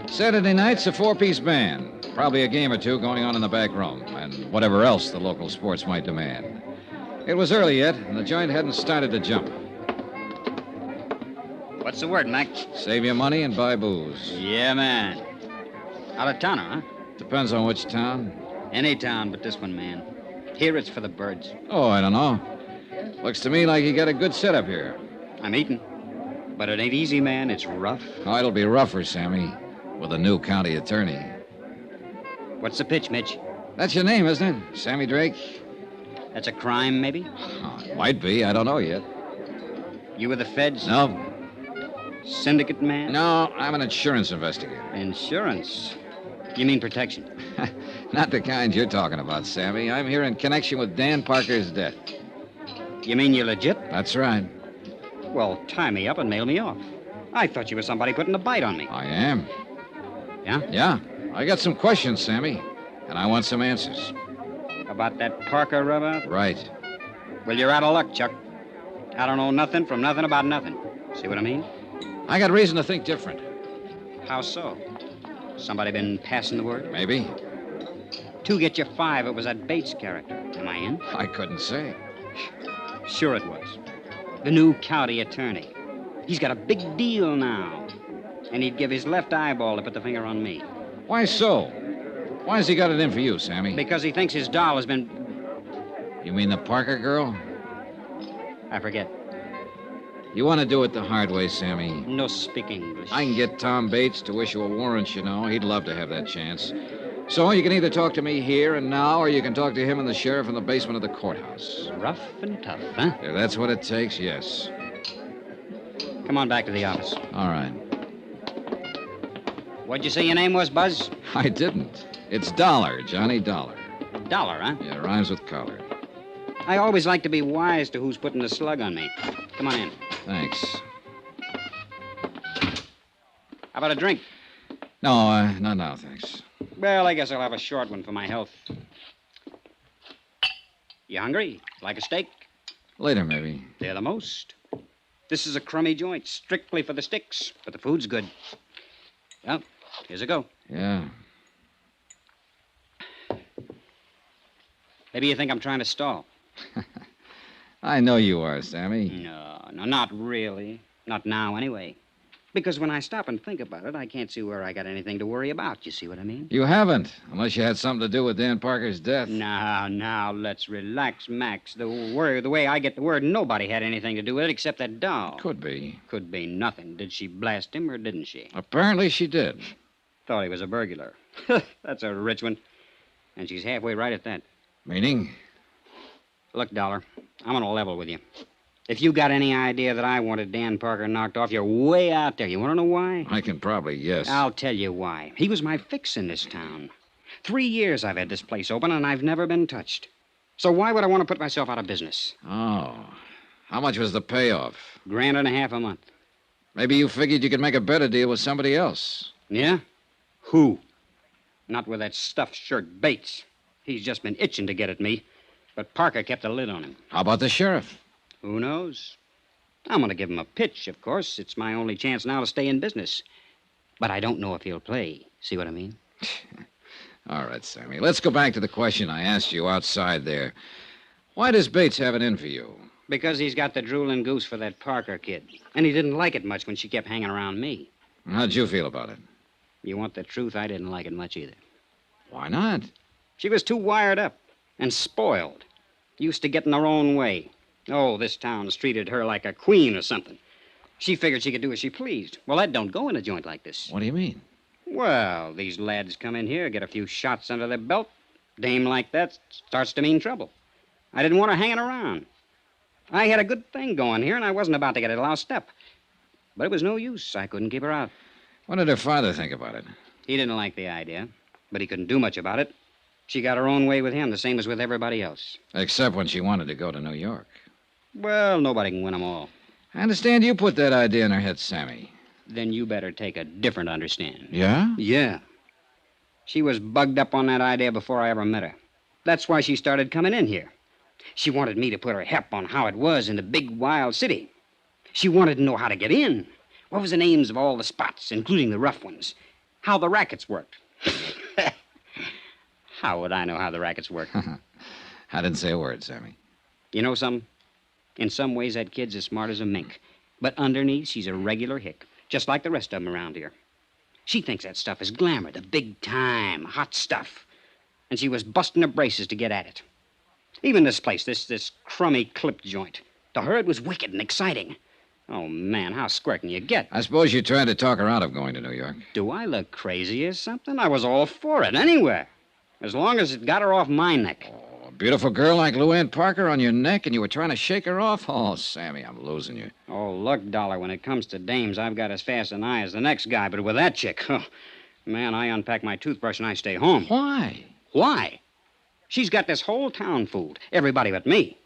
Saturday nights, a 4-piece band. Probably a game or two going on in the back room, and whatever else the local sports might demand. It was early yet, and the joint hadn't started to jump. What's the word, Mac? Save your money and buy booze. Yeah, man. Out of towner, huh? Depends on which town. Any town but this one, man. Here it's for the birds. Oh, I don't know. Looks to me like you got a good setup here. I'm eating. But it ain't easy, man. It's rough. Oh, it'll be rougher, Sammy, with a new county attorney. What's the pitch, Mitch? That's your name, isn't it? Sammy Drake? That's a crime, maybe? Oh, it might be. I don't know yet. You with the feds? No. Syndicate man? No, I'm an insurance investigator. Insurance? You mean protection? Not the kind you're talking about, Sammy. I'm here in connection with Dan Parker's death. You mean you're legit? That's right. Well, tie me up and mail me off. I thought you were somebody putting a bite on me. I am. Yeah? Yeah. I got some questions, Sammy, and I want some answers. About that Parker rubber? Right. Well, you're out of luck, Chuck. I don't know nothing from nothing about nothing. See what I mean? I got reason to think different. How so? Somebody been passing the word? Maybe. 2 get you 5. It was that Bates character. Am I in? I couldn't say. Sure it was. The new county attorney. He's got a big deal now. And he'd give his left eyeball to put the finger on me. Why so? Why's he got it in for you, Sammy? Because he thinks his doll has been... You mean the Parker girl? I forget. You want to do it the hard way, Sammy. No speak English. I can get Tom Bates to issue a warrant, you know. He'd love to have that chance. So you can either talk to me here and now, or you can talk to him and the sheriff in the basement of the courthouse. Rough and tough, huh? If that's what it takes, yes. Come on back to the office. All right. What'd you say your name was, Buzz? I didn't. It's Dollar, Johnny Dollar. Dollar, huh? Yeah, rhymes with collar. I always like to be wise to who's putting the slug on me. Come on in. Thanks. How about a drink? No, not now, thanks. Well, I guess I'll have a short one for my health. You hungry? Like a steak? Later, maybe. They're the most. This is a crummy joint, strictly for the sticks, but the food's good. Well, here's a go. Yeah. Maybe you think I'm trying to stall. I know you are, Sammy. No, not really. Not now, anyway. Because when I stop and think about it, I can't see where I got anything to worry about. You see what I mean? You haven't, unless you had something to do with Dan Parker's death. Now, let's relax, Max. The way I get the word, nobody had anything to do with it except that doll. Could be. Could be nothing. Did she blast him or didn't she? Apparently she did. Thought he was a burglar. That's a rich one. And she's halfway right at that. Meaning? Look, Dollar, I'm on a level with you. If you got any idea that I wanted Dan Parker knocked off, you're way out there. You want to know why? I can probably guess. I'll tell you why. He was my fix in this town. 3 years I've had this place open, and I've never been touched. So why would I want to put myself out of business? Oh. How much was the payoff? $1.50 a month. Maybe you figured you could make a better deal with somebody else. Yeah? Who? Not with that stuffed shirt Bates. He's just been itching to get at me. But Parker kept a lid on him. How about the sheriff? Who knows? I'm going to give him a pitch, of course. It's my only chance now to stay in business. But I don't know if he'll play. See what I mean? All right, Sammy. Let's go back to the question I asked you outside there. Why does Bates have it in for you? Because he's got the drooling goose for that Parker kid. And he didn't like it much when she kept hanging around me. How'd you feel about it? You want the truth? I didn't like it much either. Why not? She was too wired up. and spoiled. Used to get in her own way. Oh, this town's treated her like a queen or something. She figured she could do as she pleased. Well, that don't go in a joint like this. What do you mean? Well, these lads come in here, get a few shots under their belt. Dame like that starts to mean trouble. I didn't want her hanging around. I had a good thing going here, and I wasn't about to get it lost up. But it was no use. I couldn't keep her out. What did her father think about it? He didn't like the idea, but he couldn't do much about it. She got her own way with him, the same as with everybody else. Except when she wanted to go to New York. Well, nobody can win them all. I understand you put that idea in her head, Sammy. Then you better take a different understanding. Yeah? Yeah. She was bugged up on that idea before I ever met her. That's why she started coming in here. She wanted me to put her hep on how it was in the big, wild city. She wanted to know how to get in. What was the names of all the spots, including the rough ones? How the rackets worked. How would I know how the rackets worked? I didn't say a word, Sammy. You know something? In some ways, that kid's as smart as a mink. But underneath, she's a regular hick, just like the rest of them around here. She thinks that stuff is glamour, the big time, hot stuff. And she was busting her braces to get at it. Even this place, this crummy clip joint. To her, it was wicked and exciting. Oh, man, how square can you get? I suppose you tried to talk her out of going to New York. Do I look crazy or something? I was all for it, anywhere. As long as it got her off my neck. A beautiful girl like Luann Parker on your neck, and you were trying to shake her off? Oh, Sammy, I'm losing you. Oh, look, Dollar, when it comes to dames, I've got as fast an eye as the next guy. But with that chick, oh, man, I unpack my toothbrush and I stay home. Why? Why? She's got this whole town fooled. Everybody but me.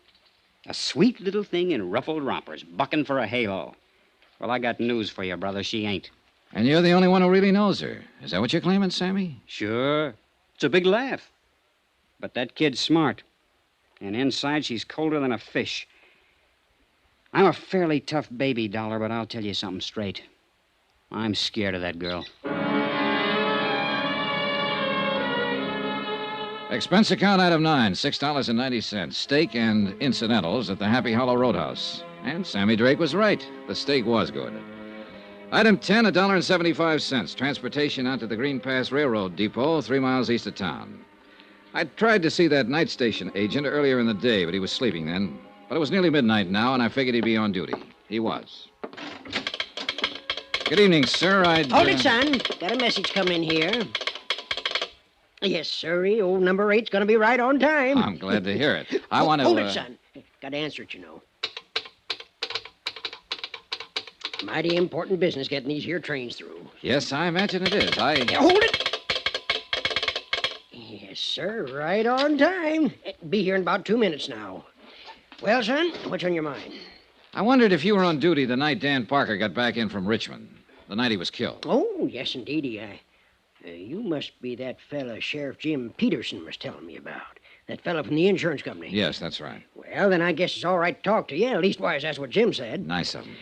A sweet little thing in ruffled rompers, bucking for a halo. Well, I got news for you, brother. She ain't. And you're the only one who really knows her. Is that what you're claiming, Sammy? Sure. It's a big laugh. But that kid's smart. And inside, she's colder than a fish. I'm a fairly tough baby, Dollar, but I'll tell you something straight. I'm scared of that girl. Expense account item 9, $6.90. Steak and incidentals at the Happy Hollow Roadhouse. And Sammy Drake was right. The steak was good. Item 10, $1.75. Transportation out to the Green Pass Railroad Depot, 3 miles east of town. I tried to see that night station agent earlier in the day, but he was sleeping then. But it was nearly midnight now, and I figured he'd be on duty. He was. Good evening, sir. Hold it, son. Got a message coming here. Yes, sirree. Old number 8's going to be right on time. I'm glad to hear it. I want to... Hold it, son. Got to answer it, you know. Mighty important business getting these here trains through. Yes, I imagine it is. Yeah, hold it! Yes, sir. Right on time. Be here in about 2 minutes now. Well, son, what's on your mind? I wondered if you were on duty the night Dan Parker got back in from Richmond. The night he was killed. Oh, yes, indeedy. You must be that fella Sheriff Jim Peterson was telling me about. That fella from the insurance company. Yes, that's right. Well, then I guess it's all right to talk to you. At leastwise, that's what Jim said. Nice of him.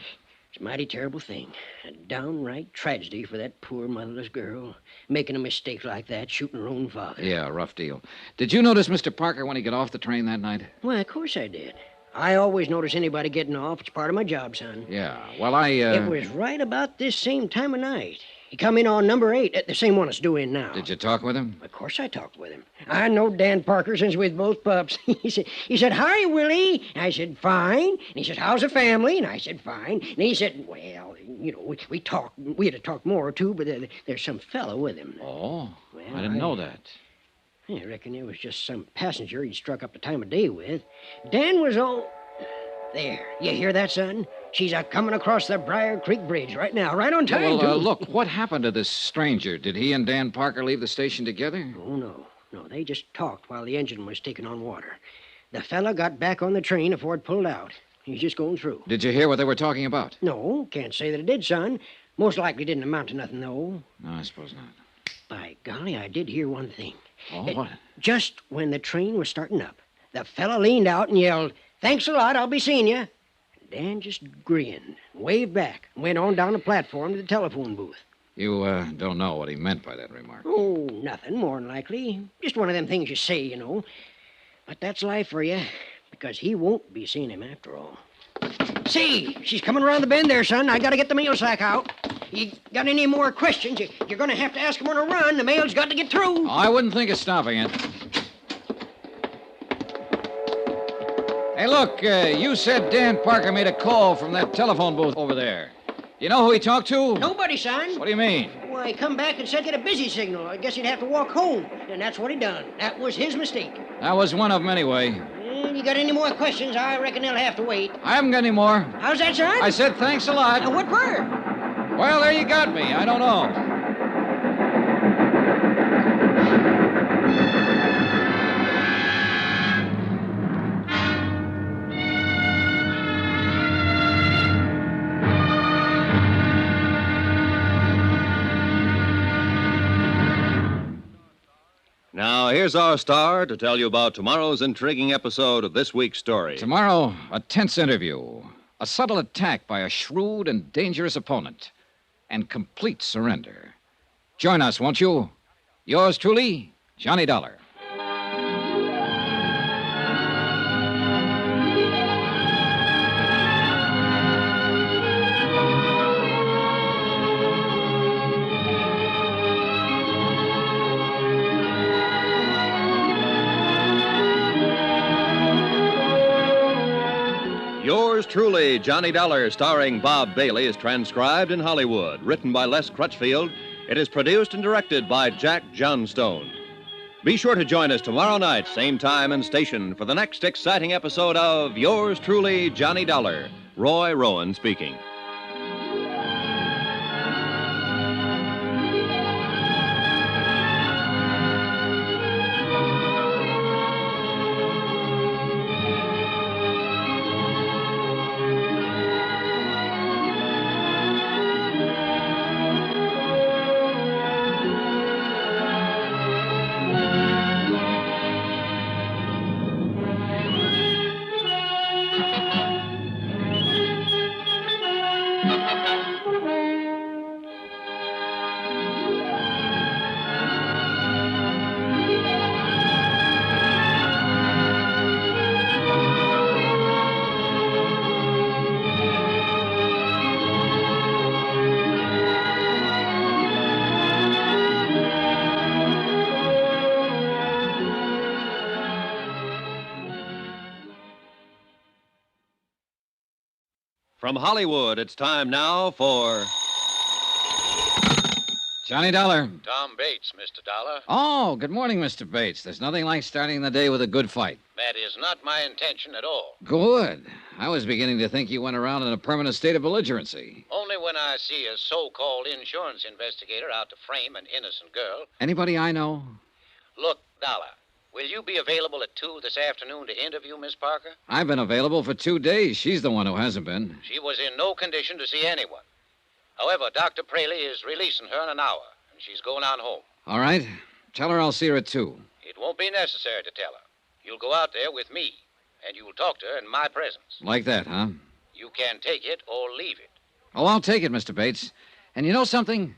It's a mighty terrible thing. A downright tragedy for that poor motherless girl. Making a mistake like that, shooting her own father. Yeah, rough deal. Did you notice Mr. Parker when he got off the train that night? Why, of course I did. I always notice anybody getting off. It's part of my job, son. Yeah, well, It was right about this same time of night. He come in on number 8, the same one that's due in now. Did you talk with him? Of course I talked with him. I know Dan Parker since we was both pups. He said, "Hi, Willie." I said, "Fine." And he said, "How's the family?" And I said, "Fine." And he said, "Well, you know, we talked. We had to talk more, too, but there's some fellow with him." Oh, well, I didn't know that. I reckon it was just some passenger he'd struck up the time of day with. Dan was all... There. You hear that, son? She's a-coming across the Briar Creek Bridge right now, right on time, Well, too. look, what happened to this stranger? Did he and Dan Parker leave the station together? Oh, no. No, they just talked while the engine was taking on water. The fella got back on the train before it pulled out. He's just going through. Did you hear what they were talking about? No, can't say that it did, son. Most likely didn't amount to nothing, though. No, I suppose not. By golly, I did hear one thing. Oh, what? Just when the train was starting up, the fella leaned out and yelled, "Thanks a lot, I'll be seeing you." Dan just grinned, waved back, and went on down the platform to the telephone booth. You don't know what he meant by that remark. Oh, nothing, more than likely. Just one of them things you say, you know. But that's life for you, because he won't be seeing him after all. See, she's coming around the bend there, son. I gotta get the mail sack out. You got any more questions, you're gonna have to ask him on a run. The mail's got to get through. Oh, I wouldn't think of stopping it. Hey, look, you said Dan Parker made a call from that telephone booth over there. You know who he talked to? Nobody, son. What do you mean? Why, he come back and said he had a busy signal. I guess he'd have to walk home. And that's what he done. That was his mistake. That was one of them anyway. You got any more questions, I reckon they'll have to wait. I haven't got any more. How's that, son? I said thanks a lot. What for? Well, there you got me. I don't know. Now, here's our star to tell you about tomorrow's intriguing episode of this week's story. Tomorrow, a tense interview, a subtle attack by a shrewd and dangerous opponent, and complete surrender. Join us, won't you? Yours truly, Johnny Dollar. Yours truly, Johnny Dollar, starring Bob Bailey, is transcribed in Hollywood. Written by Les Crutchfield, it is produced and directed by Jack Johnstone. Be sure to join us tomorrow night, same time and station, for the next exciting episode of Yours truly, Johnny Dollar. Roy Rowan speaking. From Hollywood, it's time now for Johnny Dollar. Tom Bates, Mr. Dollar. Oh, good morning, Mr. Bates. There's nothing like starting the day with a good fight. That is not my intention at all. Good. I was beginning to think you went around in a permanent state of belligerency. Only when I see a so-called insurance investigator out to frame an innocent girl. Anybody I know? Look, Dollar, will you be available at 2 this afternoon to interview Miss Parker? I've been available for 2 days. She's the one who hasn't been. She was in no condition to see anyone. However, Dr. Praley is releasing her in an hour, and she's going on home. All right. Tell her I'll see her at 2. It won't be necessary to tell her. You'll go out there with me, and you'll talk to her in my presence. Like that, huh? You can take it or leave it. Oh, I'll take it, Mr. Bates. And you know something?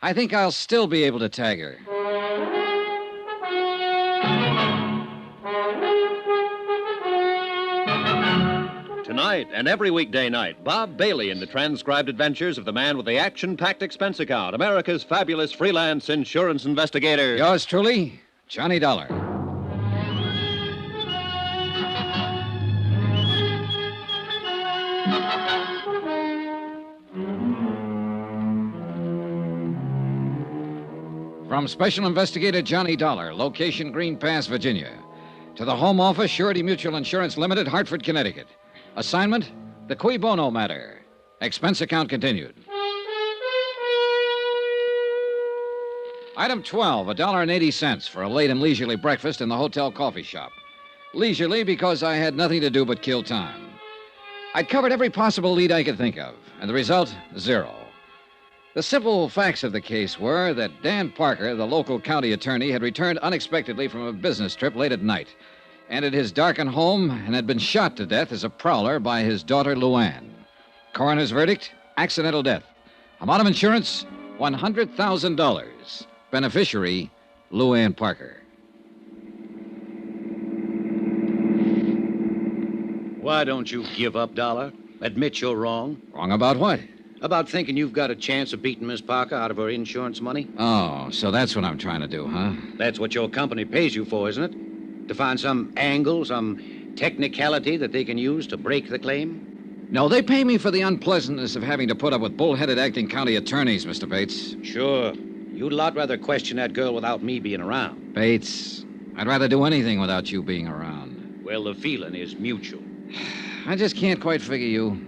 I think I'll still be able to tag her. Tonight and every weekday night, Bob Bailey in the transcribed adventures of the man with the action-packed expense account, America's fabulous freelance insurance investigator. Yours truly, Johnny Dollar. From Special Investigator Johnny Dollar, location Green Pass, Virginia, to the Home Office, Surety Mutual Insurance Limited, Hartford, Connecticut. Assignment, the Cui Bono matter. Expense account continued. Item 12, $1.80 for a late and leisurely breakfast in the hotel coffee shop. Leisurely because I had nothing to do but kill time. I'd covered every possible lead I could think of, and the result, 0. The simple facts of the case were that Dan Parker, the local county attorney, had returned unexpectedly from a business trip late at night, entered his darkened home, and had been shot to death as a prowler by his daughter, Luann. Coroner's verdict, accidental death. Amount of insurance, $100,000. Beneficiary, Luann Parker. Why don't you give up, Dollar? Admit you're wrong. Wrong about what? About thinking you've got a chance of beating Miss Parker out of her insurance money. Oh, so that's what I'm trying to do, huh? That's what your company pays you for, isn't it? To find some angle, some technicality that they can use to break the claim? No, they pay me for the unpleasantness of having to put up with bull-headed acting county attorneys, Mr. Bates. Sure. You'd a lot rather question that girl without me being around. Bates, I'd rather do anything without you being around. Well, the feeling is mutual. I just can't quite figure you.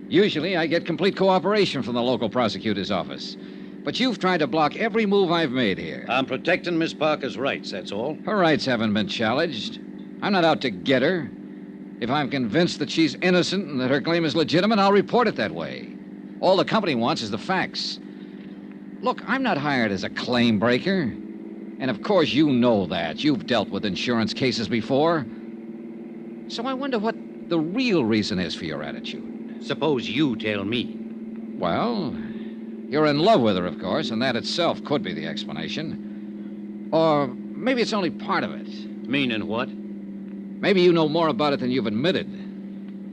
Usually, I get complete cooperation from the local prosecutor's office. But you've tried to block every move I've made here. I'm protecting Miss Parker's rights, that's all. Her rights haven't been challenged. I'm not out to get her. If I'm convinced that she's innocent and that her claim is legitimate, I'll report it that way. All the company wants is the facts. Look, I'm not hired as a claim breaker. And of course you know that. You've dealt with insurance cases before. So I wonder what the real reason is for your attitude. Suppose you tell me. Well, you're in love with her, of course, and that itself could be the explanation. Or maybe it's only part of it. Meaning what? Maybe you know more about it than you've admitted.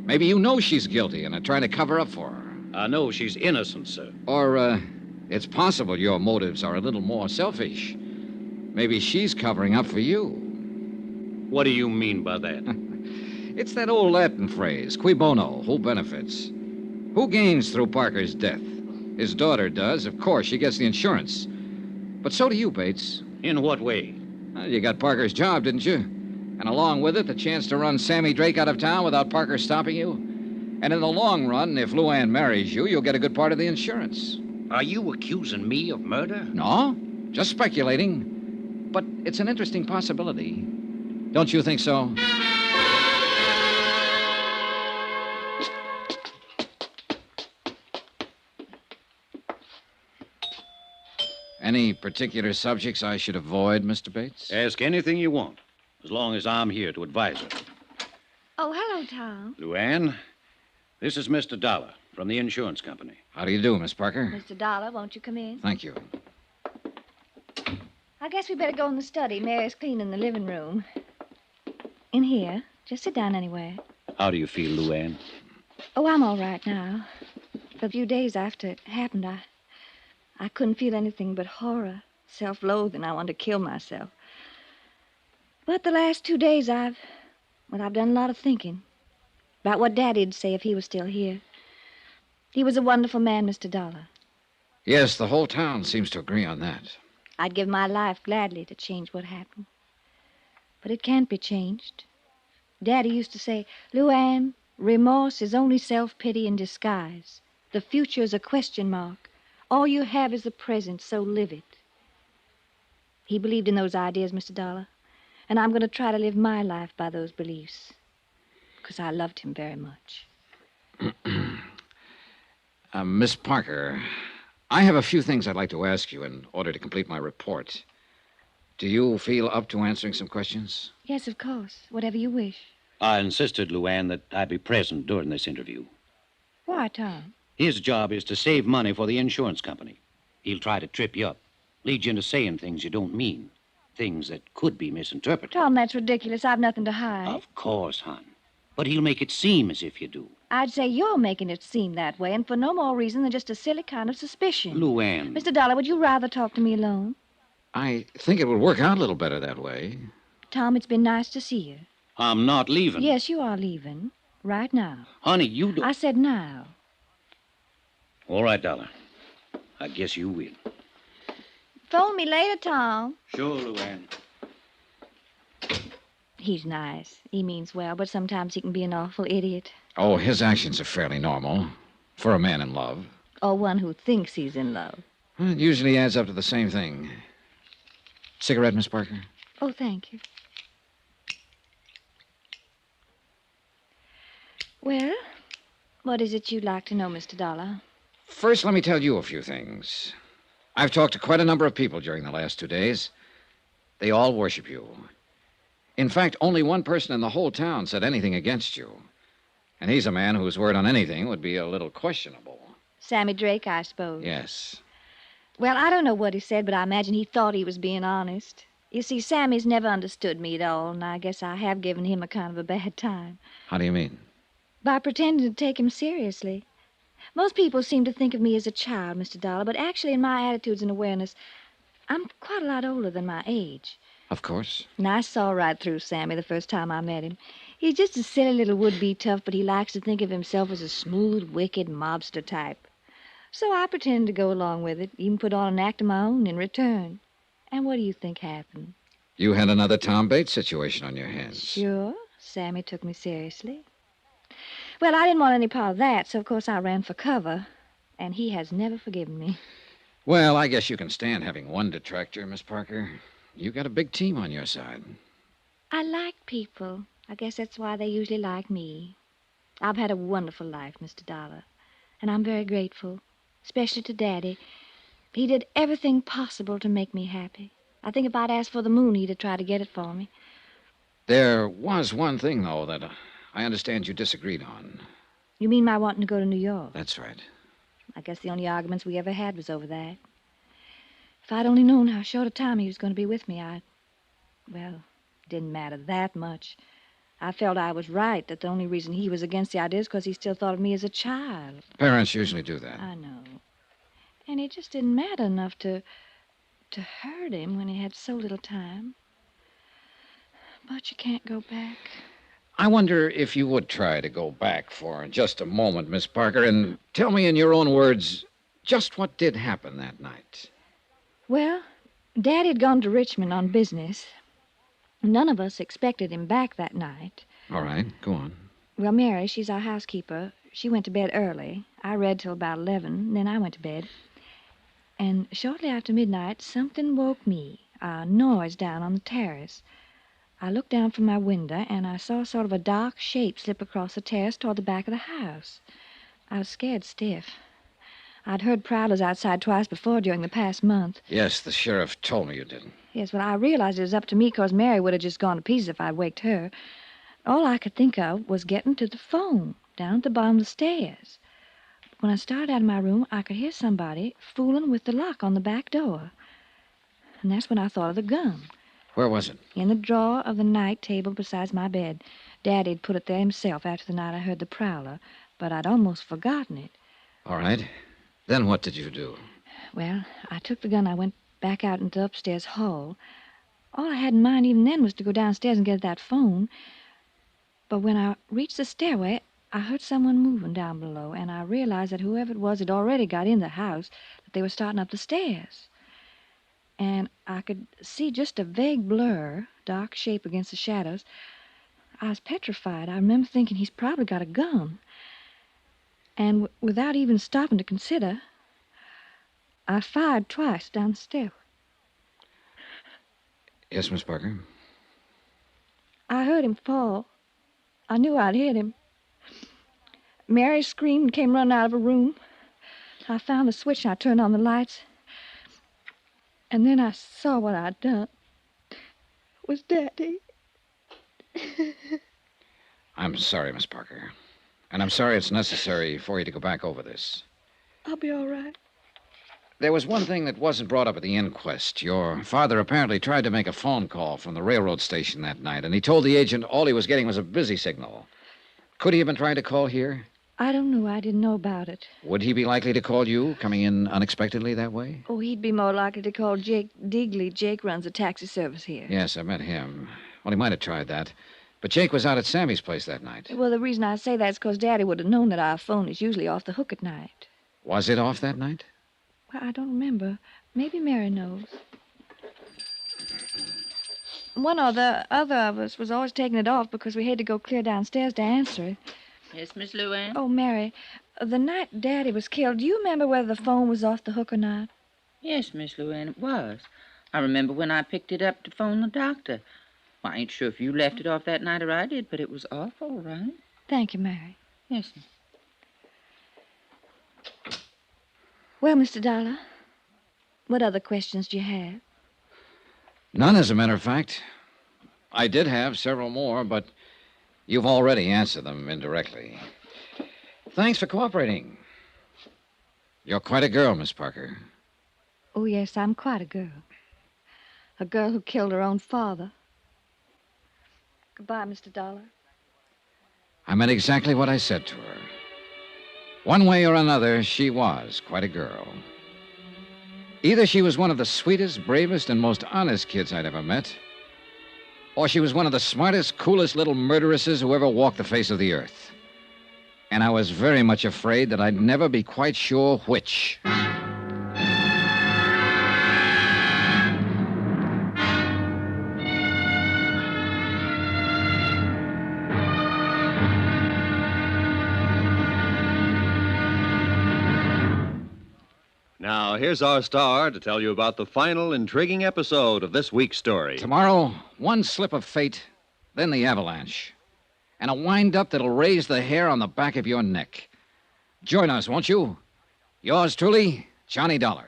Maybe you know she's guilty and are trying to cover up for her. I know she's innocent, sir. Or, it's possible your motives are a little more selfish. Maybe she's covering up for you. What do you mean by that? It's that old Latin phrase, cui bono, who benefits? Who gains through Parker's death? His daughter does. Of course, she gets the insurance. But so do you, Bates. In what way? Well, you got Parker's job, didn't you? And along with it, the chance to run Sammy Drake out of town without Parker stopping you. And in the long run, if Luann marries you, you'll get a good part of the insurance. Are you accusing me of murder? No, just speculating. But it's an interesting possibility. Don't you think so? Any particular subjects I should avoid, Mr. Bates? Ask anything you want, as long as I'm here to advise her. Oh, hello, Tom. Luann, this is Mr. Dollar from the insurance company. How do you do, Miss Parker? Mr. Dollar, won't you come in? Thank you. I guess we better go in the study. Mary's cleaning the living room. In here. Just sit down anywhere. How do you feel, Luann? Oh, I'm all right now. For a few days after it happened, I couldn't feel anything but horror, self-loathing. I wanted to kill myself. But the last 2 days, I've done a lot of thinking about what Daddy'd say if he was still here. He was a wonderful man, Mr. Dollar. Yes, the whole town seems to agree on that. I'd give my life gladly to change what happened. But it can't be changed. Daddy used to say, Luann, remorse is only self-pity in disguise. The future is a question mark. All you have is the present, so live it. He believed in those ideas, Mr. Dollar, and I'm going to try to live my life by those beliefs, because I loved him very much. Miss Parker, I have a few things I'd like to ask you in order to complete my report. Do you feel up to answering some questions? Yes, of course. Whatever you wish. I insisted, Luann, that I be present during this interview. Why, Tom? His job is to save money for the insurance company. He'll try to trip you up, lead you into saying things you don't mean, things that could be misinterpreted. Tom, that's ridiculous. I've nothing to hide. Of course, hon. But he'll make it seem as if you do. I'd say you're making it seem that way, and for no more reason than just a silly kind of suspicion. Luann. Mr. Dollar, would you rather talk to me alone? I think it would work out a little better that way. Tom, it's been nice to see you. I'm not leaving. Yes, you are leaving. Right now. Honey, you don't... I said now. All right, Dollar. I guess you will. Phone me later, Tom. Sure, Luann. He's nice. He means well, but sometimes he can be an awful idiot. Oh, his actions are fairly normal for a man in love. Or one who thinks he's in love. Well, it usually adds up to the same thing. Cigarette, Miss Parker? Oh, thank you. Well, what is it you'd like to know, Mr. Dollar? First, let me tell you a few things. I've talked to quite a number of people during the last 2 days. They all worship you. In fact, only one person in the whole town said anything against you. And he's a man whose word on anything would be a little questionable. Sammy Drake, I suppose. Yes. Well, I don't know what he said, but I imagine he thought he was being honest. You see, Sammy's never understood me at all, and I guess I have given him a kind of a bad time. How do you mean? By pretending to take him seriously. Most people seem to think of me as a child, Mr. Dollar, but actually in my attitudes and awareness, I'm quite a lot older than my age. Of course. And I saw right through Sammy the first time I met him. He's just a silly little would-be tough, but he likes to think of himself as a smooth, wicked mobster type. So I pretended to go along with it, even put on an act of my own in return. And what do you think happened? You had another Tom Bates situation on your hands. Sure. Sammy took me seriously. Well, I didn't want any part of that, so of course I ran for cover. And he has never forgiven me. Well, I guess you can stand having one detractor, Miss Parker. You got a big team on your side. I like people. I guess that's why they usually like me. I've had a wonderful life, Mr. Dollar. And I'm very grateful, especially to Daddy. He did everything possible to make me happy. I think if I'd asked for the moon, he'd have tried to get it for me. There was one thing, though, that I understand you disagreed on. You mean my wanting to go to New York? That's right. I guess the only arguments we ever had was over that. If I'd only known how short a time he was going to be with me, well, it didn't matter that much. I felt I was right, that the only reason he was against the idea is because he still thought of me as a child. Parents usually do that. I know. And it just didn't matter enough to hurt him when he had so little time. But you can't go back. I wonder if you would try to go back for just a moment, Miss Parker, and tell me in your own words just what did happen that night. Well, Daddy had gone to Richmond on business. None of us expected him back that night. All right, go on. Well, Mary, she's our housekeeper. She went to bed early. I read till about 11, and then I went to bed. And shortly after midnight, something woke me, a noise down on the terrace. I looked down from my window, and I saw sort of a dark shape slip across the terrace toward the back of the house. I was scared stiff. I'd heard prowlers outside twice before during the past month. Yes, the sheriff told me you did. Yes, well, I realized it was up to me because Mary would have just gone to pieces if I'd waked her. All I could think of was getting to the phone down at the bottom of the stairs. When I started out of my room, I could hear somebody fooling with the lock on the back door. And that's when I thought of the gun. Where was it? In the drawer of the night table beside my bed. Daddy'd put it there himself after the night I heard the prowler, but I'd almost forgotten it. All right. Then what did you do? Well, I took the gun. I went back out into the upstairs hall. All I had in mind even then was to go downstairs and get that phone. But when I reached the stairway, I heard someone moving down below, and I realized that whoever it was had already got in the house, that they were starting up the stairs. And I could see just a vague blur, dark shape against the shadows. I was petrified. I remember thinking he's probably got a gun. And without even stopping to consider, I fired twice down the stairway. Yes, Miss Parker? I heard him fall. I knew I'd hit him. Mary screamed and came running out of her room. I found the switch and I turned on the lights. And then I saw what I'd done. It was Daddy. I'm sorry, Miss Parker. And I'm sorry it's necessary for you to go back over this. I'll be all right. There was one thing that wasn't brought up at the inquest. Your father apparently tried to make a phone call from the railroad station that night, and he told the agent all he was getting was a busy signal. Could he have been trying to call here? I don't know. I didn't know about it. Would he be likely to call you, coming in unexpectedly that way? Oh, he'd be more likely to call Jake Digley. Jake runs a taxi service here. Yes, I met him. Well, he might have tried that. But Jake was out at Sammy's place that night. Well, the reason I say that is because Daddy would have known that our phone is usually off the hook at night. Was it off that night? Well, I don't remember. Maybe Mary knows. One or the other of us was always taking it off because we had to go clear downstairs to answer it. Yes, Miss Luann? Oh, Mary, the night Daddy was killed, do you remember whether the phone was off the hook or not? Yes, Miss Luann, it was. I remember when I picked it up to phone the doctor. Well, I ain't sure if you left it off that night or I did, but it was off all right. Thank you, Mary. Yes, ma'am. Well, Mr. Dollar, what other questions do you have? None, as a matter of fact. I did have several more, but you've already answered them indirectly. Thanks for cooperating. You're quite a girl, Miss Parker. Oh, yes, I'm quite a girl. A girl who killed her own father. Goodbye, Mr. Dollar. I meant exactly what I said to her. One way or another, she was quite a girl. Either she was one of the sweetest, bravest, and most honest kids I'd ever met, or she was one of the smartest, coolest little murderesses who ever walked the face of the earth. And I was very much afraid that I'd never be quite sure which. Now, here's our star to tell you about the final intriguing episode of this week's story. Tomorrow, one slip of fate, then the avalanche. And a wind-up that'll raise the hair on the back of your neck. Join us, won't you? Yours truly, Johnny Dollar.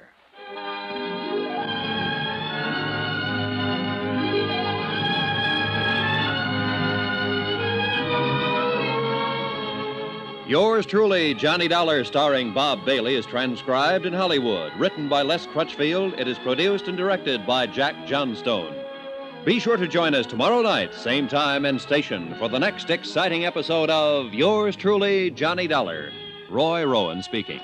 Yours truly, Johnny Dollar, starring Bob Bailey, is transcribed in Hollywood. Written by Les Crutchfield, it is produced and directed by Jack Johnstone. Be sure to join us tomorrow night, same time and station, for the next exciting episode of Yours truly, Johnny Dollar. Roy Rowan speaking.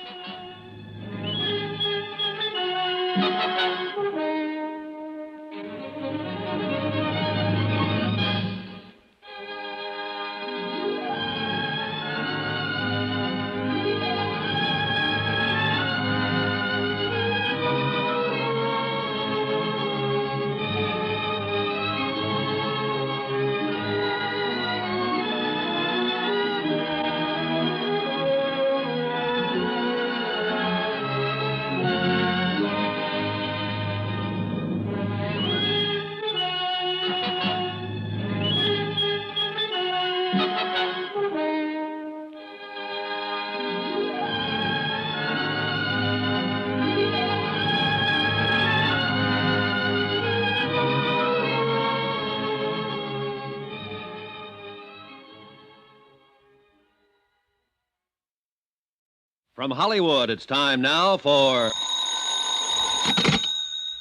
From Hollywood, it's time now for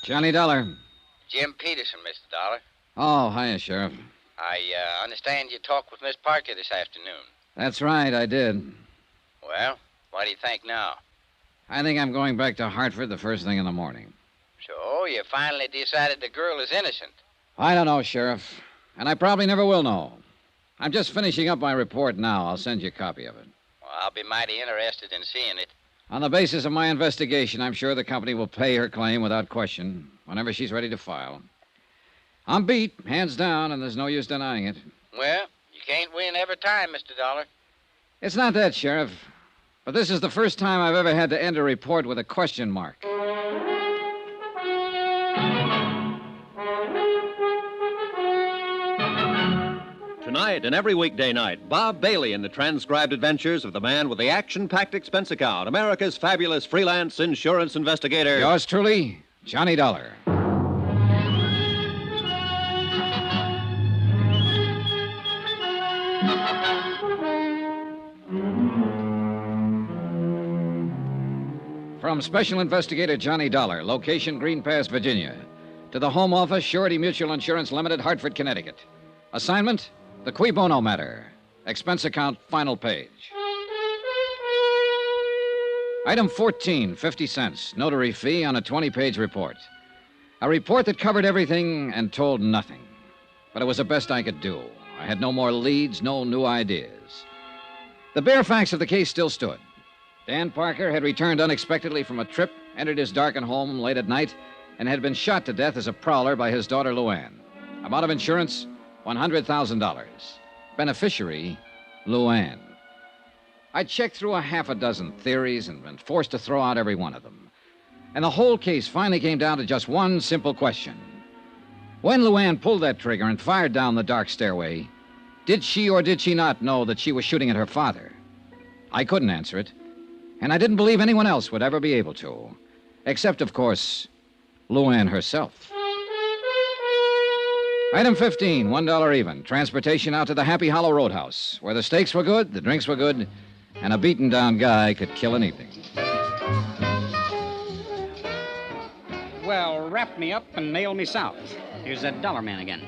Johnny Dollar. Jim Peterson, Mr. Dollar. Oh, hiya, Sheriff. I understand you talked with Miss Parker this afternoon. That's right, I did. Well, what do you think now? I think I'm going back to Hartford the first thing in the morning. So, you finally decided the girl is innocent. I don't know, Sheriff. And I probably never will know. I'm just finishing up my report now. I'll send you a copy of it. Well, I'll be mighty interested in seeing it. On the basis of my investigation, I'm sure the company will pay her claim without question whenever she's ready to file. I'm beat, hands down, and there's no use denying it. Well, you can't win every time, Mr. Dollar. It's not that, Sheriff. But this is the first time I've ever had to end a report with a question mark. Tonight and every weekday night, Bob Bailey in the transcribed adventures of the man with the action-packed expense account, America's fabulous freelance insurance investigator. Yours truly, Johnny Dollar. From Special Investigator Johnny Dollar, location Green Pass, Virginia, to the Home Office, Surety Mutual Insurance Limited, Hartford, Connecticut. Assignment, the Cui Bono matter. Expense account, final page. Item 14, 50 cents. Notary fee on a 20-page report. A report that covered everything and told nothing. But it was the best I could do. I had no more leads, no new ideas. The bare facts of the case still stood. Dan Parker had returned unexpectedly from a trip, entered his darkened home late at night, and had been shot to death as a prowler by his daughter, Luann. Amount of insurance, $100,000. Beneficiary, Luann. I checked through a half a dozen theories and been forced to throw out every one of them. And the whole case finally came down to just one simple question. When Luann pulled that trigger and fired down the dark stairway, did she or did she not know that she was shooting at her father? I couldn't answer it, and I didn't believe anyone else would ever be able to. Except, of course, Luann herself. Item 15, $1 even. Transportation out to the Happy Hollow Roadhouse, where the steaks were good, the drinks were good, and a beaten-down guy could kill an evening. Well, wrap me up and nail me south. Here's that dollar man again.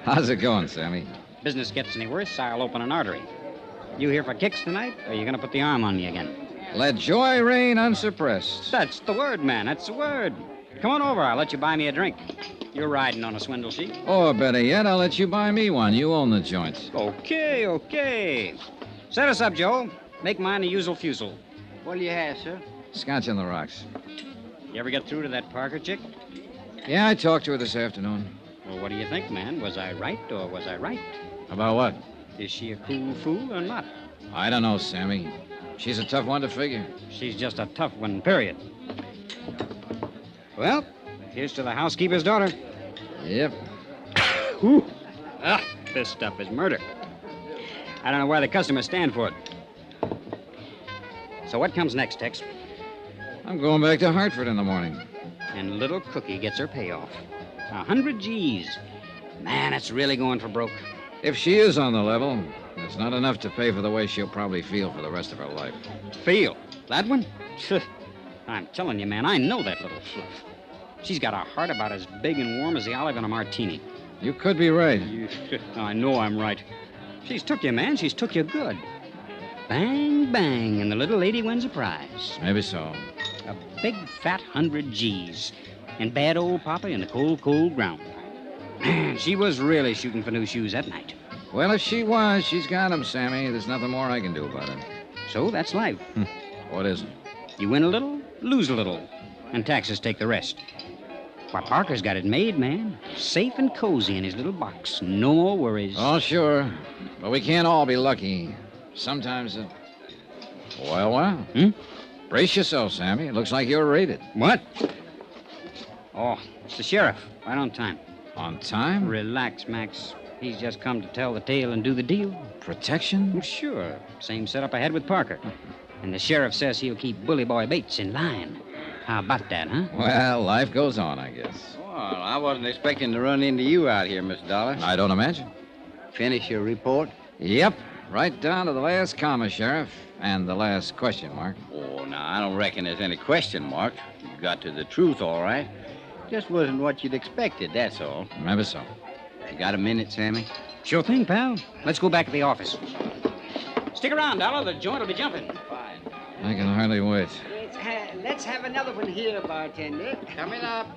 How's it going, Sammy? Business gets any worse, I'll open an artery. You here for kicks tonight, or are you going to put the arm on me again? Let joy reign unsuppressed. That's the word, man. That's the word. Come on over. I'll let you buy me a drink. You're riding on a swindle sheet. Or better yet, I'll let you buy me one. You own the joint. Okay. Set us up, Joe. Make mine a usual fusel. What'll you have, sir? Scotch on the rocks. You ever get through to that Parker chick? Yeah, I talked to her this afternoon. Well, what do you think, man? Was I right or was I right? About what? Is she a cool fool or not? I don't know, Sammy. She's a tough one to figure. She's just a tough one, period. Well, here's to the housekeeper's daughter. Yep. Whew. This stuff is murder. I don't know why the customers stand for it. So what comes next, Tex? I'm going back to Hartford in the morning. And little Cookie gets her payoff. 100 G's. Man, it's really going for broke. If she is on the level, it's not enough to pay for the way she'll probably feel for the rest of her life. Feel? That one? I'm telling you, man, I know that little fluff. She's got a heart about as big and warm as the olive in a martini. You could be right. I know I'm right. She's took you, man. She's took you good. Bang, bang, and the little lady wins a prize. Maybe so. A big, fat 100 G's. And bad old Papa in the cold, cold ground. She was really shooting for new shoes that night. Well, if she was, she's got 'em, Sammy. There's nothing more I can do about it. So that's life. What isn't? You win a little, lose a little, and taxes take the rest. Why, Parker's got it made, man. Safe and cozy in his little box. No more worries. Oh, sure. But we can't all be lucky. Sometimes it... Well. Brace yourself, Sammy. It looks like you're raided. What? Oh, it's the sheriff. Right on time. On time? Relax, Max. He's just come to tell the tale and do the deal. Protection? Sure. Same setup I had with Parker. And the sheriff says he'll keep Bully Boy Bates in line. How about that, huh? Well, life goes on, I guess. Well, I wasn't expecting to run into you out here, Miss Dollar. I don't imagine. Finish your report? Yep. Right down to the last comma, Sheriff. And the last question mark. Oh, now, I don't reckon there's any question mark. You got to the truth, all right. Just wasn't what you'd expected, that's all. Maybe so. You got a minute, Sammy? Sure thing, pal. Let's go back to the office. Stick around, Dollar. The joint will be jumping. Fine. I can hardly wait. Let's have another one here, bartender. Coming up.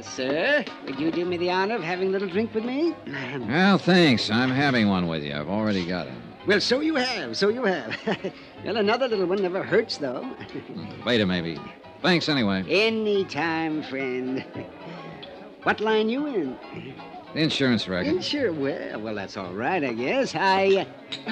Sir, would you do me the honor of having a little drink with me? Well, thanks. I'm having one with you. I've already got it. Well, so you have. Well, another little one never hurts, though. Later, maybe. Thanks, anyway. Any time, friend. What line you in? The insurance racket. Well, that's all right, I guess.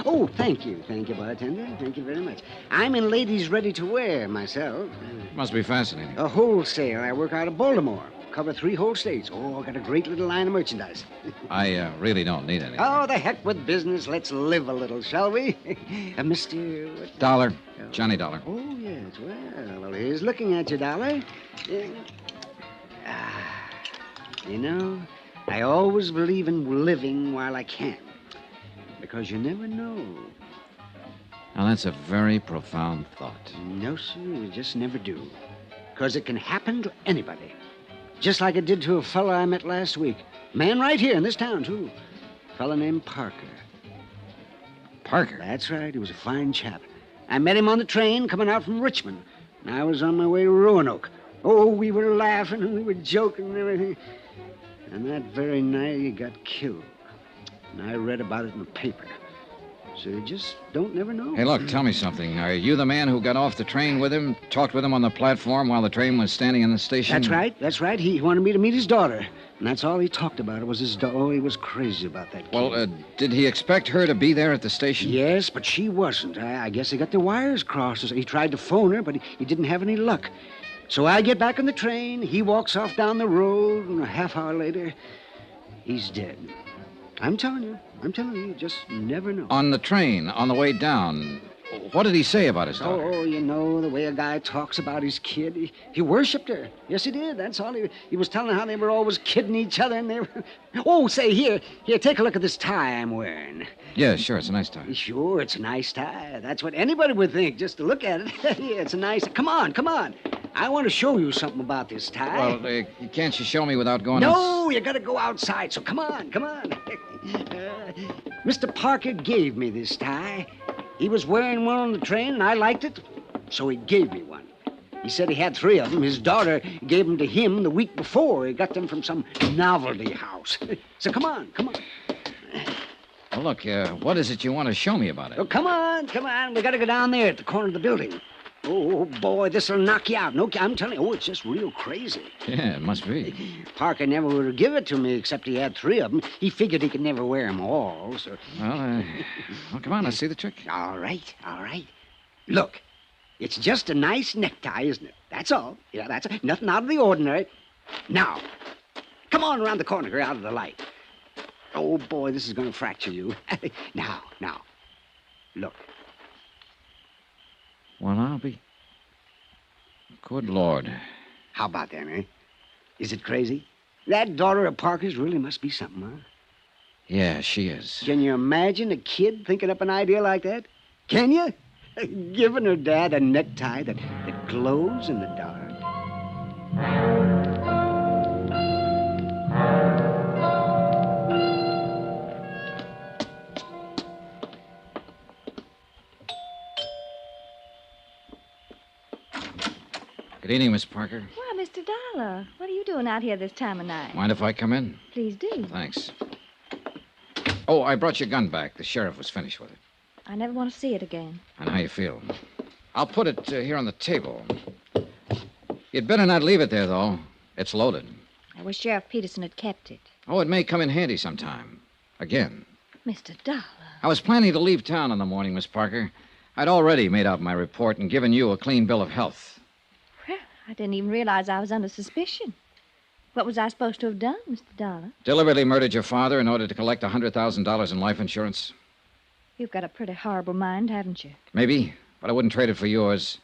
Oh, thank you, bartender. Thank you very much. I'm in ladies' ready-to-wear myself. Must be fascinating. A wholesale. I work out of Baltimore. Cover 3 whole states. Oh, I got a great little line of merchandise. I really don't need anything. Oh, the heck with business. Let's live a little, shall we? Mr. What? Dollar. Johnny Dollar. Oh, yes. Well, here's looking at you, Dollar. You know, I always believe in living while I can. Because you never know. Now, that's a very profound thought. No, sir, you just never do. Because it can happen to anybody. Just like it did to a fellow I met last week. Man right here in this town, too. A fellow named Parker. Parker? That's right. He was a fine chap. I met him on the train coming out from Richmond. And I was on my way to Roanoke. Oh, we were laughing and we were joking and everything. And that very night, he got killed. And I read about it in the paper. So you just don't never know. Hey, look, tell me something. Are you the man who got off the train with him, talked with him on the platform while the train was standing in the station? That's right. He wanted me to meet his daughter. And that's all he talked about. It was his daughter. Oh, he was crazy about that kid. Well, did he expect her to be there at the station? Yes, but she wasn't. I guess he got the wires crossed. He tried to phone her, but he didn't have any luck. So I get back on the train. He walks off down the road, and a half hour later, he's dead. I'm telling you, you just never know. On the train, on the way down, what did he say about his daughter? Oh, you know, the way a guy talks about his kid. He worshipped her. Yes, he did. That's all. He was telling how they were always kidding each other, and they were... Oh, say, here, take a look at this tie I'm wearing. Yeah, sure, it's a nice tie. Sure, it's a nice tie. That's what anybody would think, just to look at it. Yeah, it's a nice... Come on. I want to show you something about this tie. Well, can't you show me without going No, you got to go outside, so come on. Mr. Parker gave me this tie. He was wearing one on the train, and I liked it, so he gave me one. He said he had 3 of them. His daughter gave them to him the week before. He got them from some novelty house. So come on. Well, look, what is it you want to show me about it? Oh, come on. We got to go down there at the corner of the building. Oh, boy, this'll knock you out. No, I'm telling you, it's just real crazy. Yeah, it must be. Parker never would have given it to me except he had 3 of them. He figured he could never wear them all, so... Well, come on, let's see the trick. All right. Look, it's just a nice necktie, isn't it? That's all. Yeah, that's it. Nothing out of the ordinary. Now, come on around the corner here out of the light. Oh, boy, this is going to fracture you. Now, look. Well, I'll be... Good Lord. How about that, eh? Is it crazy? That daughter of Parker's really must be something, huh? Yeah, she is. Can you imagine a kid thinking up an idea like that? Can you? Giving her dad a necktie that glows in the dark. Good evening, Miss Parker. Why, Mr. Dollar, what are you doing out here this time of night? Mind if I come in? Please do. Thanks. Oh, I brought your gun back. The sheriff was finished with it. I never want to see it again. And how you feel? I'll put it here on the table. You'd better not leave it there, though. It's loaded. I wish Sheriff Peterson had kept it. Oh, it may come in handy sometime. Again. Mr. Dollar. I was planning to leave town in the morning, Miss Parker. I'd already made out my report and given you a clean bill of health. Well, I didn't even realize I was under suspicion. What was I supposed to have done, Mr. Dollar? Deliberately murdered your father in order to collect $100,000 in life insurance? You've got a pretty horrible mind, haven't you? Maybe, but I wouldn't trade it for yours.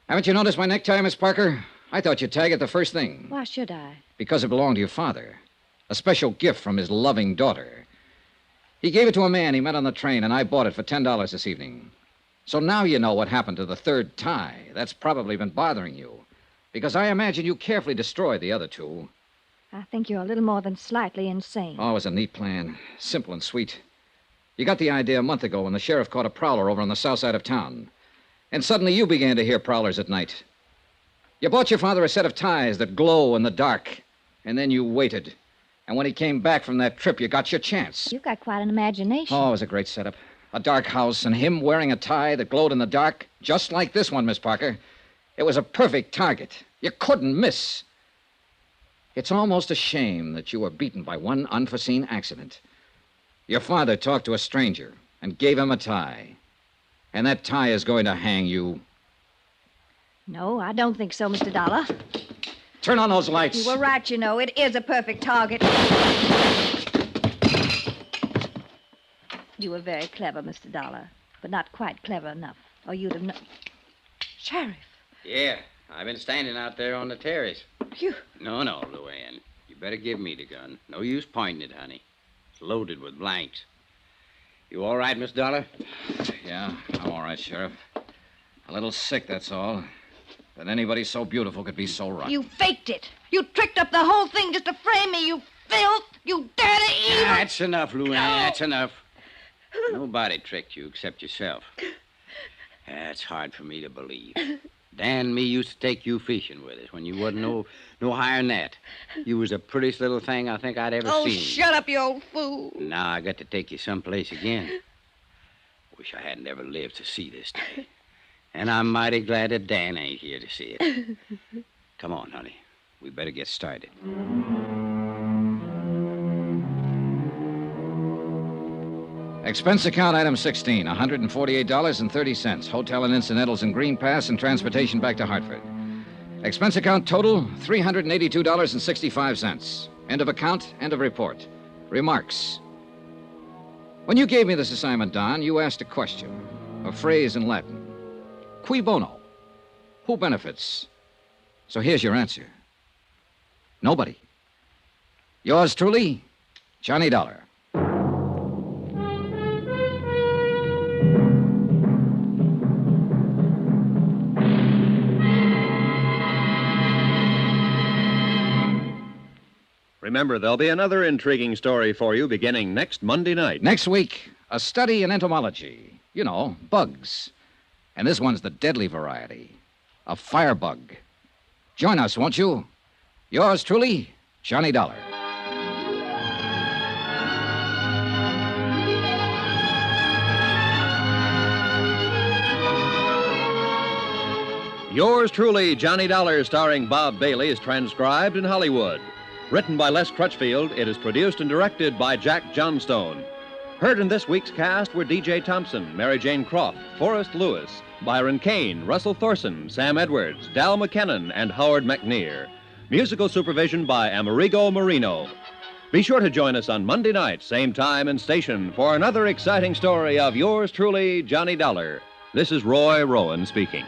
Haven't you noticed my necktie, Miss Parker? I thought you'd tag it the first thing. Why should I? Because it belonged to your father. A special gift from his loving daughter. He gave it to a man he met on the train, and I bought it for $10 this evening. So now you know what happened to the third tie. That's probably been bothering you. Because I imagine you carefully destroyed the other 2. I think you're a little more than slightly insane. Oh, it was a neat plan. Simple and sweet. You got the idea a month ago when the sheriff caught a prowler over on the south side of town. And suddenly you began to hear prowlers at night. You bought your father a set of ties that glow in the dark. And then you waited. And when he came back from that trip, you got your chance. You've got quite an imagination. Oh, it was a great setup. A dark house and him wearing a tie that glowed in the dark, just like this one, Miss Parker. It was a perfect target. You couldn't miss. It's almost a shame that you were beaten by one unforeseen accident. Your father talked to a stranger and gave him a tie. And that tie is going to hang you. No, I don't think so, Mr. Dollar. Turn on those lights. You were right, you know. It is a perfect target. You were very clever, Mr. Dollar, but not quite clever enough, or you'd have known. Sheriff. Yeah, I've been standing out there on the terrace. Phew. No, Luann. You better give me the gun. No use pointing it, honey. It's loaded with blanks. You all right, Miss Dollar? Yeah, I'm all right, Sheriff. A little sick, that's all. That anybody so beautiful could be so rotten. You faked it. You tricked up the whole thing just to frame me, you filth. You dirty evil. That's enough, Luann. That's enough. Nobody tricked you except yourself. That's hard for me to believe. Dan and me used to take you fishing with us when you wasn't no higher than that. You was the prettiest little thing I think I'd ever Oh, seen. shut up, you old fool. Now I got to take you someplace again. Wish I hadn't ever lived to see this day. And I'm mighty glad that Dan ain't here to see it. Come on, honey. We better get started. Expense account item 16, $148.30. Hotel and incidentals in Green Pass and transportation back to Hartford. Expense account total, $382.65. End of account, end of report. Remarks. When you gave me this assignment, Don, you asked a question, a phrase in Latin. Cui bono? Who benefits? So here's your answer. Nobody. Yours truly, Johnny Dollar. Remember, there'll be another intriguing story for you beginning next Monday night. Next week, a study in entomology. You know, bugs. And this one's the deadly variety. a firebug. Join us, won't you? Yours truly, Johnny Dollar. Yours truly, Johnny Dollar, starring Bob Bailey, is transcribed in Hollywood. Written by Les Crutchfield, it is produced and directed by Jack Johnstone. Heard in this week's cast were D.J. Thompson, Mary Jane Croft, Forrest Lewis, Byron Kane, Russell Thorson, Sam Edwards, Dal McKennon, and Howard McNear. Musical supervision by Amerigo Marino. Be sure to join us on Monday night, same time and station, for another exciting story of yours truly, Johnny Dollar. This is Roy Rowan speaking.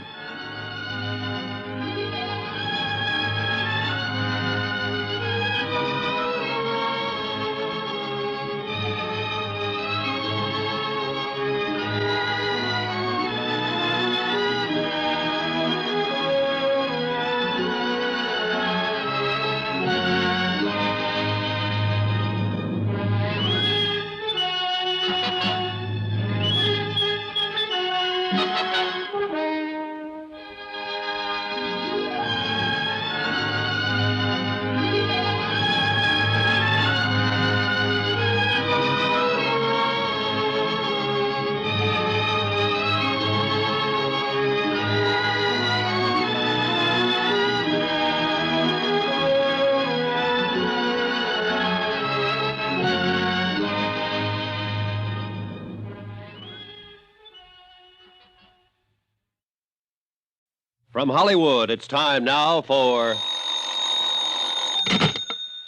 From Hollywood, it's time now for...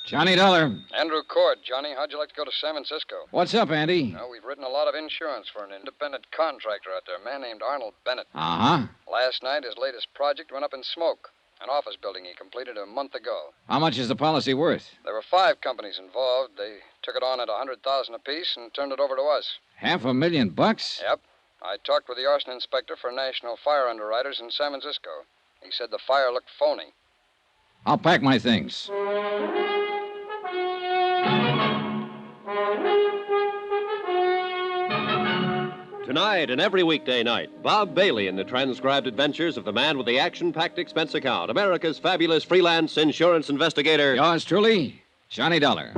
Johnny Dollar. Andrew Cord, Johnny. How'd you like to go to San Francisco? What's up, Andy? Well, we've written a lot of insurance for an independent contractor out there, a man named Arnold Bennett. Uh-huh. Last night, his latest project went up in smoke. An office building he completed a month ago. How much is the policy worth? There were 5 companies involved. They took it on at $100,000 apiece and turned it over to us. $500,000? Yep. I talked with the arson inspector for National Fire Underwriters in San Francisco. He said the fire looked phony. I'll pack my things. Tonight and every weekday night, Bob Bailey in the transcribed adventures of the man with the action-packed expense account, America's fabulous freelance insurance investigator. Yours truly, Johnny Dollar.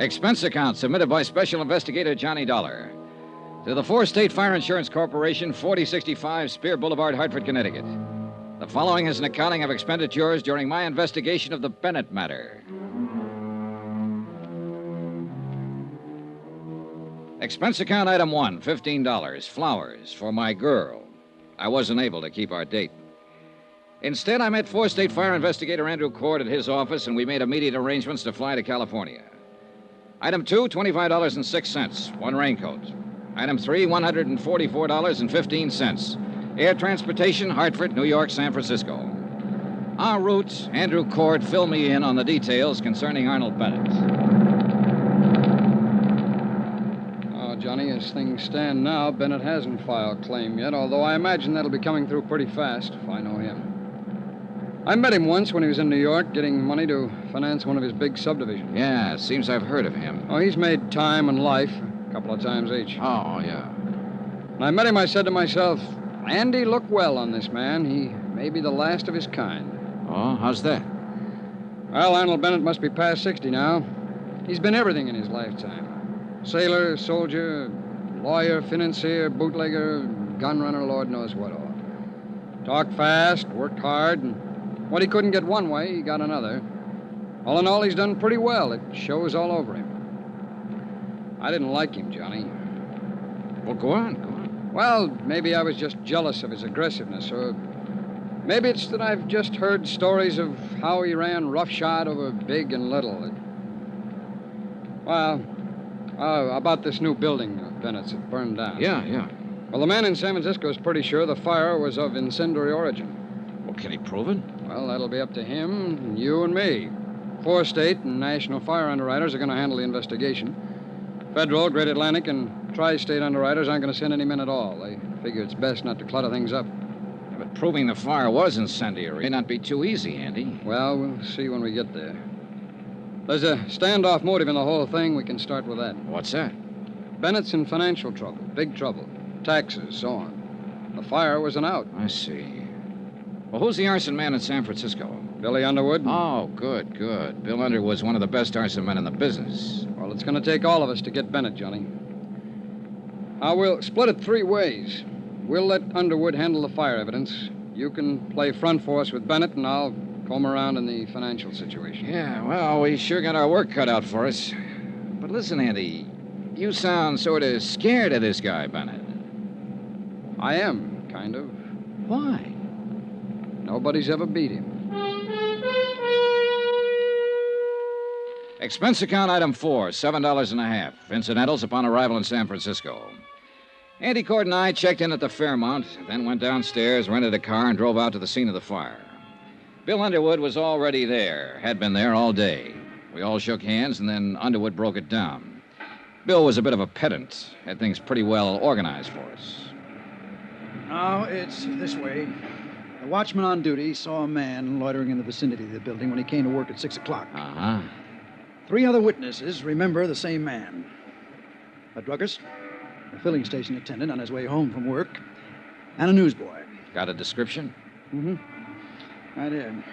Expense account submitted by Special Investigator Johnny Dollar to the Four State Fire Insurance Corporation, 4065 Spear Boulevard, Hartford, Connecticut. The following is an accounting of expenditures during my investigation of the Bennett matter. Expense account item 1, $15, flowers for my girl. I wasn't able to keep our date. Instead, I met Four State Fire Investigator Andrew Cord at his office, and we made immediate arrangements to fly to California. Item 2, $25.06, one raincoat. Item 3, $144.15. Air transportation, Hartford, New York, San Francisco. En route, Andrew Cord filled me in on the details concerning Arnold Bennett. Oh, Johnny, as things stand now, Bennett hasn't filed claim yet, although I imagine that'll be coming through pretty fast if I know him. I met him once when he was in New York getting money to finance one of his big subdivisions. Yeah, it seems I've heard of him. Oh, he's made time and life a couple of times each. Oh, yeah. When I met him, I said to myself, Andy, look well on this man. He may be the last of his kind. Oh, how's that? Well, Arnold Bennett must be past 60 now. He's been everything in his lifetime. Sailor, soldier, lawyer, financier, bootlegger, gun runner, Lord knows what all. Talked fast, worked hard, and what he couldn't get one way, he got another. All in all, he's done pretty well. It shows all over him. I didn't like him, Johnny. Well, go on. Well, maybe I was just jealous of his aggressiveness, or maybe it's that I've just heard stories of how he ran roughshod over big and little. About this new building of Bennett's that burned down. Yeah. Well, the man in San Francisco is pretty sure the fire was of incendiary origin. Well, can he prove it? Well, that'll be up to him, and you, and me. Four State and National Fire Underwriters are going to handle the investigation. Federal, Great Atlantic, and Tri-State Underwriters aren't going to send any men at all. They figure it's best not to clutter things up. But proving the fire was incendiary may not be too easy, Andy. Well, we'll see when we get there. There's a standoff motive in the whole thing. We can start with that. What's that? Bennett's in financial trouble, big trouble. Taxes, so on. The fire was an out. I see. Well, who's the arson man in San Francisco? Billy Underwood. Oh, good. Bill Underwood's one of the best arson men in the business. Well, it's going to take all of us to get Bennett, Johnny. We'll split it 3 ways. We'll let Underwood handle the fire evidence. You can play front force with Bennett, and I'll comb around in the financial situation. Yeah, well, we sure got our work cut out for us. But listen, Andy, you sound sort of scared of this guy, Bennett. I am, kind of. Why? Nobody's ever beat him. Expense account item 4, $7.50. Incidentals upon arrival in San Francisco. Andy Cord and I checked in at the Fairmount, then went downstairs, rented a car, and drove out to the scene of the fire. Bill Underwood was already there, had been there all day. We all shook hands, and then Underwood broke it down. Bill was a bit of a pedant, had things pretty well organized for us. Now, it's this way. The watchman on duty saw a man loitering in the vicinity of the building when he came to work at 6 o'clock. Uh-huh. 3 other witnesses remember the same man. A druggist, a filling station attendant on his way home from work, and a newsboy. Got a description? Mm-hmm. Right here.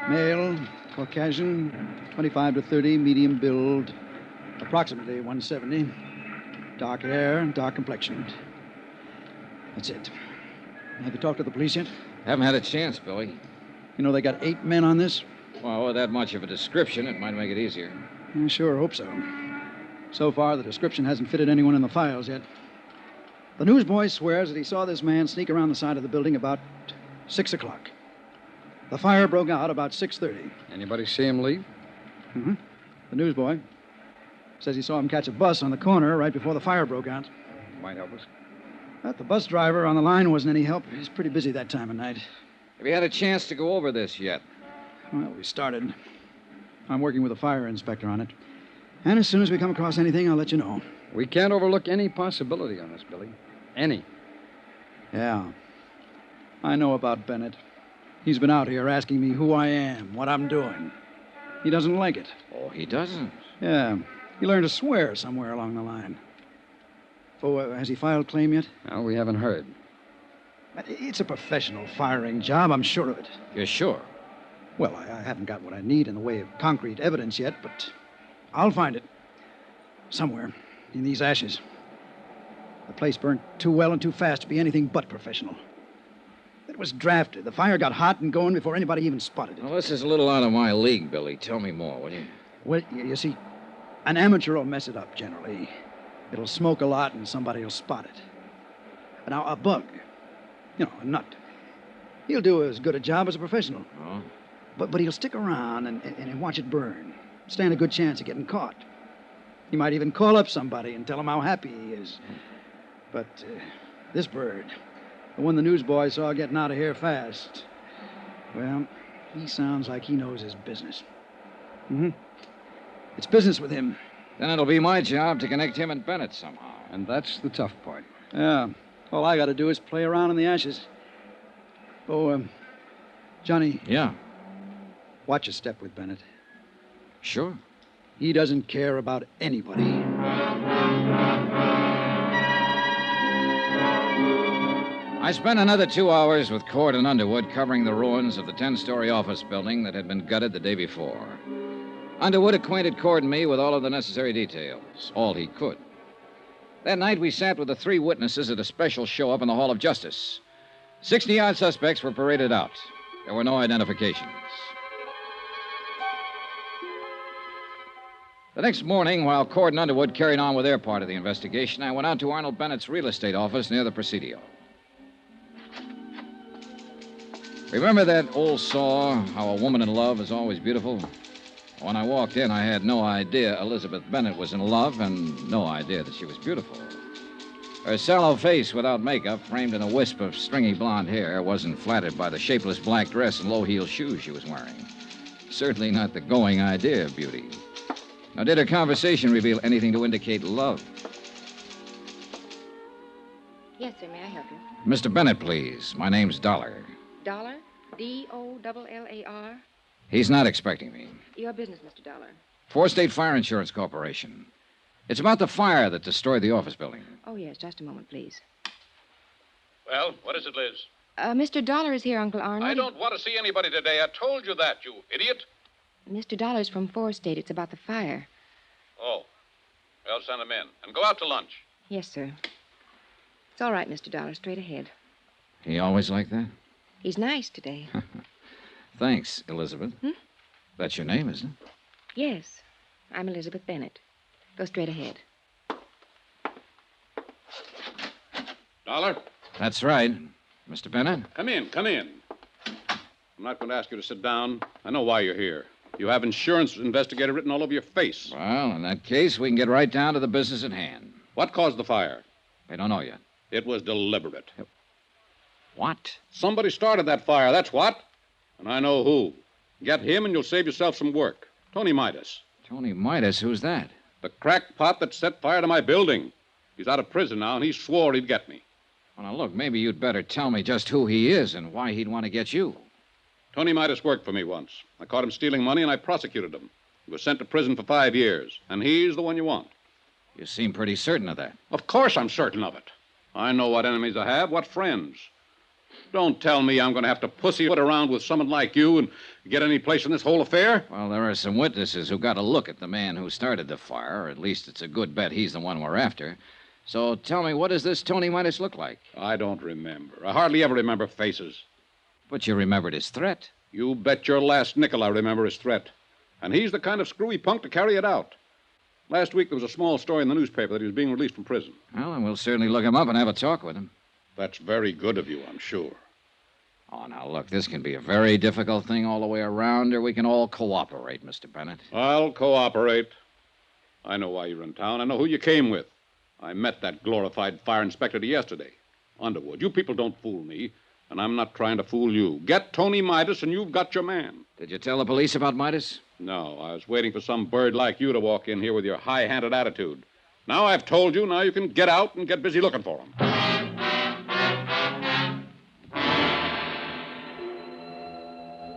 Male, Caucasian, 25 to 30, medium build, approximately 170. Dark hair, dark complexion. That's it. Have you talked to the police yet? Haven't had a chance, Billy. You know they got 8 men on this? Well, with that much of a description, it might make it easier. I sure hope so. So far, the description hasn't fitted anyone in the files yet. The newsboy swears that he saw this man sneak around the side of the building about 6 o'clock. The fire broke out about 6:30. Anybody see him leave? Mm-hmm. The newsboy says he saw him catch a bus on the corner right before the fire broke out. Might help us. But the bus driver on the line wasn't any help. He's pretty busy that time of night. Have you had a chance to go over this yet? Well, we started. I'm working with a fire inspector on it. And as soon as we come across anything, I'll let you know. We can't overlook any possibility on this, Billy. Any. Yeah. I know about Bennett. He's been out here asking me who I am, what I'm doing. He doesn't like it. Oh, he doesn't? Yeah. He learned to swear somewhere along the line. Oh, has he filed claim yet? No, we haven't heard. But it's a professional firing job, I'm sure of it. You're sure? Well, I haven't got what I need in the way of concrete evidence yet, but I'll find it. Somewhere in these ashes. The place burned too well and too fast to be anything but professional. It was drafted. The fire got hot and going before anybody even spotted it. Well, this is a little out of my league, Billy. Tell me more, will you? Well, you see, an amateur will mess it up generally. It'll smoke a lot and somebody will spot it. Now, a bug, a nut, he'll do as good a job as a professional. Oh? But he'll stick around and watch it burn. Stand a good chance of getting caught. He might even call up somebody and tell him how happy he is. But this bird, the one the newsboy saw getting out of here fast, well, he sounds like he knows his business. Mm-hmm. It's business with him. Then it'll be my job to connect him and Bennett somehow. And that's the tough part. Yeah. All I got to do is play around in the ashes. Oh, Johnny. Yeah? Watch your step with Bennett. Sure. He doesn't care about anybody. I spent another 2 hours with Cord and Underwood covering the ruins of the 10-story office building that had been gutted the day before. Underwood acquainted Cord and me with all of the necessary details, all he could. That night, we sat with the 3 witnesses at a special show-up in the Hall of Justice. 60-odd suspects were paraded out. There were no identifications. The next morning, while Cord and Underwood carried on with their part of the investigation, I went out to Arnold Bennett's real estate office near the Presidio. Remember that old saw, how a woman in love is always beautiful? When I walked in, I had no idea Elizabeth Bennett was in love and no idea that she was beautiful. Her sallow face without makeup, framed in a wisp of stringy blonde hair, wasn't flattered by the shapeless black dress and low-heeled shoes she was wearing. Certainly not the going idea of beauty. Now, did her conversation reveal anything to indicate love? Yes, Yes, sir. May I help you? Mr. Bennett, please. My name's Dollar. Dollar? D-O-L-L-A-R? He's not expecting me. Your business, Mr. Dollar. Four State Fire Insurance Corporation. It's about the fire that destroyed the office building. Oh, yes. Just a moment, please. Well, what is it, Liz? Mr. Dollar is here, Uncle Arnold. I don't want to see anybody today. I told you that, you idiot. Mr. Dollar's from Four State. It's about the fire. Oh. Well, send him in. And go out to lunch. Yes, sir. It's all right, Mr. Dollar. Straight ahead. He always like that? He's nice today. Thanks, Elizabeth. That's your name, isn't it? Yes. I'm Elizabeth Bennett. Go straight ahead. Dollar? That's right. Mr. Bennett? Come in, come in. I'm not going to ask you to sit down. I know why you're here. You have insurance investigator written all over your face. Well, in that case, we can get right down to the business at hand. What caused the fire? They don't know yet. It was deliberate. What? Somebody started that fire, that's what. And I know who. Get him and you'll save yourself some work. Tony Midas. Tony Midas? Who's that? The crackpot that set fire to my building. He's out of prison now, and he swore he'd get me. Well, now, look, maybe you'd better tell me just who he is and why he'd want to get you. Tony Midas worked for me once. I caught him stealing money, and I prosecuted him. He was sent to prison for 5 years, and he's the one you want. You seem pretty certain of that. Of course I'm certain of it. I know what enemies I have, what friends. Don't tell me I'm going to have to pussyfoot around with someone like you and get any place in this whole affair. Well, there are some witnesses who got a look at the man who started the fire, or at least it's a good bet he's the one we're after. So tell me, what does this Tony Midas look like? I don't remember. I hardly ever remember faces. But you remembered his threat. You bet your last nickel I remember his threat. And he's the kind of screwy punk to carry it out. Last week there was a small story in the newspaper that he was being released from prison. Well, then we'll certainly look him up and have a talk with him. That's very good of you, I'm sure. Oh, now, look, this can be a very difficult thing all the way around, or we can all cooperate, Mr. Bennett. I'll cooperate. I know why you're in town. I know who you came with. I met that glorified fire inspector yesterday. Underwood, you people don't fool me, and I'm not trying to fool you. Get Tony Midas, and you've got your man. Did you tell the police about Midas? No, I was waiting for some bird like you to walk in here with your high-handed attitude. Now I've told you, now you can get out and get busy looking for him.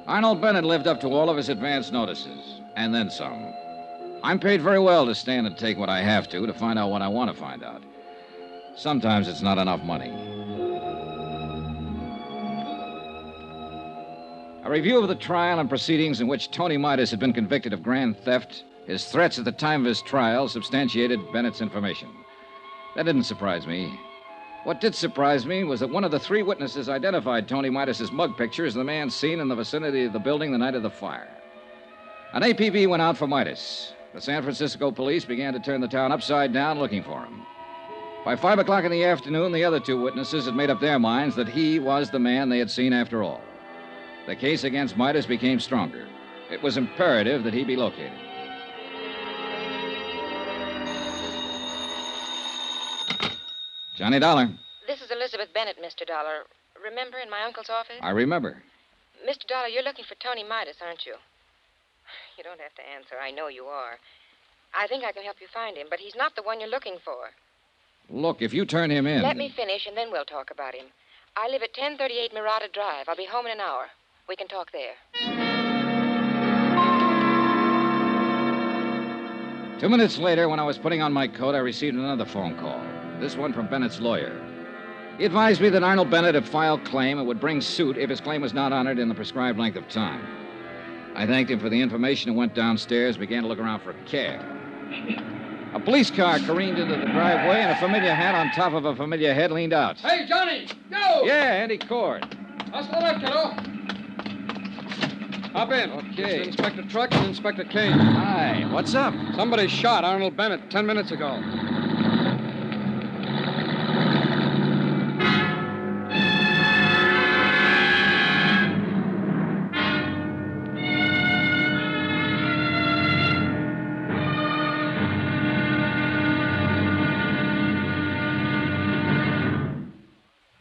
Arnold Bennett lived up to all of his advance notices, and then some. I'm paid very well to stand and take what I have to find out what I want to find out. Sometimes it's not enough money. A review of the trial and proceedings in which Tony Midas had been convicted of grand theft, his threats at the time of his trial substantiated Bennett's information. That didn't surprise me. What did surprise me was that one of the three witnesses identified Tony Midas's mug picture as the man seen in the vicinity of the building the night of the fire. An APB went out for Midas. The San Francisco police began to turn the town upside down looking for him. By 5 o'clock in the afternoon, the other two witnesses had made up their minds that he was the man they had seen after all. The case against Midas became stronger. It was imperative that he be located. Johnny Dollar. This is Elizabeth Bennett, Mr. Dollar. Remember in my uncle's office? I remember. Mr. Dollar, you're looking for Tony Midas, aren't you? You don't have to answer. I know you are. I think I can help you find him, but he's not the one you're looking for. Look, if you turn him in... Let me finish, and then we'll talk about him. I live at 1038 Murata Drive. I'll be home in an hour. We can talk there. 2 minutes later, when I was putting on my coat, I received another phone call. This one from Bennett's lawyer. He advised me that Arnold Bennett had filed claim and would bring suit if his claim was not honored in the prescribed length of time. I thanked him for the information and went downstairs and began to look around for a cab. A police car careened into the driveway, and a familiar hat on top of a familiar head leaned out. Hey, Johnny, go! Yeah, Andy Cord. Hustle up, kiddo. Hop in. Okay. It's Inspector Truck and Inspector Kane. Hi, what's up? Somebody shot Arnold Bennett 10 minutes ago.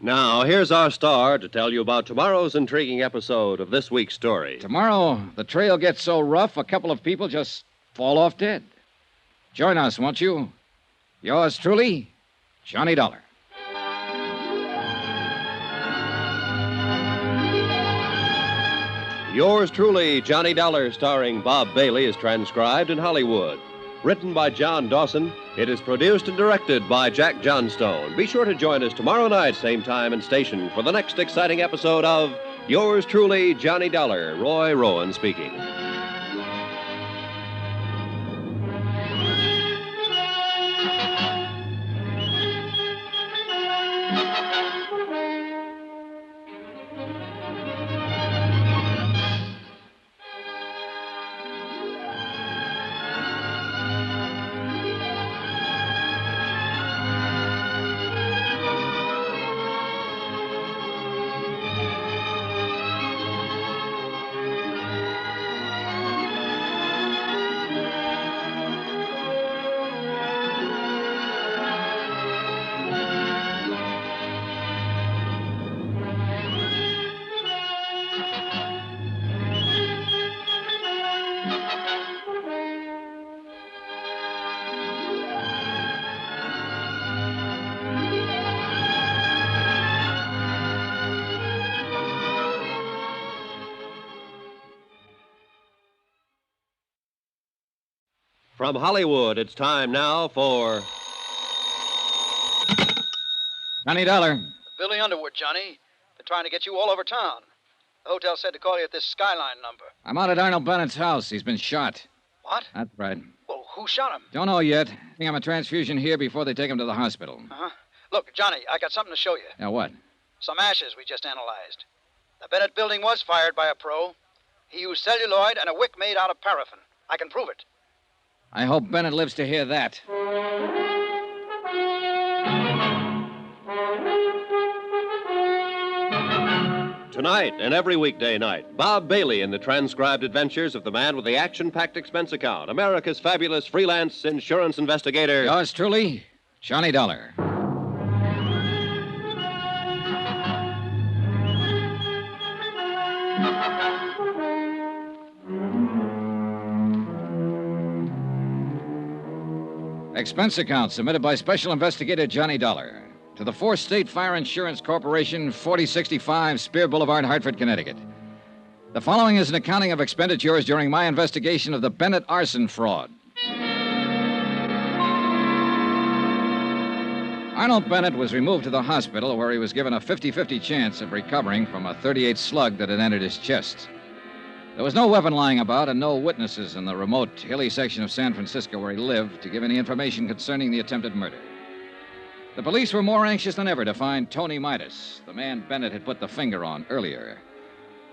Now, here's our star to tell you about tomorrow's intriguing episode of this week's story. Tomorrow, the trail gets so rough, a couple of people just fall off dead. Join us, won't you? Yours truly, Johnny Dollar. Yours truly, Johnny Dollar, starring Bob Bailey, is transcribed in Hollywood. Written by John Dawson, it is produced and directed by Jack Johnstone. Be sure to join us tomorrow night, same time and station, for the next exciting episode of Yours truly, Johnny Dollar. Roy Rowan speaking. From Hollywood, it's time now for Johnny Dollar. Billy Underwood, Johnny. They're trying to get you all over town. The hotel said to call you at this Skyline number. I'm out at Arnold Bennett's house. He's been shot. What? That's right. Well, who shot him? Don't know yet. I think I'm a transfusion here before they take him to the hospital. Uh-huh. Look, Johnny, I got something to show you. Yeah, what? Some ashes we just analyzed. The Bennett building was fired by a pro. He used celluloid and a wick made out of paraffin. I can prove it. I hope Bennett lives to hear that. Tonight and every weekday night, Bob Bailey in the transcribed adventures of the man with the action-packed expense account, America's fabulous freelance insurance investigator. Yours truly, Johnny Dollar. Expense account submitted by Special Investigator Johnny Dollar to the 4th State Fire Insurance Corporation, 4065 Spear Boulevard, Hartford, Connecticut. The following is an accounting of expenditures during my investigation of the Bennett arson fraud. Arnold Bennett was removed to the hospital where he was given a 50-50 chance of recovering from a .38 slug that had entered his chest. There was no weapon lying about and no witnesses in the remote, hilly section of San Francisco where he lived to give any information concerning the attempted murder. The police were more anxious than ever to find Tony Midas, the man Bennett had put the finger on earlier.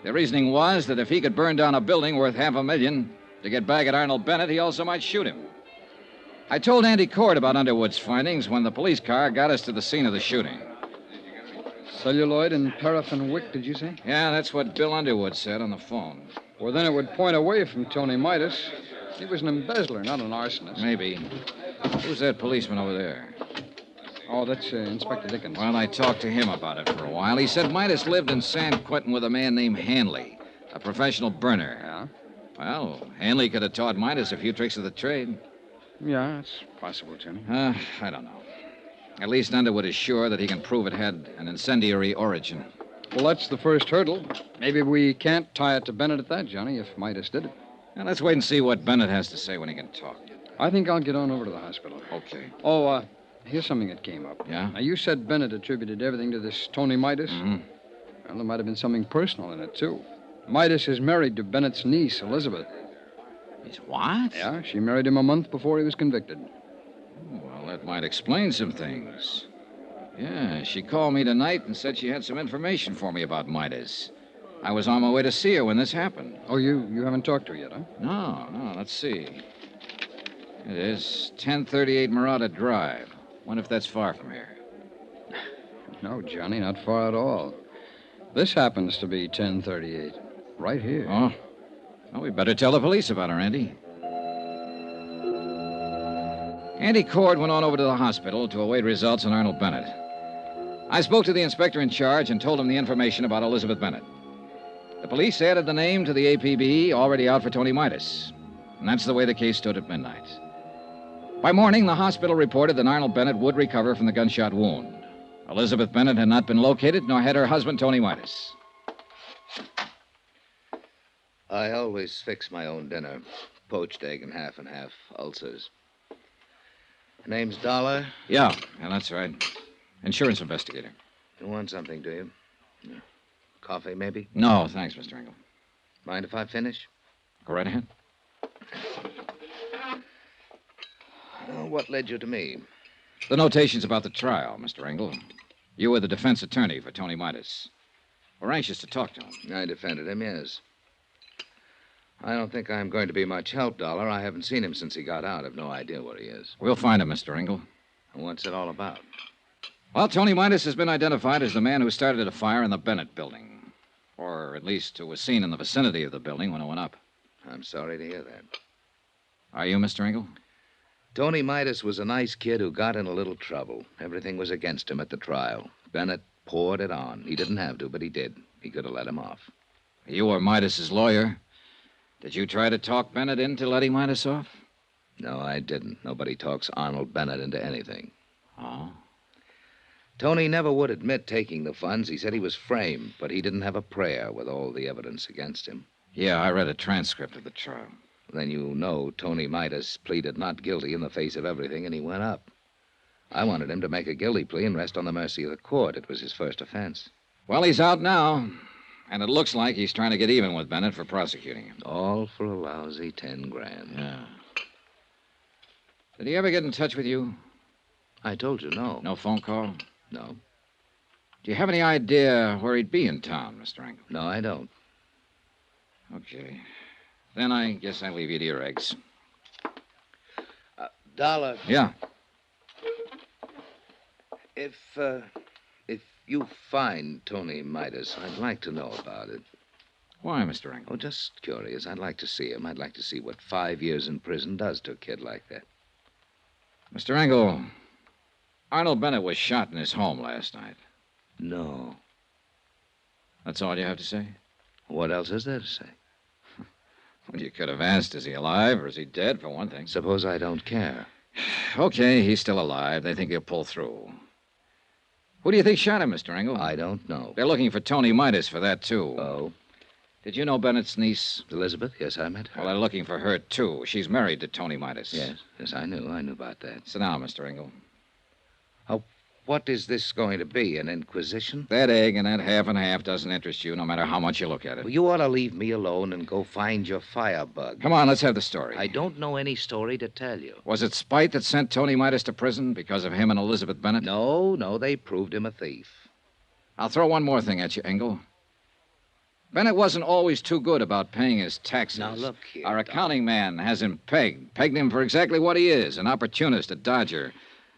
The reasoning was that if he could burn down a building worth $500,000 to get back at Arnold Bennett, he also might shoot him. I told Andy Cord about Underwood's findings when the police car got us to the scene of the shooting. Celluloid and paraffin wick, did you say? Yeah, that's what Bill Underwood said on the phone. Well, then it would point away from Tony Midas. He was an embezzler, not an arsonist. Maybe. Who's that policeman over there? Oh, that's Inspector Dickens. Well, I talked to him about it for a while. He said Midas lived in San Quentin with a man named Hanley, a professional burner. Yeah? Well, Hanley could have taught Midas a few tricks of the trade. Yeah, it's possible, Johnny. I don't know. At least Underwood is sure that he can prove it had an incendiary origin. Well, that's the first hurdle. Maybe we can't tie it to Bennett at that, Johnny, if Midas did it. Now, let's wait and see what Bennett has to say when he can talk. I think I'll get on over to the hospital. Okay. Oh, here's something that came up. Yeah? Now, you said Bennett attributed everything to this Tony Midas. Mm-hmm. Well, there might have been something personal in it, too. Midas is married to Bennett's niece, Elizabeth. He's what? Yeah, she married him a month before he was convicted. Well, that might explain some things. Yeah, she called me tonight and said she had some information for me about Midas. I was on my way to see her when this happened. Oh, you haven't talked to her yet, huh? No, let's see. It is 1038 Murata Drive. Wonder if that's far from here. No, Johnny, not far at all. This happens to be 1038. Right here. Oh? Well, we better tell the police about her, Andy. Andy Cord went on over to the hospital to await results on Arnold Bennett. I spoke to the inspector in charge and told him the information about Elizabeth Bennett. The police added the name to the APB already out for Tony Midas. And that's the way the case stood at midnight. By morning, the hospital reported that Arnold Bennett would recover from the gunshot wound. Elizabeth Bennett had not been located, nor had her husband, Tony Midas. I always fix my own dinner. Poached egg and half, ulcers. Name's Dollar? Yeah, that's right. Insurance investigator. You want something, do you? Yeah. Coffee, maybe? No, thanks, Mr. Engel. Mind if I finish? Go right ahead. What led you to me? The notations about the trial, Mr. Engel. You were the defense attorney for Tony Midas. We're anxious to talk to him. I defended him, yes. I don't think I'm going to be much help, Dollar. I haven't seen him since he got out. I've no idea where he is. We'll find him, Mr. Engel. What's it all about? Well, Tony Midas has been identified as the man who started a fire in the Bennett building. Or at least who was seen in the vicinity of the building when it went up. I'm sorry to hear that. Are you, Mr. Engel? Tony Midas was a nice kid who got in a little trouble. Everything was against him at the trial. Bennett poured it on. He didn't have to, but he did. He could have let him off. You were Midas's lawyer. Did you try to talk Bennett into letting Midas off? No, I didn't. Nobody talks Arnold Bennett into anything. Oh? Tony never would admit taking the funds. He said he was framed, but he didn't have a prayer with all the evidence against him. Yeah, I read a transcript of the trial. Then you know Tony Midas pleaded not guilty in the face of everything, and he went up. I wanted him to make a guilty plea and rest on the mercy of the court. It was his first offense. Well, he's out now. And it looks like he's trying to get even with Bennett for prosecuting him. All for a lousy 10 grand. Yeah. Did he ever get in touch with you? I told you, no. No phone call? No. Do you have any idea where he'd be in town, Mr. Engel? No, I don't. Okay. Then I guess I leave you to your eggs. Dollar. Yeah. If you find Tony Midas, I'd like to know about it. Why, Mr. Engel? Oh, just curious. I'd like to see him. I'd like to see what 5 years in prison does to a kid like that. Mr. Engel, Arnold Bennett was shot in his home last night. No. That's all you have to say? What else is there to say? Well, you could have asked, is he alive or is he dead, for one thing? Suppose I don't care. Okay, he's still alive. They think he'll pull through. Who do you think shot him, Mr. Engel? I don't know. They're looking for Tony Midas for that, too. Oh? Did you know Bennett's niece? Elizabeth? Yes, I met her. Well, they're looking for her, too. She's married to Tony Midas. Yes, I knew. I knew about that. Sit down, Mr. Engel. What is this going to be, an inquisition? That egg and that half and half doesn't interest you, no matter how much you look at it. Well, you ought to leave me alone and go find your firebug. Come on, let's have the story. I don't know any story to tell you. Was it spite that sent Tony Midas to prison because of him and Elizabeth Bennett? No, they proved him a thief. I'll throw one more thing at you, Engel. Bennett wasn't always too good about paying his taxes. Now, look here, Our accounting man has him pegged him for exactly what he is, an opportunist, a dodger.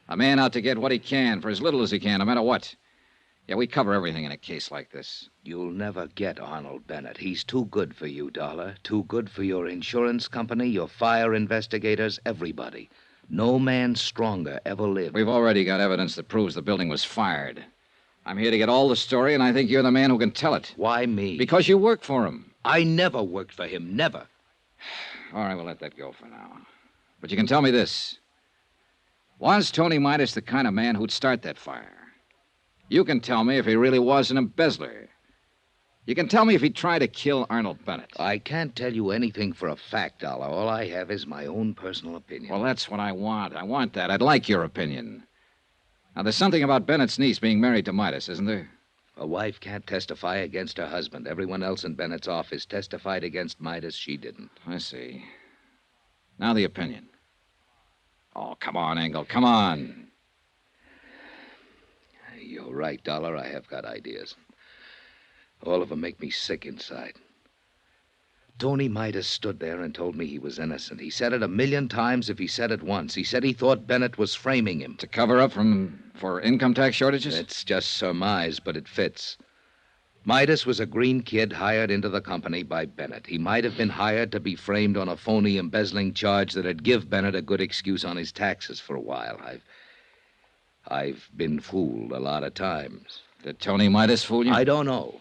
A man out to get what he can for as little as he can, no matter what. Yeah, we cover everything in a case like this. You'll never get Arnold Bennett. He's too good for you, Dollar. Too good for your insurance company, your fire investigators, everybody. No man stronger ever lived. We've already got evidence that proves the building was fired. I'm here to get all the story, and I think you're the man who can tell it. Why me? Because you work for him. I never worked for him, never. All right, we'll let that go for now. But you can tell me this. Was Tony Midas the kind of man who'd start that fire? You can tell me if he really was an embezzler. You can tell me if he tried to kill Arnold Bennett. I can't tell you anything for a fact, Dollar. All I have is my own personal opinion. Well, that's what I want. I want that. I'd like your opinion. Now, there's something about Bennett's niece being married to Midas, isn't there? A wife can't testify against her husband. Everyone else in Bennett's office testified against Midas. She didn't. I see. Now the opinion. Oh, come on, Engel. Come on. You're right, Dollar. I have got ideas. All of them make me sick inside. Tony Midas stood there and told me he was innocent. He said it 1,000,000 times if he said it once. He said he thought Bennett was framing him. To cover up for income tax shortages? It's just surmise, but it fits. Midas was a green kid hired into the company by Bennett. He might have been hired to be framed on a phony embezzling charge that'd give Bennett a good excuse on his taxes for a while. I've been fooled a lot of times. Did Tony Midas fool you? I don't know.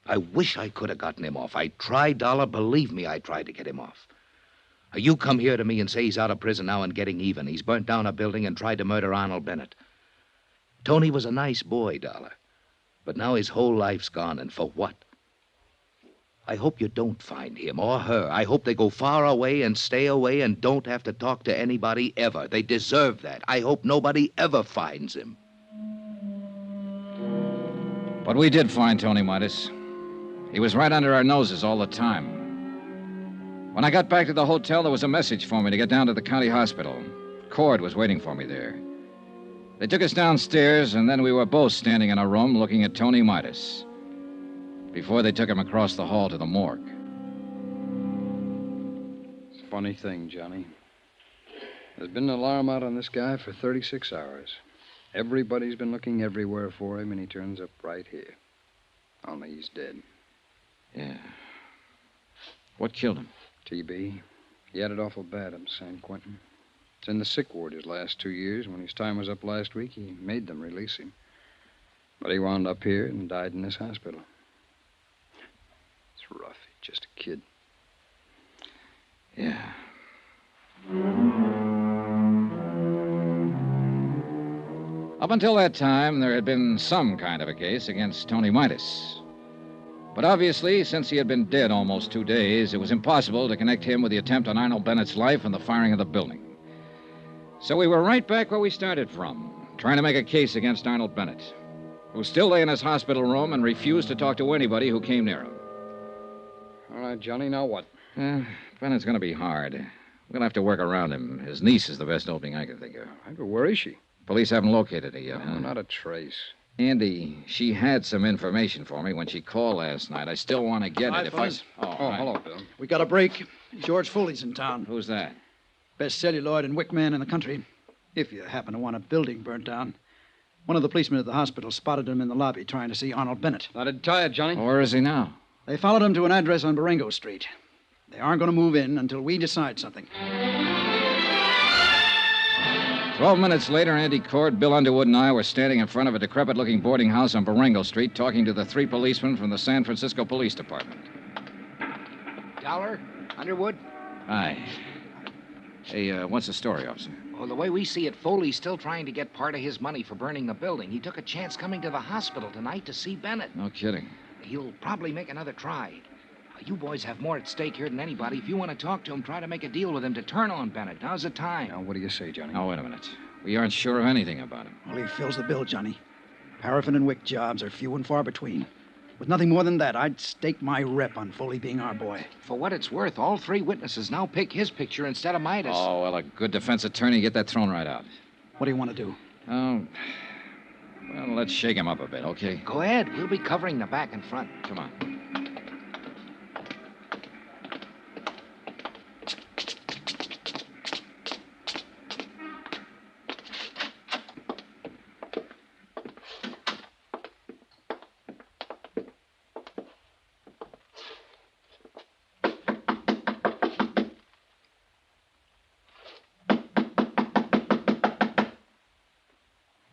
I wish I could have gotten him off. I tried, Dollar. Believe me, I tried to get him off. You come here to me and say he's out of prison now and getting even. He's burnt down a building and tried to murder Arnold Bennett. Tony was a nice boy, Dollar. But now his whole life's gone, and for what? I hope you don't find him or her. I hope they go far away and stay away and don't have to talk to anybody ever. They deserve that. I hope nobody ever finds him. But we did find Tony Midas. He was right under our noses all the time. When I got back to the hotel, there was a message for me to get down to the county hospital. Cord was waiting for me there. They took us downstairs, and then we were both standing in a room looking at Tony Midas before they took him across the hall to the morgue. It's a funny thing, Johnny. There's been an alarm out on this guy for 36 hours. Everybody's been looking everywhere for him, and he turns up right here. Only he's dead. Yeah. What killed him? TB. He had it awful bad up in San Quentin. It's in the sick ward his last 2 years. When his time was up last week, he made them release him. But he wound up here and died in this hospital. It's rough. He's just a kid. Yeah. Up until that time, there had been some kind of a case against Tony Midas. But obviously, since he had been dead almost 2 days, it was impossible to connect him with the attempt on Arnold Bennett's life and the firing of the building. So we were right back where we started from, trying to make a case against Arnold Bennett, who still lay in his hospital room and refused to talk to anybody who came near him. All right, Johnny, now what? Bennett's going to be hard. We'll have to work around him. His niece is the best opening I can think of. But where is she? Police haven't located her yet, huh? Not a trace. Andy, she had some information for me when she called last night. I still want to get it if I... Hello, Bill. We got a break. George Foley's in town. Who's that? Best celluloid and wick man in the country. If you happen to want a building burnt down. One of the policemen at the hospital spotted him in the lobby trying to see Arnold Bennett. That'd tie it, Johnny. Where is he now? They followed him to an address on Baringo Street. They aren't going to move in until we decide something. 12 minutes later, Andy Cord, Bill Underwood, and I were standing in front of a decrepit-looking boarding house on Baringo Street talking to the 3 policemen from the San Francisco Police Department. Dollar? Underwood? Hi. Hey, what's the story, officer? Well, the way we see it, Foley's still trying to get part of his money for burning the building. He took a chance coming to the hospital tonight to see Bennett. No kidding. He'll probably make another try. You boys have more at stake here than anybody. If you want to talk to him, try to make a deal with him to turn on Bennett. Now's the time. Now, what do you say, Johnny? Now, wait a minute. We aren't sure of anything about him. Well, he fills the bill, Johnny. Paraffin and wick jobs are few and far between. With nothing more than that, I'd stake my rep on Foley being our boy. For what it's worth, all 3 witnesses now pick his picture instead of Midas. Oh, well, a good defense attorney, get that thrown right out. What do you want to do? Oh, well, let's shake him up a bit, okay? Go ahead. We'll be covering the back and front. Come on.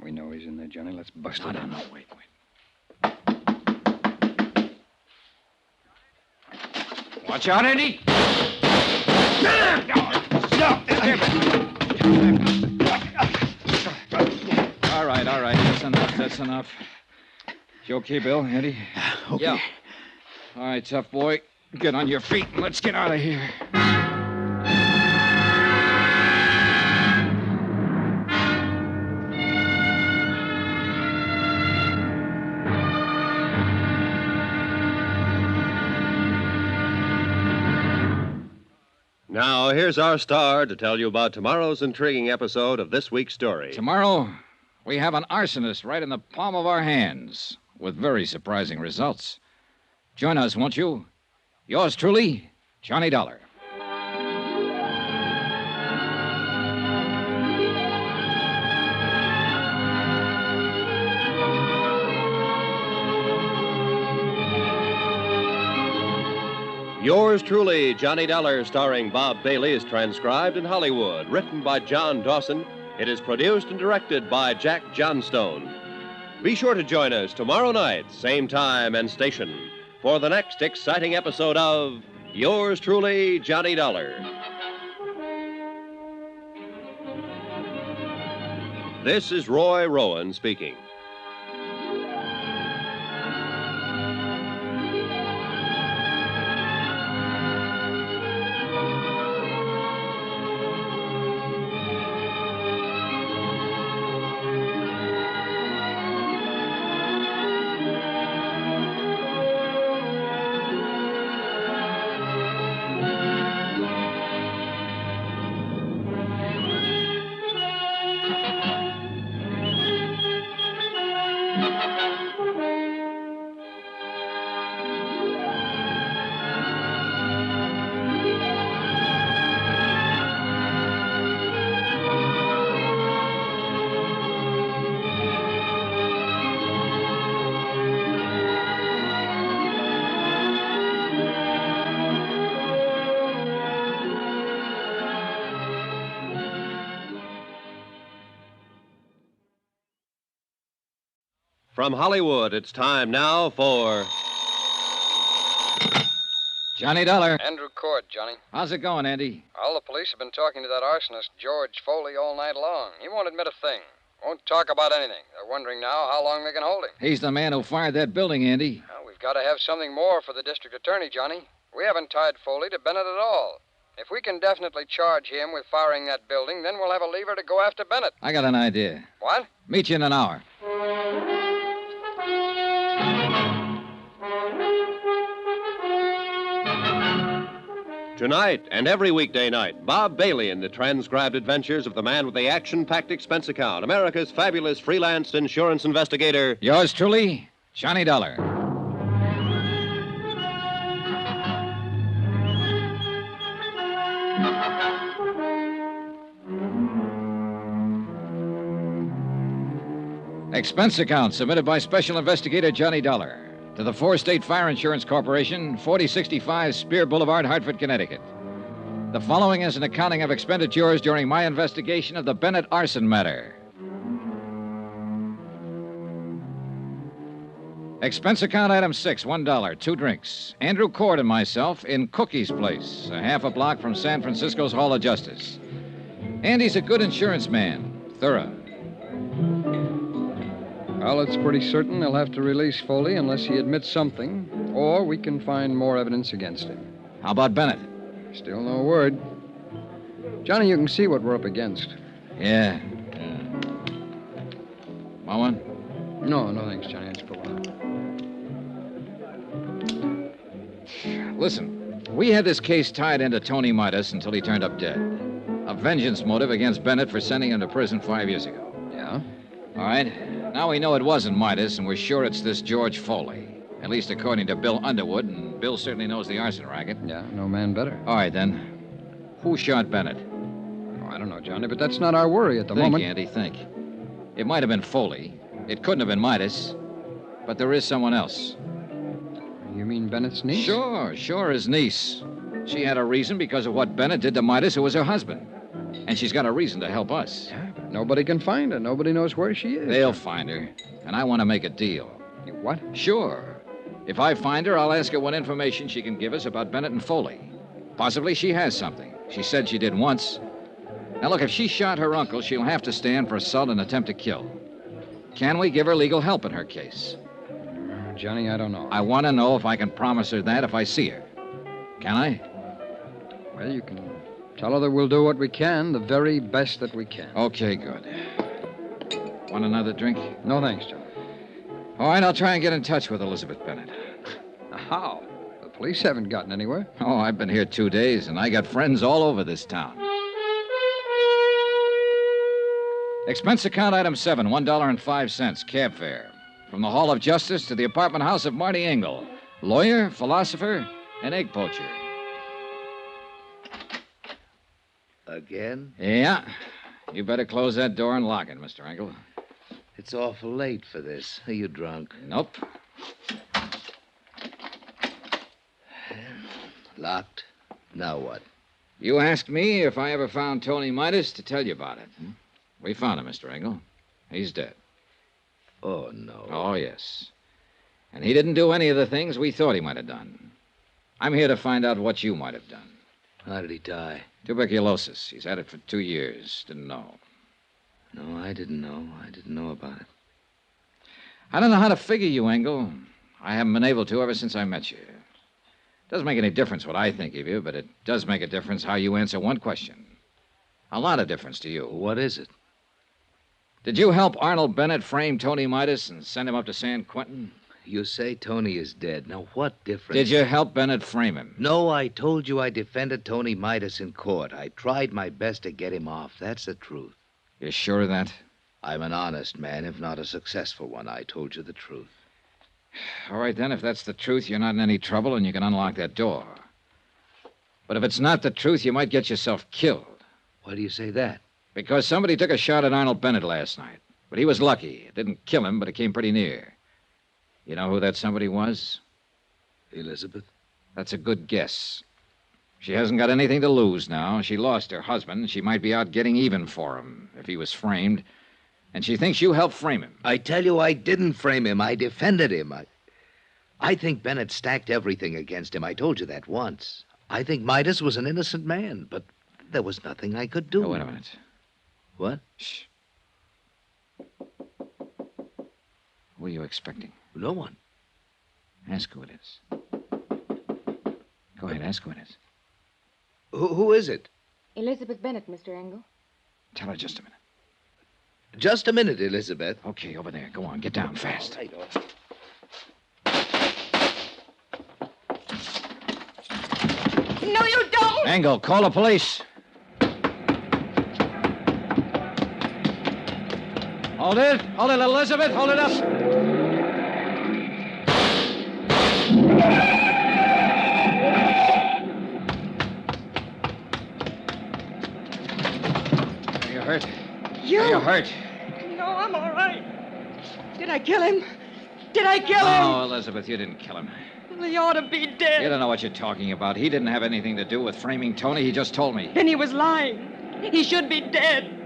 We know he's in there, Johnny. Let's bust it in. No, wait. Watch out, Andy! All right. That's enough. You okay, Bill? Andy? Okay. Yeah. All right, tough boy. Get on your feet and let's get out of here. Now, here's our star to tell you about tomorrow's intriguing episode of this week's story. Tomorrow, we have an arsonist right in the palm of our hands with very surprising results. Join us, won't you? Yours truly, Johnny Dollar. Yours truly, Johnny Dollar, starring Bob Bailey, is transcribed in Hollywood. Written by John Dawson, it is produced and directed by Jack Johnstone. Be sure to join us tomorrow night, same time and station, for the next exciting episode of Yours truly, Johnny Dollar. This is Roy Rowan speaking. From Hollywood, it's time now for... Johnny Dollar. Andrew Cord, Johnny. How's it going, Andy? All the police have been talking to that arsonist, George Foley, all night long. He won't admit a thing. Won't talk about anything. They're wondering now how long they can hold him. He's the man who fired that building, Andy. Well, we've got to have something more for the district attorney, Johnny. We haven't tied Foley to Bennett at all. If we can definitely charge him with firing that building, then we'll have a lever to go after Bennett. I got an idea. What? Meet you in an hour. Tonight and every weekday night, Bob Bailey in the transcribed adventures of the man with the action-packed expense account, America's fabulous freelance insurance investigator. Yours truly, Johnny Dollar. Expense account submitted by Special Investigator Johnny Dollar to the Four-State Fire Insurance Corporation, 4065 Spear Boulevard, Hartford, Connecticut. The following is an accounting of expenditures during my investigation of the Bennett arson matter. Expense account item 6, $1, 2 drinks. Andrew Cord and myself in Cookie's Place, a half a block from San Francisco's Hall of Justice. Andy's a good insurance man, thorough. Well, it's pretty certain they'll have to release Foley unless he admits something, or we can find more evidence against him. How about Bennett? Still no word. Johnny, you can see what we're up against. Yeah. Want one? No, thanks, Johnny. I just put one out. Listen, we had this case tied into Tony Midas until he turned up dead. A vengeance motive against Bennett for sending him to prison 5 years ago. Yeah? All right. Now we know it wasn't Midas, and we're sure it's this George Foley. At least according to Bill Underwood, and Bill certainly knows the arson racket. Yeah, no man better. All right, then. Who shot Bennett? Oh, I don't know, Johnny, but that's not our worry at the moment. Think, Andy, think. It might have been Foley. It couldn't have been Midas. But there is someone else. You mean Bennett's niece? Sure, his niece. She had a reason because of what Bennett did to Midas, who was her husband. And she's got a reason to help us. Yeah, but nobody can find her. Nobody knows where she is. They'll find her. And I want to make a deal. You what? Sure. If I find her, I'll ask her what information she can give us about Bennett and Foley. Possibly she has something. She said she did once. Now, look, if she shot her uncle, she'll have to stand for assault and attempt to kill. Can we give her legal help in her case? Johnny, I don't know. I want to know if I can promise her that if I see her. Can I? Well, you can tell her that we'll do what we can, the very best that we can. Okay, good. Want another drink? No, thanks, Johnny. All right, I'll try and get in touch with Elizabeth Bennett. How? The police haven't gotten anywhere. Oh, I've been here 2 days, and I got friends all over this town. Expense account item 7, $1.05, cab fare. From the Hall of Justice to the apartment house of Marty Engel, lawyer, philosopher, and egg poacher. Again? Yeah. You better close that door and lock it, Mr. Engel. It's awful late for this. Are you drunk? Nope. Locked? Now what? You asked me if I ever found Tony Midas to tell you about it. We found him, Mr. Engel. He's dead. Oh, no. Oh, yes. And he didn't do any of the things we thought he might have done. I'm here to find out what you might have done. How did he die? Tuberculosis. He's had it for 2 years. Didn't know. No, I didn't know. I didn't know about it. I don't know how to figure you, Engel. I haven't been able to ever since I met you. Doesn't make any difference what I think of you, but it does make a difference how you answer one question. A lot of difference to you. What is it? Did you help Arnold Bennett frame Tony Midas and send him up to San Quentin? You say Tony is dead. Now, what difference? Did you help Bennett frame him? No, I told you I defended Tony Midas in court. I tried my best to get him off. That's the truth. You sure of that? I'm an honest man, if not a successful one. I told you the truth. All right, then, if that's the truth, you're not in any trouble and you can unlock that door. But if it's not the truth, you might get yourself killed. Why do you say that? Because somebody took a shot at Arnold Bennett last night. But he was lucky. It didn't kill him, but it came pretty near. You know who that somebody was? Elizabeth? That's a good guess. She hasn't got anything to lose now. She lost her husband. She might be out getting even for him if he was framed. And she thinks you helped frame him. I tell you, I didn't frame him. I defended him. I think Bennett stacked everything against him. I told you that once. I think Midas was an innocent man, but there was nothing I could do. Oh, wait a minute. What? Shh. Who are you expecting? No one. Ask who it is. Go ahead, ask who it is. Who is it? Elizabeth Bennett, Mr. Engel. Tell her just a minute. Just a minute, Elizabeth. Okay, over there. Go on, get down fast. Right, No, you don't! Engel, call the police. Hold it, Elizabeth, hold it up. Are you hurt? You? Are you hurt? No, I'm all right. Did I kill him? Did I kill him? No, Elizabeth, you didn't kill him. He ought to be dead. You don't know what you're talking about. He didn't have anything to do with framing Tony. He just told me. And he was lying. He should be dead.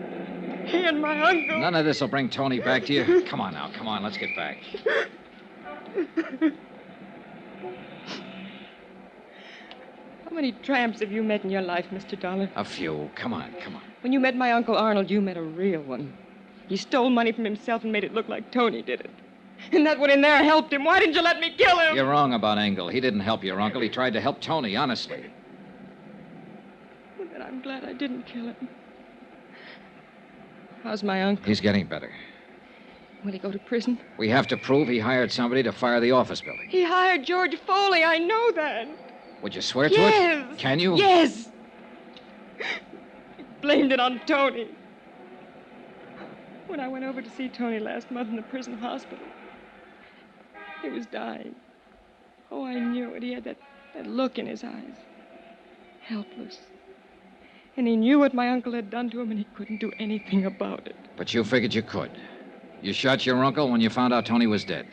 He and my uncle. None of this will bring Tony back to you. Come on now, come on. Let's get back. How many tramps have you met in your life, Mr. Dollar? A few. Come on, come on. When you met my Uncle Arnold, you met a real one. He stole money from himself and made it look like Tony did it. And that one in there helped him. Why didn't you let me kill him? You're wrong about Engel. He didn't help your uncle. He tried to help Tony, honestly. Well, then I'm glad I didn't kill him. How's my uncle? He's getting better. Will he go to prison? We have to prove he hired somebody to fire the office building. He hired George Foley. I know that. Would you swear to Yes. it? Can you? Yes. He blamed it on Tony. When I went over to see Tony last month in the prison hospital, he was dying. Oh, I knew it. He had that look in his eyes. Helpless. And he knew what my uncle had done to him, and he couldn't do anything about it. But you figured you could. You shot your uncle when you found out Tony was dead.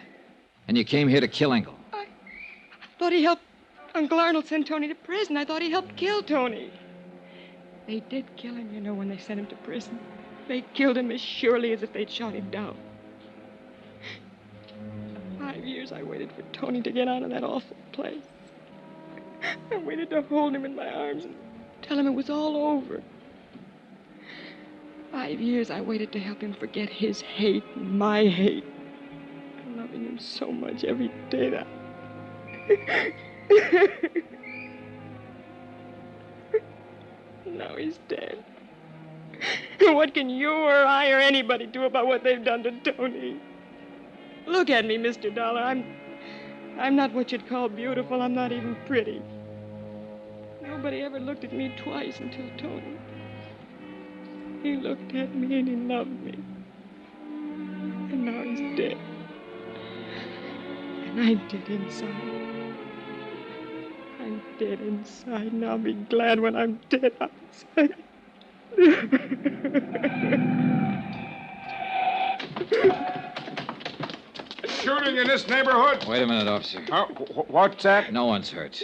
And you came here to kill Engel. I thought he helped Uncle Arnold send Tony to prison. I thought he helped kill Tony. They did kill him, you know, when they sent him to prison. They killed him as surely as if they'd shot him down. 5 years I waited for Tony to get out of that awful place. I waited to hold him in my arms and tell him it was all over. 5 years I waited to help him forget his hate and my hate. Loving him so much every day that... Now he's dead. What can you or I or anybody do about what they've done to Tony? Look at me, Mr. Dollar. I'm not what you'd call beautiful. I'm not even pretty. Nobody ever looked at me twice until Tony. He looked at me and he loved me. And now he's dead. And I'm dead inside. I'm dead inside, and I'll be glad when I'm dead outside. Shooting in this neighborhood? Wait a minute, officer. What's that? No one's hurt.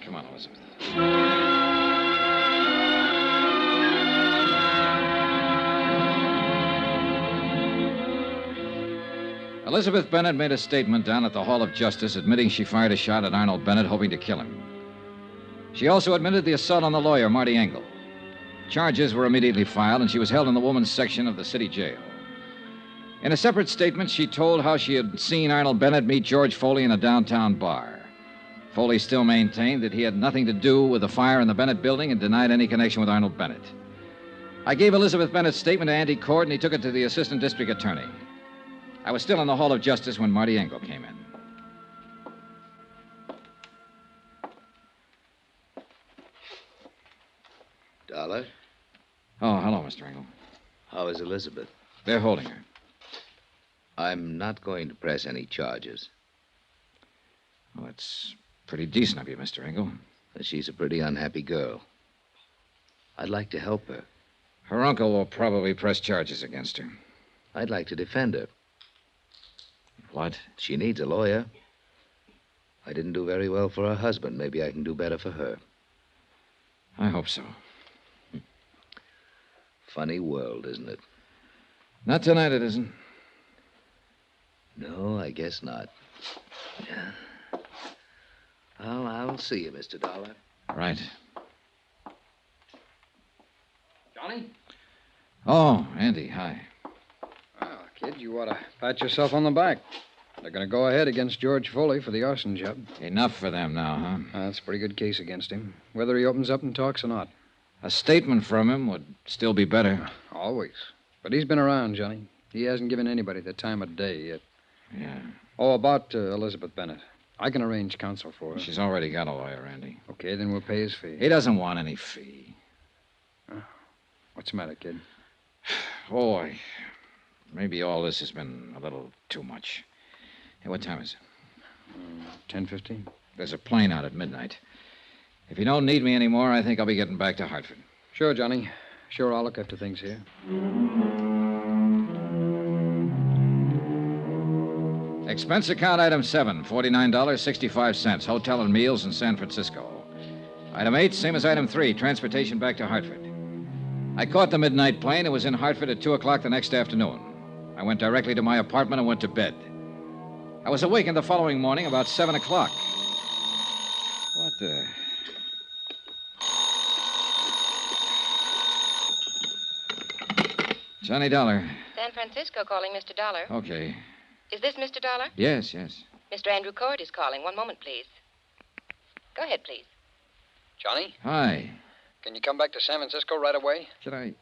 Come on, Elizabeth. Elizabeth Bennett made a statement down at the Hall of Justice admitting she fired a shot at Arnold Bennett, hoping to kill him. She also admitted the assault on the lawyer, Marty Engel. Charges were immediately filed, and she was held in the women's section of the city jail. In a separate statement, she told how she had seen Arnold Bennett meet George Foley in a downtown bar. Foley still maintained that he had nothing to do with the fire in the Bennett building and denied any connection with Arnold Bennett. I gave Elizabeth Bennett's statement to Andy Cord, and he took it to the assistant district attorney. I was still in the Hall of Justice when Marty Engel came in. Dollar? Oh, hello, Mr. Engel. How is Elizabeth? They're holding her. I'm not going to press any charges. Well, that's pretty decent of you, Mr. Engel. She's a pretty unhappy girl. I'd like to help her. Her uncle will probably press charges against her. I'd like to defend her. What? She needs a lawyer. I didn't do very well for her husband. Maybe I can do better for her. I hope so. Funny world, isn't it? Not tonight, it isn't. No, I guess not. Yeah. Well, I'll see you, Mr. Dollar. Right. Johnny? Oh, Andy, hi. Well, kid, you ought to pat yourself on the back. They're going to go ahead against George Foley for the arson job. Enough for them now, huh? That's a pretty good case against him, whether he opens up and talks or not. A statement from him would still be better. Always. But he's been around, Johnny. He hasn't given anybody the time of day yet. Yeah. Oh, about Elizabeth Bennett. I can arrange counsel for her. She's already got a lawyer, Andy. Okay, then we'll pay his fee. He doesn't want any fee. What's the matter, kid? Boy, maybe all this has been a little too much. Hey, what time is it? 10:15. There's a plane out at midnight. If you don't need me anymore, I think I'll be getting back to Hartford. Sure, Johnny. Sure, I'll look after things here. Expense account item 7, $49.65. Hotel and meals in San Francisco. Item 8, same as item 3, transportation back to Hartford. I caught the midnight plane and was in Hartford at 2 o'clock the next afternoon. I went directly to my apartment and went to bed. I was awakened the following morning about 7 o'clock. What the... Johnny Dollar. San Francisco calling, Mr. Dollar. Okay. Is this Mr. Dollar? Yes, yes. Mr. Andrew Cord is calling. One moment, please. Go ahead, please. Johnny, Hi. can you come back to San Francisco right away? Can I...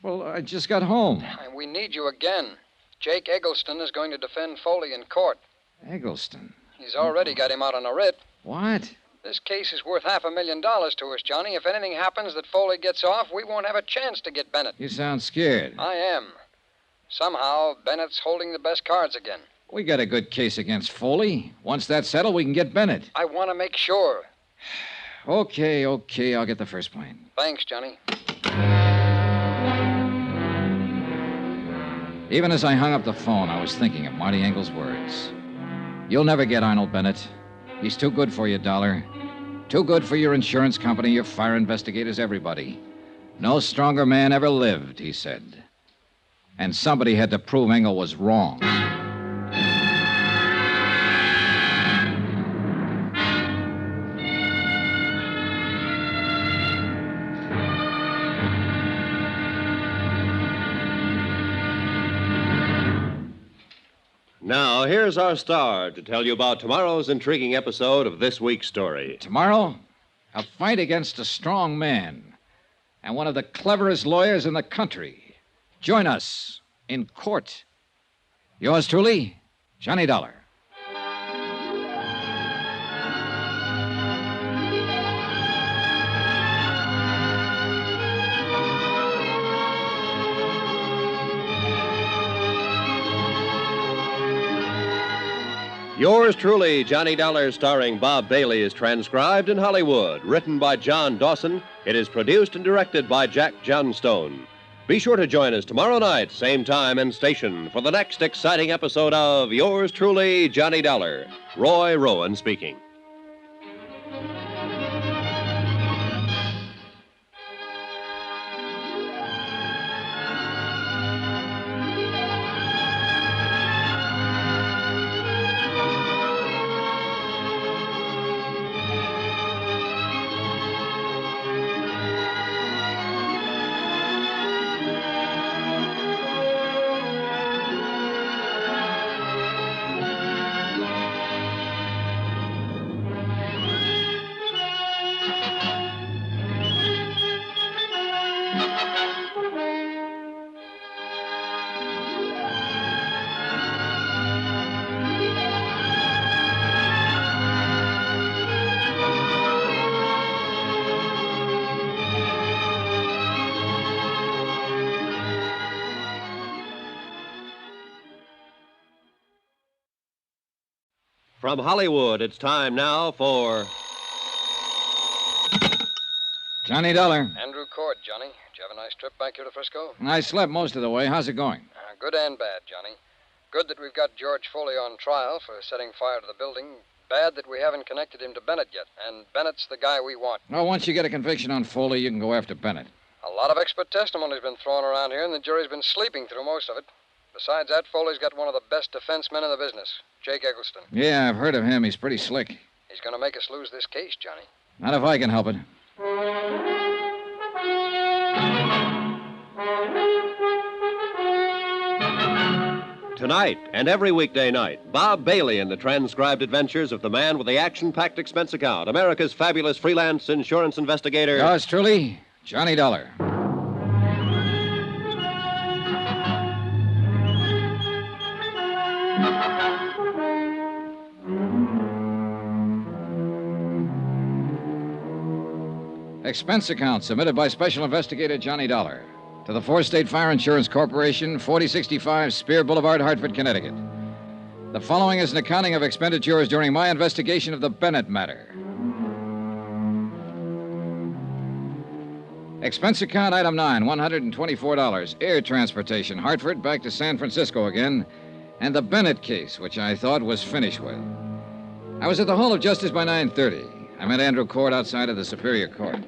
Well, I just got home. We need you again. Jake Eggleston is going to defend Foley in court. Eggleston? He's already got him out on a writ. What? This case is worth $500,000 to us, Johnny. If anything happens that Foley gets off, we won't have a chance to get Bennett. You sound scared. I am. Somehow, Bennett's holding the best cards again. We got a good case against Foley. Once that's settled, we can get Bennett. I want to make sure. Okay, I'll get the first plane. Thanks, Johnny. Even as I hung up the phone, I was thinking of Marty Engel's words. You'll never get Arnold Bennett. He's too good for you, Dollar. Too good for your insurance company, your fire investigators, everybody. No stronger man ever lived, he said. And somebody had to prove Engel was wrong. Now, here's our star to tell you about tomorrow's intriguing episode of this week's story. Tomorrow, a fight against a strong man and one of the cleverest lawyers in the country. Join us in court. Yours truly, Johnny Dollar. Yours truly, Johnny Dollar, starring Bob Bailey, is transcribed in Hollywood. Written by John Dawson, it is produced and directed by Jack Johnstone. Be sure to join us tomorrow night, same time and station, for the next exciting episode of Yours truly, Johnny Dollar. Roy Rowan speaking. From Hollywood, it's time now for... Johnny Dollar. Andrew Cord, Johnny. Did you have a nice trip back here to Frisco? I slept most of the way. How's it going? Good and bad, Johnny. Good that we've got George Foley on trial for setting fire to the building. Bad that we haven't connected him to Bennett yet. And Bennett's the guy we want. Well, once you get a conviction on Foley, you can go after Bennett. A lot of expert testimony's been thrown around here, and the jury's been sleeping through most of it. Besides that, Foley's got one of the best defense men in the business, Jake Eggleston. Yeah, I've heard of him. He's pretty slick. He's going to make us lose this case, Johnny. Not if I can help it. Tonight and every weekday night, Bob Bailey in the transcribed adventures of the man with the action-packed expense account, America's fabulous freelance insurance investigator. Yours truly, Johnny Dollar. Expense account submitted by Special Investigator Johnny Dollar to the Four-State Fire Insurance Corporation, 4065 Spear Boulevard, Hartford, Connecticut. The following is an accounting of expenditures during my investigation of the Bennett matter. Expense account item 9, $124. Air transportation, Hartford back to San Francisco again, and the Bennett case, which I thought was finished with. I was at the Hall of Justice by 9:30. I met Andrew Court outside of the Superior Court.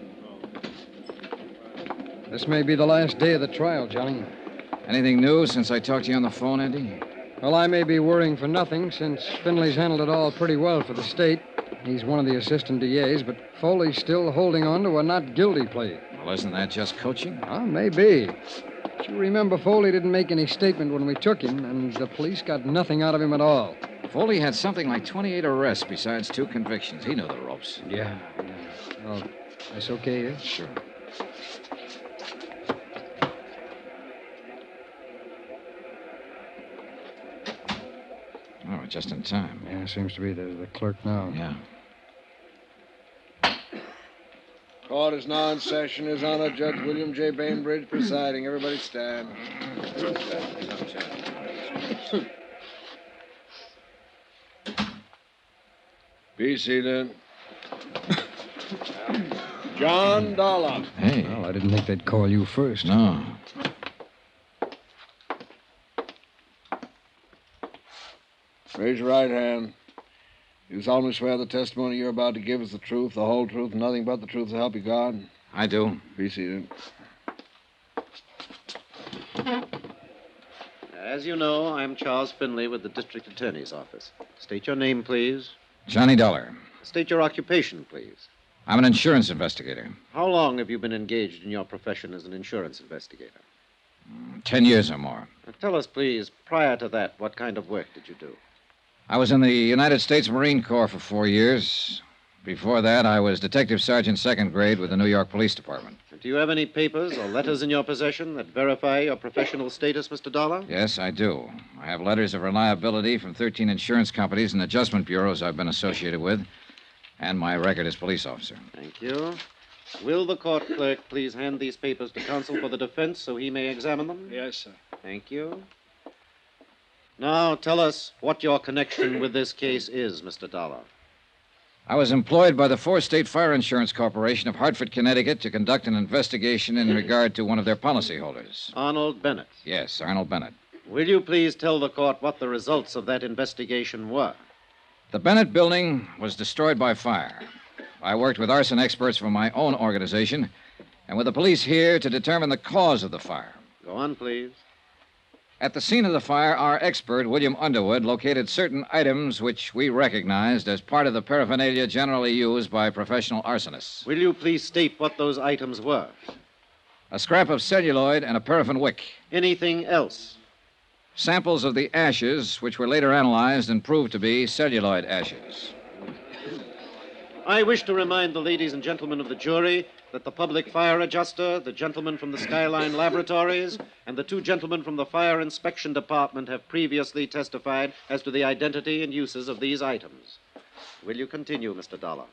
This may be the last day of the trial, Johnny. Anything new since I talked to you on the phone, Andy? Well, I may be worrying for nothing, since Finley's handled it all pretty well for the state. He's one of the assistant DAs, but Foley's still holding on to a not guilty plea. Well, isn't that just coaching? Well, maybe. But you remember Foley didn't make any statement when we took him, and the police got nothing out of him at all. Foley had something like 28 arrests besides 2 convictions. He knew the ropes. Yeah. Well, that's okay, yeah? Sure. Oh, just in time. Yeah, seems to be the clerk now. Yeah. Court is now in session. His Honor, Judge William J. Bainbridge presiding. Everybody stand. Be seated. John Dollar. Hey. Well, I didn't think they'd call you first. No. Raise your right hand. You solemnly swear the testimony you're about to give is the truth, the whole truth, and nothing but the truth to help you God? I do. Be seated. As you know, I'm Charles Finley with the District Attorney's Office. State your name, please. Johnny Dollar. State your occupation, please. I'm an insurance investigator. How long have you been engaged in your profession as an insurance investigator? 10 years or more. Now, tell us, please, prior to that, what kind of work did you do? I was in the United States Marine Corps for 4 years. Before that, I was Detective Sergeant 2nd grade with the New York Police Department. Do you have any papers or letters in your possession that verify your professional status, Mr. Dollar? Yes, I do. I have letters of reliability from 13 insurance companies and adjustment bureaus I've been associated with, and my record as police officer. Thank you. Will the court clerk please hand these papers to counsel for the defense so he may examine them? Yes, sir. Thank you. Now, tell us what your connection with this case is, Mr. Dollar. I was employed by the Four-State Fire Insurance Corporation of Hartford, Connecticut, to conduct an investigation in regard to one of their policyholders. Arnold Bennett. Yes, Arnold Bennett. Will you please tell the court what the results of that investigation were? The Bennett building was destroyed by fire. I worked with arson experts from my own organization and with the police here to determine the cause of the fire. Go on, please. At the scene of the fire, our expert, William Underwood, located certain items which we recognized as part of the paraphernalia generally used by professional arsonists. Will you please state what those items were? A scrap of celluloid and a paraffin wick. Anything else? Samples of the ashes, which were later analyzed and proved to be celluloid ashes. I wish to remind the ladies and gentlemen of the jury that the public fire adjuster, the gentleman from the Skyline Laboratories, and the 2 gentlemen from the Fire Inspection Department have previously testified as to the identity and uses of these items. Will you continue, Mr. Dollar?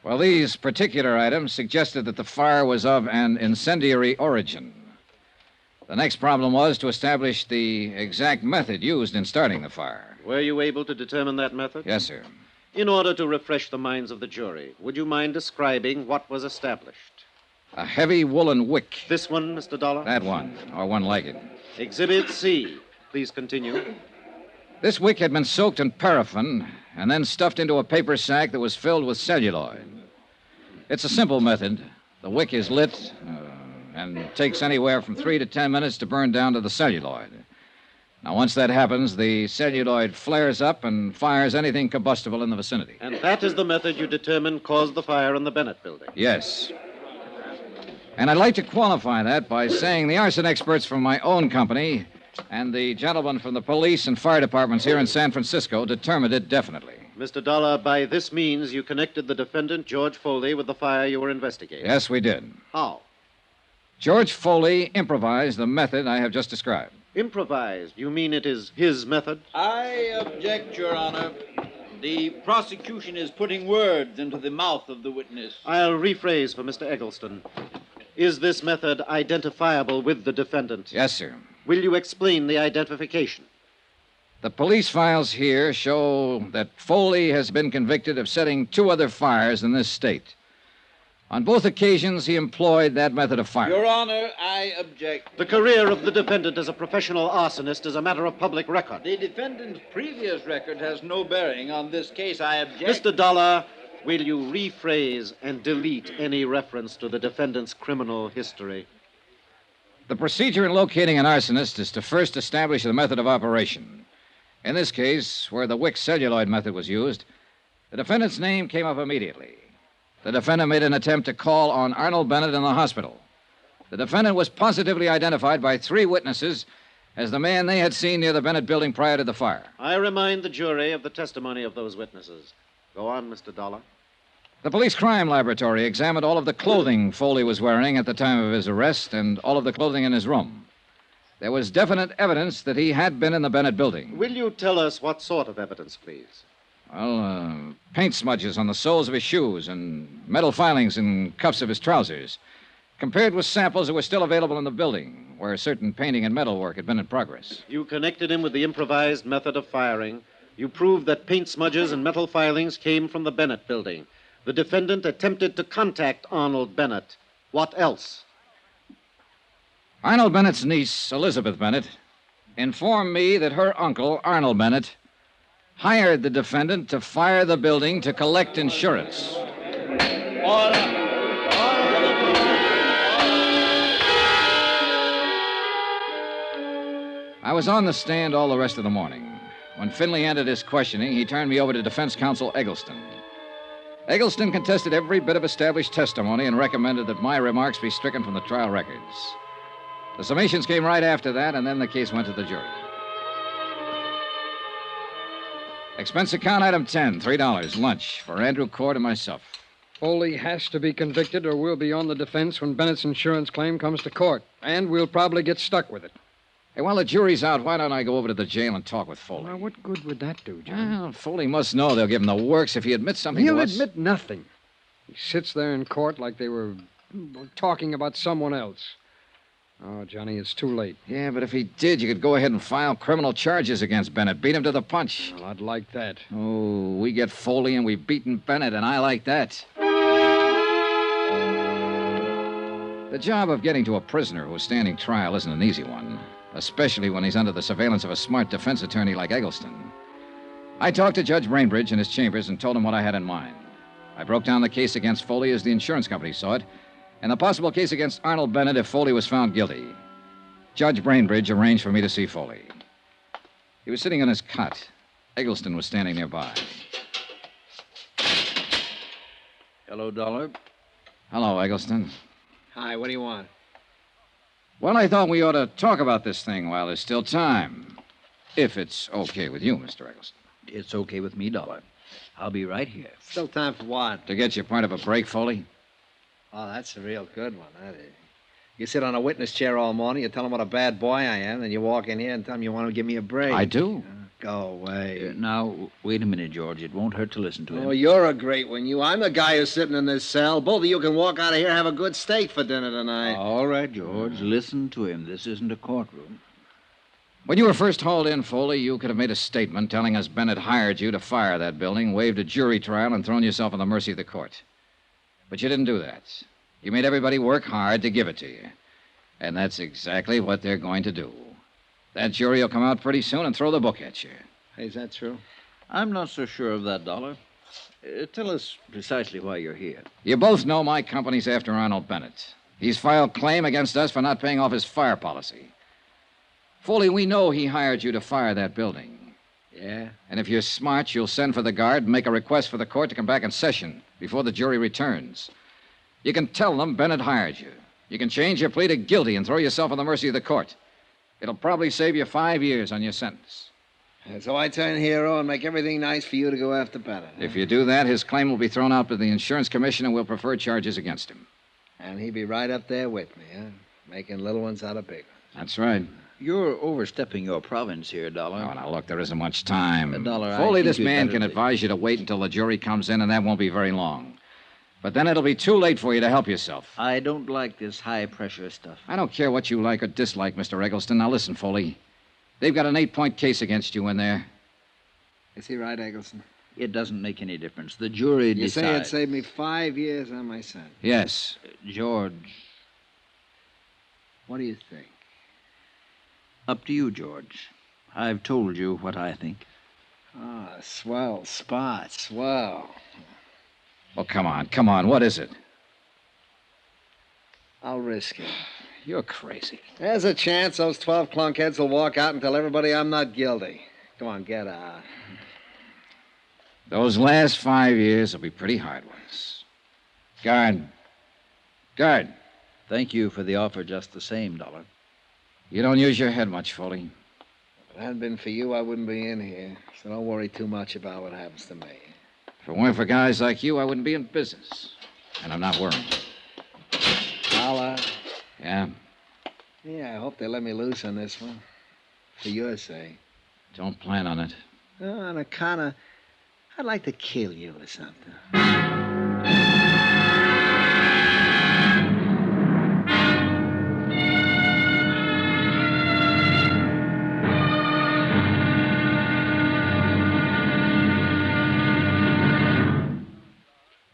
Well, these particular items suggested that the fire was of an incendiary origin. The next problem was to establish the exact method used in starting the fire. Were you able to determine that method? Yes, sir. In order to refresh the minds of the jury, would you mind describing what was established? A heavy woolen wick. This one, Mr. Dollar? That one, or one like it. Exhibit C. Please continue. This wick had been soaked in paraffin and then stuffed into a paper sack that was filled with celluloid. It's a simple method. The wick is lit, and takes anywhere from 3 to 10 minutes to burn down to the celluloid. Now, once that happens, the celluloid flares up and fires anything combustible in the vicinity. And that is the method you determine caused the fire in the Bennett building? Yes. And I'd like to qualify that by saying the arson experts from my own company and the gentlemen from the police and fire departments here in San Francisco determined it definitely. Mr. Dollar, by this means you connected the defendant, George Foley, with the fire you were investigating? Yes, we did. How? George Foley improvised the method I have just described. Improvised? You mean it is his method? I object, Your Honor. The prosecution is putting words into the mouth of the witness. I'll rephrase for Mr. Eggleston. Is this method identifiable with the defendant? Yes, sir. Will you explain the identification? The police files here show that Foley has been convicted of setting 2 other fires in this state. On both occasions, he employed that method of firing. Your Honor, I object. The career of the defendant as a professional arsonist is a matter of public record. The defendant's previous record has no bearing on this case. I object. Mr. Dollar, will you rephrase and delete any reference to the defendant's criminal history? The procedure in locating an arsonist is to first establish the method of operation. In this case, where the wick celluloid method was used, the defendant's name came up immediately. The defendant made an attempt to call on Arnold Bennett in the hospital. The defendant was positively identified by 3 witnesses as the man they had seen near the Bennett building prior to the fire. I remind the jury of the testimony of those witnesses. Go on, Mr. Dollar. The police crime laboratory examined all of the clothing Foley was wearing at the time of his arrest and all of the clothing in his room. There was definite evidence that he had been in the Bennett building. Will you tell us what sort of evidence, please? Well, paint smudges on the soles of his shoes and metal filings in cuffs of his trousers, compared with samples that were still available in the building, where certain painting and metal work had been in progress. You connected him with the improvised method of firing. You proved that paint smudges and metal filings came from the Bennett building. The defendant attempted to contact Arnold Bennett. What else? Arnold Bennett's niece, Elizabeth Bennett, informed me that her uncle, Arnold Bennett, hired the defendant to fire the building to collect insurance. I was on the stand all the rest of the morning. When Finley ended his questioning, he turned me over to defense counsel Eggleston. Eggleston contested every bit of established testimony and recommended that my remarks be stricken from the trial records. The summations came right after that, and then the case went to the jury. Expense account item 10, $3, lunch for Andrew Cord and myself. Foley has to be convicted or we'll be on the defense when Bennett's insurance claim comes to court. And we'll probably get stuck with it. Hey, while the jury's out, why don't I go over to the jail and talk with Foley? Now, what good would that do, John? Well, Foley must know they'll give him the works if he admits something He'll to us. admit nothing. He sits there in court like they were talking about someone else. Oh, Johnny, it's too late. Yeah, but if he did, you could go ahead and file criminal charges against Bennett. Beat him to the punch. Well, I'd like that. Oh, we get Foley and we've beaten Bennett, and I like that. The job of getting to a prisoner who's standing trial isn't an easy one, especially when he's under the surveillance of a smart defense attorney like Eggleston. I talked to Judge Brainbridge in his chambers and told him what I had in mind. I broke down the case against Foley as the insurance company saw it, and the possible case against Arnold Bennett if Foley was found guilty. Judge Brainbridge arranged for me to see Foley. He was sitting on his cot. Eggleston was standing nearby. Hello, Dollar. Hello, Eggleston. Hi, what do you want? Well, I thought we ought to talk about this thing while there's still time. If it's okay with you, Mr. Eggleston. It's okay with me, Dollar. I'll be right here. Still time for what? To get you part of a break, Foley? Oh, that's a real good one, that is. You sit on a witness chair all morning, you tell them what a bad boy I am, then you walk in here and tell them you want to give me a break. I do. Go away. Now, wait a minute, George. It won't hurt to listen to him. Oh, you're a great one, you. I'm the guy who's sitting in this cell. Both of you can walk out of here and have a good steak for dinner tonight. All right, George. Listen to him. This isn't a courtroom. When you were first hauled in, Foley, you could have made a statement telling us Bennett hired you to fire that building, waived a jury trial, and thrown yourself on the mercy of the court. But you didn't do that. You made everybody work hard to give it to you. And that's exactly what they're going to do. That jury will come out pretty soon and throw the book at you. Hey, is that true? I'm not so sure of that, Dollar. Tell us precisely why you're here. You both know my company's after Arnold Bennett. He's filed claim against us for not paying off his fire policy. Foley, we know he hired you to fire that building. Yeah? And if you're smart, you'll send for the guard and make a request for the court to come back in session before the jury returns. You can tell them Bennett hired you. You can change your plea to guilty and throw yourself on the mercy of the court. It'll probably save you 5 years on your sentence. So I turn hero and make everything nice for you to go after Bennett. Huh? If you do that, his claim will be thrown out by the insurance commission and we'll prefer charges against him. And he'd be right up there with me, huh? Making little ones out of big ones. That's right. You're overstepping your province here, Dollar. Oh, now, look, there isn't much time. Dollar, Foley, I think this you'd man better can advise you to wait until the jury comes in, and that won't be very long. But then it'll be too late for you to help yourself. I don't like this high-pressure stuff. I don't care what you like or dislike, Mr. Eggleston. Now, listen, Foley. They've got an 8-point case against you in there. Is he right, Eggleston? It doesn't make any difference. The jury You decides. say it saved me 5 years on my sentence. Yes. George. What do you think? Up to you, George. I've told you what I think. Ah, swell spot, swell. Well, come on. What is it? I'll risk it. You're crazy. There's a chance those 12 clunkheads will walk out and tell everybody I'm not guilty. Come on, get out. Those last 5 years will be pretty hard ones. Guard. Thank you for the offer just the same, Dollar. You don't use your head much, Foley. If it hadn't been for you, I wouldn't be in here. So don't worry too much about what happens to me. If it weren't for guys like you, I wouldn't be in business. And I'm not worried. Dollar? Yeah? Yeah, I hope they let me loose on this one. For your sake. Don't plan on it. On account of... I'd like to kill you or something.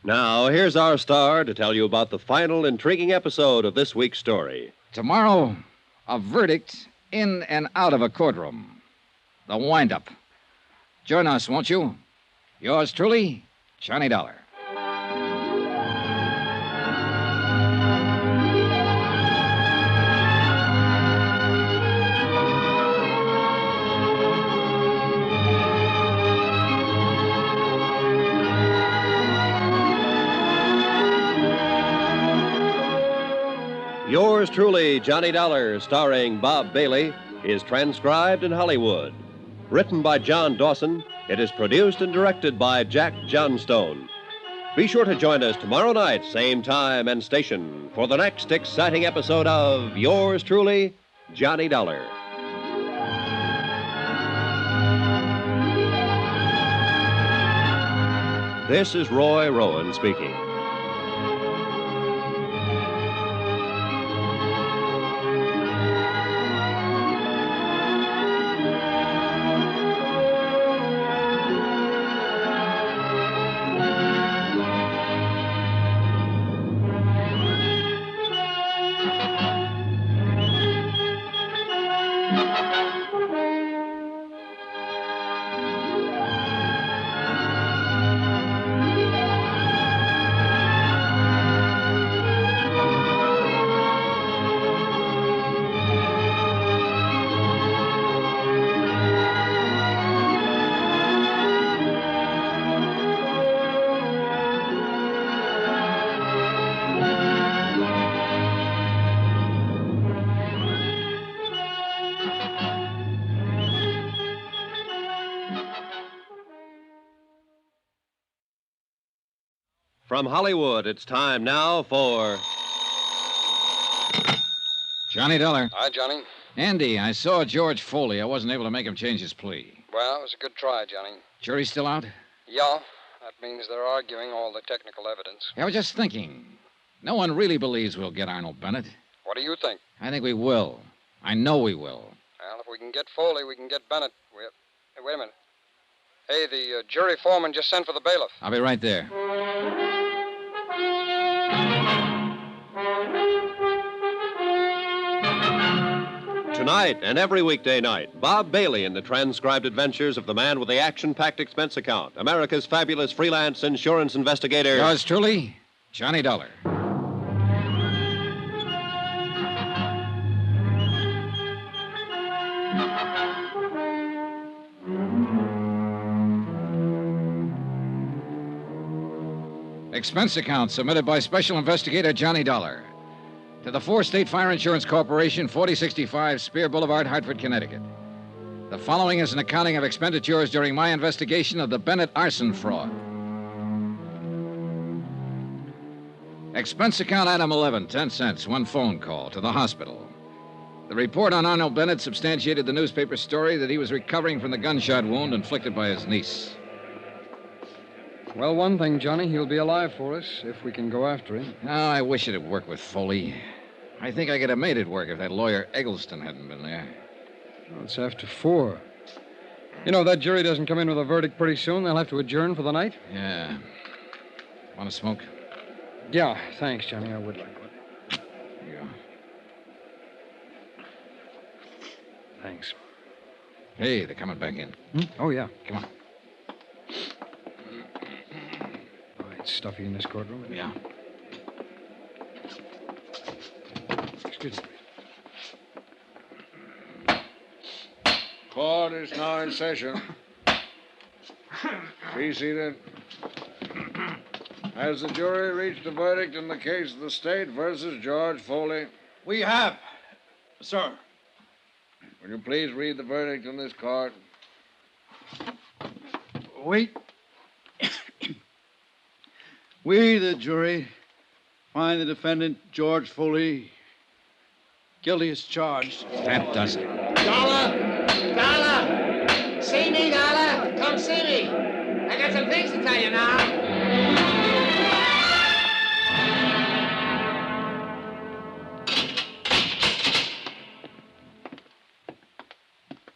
Now, here's our star to tell you about the final intriguing episode of this week's story. Tomorrow, a verdict in and out of a courtroom. The wind-up. Join us, won't you? Yours truly, Johnny Dollar. Yours truly, Johnny Dollar, starring Bob Bailey, is transcribed in Hollywood. Written by John Dawson, it is produced and directed by Jack Johnstone. Be sure to join us tomorrow night, same time and station, for the next exciting episode of Yours truly, Johnny Dollar. This is Roy Rowan speaking. From Hollywood, it's time now for... Johnny Dollar. Hi, Johnny. Andy, I saw George Foley. I wasn't able to make him change his plea. Well, it was a good try, Johnny. Jury's still out? Yeah, that means they're arguing all the technical evidence. I was just thinking. No one really believes we'll get Arnold Bennett. What do you think? I think we will. I know we will. Well, if we can get Foley, we can get Bennett. Hey, wait a minute. Hey, the jury foreman just sent for the bailiff. I'll be right there. Tonight and every weekday night, Bob Bailey in the transcribed adventures of the man with the action-packed expense account, America's fabulous freelance insurance investigator. Yours truly, Johnny Dollar. Expense account submitted by Special Investigator Johnny Dollar to the Four State Fire Insurance Corporation, 4065 Spear Boulevard, Hartford, Connecticut. The following is an accounting of expenditures during my investigation of the Bennett arson fraud. Expense account item 11, 10 cents, one phone call to the hospital. The report on Arnold Bennett substantiated the newspaper story that he was recovering from the gunshot wound inflicted by his niece. Well, one thing, Johnny, he'll be alive for us if we can go after him. Oh, I wish it'd work with Foley. I think I could have made it work if that lawyer Eggleston hadn't been there. Well, it's after 4. You know, that jury doesn't come in with a verdict pretty soon. They'll have to adjourn for the night. Yeah. Want to smoke? Yeah, thanks, Johnny. I would like one. Here you go. Thanks. Hey, they're coming back in. Oh, yeah. Come on. It's stuffy in this courtroom. Yeah. Excuse me. Court is now in session. Be seated. Has the jury reached a verdict in the case of the state versus George Foley? We have, sir. Will you please read the verdict in this court? Wait. We, the jury, find the defendant, George Foley, guilty as charged. That does it. Dollar! Dollar! See me, Dollar? Come see me. I got some things to tell you now.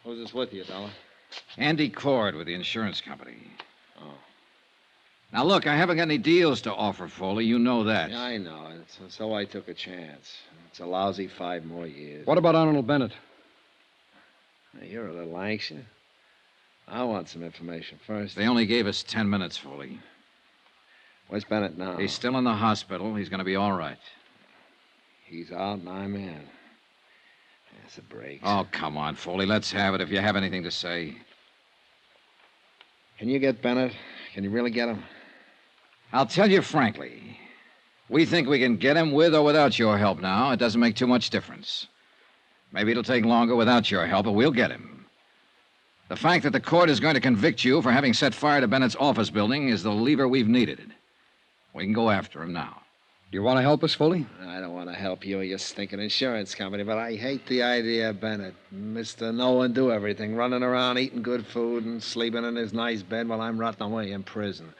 Who's this with you, Dollar? Andy Cord with the insurance company. Oh. Now, look, I haven't got any deals to offer, Foley. You know that. Yeah, I know. So I took a chance. It's a lousy 5 more years. What about Arnold Bennett? You're a little anxious. I want some information first. They only gave us 10 minutes, Foley. Where's Bennett now? He's still in the hospital. He's going to be all right. He's out and I'm in. That's a break. Oh, come on, Foley. Let's have it if you have anything to say. Can you get Bennett? Can you really get him? I'll tell you frankly. We think we can get him with or without your help now. It doesn't make too much difference. Maybe it'll take longer without your help, but we'll get him. The fact that the court is going to convict you for having set fire to Bennett's office building is the lever we've needed. We can go after him now. You want to help us, Foley? I don't want to help you or your stinking insurance company, but I hate the idea of Bennett. Mr. Know-and-do-everything, running around eating good food and sleeping in his nice bed while I'm rotting away in prison.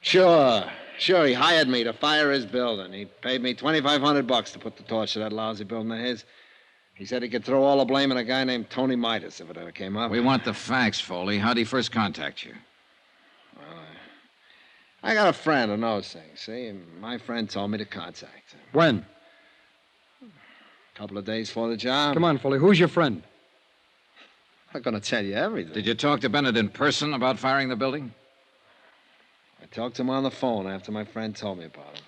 Sure, he hired me to fire his building. He paid me $2,500 to put the torch to that lousy building of his. He said he could throw all the blame on a guy named Tony Midas if it ever came up. We want the facts, Foley. How'd he first contact you? Well, I got a friend who knows things, see? And my friend told me to contact him. When? A couple of days before the job. Come on, Foley. Who's your friend? I'm not going to tell you everything. Did you talk to Bennett in person about firing the building? I talked to him on the phone after my friend told me about him.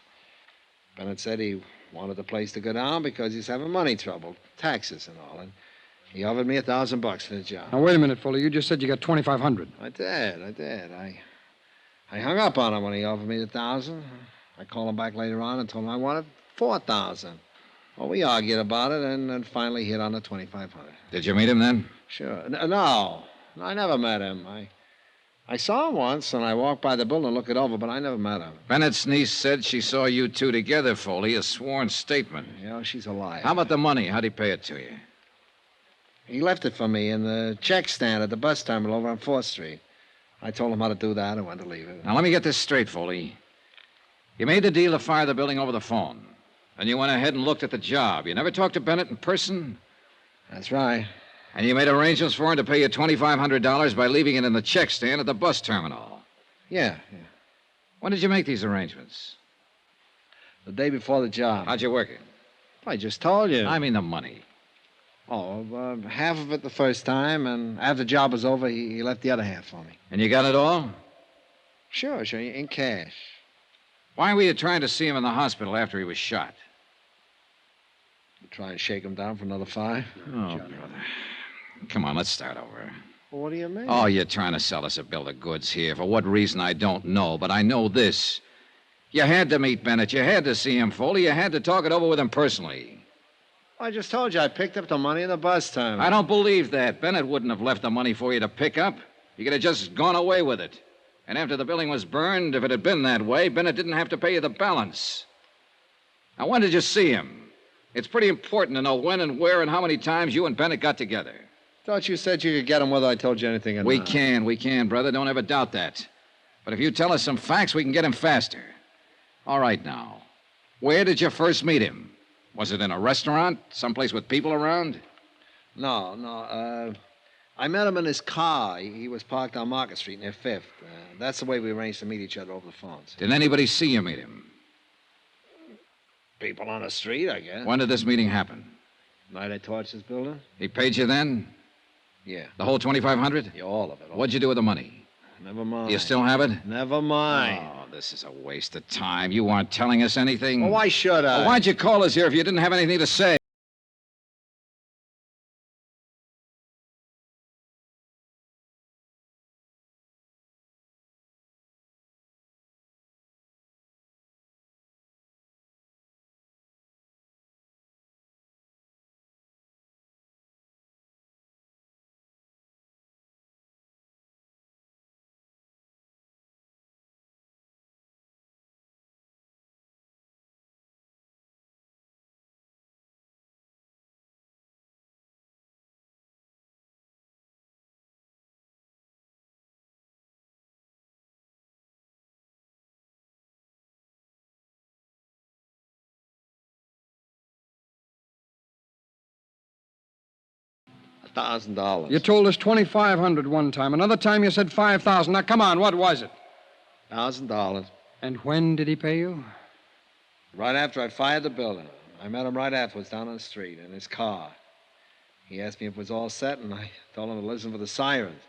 Bennett said he wanted the place to go down because he's having money trouble, taxes and all, and he offered me $1,000 for the job. Now, wait a minute, Foley. You just said you got $2,500. I did. I hung up on him when he offered me the $1,000. I called him back later on and told him I wanted $4,000. Well, we argued about it and finally hit on the $2,500. Did you meet him then? Sure. No, I never met him. I saw him once, and I walked by the building and looked it over, but I never met him. Bennett's niece said she saw you two together, Foley, a sworn statement. Yeah, she's a liar. How about the money? How'd he pay it to you? He left it for me in the check stand at the bus terminal over on 4th Street. I told him how to do that and when to leave it. Now, let me get this straight, Foley. You made the deal to fire the building over the phone. Then you went ahead and looked at the job. You never talked to Bennett in person? That's right. And you made arrangements for him to pay you $2,500 by leaving it in the check stand at the bus terminal? Yeah. When did you make these arrangements? The day before the job. How'd you work it? I just told you. I mean the money. Oh, half of it the first time, and after the job was over, he left the other half for me. And you got it all? Sure, in cash. Why were you trying to see him in the hospital after he was shot? Try and shake him down for another 5. Oh, brother. Come on, let's start over. Well, what do you mean? Oh, you're trying to sell us a bill of goods here. For what reason, I don't know, but I know this. You had to meet Bennett. You had to see him, Foley. You had to talk it over with him personally. I just told you I picked up the money in the bus terminal. I don't believe that. Bennett wouldn't have left the money for you to pick up. You could have just gone away with it. And after the building was burned, if it had been that way, Bennett didn't have to pay you the balance. Now, when did you see him? It's pretty important to know when and where and how many times you and Bennett got together. Thought you said you could get him whether I told you anything or We not. can, brother. Don't ever doubt that. But if you tell us some facts, we can get him faster. All right, now. Where did you first meet him? Was it in a restaurant? Someplace with people around? No. I met him in his car. He was parked on Market Street near 5th. That's the way we arranged to meet each other over the phones. Did anybody see you meet him? People on the street, I guess. When did this meeting happen? Night I torched his building? He paid you then? Yeah. The whole $2,500? Yeah, all of it. What'd you do with the money? Never mind. Do you still have it? Never mind. Oh, this is a waste of time. You aren't telling us anything. Well, why should I? Well, why'd you call us here if you didn't have anything to say? $1,000. You told us $2,500 one time. Another time you said $5,000. Now, come on, what was it? $1,000. And when did he pay you? Right after I fired the building. I met him right afterwards down on the street in his car. He asked me if it was all set, and I told him to listen for the sirens.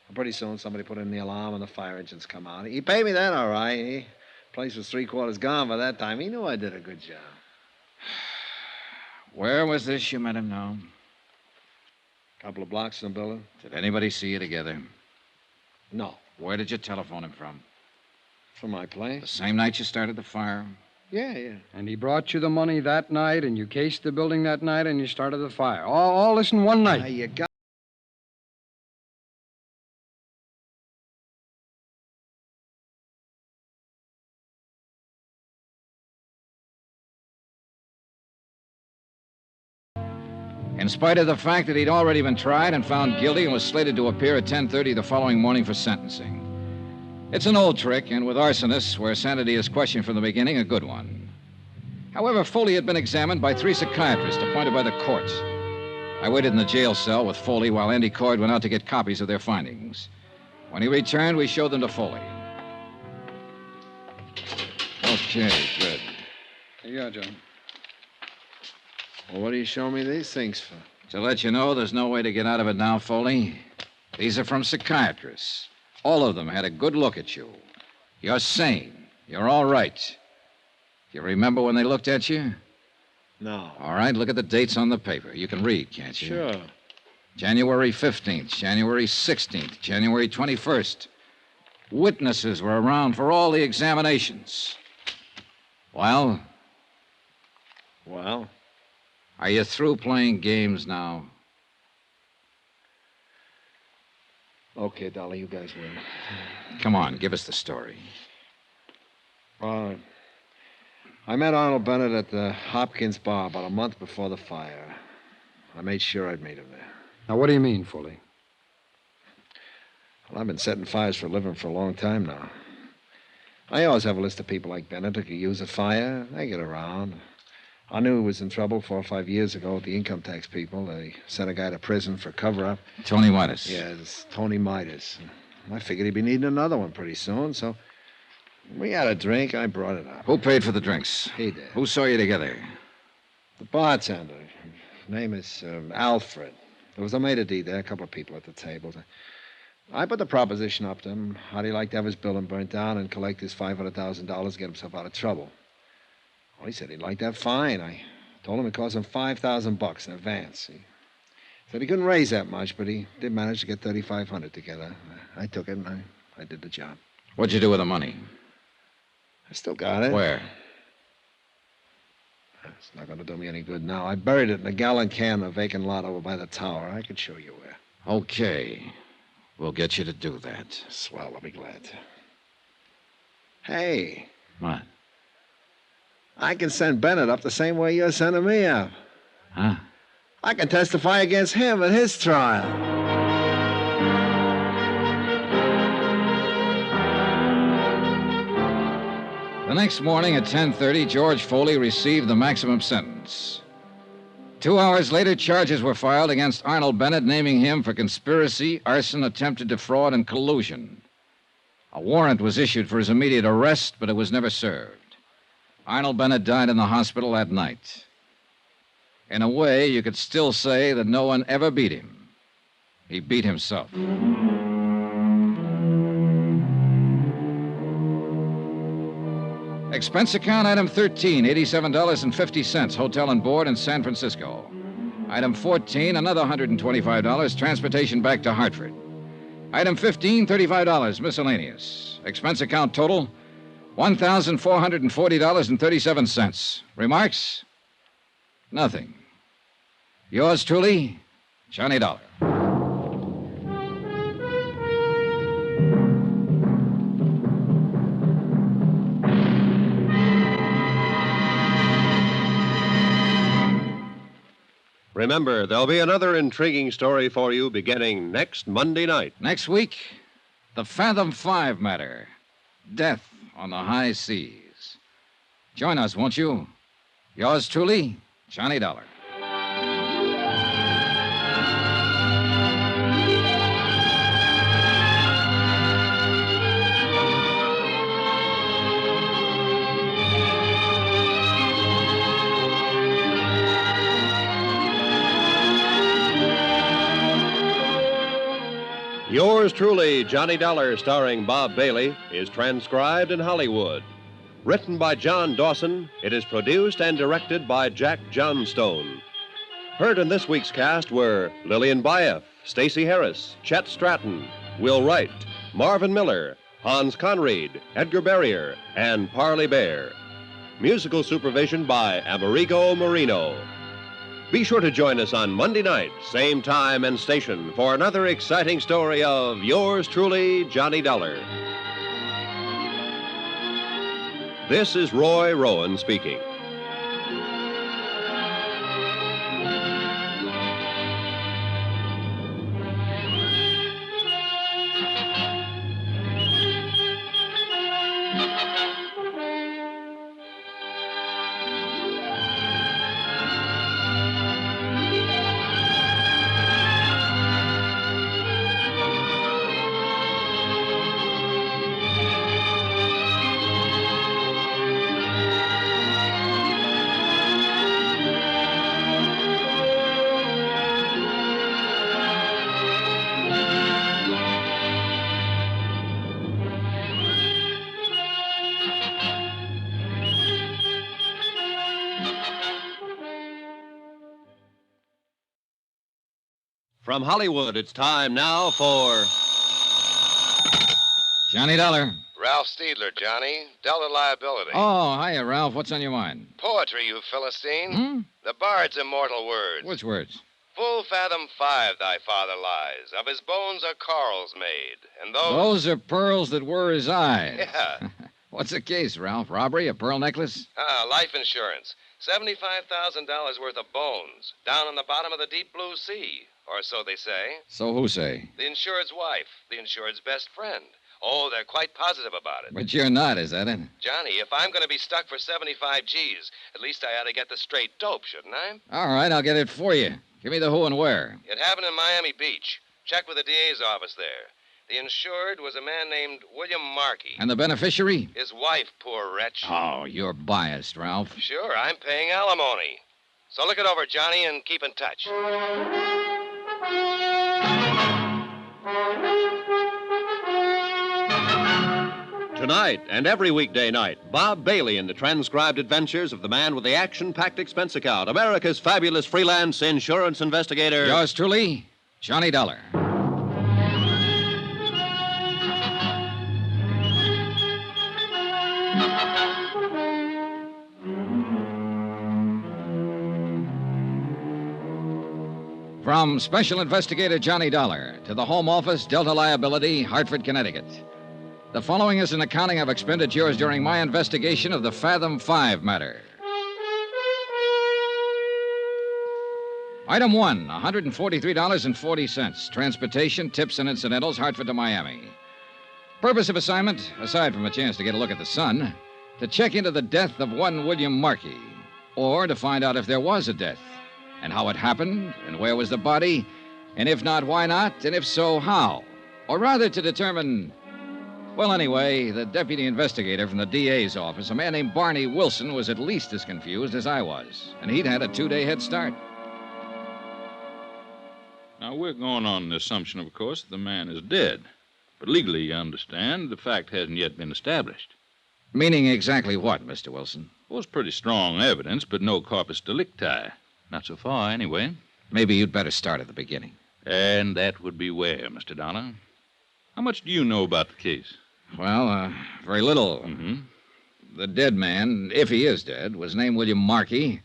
And pretty soon, somebody put in the alarm, and the fire engines come out. He paid me then, all right. The place was 3/4 gone by that time. He knew I did a good job. Where was this you met him now? Couple of blocks from the building. Did anybody see you together? No. Where did you telephone him from? From my place. The same night you started the fire? Yeah. And he brought you the money that night, and you cased the building that night, and you started the fire. All this in one night. Now, you got... In spite of the fact that he'd already been tried and found guilty and was slated to appear at 10:30 the following morning for sentencing. It's an old trick, and with arsonists, where sanity is questioned from the beginning, a good one. However, Foley had been examined by 3 psychiatrists appointed by the courts. I waited in the jail cell with Foley while Andy Cord went out to get copies of their findings. When he returned, we showed them to Foley. Okay, good. Here you are, John. Well, what do you show me these things for? To let you know there's no way to get out of it now, Foley. These are from psychiatrists. All of them had a good look at you. You're sane. You're all right. You remember when they looked at you? No. All right, look at the dates on the paper. You can read, can't you? Sure. January 15th, January 16th, January 21st. Witnesses were around for all the examinations. Well? Well? Are you through playing games now? Okay, Dolly, you guys win. Come on, give us the story. I met Arnold Bennett at the Hopkins bar about a month before the fire. I made sure I'd meet him there. Now, what do you mean, Foley? Well, I've been setting fires for a living for a long time now. I always have a list of people like Bennett who could use a fire. They get around. I knew he was in trouble 4 or 5 years ago with the income tax people. They sent a guy to prison for cover-up. Tony Midas. Yeah, it's Tony Midas. I figured he'd be needing another one pretty soon, so we had a drink. I brought it up. Who paid for the drinks? He did. Who saw you together? The bartender. His name is Alfred. There was a maitre d' there, a couple of people at the table. I put the proposition up to him. How'd he like to have his building burnt down and collect his $500,000 to get himself out of trouble? Well, he said he'd like that fine. I told him it cost him $5,000 in advance. Said he couldn't raise that much, but he did manage to get $3,500 together. I took it, and I did the job. What'd you do with the money? I still got it. Where? It's not going to do me any good now. I buried it in a gallon can in a vacant lot over by the tower. I could show you where. Okay. We'll get you to do that. Swell, I'll be glad to. Hey. What? I can send Bennett up the same way you're sending me up. Huh? I can testify against him at his trial. The next morning at 10:30, George Foley received the maximum sentence. 2 hours later, charges were filed against Arnold Bennett, naming him for conspiracy, arson, attempted defraud, and collusion. A warrant was issued for his immediate arrest, but it was never served. Arnold Bennett died in the hospital that night. In a way, you could still say that no one ever beat him. He beat himself. Expense account item 13, $87.50, hotel and board in San Francisco. Item 14, another $125, transportation back to Hartford. Item 15, $35, miscellaneous. Expense account total, $1,440.37. Remarks? Nothing. Yours truly, Johnny Dollar. Remember, there'll be another intriguing story for you beginning next Monday night. Next week, the Fathom 5 matter. Death on the high seas. Join us, won't you? Yours truly, Johnny Dollar. Yours truly, Johnny Dollar, starring Bob Bailey, is transcribed in Hollywood. Written by John Dawson, it is produced and directed by Jack Johnstone. Heard in this week's cast were Lillian Baeff, Stacey Harris, Chet Stratton, Will Wright, Marvin Miller, Hans Conried, Edgar Barrier, and Parley Bear. Musical supervision by Amerigo Marino. Be sure to join us on Monday night, same time and station, for another exciting story of yours truly, Johnny Dollar. This is Roy Rowan speaking. From Hollywood, it's time now for Johnny Dollar. Ralph Steedler, Johnny. Delta liability. Oh, hiya, Ralph. What's on your mind? Poetry, you Philistine. The bard's immortal words. Which words? Full fathom 5 thy father lies. Of his bones are corals made. And Those are pearls that were his eyes. Yeah. What's the case, Ralph? Robbery? A pearl necklace? Life insurance. $75,000 worth of bones. Down on the bottom of the deep blue sea. Or so they say. So who say? The insured's wife. The insured's best friend. Oh, they're quite positive about it. But you're not, is that it? Johnny, if I'm going to be stuck for 75 G's, at least I ought to get the straight dope, shouldn't I? All right, I'll get it for you. Give me the who and where. It happened in Miami Beach. Check with the DA's office there. The insured was a man named William Markey. And the beneficiary? His wife, poor wretch. Oh, you're biased, Ralph. Sure, I'm paying alimony. So look it over, Johnny, and keep in touch. Tonight and every weekday night, Bob Bailey in the transcribed adventures of the man with the action-packed expense account, America's fabulous freelance insurance investigator. Yours truly, Johnny Dollar. From Special Investigator Johnny Dollar to the Home Office, Delta Liability, Hartford, Connecticut. The following is an accounting of expenditures during my investigation of the Fathom 5 matter. Item 1, $143.40. Transportation, tips, and incidentals, Hartford to Miami. Purpose of assignment, aside from a chance to get a look at the sun, to check into the death of one William Markey, or to find out if there was a death, and how it happened, and where was the body, and if not, why not, and if so, how? Or rather to determine... Well, anyway, the deputy investigator from the DA's office, a man named Barney Wilson, was at least as confused as I was, and he'd had a 2-day head start. Now, we're going on the assumption, of course, that the man is dead. But legally, you understand, the fact hasn't yet been established. Meaning exactly what, Mr. Wilson? Well, it's pretty strong evidence, but no corpus delicti. Not so far, anyway. Maybe you'd better start at the beginning. And that would be where, Mr. Dollar? How much do you know about the case? Well, very little. Mm-hmm. The dead man, if he is dead, was named William Markey.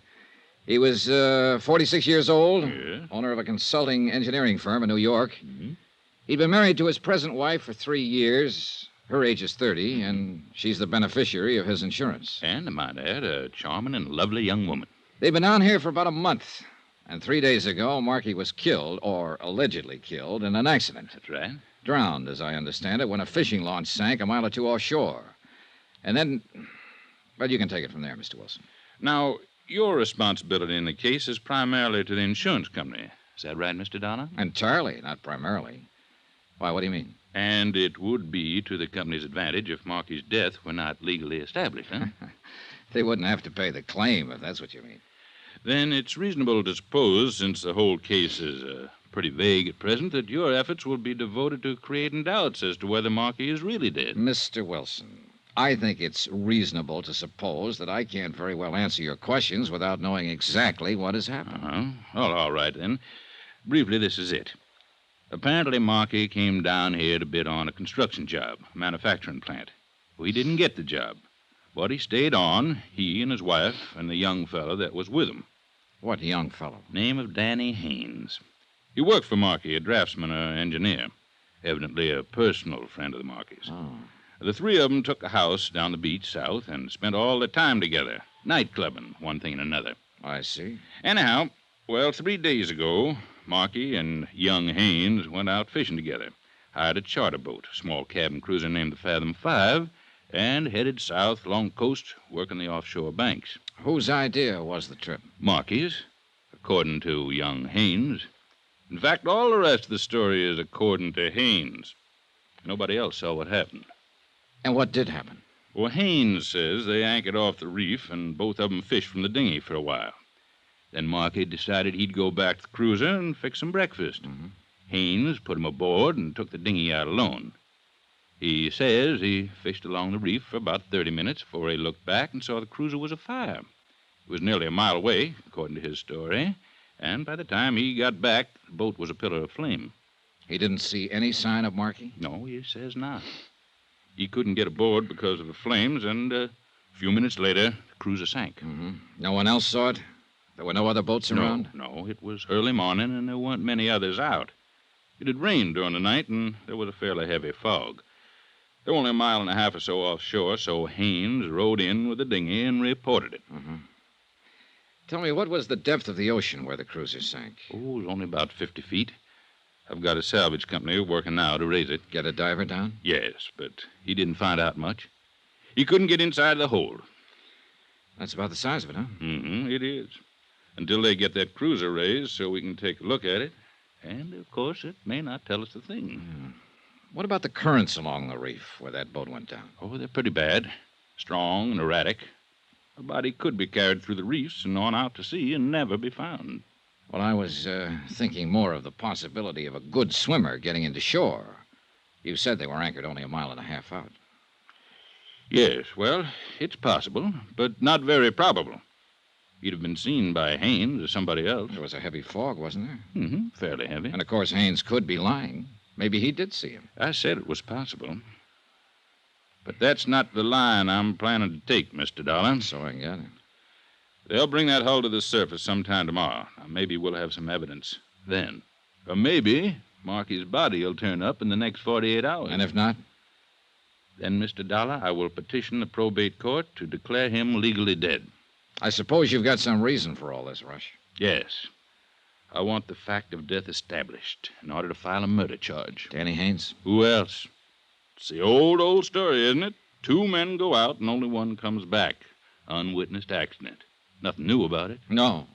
He was 46 years old, owner of a consulting engineering firm in New York. Mm-hmm. He'd been married to his present wife for 3 years. Her age is 30, and she's the beneficiary of his insurance. And, I might add, a charming and lovely young woman. They've been down here for about a month. And 3 days ago, Markey was killed, or allegedly killed, in an accident. That's right. Drowned, as I understand it, when a fishing launch sank a mile or two offshore. And then... Well, you can take it from there, Mr. Wilson. Now, your responsibility in the case is primarily to the insurance company. Is that right, Mr. Dollar? Entirely, not primarily. Why, what do you mean? And it would be to the company's advantage if Markey's death were not legally established, huh? They wouldn't have to pay the claim, if that's what you mean. Then it's reasonable to suppose, since the whole case is pretty vague at present, that your efforts will be devoted to creating doubts as to whether Markey is really dead. Mr. Wilson, I think it's reasonable to suppose that I can't very well answer your questions without knowing exactly what has happened. Well, all right, then. Briefly, this is it. Apparently, Markey came down here to bid on a construction job, a manufacturing plant. Well, he didn't get the job, but he stayed on, he and his wife and the young fellow that was with him. What young fellow? Name of Danny Haynes. He worked for Markey, a draftsman or engineer. Evidently a personal friend of the Markeys. Oh. The three of them took a house down the beach south and spent all their time together, night-clubbing, one thing and another. I see. Anyhow, well, 3 days ago, Markey and young Haynes went out fishing together, hired a charter boat, a small cabin cruiser named the Fathom 5, and headed south along the coast, working the offshore banks. Whose idea was the trip? Markey's, according to young Haynes. In fact, all the rest of the story is according to Haynes. Nobody else saw what happened. And what did happen? Well, Haynes says they anchored off the reef and both of them fished from the dinghy for a while. Then Markey decided he'd go back to the cruiser and fix some breakfast. Mm-hmm. Haynes put him aboard and took the dinghy out alone. He says he fished along the reef for about 30 minutes before he looked back and saw the cruiser was afire. It was nearly a mile away, according to his story, and by the time he got back, the boat was a pillar of flame. He didn't see any sign of Markey? No, he says not. He couldn't get aboard because of the flames, and a few minutes later, the cruiser sank. Mm-hmm. No one else saw it? There were no other boats around? No, it was early morning, and there weren't many others out. It had rained during the night, and there was a fairly heavy fog. They were only a mile and a half or so offshore, so Haynes rode in with the dinghy and reported it. Mm-hmm. Tell me, what was the depth of the ocean where the cruiser sank? Oh, it was only about 50 feet. I've got a salvage company working now to raise it. Get a diver down? Yes, but he didn't find out much. He couldn't get inside the hold. That's about the size of it, huh? Mm-hmm, it is. Until they get that cruiser raised so we can take a look at it. And, of course, it may not tell us a thing. Yeah. What about the currents along the reef where that boat went down? Oh, they're pretty bad. Strong and erratic. A body could be carried through the reefs and on out to sea and never be found. Well, I was thinking more of the possibility of a good swimmer getting into shore. You said they were anchored only a mile and a half out. Yes, well, it's possible, but not very probable. He'd have been seen by Haynes or somebody else. There was a heavy fog, wasn't there? Mm-hmm, fairly heavy. And, of course, Haynes could be lying. Maybe he did see him. I said it was possible. But that's not the line I'm planning to take, Mr. Dollar. So I got it. They'll bring that hull to the surface sometime tomorrow. Now, maybe we'll have some evidence then. Or maybe Marky's body will turn up in the next 48 hours. And if not? Then, Mr. Dollar, I will petition the probate court to declare him legally dead. I suppose you've got some reason for all this, Rush. Yes. I want the fact of death established in order to file a murder charge. Danny Haynes? Who else? It's the old story, isn't it? 2 men go out and only one comes back. Unwitnessed accident. Nothing new about it. No.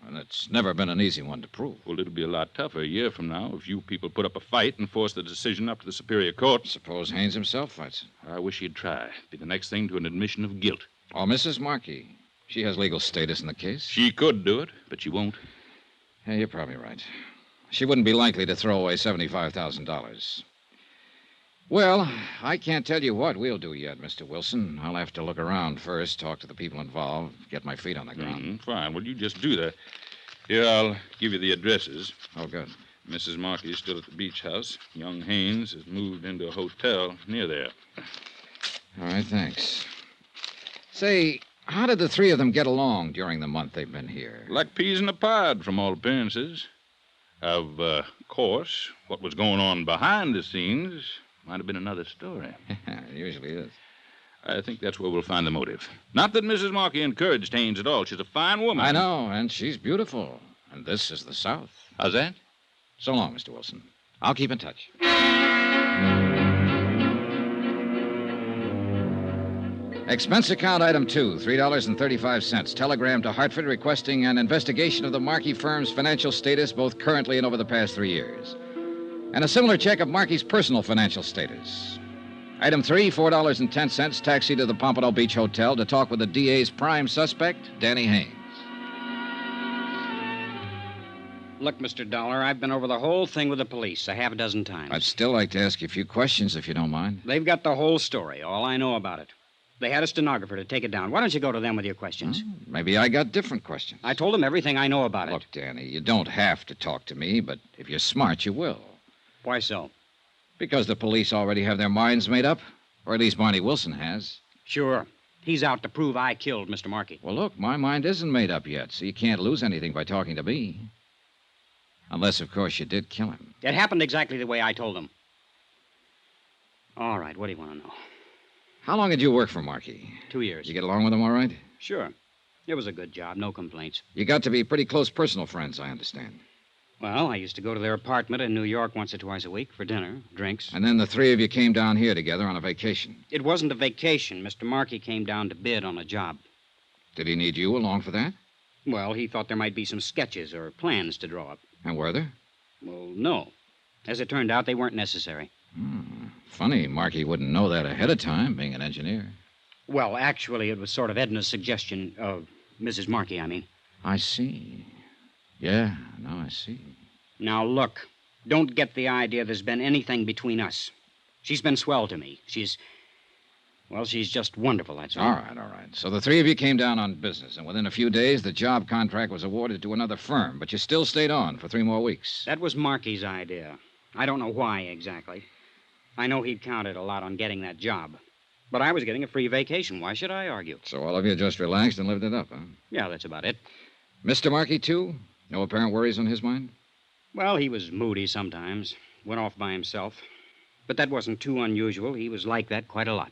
And it's never been an easy one to prove. Well, it'll be a lot tougher a year from now if you people put up a fight and force the decision up to the Superior Court. Suppose Haynes himself fights it. I wish he'd try. Be the next thing to an admission of guilt. Oh, Mrs. Markey. She has legal status in the case. She could do it, but she won't. Yeah, you're probably right. She wouldn't be likely to throw away $75,000. Well, I can't tell you what we'll do yet, Mr. Wilson. I'll have to look around first, talk to the people involved, get my feet on the ground. Fine. Well, you just do that. Here, I'll give you the addresses. Oh, good. Mrs. Markey is still at the beach house. Young Haynes has moved into a hotel near there. All right, thanks. Say, how did the 3 of them get along during the month they've been here? Like peas in a pod, from all appearances. Of course, what was going on behind the scenes might have been another story. It usually is. I think that's where we'll find the motive. Not that Mrs. Markey encouraged Haynes at all. She's a fine woman. I know, and she's beautiful. And this is the South. How's that? So long, Mr. Wilson. I'll keep in touch. Expense account item 2, $3.35. Telegram to Hartford requesting an investigation of the Markey firm's financial status, both currently and over the past 3 years. And a similar check of Markey's personal financial status. Item 3, $4.10, taxi to the Pompano Beach Hotel to talk with the DA's prime suspect, Danny Haynes. Look, Mr. Dollar, I've been over the whole thing with the police a half a dozen times. I'd still like to ask you a few questions, if you don't mind. They've got the whole story, all I know about it. They had a stenographer to take it down. Why don't you go to them with your questions? Maybe I got different questions. I told them everything I know about it. Look, Danny, you don't have to talk to me, but if you're smart, you will. Why so? Because the police already have their minds made up. Or at least Barney Wilson has. Sure. He's out to prove I killed Mr. Markey. Well, look, my mind isn't made up yet, so you can't lose anything by talking to me. Unless, of course, you did kill him. It happened exactly the way I told them. All right, what do you want to know? How long did you work for Markey? 2 years. You get along with him all right? Sure. It was a good job, no complaints. You got to be pretty close personal friends, I understand. Well, I used to go to their apartment in New York once or twice a week for dinner, drinks. And then the 3 of you came down here together on a vacation. It wasn't a vacation. Mr. Markey came down to bid on a job. Did he need you along for that? Well, he thought there might be some sketches or plans to draw up. And were there? Well, no. As it turned out, they weren't necessary. Funny, Markey wouldn't know that ahead of time, being an engineer. Well, actually, it was sort of Edna's suggestion of Mrs. Markey, I mean. I see. Yeah, now I see. Now, look, don't get the idea there's been anything between us. She's been swell to me. She's just wonderful, that's all. All right. So the 3 of you came down on business, and within a few days, the job contract was awarded to another firm, but you still stayed on for 3 more weeks. That was Markey's idea. I don't know why exactly. I know he'd counted a lot on getting that job. But I was getting a free vacation. Why should I argue? So all of you just relaxed and lived it up, huh? Yeah, that's about it. Mr. Markey, too? No apparent worries on his mind? Well, he was moody sometimes. Went off by himself. But that wasn't too unusual. He was like that quite a lot.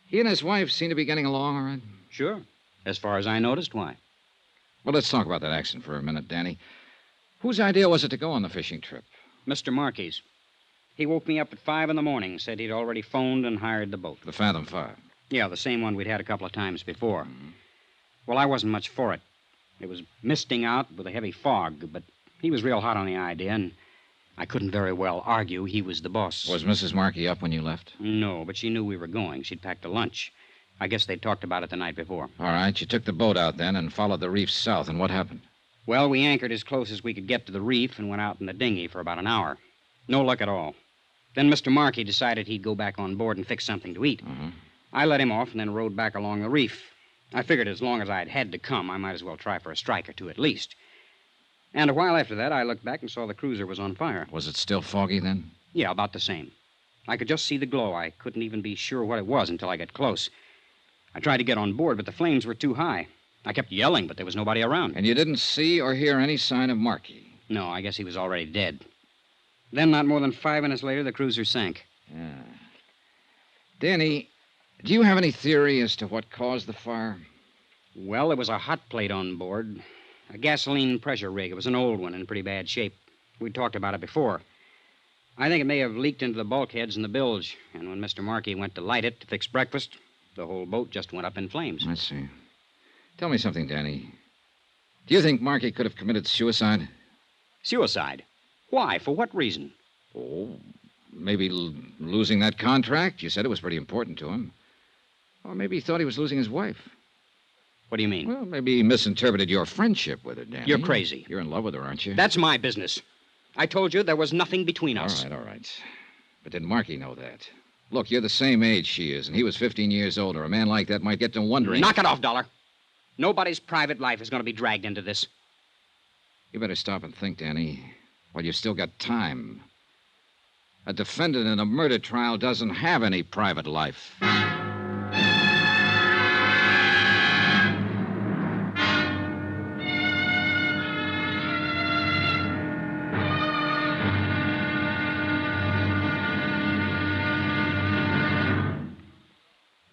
He and his wife seem to be getting along all right? Sure. As far as I noticed, why? Well, let's talk about that accident for a minute, Danny. Whose idea was it to go on the fishing trip? Mr. Markey's. He woke me up at 5 a.m, said he'd already phoned and hired the boat. The Fathom 5? Yeah, the same one we'd had a couple of times before. Well, I wasn't much for it. It was misting out with a heavy fog, but he was real hot on the idea, and I couldn't very well argue he was the boss. Was Mrs. Markey up when you left? No, but she knew we were going. She'd packed a lunch. I guess they'd talked about it the night before. All right, you took the boat out then and followed the reef south, and what happened? Well, we anchored as close as we could get to the reef and went out in the dinghy for about an hour. No luck at all. Then Mr. Markey decided he'd go back on board and fix something to eat. I let him off and then rode back along the reef. I figured as long as I'd had to come, I might as well try for a strike or two at least. And a while after that, I looked back and saw the cruiser was on fire. Was it still foggy then? Yeah, about the same. I could just see the glow. I couldn't even be sure what it was until I got close. I tried to get on board, but the flames were too high. I kept yelling, but there was nobody around. And you didn't see or hear any sign of Markey? No, I guess he was already dead. Then, not more than 5 minutes later, the cruiser sank. Yeah. Danny, do you have any theory as to what caused the fire? Well, there was a hot plate on board. A gasoline pressure rig. It was an old one in pretty bad shape. We talked about it before. I think it may have leaked into the bulkheads in the bilge. And when Mr. Markey went to light it to fix breakfast, the whole boat just went up in flames. I see. Tell me something, Danny. Do you think Markey could have committed suicide? Suicide? Why? For what reason? Oh, maybe losing that contract. You said it was pretty important to him. Or maybe he thought he was losing his wife. What do you mean? Well, maybe he misinterpreted your friendship with her, Danny. You're crazy. You're in love with her, aren't you? That's my business. I told you there was nothing between us. All right. But did Markey know that? Look, you're the same age she is, and he was 15 years older. A man like that might get to wondering... Knock it off, Dollar. Nobody's private life is going to be dragged into this. You better stop and think, Danny, while you've still got time. A defendant in a murder trial doesn't have any private life.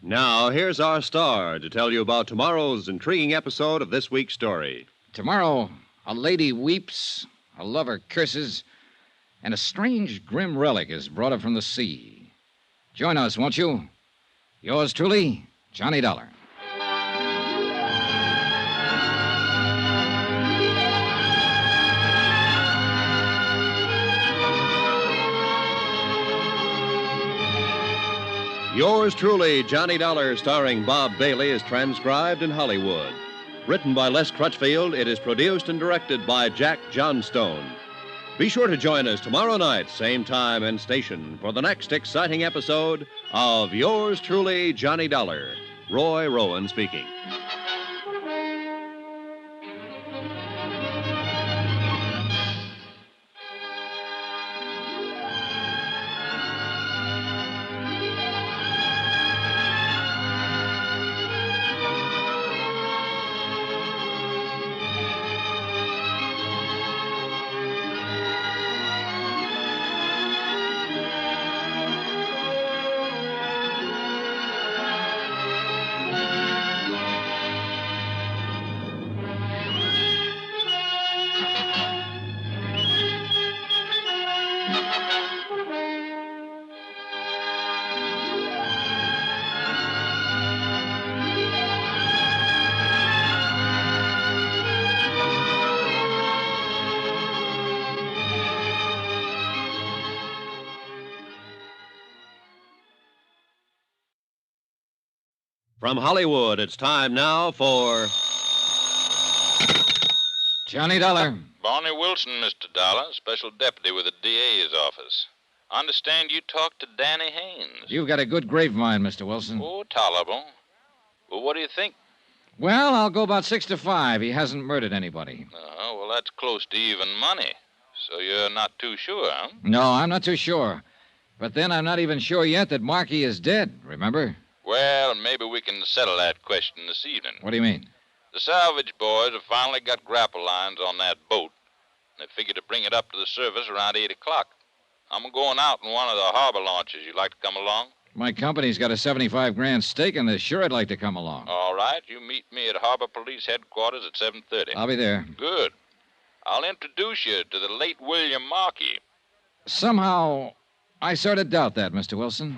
Now, here's our star to tell you about tomorrow's intriguing episode of this week's story. Tomorrow, a lady weeps, a lover curses, and a strange, grim relic is brought up from the sea. Join us, won't you? Yours truly, Johnny Dollar. Yours truly, Johnny Dollar, starring Bob Bailey, is transcribed in Hollywood. Written by Les Crutchfield, it is produced and directed by Jack Johnstone. Be sure to join us tomorrow night, same time and station, for the next exciting episode of Yours truly, Johnny Dollar. Roy Rowan speaking. From Hollywood, it's time now for... Johnny Dollar. Barney Wilson, Mr. Dollar, special deputy with the DA's office. I understand you talked to Danny Haynes. You've got a good grapevine, Mr. Wilson. Oh, tolerable. Well, what do you think? Well, I'll go about 6 to 5. He hasn't murdered anybody. Oh, well, that's close to even money. So you're not too sure, huh? No, I'm not too sure. But then I'm not even sure yet that Markey is dead, remember? Well, maybe we can settle that question this evening. What do you mean? The salvage boys have finally got grapple lines on that boat. They figure to bring it up to the surface around 8 o'clock. I'm going out in one of the harbor launches. You'd like to come along? My company's got a 75 grand stake in this. Sure, I'd like to come along. All right. You meet me at Harbor Police Headquarters at 7:30. I'll be there. Good. I'll introduce you to the late William Markey. Somehow, I sort of doubt that, Mr. Wilson.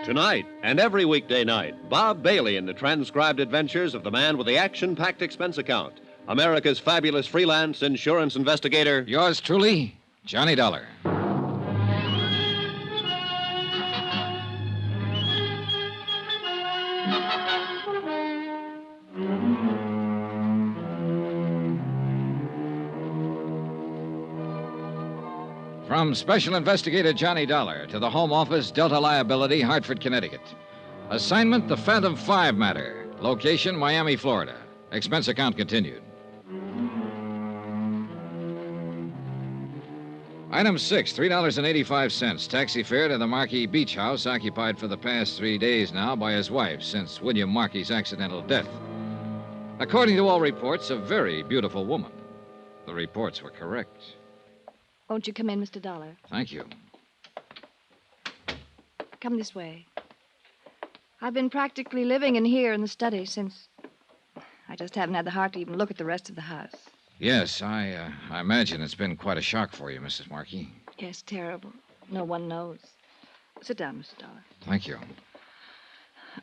Tonight and every weekday night, Bob Bailey in the transcribed adventures of the man with the action-packed expense account, America's fabulous freelance insurance investigator. Yours truly, Johnny Dollar. From Special Investigator Johnny Dollar to the Home Office, Delta Liability, Hartford, Connecticut. Assignment, the Phantom 5 matter. Location, Miami, Florida. Expense account continued. Item 6, $3.85. Taxi fare to the Marquis Beach House, occupied for the past 3 days now by his wife since William Marquis' accidental death. According to all reports, a very beautiful woman. The reports were correct. Won't you come in, Mr. Dollar? Thank you. Come this way. I've been practically living in here in the study since... I just haven't had the heart to even look at the rest of the house. Yes, I imagine it's been quite a shock for you, Mrs. Markey. Yes, terrible. No one knows. Sit down, Mr. Dollar. Thank you.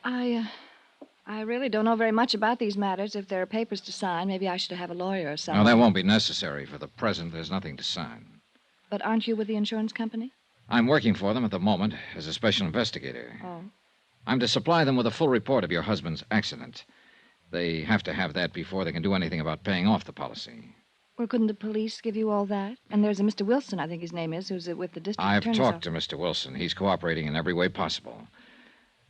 I really don't know very much about these matters. If there are papers to sign, maybe I should have a lawyer or something. No, that won't be necessary. For the present, there's nothing to sign. But aren't you with the insurance company? I'm working for them at the moment as a special investigator. Oh. I'm to supply them with a full report of your husband's accident. They have to have that before they can do anything about paying off the policy. Well, couldn't the police give you all that? And there's a Mr. Wilson, I think his name is, who's with the district I've attorney's talked to Mr. Wilson. He's cooperating in every way possible.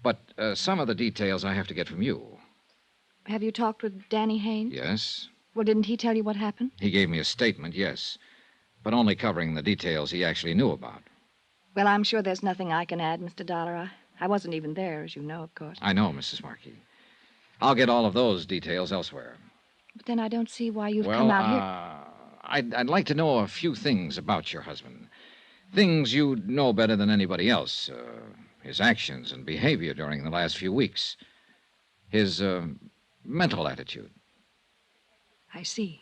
But some of the details I have to get from you. Have you talked with Danny Haynes? Yes. Well, didn't he tell you what happened? He gave me a statement, yes. But only covering the details he actually knew about. Well, I'm sure there's nothing I can add, Mr. Dollar. I wasn't even there, as you know, of course. I know, Mrs. Markey. I'll get all of those details elsewhere. But then I don't see why you've come out here. I'd like to know a few things about your husband. Things you know better than anybody else. His actions and behavior during the last few weeks. His mental attitude. I see.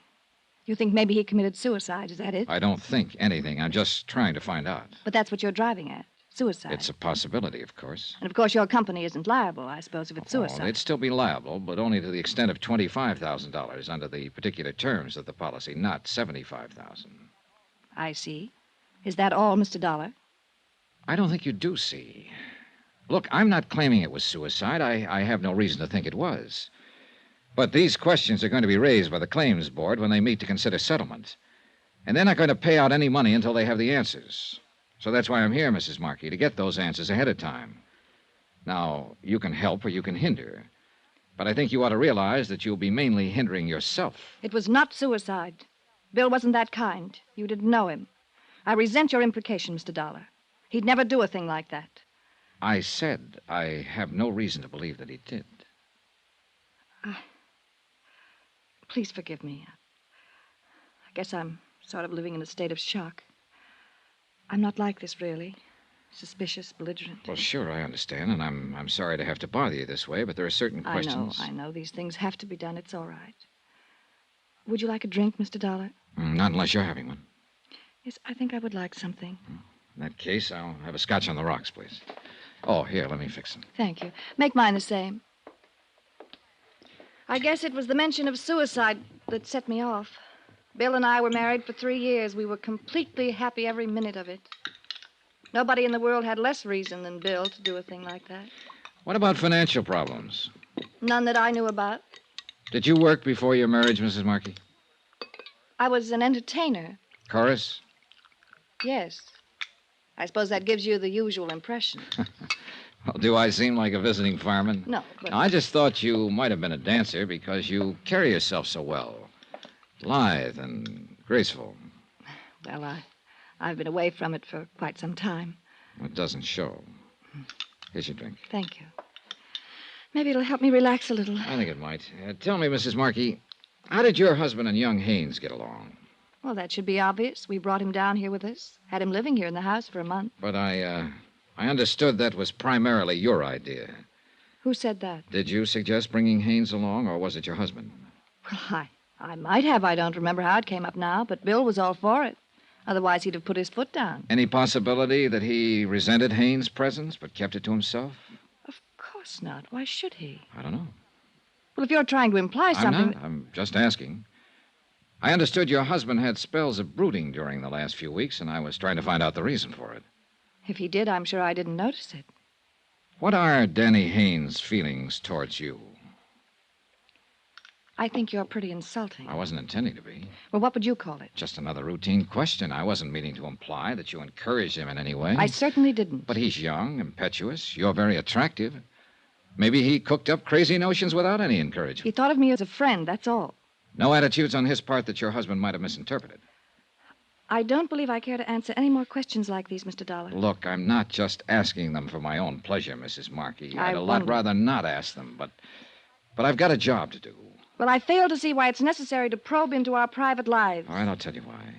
You think maybe he committed suicide, is that it? I don't think anything. I'm just trying to find out. But that's what you're driving at. Suicide. It's a possibility, of course. And of course your company isn't liable, I suppose, if it's Oh, suicide. they'd still be liable, but only to the extent of $25,000 under the particular terms of the policy, not $75,000. I see. Is that all, Mr. Dollar? I don't think you do see. Look, I'm not claiming it was suicide. I have no reason to think it was. But these questions are going to be raised by the claims board when they meet to consider settlement. And they're not going to pay out any money until they have the answers. So that's why I'm here, Mrs. Markey, to get those answers ahead of time. Now, you can help or you can hinder. But I think you ought to realize that you'll be mainly hindering yourself. It was not suicide. Bill wasn't that kind. You didn't know him. I resent your implication, Mr. Dollar. He'd never do a thing like that. I said I have no reason to believe that he did. Please forgive me. I guess I'm sort of living in a state of shock. I'm not like this, really. Suspicious, belligerent. Well, sure, I understand, and I'm sorry to have to bother you this way, but there are certain questions. I know. These things have to be done. It's all right. Would you like a drink, Mr. Dollar? Not unless you're having one. Yes, I think I would like something. In that case, I'll have a scotch on the rocks, please. Oh, here, let me fix them. Thank you. Make mine the same. I guess it was the mention of suicide that set me off. Bill and I were married for 3 years. We were completely happy every minute of it. Nobody in the world had less reason than Bill to do a thing like that. What about financial problems? None that I knew about. Did you work before your marriage, Mrs. Markey? I was an entertainer. Chorus? Yes. I suppose that gives you the usual impression. Well, do I seem like a visiting fireman? No, but... I just thought you might have been a dancer because you carry yourself so well. Lithe and graceful. Well, I've been away from it for quite some time. It doesn't show. Here's your drink. Thank you. Maybe it'll help me relax a little. I think it might. Tell me, Mrs. Markey, how did your husband and young Haynes get along? Well, that should be obvious. We brought him down here with us. Had him living here in the house for a month. But I understood that was primarily your idea. Who said that? Did you suggest bringing Haynes along, or was it your husband? Well, I might have. I don't remember how it came up now, but Bill was all for it. Otherwise, he'd have put his foot down. Any possibility that he resented Haynes' presence but kept it to himself? Of course not. Why should he? I don't know. Well, if you're trying to imply something... I'm not. I'm just asking. I understood your husband had spells of brooding during the last few weeks, and I was trying to find out the reason for it. If he did, I'm sure I didn't notice it. What are Danny Haynes' feelings towards you? I think you're pretty insulting. I wasn't intending to be. Well, what would you call it? Just another routine question. I wasn't meaning to imply that you encouraged him in any way. I certainly didn't. But he's young, impetuous. You're very attractive. Maybe he cooked up crazy notions without any encouragement. He thought of me as a friend, that's all. No attitudes on his part that your husband might have misinterpreted. I don't believe I care to answer any more questions like these, Mr. Dollar. Look, I'm not just asking them for my own pleasure, Mrs. Markey. I'd a lot wonder. rather not ask them, but I've got a job to do. Well, I fail to see why it's necessary to probe into our private lives. All right, I'll tell you why.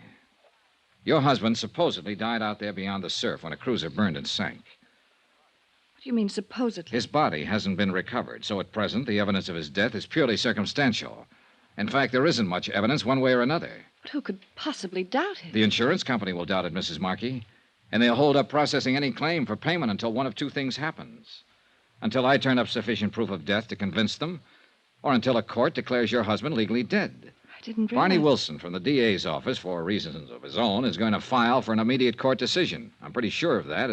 Your husband supposedly died out there beyond the surf when a cruiser burned and sank. What do you mean, supposedly? His body hasn't been recovered, so at present the evidence of his death is purely circumstantial. In fact, there isn't much evidence one way or another. But who could possibly doubt it? The insurance company will doubt it, Mrs. Markey, and they'll hold up processing any claim for payment until one of two things happens. Until I turn up sufficient proof of death to convince them, or until a court declares your husband legally dead. I didn't realize... Barney Wilson from the DA's office, for reasons of his own, is going to file for an immediate court decision. I'm pretty sure of that.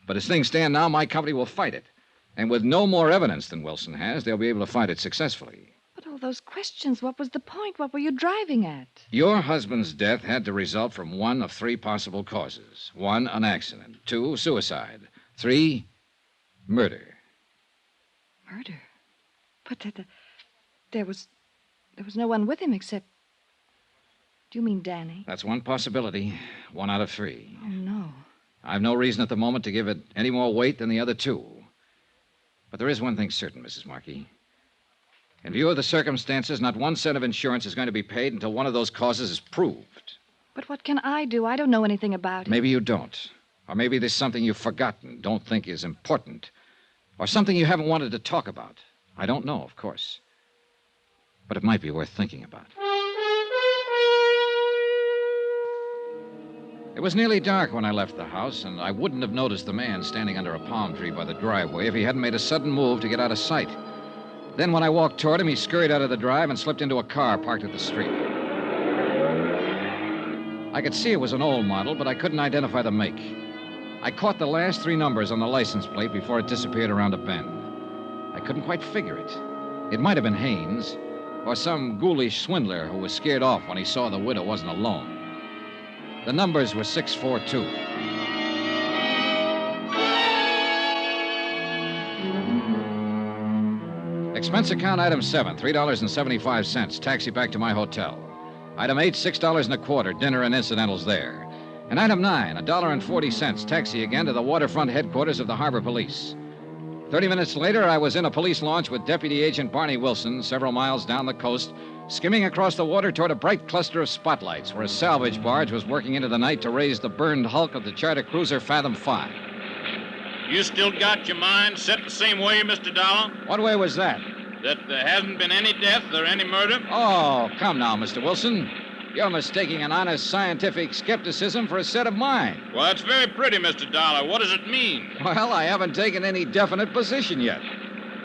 But as things stand now, my company will fight it. And with no more evidence than Wilson has, they'll be able to fight it successfully. But all those questions, what was the point? What were you driving at? Your husband's death had to result from one of three possible causes. 1, an accident. 2, suicide. 3, murder. Murder? But there was no one with him except... Do you mean Danny? That's one possibility. 1 out of 3. Oh, no. I've no reason at the moment to give it any more weight than the other 2. But there is one thing certain, Mrs. Markey. In view of the circumstances, not one cent of insurance is going to be paid until one of those causes is proved. But what can I do? I don't know anything about it. Maybe you don't. Or maybe there's something you've forgotten, don't think is important. Or something you haven't wanted to talk about. I don't know, of course. But it might be worth thinking about. It was nearly dark when I left the house, and I wouldn't have noticed the man standing under a palm tree by the driveway if he hadn't made a sudden move to get out of sight. Then when I walked toward him, he scurried out of the drive and slipped into a car parked at the street. I could see it was an old model, but I couldn't identify the make. I caught the last 3 numbers on the license plate before it disappeared around a bend. I couldn't quite figure it. It might have been Haynes, or some ghoulish swindler who was scared off when he saw the widow wasn't alone. The numbers were 642. Expense account item 7, $3.75. Taxi back to my hotel. Item 8, $6.25. Dinner and incidentals there. And item 9, $1.40. Taxi again to the waterfront headquarters of the Harbor Police. 30 minutes later, I was in a police launch with Deputy Agent Barney Wilson, several miles down the coast, skimming across the water toward a bright cluster of spotlights where a salvage barge was working into the night to raise the burned hulk of the charter cruiser Fathom 5. You still got your mind set the same way, Mr. Dollar? What way was that? That there hasn't been any death or any murder? Oh, come now, Mr. Wilson. You're mistaking an honest scientific skepticism for a set of mine. Well, that's very pretty, Mr. Dollar. What does it mean? Well, I haven't taken any definite position yet.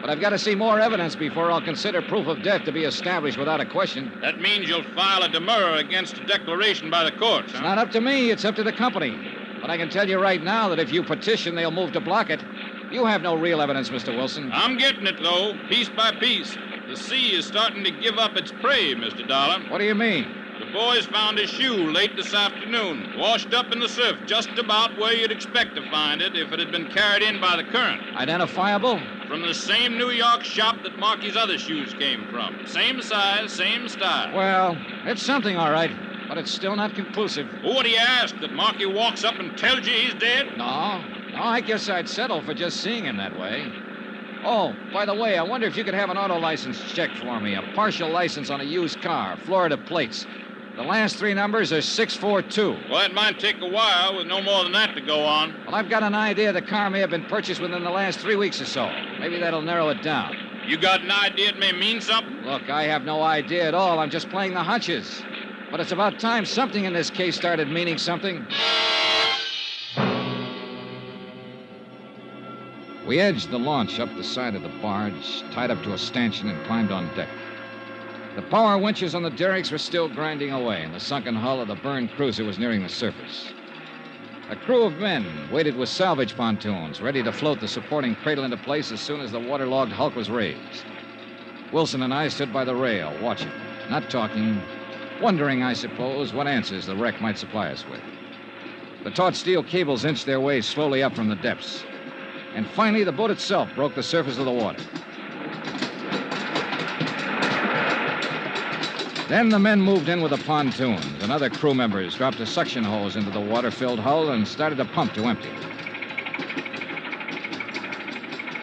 But I've got to see more evidence before I'll consider proof of death to be established without a question. That means you'll file a demurrer against a declaration by the courts, huh? It's not up to me. It's up to the company. But I can tell you right now that if you petition, they'll move to block it. You have no real evidence, Mr. Wilson. I'm getting it, though, piece by piece. The sea is starting to give up its prey, Mr. Dollar. What do you mean? The boys found his shoe late this afternoon, washed up in the surf, just about where you'd expect to find it if it had been carried in by the current. Identifiable? From the same New York shop that Marky's other shoes came from. Same size, same style. Well, it's something, all right, but it's still not conclusive. Well, what do you ask, that Marky walks up and tells you he's dead? No, I guess I'd settle for just seeing him that way. Oh, by the way, I wonder if you could have an auto license checked for me. A partial license on a used car, Florida plates. The last 3 numbers are 642. Well, it might take a while with no more than that to go on. Well, I've got an idea the car may have been purchased within the last 3 weeks or so. Maybe that'll narrow it down. You got an idea it may mean something? Look, I have no idea at all. I'm just playing the hunches. But it's about time something in this case started meaning something. We edged the launch up the side of the barge, tied up to a stanchion, and climbed on deck. The power winches on the derricks were still grinding away, and the sunken hull of the burned cruiser was nearing the surface. A crew of men waited with salvage pontoons, ready to float the supporting cradle into place as soon as the waterlogged hulk was raised. Wilson and I stood by the rail, watching, not talking, wondering, I suppose, what answers the wreck might supply us with. The taut steel cables inched their way slowly up from the depths. And finally, the boat itself broke the surface of the water. Then the men moved in with the pontoons, and other crew members dropped a suction hose into the water-filled hull and started to pump to empty.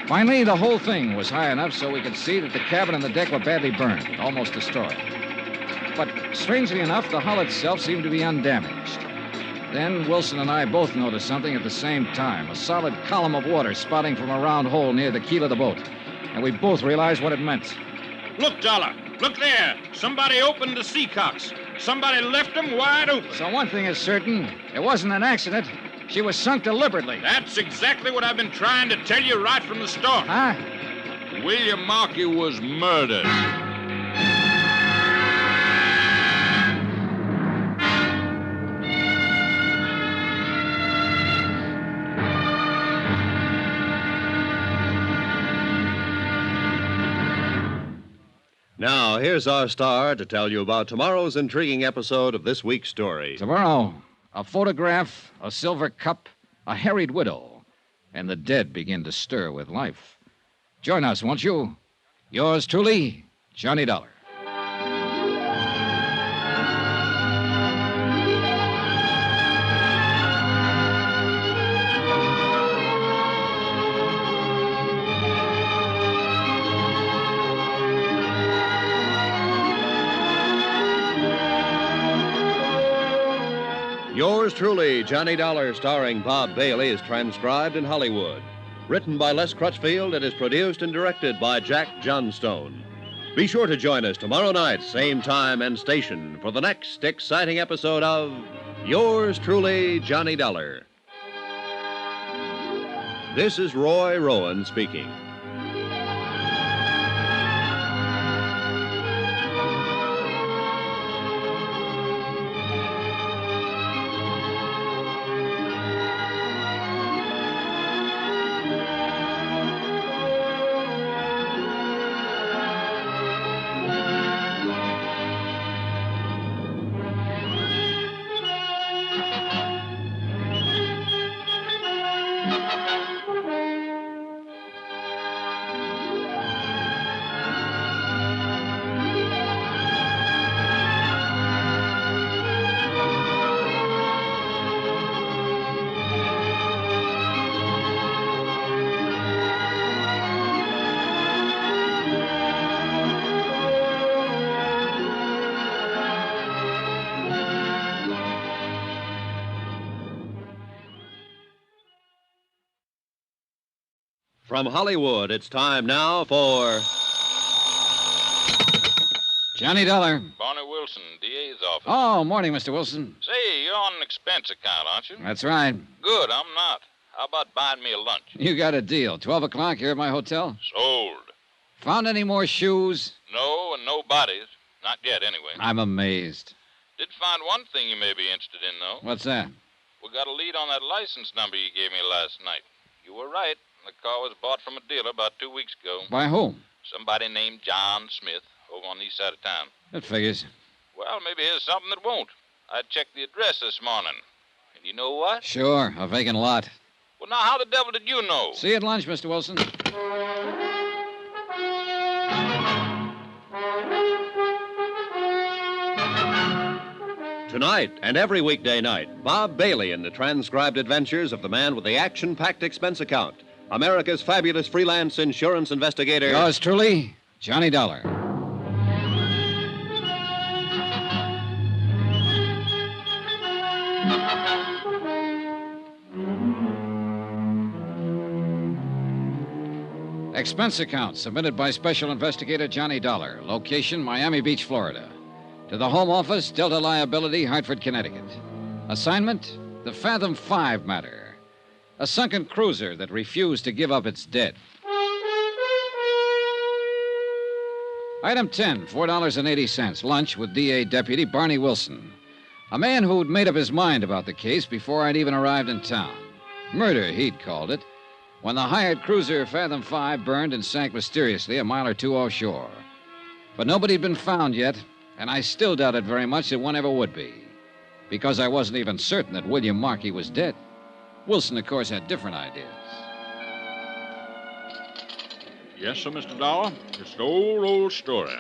Finally, the whole thing was high enough so we could see that the cabin and the deck were badly burned, almost destroyed. But strangely enough, the hull itself seemed to be undamaged. Then Wilson and I both noticed something at the same time, a solid column of water spouting from a round hole near the keel of the boat. And we both realized what it meant. Look, Dollar. Look there. Somebody opened the seacocks. Somebody left them wide open. So one thing is certain. It wasn't an accident. She was sunk deliberately. That's exactly what I've been trying to tell you right from the start. Huh? William Markey was murdered. Now, here's our star to tell you about tomorrow's intriguing episode of this week's story. Tomorrow, a photograph, a silver cup, a harried widow, and the dead begin to stir with life. Join us, won't you? Yours truly, Johnny Dollar. Yours truly, Johnny Dollar, starring Bob Bailey, is transcribed in Hollywood. Written by Les Crutchfield, it is produced and directed by Jack Johnstone. Be sure to join us tomorrow night, same time and station, for the next exciting episode of Yours truly, Johnny Dollar. This is Roy Rowan speaking. From Hollywood, it's time now for Johnny Dollar. Barney Wilson, DA's office. Oh, morning, Mr. Wilson. Say, you're on an expense account, aren't you? That's right. Good, I'm not. How about buying me a lunch? You got a deal. 12 o'clock here at my hotel. Sold. Found any more shoes? No, and no bodies. Not yet, anyway. I'm amazed. Did find one thing you may be interested in, though. What's that? We got a lead on that license number you gave me last night. You were right. The car was bought from a dealer about 2 weeks ago. By whom? Somebody named John Smith over on the east side of town. That figures. Well, maybe here's something that won't. I checked the address this morning. And you know what? Sure, a vacant lot. Well, now, how the devil did you know? See you at lunch, Mr. Wilson. Tonight and every weekday night, Bob Bailey in the transcribed adventures of the man with the action-packed expense account, America's fabulous freelance insurance investigator. Yours truly, Johnny Dollar. Expense account submitted by Special Investigator Johnny Dollar. Location, Miami Beach, Florida. To the Home Office, Delta Liability, Hartford, Connecticut. Assignment, the Fathom 5 matter. A sunken cruiser that refused to give up its dead. Item 10, $4.80. Lunch with DA Deputy Barney Wilson. A man who'd made up his mind about the case before I'd even arrived in town. Murder, he'd called it, when the hired cruiser Fathom 5 burned and sank mysteriously a mile or two offshore. But nobody had been found yet, and I still doubted very much that one ever would be, because I wasn't even certain that William Markey was dead. Wilson, of course, had different ideas. Yes, sir, Mr. Dollar. It's the old story.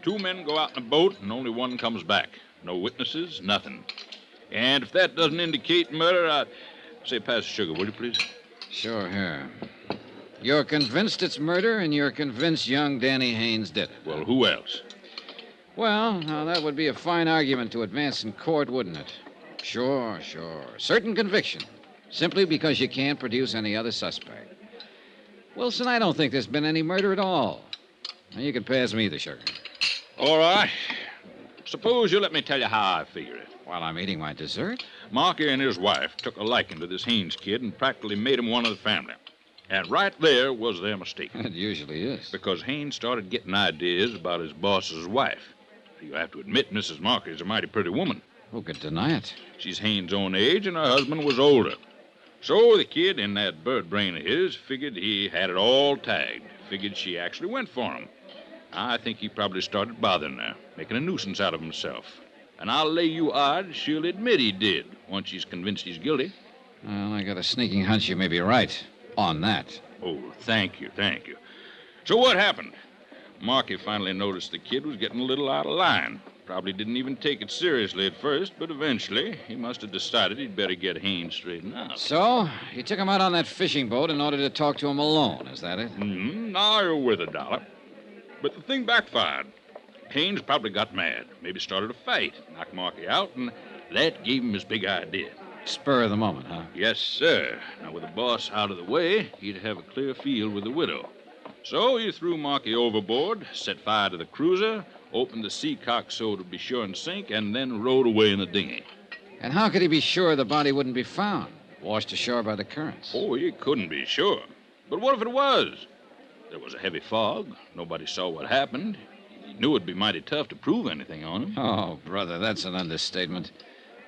2 men go out in a boat, and only one comes back. No witnesses, nothing. And if that doesn't indicate murder, I'd say pass the sugar, will you, please? Sure, here. You're convinced it's murder, and you're convinced young Danny Haynes did it. Well, who else? Well, now that would be a fine argument to advance in court, wouldn't it? Sure. Certain conviction, simply because you can't produce any other suspect. Wilson, I don't think there's been any murder at all. Now, you can pass me the sugar. All right. Suppose you let me tell you how I figure it. While I'm eating my dessert? Markey and his wife took a liking to this Haynes kid and practically made him one of the family. And right there was their mistake. It usually is. Because Haynes started getting ideas about his boss's wife. You have to admit Mrs. Markey's a mighty pretty woman. Who could deny it? She's Haynes' own age, and her husband was older. So the kid, in that bird brain of his, figured he had it all tagged. Figured she actually went for him. I think he probably started bothering her, making a nuisance out of himself. And I'll lay you odds she'll admit he did, once she's convinced he's guilty. Well, I got a sneaking hunch you may be right on that. Oh, thank you. So what happened? Markey finally noticed the kid was getting a little out of line. Probably didn't even take it seriously at first, but eventually he must have decided he'd better get Haynes straightened out. So, he took him out on that fishing boat in order to talk to him alone, is that it? Now you're with a dollar. But the thing backfired. Haynes probably got mad, maybe started a fight, knocked Markey out, and that gave him his big idea. Spur of the moment, huh? Yes, sir. Now, with the boss out of the way, he'd have a clear field with the widow. So he threw Markey overboard, set fire to the cruiser, opened the seacock so to be sure and sink, and then rowed away in the dinghy. And how could he be sure the body wouldn't be found? Washed ashore by the currents. Oh, he couldn't be sure. But what if it was? There was a heavy fog. Nobody saw what happened. He knew it'd be mighty tough to prove anything on him. Oh, brother, that's an understatement.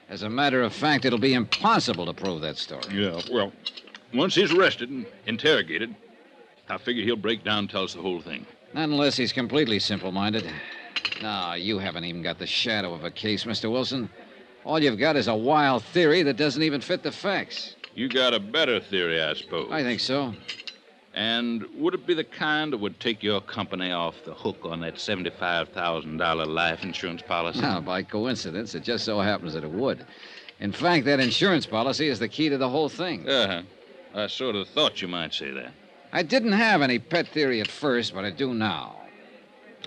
As a matter of fact, it'll be impossible to prove that story. Yeah, well, once he's arrested and interrogated, I figure he'll break down and tell us the whole thing. Not unless he's completely simple-minded. No, you haven't even got the shadow of a case, Mr. Wilson. All you've got is a wild theory that doesn't even fit the facts. You got a better theory, I suppose. I think so. And would it be the kind that would take your company off the hook on that $75,000 life insurance policy? Now, by coincidence, it just so happens that it would. In fact, that insurance policy is the key to the whole thing. Uh-huh. I sort of thought you might say that. I didn't have any pet theory at first, but I do now.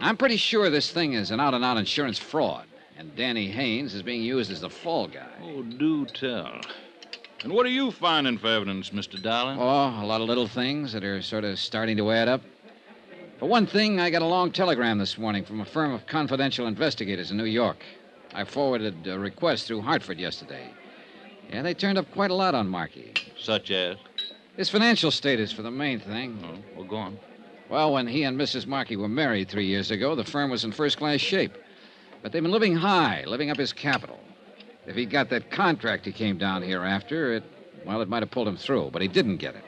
I'm pretty sure this thing is an out-and-out insurance fraud, and Danny Haynes is being used as the fall guy. Oh, do tell. And what are you finding for evidence, Mr. Dollar? Oh, a lot of little things that are sort of starting to add up. For one thing, I got a long telegram this morning from a firm of confidential investigators in New York. I forwarded a request through Hartford yesterday. Yeah, they turned up quite a lot on Markey. Such as? His financial status for the main thing. Oh, well, go on. Well, when he and Mrs. Markey were married 3 years ago, the firm was in first-class shape. But they've been living high, living up his capital. If he got that contract he came down here after, it might have pulled him through, but he didn't get it.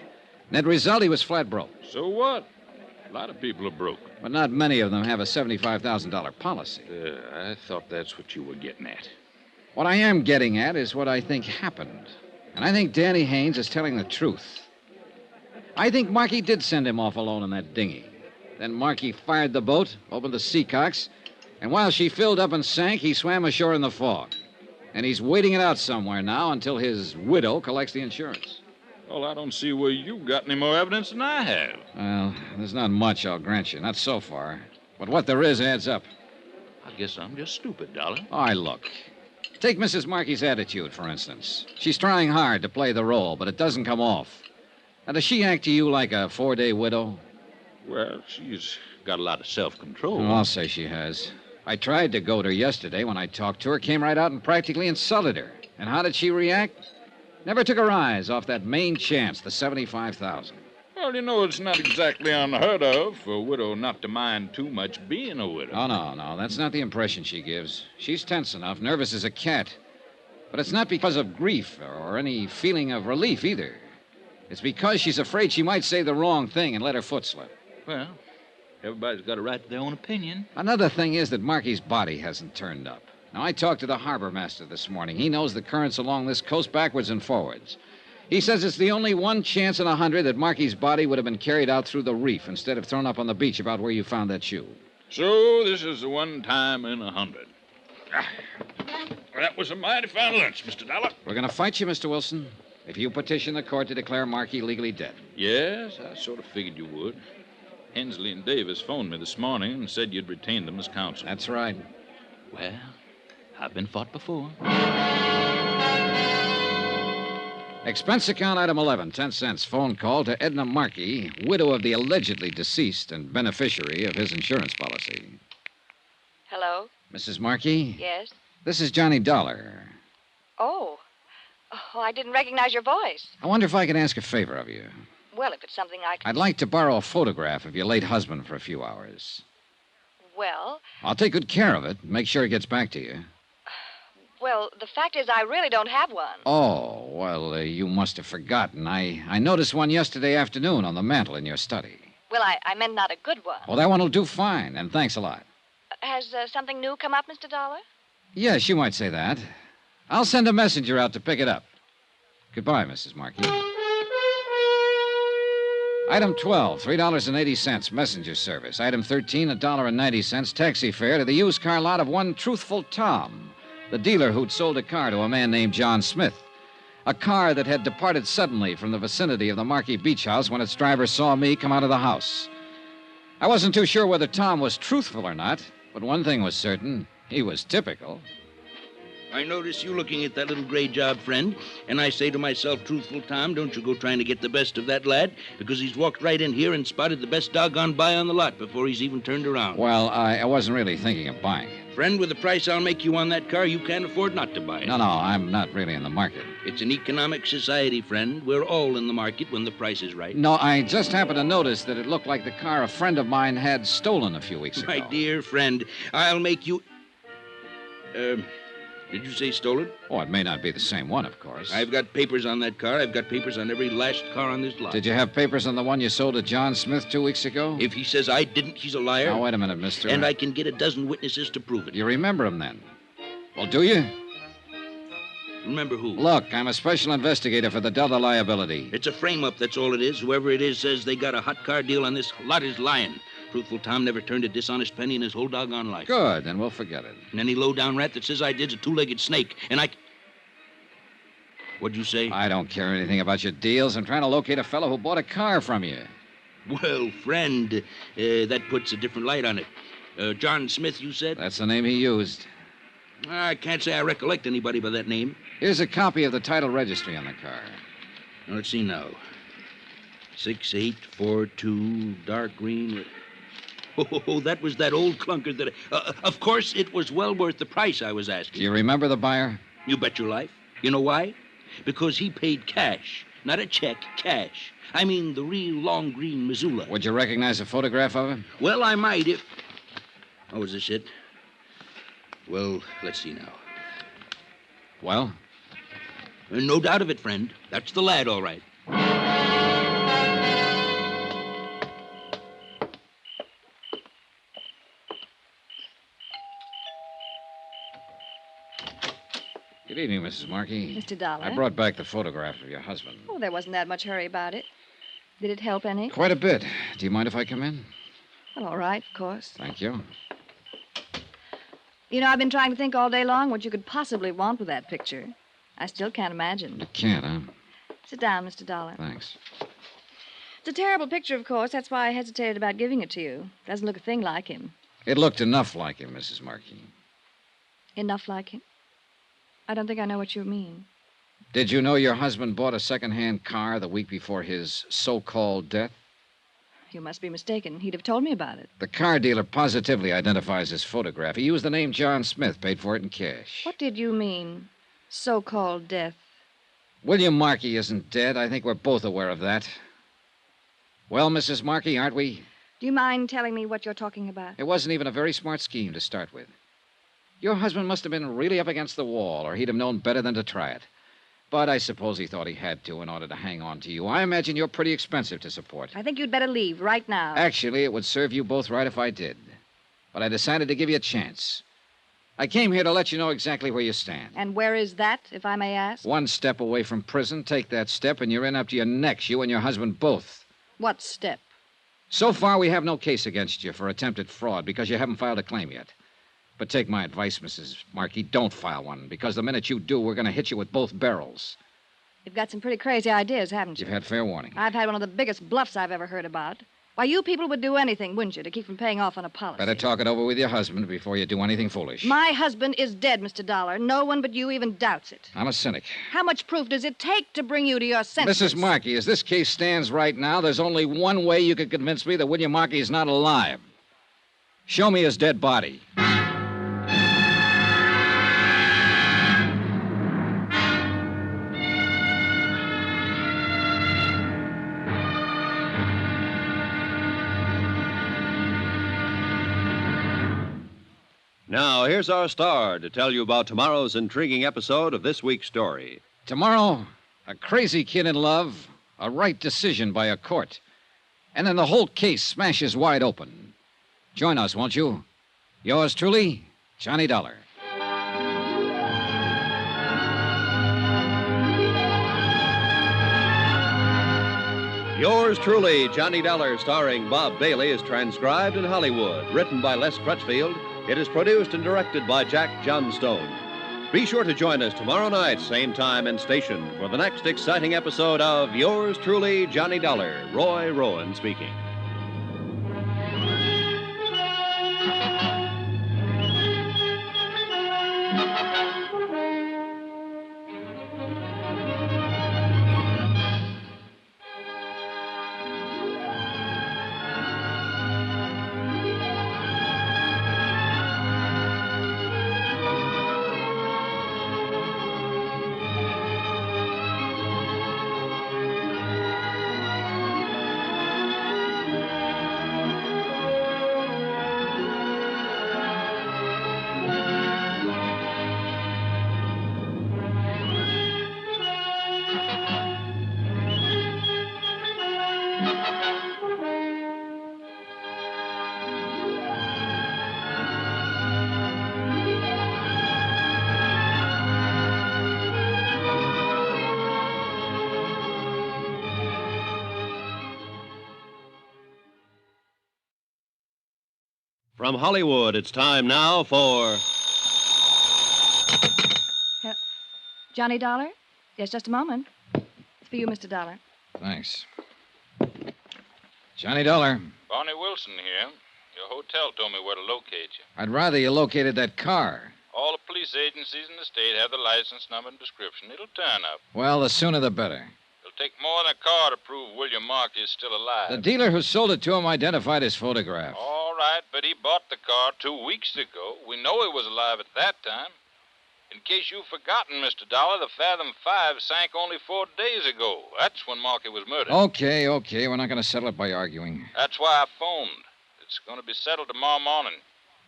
Net result, he was flat broke. So what? A lot of people are broke. But not many of them have a $75,000 policy. I thought that's what you were getting at. What I am getting at is what I think happened. And I think Danny Haynes is telling the truth. I think Markey did send him off alone in that dinghy. Then Markey fired the boat, opened the seacocks, and while she filled up and sank, he swam ashore in the fog. And he's waiting it out somewhere now until his widow collects the insurance. Well, I don't see where you've got any more evidence than I have. Well, there's not much, I'll grant you. Not so far. But what there is adds up. I guess I'm just stupid, Dollar. All right, look. Take Mrs. Markey's attitude, for instance. She's trying hard to play the role, but it doesn't come off. Now, does she act to you like a 4-day widow? Well, she's got a lot of self-control. Oh, I'll say she has. I tried to goad her yesterday when I talked to her, came right out and practically insulted her. And how did she react? Never took her eyes off that main chance, the $75,000. Well, you know, it's not exactly unheard of for a widow not to mind too much being a widow. Oh, no, that's not the impression she gives. She's tense enough, nervous as a cat. But it's not because of grief or any feeling of relief either. It's because she's afraid she might say the wrong thing and let her foot slip. Well, Everybody's got a right to their own opinion. Another thing is that Marky's body hasn't turned up. Now, I talked to the harbor master this morning. He knows the currents along this coast backwards and forwards. He says it's the only one chance in 100 that Marky's body would have been carried out through the reef instead of thrown up on the beach about where you found that shoe. So this is the one time in 100. That was a mighty fine lunch, Mr. Dollar. We're going to fight you, Mr. Wilson, if you petition the court to declare Marky legally dead. Yes, I sort of figured you would. Hensley and Davis phoned me this morning and said you'd retained them as counsel. That's right. Well, I've been fought before. Expense account item 11, 10 cents. Phone call to Edna Markey, widow of the allegedly deceased and beneficiary of his insurance policy. Hello? Mrs. Markey? Yes? This is Johnny Dollar. Oh, I didn't recognize your voice. I wonder if I could ask a favor of you. Well, if it's something I can... I'd like to borrow a photograph of your late husband for a few hours. Well... I'll take good care of it. Make sure it gets back to you. Well, the fact is I really don't have one. Oh, well, you must have forgotten. I noticed one yesterday afternoon on the mantel in your study. Well, I meant not a good one. Well, that one will do fine, and thanks a lot. Has something new come up, Mr. Dollar? Yes, you might say that. I'll send a messenger out to pick it up. Goodbye, Mrs. Markey. Item 12, $3.80, messenger service. Item 13, $1.90, taxi fare to the used car lot of one Truthful Tom, the dealer who'd sold a car to a man named John Smith. A car that had departed suddenly from the vicinity of the Markey Beach House when its driver saw me come out of the house. I wasn't too sure whether Tom was truthful or not, but one thing was certain. He was typical. I notice you looking at that little gray job, friend, and I say to myself, Truthful Tom, don't you go trying to get the best of that lad, because he's walked right in here and spotted the best doggone buy on the lot before he's even turned around. Well, I wasn't really thinking of buying it. Friend, with the price I'll make you on that car, you can't afford not to buy it. No, I'm not really in the market. It's an economic society, friend. We're all in the market when the price is right. No, I just happened to notice that it looked like the car a friend of mine had stolen a few weeks ago. My dear friend, I'll make you... Did you say stolen? Oh, it may not be the same one, of course. I've got papers on that car. I've got papers on every last car on this lot. Did you have papers on the one you sold to John Smith 2 weeks ago? If he says I didn't, he's a liar. Now, wait a minute, mister. And I can get a dozen witnesses to prove it. You remember him, then? Well, do you? Remember who? Look, I'm a special investigator for the Delta liability. It's a frame-up, that's all it is. Whoever it is says they got a hot car deal on this lot is lying. Truthful Tom never turned a dishonest penny in his whole doggone life. Good, then we'll forget it. And any low-down rat that says I did's a two-legged snake, and I... What'd you say? I don't care anything about your deals. I'm trying to locate a fellow who bought a car from you. Well, friend, that puts a different light on it. John Smith, you said? That's the name he used. I can't say I recollect anybody by that name. Here's a copy of the title registry on the car. Now, let's see now. 6842, dark green... Oh, that was that old clunker that... of course, it was well worth the price I was asking. Do you remember the buyer? You bet your life. You know why? Because he paid cash. Not a check, cash. I mean the real long green Missoula. Would you recognize a photograph of him? Well, I might if... Oh, is this it? Well, let's see now. Well? No doubt of it, friend. That's the lad, all right. Good evening, Mrs. Markey. Mr. Dollar. I brought back the photograph of your husband. Oh, there wasn't that much hurry about it. Did it help any? Quite a bit. Do you mind if I come in? Well, all right, of course. Thank you. You know, I've been trying to think all day long what you could possibly want with that picture. I still can't imagine. You can't, huh? Sit down, Mr. Dollar. Thanks. It's a terrible picture, of course. That's why I hesitated about giving it to you. Doesn't look a thing like him. It looked enough like him, Mrs. Markey. Enough like him? I don't think I know what you mean. Did you know your husband bought a second-hand car the week before his so-called death? You must be mistaken. He'd have told me about it. The car dealer positively identifies his photograph. He used the name John Smith, paid for it in cash. What did you mean, so-called death? William Markey isn't dead. I think we're both aware of that. Well, Mrs. Markey, aren't we? Do you mind telling me what you're talking about? It wasn't even a very smart scheme to start with. Your husband must have been really up against the wall, or he'd have known better than to try it. But I suppose he thought he had to in order to hang on to you. I imagine you're pretty expensive to support. I think you'd better leave right now. Actually, it would serve you both right if I did. But I decided to give you a chance. I came here to let you know exactly where you stand. And where is that, if I may ask? 1 step away from prison. Take that step, and you're in up to your necks, you and your husband both. What step? So far, we have no case against you for attempted fraud because you haven't filed a claim yet. But take my advice, Mrs. Markey. Don't file one, because the minute you do, we're going to hit you with both barrels. You've got some pretty crazy ideas, haven't you? You've had fair warning. I've had one of the biggest bluffs I've ever heard about. Why, you people would do anything, wouldn't you, to keep from paying off on a policy? Better talk it over with your husband before you do anything foolish. My husband is dead, Mr. Dollar. No one but you even doubts it. I'm a cynic. How much proof does it take to bring you to your senses? Mrs. Markey, as this case stands right now, there's only one way you could convince me that William Markey is not alive. Show me his dead body. Now, here's our star to tell you about tomorrow's intriguing episode of this week's story. Tomorrow, a crazy kid in love, a right decision by a court, and then the whole case smashes wide open. Join us, won't you? Yours truly, Johnny Dollar. Yours truly, Johnny Dollar, starring Bob Bailey, is transcribed in Hollywood. Written by Les Crutchfield. It is produced and directed by Jack Johnstone. Be sure to join us tomorrow night, same time and station, for the next exciting episode of Yours truly, Johnny Dollar. Roy Rowan speaking. From Hollywood, it's time now for... Johnny Dollar? Yes, just a moment. It's for you, Mr. Dollar. Thanks. Johnny Dollar. Barney Wilson here. Your hotel told me where to locate you. I'd rather you located that car. All the police agencies in the state have the license number and description. It'll turn up. Well, the sooner the better. It'll take more than a car to prove William Markey is still alive. The dealer who sold it to him identified his photograph. All right, but he bought the car 2 weeks ago. We know he was alive at that time. In case you've forgotten, Mr. Dollar, the Fathom 5 sank only 4 days ago. That's when Markey was murdered. Okay. We're not going to settle it by arguing. That's why I phoned. It's going to be settled tomorrow morning.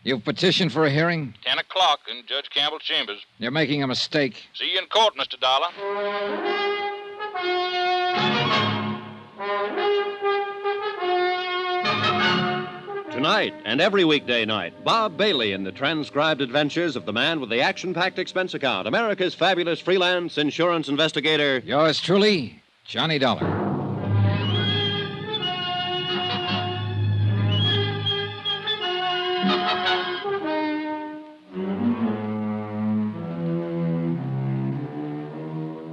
You've petitioned for a hearing? 10 o'clock in Judge Campbell's chambers. You're making a mistake. See you in court, Mr. Dollar. Tonight and every weekday night, Bob Bailey in the transcribed adventures of the man with the action-packed expense account, America's fabulous freelance insurance investigator. Yours truly, Johnny Dollar.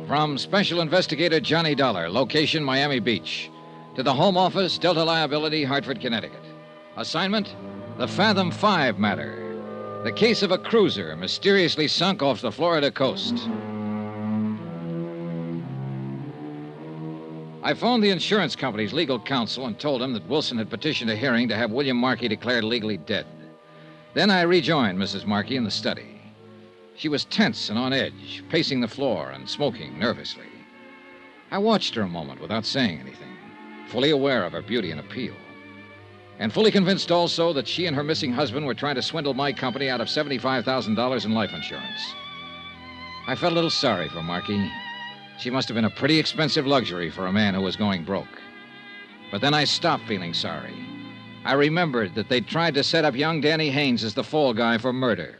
From Special Investigator Johnny Dollar, location Miami Beach, to the Home Office, Delta Liability, Hartford, Connecticut. Assignment, the Fathom 5 matter. The case of a cruiser mysteriously sunk off the Florida coast. I phoned the insurance company's legal counsel and told him that Wilson had petitioned a hearing to have William Markey declared legally dead. Then I rejoined Mrs. Markey in the study. She was tense and on edge, pacing the floor and smoking nervously. I watched her a moment without saying anything, fully aware of her beauty and appeal, and fully convinced also that she and her missing husband were trying to swindle my company out of $75,000 in life insurance. I felt a little sorry for Markey. She must have been a pretty expensive luxury for a man who was going broke. But then I stopped feeling sorry. I remembered that they'd tried to set up young Danny Haynes as the fall guy for murder.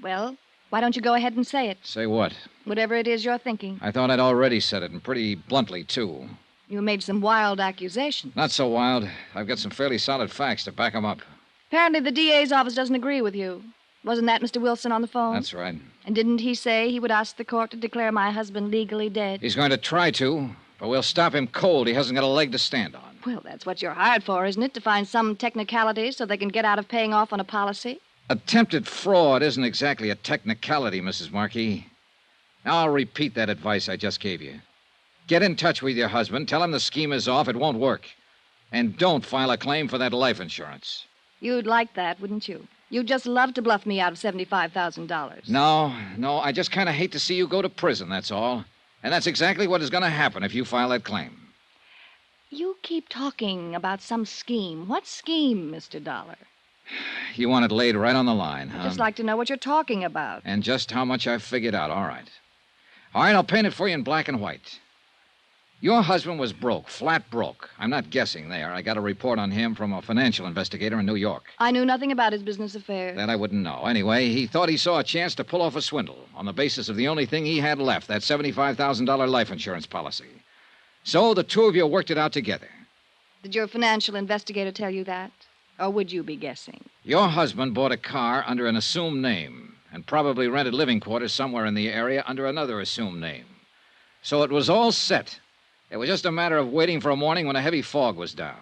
Well, why don't you go ahead and say it? Say what? Whatever it is you're thinking. I thought I'd already said it, and pretty bluntly, too. You made some wild accusations. Not so wild. I've got some fairly solid facts to back them up. Apparently the DA's office doesn't agree with you. Wasn't that Mr. Wilson on the phone? That's right. And didn't he say he would ask the court to declare my husband legally dead? He's going to try to, but we'll stop him cold. He hasn't got a leg to stand on. Well, that's what you're hired for, isn't it? To find some technicalities so they can get out of paying off on a policy? Attempted fraud isn't exactly a technicality, Mrs. Markey. Now, I'll repeat that advice I just gave you. Get in touch with your husband. Tell him the scheme is off. It won't work. And don't file a claim for that life insurance. You'd like that, wouldn't you? You'd just love to bluff me out of $75,000. No, I just kind of hate to see you go to prison, that's all. And that's exactly what is going to happen if you file that claim. You keep talking about some scheme. What scheme, Mr. Dollar? You want it laid right on the line, huh? I'd just like to know what you're talking about. And just how much I've figured out. All right, I'll paint it for you in black and white. Your husband was broke, flat broke. I'm not guessing there. I got a report on him from a financial investigator in New York. I knew nothing about his business affairs. That I wouldn't know. Anyway, he thought he saw a chance to pull off a swindle on the basis of the only thing he had left, that $75,000 life insurance policy. So the two of you worked it out together. Did your financial investigator tell you that? Or would you be guessing? Your husband bought a car under an assumed name and probably rented living quarters somewhere in the area under another assumed name. So it was all set. It was just a matter of waiting for a morning when a heavy fog was down.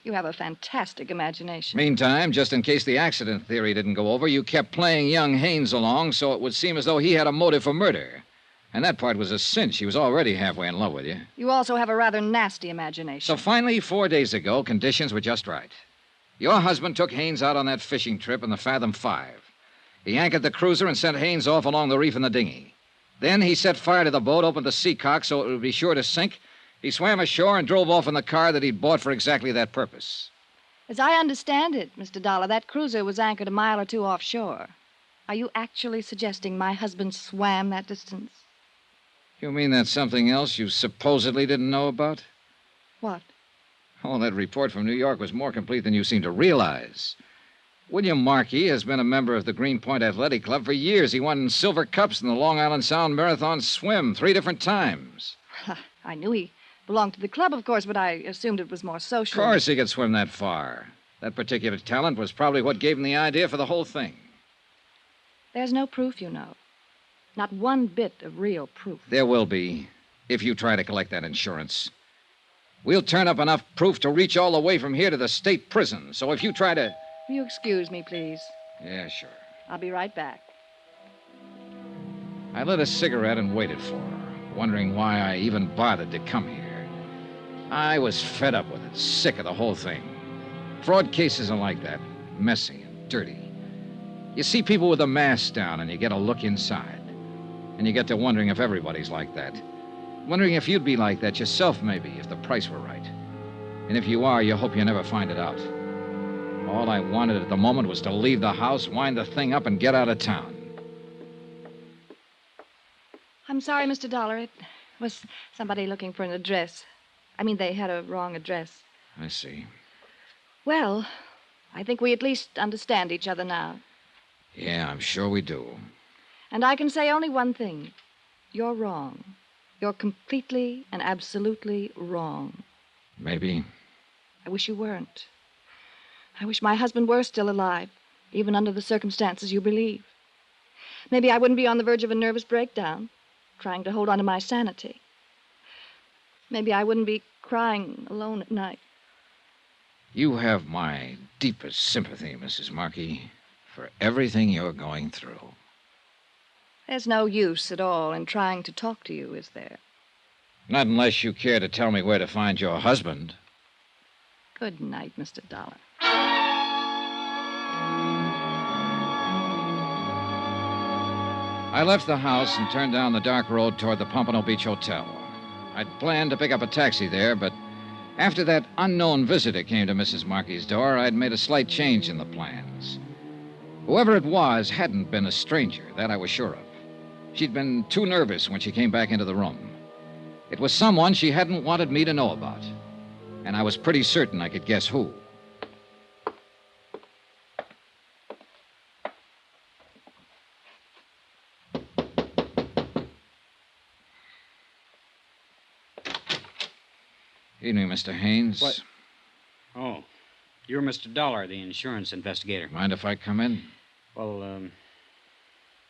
You have a fantastic imagination. Meantime, just in case the accident theory didn't go over, you kept playing young Haynes along so it would seem as though he had a motive for murder. And that part was a cinch. He was already halfway in love with you. You also have a rather nasty imagination. So finally, 4 days ago, conditions were just right. Your husband took Haynes out on that fishing trip in the Fathom 5. He anchored the cruiser and sent Haynes off along the reef in the dinghy. Then he set fire to the boat, opened the seacock so it would be sure to sink. He swam ashore and drove off in the car that he'd bought for exactly that purpose. As I understand it, Mr. Dollar, that cruiser was anchored a mile or two offshore. Are you actually suggesting my husband swam that distance? You mean that's something else you supposedly didn't know about? What? Oh, that report from New York was more complete than you seem to realize. William Markey has been a member of the Greenpoint Athletic Club for years. He won silver cups in the Long Island Sound Marathon swim 3 different times. I knew he belonged to the club, of course, but I assumed it was more social. Of course he could swim that far. That particular talent was probably what gave him the idea for the whole thing. There's no proof, you know. Not one bit of real proof. There will be, if you try to collect that insurance. We'll turn up enough proof to reach all the way from here to the state prison. So if you try to... Will you excuse me, please? Yeah, sure. I'll be right back. I lit a cigarette and waited for her, wondering why I even bothered to come here. I was fed up with it, sick of the whole thing. Fraud cases are like that, messy and dirty. You see people with a mask down and you get a look inside. And you get to wondering if everybody's like that. Wondering if you'd be like that yourself, maybe, if the price were right. And if you are, you hope you never find it out. All I wanted at the moment was to leave the house, wind the thing up, and get out of town. I'm sorry, Mr. Dollar. It was somebody looking for an address. I mean, they had a wrong address. I see. Well, I think we at least understand each other now. Yeah, I'm sure we do. And I can say only one thing. You're wrong. You're completely and absolutely wrong. Maybe. I wish you weren't. I wish my husband were still alive, even under the circumstances you believe. Maybe I wouldn't be on the verge of a nervous breakdown, trying to hold on to my sanity. Maybe I wouldn't be crying alone at night. You have my deepest sympathy, Mrs. Markey, for everything you're going through. There's no use at all in trying to talk to you, is there? Not unless you care to tell me where to find your husband. Good night, Mr. Dollar. I left the house and turned down the dark road toward the Pompano Beach Hotel. I'd planned to pick up a taxi there, but after that unknown visitor came to Mrs. Markey's door, I'd made a slight change in the plans. Whoever it was hadn't been a stranger, that I was sure of. She'd been too nervous when she came back into the room. It was someone she hadn't wanted me to know about. And I was pretty certain I could guess who. Evening, Mr. Haynes. What? Oh, you're Mr. Dollar, the insurance investigator. Mind if I come in? Well,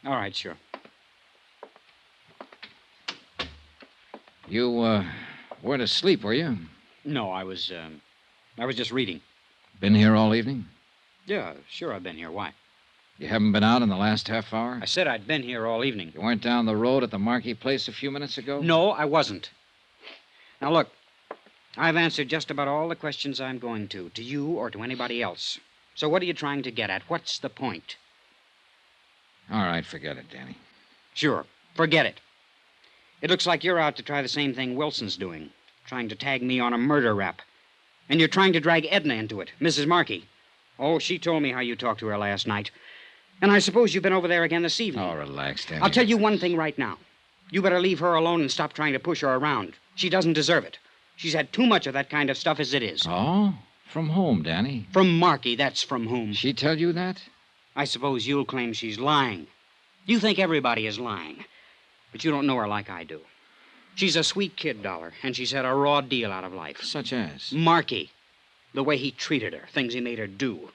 all right, sure. You, weren't asleep, were you? No, I was just reading. Been here all evening? Yeah, sure, I've been here. Why? You haven't been out in the last half hour? I said I'd been here all evening. You weren't down the road at the Marquee place a few minutes ago? No, I wasn't. Now, look, I've answered just about all the questions I'm going to you or to anybody else. So what are you trying to get at? What's the point? All right, forget it, Danny. Sure, forget it. It looks like you're out to try the same thing Wilson's doing, trying to tag me on a murder rap. And you're trying to drag Edna into it, Mrs. Markey. Oh, she told me how you talked to her last night. And I suppose you've been over there again this evening. Oh, relax, Danny. I'll tell you one thing right now. You better leave her alone and stop trying to push her around. She doesn't deserve it. She's had too much of that kind of stuff as it is. Oh? From whom, Danny? From Markey, that's from whom. She tell you that? I suppose you'll claim she's lying. You think everybody is lying. But you don't know her like I do. She's a sweet kid, Dollar, and she's had a raw deal out of life. Such as? Markey. The way he treated her, things he made her do.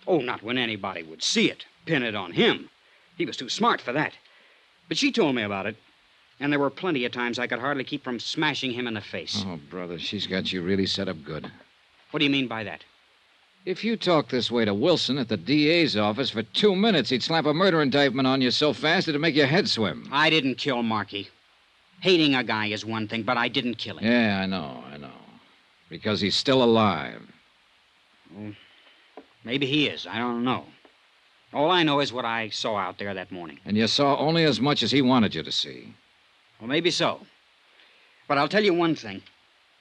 Oh, not when anybody would see it, pin it on him. He was too smart for that. But she told me about it. And there were plenty of times I could hardly keep from smashing him in the face. Oh, brother, she's got you really set up good. What do you mean by that? If you talk this way to Wilson at the DA's office for 2 minutes, he'd slap a murder indictment on you so fast it'd make your head swim. I didn't kill Markey. Hating a guy is one thing, but I didn't kill him. Yeah, I know. Because he's still alive. Well, maybe he is. I don't know. All I know is what I saw out there that morning. And you saw only as much as he wanted you to see. Well, maybe so. But I'll tell you one thing.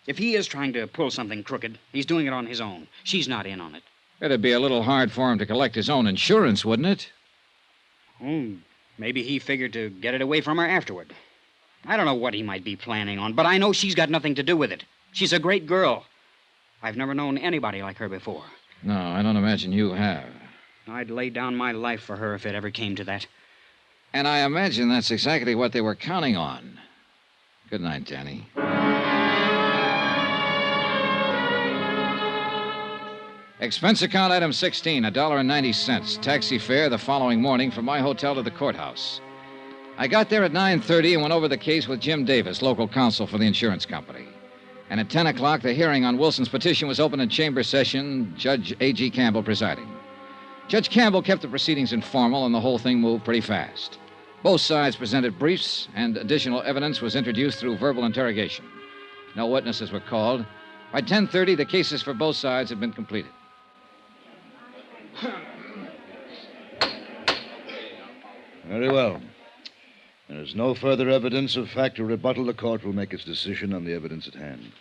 If he is trying to pull something crooked, he's doing it on his own. She's not in on it. It'd be a little hard for him to collect his own insurance, wouldn't it? Oh, maybe he figured to get it away from her afterward. I don't know what he might be planning on, but I know she's got nothing to do with it. She's a great girl. I've never known anybody like her before. No, I don't imagine you have. I'd lay down my life for her if it ever came to that. And I imagine that's exactly what they were counting on. Good night, Danny. Expense account item 16, $1.90. Taxi fare the following morning from my hotel to the courthouse. I got there at 9:30 and went over the case with Jim Davis, local counsel for the insurance company. And at 10 o'clock, the hearing on Wilson's petition was opened in chamber session, Judge A.G. Campbell presiding. Judge Campbell kept the proceedings informal, and the whole thing moved pretty fast. Both sides presented briefs, and additional evidence was introduced through verbal interrogation. No witnesses were called. By 10:30, the cases for both sides had been completed. Very well. There is no further evidence of fact or rebuttal. The court will make its decision on the evidence at hand.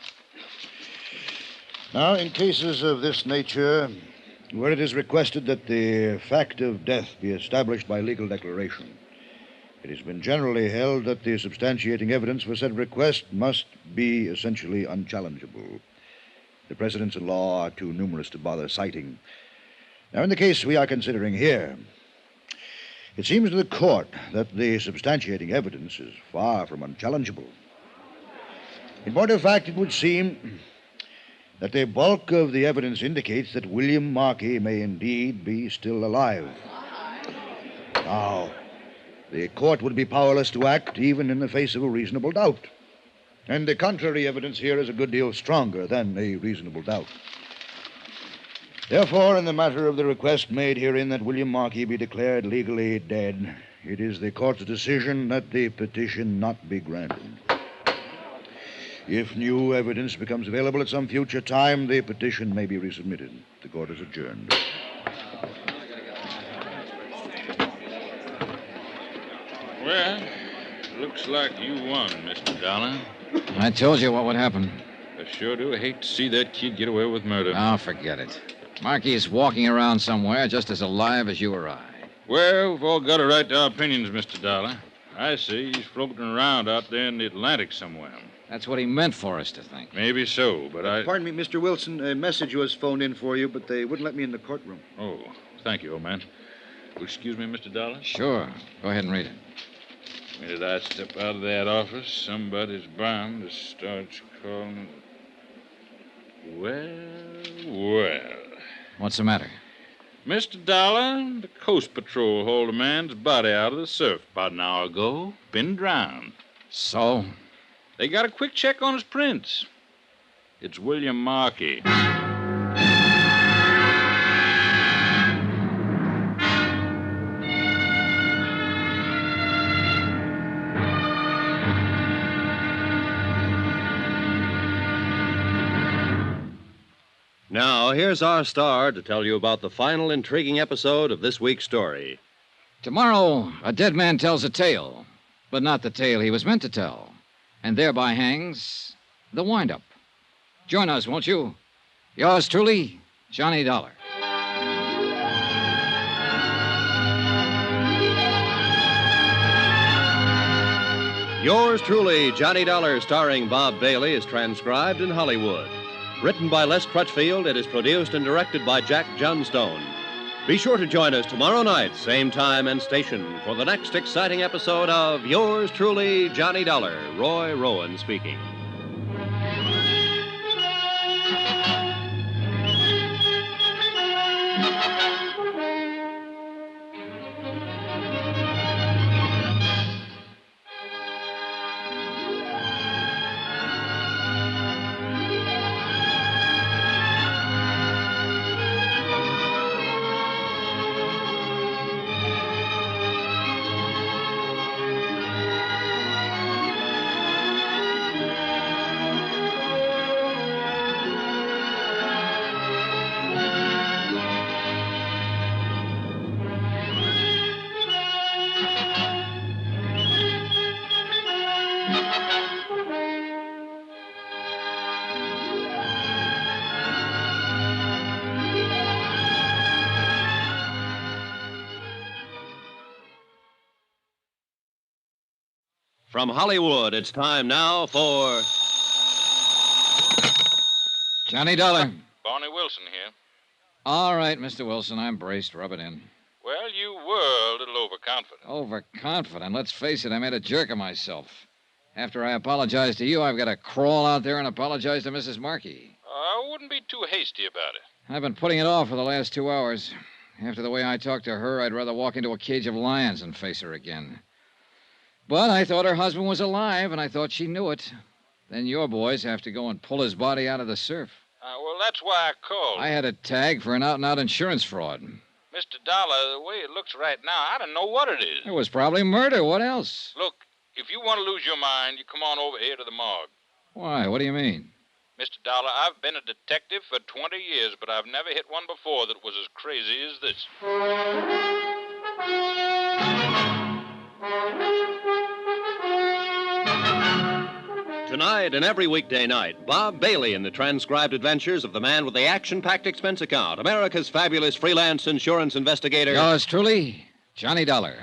Now, in cases of this nature, where it is requested that the fact of death be established by legal declaration, it has been generally held that the substantiating evidence for said request must be essentially unchallengeable. The precedents in law are too numerous to bother citing. Now, in the case we are considering here, it seems to the court that the substantiating evidence is far from unchallengeable. In point of fact, it would seem that the bulk of the evidence indicates that William Markey may indeed be still alive. Now, the court would be powerless to act even in the face of a reasonable doubt. And the contrary evidence here is a good deal stronger than a reasonable doubt. Therefore, in the matter of the request made herein that William Markey be declared legally dead, it is the court's decision that the petition not be granted. If new evidence becomes available at some future time, the petition may be resubmitted. The court is adjourned. Well, looks like you won, Mr. Dollar. I told you what would happen. I sure do hate to see that kid get away with murder. Oh, forget it. Markey is walking around somewhere just as alive as you or I. Well, we've all got a right to our opinions, Mr. Dollar. I see. He's floating around out there in the Atlantic somewhere. That's what he meant for us to think. Maybe so, but Pardon me, Mr. Wilson. A message was phoned in for you, but they wouldn't let me in the courtroom. Oh, thank you, old man. Will you excuse me, Mr. Dollar? Sure. Go ahead and read it. The minute I step out of that office, somebody's bound to start calling. Well. What's the matter? Mr. Dollar, the Coast Patrol hauled a man's body out of the surf about an hour ago. Been drowned. So? They got a quick check on his prints. It's William Markey. Now, here's our star to tell you about the final intriguing episode of this week's story. Tomorrow, a dead man tells a tale, but not the tale he was meant to tell, and thereby hangs the wind-up. Join us, won't you? Yours truly, Johnny Dollar. Yours truly, Johnny Dollar, starring Bob Bailey, is transcribed in Hollywood. Written by Les Crutchfield, it is produced and directed by Jack Johnstone. Be sure to join us tomorrow night, same time and station, for the next exciting episode of Yours truly, Johnny Dollar. Roy Rowan speaking. From Hollywood, it's time now for Johnny Dollar. Barney Wilson here. All right, Mr. Wilson, I'm braced. Rub it in. Well, you were a little overconfident. Overconfident? Let's face it, I made a jerk of myself. After I apologize to you, I've got to crawl out there and apologize to Mrs. Markey. I wouldn't be too hasty about it. I've been putting it off for the last 2 hours. After the way I talked to her, I'd rather walk into a cage of lions than face her again. But I thought her husband was alive, and I thought she knew it. Then your boys have to go and pull his body out of the surf. Well, that's why I called. I had a tag for an out-and-out insurance fraud. Mr. Dollar, the way it looks right now, I don't know what it is. It was probably murder. What else? Look, if you want to lose your mind, you come on over here to the morgue. Why? What do you mean? Mr. Dollar, I've been a detective for 20 years, but I've never hit one before that was as crazy as this. Tonight and every weekday night, Bob Bailey in the transcribed adventures of the man with the action-packed expense account, America's fabulous freelance insurance investigator. Yours truly, Johnny Dollar.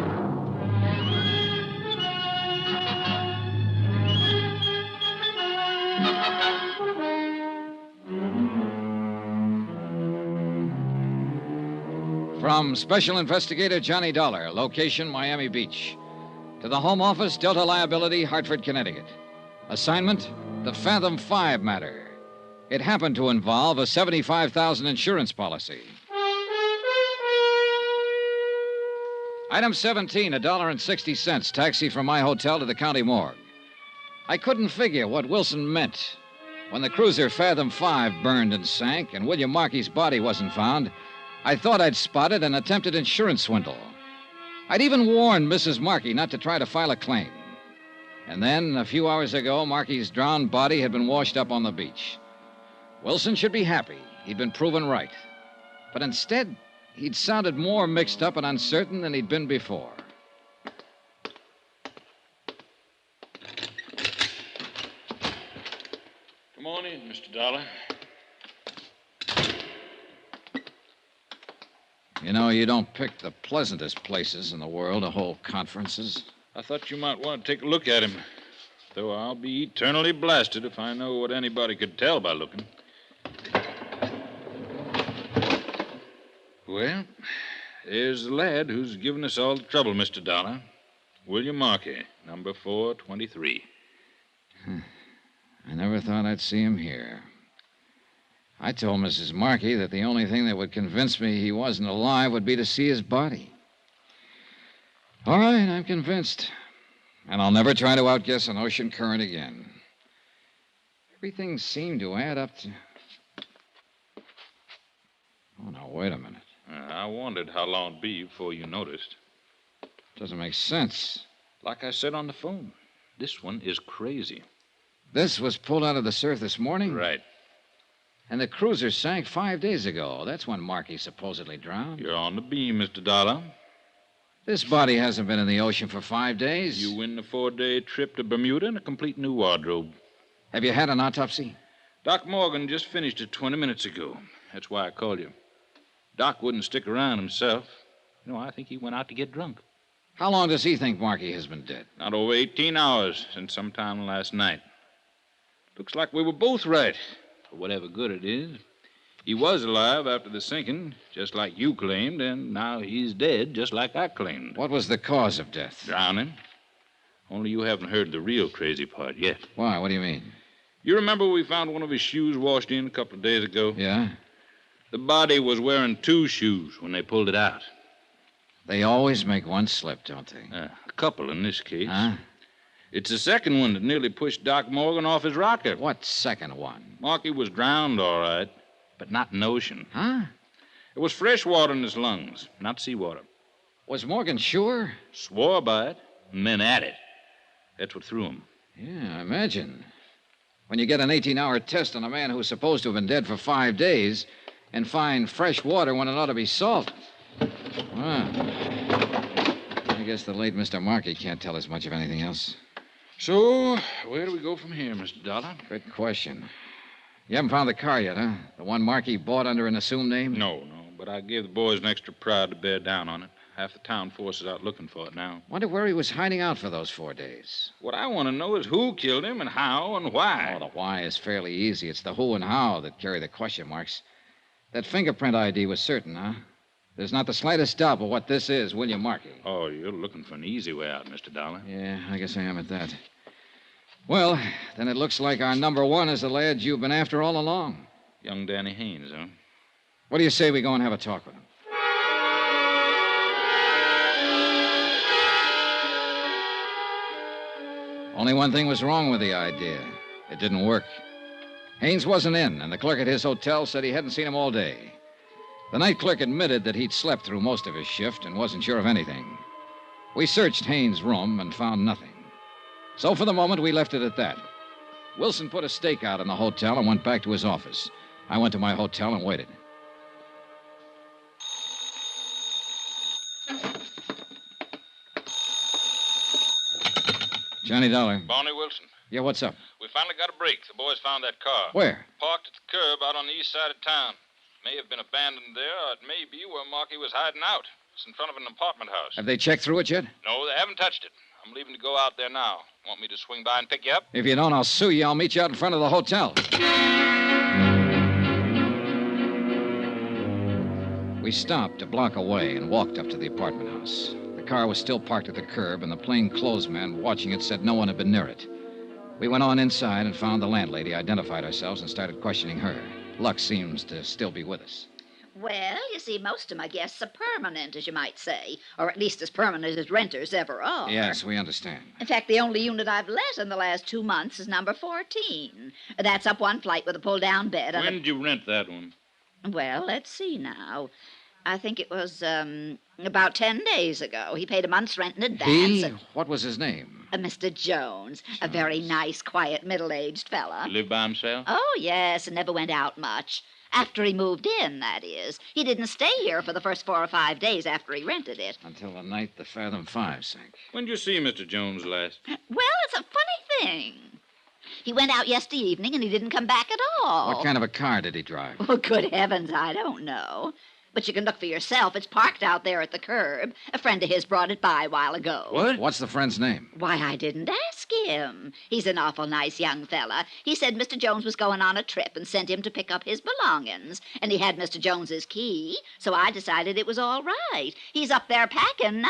From Special Investigator Johnny Dollar, location Miami Beach. To the Home Office, Delta Liability, Hartford, Connecticut. Assignment, the Fathom 5 matter. It happened to involve a $75,000 insurance policy. Item 17, $1.60, taxi from my hotel to the county morgue. I couldn't figure what Wilson meant. When the cruiser Fathom 5 burned and sank and William Markey's body wasn't found, I thought I'd spotted an attempted insurance swindle. I'd even warned Mrs. Markey not to try to file a claim. And then, a few hours ago, Markey's drowned body had been washed up on the beach. Wilson should be happy. He'd been proven right. But instead, he'd sounded more mixed up and uncertain than he'd been before. Good morning, Mr. Dollar. You know, you don't pick the pleasantest places in the world to hold conferences. I thought you might want to take a look at him. Though I'll be eternally blasted if I know what anybody could tell by looking. Well, there's the lad who's given us all the trouble, Mr. Dollar. William Markey, number 423. I never thought I'd see him here. I told Mrs. Markey that the only thing that would convince me he wasn't alive would be to see his body. All right, I'm convinced. And I'll never try to outguess an ocean current again. Everything seemed to add up to... Oh, now, wait a minute. I wondered how long it'd be before you noticed. Doesn't make sense. Like I said on the phone, this one is crazy. This was pulled out of the surf this morning? Right. And the cruiser sank 5 days ago. That's when Markey supposedly drowned. You're on the beam, Mr. Dollar. This body hasn't been in the ocean for 5 days. You win the 4-day trip to Bermuda and a complete new wardrobe. Have you had an autopsy? Doc Morgan just finished it 20 minutes ago. That's why I called you. Doc wouldn't stick around himself. You know, I think he went out to get drunk. How long does he think Markey has been dead? Not over 18 hours, since sometime last night. Looks like we were both right, for whatever good it is. He was alive after the sinking, just like you claimed, and now he's dead, just like I claimed. What was the cause of death? Drowning. Only you haven't heard the real crazy part yet. Why? What do you mean? You remember we found one of his shoes washed in a couple of days ago? Yeah? The body was wearing 2 shoes when they pulled it out. They always make one slip, don't they? A couple in this case. Huh? It's the second one that nearly pushed Doc Morgan off his rocker. What second one? Markey was drowned, all right, but not in the ocean. Huh? It was fresh water in his lungs, not seawater. Was Morgan sure? Swore by it, and then at it. That's what threw him. Yeah, I imagine. When you get an 18-hour test on a man who's supposed to have been dead for 5 days and find fresh water when it ought to be salt. Well, I guess the late Mr. Markey can't tell us much of anything else. So, where do we go from here, Mr. Dollar? Good question. You haven't found the car yet, huh? The one Markey bought under an assumed name? No, but I gave the boys an extra prod to bear down on it. Half the town force is out looking for it now. Wonder where he was hiding out for those 4 days. What I want to know is who killed him and how and why. Oh, the why is fairly easy. It's the who and how that carry the question marks. That fingerprint ID was certain, huh? There's not the slightest doubt but what this is William Markey. Oh, you're looking for an easy way out, Mr. Dollar. Yeah, I guess I am at that. Well, then it looks like our number one is the lad you've been after all along. Young Danny Haynes, huh? What do you say we go and have a talk with him? Only one thing was wrong with the idea. It didn't work. Haynes wasn't in, and the clerk at his hotel said he hadn't seen him all day. The night clerk admitted that he'd slept through most of his shift and wasn't sure of anything. We searched Haynes' room and found nothing. So for the moment, we left it at that. Wilson put a stake out in the hotel and went back to his office. I went to my hotel and waited. Johnny Dollar. Barney Wilson. Yeah, what's up? We finally got a break. The boys found that car. Where? Parked at the curb out on the east side of town. May have been abandoned there, or it may be where Markey was hiding out. It's in front of an apartment house. Have they checked through it yet? No, they haven't touched it. I'm leaving to go out there now. Want me to swing by and pick you up? If you don't, I'll sue you. I'll meet you out in front of the hotel. We stopped a block away and walked up to the apartment house. The car was still parked at the curb, and the plainclothes man watching it said no one had been near it. We went on inside and found the landlady, identified ourselves, and started questioning her. Luck seems to still be with us. Well, you see, most of my guests are permanent, as you might say, or at least as permanent as renters ever are. Yes, we understand. In fact, the only unit I've let in the last 2 months is number 14. That's up one flight with a pull-down bed. When did you rent that one? Well, let's see now. I think it was about 10 days ago. He paid a month's rent in advance. What was his name? Mr. Jones. A very nice, quiet, middle-aged fella. He lived by himself? Oh, yes, and never went out much. After he moved in, that is. He didn't stay here for the first 4 or 5 days after he rented it. Until the night the Fathom 5 sank. When did you see Mr. Jones last? Well, it's a funny thing. He went out yesterday evening and he didn't come back at all. What kind of a car did he drive? Well, good heavens, I don't know. But you can look for yourself. It's parked out there at the curb. A friend of his brought it by a while ago. What? What's the friend's name? Why, I didn't ask him. He's an awful nice young fella. He said Mr. Jones was going on a trip and sent him to pick up his belongings. And he had Mr. Jones's key, so I decided it was all right. He's up there packing now.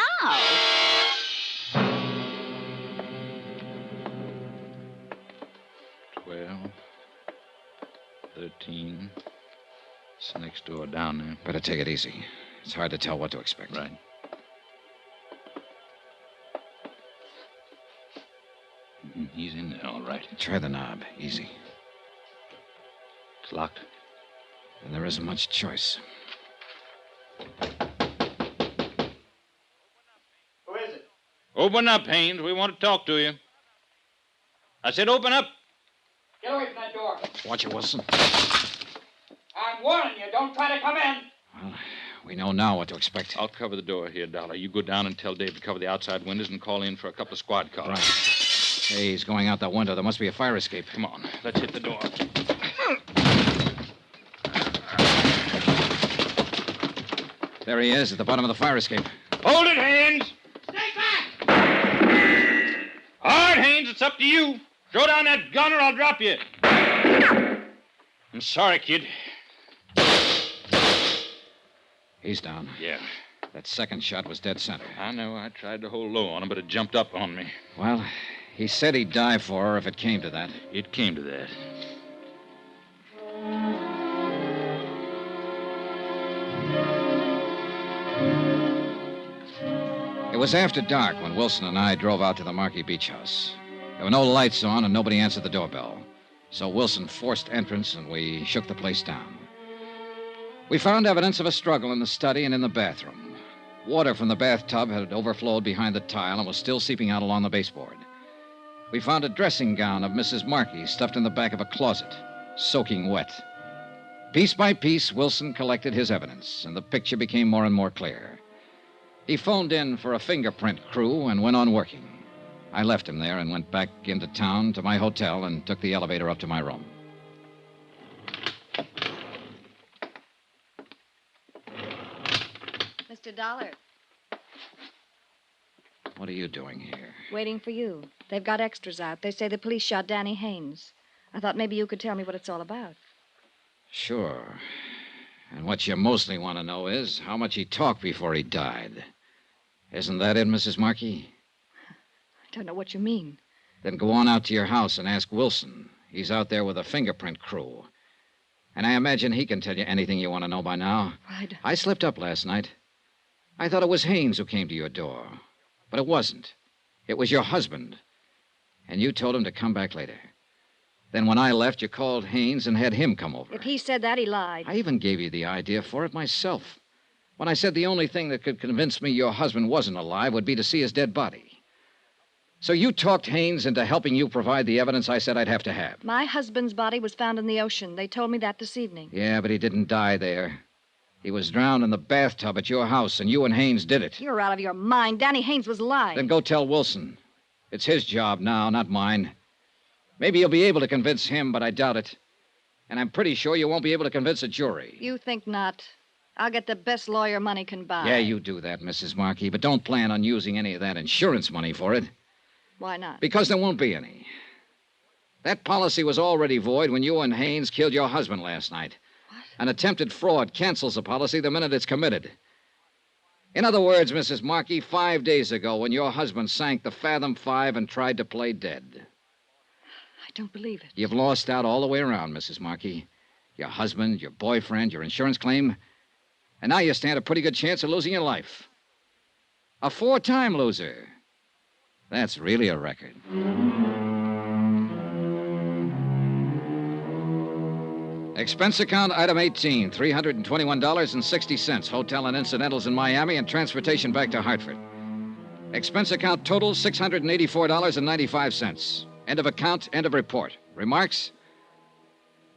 12, 13. It's next door down there. Better take it easy. It's hard to tell what to expect. Right. He's in there, all right. Try the knob. Easy. It's locked. And there isn't much choice. Who is it? Open up, Haynes. We want to talk to you. I said open up. Get away from that door. Watch it, Wilson. I'm warning you. Don't try to come in. Well, we know now what to expect. I'll cover the door here, Dollar. You go down and tell Dave to cover the outside windows and call in for a couple of squad cars. Right. Hey, he's going out that window. There must be a fire escape. Come on. Let's hit the door. There he is at the bottom of the fire escape. Hold it, Haynes. Stay back. All right, Haynes, it's up to you. Throw down that gun or I'll drop you. I'm sorry, kid. He's down. Yeah. That second shot was dead center. I know. I tried to hold low on him, but it jumped up on me. Well, he said he'd die for her if it came to that. It came to that. It was after dark when Wilson and I drove out to the Marquee Beach House. There were no lights on and nobody answered the doorbell. So Wilson forced entrance and we shook the place down. We found evidence of a struggle in the study and in the bathroom. Water from the bathtub had overflowed behind the tile and was still seeping out along the baseboard. We found a dressing gown of Mrs. Markey stuffed in the back of a closet, soaking wet. Piece by piece, Wilson collected his evidence, and the picture became more and more clear. He phoned in for a fingerprint crew and went on working. I left him there and went back into town to my hotel and took the elevator up to my room. Mr. Dollar, What are you doing here? waiting for you. They've got extras out. They say the police shot Danny Haynes. I thought maybe you could tell me what it's all about. Sure. And what you mostly want to know is how much he talked before he died. Isn't that it, Mrs. Markey? I don't know what you mean. Then go on out to your house and ask Wilson. He's out there with a fingerprint crew. And I imagine he can tell you anything you want to know by now. I slipped up last night. I thought it was Haynes who came to your door. But it wasn't. It was your husband. And you told him to come back later. Then when I left, you called Haynes and had him come over. If he said that, he lied. I even gave you the idea for it myself. When I said the only thing that could convince me your husband wasn't alive would be to see his dead body. So you talked Haynes into helping you provide the evidence I said I'd have to have. My husband's body was found in the ocean. They told me that this evening. Yeah, but he didn't die there. He was drowned in the bathtub at your house, and you and Haynes did it. You're out of your mind. Danny Haynes was lying. Then go tell Wilson. It's his job now, not mine. Maybe you'll be able to convince him, but I doubt it. And I'm pretty sure you won't be able to convince a jury. You think not. I'll get the best lawyer money can buy. Yeah, you do that, Mrs. Markey, but don't plan on using any of that insurance money for it. Why not? Because there won't be any. That policy was already void when you and Haynes killed your husband last night. What? An attempted fraud cancels a policy the minute it's committed. In other words, Mrs. Markey, 5 days ago when your husband sank the Fathom 5 and tried to play dead. I don't believe it. You've lost out all the way around, Mrs. Markey. Your husband, your boyfriend, your insurance claim. And now you stand a pretty good chance of losing your life. A 4-time loser. That's really a record. Expense account item 18, $321.60. Hotel and incidentals in Miami and transportation back to Hartford. Expense account total $684.95. End of account, end of report. Remarks?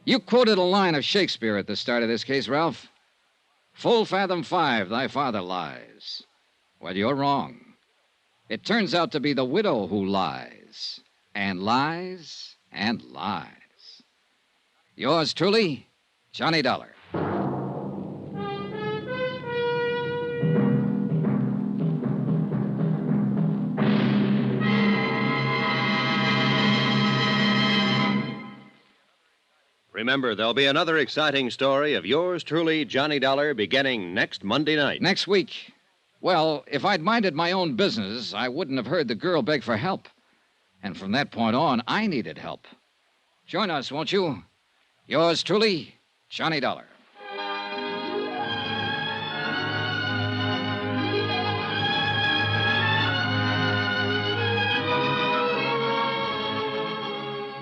You quoted a line of Shakespeare at the start of this case, Ralph. Full fathom 5, thy father lies. Well, you're wrong. It turns out to be the widow who lies, and lies, and lies. Yours truly, Johnny Dollar. Remember, there'll be another exciting story of yours truly, Johnny Dollar, beginning next Monday night. Next week. Well, if I'd minded my own business, I wouldn't have heard the girl beg for help. And from that point on, I needed help. Join us, won't you? Yours truly, Johnny Dollar.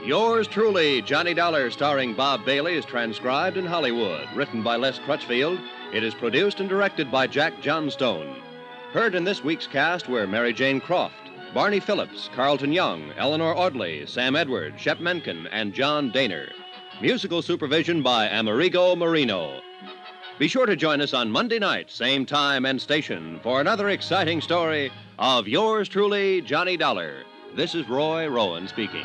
Yours truly, Johnny Dollar, starring Bob Bailey, is transcribed in Hollywood. Written by Les Crutchfield, it is produced and directed by Jack Johnstone. Heard in this week's cast were Mary Jane Croft, Barney Phillips, Carlton Young, Eleanor Audley, Sam Edwards, Shep Menken, and John Daner. Musical supervision by Amerigo Marino. Be sure to join us on Monday night, same time and station, for another exciting story of yours truly, Johnny Dollar. This is Roy Rowan speaking.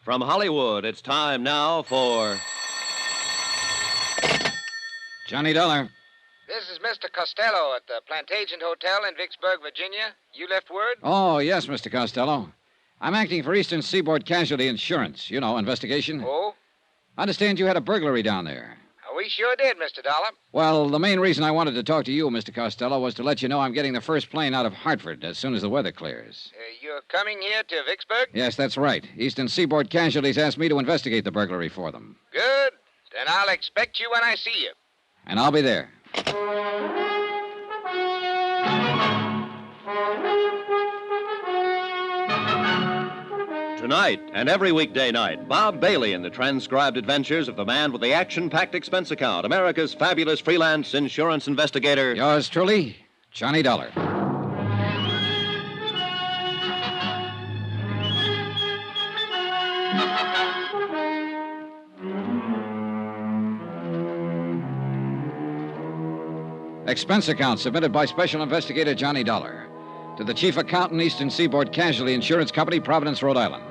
From Hollywood, it's time now for Johnny Dollar. This is Mr. Costello at the Plantation Hotel in Vicksburg, Virginia. You left word? Oh, yes, Mr. Costello. I'm acting for Eastern Seaboard Casualty Insurance. You know, investigation. Oh? I understand you had a burglary down there. We sure did, Mr. Dollar. Well, the main reason I wanted to talk to you, Mr. Costello, was to let you know I'm getting the first plane out of Hartford as soon as the weather clears. You're coming here to Vicksburg? Yes, that's right. Eastern Seaboard Casualties asked me to investigate the burglary for them. Good. Then I'll expect you when I see you. And I'll be there. Tonight and every weekday night, Bob Bailey in the transcribed adventures of the man with the action-packed expense account, America's fabulous freelance insurance investigator. Yours truly, Johnny Dollar. Expense account submitted by Special Investigator Johnny Dollar to the Chief Accountant, Eastern Seaboard Casualty Insurance Company, Providence, Rhode Island.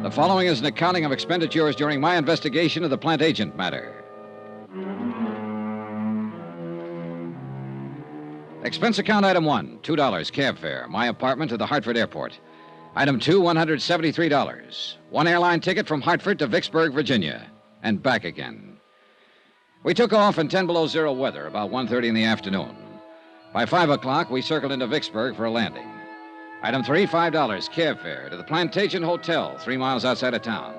The following is an accounting of expenditures during my investigation of the plant agent matter. Expense account item 1, $2, cab fare, my apartment to the Hartford airport. Item 2, $173. One airline ticket from Hartford to Vicksburg, Virginia, and back again. We took off in 10 below zero weather about 1:30 in the afternoon. By 5 o'clock, we circled into Vicksburg for a landing. Item 3, $5, cab fare to the Plantation Hotel, 3 miles outside of town.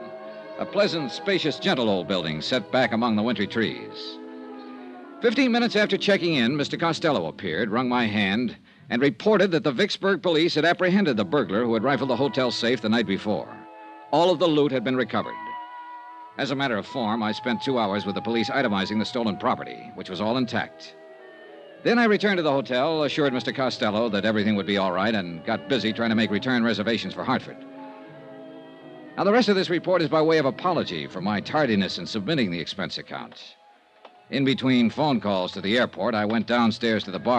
A pleasant, spacious, gentle old building set back among the wintry trees. 15 minutes after checking in, Mr. Costello appeared, wrung my hand, and reported that the Vicksburg police had apprehended the burglar who had rifled the hotel safe the night before. All of the loot had been recovered. As a matter of form, I spent 2 hours with the police itemizing the stolen property, which was all intact. Then I returned to the hotel, assured Mr. Costello that everything would be all right, and got busy trying to make return reservations for Hartford. Now, the rest of this report is by way of apology for my tardiness in submitting the expense account. In between phone calls to the airport, I went downstairs to the bar